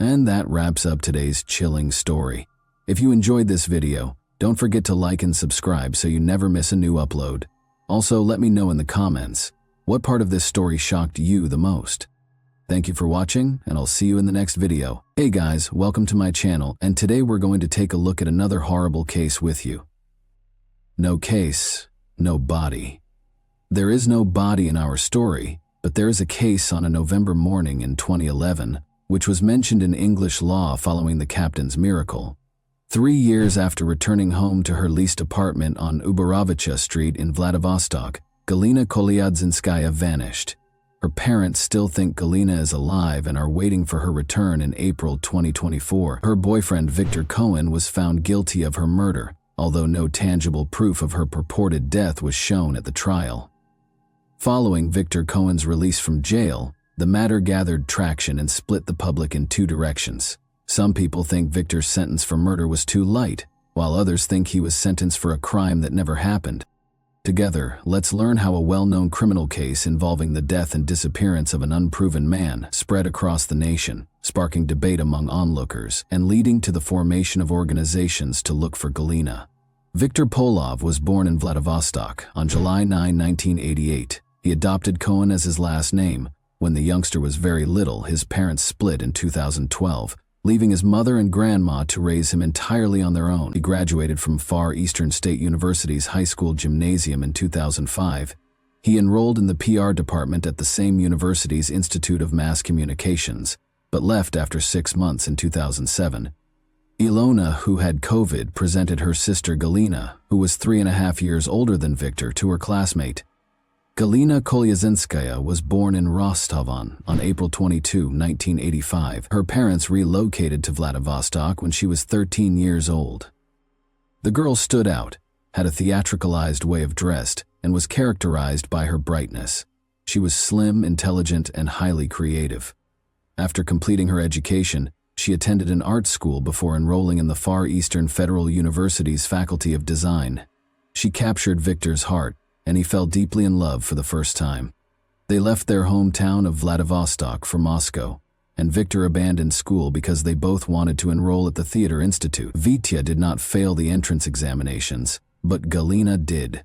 And that wraps up today's chilling story. If you enjoyed this video, don't forget to like and subscribe so you never miss a new upload. Also, let me know in the comments, what part of this story shocked you the most? Thank you for watching, and I'll see you in the next video. Hey guys, welcome to my channel, and today we're going to take a look at another horrible case with you. No case, no body. There is no body in our story, but there is a case on a November morning in 2011, which was mentioned in English law following the captain's miracle. 3 years after returning home to her leased apartment on Ubarovicha Street in Vladivostok, Galina Kolyadzinskaya vanished. Her parents still think Galina is alive and are waiting for her return in April 2024. Her boyfriend Victor Cohen was found guilty of her murder, although no tangible proof of her purported death was shown at the trial. Following Victor Cohen's release from jail, The matter gathered traction and split the public in two directions. Some people think Victor's sentence for murder was too light, while others think he was sentenced for a crime that never happened. Together, let's learn how a well-known criminal case involving the death and disappearance of an unproven man spread across the nation, sparking debate among onlookers and leading to the formation of organizations to look for Galina. Viktor Polov was born in Vladivostok on July 9, 1988. He adopted Cohen as his last name. When the youngster was very little, his parents split in 2012, leaving his mother and grandma to raise him entirely on their own. He graduated from Far Eastern State University's high school gymnasium in 2005. He enrolled in the PR department at the same university's Institute of Mass Communications, but left after 6 months in 2007. Ilona, who had COVID, presented her sister Galina, who was 3.5 years older than Victor, to her classmate. Galina Kolyazinskaya was born in Rostov-on April 22, 1985. Her parents relocated to Vladivostok when she was 13 years old. The girl stood out, had a theatricalized way of dress, and was characterized by her brightness. She was slim, intelligent, and highly creative. After completing her education, she attended an art school before enrolling in the Far Eastern Federal University's Faculty of Design. She captured Victor's heart, and he fell deeply in love for the first time. They left their hometown of Vladivostok for Moscow, and Victor abandoned school because they both wanted to enroll at the Theater Institute. Vitya did not fail the entrance examinations, but Galina did.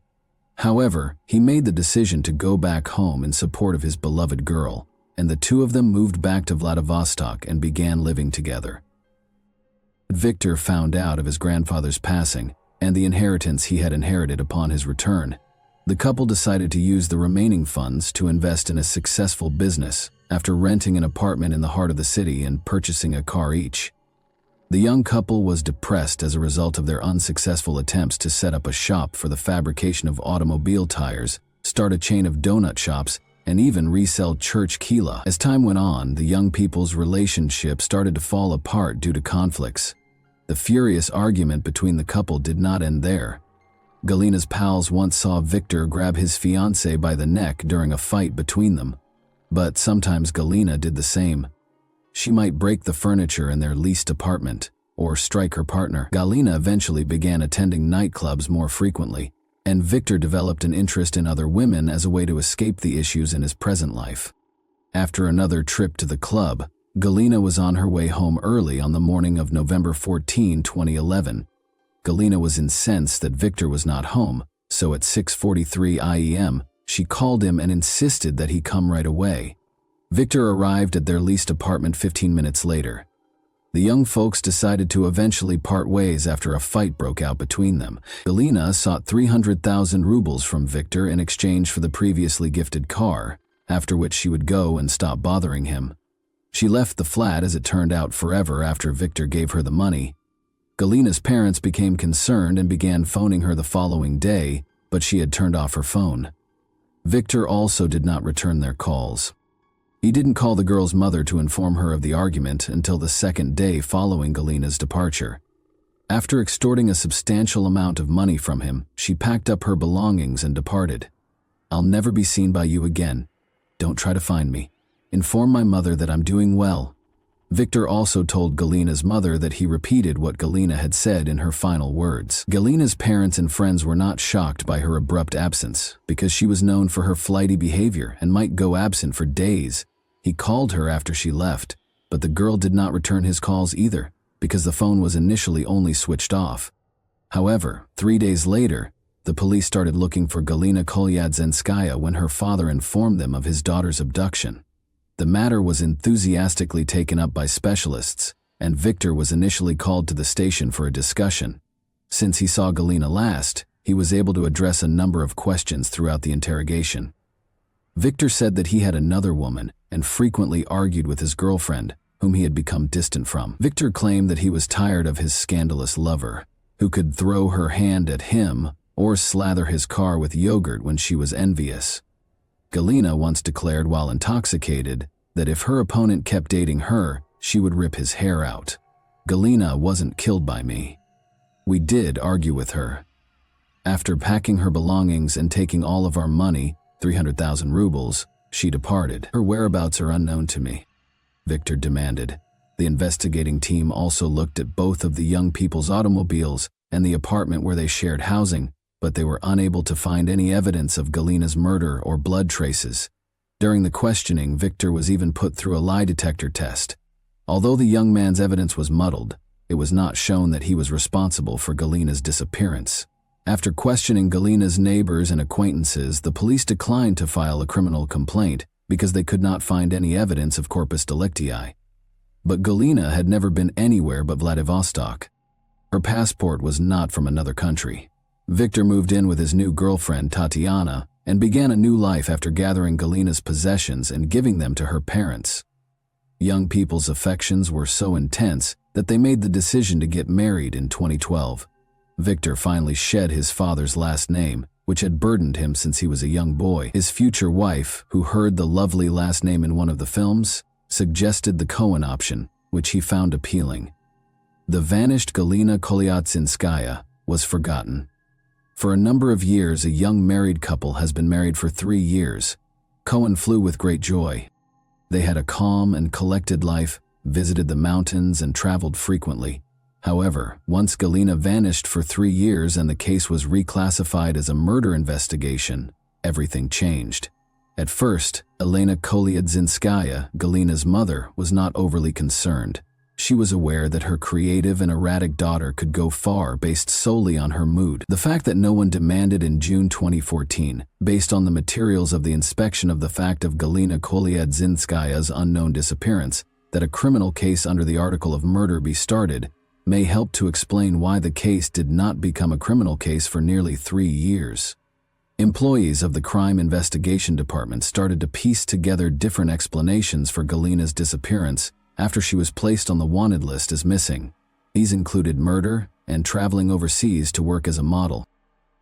However, he made the decision to go back home in support of his beloved girl, and the two of them moved back to Vladivostok and began living together. Victor found out of his grandfather's passing and the inheritance he had inherited upon his return. The couple decided to use the remaining funds to invest in a successful business after renting an apartment in the heart of the city and purchasing a car each. The young couple was depressed as a result of their unsuccessful attempts to set up a shop for the fabrication of automobile tires, start a chain of donut shops, and even resell church kila. As time went on, the young people's relationship started to fall apart due to conflicts. The furious argument between the couple did not end there. Galina's pals once saw Victor grab his fiancée by the neck during a fight between them, but sometimes Galina did the same. She might break the furniture in their leased apartment or strike her partner. Galina eventually began attending nightclubs more frequently, and Victor developed an interest in other women as a way to escape the issues in his present life. After another trip to the club, Galina was on her way home early on the morning of November 14, 2011. Galina was incensed that Victor was not home, so at 6:43 a.m., she called him and insisted that he come right away. Victor arrived at their leased apartment 15 minutes later. The young folks decided to eventually part ways after a fight broke out between them. Galina sought 300,000 rubles from Victor in exchange for the previously gifted car, after which she would go and stop bothering him. She left the flat, as it turned out, forever after Victor gave her the money. Galina's parents became concerned and began phoning her the following day, but she had turned off her phone. Victor also did not return their calls. He didn't call the girl's mother to inform her of the argument until the second day following Galina's departure. After extorting a substantial amount of money from him, she packed up her belongings and departed. "I'll never be seen by you again. Don't try to find me. Inform my mother that I'm doing well." Victor also told Galina's mother that he repeated what Galina had said in her final words. Galina's parents and friends were not shocked by her abrupt absence, because she was known for her flighty behavior and might go absent for days. He called her after she left, but the girl did not return his calls either, because the phone was initially only switched off. However, 3 days later, the police started looking for Galina Kolyadzinskaya when her father informed them of his daughter's abduction. The matter was enthusiastically taken up by specialists, and Victor was initially called to the station for a discussion. Since he saw Galina last, he was able to address a number of questions throughout the interrogation. Victor said that he had another woman and frequently argued with his girlfriend, whom he had become distant from. Victor claimed that he was tired of his scandalous lover, who could throw her hand at him or slather his car with yogurt when she was envious. Galina once declared while intoxicated that if her opponent kept dating her, she would rip his hair out. "Galina wasn't killed by me. We did argue with her. After packing her belongings and taking all of our money, 300,000 rubles, She departed. Her whereabouts are unknown to me, Victor demanded. The investigating team also looked at both of the young people's automobiles and the apartment where they shared housing, but they were unable to find any evidence of Galina's murder or blood traces. During the questioning, Victor was even put through a lie detector test. Although the young man's evidence was muddled, it was not shown that he was responsible for Galina's disappearance. After questioning Galina's neighbors and acquaintances, the police declined to file a criminal complaint because they could not find any evidence of corpus delicti. But Galina had never been anywhere but Vladivostok. Her passport was not from another country. Victor moved in with his new girlfriend, Tatiana, and began a new life after gathering Galina's possessions and giving them to her parents. Young people's affections were so intense that they made the decision to get married in 2012. Victor finally shed his father's last name, which had burdened him since he was a young boy. His future wife, who heard the lovely last name in one of the films, suggested the Cohen option, which he found appealing. The vanished Galina Kolyatsinskaya was forgotten. For a number of years, a young married couple has been married for 3 years. Cohen flew with great joy. They had a calm and collected life, visited the mountains, and traveled frequently. However, once Galina vanished for 3 years and the case was reclassified as a murder investigation, everything changed. At first, Elena Kolyadzinskaya, Galina's mother, was not overly concerned. She was aware that her creative and erratic daughter could go far based solely on her mood. The fact that no one demanded in June 2014, based on the materials of the inspection of the fact of Galina Kolyadzinskaya's unknown disappearance, that a criminal case under the article of murder be started, may help to explain why the case did not become a criminal case for nearly 3 years. Employees of the Crime Investigation Department started to piece together different explanations for Galina's disappearance after she was placed on the wanted list as missing. These included murder and traveling overseas to work as a model.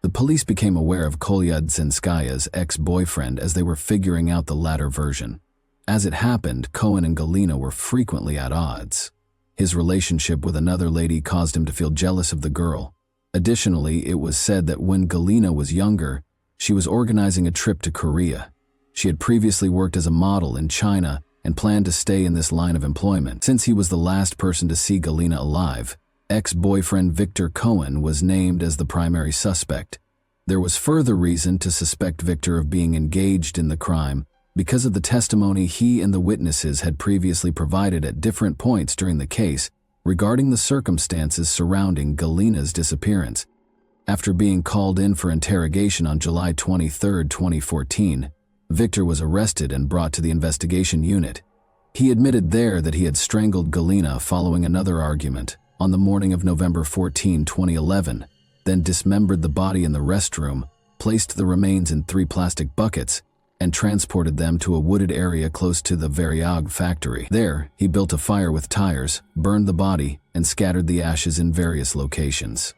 The police became aware of Kolyadzinskaya's ex-boyfriend as they were figuring out the latter version. As it happened, Cohen and Galina were frequently at odds. His relationship with another lady caused him to feel jealous of the girl. Additionally, it was said that when Galina was younger, she was organizing a trip to Korea. She had previously worked as a model in China and planned to stay in this line of employment. Since he was the last person to see Galina alive, ex-boyfriend Victor Cohen was named as the primary suspect. There was further reason to suspect Victor of being engaged in the crime because of the testimony he and the witnesses had previously provided at different points during the case regarding the circumstances surrounding Galina's disappearance. After being called in for interrogation on July 23, 2014, Victor was arrested and brought to the investigation unit. He admitted there that he had strangled Galina following another argument on the morning of November 14, 2011, then dismembered the body in the restroom, placed the remains in 3 plastic buckets, and transported them to a wooded area close to the Variag factory. There, he built a fire with tires, burned the body, and scattered the ashes in various locations.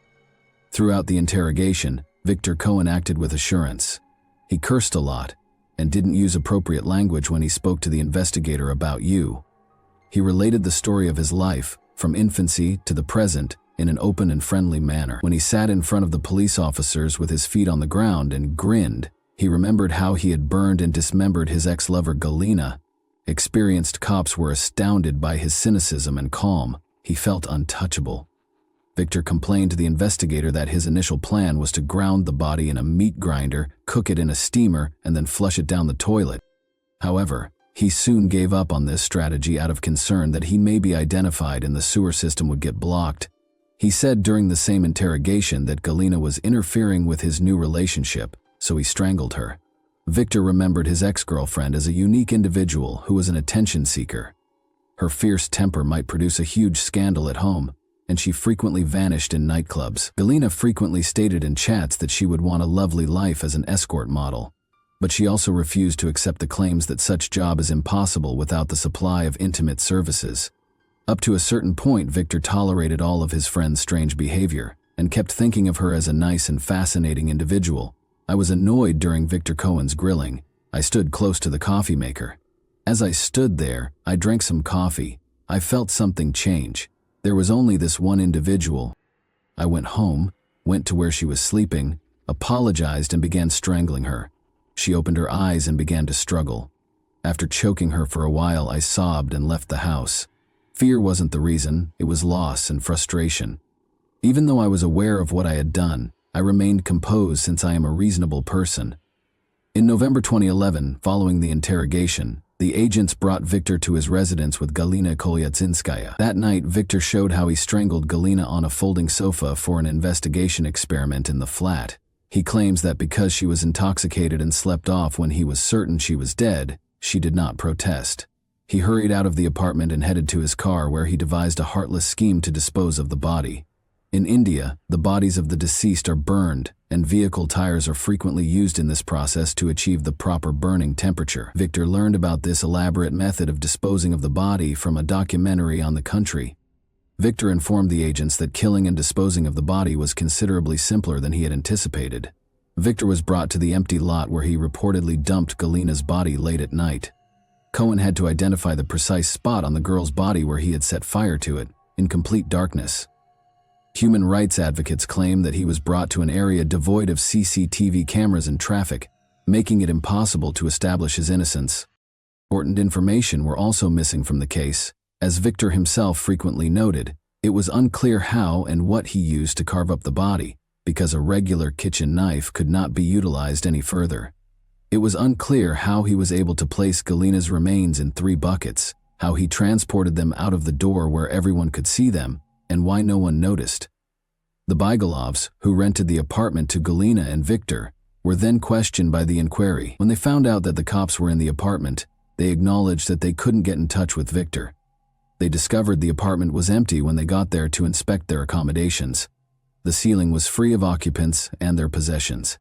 Throughout the interrogation, Victor Cohen acted with assurance. He cursed a lot and didn't use appropriate language when he spoke to the investigator about you. He related the story of his life, from infancy to the present, in an open and friendly manner. When he sat in front of the police officers with his feet on the ground and grinned, he remembered how he had burned and dismembered his ex-lover Galina. Experienced cops were astounded by his cynicism and calm. He felt untouchable. Victor complained to the investigator that his initial plan was to ground the body in a meat grinder, cook it in a steamer, and then flush it down the toilet. However, he soon gave up on this strategy out of concern that he may be identified and the sewer system would get blocked. He said during the same interrogation that Galina was interfering with his new relationship, so he strangled her. Victor remembered his ex-girlfriend as a unique individual who was an attention seeker. Her fierce temper might produce a huge scandal at home, and she frequently vanished in nightclubs. Galina frequently stated in chats that she would want a lovely life as an escort model, but she also refused to accept the claims that such job is impossible without the supply of intimate services. Up to a certain point, Victor tolerated all of his friend's strange behavior and kept thinking of her as a nice and fascinating individual. I was annoyed during Victor Cohen's grilling. I stood close to the coffee maker. As I stood there, I drank some coffee. I felt something change. There was only this one individual. I went home, went to where she was sleeping, apologized and began strangling her. She opened her eyes and began to struggle. After choking her for a while, I sobbed and left the house. Fear wasn't the reason, it was loss and frustration. Even though I was aware of what I had done, I remained composed since I am a reasonable person. In November 2011, following the interrogation, the agents brought Victor to his residence with Galina Kolyatsinskaya. That night, Victor showed how he strangled Galina on a folding sofa for an investigation experiment in the flat. He claims that because she was intoxicated and slept off when he was certain she was dead, she did not protest. He hurried out of the apartment and headed to his car, where he devised a heartless scheme to dispose of the body. In India, the bodies of the deceased are burned, and vehicle tires are frequently used in this process to achieve the proper burning temperature. Victor learned about this elaborate method of disposing of the body from a documentary on the country. Victor informed the agents that killing and disposing of the body was considerably simpler than he had anticipated. Victor was brought to the empty lot where he reportedly dumped Galina's body late at night. Cohen had to identify the precise spot on the girl's body where he had set fire to it, in complete darkness. Human rights advocates claim that he was brought to an area devoid of CCTV cameras and traffic, making it impossible to establish his innocence. Important information were also missing from the case. As Victor himself frequently noted, it was unclear how and what he used to carve up the body, because a regular kitchen knife could not be utilized any further. It was unclear how he was able to place Galina's remains in 3 buckets, how he transported them out of the door where everyone could see them, and why no one noticed. The Bygalovs, who rented the apartment to Galina and Victor, were then questioned by the inquiry. When they found out that the cops were in the apartment, they acknowledged that they couldn't get in touch with Victor. They discovered the apartment was empty when they got there to inspect their accommodations. The ceiling was free of occupants and their possessions.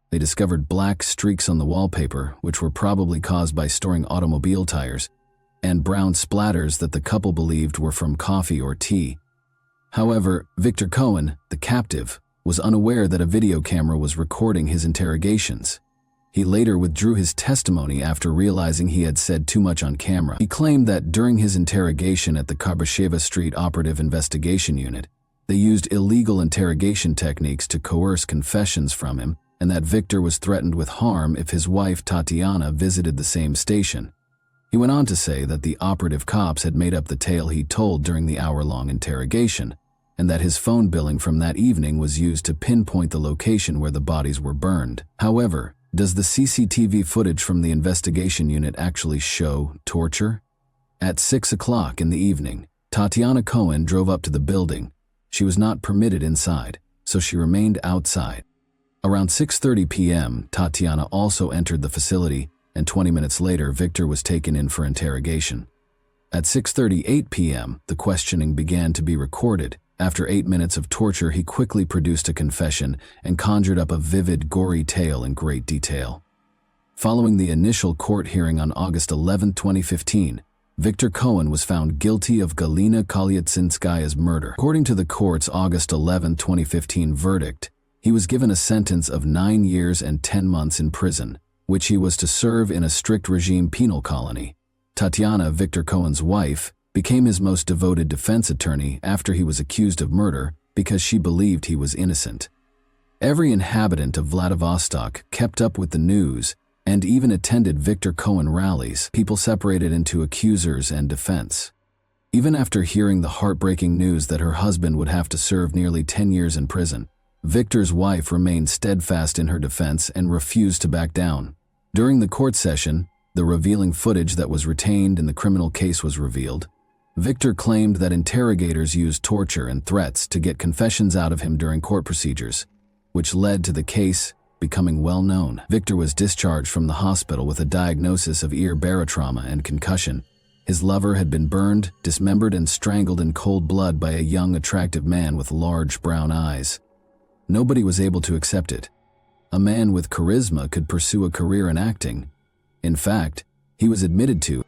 They discovered black streaks on the wallpaper, which were probably caused by storing automobile tires, and brown splatters that the couple believed were from coffee or tea. However, Victor Cohen, the captive, was unaware that a video camera was recording his interrogations. He later withdrew his testimony after realizing he had said too much on camera. He claimed that during his interrogation at the Karbasheva Street Operative Investigation Unit, they used illegal interrogation techniques to coerce confessions from him, and that Victor was threatened with harm if his wife Tatiana visited the same station. He went on to say that the operative cops had made up the tale he told during the hour-long interrogation, and that his phone billing from that evening was used to pinpoint the location where the bodies were burned. However, does the CCTV footage from the investigation unit actually show torture? At 6 o'clock in the evening, Tatiana Cohen drove up to the building. She was not permitted inside, so she remained outside. Around 6:30 p.m., Tatiana also entered the facility, and 20 minutes later, Victor was taken in for interrogation. At 6:38 p.m., the questioning began to be recorded. After 8 minutes of torture, he quickly produced a confession and conjured up a vivid, gory tale in great detail. Following the initial court hearing on August 11, 2015, Victor Cohen was found guilty of Galina Kolyatsinskaya's murder. According to the court's August 11, 2015 verdict, he was given a sentence of 9 years and 10 months in prison, which he was to serve in a strict regime penal colony. Tatiana, Victor Cohen's wife, became his most devoted defense attorney after he was accused of murder because she believed he was innocent. Every inhabitant of Vladivostok kept up with the news and even attended Victor Cohen rallies. People separated into accusers and defense. Even after hearing the heartbreaking news that her husband would have to serve nearly 10 years in prison, Victor's wife remained steadfast in her defense and refused to back down. During the court session, the revealing footage that was retained in the criminal case was revealed. Victor claimed that interrogators used torture and threats to get confessions out of him during court procedures, which led to the case becoming well known. Victor was discharged from the hospital with a diagnosis of ear barotrauma and concussion. His lover had been burned, dismembered, and strangled in cold blood by a young, attractive man with large brown eyes. Nobody was able to accept it. A man with charisma could pursue a career in acting. In fact, he was admitted to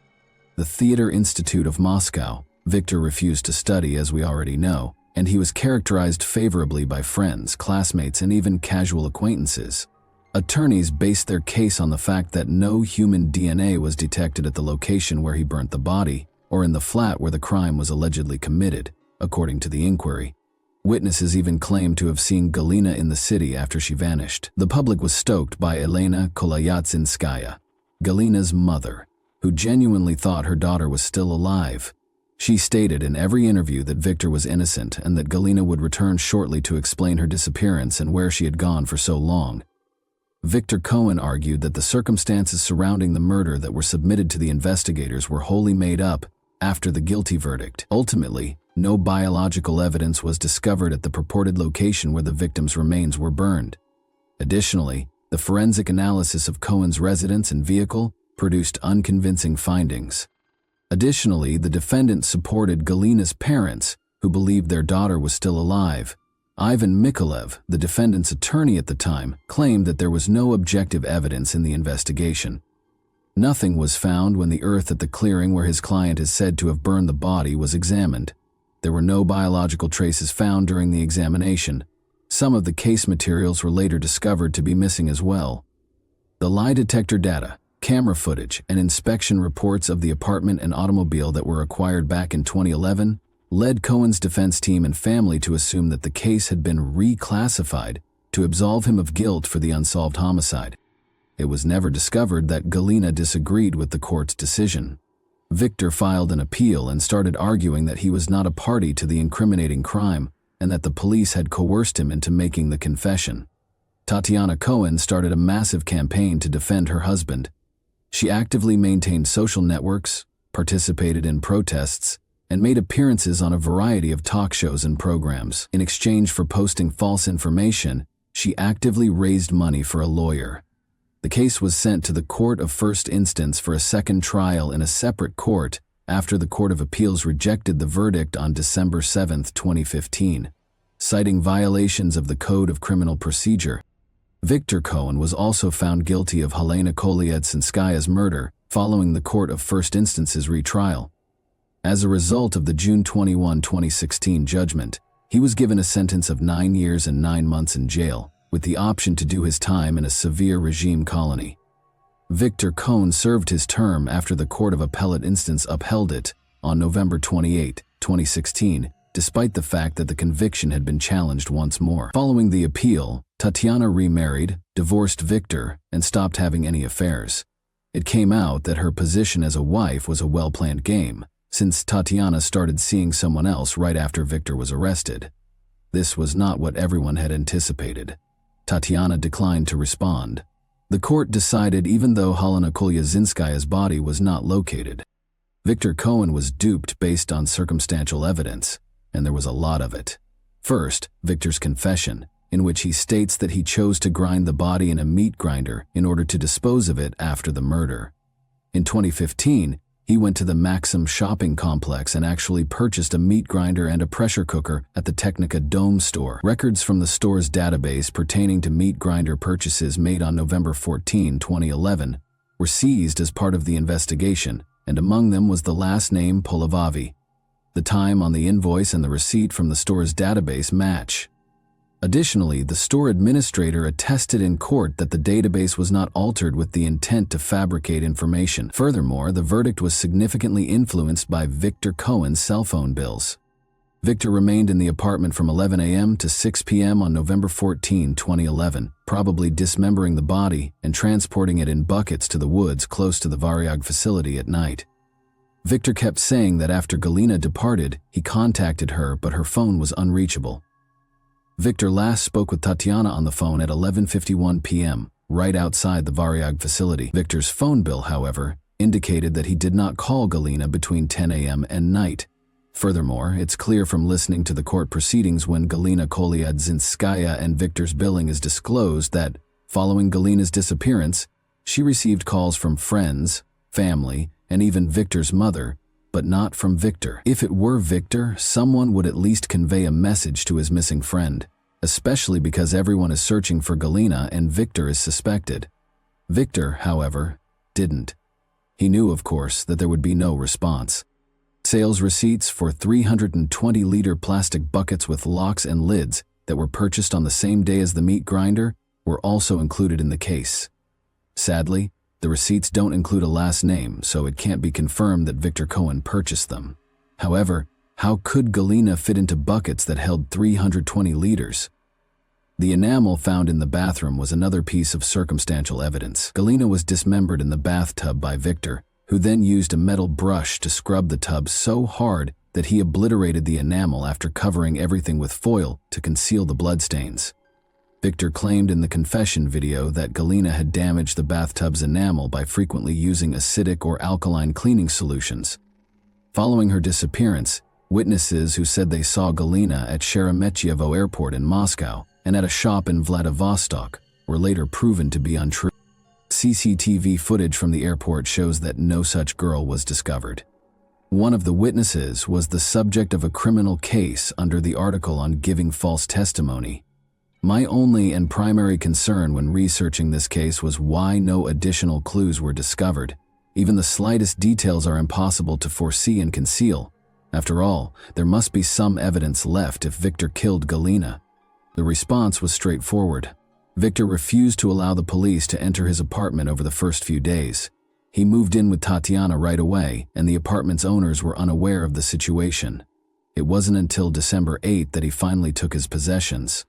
the Theater Institute of Moscow. Victor refused to study, as we already know, and he was characterized favorably by friends, classmates, and even casual acquaintances. Attorneys based their case on the fact that no human DNA was detected at the location where he burnt the body, or in the flat where the crime was allegedly committed, according to the inquiry. Witnesses even claimed to have seen Galina in the city after she vanished. The public was stoked by Elena Kolyatsinskaya, Galina's mother, who genuinely thought her daughter was still alive. She stated in every interview that Victor was innocent and that Galina would return shortly to explain her disappearance and where she had gone for so long. Victor Cohen argued that the circumstances surrounding the murder that were submitted to the investigators were wholly made up after the guilty verdict. Ultimately, no biological evidence was discovered at the purported location where the victim's remains were burned. Additionally, the forensic analysis of Cohen's residence and vehicle produced unconvincing findings. Additionally, the defendant supported Galina's parents, who believed their daughter was still alive. Ivan Mikolev, the defendant's attorney at the time, claimed that there was no objective evidence in the investigation. Nothing was found when the earth at the clearing where his client is said to have burned the body was examined. There were no biological traces found during the examination. Some of the case materials were later discovered to be missing as well. The lie detector data, camera footage, and inspection reports of the apartment and automobile that were acquired back in 2011 led Cohen's defense team and family to assume that the case had been reclassified to absolve him of guilt for the unsolved homicide. It was never discovered that Galina disagreed with the court's decision. Victor filed an appeal and started arguing that he was not a party to the incriminating crime and that the police had coerced him into making the confession. Tatiana Cohen started a massive campaign to defend her husband. She actively maintained social networks, participated in protests, and made appearances on a variety of talk shows and programs. In exchange for posting false information, she actively raised money for a lawyer. The case was sent to the Court of First Instance for a second trial in a separate court after the Court of Appeals rejected the verdict on December 7, 2015, citing violations of the Code of Criminal Procedure. Victor Cohen was also found guilty of Helena Kolyadzinskaya's murder following the Court of First Instance's retrial. As a result of the June 21, 2016 judgment, he was given a sentence of 9 years and 9 months in jail, with the option to do his time in a severe regime colony. Victor Cohen served his term after the Court of Appellate Instance upheld it on November 28, 2016, despite the fact that the conviction had been challenged once more. Following the appeal, Tatiana remarried, divorced Victor, and stopped having any affairs. It came out that her position as a wife was a well-planned game, since Tatiana started seeing someone else right after Victor was arrested. This was not what everyone had anticipated. Tatiana declined to respond. The court decided even though Helena Kolyadzinskaya's body was not located. Victor Cohen was duped based on circumstantial evidence, and there was a lot of it. First, Victor's confession, in which he states that he chose to grind the body in a meat grinder in order to dispose of it after the murder. In 2015, he went to the Maxim shopping complex and actually purchased a meat grinder and a pressure cooker at the Technica Dome store. Records from the store's database pertaining to meat grinder purchases made on November 14, 2011, were seized as part of the investigation, and among them was the last name Polivavi. The time on the invoice and the receipt from the store's database match. Additionally, the store administrator attested in court that the database was not altered with the intent to fabricate information. Furthermore, the verdict was significantly influenced by Victor Cohen's cell phone bills. Victor remained in the apartment from 11 a.m. to 6 p.m. on November 14, 2011, probably dismembering the body and transporting it in buckets to the woods close to the Variag facility at night. Victor kept saying that after Galina departed, he contacted her, but her phone was unreachable. Victor last spoke with Tatiana on the phone at 11:51 p.m., right outside the Variag facility. Victor's phone bill, however, indicated that he did not call Galina between 10 a.m. and night. Furthermore, it's clear from listening to the court proceedings when Galina Kolyadzinskaya and Victor's billing is disclosed that, following Galina's disappearance, she received calls from friends, family, and even Victor's mother, but not from Victor. If it were Victor, someone would at least convey a message to his missing friend, especially because everyone is searching for Galina and Victor is suspected. Victor, however, didn't. He knew, of course, that there would be no response. Sales receipts for 320-liter plastic buckets with locks and lids that were purchased on the same day as the meat grinder were also included in the case. Sadly, the receipts don't include a last name, so it can't be confirmed that Victor Cohen purchased them. However, how could Galina fit into buckets that held 320 liters? The enamel found in the bathroom was another piece of circumstantial evidence. Galina was dismembered in the bathtub by Victor, who then used a metal brush to scrub the tub so hard that he obliterated the enamel after covering everything with foil to conceal the bloodstains. Victor claimed in the confession video that Galina had damaged the bathtub's enamel by frequently using acidic or alkaline cleaning solutions. Following her disappearance, witnesses who said they saw Galina at Sheremetyevo Airport in Moscow and at a shop in Vladivostok were later proven to be untrue. CCTV footage from the airport shows that no such girl was discovered. One of the witnesses was the subject of a criminal case under the article on giving false testimony. My only and primary concern when researching this case was why no additional clues were discovered. Even the slightest details are impossible to foresee and conceal. After all, there must be some evidence left if Victor killed Galina. The response was straightforward. Victor refused to allow the police to enter his apartment over the first few days. He moved in with Tatiana right away, and the apartment's owners were unaware of the situation. It wasn't until December 8th that he finally took his possessions.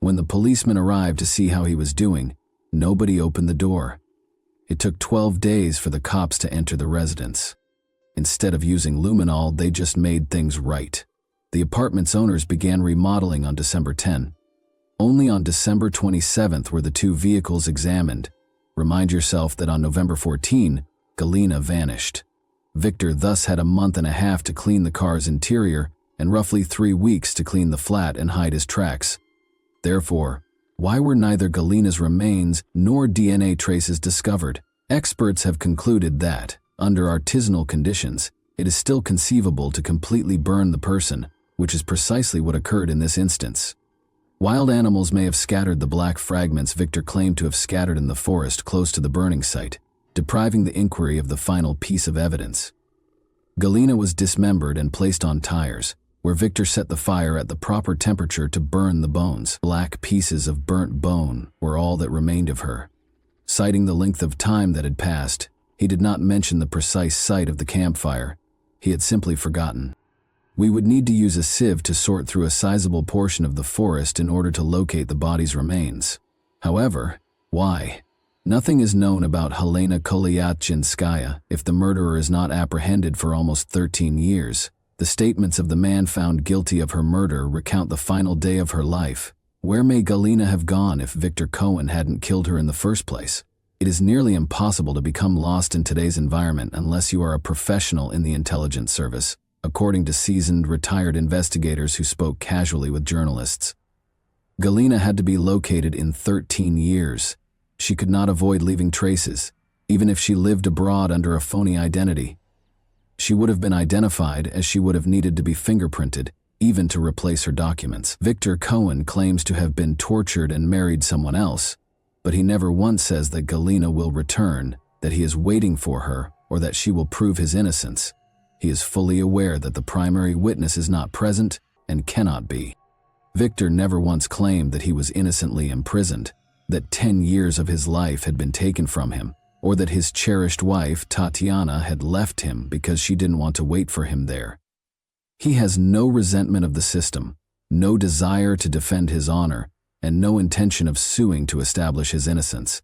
When the policemen arrived to see how he was doing, nobody opened the door. It took 12 days for the cops to enter the residence. Instead of using luminol, they just made things right. The apartment's owners began remodeling on December 10. Only on December 27th were the two vehicles examined. Remind yourself that on November 14, Galina vanished. Victor thus had a month and a half to clean the car's interior and roughly 3 weeks to clean the flat and hide his tracks. Therefore, why were neither Galina's remains nor DNA traces discovered? Experts have concluded that, under artisanal conditions, it is still conceivable to completely burn the person, which is precisely what occurred in this instance. Wild animals may have scattered the black fragments Victor claimed to have scattered in the forest close to the burning site, depriving the inquiry of the final piece of evidence. Galina was dismembered and placed on tires, where Victor set the fire at the proper temperature to burn the bones. Black pieces of burnt bone were all that remained of her. Citing the length of time that had passed, he did not mention the precise site of the campfire. He had simply forgotten. We would need to use a sieve to sort through a sizable portion of the forest in order to locate the body's remains. However, why? Nothing is known about Helena Kolyatchinskaya if the murderer is not apprehended for almost 13 years. The statements of the man found guilty of her murder recount the final day of her life. Where may Galina have gone if Victor Cohen hadn't killed her in the first place? It is nearly impossible to become lost in today's environment unless you are a professional in the intelligence service, according to seasoned retired investigators who spoke casually with journalists. Galina had to be located in 13 years. She could not avoid leaving traces, even if she lived abroad under a phony identity. She would have been identified as she would have needed to be fingerprinted, even to replace her documents. Victor Cohen claims to have been tortured and married someone else, but he never once says that Galina will return, that he is waiting for her, or that she will prove his innocence. He is fully aware that the primary witness is not present and cannot be. Victor never once claimed that he was innocently imprisoned, that 10 years of his life had been taken from him, or that his cherished wife, Tatiana, had left him because she didn't want to wait for him there. He has no resentment of the system, no desire to defend his honor, and no intention of suing to establish his innocence.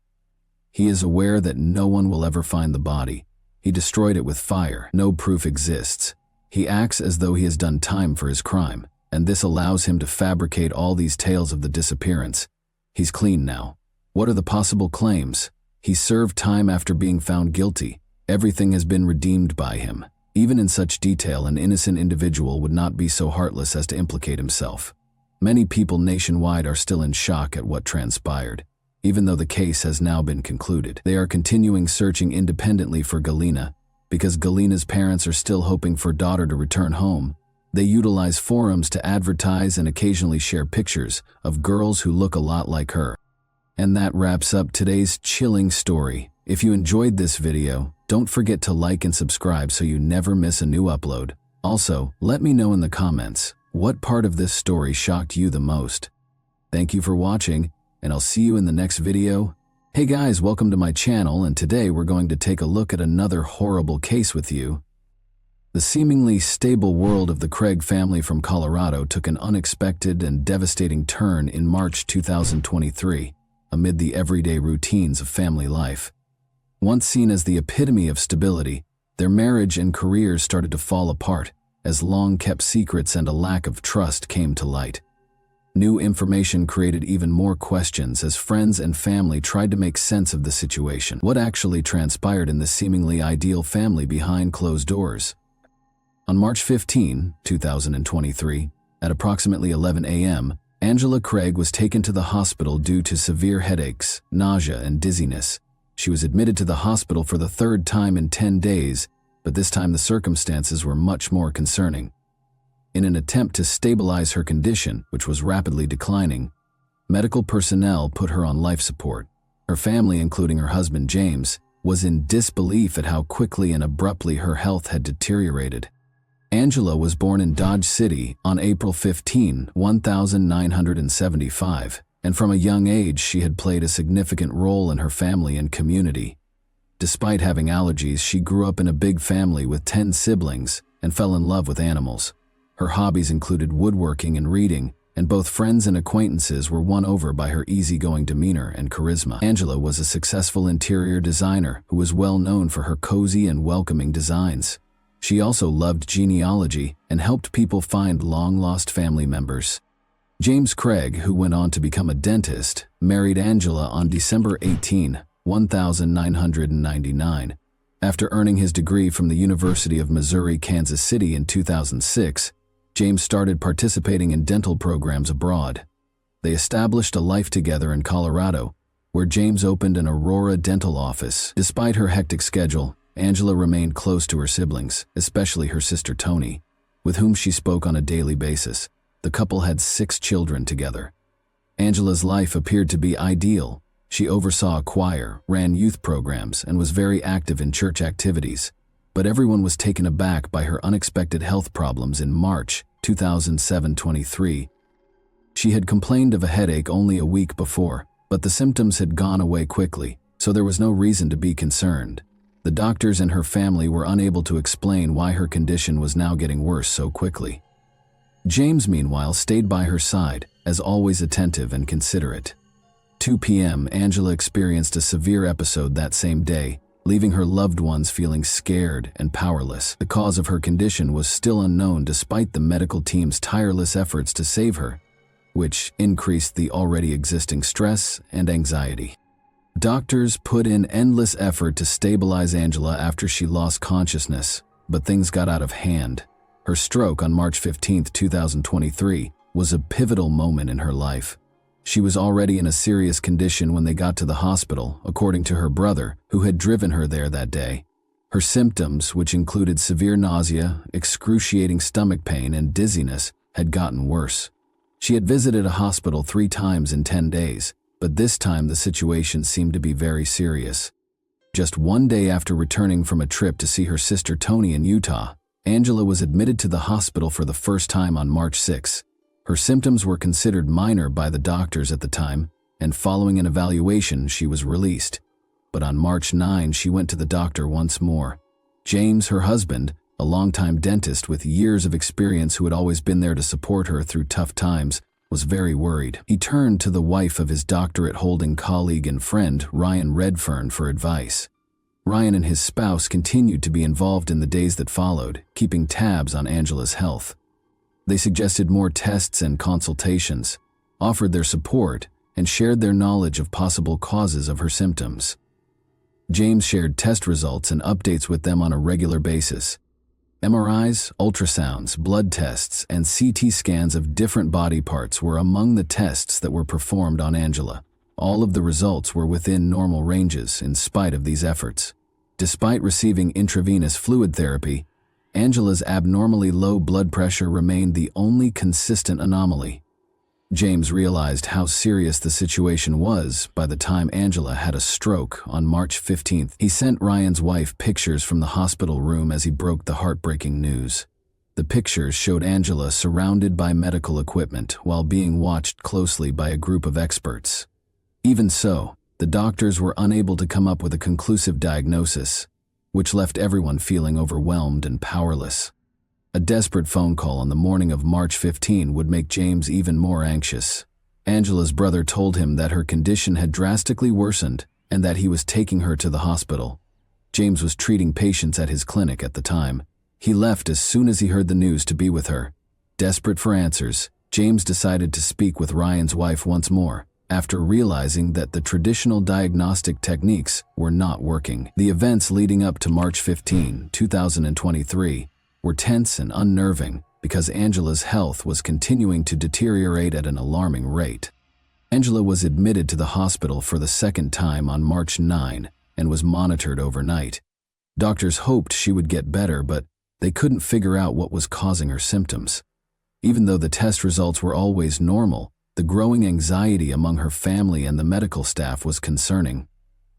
He is aware that no one will ever find the body. He destroyed it with fire. No proof exists. He acts as though he has done time for his crime, and this allows him to fabricate all these tales of the disappearance. He's clean now. What are the possible claims? He served time after being found guilty. Everything has been redeemed by him. Even in such detail, an innocent individual would not be so heartless as to implicate himself. Many people nationwide are still in shock at what transpired. Even though the case has now been concluded, they are continuing searching independently for Galina. Because Galina's parents are still hoping for daughter to return home, they utilize forums to advertise and occasionally share pictures of girls who look a lot like her. And that wraps up today's chilling story. If you enjoyed this video, don't forget to like and subscribe so you never miss a new upload. Also, let me know in the comments, what part of this story shocked you the most? Thank you for watching, and I'll see you in the next video. Hey guys, welcome to my channel, and today we're going to take a look at another horrible case with you. The seemingly stable world of the Craig family from Colorado took an unexpected and devastating turn in March 2023. Amid the everyday routines of family life. Once seen as the epitome of stability, Their marriage and careers started to fall apart as long-kept secrets and a lack of trust came to light. New information created even more questions as friends and family tried to make sense of the situation. What actually transpired in this seemingly ideal family behind closed doors? On March 15, 2023, at approximately 11 a.m., Angela Craig was taken to the hospital due to severe headaches, nausea, and dizziness. She was admitted to the hospital for the third time in 10 days, but this time the circumstances were much more concerning. In an attempt to stabilize her condition, which was rapidly declining, medical personnel put her on life support. Her family, including her husband James, was in disbelief at how quickly and abruptly her health had deteriorated. Angela was born in Dodge City on April 15, 1975, and from a young age she had played a significant role in her family and community. Despite having allergies, she grew up in a big family with 10 siblings and fell in love with animals. Her hobbies included woodworking and reading, and both friends and acquaintances were won over by her easygoing demeanor and charisma. Angela was a successful interior designer who was well known for her cozy and welcoming designs. She also loved genealogy and helped people find long-lost family members. James Craig, who went on to become a dentist, married Angela on December 18, 1999. After earning his degree from the University of Missouri, Kansas City in 2006, James started participating in dental programs abroad. They established a life together in Colorado, where James opened an Aurora dental office. Despite her hectic schedule, Angela remained close to her siblings, especially her sister Toni, with whom she spoke on a daily basis. The couple had 6 children together. Angela's life appeared to be ideal. She oversaw a choir, ran youth programs, and was very active in church activities. But everyone was taken aback by her unexpected health problems in March 2007-23. She had complained of a headache only a week before, but the symptoms had gone away quickly, so there was no reason to be concerned. The doctors and her family were unable to explain why her condition was now getting worse so quickly. James, meanwhile, stayed by her side, as always attentive and considerate. 2 p.m., Angela experienced a severe episode that same day, leaving her loved ones feeling scared and powerless. The cause of her condition was still unknown despite the medical team's tireless efforts to save her, which increased the already existing stress and anxiety. Doctors put in endless effort to stabilize Angela after she lost consciousness, but things got out of hand. Her stroke on March 15, 2023, was a pivotal moment in her life. She was already in a serious condition when they got to the hospital, according to her brother, who had driven her there that day. Her symptoms, which included severe nausea, excruciating stomach pain, and dizziness, had gotten worse. She had visited a hospital 3 times in 10 days, but this time the situation seemed to be very serious. Just 1 day after returning from a trip to see her sister Toni in Utah, Angela was admitted to the hospital for the first time on March 6. Her symptoms were considered minor by the doctors at the time, and following an evaluation, she was released. But on March 9, she went to the doctor once more. James, her husband, a longtime dentist with years of experience who had always been there to support her through tough times, was very worried. He turned to the wife of his doctorate-holding colleague and friend, Ryan Redfern, for advice. Ryan and his spouse continued to be involved in the days that followed, keeping tabs on Angela's health. They suggested more tests and consultations, offered their support, and shared their knowledge of possible causes of her symptoms. James shared test results and updates with them on a regular basis. MRIs, ultrasounds, blood tests, and CT scans of different body parts were among the tests that were performed on Angela. All of the results were within normal ranges in spite of these efforts. Despite receiving intravenous fluid therapy, Angela's abnormally low blood pressure remained the only consistent anomaly. James realized how serious the situation was by the time Angela had a stroke on March 15th. He sent Ryan's wife pictures from the hospital room as he broke the heartbreaking news. The pictures showed Angela surrounded by medical equipment while being watched closely by a group of experts. Even so, the doctors were unable to come up with a conclusive diagnosis, which left everyone feeling overwhelmed and powerless. A desperate phone call on the morning of March 15 would make James even more anxious. Angela's brother told him that her condition had drastically worsened and that he was taking her to the hospital. James was treating patients at his clinic at the time. He left as soon as he heard the news to be with her. Desperate for answers, James decided to speak with Ryan's wife once more, after realizing that the traditional diagnostic techniques were not working. The events leading up to March 15, 2023, were tense and unnerving because Angela's health was continuing to deteriorate at an alarming rate. Angela was admitted to the hospital for the second time on March 9 and was monitored overnight. Doctors hoped she would get better, but they couldn't figure out what was causing her symptoms. Even though the test results were always normal, the growing anxiety among her family and the medical staff was concerning.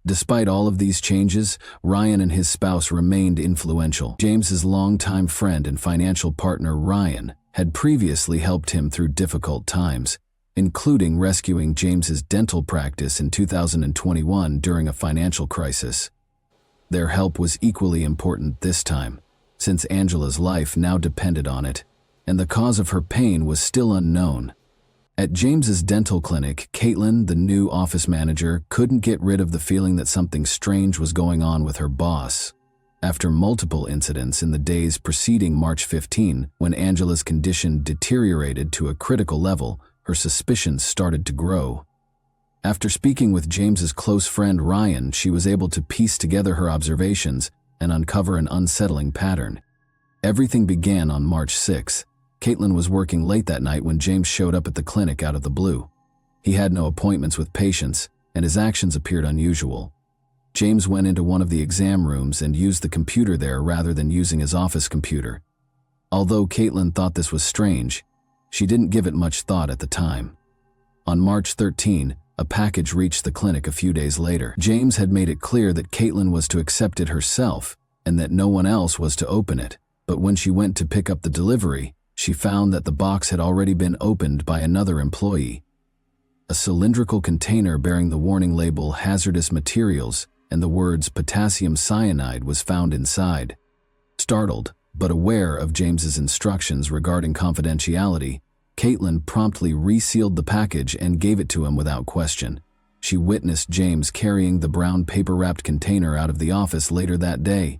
Despite all of these changes, Ryan and his spouse remained influential. James's longtime friend and financial partner Ryan had previously helped him through difficult times, including rescuing James's dental practice in 2021 during a financial crisis. Their help was equally important this time, since Angela's life now depended on it, and the cause of her pain was still unknown. At James's dental clinic, Caitlin, the new office manager, couldn't get rid of the feeling that something strange was going on with her boss. After multiple incidents in the days preceding March 15, when Angela's condition deteriorated to a critical level, her suspicions started to grow. After speaking with James's close friend Ryan, she was able to piece together her observations and uncover an unsettling pattern. Everything began on March 6. Caitlin was working late that night when James showed up at the clinic out of the blue. He had no appointments with patients, and his actions appeared unusual. James went into one of the exam rooms and used the computer there rather than using his office computer. Although Caitlin thought this was strange, she didn't give it much thought at the time. On March 13, a package reached the clinic a few days later. James had made it clear that Caitlin was to accept it herself and that no one else was to open it, but when she went to pick up the delivery, she found that the box had already been opened by another employee. A cylindrical container bearing the warning label "hazardous materials" and the words "potassium cyanide" was found inside. Startled, but aware of James's instructions regarding confidentiality, Caitlin promptly resealed the package and gave it to him without question. She witnessed James carrying the brown paper-wrapped container out of the office later that day.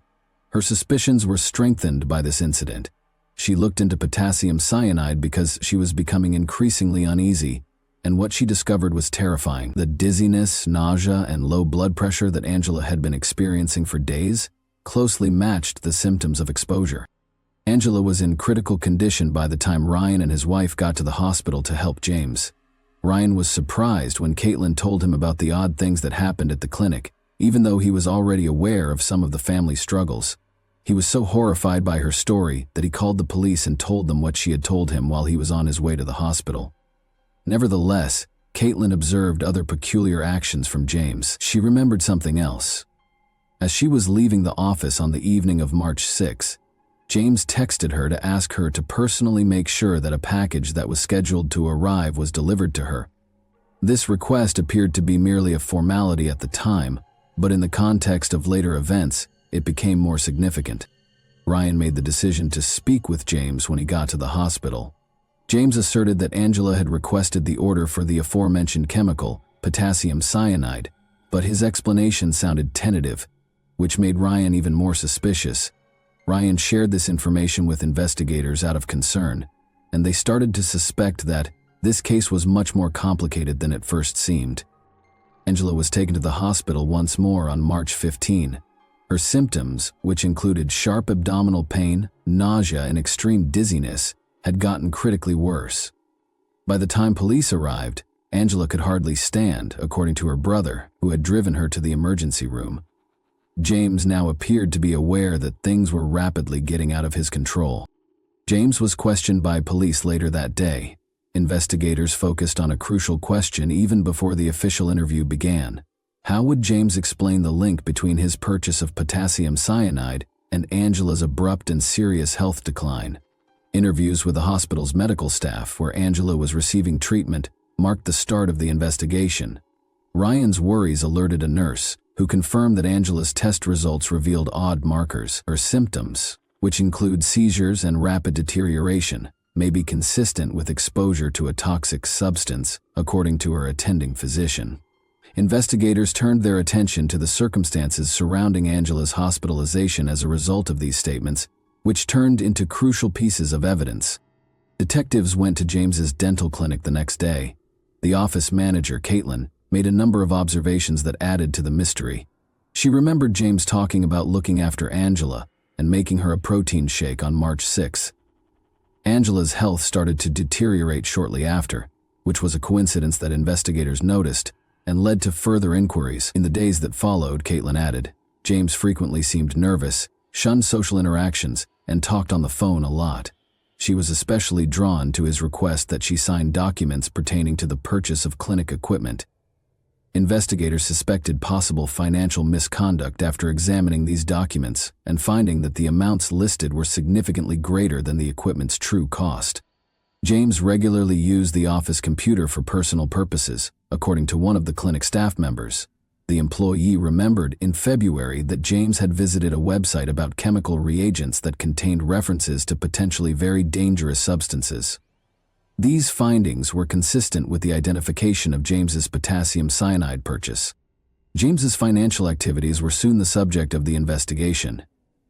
Her suspicions were strengthened by this incident. She looked into potassium cyanide because she was becoming increasingly uneasy, and what she discovered was terrifying. The dizziness, nausea, and low blood pressure that Angela had been experiencing for days closely matched the symptoms of exposure. Angela was in critical condition by the time Ryan and his wife got to the hospital to help James. Ryan was surprised when Caitlin told him about the odd things that happened at the clinic, even though he was already aware of some of the family struggles. He was so horrified by her story that he called the police and told them what she had told him while he was on his way to the hospital. Nevertheless, Caitlin observed other peculiar actions from James. She remembered something else. As she was leaving the office on the evening of March 6, James texted her to ask her to personally make sure that a package that was scheduled to arrive was delivered to her. This request appeared to be merely a formality at the time, but in the context of later events, it became more significant. Ryan made the decision to speak with James when he got to the hospital. James asserted that Angela had requested the order for the aforementioned chemical, potassium cyanide, but his explanation sounded tentative, which made Ryan even more suspicious. Ryan shared this information with investigators out of concern, and they started to suspect that this case was much more complicated than it first seemed. Angela was taken to the hospital once more on March 15. Her symptoms, which included sharp abdominal pain, nausea, and extreme dizziness, had gotten critically worse. By the time police arrived, Angela could hardly stand, according to her brother, who had driven her to the emergency room. James now appeared to be aware that things were rapidly getting out of his control. James was questioned by police later that day. Investigators focused on a crucial question even before the official interview began. How would James explain the link between his purchase of potassium cyanide and Angela's abrupt and serious health decline? Interviews with the hospital's medical staff, where Angela was receiving treatment, marked the start of the investigation. Ryan's worries alerted a nurse, who confirmed that Angela's test results revealed odd markers. Her symptoms, which include seizures and rapid deterioration, may be consistent with exposure to a toxic substance, according to her attending physician. Investigators turned their attention to the circumstances surrounding Angela's hospitalization as a result of these statements, which turned into crucial pieces of evidence. Detectives went to James's dental clinic the next day. The office manager, Caitlin, made a number of observations that added to the mystery. She remembered James talking about looking after Angela and making her a protein shake on March 6. Angela's health started to deteriorate shortly after, which was a coincidence that investigators noticed and led to further inquiries. In the days that followed, Caitlin added, James frequently seemed nervous, shunned social interactions, and talked on the phone a lot. She was especially drawn to his request that she sign documents pertaining to the purchase of clinic equipment. Investigators suspected possible financial misconduct after examining these documents and finding that the amounts listed were significantly greater than the equipment's true cost. James regularly used the office computer for personal purposes, according to one of the clinic staff members. The employee remembered in February that James had visited a website about chemical reagents that contained references to potentially very dangerous substances. These findings were consistent with the identification of James's potassium cyanide purchase. James's financial activities were soon the subject of the investigation.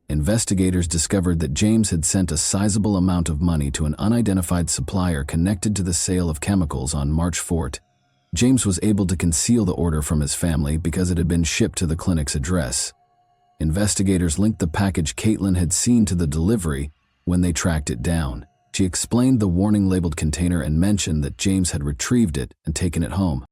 Investigators discovered that James had sent a sizable amount of money to an unidentified supplier connected to the sale of chemicals on March 4. James was able to conceal the order from his family because it had been shipped to the clinic's address. Investigators linked the package Caitlin had seen to the delivery when they tracked it down. She explained the warning-labeled container and mentioned that James had retrieved it and taken it home.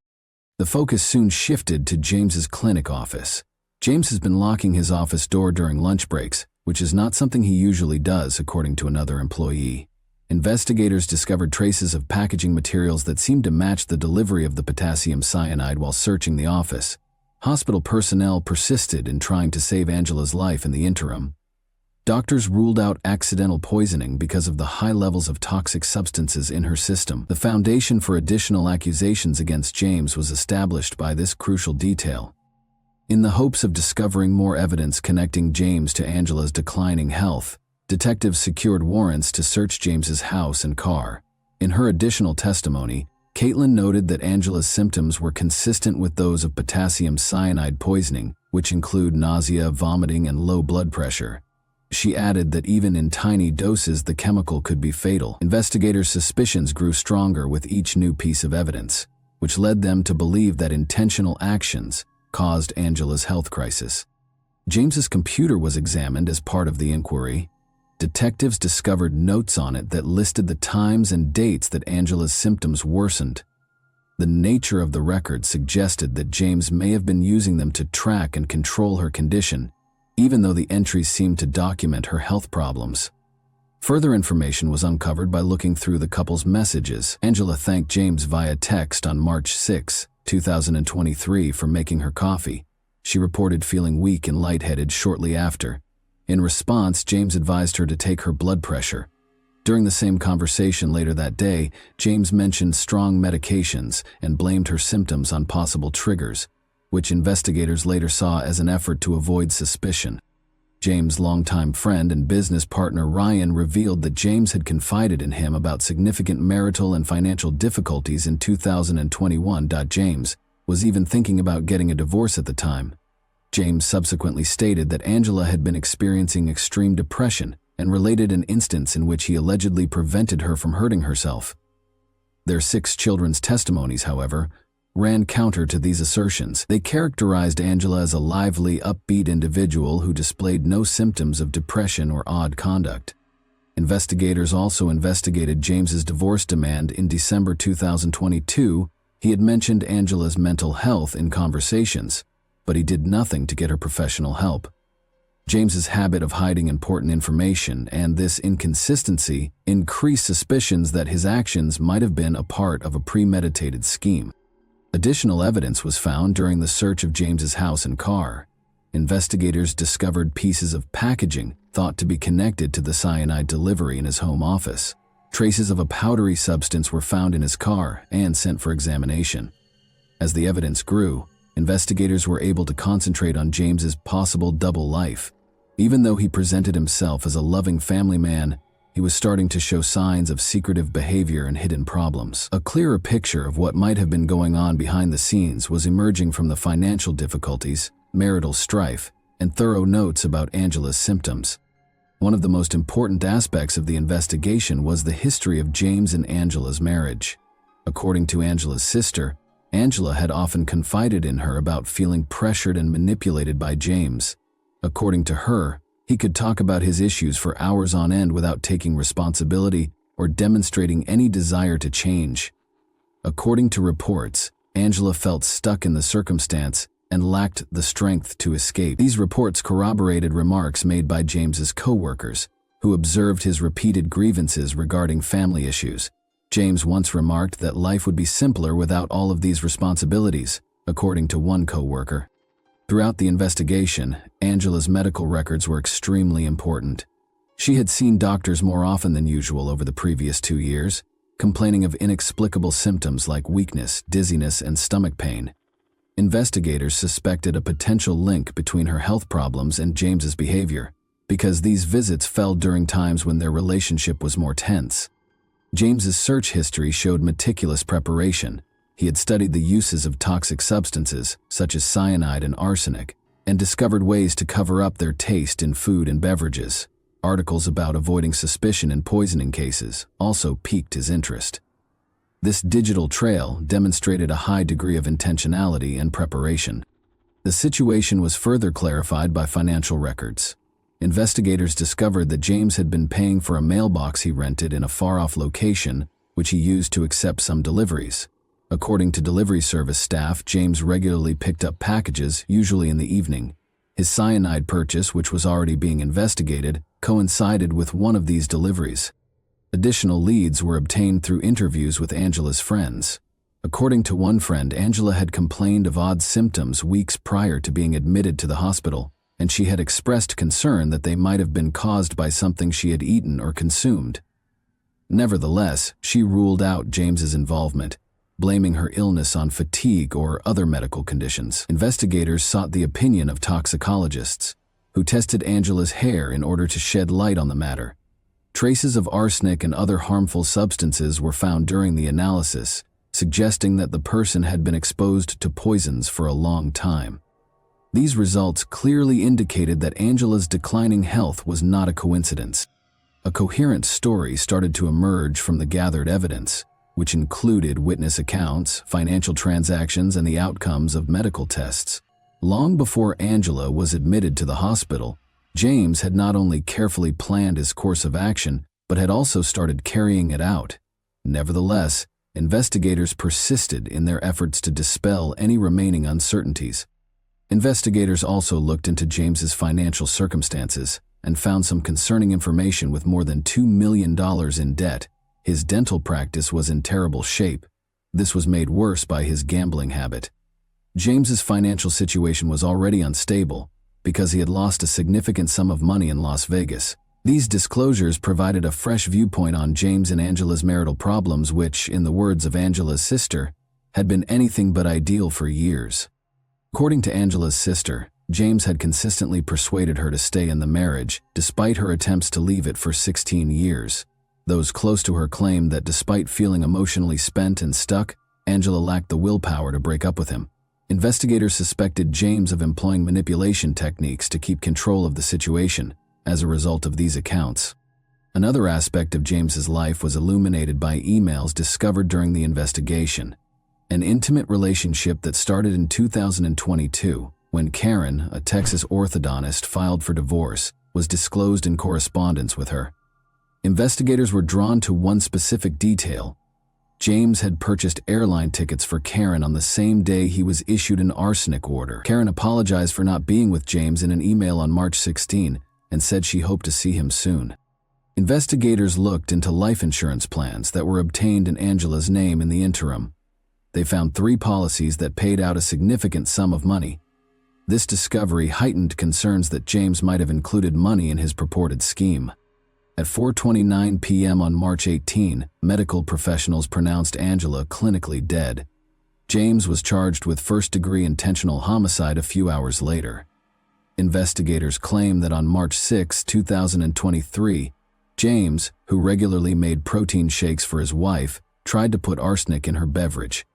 The focus soon shifted to James's clinic office. James has been locking his office door during lunch breaks, which is not something he usually does, according to another employee. Investigators discovered traces of packaging materials that seemed to match the delivery of the potassium cyanide while searching the office. Hospital personnel persisted in trying to save Angela's life in the interim. Doctors ruled out accidental poisoning because of the high levels of toxic substances in her system. The foundation for additional accusations against James was established by this crucial detail. In the hopes of discovering more evidence connecting James to Angela's declining health, detectives secured warrants to search James's house and car. In her additional testimony, Caitlin noted that Angela's symptoms were consistent with those of potassium cyanide poisoning, which include nausea, vomiting, and low blood pressure. She added that even in tiny doses the chemical could be fatal. Investigators' suspicions grew stronger with each new piece of evidence, which led them to believe that intentional actions caused Angela's health crisis. James's computer was examined as part of the inquiry. Detectives discovered notes on it that listed the times and dates that Angela's symptoms worsened. The nature of the record suggested that James may have been using them to track and control her condition, even though the entries seemed to document her health problems. Further information was uncovered by looking through the couple's messages. Angela thanked James via text on March 6, 2023 for making her coffee. She reported feeling weak and lightheaded shortly after. In response, James advised her to take her blood pressure. During the same conversation later that day, James mentioned strong medications and blamed her symptoms on possible triggers, which investigators later saw as an effort to avoid suspicion. James' longtime friend and business partner Ryan revealed that James had confided in him about significant marital and financial difficulties in 2021. James was even thinking about getting a divorce at the time. James subsequently stated that Angela had been experiencing extreme depression and related an instance in which he allegedly prevented her from hurting herself. Their 6 children's testimonies, however, ran counter to these assertions. They characterized Angela as a lively, upbeat individual who displayed no symptoms of depression or odd conduct. Investigators also investigated James's divorce demand in December 2022. He had mentioned Angela's mental health in conversations, but he did nothing to get her professional help. James's habit of hiding important information and this inconsistency increased suspicions that his actions might have been a part of a premeditated scheme. Additional evidence was found during the search of James's house and car. Investigators discovered pieces of packaging thought to be connected to the cyanide delivery in his home office. Traces of a powdery substance were found in his car and sent for examination. As the evidence grew, investigators were able to concentrate on James's possible double life. Even though he presented himself as a loving family man, he was starting to show signs of secretive behavior and hidden problems. A clearer picture of what might have been going on behind the scenes was emerging from the financial difficulties, marital strife, and thorough notes about Angela's symptoms. One of the most important aspects of the investigation was the history of James and Angela's marriage. According to Angela's sister, Angela had often confided in her about feeling pressured and manipulated by James. According to her, he could talk about his issues for hours on end without taking responsibility or demonstrating any desire to change. According to reports, Angela felt stuck in the circumstance and lacked the strength to escape. These reports corroborated remarks made by James's co-workers, who observed his repeated grievances regarding family issues. James once remarked that life would be simpler without all of these responsibilities, according to one co-worker. Throughout the investigation, Angela's medical records were extremely important. She had seen doctors more often than usual over the previous 2 years, complaining of inexplicable symptoms like weakness, dizziness, and stomach pain. Investigators suspected a potential link between her health problems and James's behavior, because these visits fell during times when their relationship was more tense. James's search history showed meticulous preparation. He had studied the uses of toxic substances, such as cyanide and arsenic, and discovered ways to cover up their taste in food and beverages. Articles about avoiding suspicion in poisoning cases also piqued his interest. This digital trail demonstrated a high degree of intentionality and preparation. The situation was further clarified by financial records. Investigators discovered that James had been paying for a mailbox he rented in a far-off location, which he used to accept some deliveries. According to delivery service staff, James regularly picked up packages, usually in the evening. His cyanide purchase, which was already being investigated, coincided with one of these deliveries. Additional leads were obtained through interviews with Angela's friends. According to one friend, Angela had complained of odd symptoms weeks prior to being admitted to the hospital, and she had expressed concern that they might have been caused by something she had eaten or consumed. Nevertheless, she ruled out James's involvement, blaming her illness on fatigue or other medical conditions. Investigators sought the opinion of toxicologists, who tested Angela's hair in order to shed light on the matter. Traces of arsenic and other harmful substances were found during the analysis, suggesting that the person had been exposed to poisons for a long time. These results clearly indicated that Angela's declining health was not a coincidence. A coherent story started to emerge from the gathered evidence, which included witness accounts, financial transactions, and the outcomes of medical tests. Long before Angela was admitted to the hospital, James had not only carefully planned his course of action, but had also started carrying it out. Nevertheless, investigators persisted in their efforts to dispel any remaining uncertainties. Investigators also looked into James's financial circumstances and found some concerning information. With more than $2 million in debt, his dental practice was in terrible shape. This was made worse by his gambling habit. James's financial situation was already unstable because he had lost a significant sum of money in Las Vegas. These disclosures provided a fresh viewpoint on James and Angela's marital problems, which, in the words of Angela's sister, had been anything but ideal for years. According to Angela's sister, James had consistently persuaded her to stay in the marriage, despite her attempts to leave it for 16 years. Those close to her claimed that despite feeling emotionally spent and stuck, Angela lacked the willpower to break up with him. Investigators suspected James of employing manipulation techniques to keep control of the situation as a result of these accounts. Another aspect of James's life was illuminated by emails discovered during the investigation. An intimate relationship that started in 2022, when Karen, a Texas orthodontist, filed for divorce, was disclosed in correspondence with her. Investigators were drawn to one specific detail. James had purchased airline tickets for Karen on the same day he was issued an arsenic order. Karen apologized for not being with James in an email on March 16 and said she hoped to see him soon. Investigators looked into life insurance plans that were obtained in Angela's name in the interim. They found 3 policies that paid out a significant sum of money. This discovery heightened concerns that James might have included money in his purported scheme. At 4:29 p.m. on March 18, medical professionals pronounced Angela clinically dead. James was charged with first-degree intentional homicide a few hours later. Investigators claim that on March 6, 2023, James, who regularly made protein shakes for his wife, tried to put arsenic in her beverage.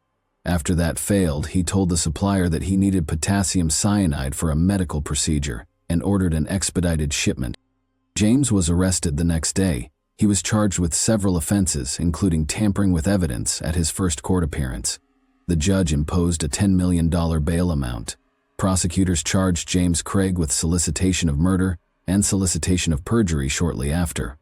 After that failed, he told the supplier that he needed potassium cyanide for a medical procedure and ordered an expedited shipment. James was arrested the next day. He was charged with several offenses, including tampering with evidence, at his first court appearance. The judge imposed a $10 million bail amount. Prosecutors charged James Craig with solicitation of murder and solicitation of perjury shortly after.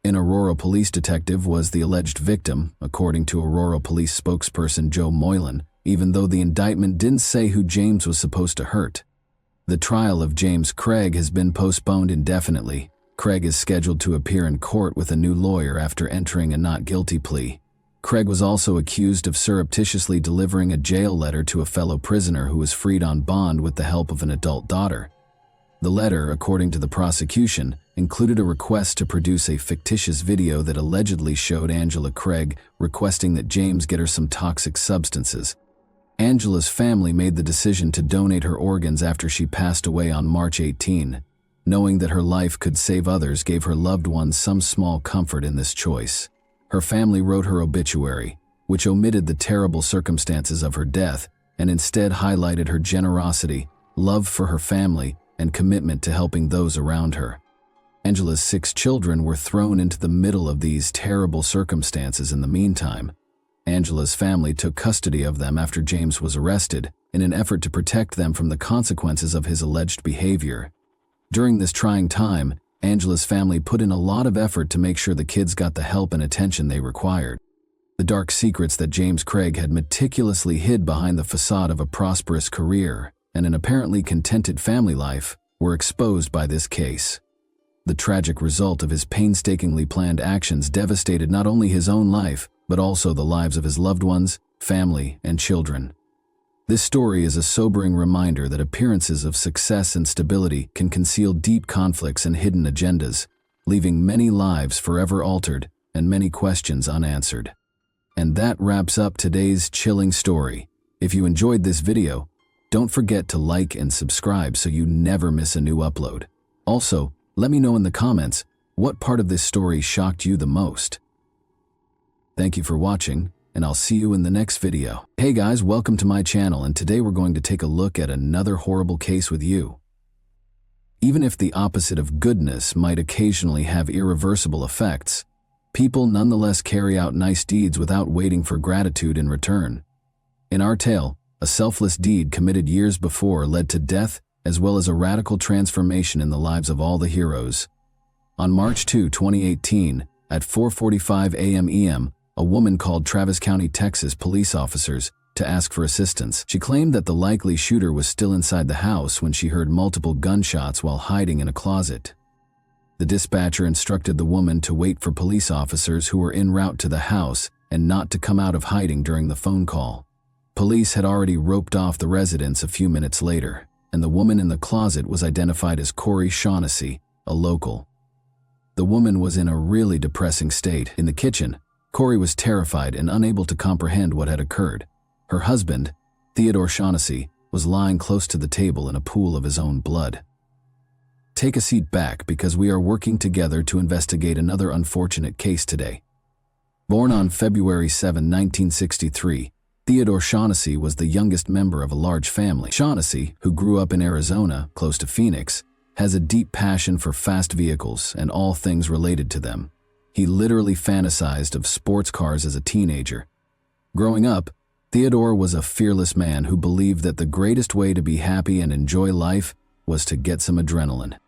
An Aurora police detective was the alleged victim, according to Aurora police spokesperson Joe Moylan, even though the indictment didn't say who James was supposed to hurt. The trial of James Craig has been postponed indefinitely. Craig is scheduled to appear in court with a new lawyer after entering a not guilty plea. Craig was also accused of surreptitiously delivering a jail letter to a fellow prisoner who was freed on bond with the help of an adult daughter. The letter, according to the prosecution, included a request to produce a fictitious video that allegedly showed Angela Craig requesting that James get her some toxic substances. Angela's family made the decision to donate her organs after she passed away on March 18. Knowing that her life could save others gave her loved ones some small comfort in this choice. Her family wrote her obituary, which omitted the terrible circumstances of her death and instead highlighted her generosity, love for her family, and commitment to helping those around her. Angela's 6 children were thrown into the middle of these terrible circumstances in the meantime. Angela's family took custody of them after James was arrested in an effort to protect them from the consequences of his alleged behavior. During this trying time, Angela's family put in a lot of effort to make sure the kids got the help and attention they required. The dark secrets that James Craig had meticulously hid behind the facade of a prosperous career and an apparently contented family life were exposed by this case. The tragic result of his painstakingly planned actions devastated not only his own life, but also the lives of his loved ones, family, and children. This story is a sobering reminder that appearances of success and stability can conceal deep conflicts and hidden agendas, leaving many lives forever altered and many questions unanswered. And that wraps up today's chilling story. If you enjoyed this video, don't forget to like and subscribe so you never miss a new upload. Also, let me know in the comments what part of this story shocked you the most. Thank you for watching, and I'll see you in the next video. Hey guys, welcome to my channel, and today we're going to take a look at another horrible case with you. Even if the opposite of goodness might occasionally have irreversible effects, people nonetheless carry out nice deeds without waiting for gratitude in return. In our tale, a selfless deed committed years before led to death as well as a radical transformation in the lives of all the heroes. On March 2, 2018, at 4:45 a.m. a woman called Travis County, Texas police officers to ask for assistance. She claimed that the likely shooter was still inside the house when she heard multiple gunshots while hiding in a closet. The dispatcher instructed the woman to wait for police officers who were en route to the house and not to come out of hiding during the phone call. Police had already roped off the residents a few minutes later, and the woman in the closet was identified as Corey Shaughnessy, a local. The woman was in a really depressing state. In the kitchen, Corey was terrified and unable to comprehend what had occurred. Her husband, Theodore Shaughnessy, was lying close to the table in a pool of his own blood. Take a seat back because we are working together to investigate another unfortunate case today. Born on February 7, 1963, Theodore Shaughnessy was the youngest member of a large family. Shaughnessy, who grew up in Arizona, close to Phoenix, has a deep passion for fast vehicles and all things related to them. He literally fantasized of sports cars as a teenager. Growing up, Theodore was a fearless man who believed that the greatest way to be happy and enjoy life was to get some adrenaline.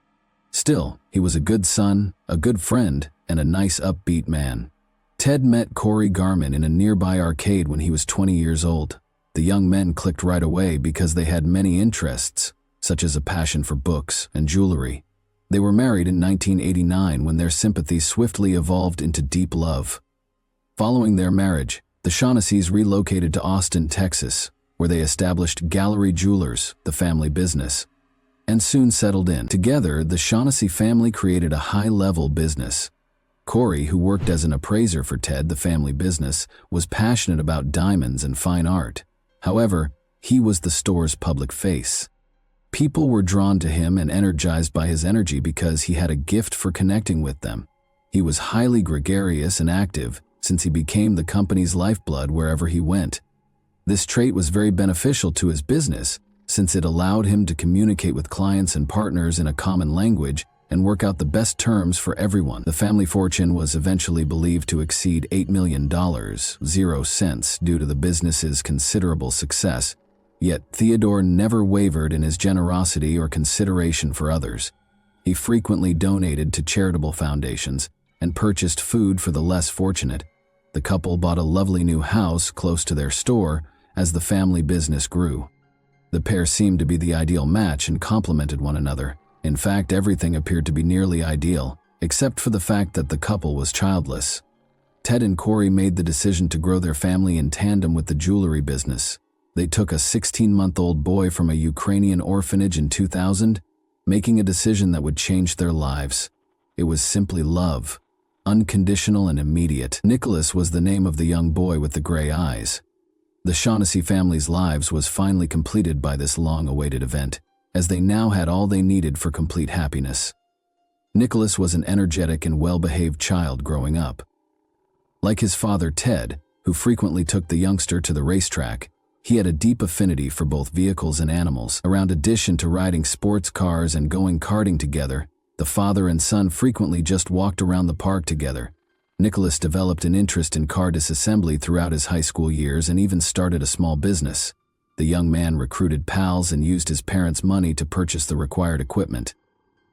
Still, he was a good son, a good friend, and a nice upbeat man. Ted met Corey Garman in a nearby arcade when he was 20 years old. The young men clicked right away because they had many interests, such as a passion for books and jewelry. They were married in 1989 when their sympathy swiftly evolved into deep love. Following their marriage, the Shaughnesseys relocated to Austin, Texas, where they established Gallery Jewelers, the family business, and soon settled in. Together, the Shaughnessy family created a high-level business. Corey, who worked as an appraiser for Ted, the family business, was passionate about diamonds and fine art. However, he was the store's public face. People were drawn to him and energized by his energy because he had a gift for connecting with them. He was highly gregarious and active, since he became the company's lifeblood wherever he went. This trait was very beneficial to his business, since it allowed him to communicate with clients and partners in a common language and work out the best terms for everyone. The family fortune was eventually believed to exceed $8 million, 0 cents, due to the business's considerable success. Yet Theodore never wavered in his generosity or consideration for others. He frequently donated to charitable foundations and purchased food for the less fortunate. The couple bought a lovely new house close to their store as the family business grew. The pair seemed to be the ideal match and complemented one another. In fact, everything appeared to be nearly ideal, except for the fact that the couple was childless. Ted and Corey made the decision to grow their family in tandem with the jewelry business. They took a 16-month-old boy from a Ukrainian orphanage in 2000, making a decision that would change their lives. It was simply love, unconditional and immediate. Nicholas was the name of the young boy with the gray eyes. The Shaughnessy family's lives was finally completed by this long-awaited event, as they now had all they needed for complete happiness. Nicholas was an energetic and well-behaved child growing up. Like his father Ted, who frequently took the youngster to the racetrack, he had a deep affinity for both vehicles and animals. Around addition to riding sports cars and going karting together, the father and son frequently just walked around the park together. Nicholas developed an interest in car disassembly throughout his high school years and even started a small business. The young man recruited pals and used his parents' money to purchase the required equipment.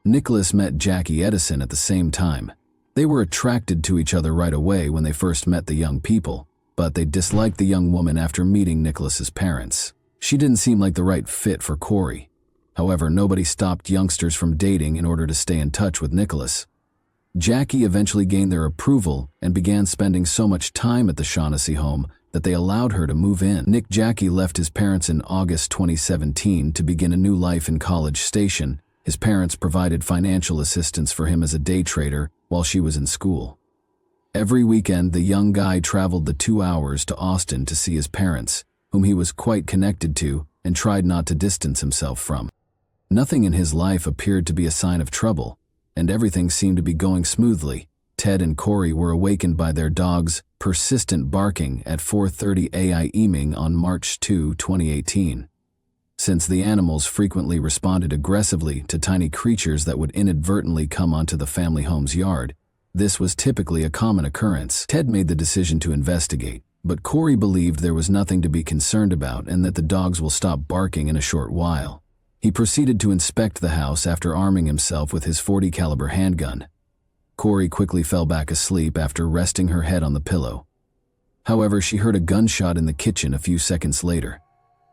Nicholas met Jackie Edison at the same time. They were attracted to each other right away when they first met the young people, but they disliked the young woman after meeting Nicholas's parents. She didn't seem like the right fit for Corey. However, nobody stopped youngsters from dating in order to stay in touch with Nicholas. Jackie eventually gained their approval and began spending so much time at the Shaughnessy home that they allowed her to move in. Jackie left his parents in August 2017 to begin a new life in College Station. His parents provided financial assistance for him as a day trader while she was in school. Every weekend, the young guy traveled the 2 hours to Austin to see his parents, whom he was quite connected to and tried not to distance himself from. Nothing in his life appeared to be a sign of trouble, and everything seemed to be going smoothly. Ted and Corey were awakened by their dog's persistent barking at 4:30 a.m. on March 2, 2018. Since the animals frequently responded aggressively to tiny creatures that would inadvertently come onto the family home's yard, this was typically a common occurrence. Ted made the decision to investigate, but Corey believed there was nothing to be concerned about and that the dogs will stop barking in a short while. He proceeded to inspect the house after arming himself with his .40 caliber handgun. Corey quickly fell back asleep after resting her head on the pillow. However, she heard a gunshot in the kitchen a few seconds later,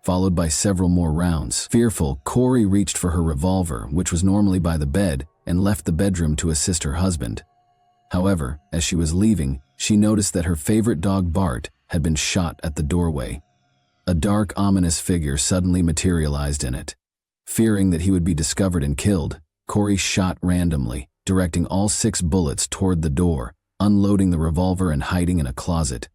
followed by several more rounds. Fearful, Corey reached for her revolver, which was normally by the bed, and left the bedroom to assist her husband. However, as she was leaving, she noticed that her favorite dog Bart had been shot at the doorway. A dark, ominous figure suddenly materialized in it. Fearing that he would be discovered and killed, Corey shot randomly, directing all 6 bullets toward the door, unloading the revolver and hiding in a closet.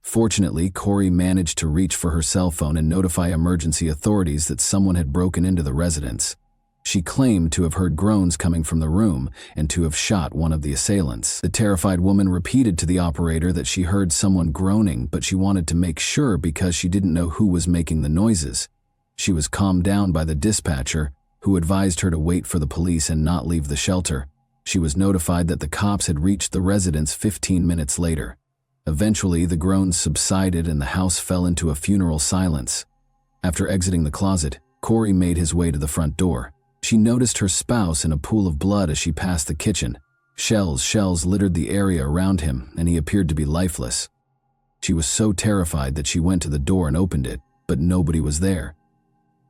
Fortunately, Corey managed to reach for her cell phone and notify emergency authorities that someone had broken into the residence. She claimed to have heard groans coming from the room and to have shot one of the assailants. The terrified woman repeated to the operator that she heard someone groaning, but she wanted to make sure because she didn't know who was making the noises. She was calmed down by the dispatcher, who advised her to wait for the police and not leave the shelter. She was notified that the cops had reached the residence 15 minutes later. Eventually, the groans subsided and the house fell into a funeral silence. After exiting the closet, Corey made his way to the front door. She noticed her spouse in a pool of blood as she passed the kitchen. Shells littered the area around him, and he appeared to be lifeless. She was so terrified that she went to the door and opened it, but nobody was there.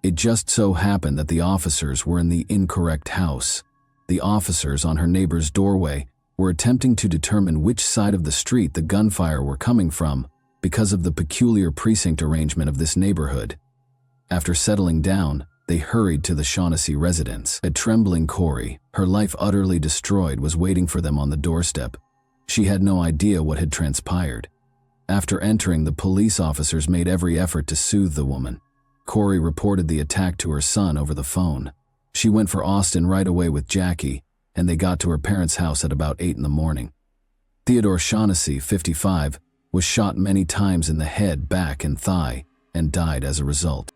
It just so happened that the officers were in the incorrect house. The officers on her neighbor's doorway were attempting to determine which side of the street the gunfire were coming from because of the peculiar precinct arrangement of this neighborhood. After settling down, they hurried to the Shaughnessy residence. A trembling Corey, her life utterly destroyed, was waiting for them on the doorstep. She had no idea what had transpired. After entering, the police officers made every effort to soothe the woman. Corey reported the attack to her son over the phone. She went for Austin right away with Jackie, and they got to her parents' house at about 8 in the morning. Theodore Shaughnessy, 55, was shot many times in the head, back, and thigh, and died as a result.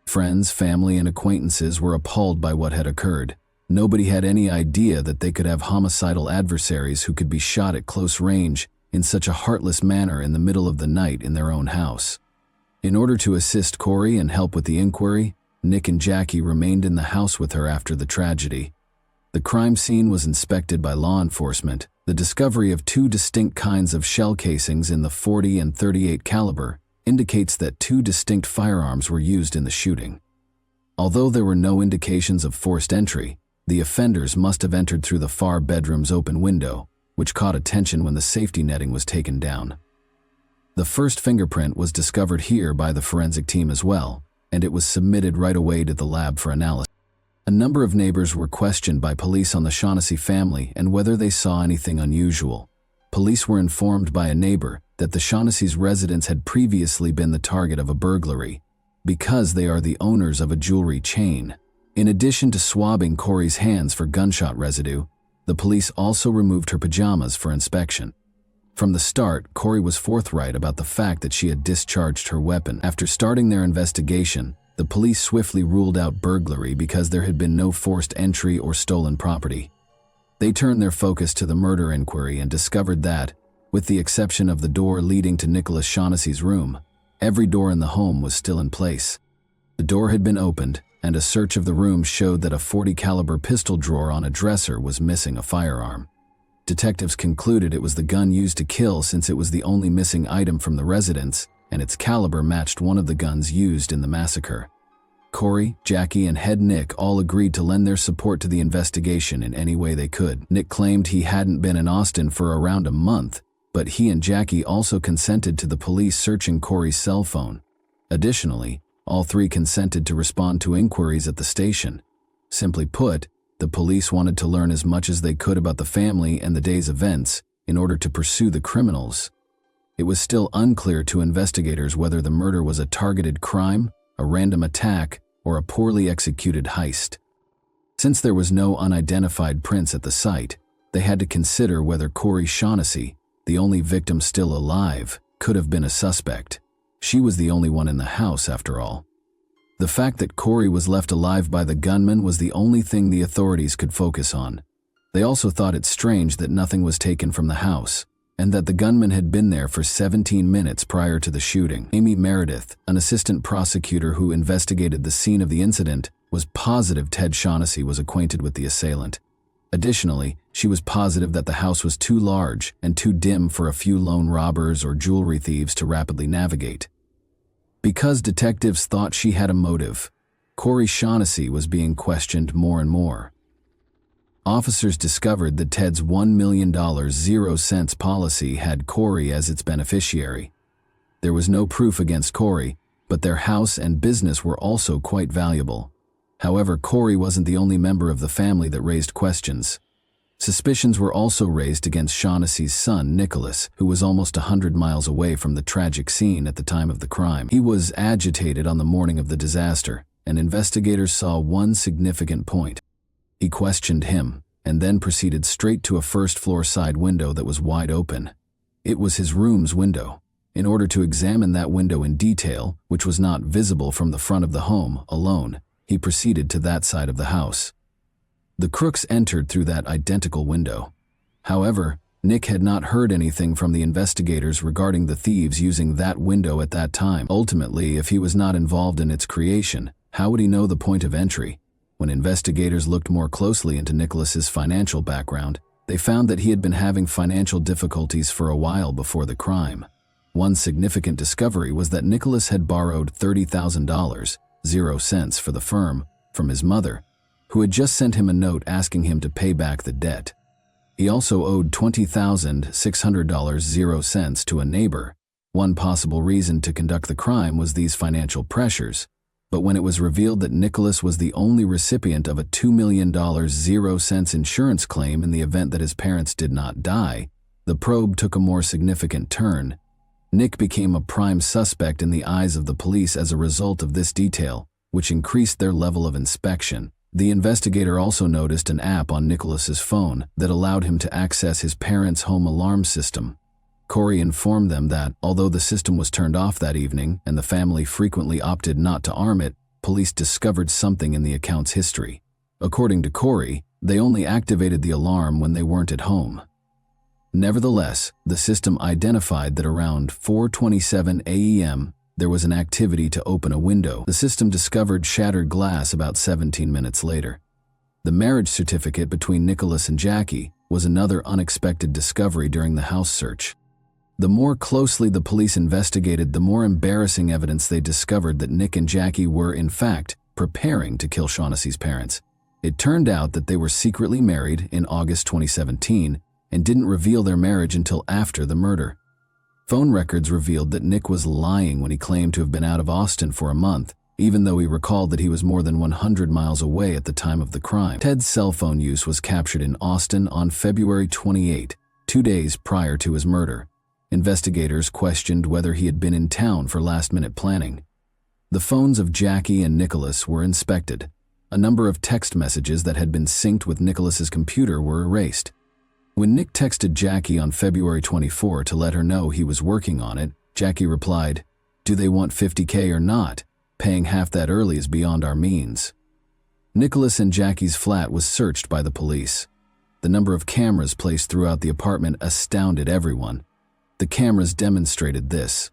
Friends, family, and acquaintances were appalled by what had occurred. Nobody had any idea that they could have homicidal adversaries who could be shot at close range in such a heartless manner in the middle of the night in their own house. In order to assist Corey and help with the inquiry, Nick and Jackie remained in the house with her after the tragedy. The crime scene was inspected by law enforcement. The discovery of two distinct kinds of shell casings in the .40 and .38 caliber indicates that two distinct firearms were used in the shooting. Although there were no indications of forced entry, the offenders must have entered through the far bedroom's open window, which caught attention when the safety netting was taken down. The first fingerprint was discovered here by the forensic team as well, and it was submitted right away to the lab for analysis. A number of neighbors were questioned by police on the Shaughnessy family and whether they saw anything unusual. Police were informed by a neighbor that the Shaughnessy's residence had previously been the target of a burglary, because they are the owners of a jewelry chain. In addition to swabbing Corey's hands for gunshot residue, the police also removed her pajamas for inspection. From the start, Corey was forthright about the fact that she had discharged her weapon. After starting their investigation, the police swiftly ruled out burglary because there had been no forced entry or stolen property. They turned their focus to the murder inquiry and discovered that, with the exception of the door leading to Nicholas Shaughnessy's room, every door in the home was still in place. The door had been opened, and a search of the room showed that a .40 caliber pistol drawer on a dresser was missing a firearm. Detectives concluded it was the gun used to kill since it was the only missing item from the residence, and its caliber matched one of the guns used in the massacre. Corey, Jackie, and head Nick all agreed to lend their support to the investigation in any way they could. Nick claimed he hadn't been in Austin for around a month, but he and Jackie also consented to the police searching Corey's cell phone. Additionally, all three consented to respond to inquiries at the station. Simply put, the police wanted to learn as much as they could about the family and the day's events in order to pursue the criminals. It was still unclear to investigators whether the murder was a targeted crime, a random attack, or a poorly executed heist. Since there was no unidentified prints at the site, they had to consider whether Corey Shaughnessy, the only victim still alive, could have been a suspect. She was the only one in the house, after all. The fact that Corey was left alive by the gunman was the only thing the authorities could focus on. They also thought it strange that nothing was taken from the house, and that the gunman had been there for 17 minutes prior to the shooting. Amy Meredith, an assistant prosecutor who investigated the scene of the incident, was positive Ted Shaughnessy was acquainted with the assailant. Additionally, she was positive that the house was too large and too dim for a few lone robbers or jewelry thieves to rapidly navigate. Because detectives thought she had a motive, Corey Shaughnessy was being questioned more and more. Officers discovered that Ted's $1 million 0-cents policy had Corey as its beneficiary. There was no proof against Corey, but their house and business were also quite valuable. However, Corey wasn't the only member of the family that raised questions. Suspicions were also raised against Shaughnessy's son, Nicholas, who was almost 100 miles away from the tragic scene at the time of the crime. He was agitated on the morning of the disaster, and investigators saw one significant point. He questioned him, and then proceeded straight to a first-floor side window that was wide open. It was his room's window. In order to examine that window in detail, which was not visible from the front of the home alone, he proceeded to that side of the house. The crooks entered through that identical window. However, Nick had not heard anything from the investigators regarding the thieves using that window at that time. Ultimately, if he was not involved in its creation, how would he know the point of entry? When investigators looked more closely into Nicholas's financial background, they found that he had been having financial difficulties for a while before the crime. One significant discovery was that Nicholas had borrowed $30,000, 0 cents for the firm, from his mother, who had just sent him a note asking him to pay back the debt. He also owed $20,600, 0 cents to a neighbor. One possible reason to conduct the crime was these financial pressures, but when it was revealed that Nicholas was the only recipient of a $2 million 0 cents insurance claim in the event that his parents did not die, the probe took a more significant turn. Nick became a prime suspect in the eyes of the police as a result of this detail, which increased their level of inspection. The investigator also noticed an app on Nicholas's phone that allowed him to access his parents' home alarm system. Corey informed them that, although the system was turned off that evening and the family frequently opted not to arm it, police discovered something in the account's history. According to Corey, they only activated the alarm when they weren't at home. Nevertheless, the system identified that around 4:27 a.m., there was an activity to open a window. The system discovered shattered glass about 17 minutes later. The marriage certificate between Nicholas and Jackie was another unexpected discovery during the house search. The more closely the police investigated, the more embarrassing evidence they discovered that Nick and Jackie were, in fact, preparing to kill Shaughnessy's parents. It turned out that they were secretly married in August 2017 and didn't reveal their marriage until after the murder. Phone records revealed that Nick was lying when he claimed to have been out of Austin for a month, even though he recalled that he was more than 100 miles away at the time of the crime. Ted's cell phone use was captured in Austin on February 28, 2 days prior to his murder. Investigators questioned whether he had been in town for last-minute planning. The phones of Jackie and Nicholas were inspected. A number of text messages that had been synced with Nicholas's computer were erased. When Nick texted Jackie on February 24 to let her know he was working on it, Jackie replied, "Do they want $50K or not? Paying half that early is beyond our means." Nicholas and Jackie's flat was searched by the police. The number of cameras placed throughout the apartment astounded everyone. The cameras demonstrated this.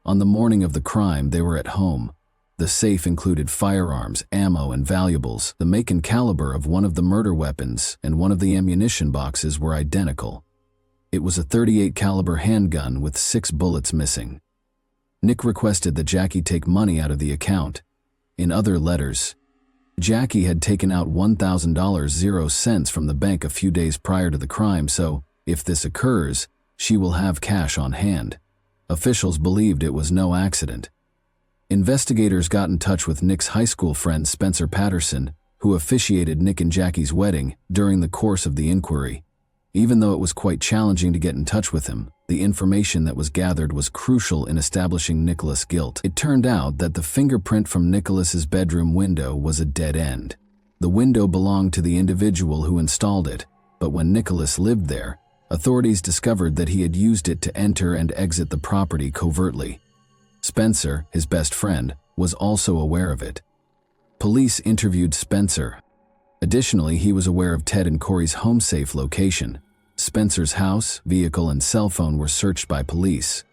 On the morning of the crime, they were at home. The safe included firearms, ammo, and valuables. The make and caliber of one of the murder weapons and one of the ammunition boxes were identical. It was a .38 caliber handgun with 6 bullets missing. Nick requested that Jackie take money out of the account. In other letters, Jackie had taken out $1,000 from the bank a few days prior to the crime, so if this occurs, she will have cash on hand. Officials believed it was no accident. Investigators got in touch with Nick's high school friend Spencer Patterson, who officiated Nick and Jackie's wedding during the course of the inquiry. Even though it was quite challenging to get in touch with him, the information that was gathered was crucial in establishing Nicholas' guilt. It turned out that the fingerprint from Nicholas's bedroom window was a dead end. The window belonged to the individual who installed it, but when Nicholas lived there, authorities discovered that he had used it to enter and exit the property covertly. Spencer, his best friend, was also aware of it. Police interviewed Spencer. Additionally, he was aware of Ted and Corey's home safe location. Spencer's house, vehicle, and cell phone were searched by police.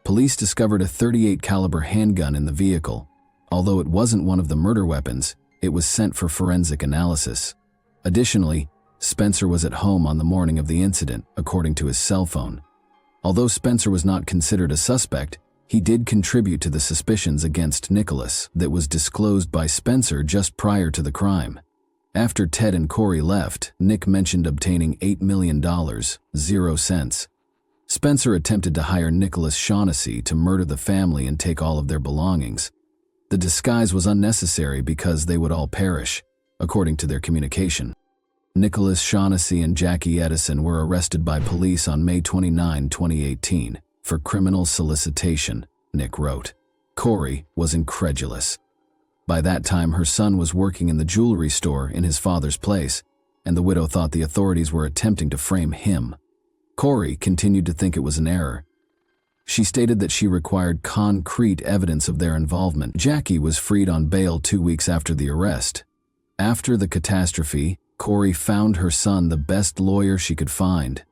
Police discovered a .38 caliber handgun in the vehicle. Although it wasn't one of the murder weapons, it was sent for forensic analysis. Additionally, Spencer was at home on the morning of the incident, according to his cell phone. Although Spencer was not considered a suspect, he did contribute to the suspicions against Nicholas that was disclosed by Spencer just prior to the crime. After Ted and Corey left, Nick mentioned obtaining $8 million, 0 cents. Spencer attempted to hire Nicholas Shaughnessy to murder the family and take all of their belongings. The disguise was unnecessary because they would all perish, according to their communication. Nicholas Shaughnessy and Jackie Edison were arrested by police on May 29, 2018. For criminal solicitation, Nick wrote. Corey was incredulous. By that time, her son was working in the jewelry store in his father's place, and the widow thought the authorities were attempting to frame him. Corey continued to think it was an error. She stated that she required concrete evidence of their involvement. Jackie was freed on bail 2 weeks after the arrest. After the catastrophe, Corey found her son the best lawyer she could find.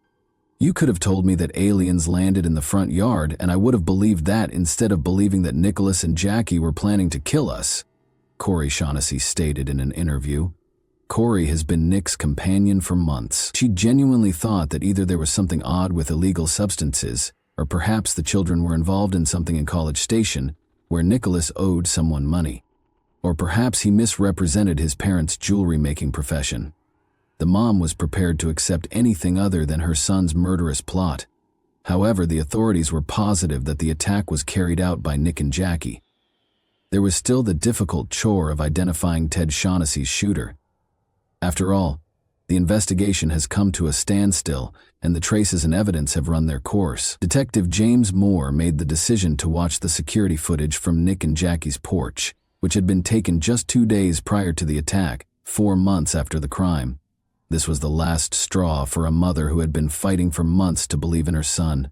"You could have told me that aliens landed in the front yard and I would have believed that instead of believing that Nicholas and Jackie were planning to kill us," Corey Shaughnessy stated in an interview. Corey has been Nick's companion for months. She genuinely thought that either there was something odd with illegal substances, or perhaps the children were involved in something in College Station where Nicholas owed someone money. Or perhaps he misrepresented his parents' jewelry-making profession. The mom was prepared to accept anything other than her son's murderous plot. However, the authorities were positive that the attack was carried out by Nick and Jackie. There was still the difficult chore of identifying Ted Shaughnessy's shooter. After all, the investigation has come to a standstill and the traces and evidence have run their course. Detective James Moore made the decision to watch the security footage from Nick and Jackie's porch, which had been taken just 2 days prior to the attack, 4 months after the crime. This was the last straw for a mother who had been fighting for months to believe in her son.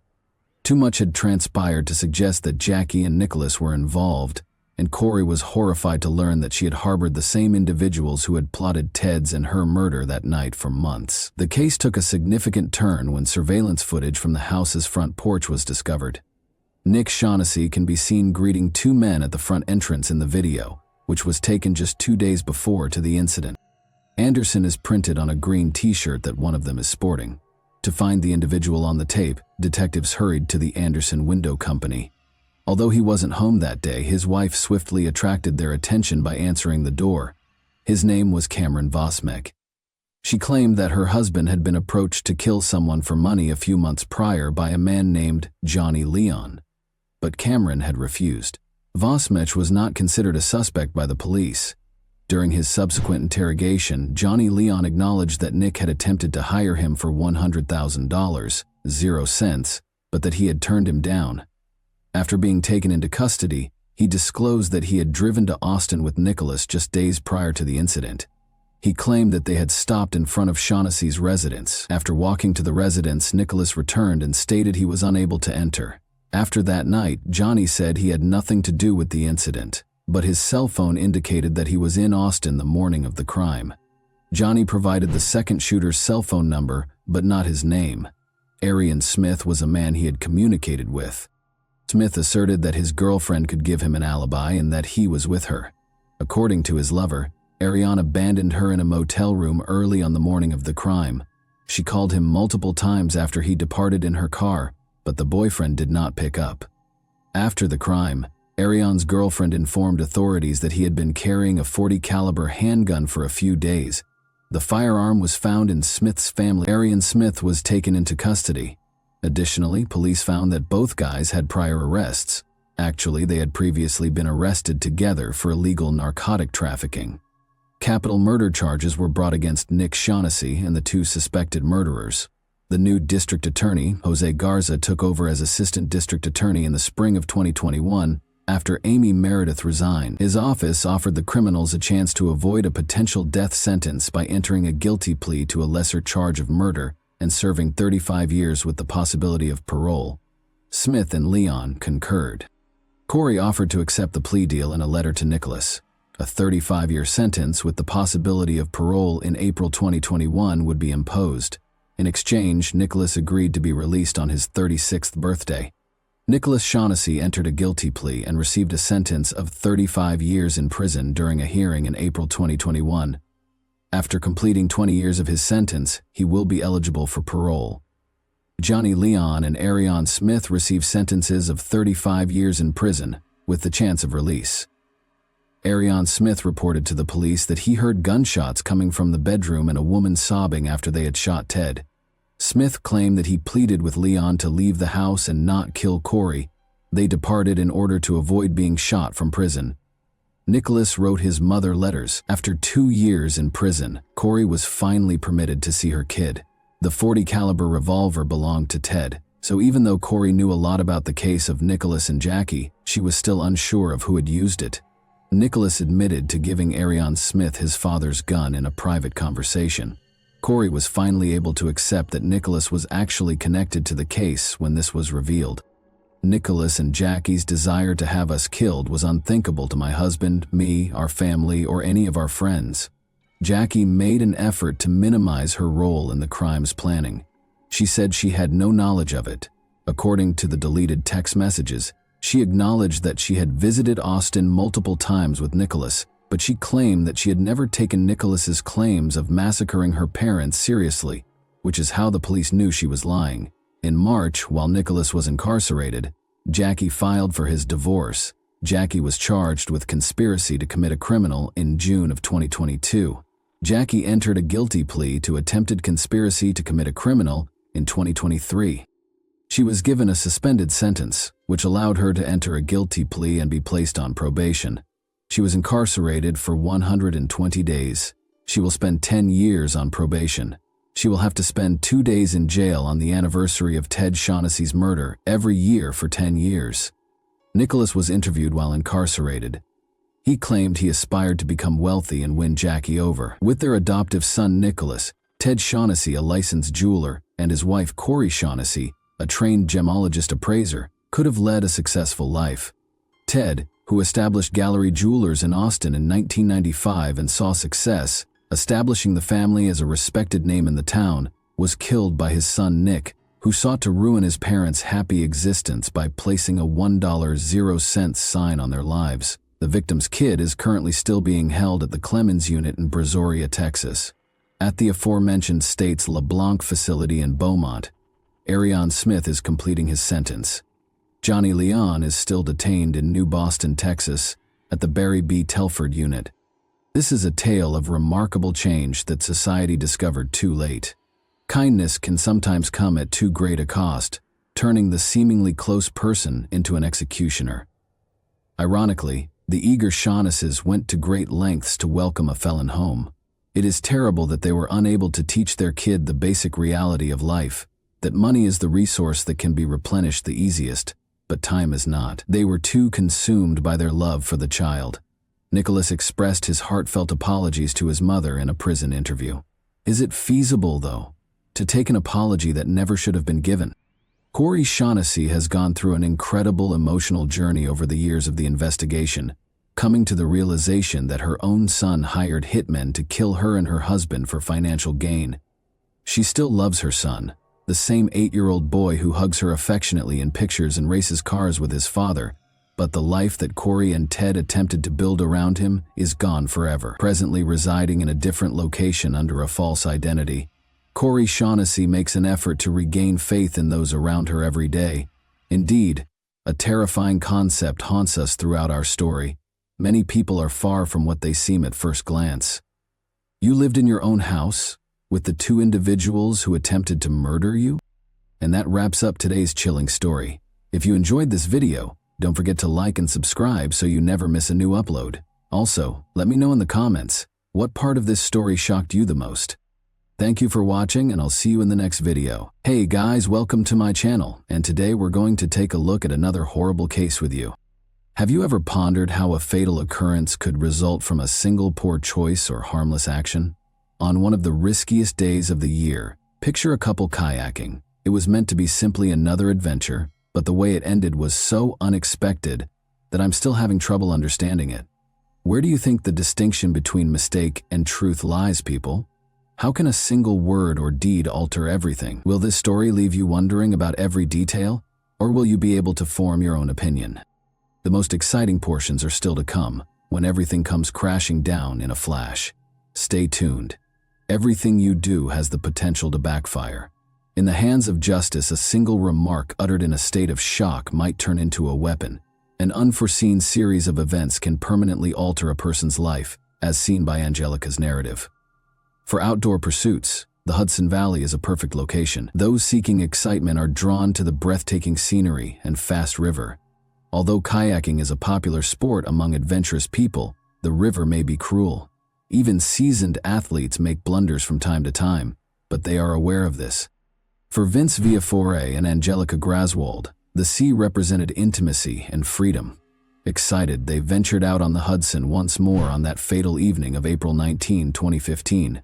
Too much had transpired to suggest that Jackie and Nicholas were involved, and Corey was horrified to learn that she had harbored the same individuals who had plotted Ted's and her murder that night for months. The case took a significant turn when surveillance footage from the house's front porch was discovered. Nick Shaughnessy can be seen greeting 2 men at the front entrance in the video, which was taken just 2 days before to the incident. Anderson is printed on a green t-shirt that one of them is sporting. To find the individual on the tape, detectives hurried to the Anderson Window Company. Although he wasn't home that day, his wife swiftly attracted their attention by answering the door. His name was Cameron Vosmek. She claimed that her husband had been approached to kill someone for money a few months prior by a man named Johnny Leon. But Cameron had refused. Vosmek was not considered a suspect by the police. During his subsequent interrogation, Johnny Leon acknowledged that Nick had attempted to hire him for $100,000, 0 cents, but that he had turned him down. After being taken into custody, he disclosed that he had driven to Austin with Nicholas just days prior to the incident. He claimed that they had stopped in front of Shaughnessy's residence. After walking to the residence, Nicholas returned and stated he was unable to enter. After that night, Johnny said he had nothing to do with the incident, but his cell phone indicated that he was in Austin the morning of the crime. Johnny provided the second shooter's cell phone number, but not his name. Arian Smith was a man he had communicated with. Smith asserted that his girlfriend could give him an alibi and that he was with her. According to his lover, Arian abandoned her in a motel room early on the morning of the crime. She called him multiple times after he departed in her car, but the boyfriend did not pick up. After the crime, Arian's girlfriend informed authorities that he had been carrying a .40 caliber handgun for a few days. The firearm was found in Smith's family. Arian Smith was taken into custody. Additionally, police found that both guys had prior arrests. Actually, they had previously been arrested together for illegal narcotic trafficking. Capital murder charges were brought against Nick Shaughnessy and the 2 suspected murderers. The new district attorney, Jose Garza, took over as assistant district attorney in the spring of 2021 after Amy Meredith resigned. His office offered the criminals a chance to avoid a potential death sentence by entering a guilty plea to a lesser charge of murder and serving 35 years with the possibility of parole. Smith and Leon concurred. Corey offered to accept the plea deal in a letter to Nicholas. A 35-year sentence with the possibility of parole in April 2021 would be imposed. In exchange, Nicholas agreed to be released on his 36th birthday. Nicholas Shaughnessy entered a guilty plea and received a sentence of 35 years in prison during a hearing in April 2021. After completing 20 years of his sentence, he will be eligible for parole. Johnny Leon and Arian Smith received sentences of 35 years in prison, with the chance of release. Arian Smith reported to the police that he heard gunshots coming from the bedroom and a woman sobbing after they had shot Ted. Smith claimed that he pleaded with Leon to leave the house and not kill Corey. They departed in order to avoid being shot from prison. Nicholas wrote his mother letters. After 2 years in prison, Corey was finally permitted to see her kid. The .40 caliber revolver belonged to Ted, so even though Corey knew a lot about the case of Nicholas and Jackie, she was still unsure of who had used it. Nicholas admitted to giving Arian Smith his father's gun in a private conversation. Corey was finally able to accept that Nicholas was actually connected to the case when this was revealed. Nicholas and Jackie's desire to have us killed was unthinkable to my husband, me, our family, or any of our friends. Jackie made an effort to minimize her role in the crime's planning. She said she had no knowledge of it. According to the deleted text messages, she acknowledged that she had visited Austin multiple times with Nicholas, but she claimed that she had never taken Nicholas's claims of massacring her parents seriously, which is how the police knew she was lying. In March, while Nicholas was incarcerated, Jackie filed for his divorce. Jackie was charged with conspiracy to commit a criminal in June of 2022. Jackie entered a guilty plea to attempted conspiracy to commit a criminal in 2023. She was given a suspended sentence, which allowed her to enter a guilty plea and be placed on probation. She was incarcerated for 120 days. She will spend 10 years on probation. She will have to spend 2 days in jail on the anniversary of Ted Shaughnessy's murder every year for 10 years. Nicholas was interviewed while incarcerated. He claimed he aspired to become wealthy and win Jackie over. With their adoptive son Nicholas, Ted Shaughnessy, a licensed jeweler, and his wife Corey Shaughnessy, a trained gemologist appraiser, could have led a successful life. Ted, who established Gallery Jewelers in Austin in 1995 and saw success, establishing the family as a respected name in the town, was killed by his son Nick, who sought to ruin his parents' happy existence by placing a $1.00 sign on their lives. The victim's kid is currently still being held at the Clemens Unit in Brazoria, Texas. At the aforementioned state's LeBlanc facility in Beaumont, Arion Smith is completing his sentence. Johnny Leon is still detained in New Boston, Texas, at the Barry B. Telford Unit. This is a tale of remarkable change that society discovered too late. Kindness can sometimes come at too great a cost, turning the seemingly close person into an executioner. Ironically, the eager Shaughnesses went to great lengths to welcome a felon home. It is terrible that they were unable to teach their kid the basic reality of life, that money is the resource that can be replenished the easiest, but time is not. They were too consumed by their love for the child. Nicholas expressed his heartfelt apologies to his mother in a prison interview. Is it feasible, though, to take an apology that never should have been given? Corey Shaughnessy has gone through an incredible emotional journey over the years of the investigation, coming to the realization that her own son hired hitmen to kill her and her husband for financial gain. She still loves her son, the same 8-year-old boy who hugs her affectionately in pictures and races cars with his father, but the life that Corey and Ted attempted to build around him is gone forever. Presently residing in a different location under a false identity, Corey Shaughnessy makes an effort to regain faith in those around her every day. Indeed, a terrifying concept haunts us throughout our story. Many people are far from what they seem at first glance. You lived in your own house with the 2 individuals who attempted to murder you? And that wraps up today's chilling story. If you enjoyed this video, don't forget to like and subscribe so you never miss a new upload. Also, let me know in the comments, what part of this story shocked you the most? Thank you for watching, and I'll see you in the next video. Hey guys, welcome to my channel, and today we're going to take a look at another horrible case with you. Have you ever pondered how a fatal occurrence could result from a single poor choice or harmless action? On one of the riskiest days of the year, picture a couple kayaking. It was meant to be simply another adventure, but the way it ended was so unexpected that I'm still having trouble understanding it. Where do you think the distinction between mistake and truth lies, people? How can a single word or deed alter everything? Will this story leave you wondering about every detail, or will you be able to form your own opinion? The most exciting portions are still to come, when everything comes crashing down in a flash. Stay tuned. Everything you do has the potential to backfire. In the hands of justice, a single remark uttered in a state of shock might turn into a weapon. An unforeseen series of events can permanently alter a person's life, as seen by Angelica's narrative. For outdoor pursuits, the Hudson Valley is a perfect location. Those seeking excitement are drawn to the breathtaking scenery and fast river. Although kayaking is a popular sport among adventurous people, the river may be cruel. Even seasoned athletes make blunders from time to time, but they are aware of this. For Vince Viafore and Angelica Graswald, the sea represented intimacy and freedom. Excited, they ventured out on the Hudson once more on that fatal evening of April 19, 2015.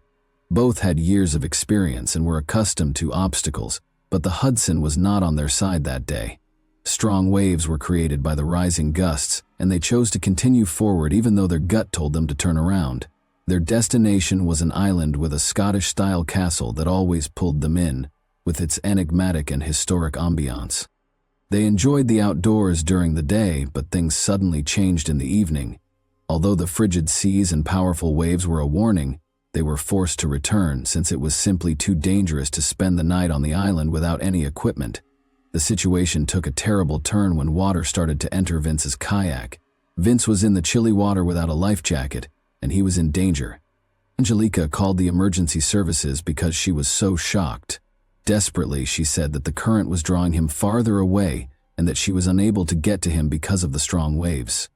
Both had years of experience and were accustomed to obstacles, but the Hudson was not on their side that day. Strong waves were created by the rising gusts, and they chose to continue forward even though their gut told them to turn around. Their destination was an island with a Scottish-style castle that always pulled them in, with its enigmatic and historic ambiance. They enjoyed the outdoors during the day, but things suddenly changed in the evening. Although the frigid seas and powerful waves were a warning, they were forced to return since it was simply too dangerous to spend the night on the island without any equipment. The situation took a terrible turn when water started to enter Vince's kayak. Vince was in the chilly water without a life jacket, and he was in danger. Angelica called the emergency services because she was so shocked. Desperately, she said that the current was drawing him farther away and that she was unable to get to him because of the strong waves.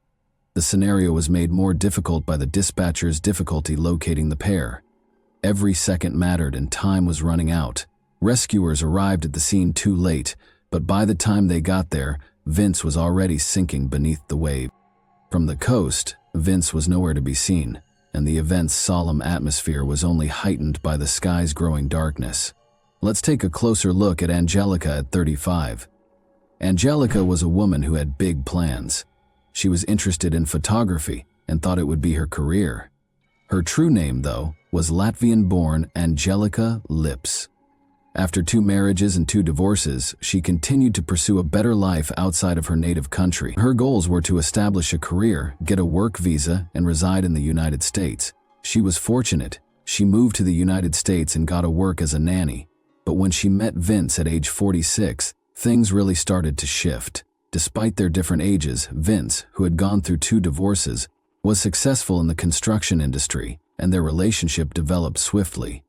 The scenario was made more difficult by the dispatcher's difficulty locating the pair. Every second mattered and time was running out. Rescuers arrived at the scene too late, but by the time they got there, Vince was already sinking beneath the wave. From the coast, Vince was nowhere to be seen, and the event's solemn atmosphere was only heightened by the sky's growing darkness. Let's take a closer look at Angelica at 35. Angelica was a woman who had big plans. She was interested in photography and thought it would be her career. Her true name, though, was Latvian-born Angelica Lips. After 2 marriages and 2 divorces, she continued to pursue a better life outside of her native country. Her goals were to establish a career, get a work visa, and reside in the United States. She was fortunate. She moved to the United States and got a work as a nanny. But when she met Vince at age 46, things really started to shift. Despite their different ages, Vince, who had gone through 2 divorces, was successful in the construction industry, and their relationship developed swiftly.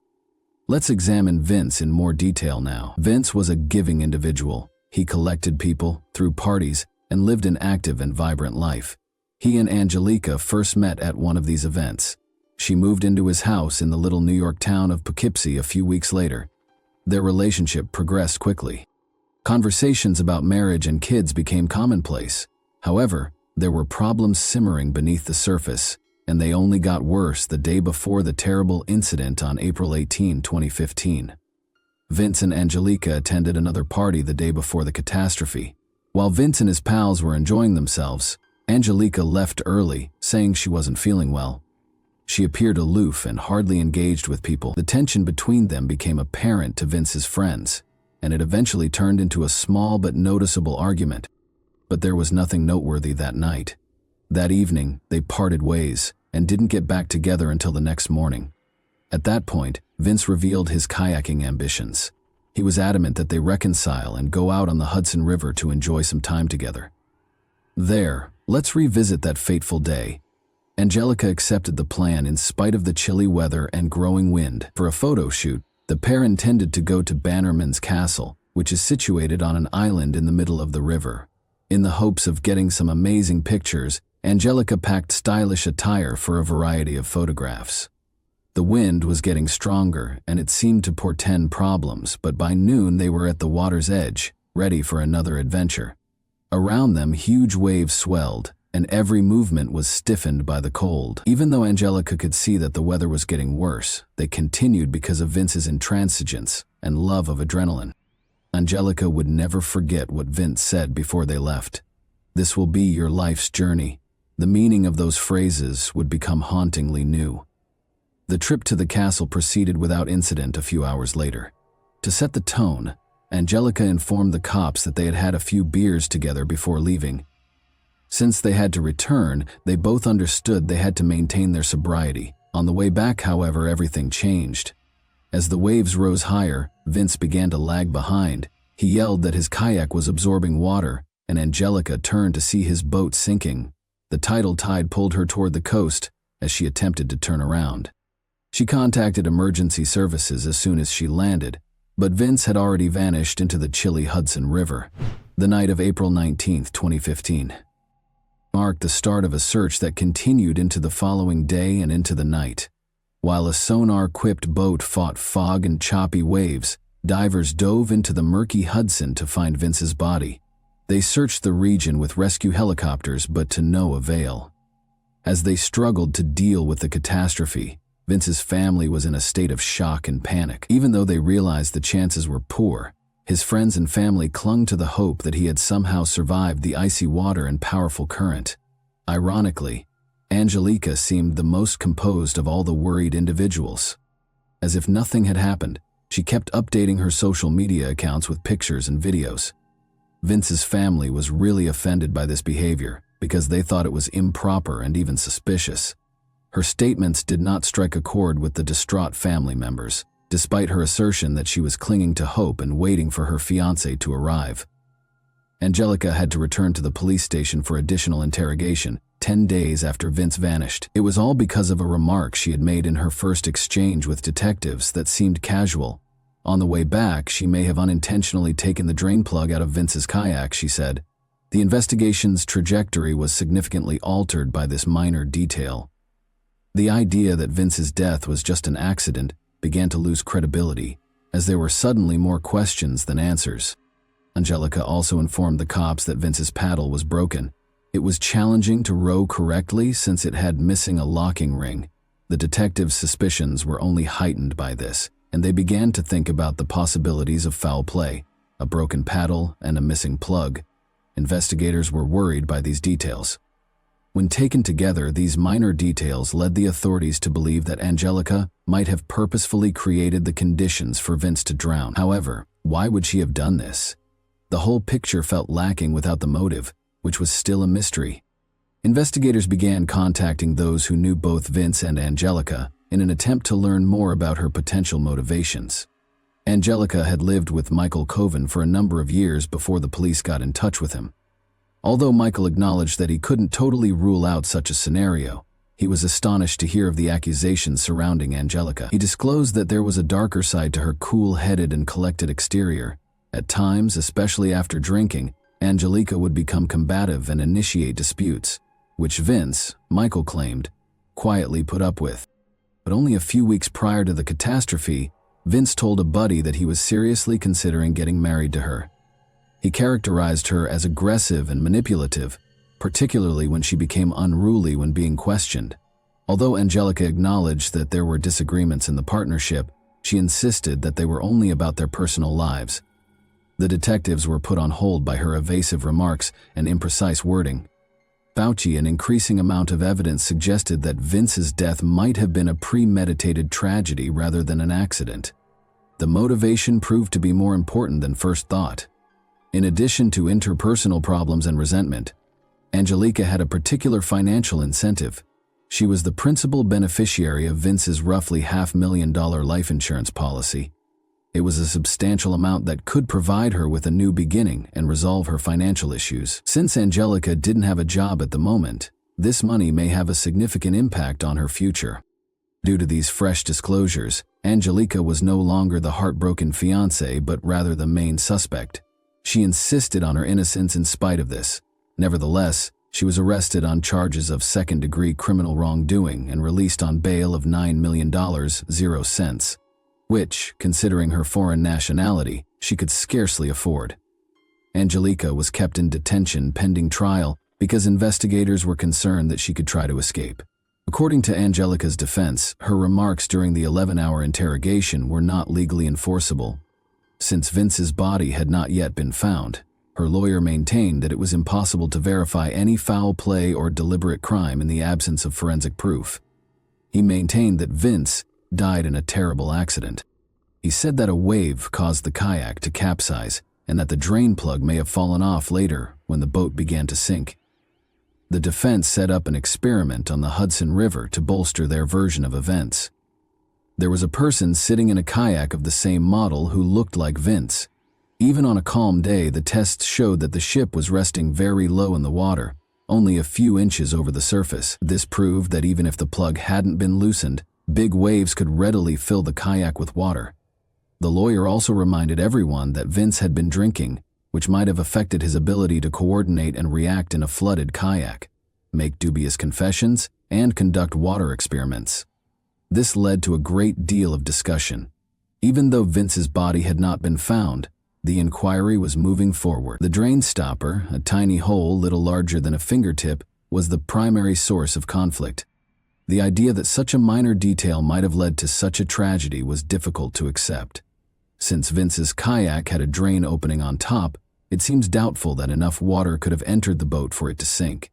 Let's examine Vince in more detail now. Vince was a giving individual. He collected people, threw parties, and lived an active and vibrant life. He and Angelica first met at one of these events. She moved into his house in the little New York town of Poughkeepsie a few weeks later. Their relationship progressed quickly. Conversations about marriage and kids became commonplace. However, there were problems simmering beneath the surface, and they only got worse the day before the terrible incident on April 18, 2015. Vince and Angelica attended another party the day before the catastrophe. While Vince and his pals were enjoying themselves, Angelica left early, saying she wasn't feeling well. She appeared aloof and hardly engaged with people. The tension between them became apparent to Vince's friends, and it eventually turned into a small but noticeable argument. But there was nothing noteworthy that night. That evening, they parted ways and didn't get back together until the next morning. At that point, Vince revealed his kayaking ambitions. He was adamant that they reconcile and go out on the Hudson River to enjoy some time together. There, let's revisit that fateful day. Angelica accepted the plan in spite of the chilly weather and growing wind. For a photo shoot, the pair intended to go to Bannerman's Castle, which is situated on an island in the middle of the river. In the hopes of getting some amazing pictures, Angelica packed stylish attire for a variety of photographs. The wind was getting stronger, and it seemed to portend problems, but by noon they were at the water's edge, ready for another adventure. Around them, huge waves swelled, and every movement was stiffened by the cold. Even though Angelica could see that the weather was getting worse, they continued because of Vince's intransigence and love of adrenaline. Angelica would never forget what Vince said before they left. "This will be your life's journey." The meaning of those phrases would become hauntingly new. The trip to the castle proceeded without incident a few hours later. To set the tone, Angelica informed the cops that they had had a few beers together before leaving. Since they had to return, they both understood they had to maintain their sobriety. On the way back, however, everything changed. As the waves rose higher, Vince began to lag behind. He yelled that his kayak was absorbing water, and Angelica turned to see his boat sinking. The tidal tide pulled her toward the coast as she attempted to turn around. She contacted emergency services as soon as she landed, but Vince had already vanished into the chilly Hudson River. The night of April 19, 2015, marked the start of a search that continued into the following day and into the night. While a sonar-equipped boat fought fog and choppy waves, divers dove into the murky Hudson to find Vince's body. They searched the region with rescue helicopters, but to no avail. As they struggled to deal with the catastrophe, Vince's family was in a state of shock and panic. Even though they realized the chances were poor, his friends and family clung to the hope that he had somehow survived the icy water and powerful current. Ironically, Angelica seemed the most composed of all the worried individuals. As if nothing had happened, she kept updating her social media accounts with pictures and videos. Vince's family was really offended by this behavior because they thought it was improper and even suspicious. Her statements did not strike a chord with the distraught family members, despite her assertion that she was clinging to hope and waiting for her fiancé to arrive. Angelica had to return to the police station for additional interrogation 10 days after Vince vanished. It was all because of a remark she had made in her first exchange with detectives that seemed casual. On the way back, she may have unintentionally taken the drain plug out of Vince's kayak, she said. The investigation's trajectory was significantly altered by this minor detail. The idea that Vince's death was just an accident began to lose credibility, as there were suddenly more questions than answers. Angelica also informed the cops that Vince's paddle was broken. It was challenging to row correctly since it had missing a locking ring. The detectives' suspicions were only heightened by this, and they began to think about the possibilities of foul play, a broken paddle, and a missing plug. Investigators were worried by these details. When taken together, these minor details led the authorities to believe that Angelica might have purposefully created the conditions for Vince to drown. However, why would she have done this? The whole picture felt lacking without the motive, which was still a mystery. Investigators began contacting those who knew both Vince and Angelica in an attempt to learn more about her potential motivations. Angelica had lived with Michael Coven for a number of years before the police got in touch with him. Although Michael acknowledged that he couldn't totally rule out such a scenario, he was astonished to hear of the accusations surrounding Angelica. He disclosed that there was a darker side to her cool-headed and collected exterior. At times, especially after drinking, Angelica would become combative and initiate disputes, which Vince, Michael claimed, quietly put up with. But only a few weeks prior to the catastrophe, Vince told a buddy that he was seriously considering getting married to her. He characterized her as aggressive and manipulative, particularly when she became unruly when being questioned. Although Angelica acknowledged that there were disagreements in the partnership, she insisted that they were only about their personal lives. The detectives were put on hold by her evasive remarks and imprecise wording. Fauci, an increasing amount of evidence suggested that Vince's death might have been a premeditated tragedy rather than an accident. The motivation proved to be more important than first thought. In addition to interpersonal problems and resentment, Angelica had a particular financial incentive. She was the principal beneficiary of Vince's roughly $500,000 life insurance policy. It was a substantial amount that could provide her with a new beginning and resolve her financial issues. Since Angelica didn't have a job at the moment, this money may have a significant impact on her future. Due to these fresh disclosures, Angelica was no longer the heartbroken fiancé but rather the main suspect. She insisted on her innocence in spite of this. Nevertheless, she was arrested on charges of second-degree criminal wrongdoing and released on bail of $9 million, 0 cents, which, considering her foreign nationality, she could scarcely afford. Angelica was kept in detention pending trial because investigators were concerned that she could try to escape. According to Angelica's defense, her remarks during the 11-hour interrogation were not legally enforceable. Since Vince's body had not yet been found, her lawyer maintained that it was impossible to verify any foul play or deliberate crime in the absence of forensic proof. He maintained that Vince died in a terrible accident. He said that a wave caused the kayak to capsize and that the drain plug may have fallen off later when the boat began to sink. The defense set up an experiment on the Hudson River to bolster their version of events. There was a person sitting in a kayak of the same model who looked like Vince. Even on a calm day, the tests showed that the ship was resting very low in the water, only a few inches over the surface. This proved that even if the plug hadn't been loosened, big waves could readily fill the kayak with water. The lawyer also reminded everyone that Vince had been drinking, which might have affected his ability to coordinate and react in a flooded kayak, make dubious confessions, and conduct water experiments. This led to a great deal of discussion. Even though Vince's body had not been found, the inquiry was moving forward. The drain stopper, a tiny hole little larger than a fingertip, was the primary source of conflict. The idea that such a minor detail might have led to such a tragedy was difficult to accept. Since Vince's kayak had a drain opening on top, it seems doubtful that enough water could have entered the boat for it to sink.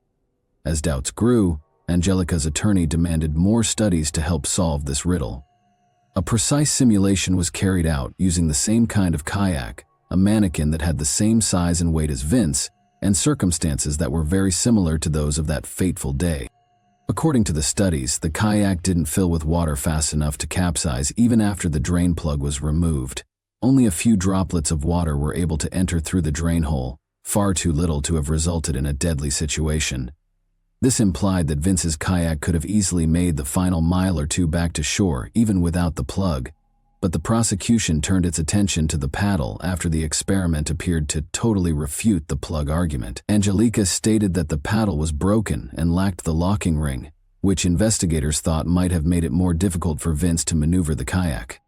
As doubts grew, Angelica's attorney demanded more studies to help solve this riddle. A precise simulation was carried out using the same kind of kayak, a mannequin that had the same size and weight as Vince, and circumstances that were very similar to those of that fateful day. According to the studies, the kayak didn't fill with water fast enough to capsize even after the drain plug was removed. Only a few droplets of water were able to enter through the drain hole, far too little to have resulted in a deadly situation. This implied that Vince's kayak could have easily made the final mile or two back to shore even without the plug, but the prosecution turned its attention to the paddle after the experiment appeared to totally refute the plug argument. Angelica stated that the paddle was broken and lacked the locking ring, which investigators thought might have made it more difficult for Vince to maneuver the kayak.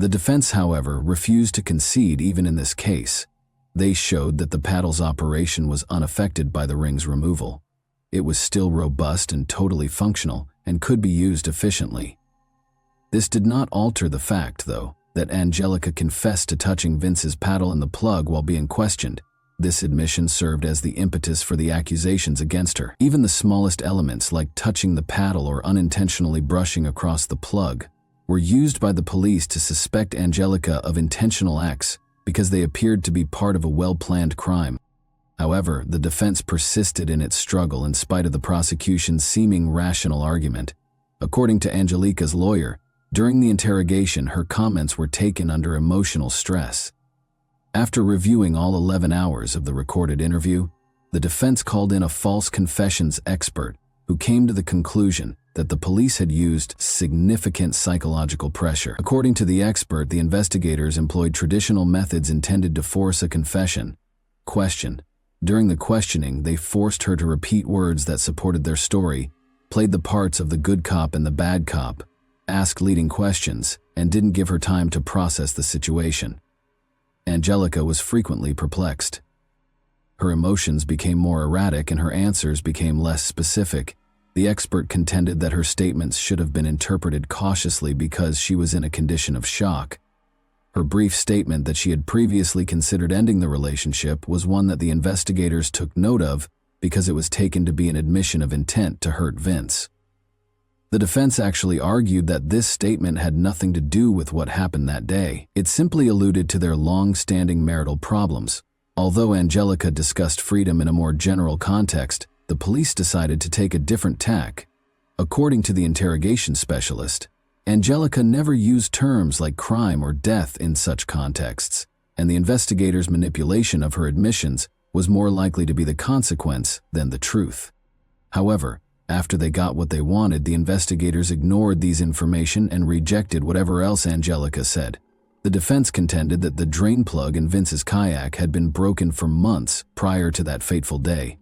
The defense, however, refused to concede even in this case. They showed that the paddle's operation was unaffected by the ring's removal. it was still robust and totally functional and could be used efficiently. This did not alter the fact, though, that Angelica confessed to touching Vince's paddle and the plug while being questioned. This admission served as the impetus for the accusations against her. Even the smallest elements, like touching the paddle or unintentionally brushing across the plug, were used by the police to suspect Angelica of intentional acts because they appeared to be part of a well-planned crime. However, the defense persisted in its struggle in spite of the prosecution's seeming rational argument. According to Angelica's lawyer, during the interrogation, her comments were taken under emotional stress. After reviewing all 11 hours of the recorded interview, the defense called in a false confessions expert who came to the conclusion that the police had used significant psychological pressure. According to the expert, the investigators employed traditional methods intended to force a confession. Question. During the questioning, they forced her to repeat words that supported their story, played the parts of the good cop and the bad cop, asked leading questions, and didn't give her time to process the situation. Angelica was frequently perplexed. Her emotions became more erratic and her answers became less specific. The expert contended that her statements should have been interpreted cautiously because she was in a condition of shock. Her brief statement that she had previously considered ending the relationship was one that the investigators took note of because it was taken to be an admission of intent to hurt Vince. The defense actually argued that this statement had nothing to do with what happened that day. It simply alluded to their long-standing marital problems. Although Angelica discussed freedom in a more general context, the police decided to take a different tack. According to the interrogation specialist, Angelica never used terms like crime or death in such contexts, and the investigators' manipulation of her admissions was more likely to be the consequence than the truth. However, after they got what they wanted, the investigators ignored these information and rejected whatever else Angelica said. The defense contended that the drain plug in Vince's kayak had been broken for months prior to that fateful day.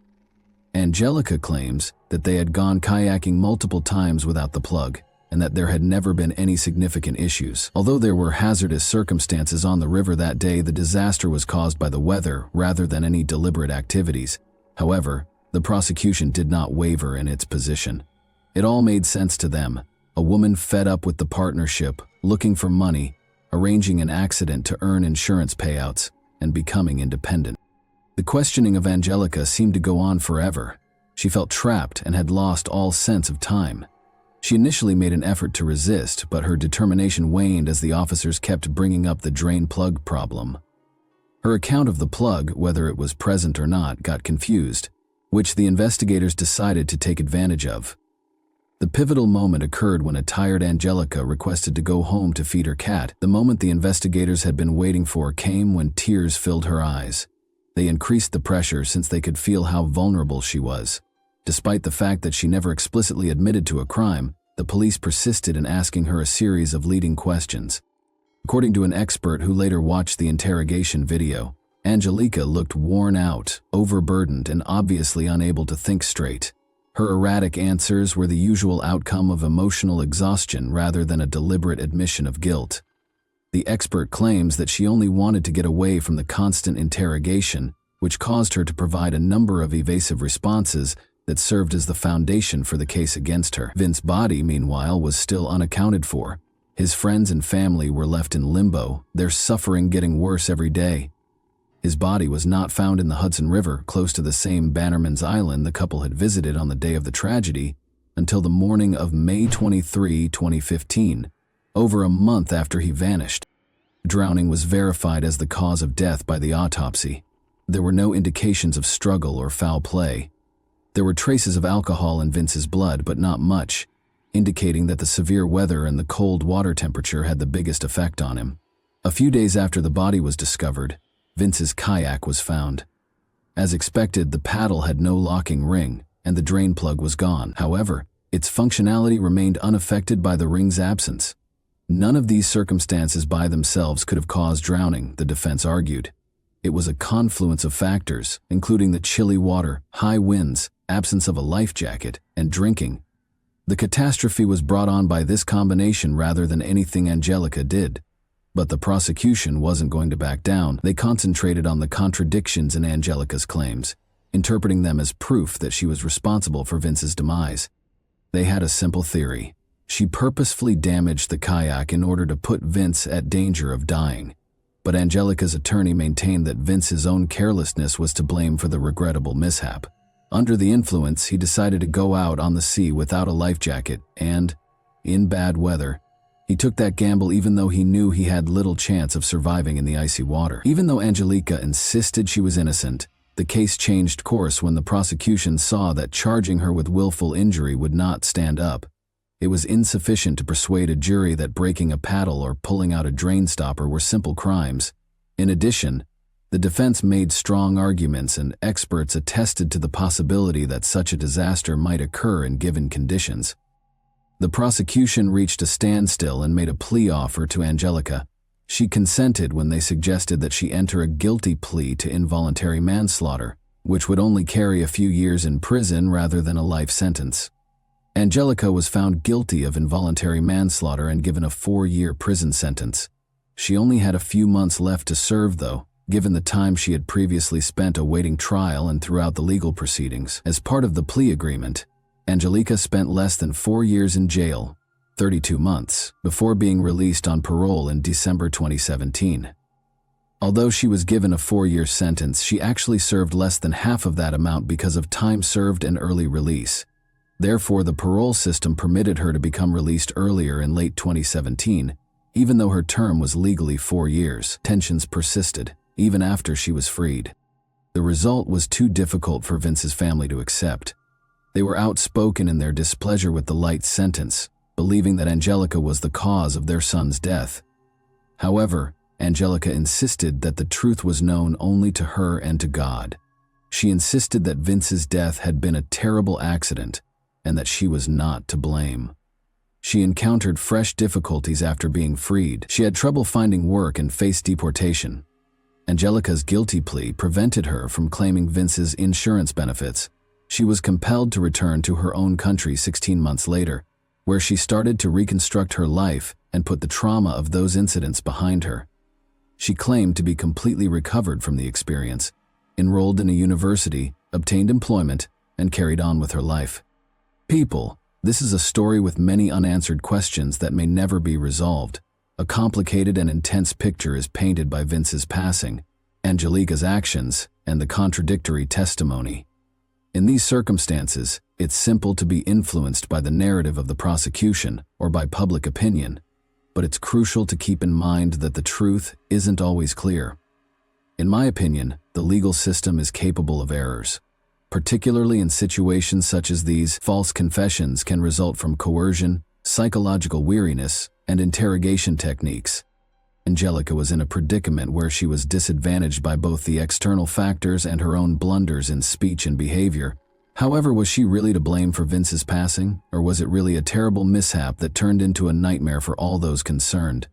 Angelica claims that they had gone kayaking multiple times without the plug, and that there had never been any significant issues. Although there were hazardous circumstances on the river that day, the disaster was caused by the weather rather than any deliberate activities. However, the prosecution did not waver in its position. It all made sense to them. A woman fed up with the partnership, looking for money, arranging an accident to earn insurance payouts, and becoming independent. The questioning of Angelica seemed to go on forever. She felt trapped and had lost all sense of time. She initially made an effort to resist, but her determination waned as the officers kept bringing up the drain plug problem. Her account of the plug, whether it was present or not, got confused, which the investigators decided to take advantage of. The pivotal moment occurred when a tired Angelica requested to go home to feed her cat. The moment the investigators had been waiting for came when tears filled her eyes. They increased the pressure since they could feel how vulnerable she was. Despite the fact that she never explicitly admitted to a crime, the police persisted in asking her a series of leading questions. According to an expert who later watched the interrogation video, Angelica looked worn out, overburdened, and obviously unable to think straight. Her erratic answers were the usual outcome of emotional exhaustion rather than a deliberate admission of guilt. The expert claims that she only wanted to get away from the constant interrogation, which caused her to provide a number of evasive responses that served as the foundation for the case against her. Vince's body, meanwhile, was still unaccounted for. His friends and family were left in limbo, their suffering getting worse every day. His body was not found in the Hudson River, close to the same Bannerman's Island the couple had visited on the day of the tragedy, until the morning of May 23, 2015, over a month after he vanished. Drowning was verified as the cause of death by the autopsy. There were no indications of struggle or foul play. There were traces of alcohol in Vince's blood, but not much, indicating that the severe weather and the cold water temperature had the biggest effect on him. A few days after the body was discovered, Vince's kayak was found. As expected, the paddle had no locking ring, and the drain plug was gone. However, its functionality remained unaffected by the ring's absence. None of these circumstances by themselves could have caused drowning, the defense argued. It was a confluence of factors, including the chilly water, high winds, absence of a life jacket, and drinking. The catastrophe was brought on by this combination rather than anything Angelica did. But the prosecution wasn't going to back down. They concentrated on the contradictions in Angelica's claims. interpreting them as proof that she was responsible for Vince's demise. They had a simple theory. She purposefully damaged the kayak in order to put Vince at danger of dying. But Angelica's attorney maintained that Vince's own carelessness was to blame for the regrettable mishap. Under the influence, he decided to go out on the sea without a life jacket and, in bad weather, he took that gamble even though he knew he had little chance of surviving in the icy water. Even though Angelica insisted she was innocent, the case changed course when the prosecution saw that charging her with willful injury would not stand up. It was insufficient to persuade a jury that breaking a paddle or pulling out a drain stopper were simple crimes. In addition, the defense made strong arguments and experts attested to the possibility that such a disaster might occur in given conditions. The prosecution reached a standstill and made a plea offer to Angelica. She consented when they suggested that she enter a guilty plea to involuntary manslaughter, which would only carry a few years in prison rather than a life sentence. Angelica was found guilty of involuntary manslaughter and given a 4-year prison sentence. She only had a few months left to serve, though, given the time she had previously spent awaiting trial and throughout the legal proceedings. As part of the plea agreement, Angelica spent less than 4 years in jail, 32 months, before being released on parole in December 2017. Although she was given a 4-year sentence, she actually served less than half of that amount because of time served and early release. Therefore, the parole system permitted her to become released earlier in late 2017, even though her term was legally 4 years. Tensions persisted, even after she was freed. The result was too difficult for Vince's family to accept. They were outspoken in their displeasure with the light sentence, believing that Angelica was the cause of their son's death. However, Angelica insisted that the truth was known only to her and to God. She insisted that Vince's death had been a terrible accident and that she was not to blame. She encountered fresh difficulties after being freed. She had trouble finding work and faced deportation. Angelica's guilty plea prevented her from claiming Vince's insurance benefits. She was compelled to return to her own country 16 months later, where she started to reconstruct her life and put the trauma of those incidents behind her. She claimed to be completely recovered from the experience, enrolled in a university, obtained employment, and carried on with her life. People, this is a story with many unanswered questions that may never be resolved. A complicated and intense picture is painted by Vince's passing, Angelica's actions, and the contradictory testimony. In these circumstances, it's simple to be influenced by the narrative of the prosecution or by public opinion, but it's crucial to keep in mind that the truth isn't always clear. In my opinion, the legal system is capable of errors. Particularly in situations such as these, false confessions can result from coercion, psychological weariness, and interrogation techniques. Angelica was in a predicament where she was disadvantaged by both the external factors and her own blunders in speech and behavior. However, was she really to blame for Vince's passing, or was it really a terrible mishap that turned into a nightmare for all those concerned?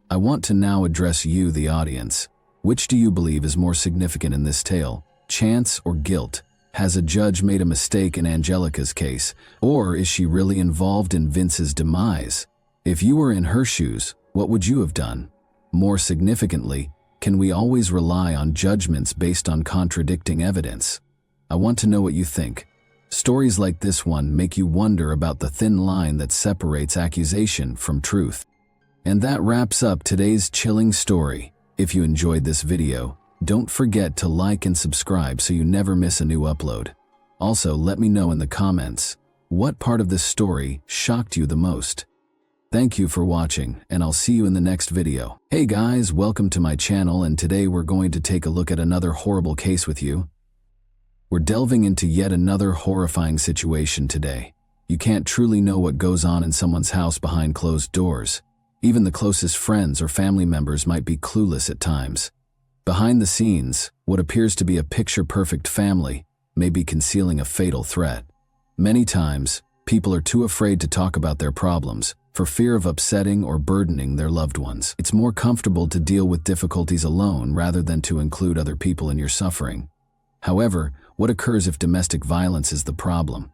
I want to now address you, the audience. Which do you believe is more significant in this tale, chance or guilt? Has a judge made a mistake in Angelica's case, or is she really involved in Vince's demise? If you were in her shoes, what would you have done? More significantly, can we always rely on judgments based on contradicting evidence? I want to know what you think. Stories like this one make you wonder about the thin line that separates accusation from truth. And that wraps up today's chilling story. If you enjoyed this video, don't forget to like and subscribe so you never miss a new upload. Also, let me know in the comments, what part of this story shocked you the most? Thank you for watching, and I'll see you in the next video. Hey guys, welcome to my channel, and today we're going to take a look at another horrible case with you. We're delving into yet another horrifying situation today. You can't truly know what goes on in someone's house behind closed doors. Even the closest friends or family members might be clueless at times. Behind the scenes, what appears to be a picture-perfect family may be concealing a fatal threat. Many times, people are too afraid to talk about their problems for fear of upsetting or burdening their loved ones. It's more comfortable to deal with difficulties alone rather than to include other people in your suffering. However, what occurs if domestic violence is the problem?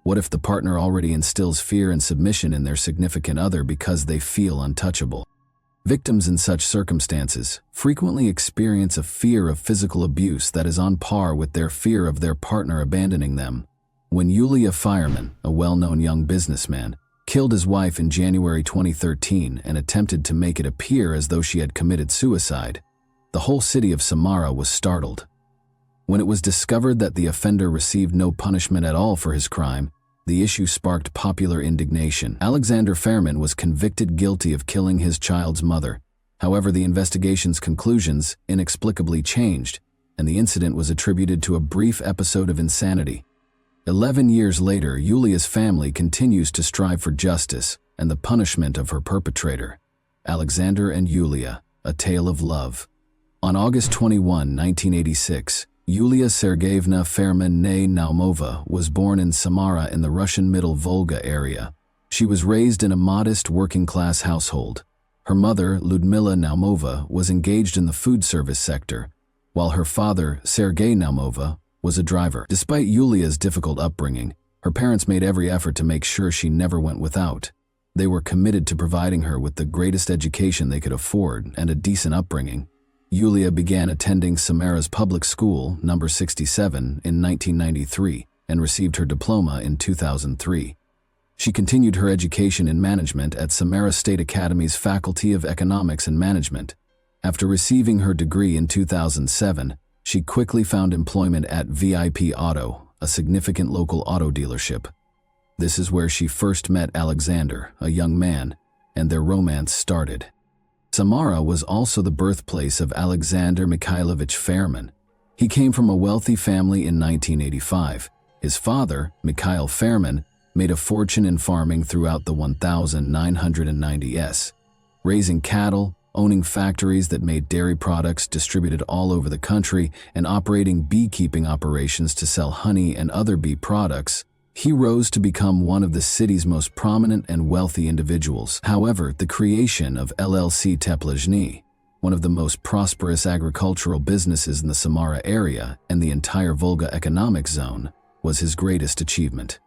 What if the partner already instills fear and submission in their significant other because they feel untouchable? Victims in such circumstances frequently experience a fear of physical abuse that is on par with their fear of their partner abandoning them. When Yulia Fireman, a well-known young businessman, killed his wife in January 2013 and attempted to make it appear as though she had committed suicide, the whole city of Samara was startled. When it was discovered that the offender received no punishment at all for his crime, the issue sparked popular indignation. Alexander Fairman was convicted guilty of killing his child's mother. However, the investigation's conclusions inexplicably changed, and the incident was attributed to a brief episode of insanity. 11 years later, Yulia's family continues to strive for justice and the punishment of her perpetrator. Alexander and Yulia, a tale of love. On August 21, 1986, Yulia Sergeyevna Fairman née Naumova was born in Samara in the Russian Middle Volga area. She was raised in a modest working-class household. Her mother, Ludmila Naumova, was engaged in the food service sector, while her father, Sergey Naumova, was a driver. Despite Yulia's difficult upbringing, her parents made every effort to make sure she never went without. They were committed to providing her with the greatest education they could afford and a decent upbringing. Yulia began attending Samara's public school, number 67, in 1993 and received her diploma in 2003. She continued her education in management at Samara State Academy's Faculty of Economics and Management. After receiving her degree in 2007, she quickly found employment at VIP Auto, a significant local auto dealership. This is where she first met Alexander, a young man, and their romance started. Samara was also the birthplace of Alexander Mikhailovich Fairman. He came from a wealthy family in 1985. His father, Mikhail Fairman, made a fortune in farming throughout the 1990s, raising cattle, owning factories that made dairy products distributed all over the country, and operating beekeeping operations to sell honey and other bee products. He rose to become one of the city's most prominent and wealthy individuals. However, the creation of LLC Teplizhny, one of the most prosperous agricultural businesses in the Samara area and the entire Volga economic zone, was his greatest achievement.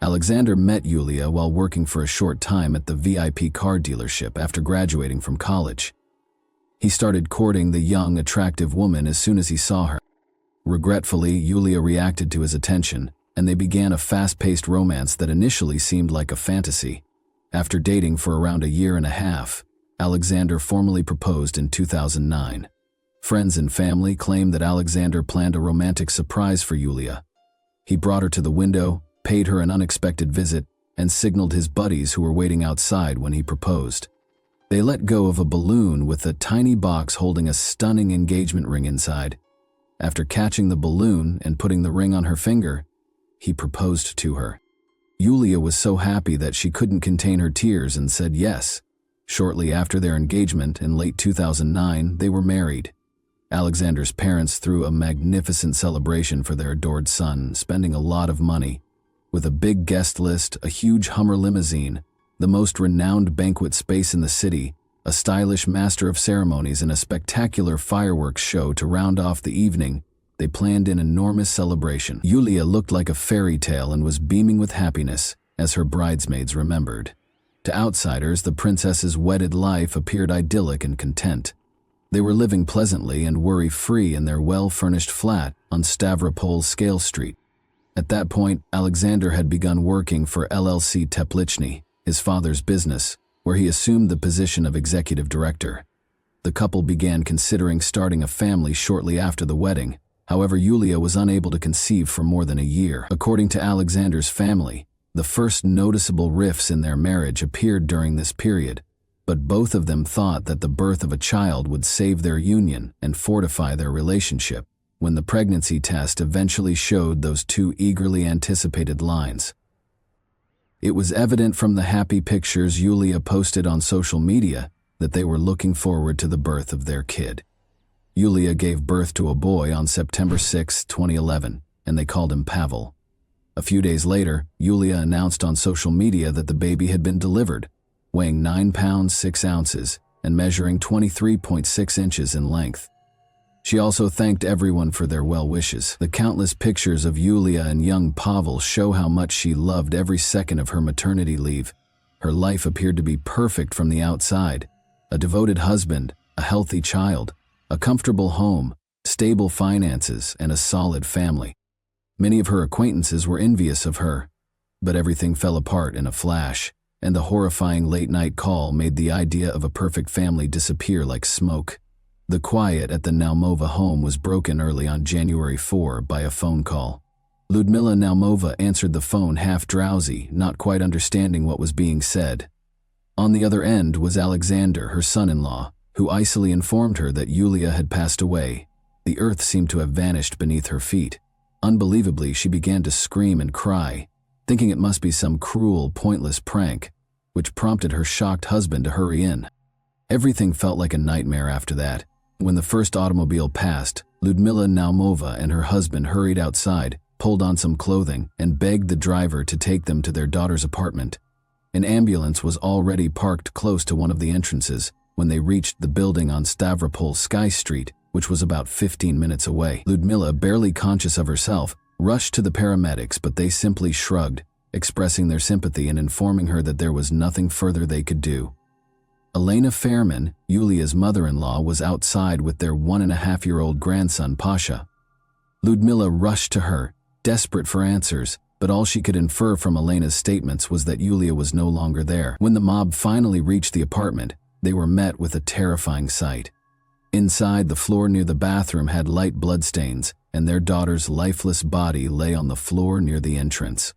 Alexander met Yulia while working for a short time at the VIP car dealership after graduating from college. He started courting the young, attractive woman as soon as he saw her. Regretfully, Yulia reacted to his attention, and they began a fast-paced romance that initially seemed like a fantasy. After dating for around a year and a half, Alexander formally proposed in 2009. Friends and family claimed that Alexander planned a romantic surprise for Yulia. He brought her to the window, paid her an unexpected visit, and signaled his buddies who were waiting outside when he proposed. They let go of a balloon with a tiny box holding a stunning engagement ring inside. After catching the balloon and putting the ring on her finger, he proposed to her. Yulia was so happy that she couldn't contain her tears and said yes. Shortly after their engagement in late 2009, they were married. Alexander's parents threw a magnificent celebration for their adored son, spending a lot of money. With a big guest list, a huge Hummer limousine, the most renowned banquet space in the city, a stylish master of ceremonies, and a spectacular fireworks show to round off the evening, they planned an enormous celebration. Yulia looked like a fairy tale and was beaming with happiness, as her bridesmaids remembered. To outsiders, the princess's wedded life appeared idyllic and content. They were living pleasantly and worry-free in their well-furnished flat on Stavropol Scale Street. At that point, Alexander had begun working for LLC Teplizhny, his father's business, where he assumed the position of executive director. The couple began considering starting a family shortly after the wedding. However, Yulia was unable to conceive for more than a year. According to Alexander's family, the first noticeable rifts in their marriage appeared during this period, but both of them thought that the birth of a child would save their union and fortify their relationship. When the pregnancy test eventually showed those two eagerly anticipated lines, it was evident from the happy pictures Yulia posted on social media that they were looking forward to the birth of their kid. Yulia gave birth to a boy on September 6, 2011, and they called him Pavel. A few days later, Yulia announced on social media that the baby had been delivered, weighing 9 pounds 6 ounces and measuring 23.6 inches in length. She also thanked everyone for their well wishes. The countless pictures of Yulia and young Pavel show how much she loved every second of her maternity leave. Her life appeared to be perfect from the outside, a devoted husband, a healthy child, a comfortable home, stable finances, and a solid family. Many of her acquaintances were envious of her, but everything fell apart in a flash, and the horrifying late-night call made the idea of a perfect family disappear like smoke. The quiet at the Naumova home was broken early on January 4 by a phone call. Ludmila Naumova answered the phone half drowsy, not quite understanding what was being said. On the other end was Alexander, her son-in-law, who icily informed her that Yulia had passed away. The earth seemed to have vanished beneath her feet. Unbelievably, she began to scream and cry, thinking it must be some cruel, pointless prank, which prompted her shocked husband to hurry in. Everything felt like a nightmare after that. When the first automobile passed, Ludmila Naumova and her husband hurried outside, pulled on some clothing, and begged the driver to take them to their daughter's apartment. An ambulance was already parked close to one of the entrances when they reached the building on Stavropol Sky Street, which was about 15 minutes away. Ludmila, barely conscious of herself, rushed to the paramedics, but they simply shrugged, expressing their sympathy and informing her that there was nothing further they could do. Elena Fairman, Yulia's mother-in-law, was outside with their 1.5-year-old grandson Pasha. Ludmila rushed to her, desperate for answers, but all she could infer from Elena's statements was that Yulia was no longer there. When the mob finally reached the apartment, they were met with a terrifying sight. Inside, the floor near the bathroom had light bloodstains, and their daughter's lifeless body lay on the floor near the entrance.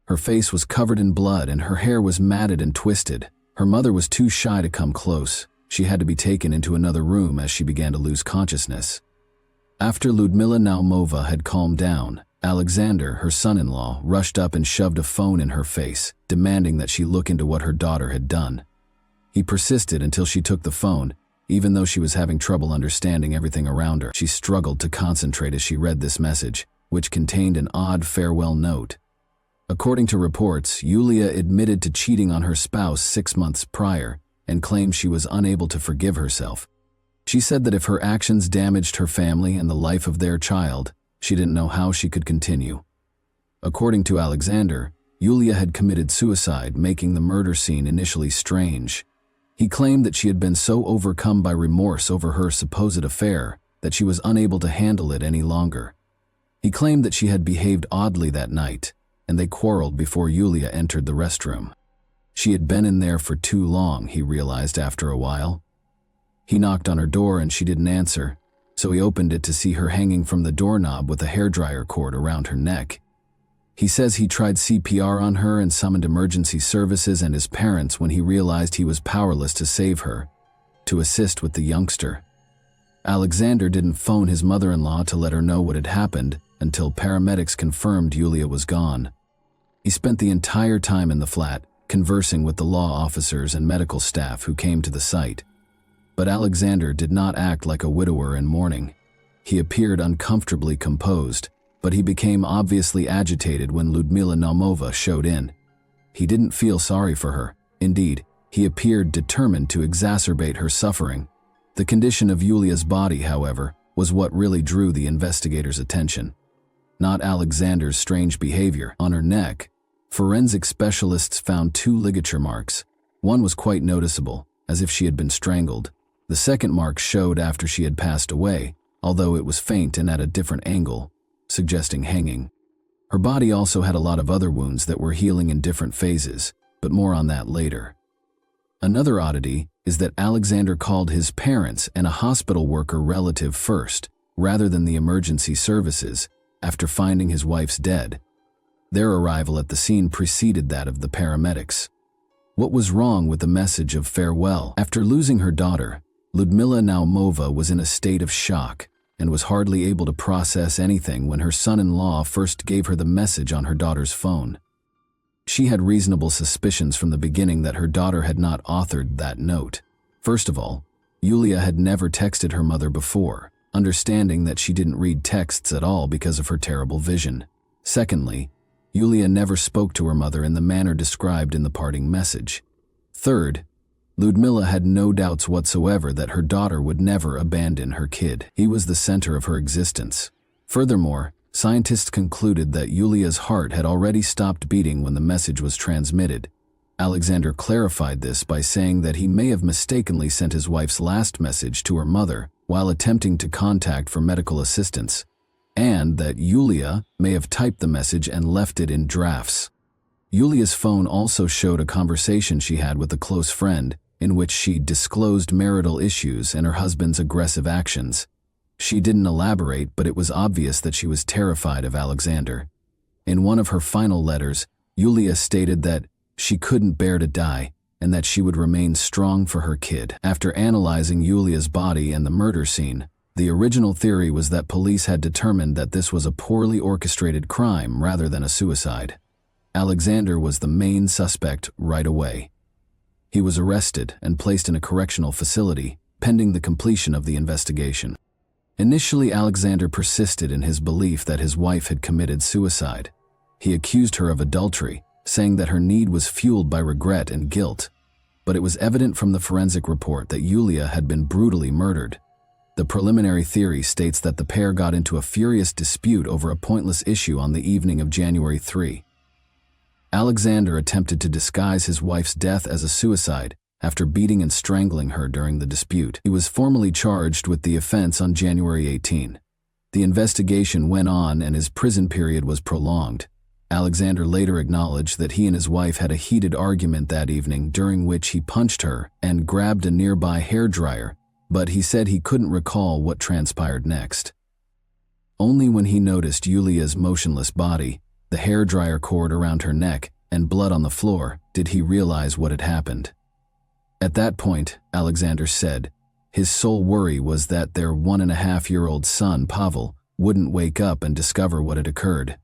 Her face was covered in blood and her hair was matted and twisted. Her mother was too shy to come close. She had to be taken into another room as she began to lose consciousness. After Ludmila Naumova had calmed down, Alexander, her son-in-law, rushed up and shoved a phone in her face, demanding that she look into what her daughter had done. He persisted until she took the phone, even though she was having trouble understanding everything around her. She struggled to concentrate as she read this message, which contained an odd farewell note. According to reports, Yulia admitted to cheating on her spouse 6 months prior and claimed she was unable to forgive herself. She said that if her actions damaged her family and the life of their child, she didn't know how she could continue. According to Alexander, Yulia had committed suicide, making the murder scene initially strange. He claimed that she had been so overcome by remorse over her supposed affair that she was unable to handle it any longer. He claimed that she had behaved oddly that night, and they quarreled before Yulia entered the restroom. She had been in there for too long, he realized after a while. He knocked on her door and she didn't answer, so he opened it to see her hanging from the doorknob with a hairdryer cord around her neck. He says he tried CPR on her and summoned emergency services and his parents when he realized he was powerless to save her, to assist with the youngster. Alexander didn't phone his mother-in-law to let her know what had happened until paramedics confirmed Yulia was gone. He spent the entire time in the flat, conversing with the law officers and medical staff who came to the site. But Alexander did not act like a widower in mourning. He appeared uncomfortably composed, but he became obviously agitated when Ludmila Naumova showed in. He didn't feel sorry for her. Indeed, he appeared determined to exacerbate her suffering. The condition of Yulia's body, however, was what really drew the investigators' attention. Not Alexander's strange behavior. On her neck, forensic specialists found 2 ligature marks. One was quite noticeable, as if she had been strangled. The second mark showed after she had passed away, although it was faint and at a different angle, suggesting hanging. Her body also had a lot of other wounds that were healing in different phases, but more on that later. Another oddity is that Alexander called his parents and a hospital worker relative first, rather than the emergency services, after finding his wife's dead. Their arrival at the scene preceded that of the paramedics. What was wrong with the message of farewell? After losing her daughter, Ludmila Naumova was in a state of shock and was hardly able to process anything when her son-in-law first gave her the message on her daughter's phone. She had reasonable suspicions from the beginning that her daughter had not authored that note. First of all, Yulia had never texted her mother before, understanding that she didn't read texts at all because of her terrible vision. Secondly, Yulia never spoke to her mother in the manner described in the parting message. Third, Ludmila had no doubts whatsoever that her daughter would never abandon her kid. He was the center of her existence. Furthermore, scientists concluded that Yulia's heart had already stopped beating when the message was transmitted, Alexander clarified this by saying that he may have mistakenly sent his wife's last message to her mother while attempting to contact for medical assistance, and that Yulia may have typed the message and left it in drafts. Yulia's phone also showed a conversation she had with a close friend in which she disclosed marital issues and her husband's aggressive actions. She didn't elaborate, but it was obvious that she was terrified of Alexander. In one of her final letters, Yulia stated that she couldn't bear to die and that she would remain strong for her kid. After analyzing Yulia's body and the murder scene, the original theory was that police had determined that this was a poorly orchestrated crime rather than a suicide. Alexander was the main suspect right away. He was arrested and placed in a correctional facility, pending the completion of the investigation. Initially, Alexander persisted in his belief that his wife had committed suicide. He accused her of adultery, saying that her need was fueled by regret and guilt. But it was evident from the forensic report that Yulia had been brutally murdered. The preliminary theory states that the pair got into a furious dispute over a pointless issue on the evening of January 3. Alexander attempted to disguise his wife's death as a suicide after beating and strangling her during the dispute. He was formally charged with the offense on January 18. The investigation went on and his prison period was prolonged. Alexander later acknowledged that he and his wife had a heated argument that evening during which he punched her and grabbed a nearby hairdryer, but he said he couldn't recall what transpired next. Only when he noticed Yulia's motionless body, the hairdryer cord around her neck, and blood on the floor, did he realize what had happened. At that point, Alexander said, his sole worry was that their 1.5-year-old son, Pavel, wouldn't wake up and discover what had occurred.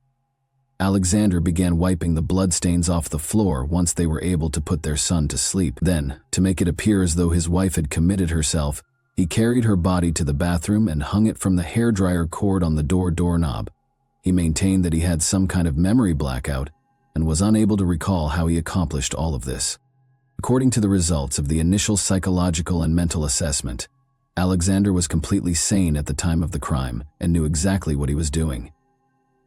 Alexander began wiping the bloodstains off the floor once they were able to put their son to sleep. Then, to make it appear as though his wife had committed herself, he carried her body to the bathroom and hung it from the hairdryer cord on the doorknob. He maintained that he had some kind of memory blackout and was unable to recall how he accomplished all of this. According to the results of the initial psychological and mental assessment, Alexander was completely sane at the time of the crime and knew exactly what he was doing.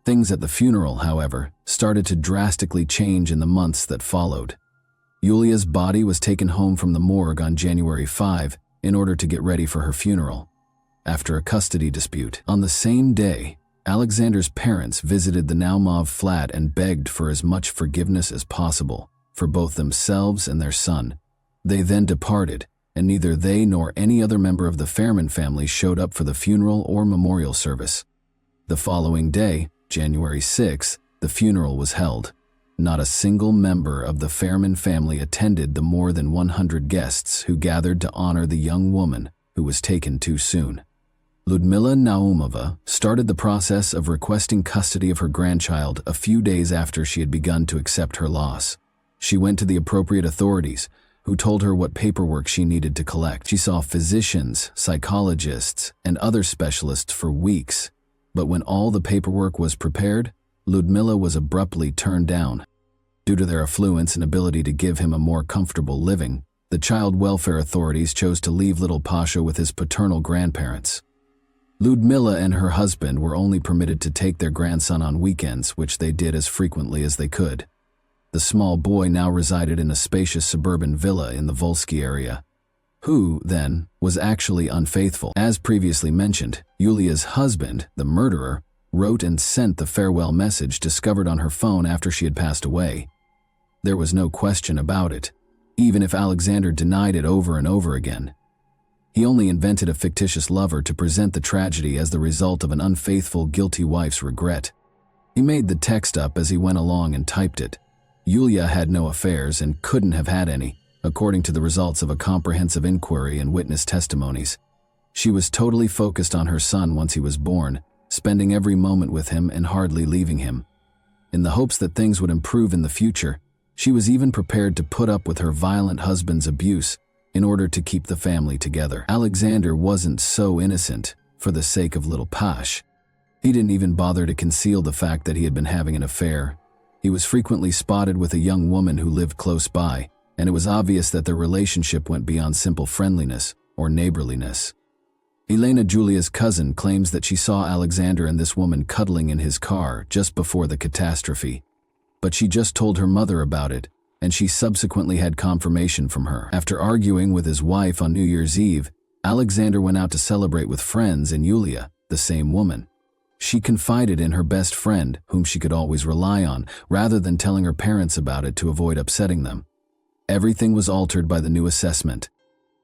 Things at the funeral, however, started to drastically change in the months that followed. Yulia's body was taken home from the morgue on January 5 in order to get ready for her funeral. After a custody dispute, on the same day, Alexander's parents visited the Naumov flat and begged for as much forgiveness as possible for both themselves and their son. They then departed, and neither they nor any other member of the Fairman family showed up for the funeral or memorial service. The following day, January 6, the funeral was held. Not a single member of the Fairman family attended the more than 100 guests who gathered to honor the young woman who was taken too soon. Ludmila Naumova started the process of requesting custody of her grandchild a few days after she had begun to accept her loss. She went to the appropriate authorities, who told her what paperwork she needed to collect. She saw physicians, psychologists, and other specialists for weeks. But when all the paperwork was prepared, Ludmila was abruptly turned down. Due to their affluence and ability to give him a more comfortable living, the child welfare authorities chose to leave little Pasha with his paternal grandparents. Ludmila and her husband were only permitted to take their grandson on weekends, which they did as frequently as they could. The small boy now resided in a spacious suburban villa in the Volsky area. Who, then, was actually unfaithful. As previously mentioned, Yulia's husband, the murderer, wrote and sent the farewell message discovered on her phone after she had passed away. There was no question about it, even if Alexander denied it over and over again. He only invented a fictitious lover to present the tragedy as the result of an unfaithful, guilty wife's regret. He made the text up as he went along and typed it. Yulia had no affairs and couldn't have had any, according to the results of a comprehensive inquiry and witness testimonies. She was totally focused on her son once he was born, spending every moment with him and hardly leaving him. In the hopes that things would improve in the future, she was even prepared to put up with her violent husband's abuse in order to keep the family together. Alexander wasn't so innocent for the sake of little Pash. He didn't even bother to conceal the fact that he had been having an affair. He was frequently spotted with a young woman who lived close by, and it was obvious that their relationship went beyond simple friendliness or neighborliness. Elena, Julia's cousin, claims that she saw Alexander and this woman cuddling in his car just before the catastrophe. But she just told her mother about it, and she subsequently had confirmation from her. After arguing with his wife on New Year's Eve, Alexander went out to celebrate with friends and Yulia, the same woman. She confided in her best friend, whom she could always rely on, rather than telling her parents about it to avoid upsetting them. Everything was altered by the new assessment.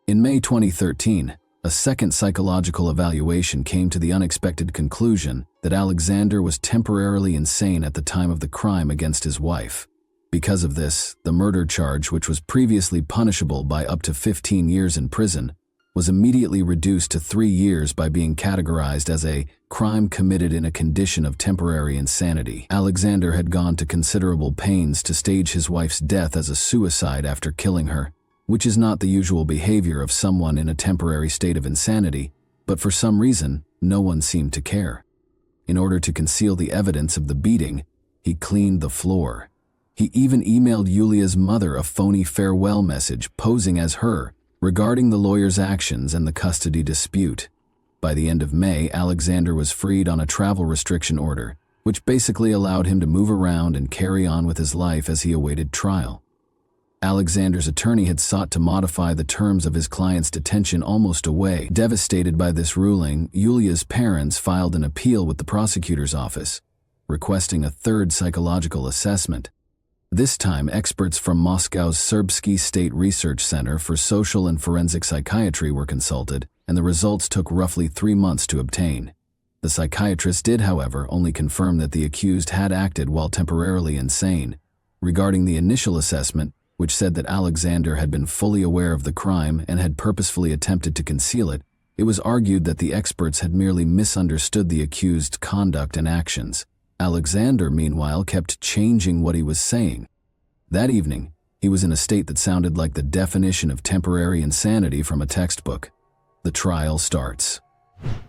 In May 2013, a second psychological evaluation came to the unexpected conclusion that Alexander was temporarily insane at the time of the crime against his wife. Because of this, the murder charge, which was previously punishable by up to 15 years in prison, was immediately reduced to 3 years by being categorized as a crime committed in a condition of temporary insanity. Alexander had gone to considerable pains to stage his wife's death as a suicide after killing her, which is not the usual behavior of someone in a temporary state of insanity, but for some reason, no one seemed to care. In order to conceal the evidence of the beating, he cleaned the floor. He even emailed Yulia's mother a phony farewell message posing as her, regarding the lawyer's actions and the custody dispute. By the end of May, Alexander was freed on a travel restriction order, which basically allowed him to move around and carry on with his life as he awaited trial. Alexander's attorney had sought to modify the terms of his client's detention almost away. Devastated by this ruling, Yulia's parents filed an appeal with the prosecutor's office, requesting a third psychological assessment. This time, experts from Moscow's Serbsky State Research Center for Social and Forensic Psychiatry were consulted, and the results took roughly 3 months to obtain. The psychiatrist did, however, only confirm that the accused had acted while temporarily insane. Regarding the initial assessment, which said that Alexander had been fully aware of the crime and had purposefully attempted to conceal it, it was argued that the experts had merely misunderstood the accused's conduct and actions. Alexander, meanwhile, kept changing what he was saying. That evening, he was in a state that sounded like the definition of temporary insanity from a textbook. The trial starts.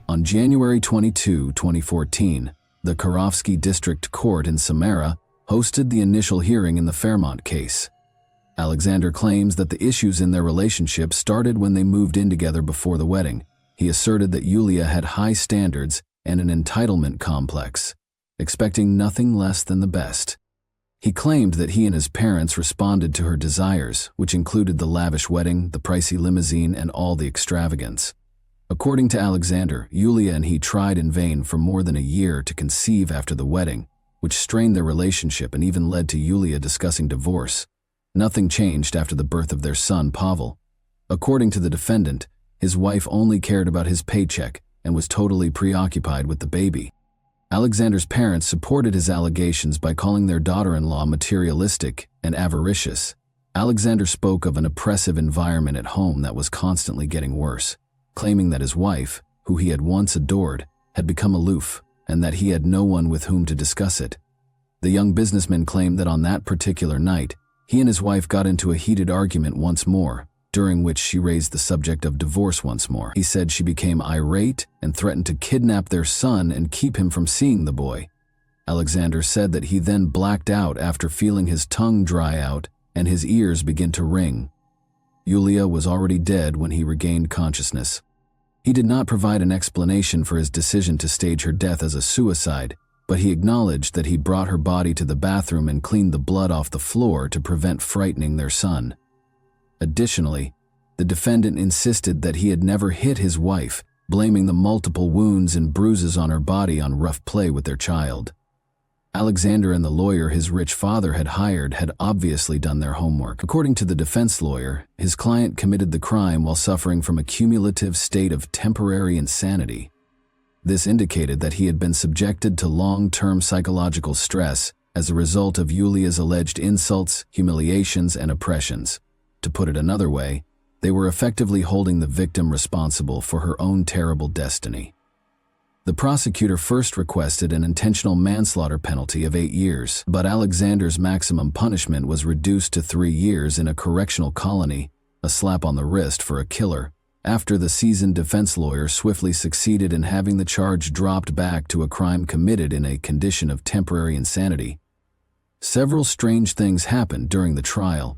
On January 22, 2014, the Kirovsky District Court in Samara hosted the initial hearing in the Fairmont case. Alexander claims that the issues in their relationship started when they moved in together before the wedding. He asserted that Yulia had high standards and an entitlement complex, expecting nothing less than the best. He claimed that he and his parents responded to her desires, which included the lavish wedding, the pricey limousine, and all the extravagance. According to Alexander, Yulia and he tried in vain for more than a year to conceive after the wedding, which strained their relationship and even led to Yulia discussing divorce. Nothing changed after the birth of their son, Pavel. According to the defendant, his wife only cared about his paycheck and was totally preoccupied with the baby. Alexander's parents supported his allegations by calling their daughter-in-law materialistic and avaricious. Alexander spoke of an oppressive environment at home that was constantly getting worse, claiming that his wife, who he had once adored, had become aloof and that he had no one with whom to discuss it. The young businessman claimed that on that particular night, he and his wife got into a heated argument once more, during which she raised the subject of divorce once more. He said she became irate and threatened to kidnap their son and keep him from seeing the boy. Alexander said that he then blacked out after feeling his tongue dry out and his ears begin to ring. Yulia was already dead when he regained consciousness. He did not provide an explanation for his decision to stage her death as a suicide, but he acknowledged that he brought her body to the bathroom and cleaned the blood off the floor to prevent frightening their son. Additionally, the defendant insisted that he had never hit his wife, blaming the multiple wounds and bruises on her body on rough play with their child. Alexander and the lawyer his rich father had hired had obviously done their homework. According to the defense lawyer, his client committed the crime while suffering from a cumulative state of temporary insanity. This indicated that he had been subjected to long-term psychological stress as a result of Yulia's alleged insults, humiliations, and oppressions. To put it another way, they were effectively holding the victim responsible for her own terrible destiny. The prosecutor first requested an intentional manslaughter penalty of 8 years, but Alexander's maximum punishment was reduced to 3 years in a correctional colony, a slap on the wrist for a killer, after the seasoned defense lawyer swiftly succeeded in having the charge dropped back to a crime committed in a condition of temporary insanity. Several strange things happened during the trial.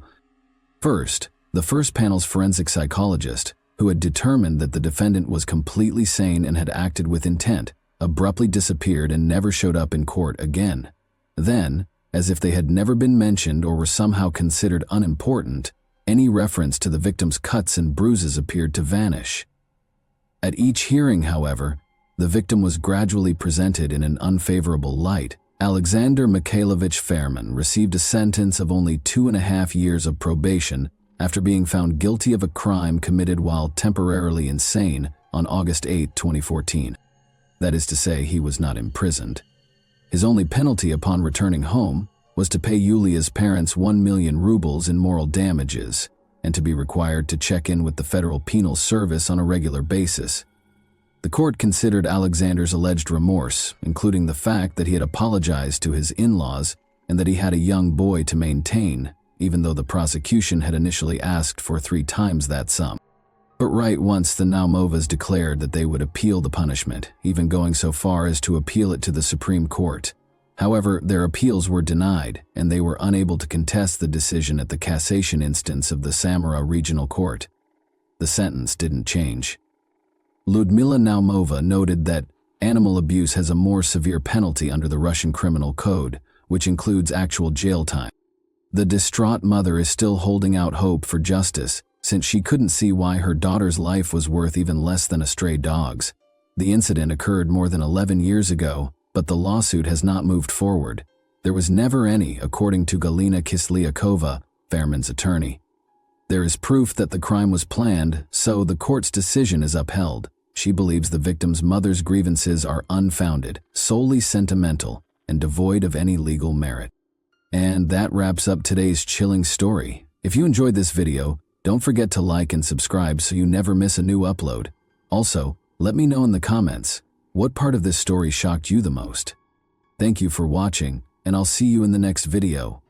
First, the first panel's forensic psychologist, who had determined that the defendant was completely sane and had acted with intent, abruptly disappeared and never showed up in court again. Then, as if they had never been mentioned or were somehow considered unimportant. Any reference to the victim's cuts and bruises appeared to vanish. At each hearing, however, the victim was gradually presented in an unfavorable light. Alexander Mikhailovich Fairman received a sentence of only 2.5 years of probation after being found guilty of a crime committed while temporarily insane on August 8, 2014. That is to say, he was not imprisoned. His only penalty upon returning home was to pay Yulia's parents 1 million rubles in moral damages and to be required to check in with the Federal Penal Service on a regular basis. The court considered Alexander's alleged remorse, including the fact that he had apologized to his in-laws and that he had a young boy to maintain, even though the prosecution had initially asked for 3 times that sum. But right once the Naumovas declared that they would appeal the punishment, even going so far as to appeal it to the Supreme Court. However, their appeals were denied, and they were unable to contest the decision at the cassation instance of the Samara Regional Court. The sentence didn't change. Ludmila Naumova noted that animal abuse has a more severe penalty under the Russian Criminal Code, which includes actual jail time. The distraught mother is still holding out hope for justice, since she couldn't see why her daughter's life was worth even less than a stray dog's. The incident occurred more than 11 years ago, but the lawsuit has not moved forward. There was never any, according to Galina Kislyakova, Fairman's attorney. There is proof that the crime was planned, so the court's decision is upheld. She believes the victim's mother's grievances are unfounded, solely sentimental, and devoid of any legal merit. And that wraps up today's chilling story. If you enjoyed this video, don't forget to like and subscribe so you never miss a new upload. Also, let me know in the comments, what part of this story shocked you the most? Thank you for watching, and I'll see you in the next video.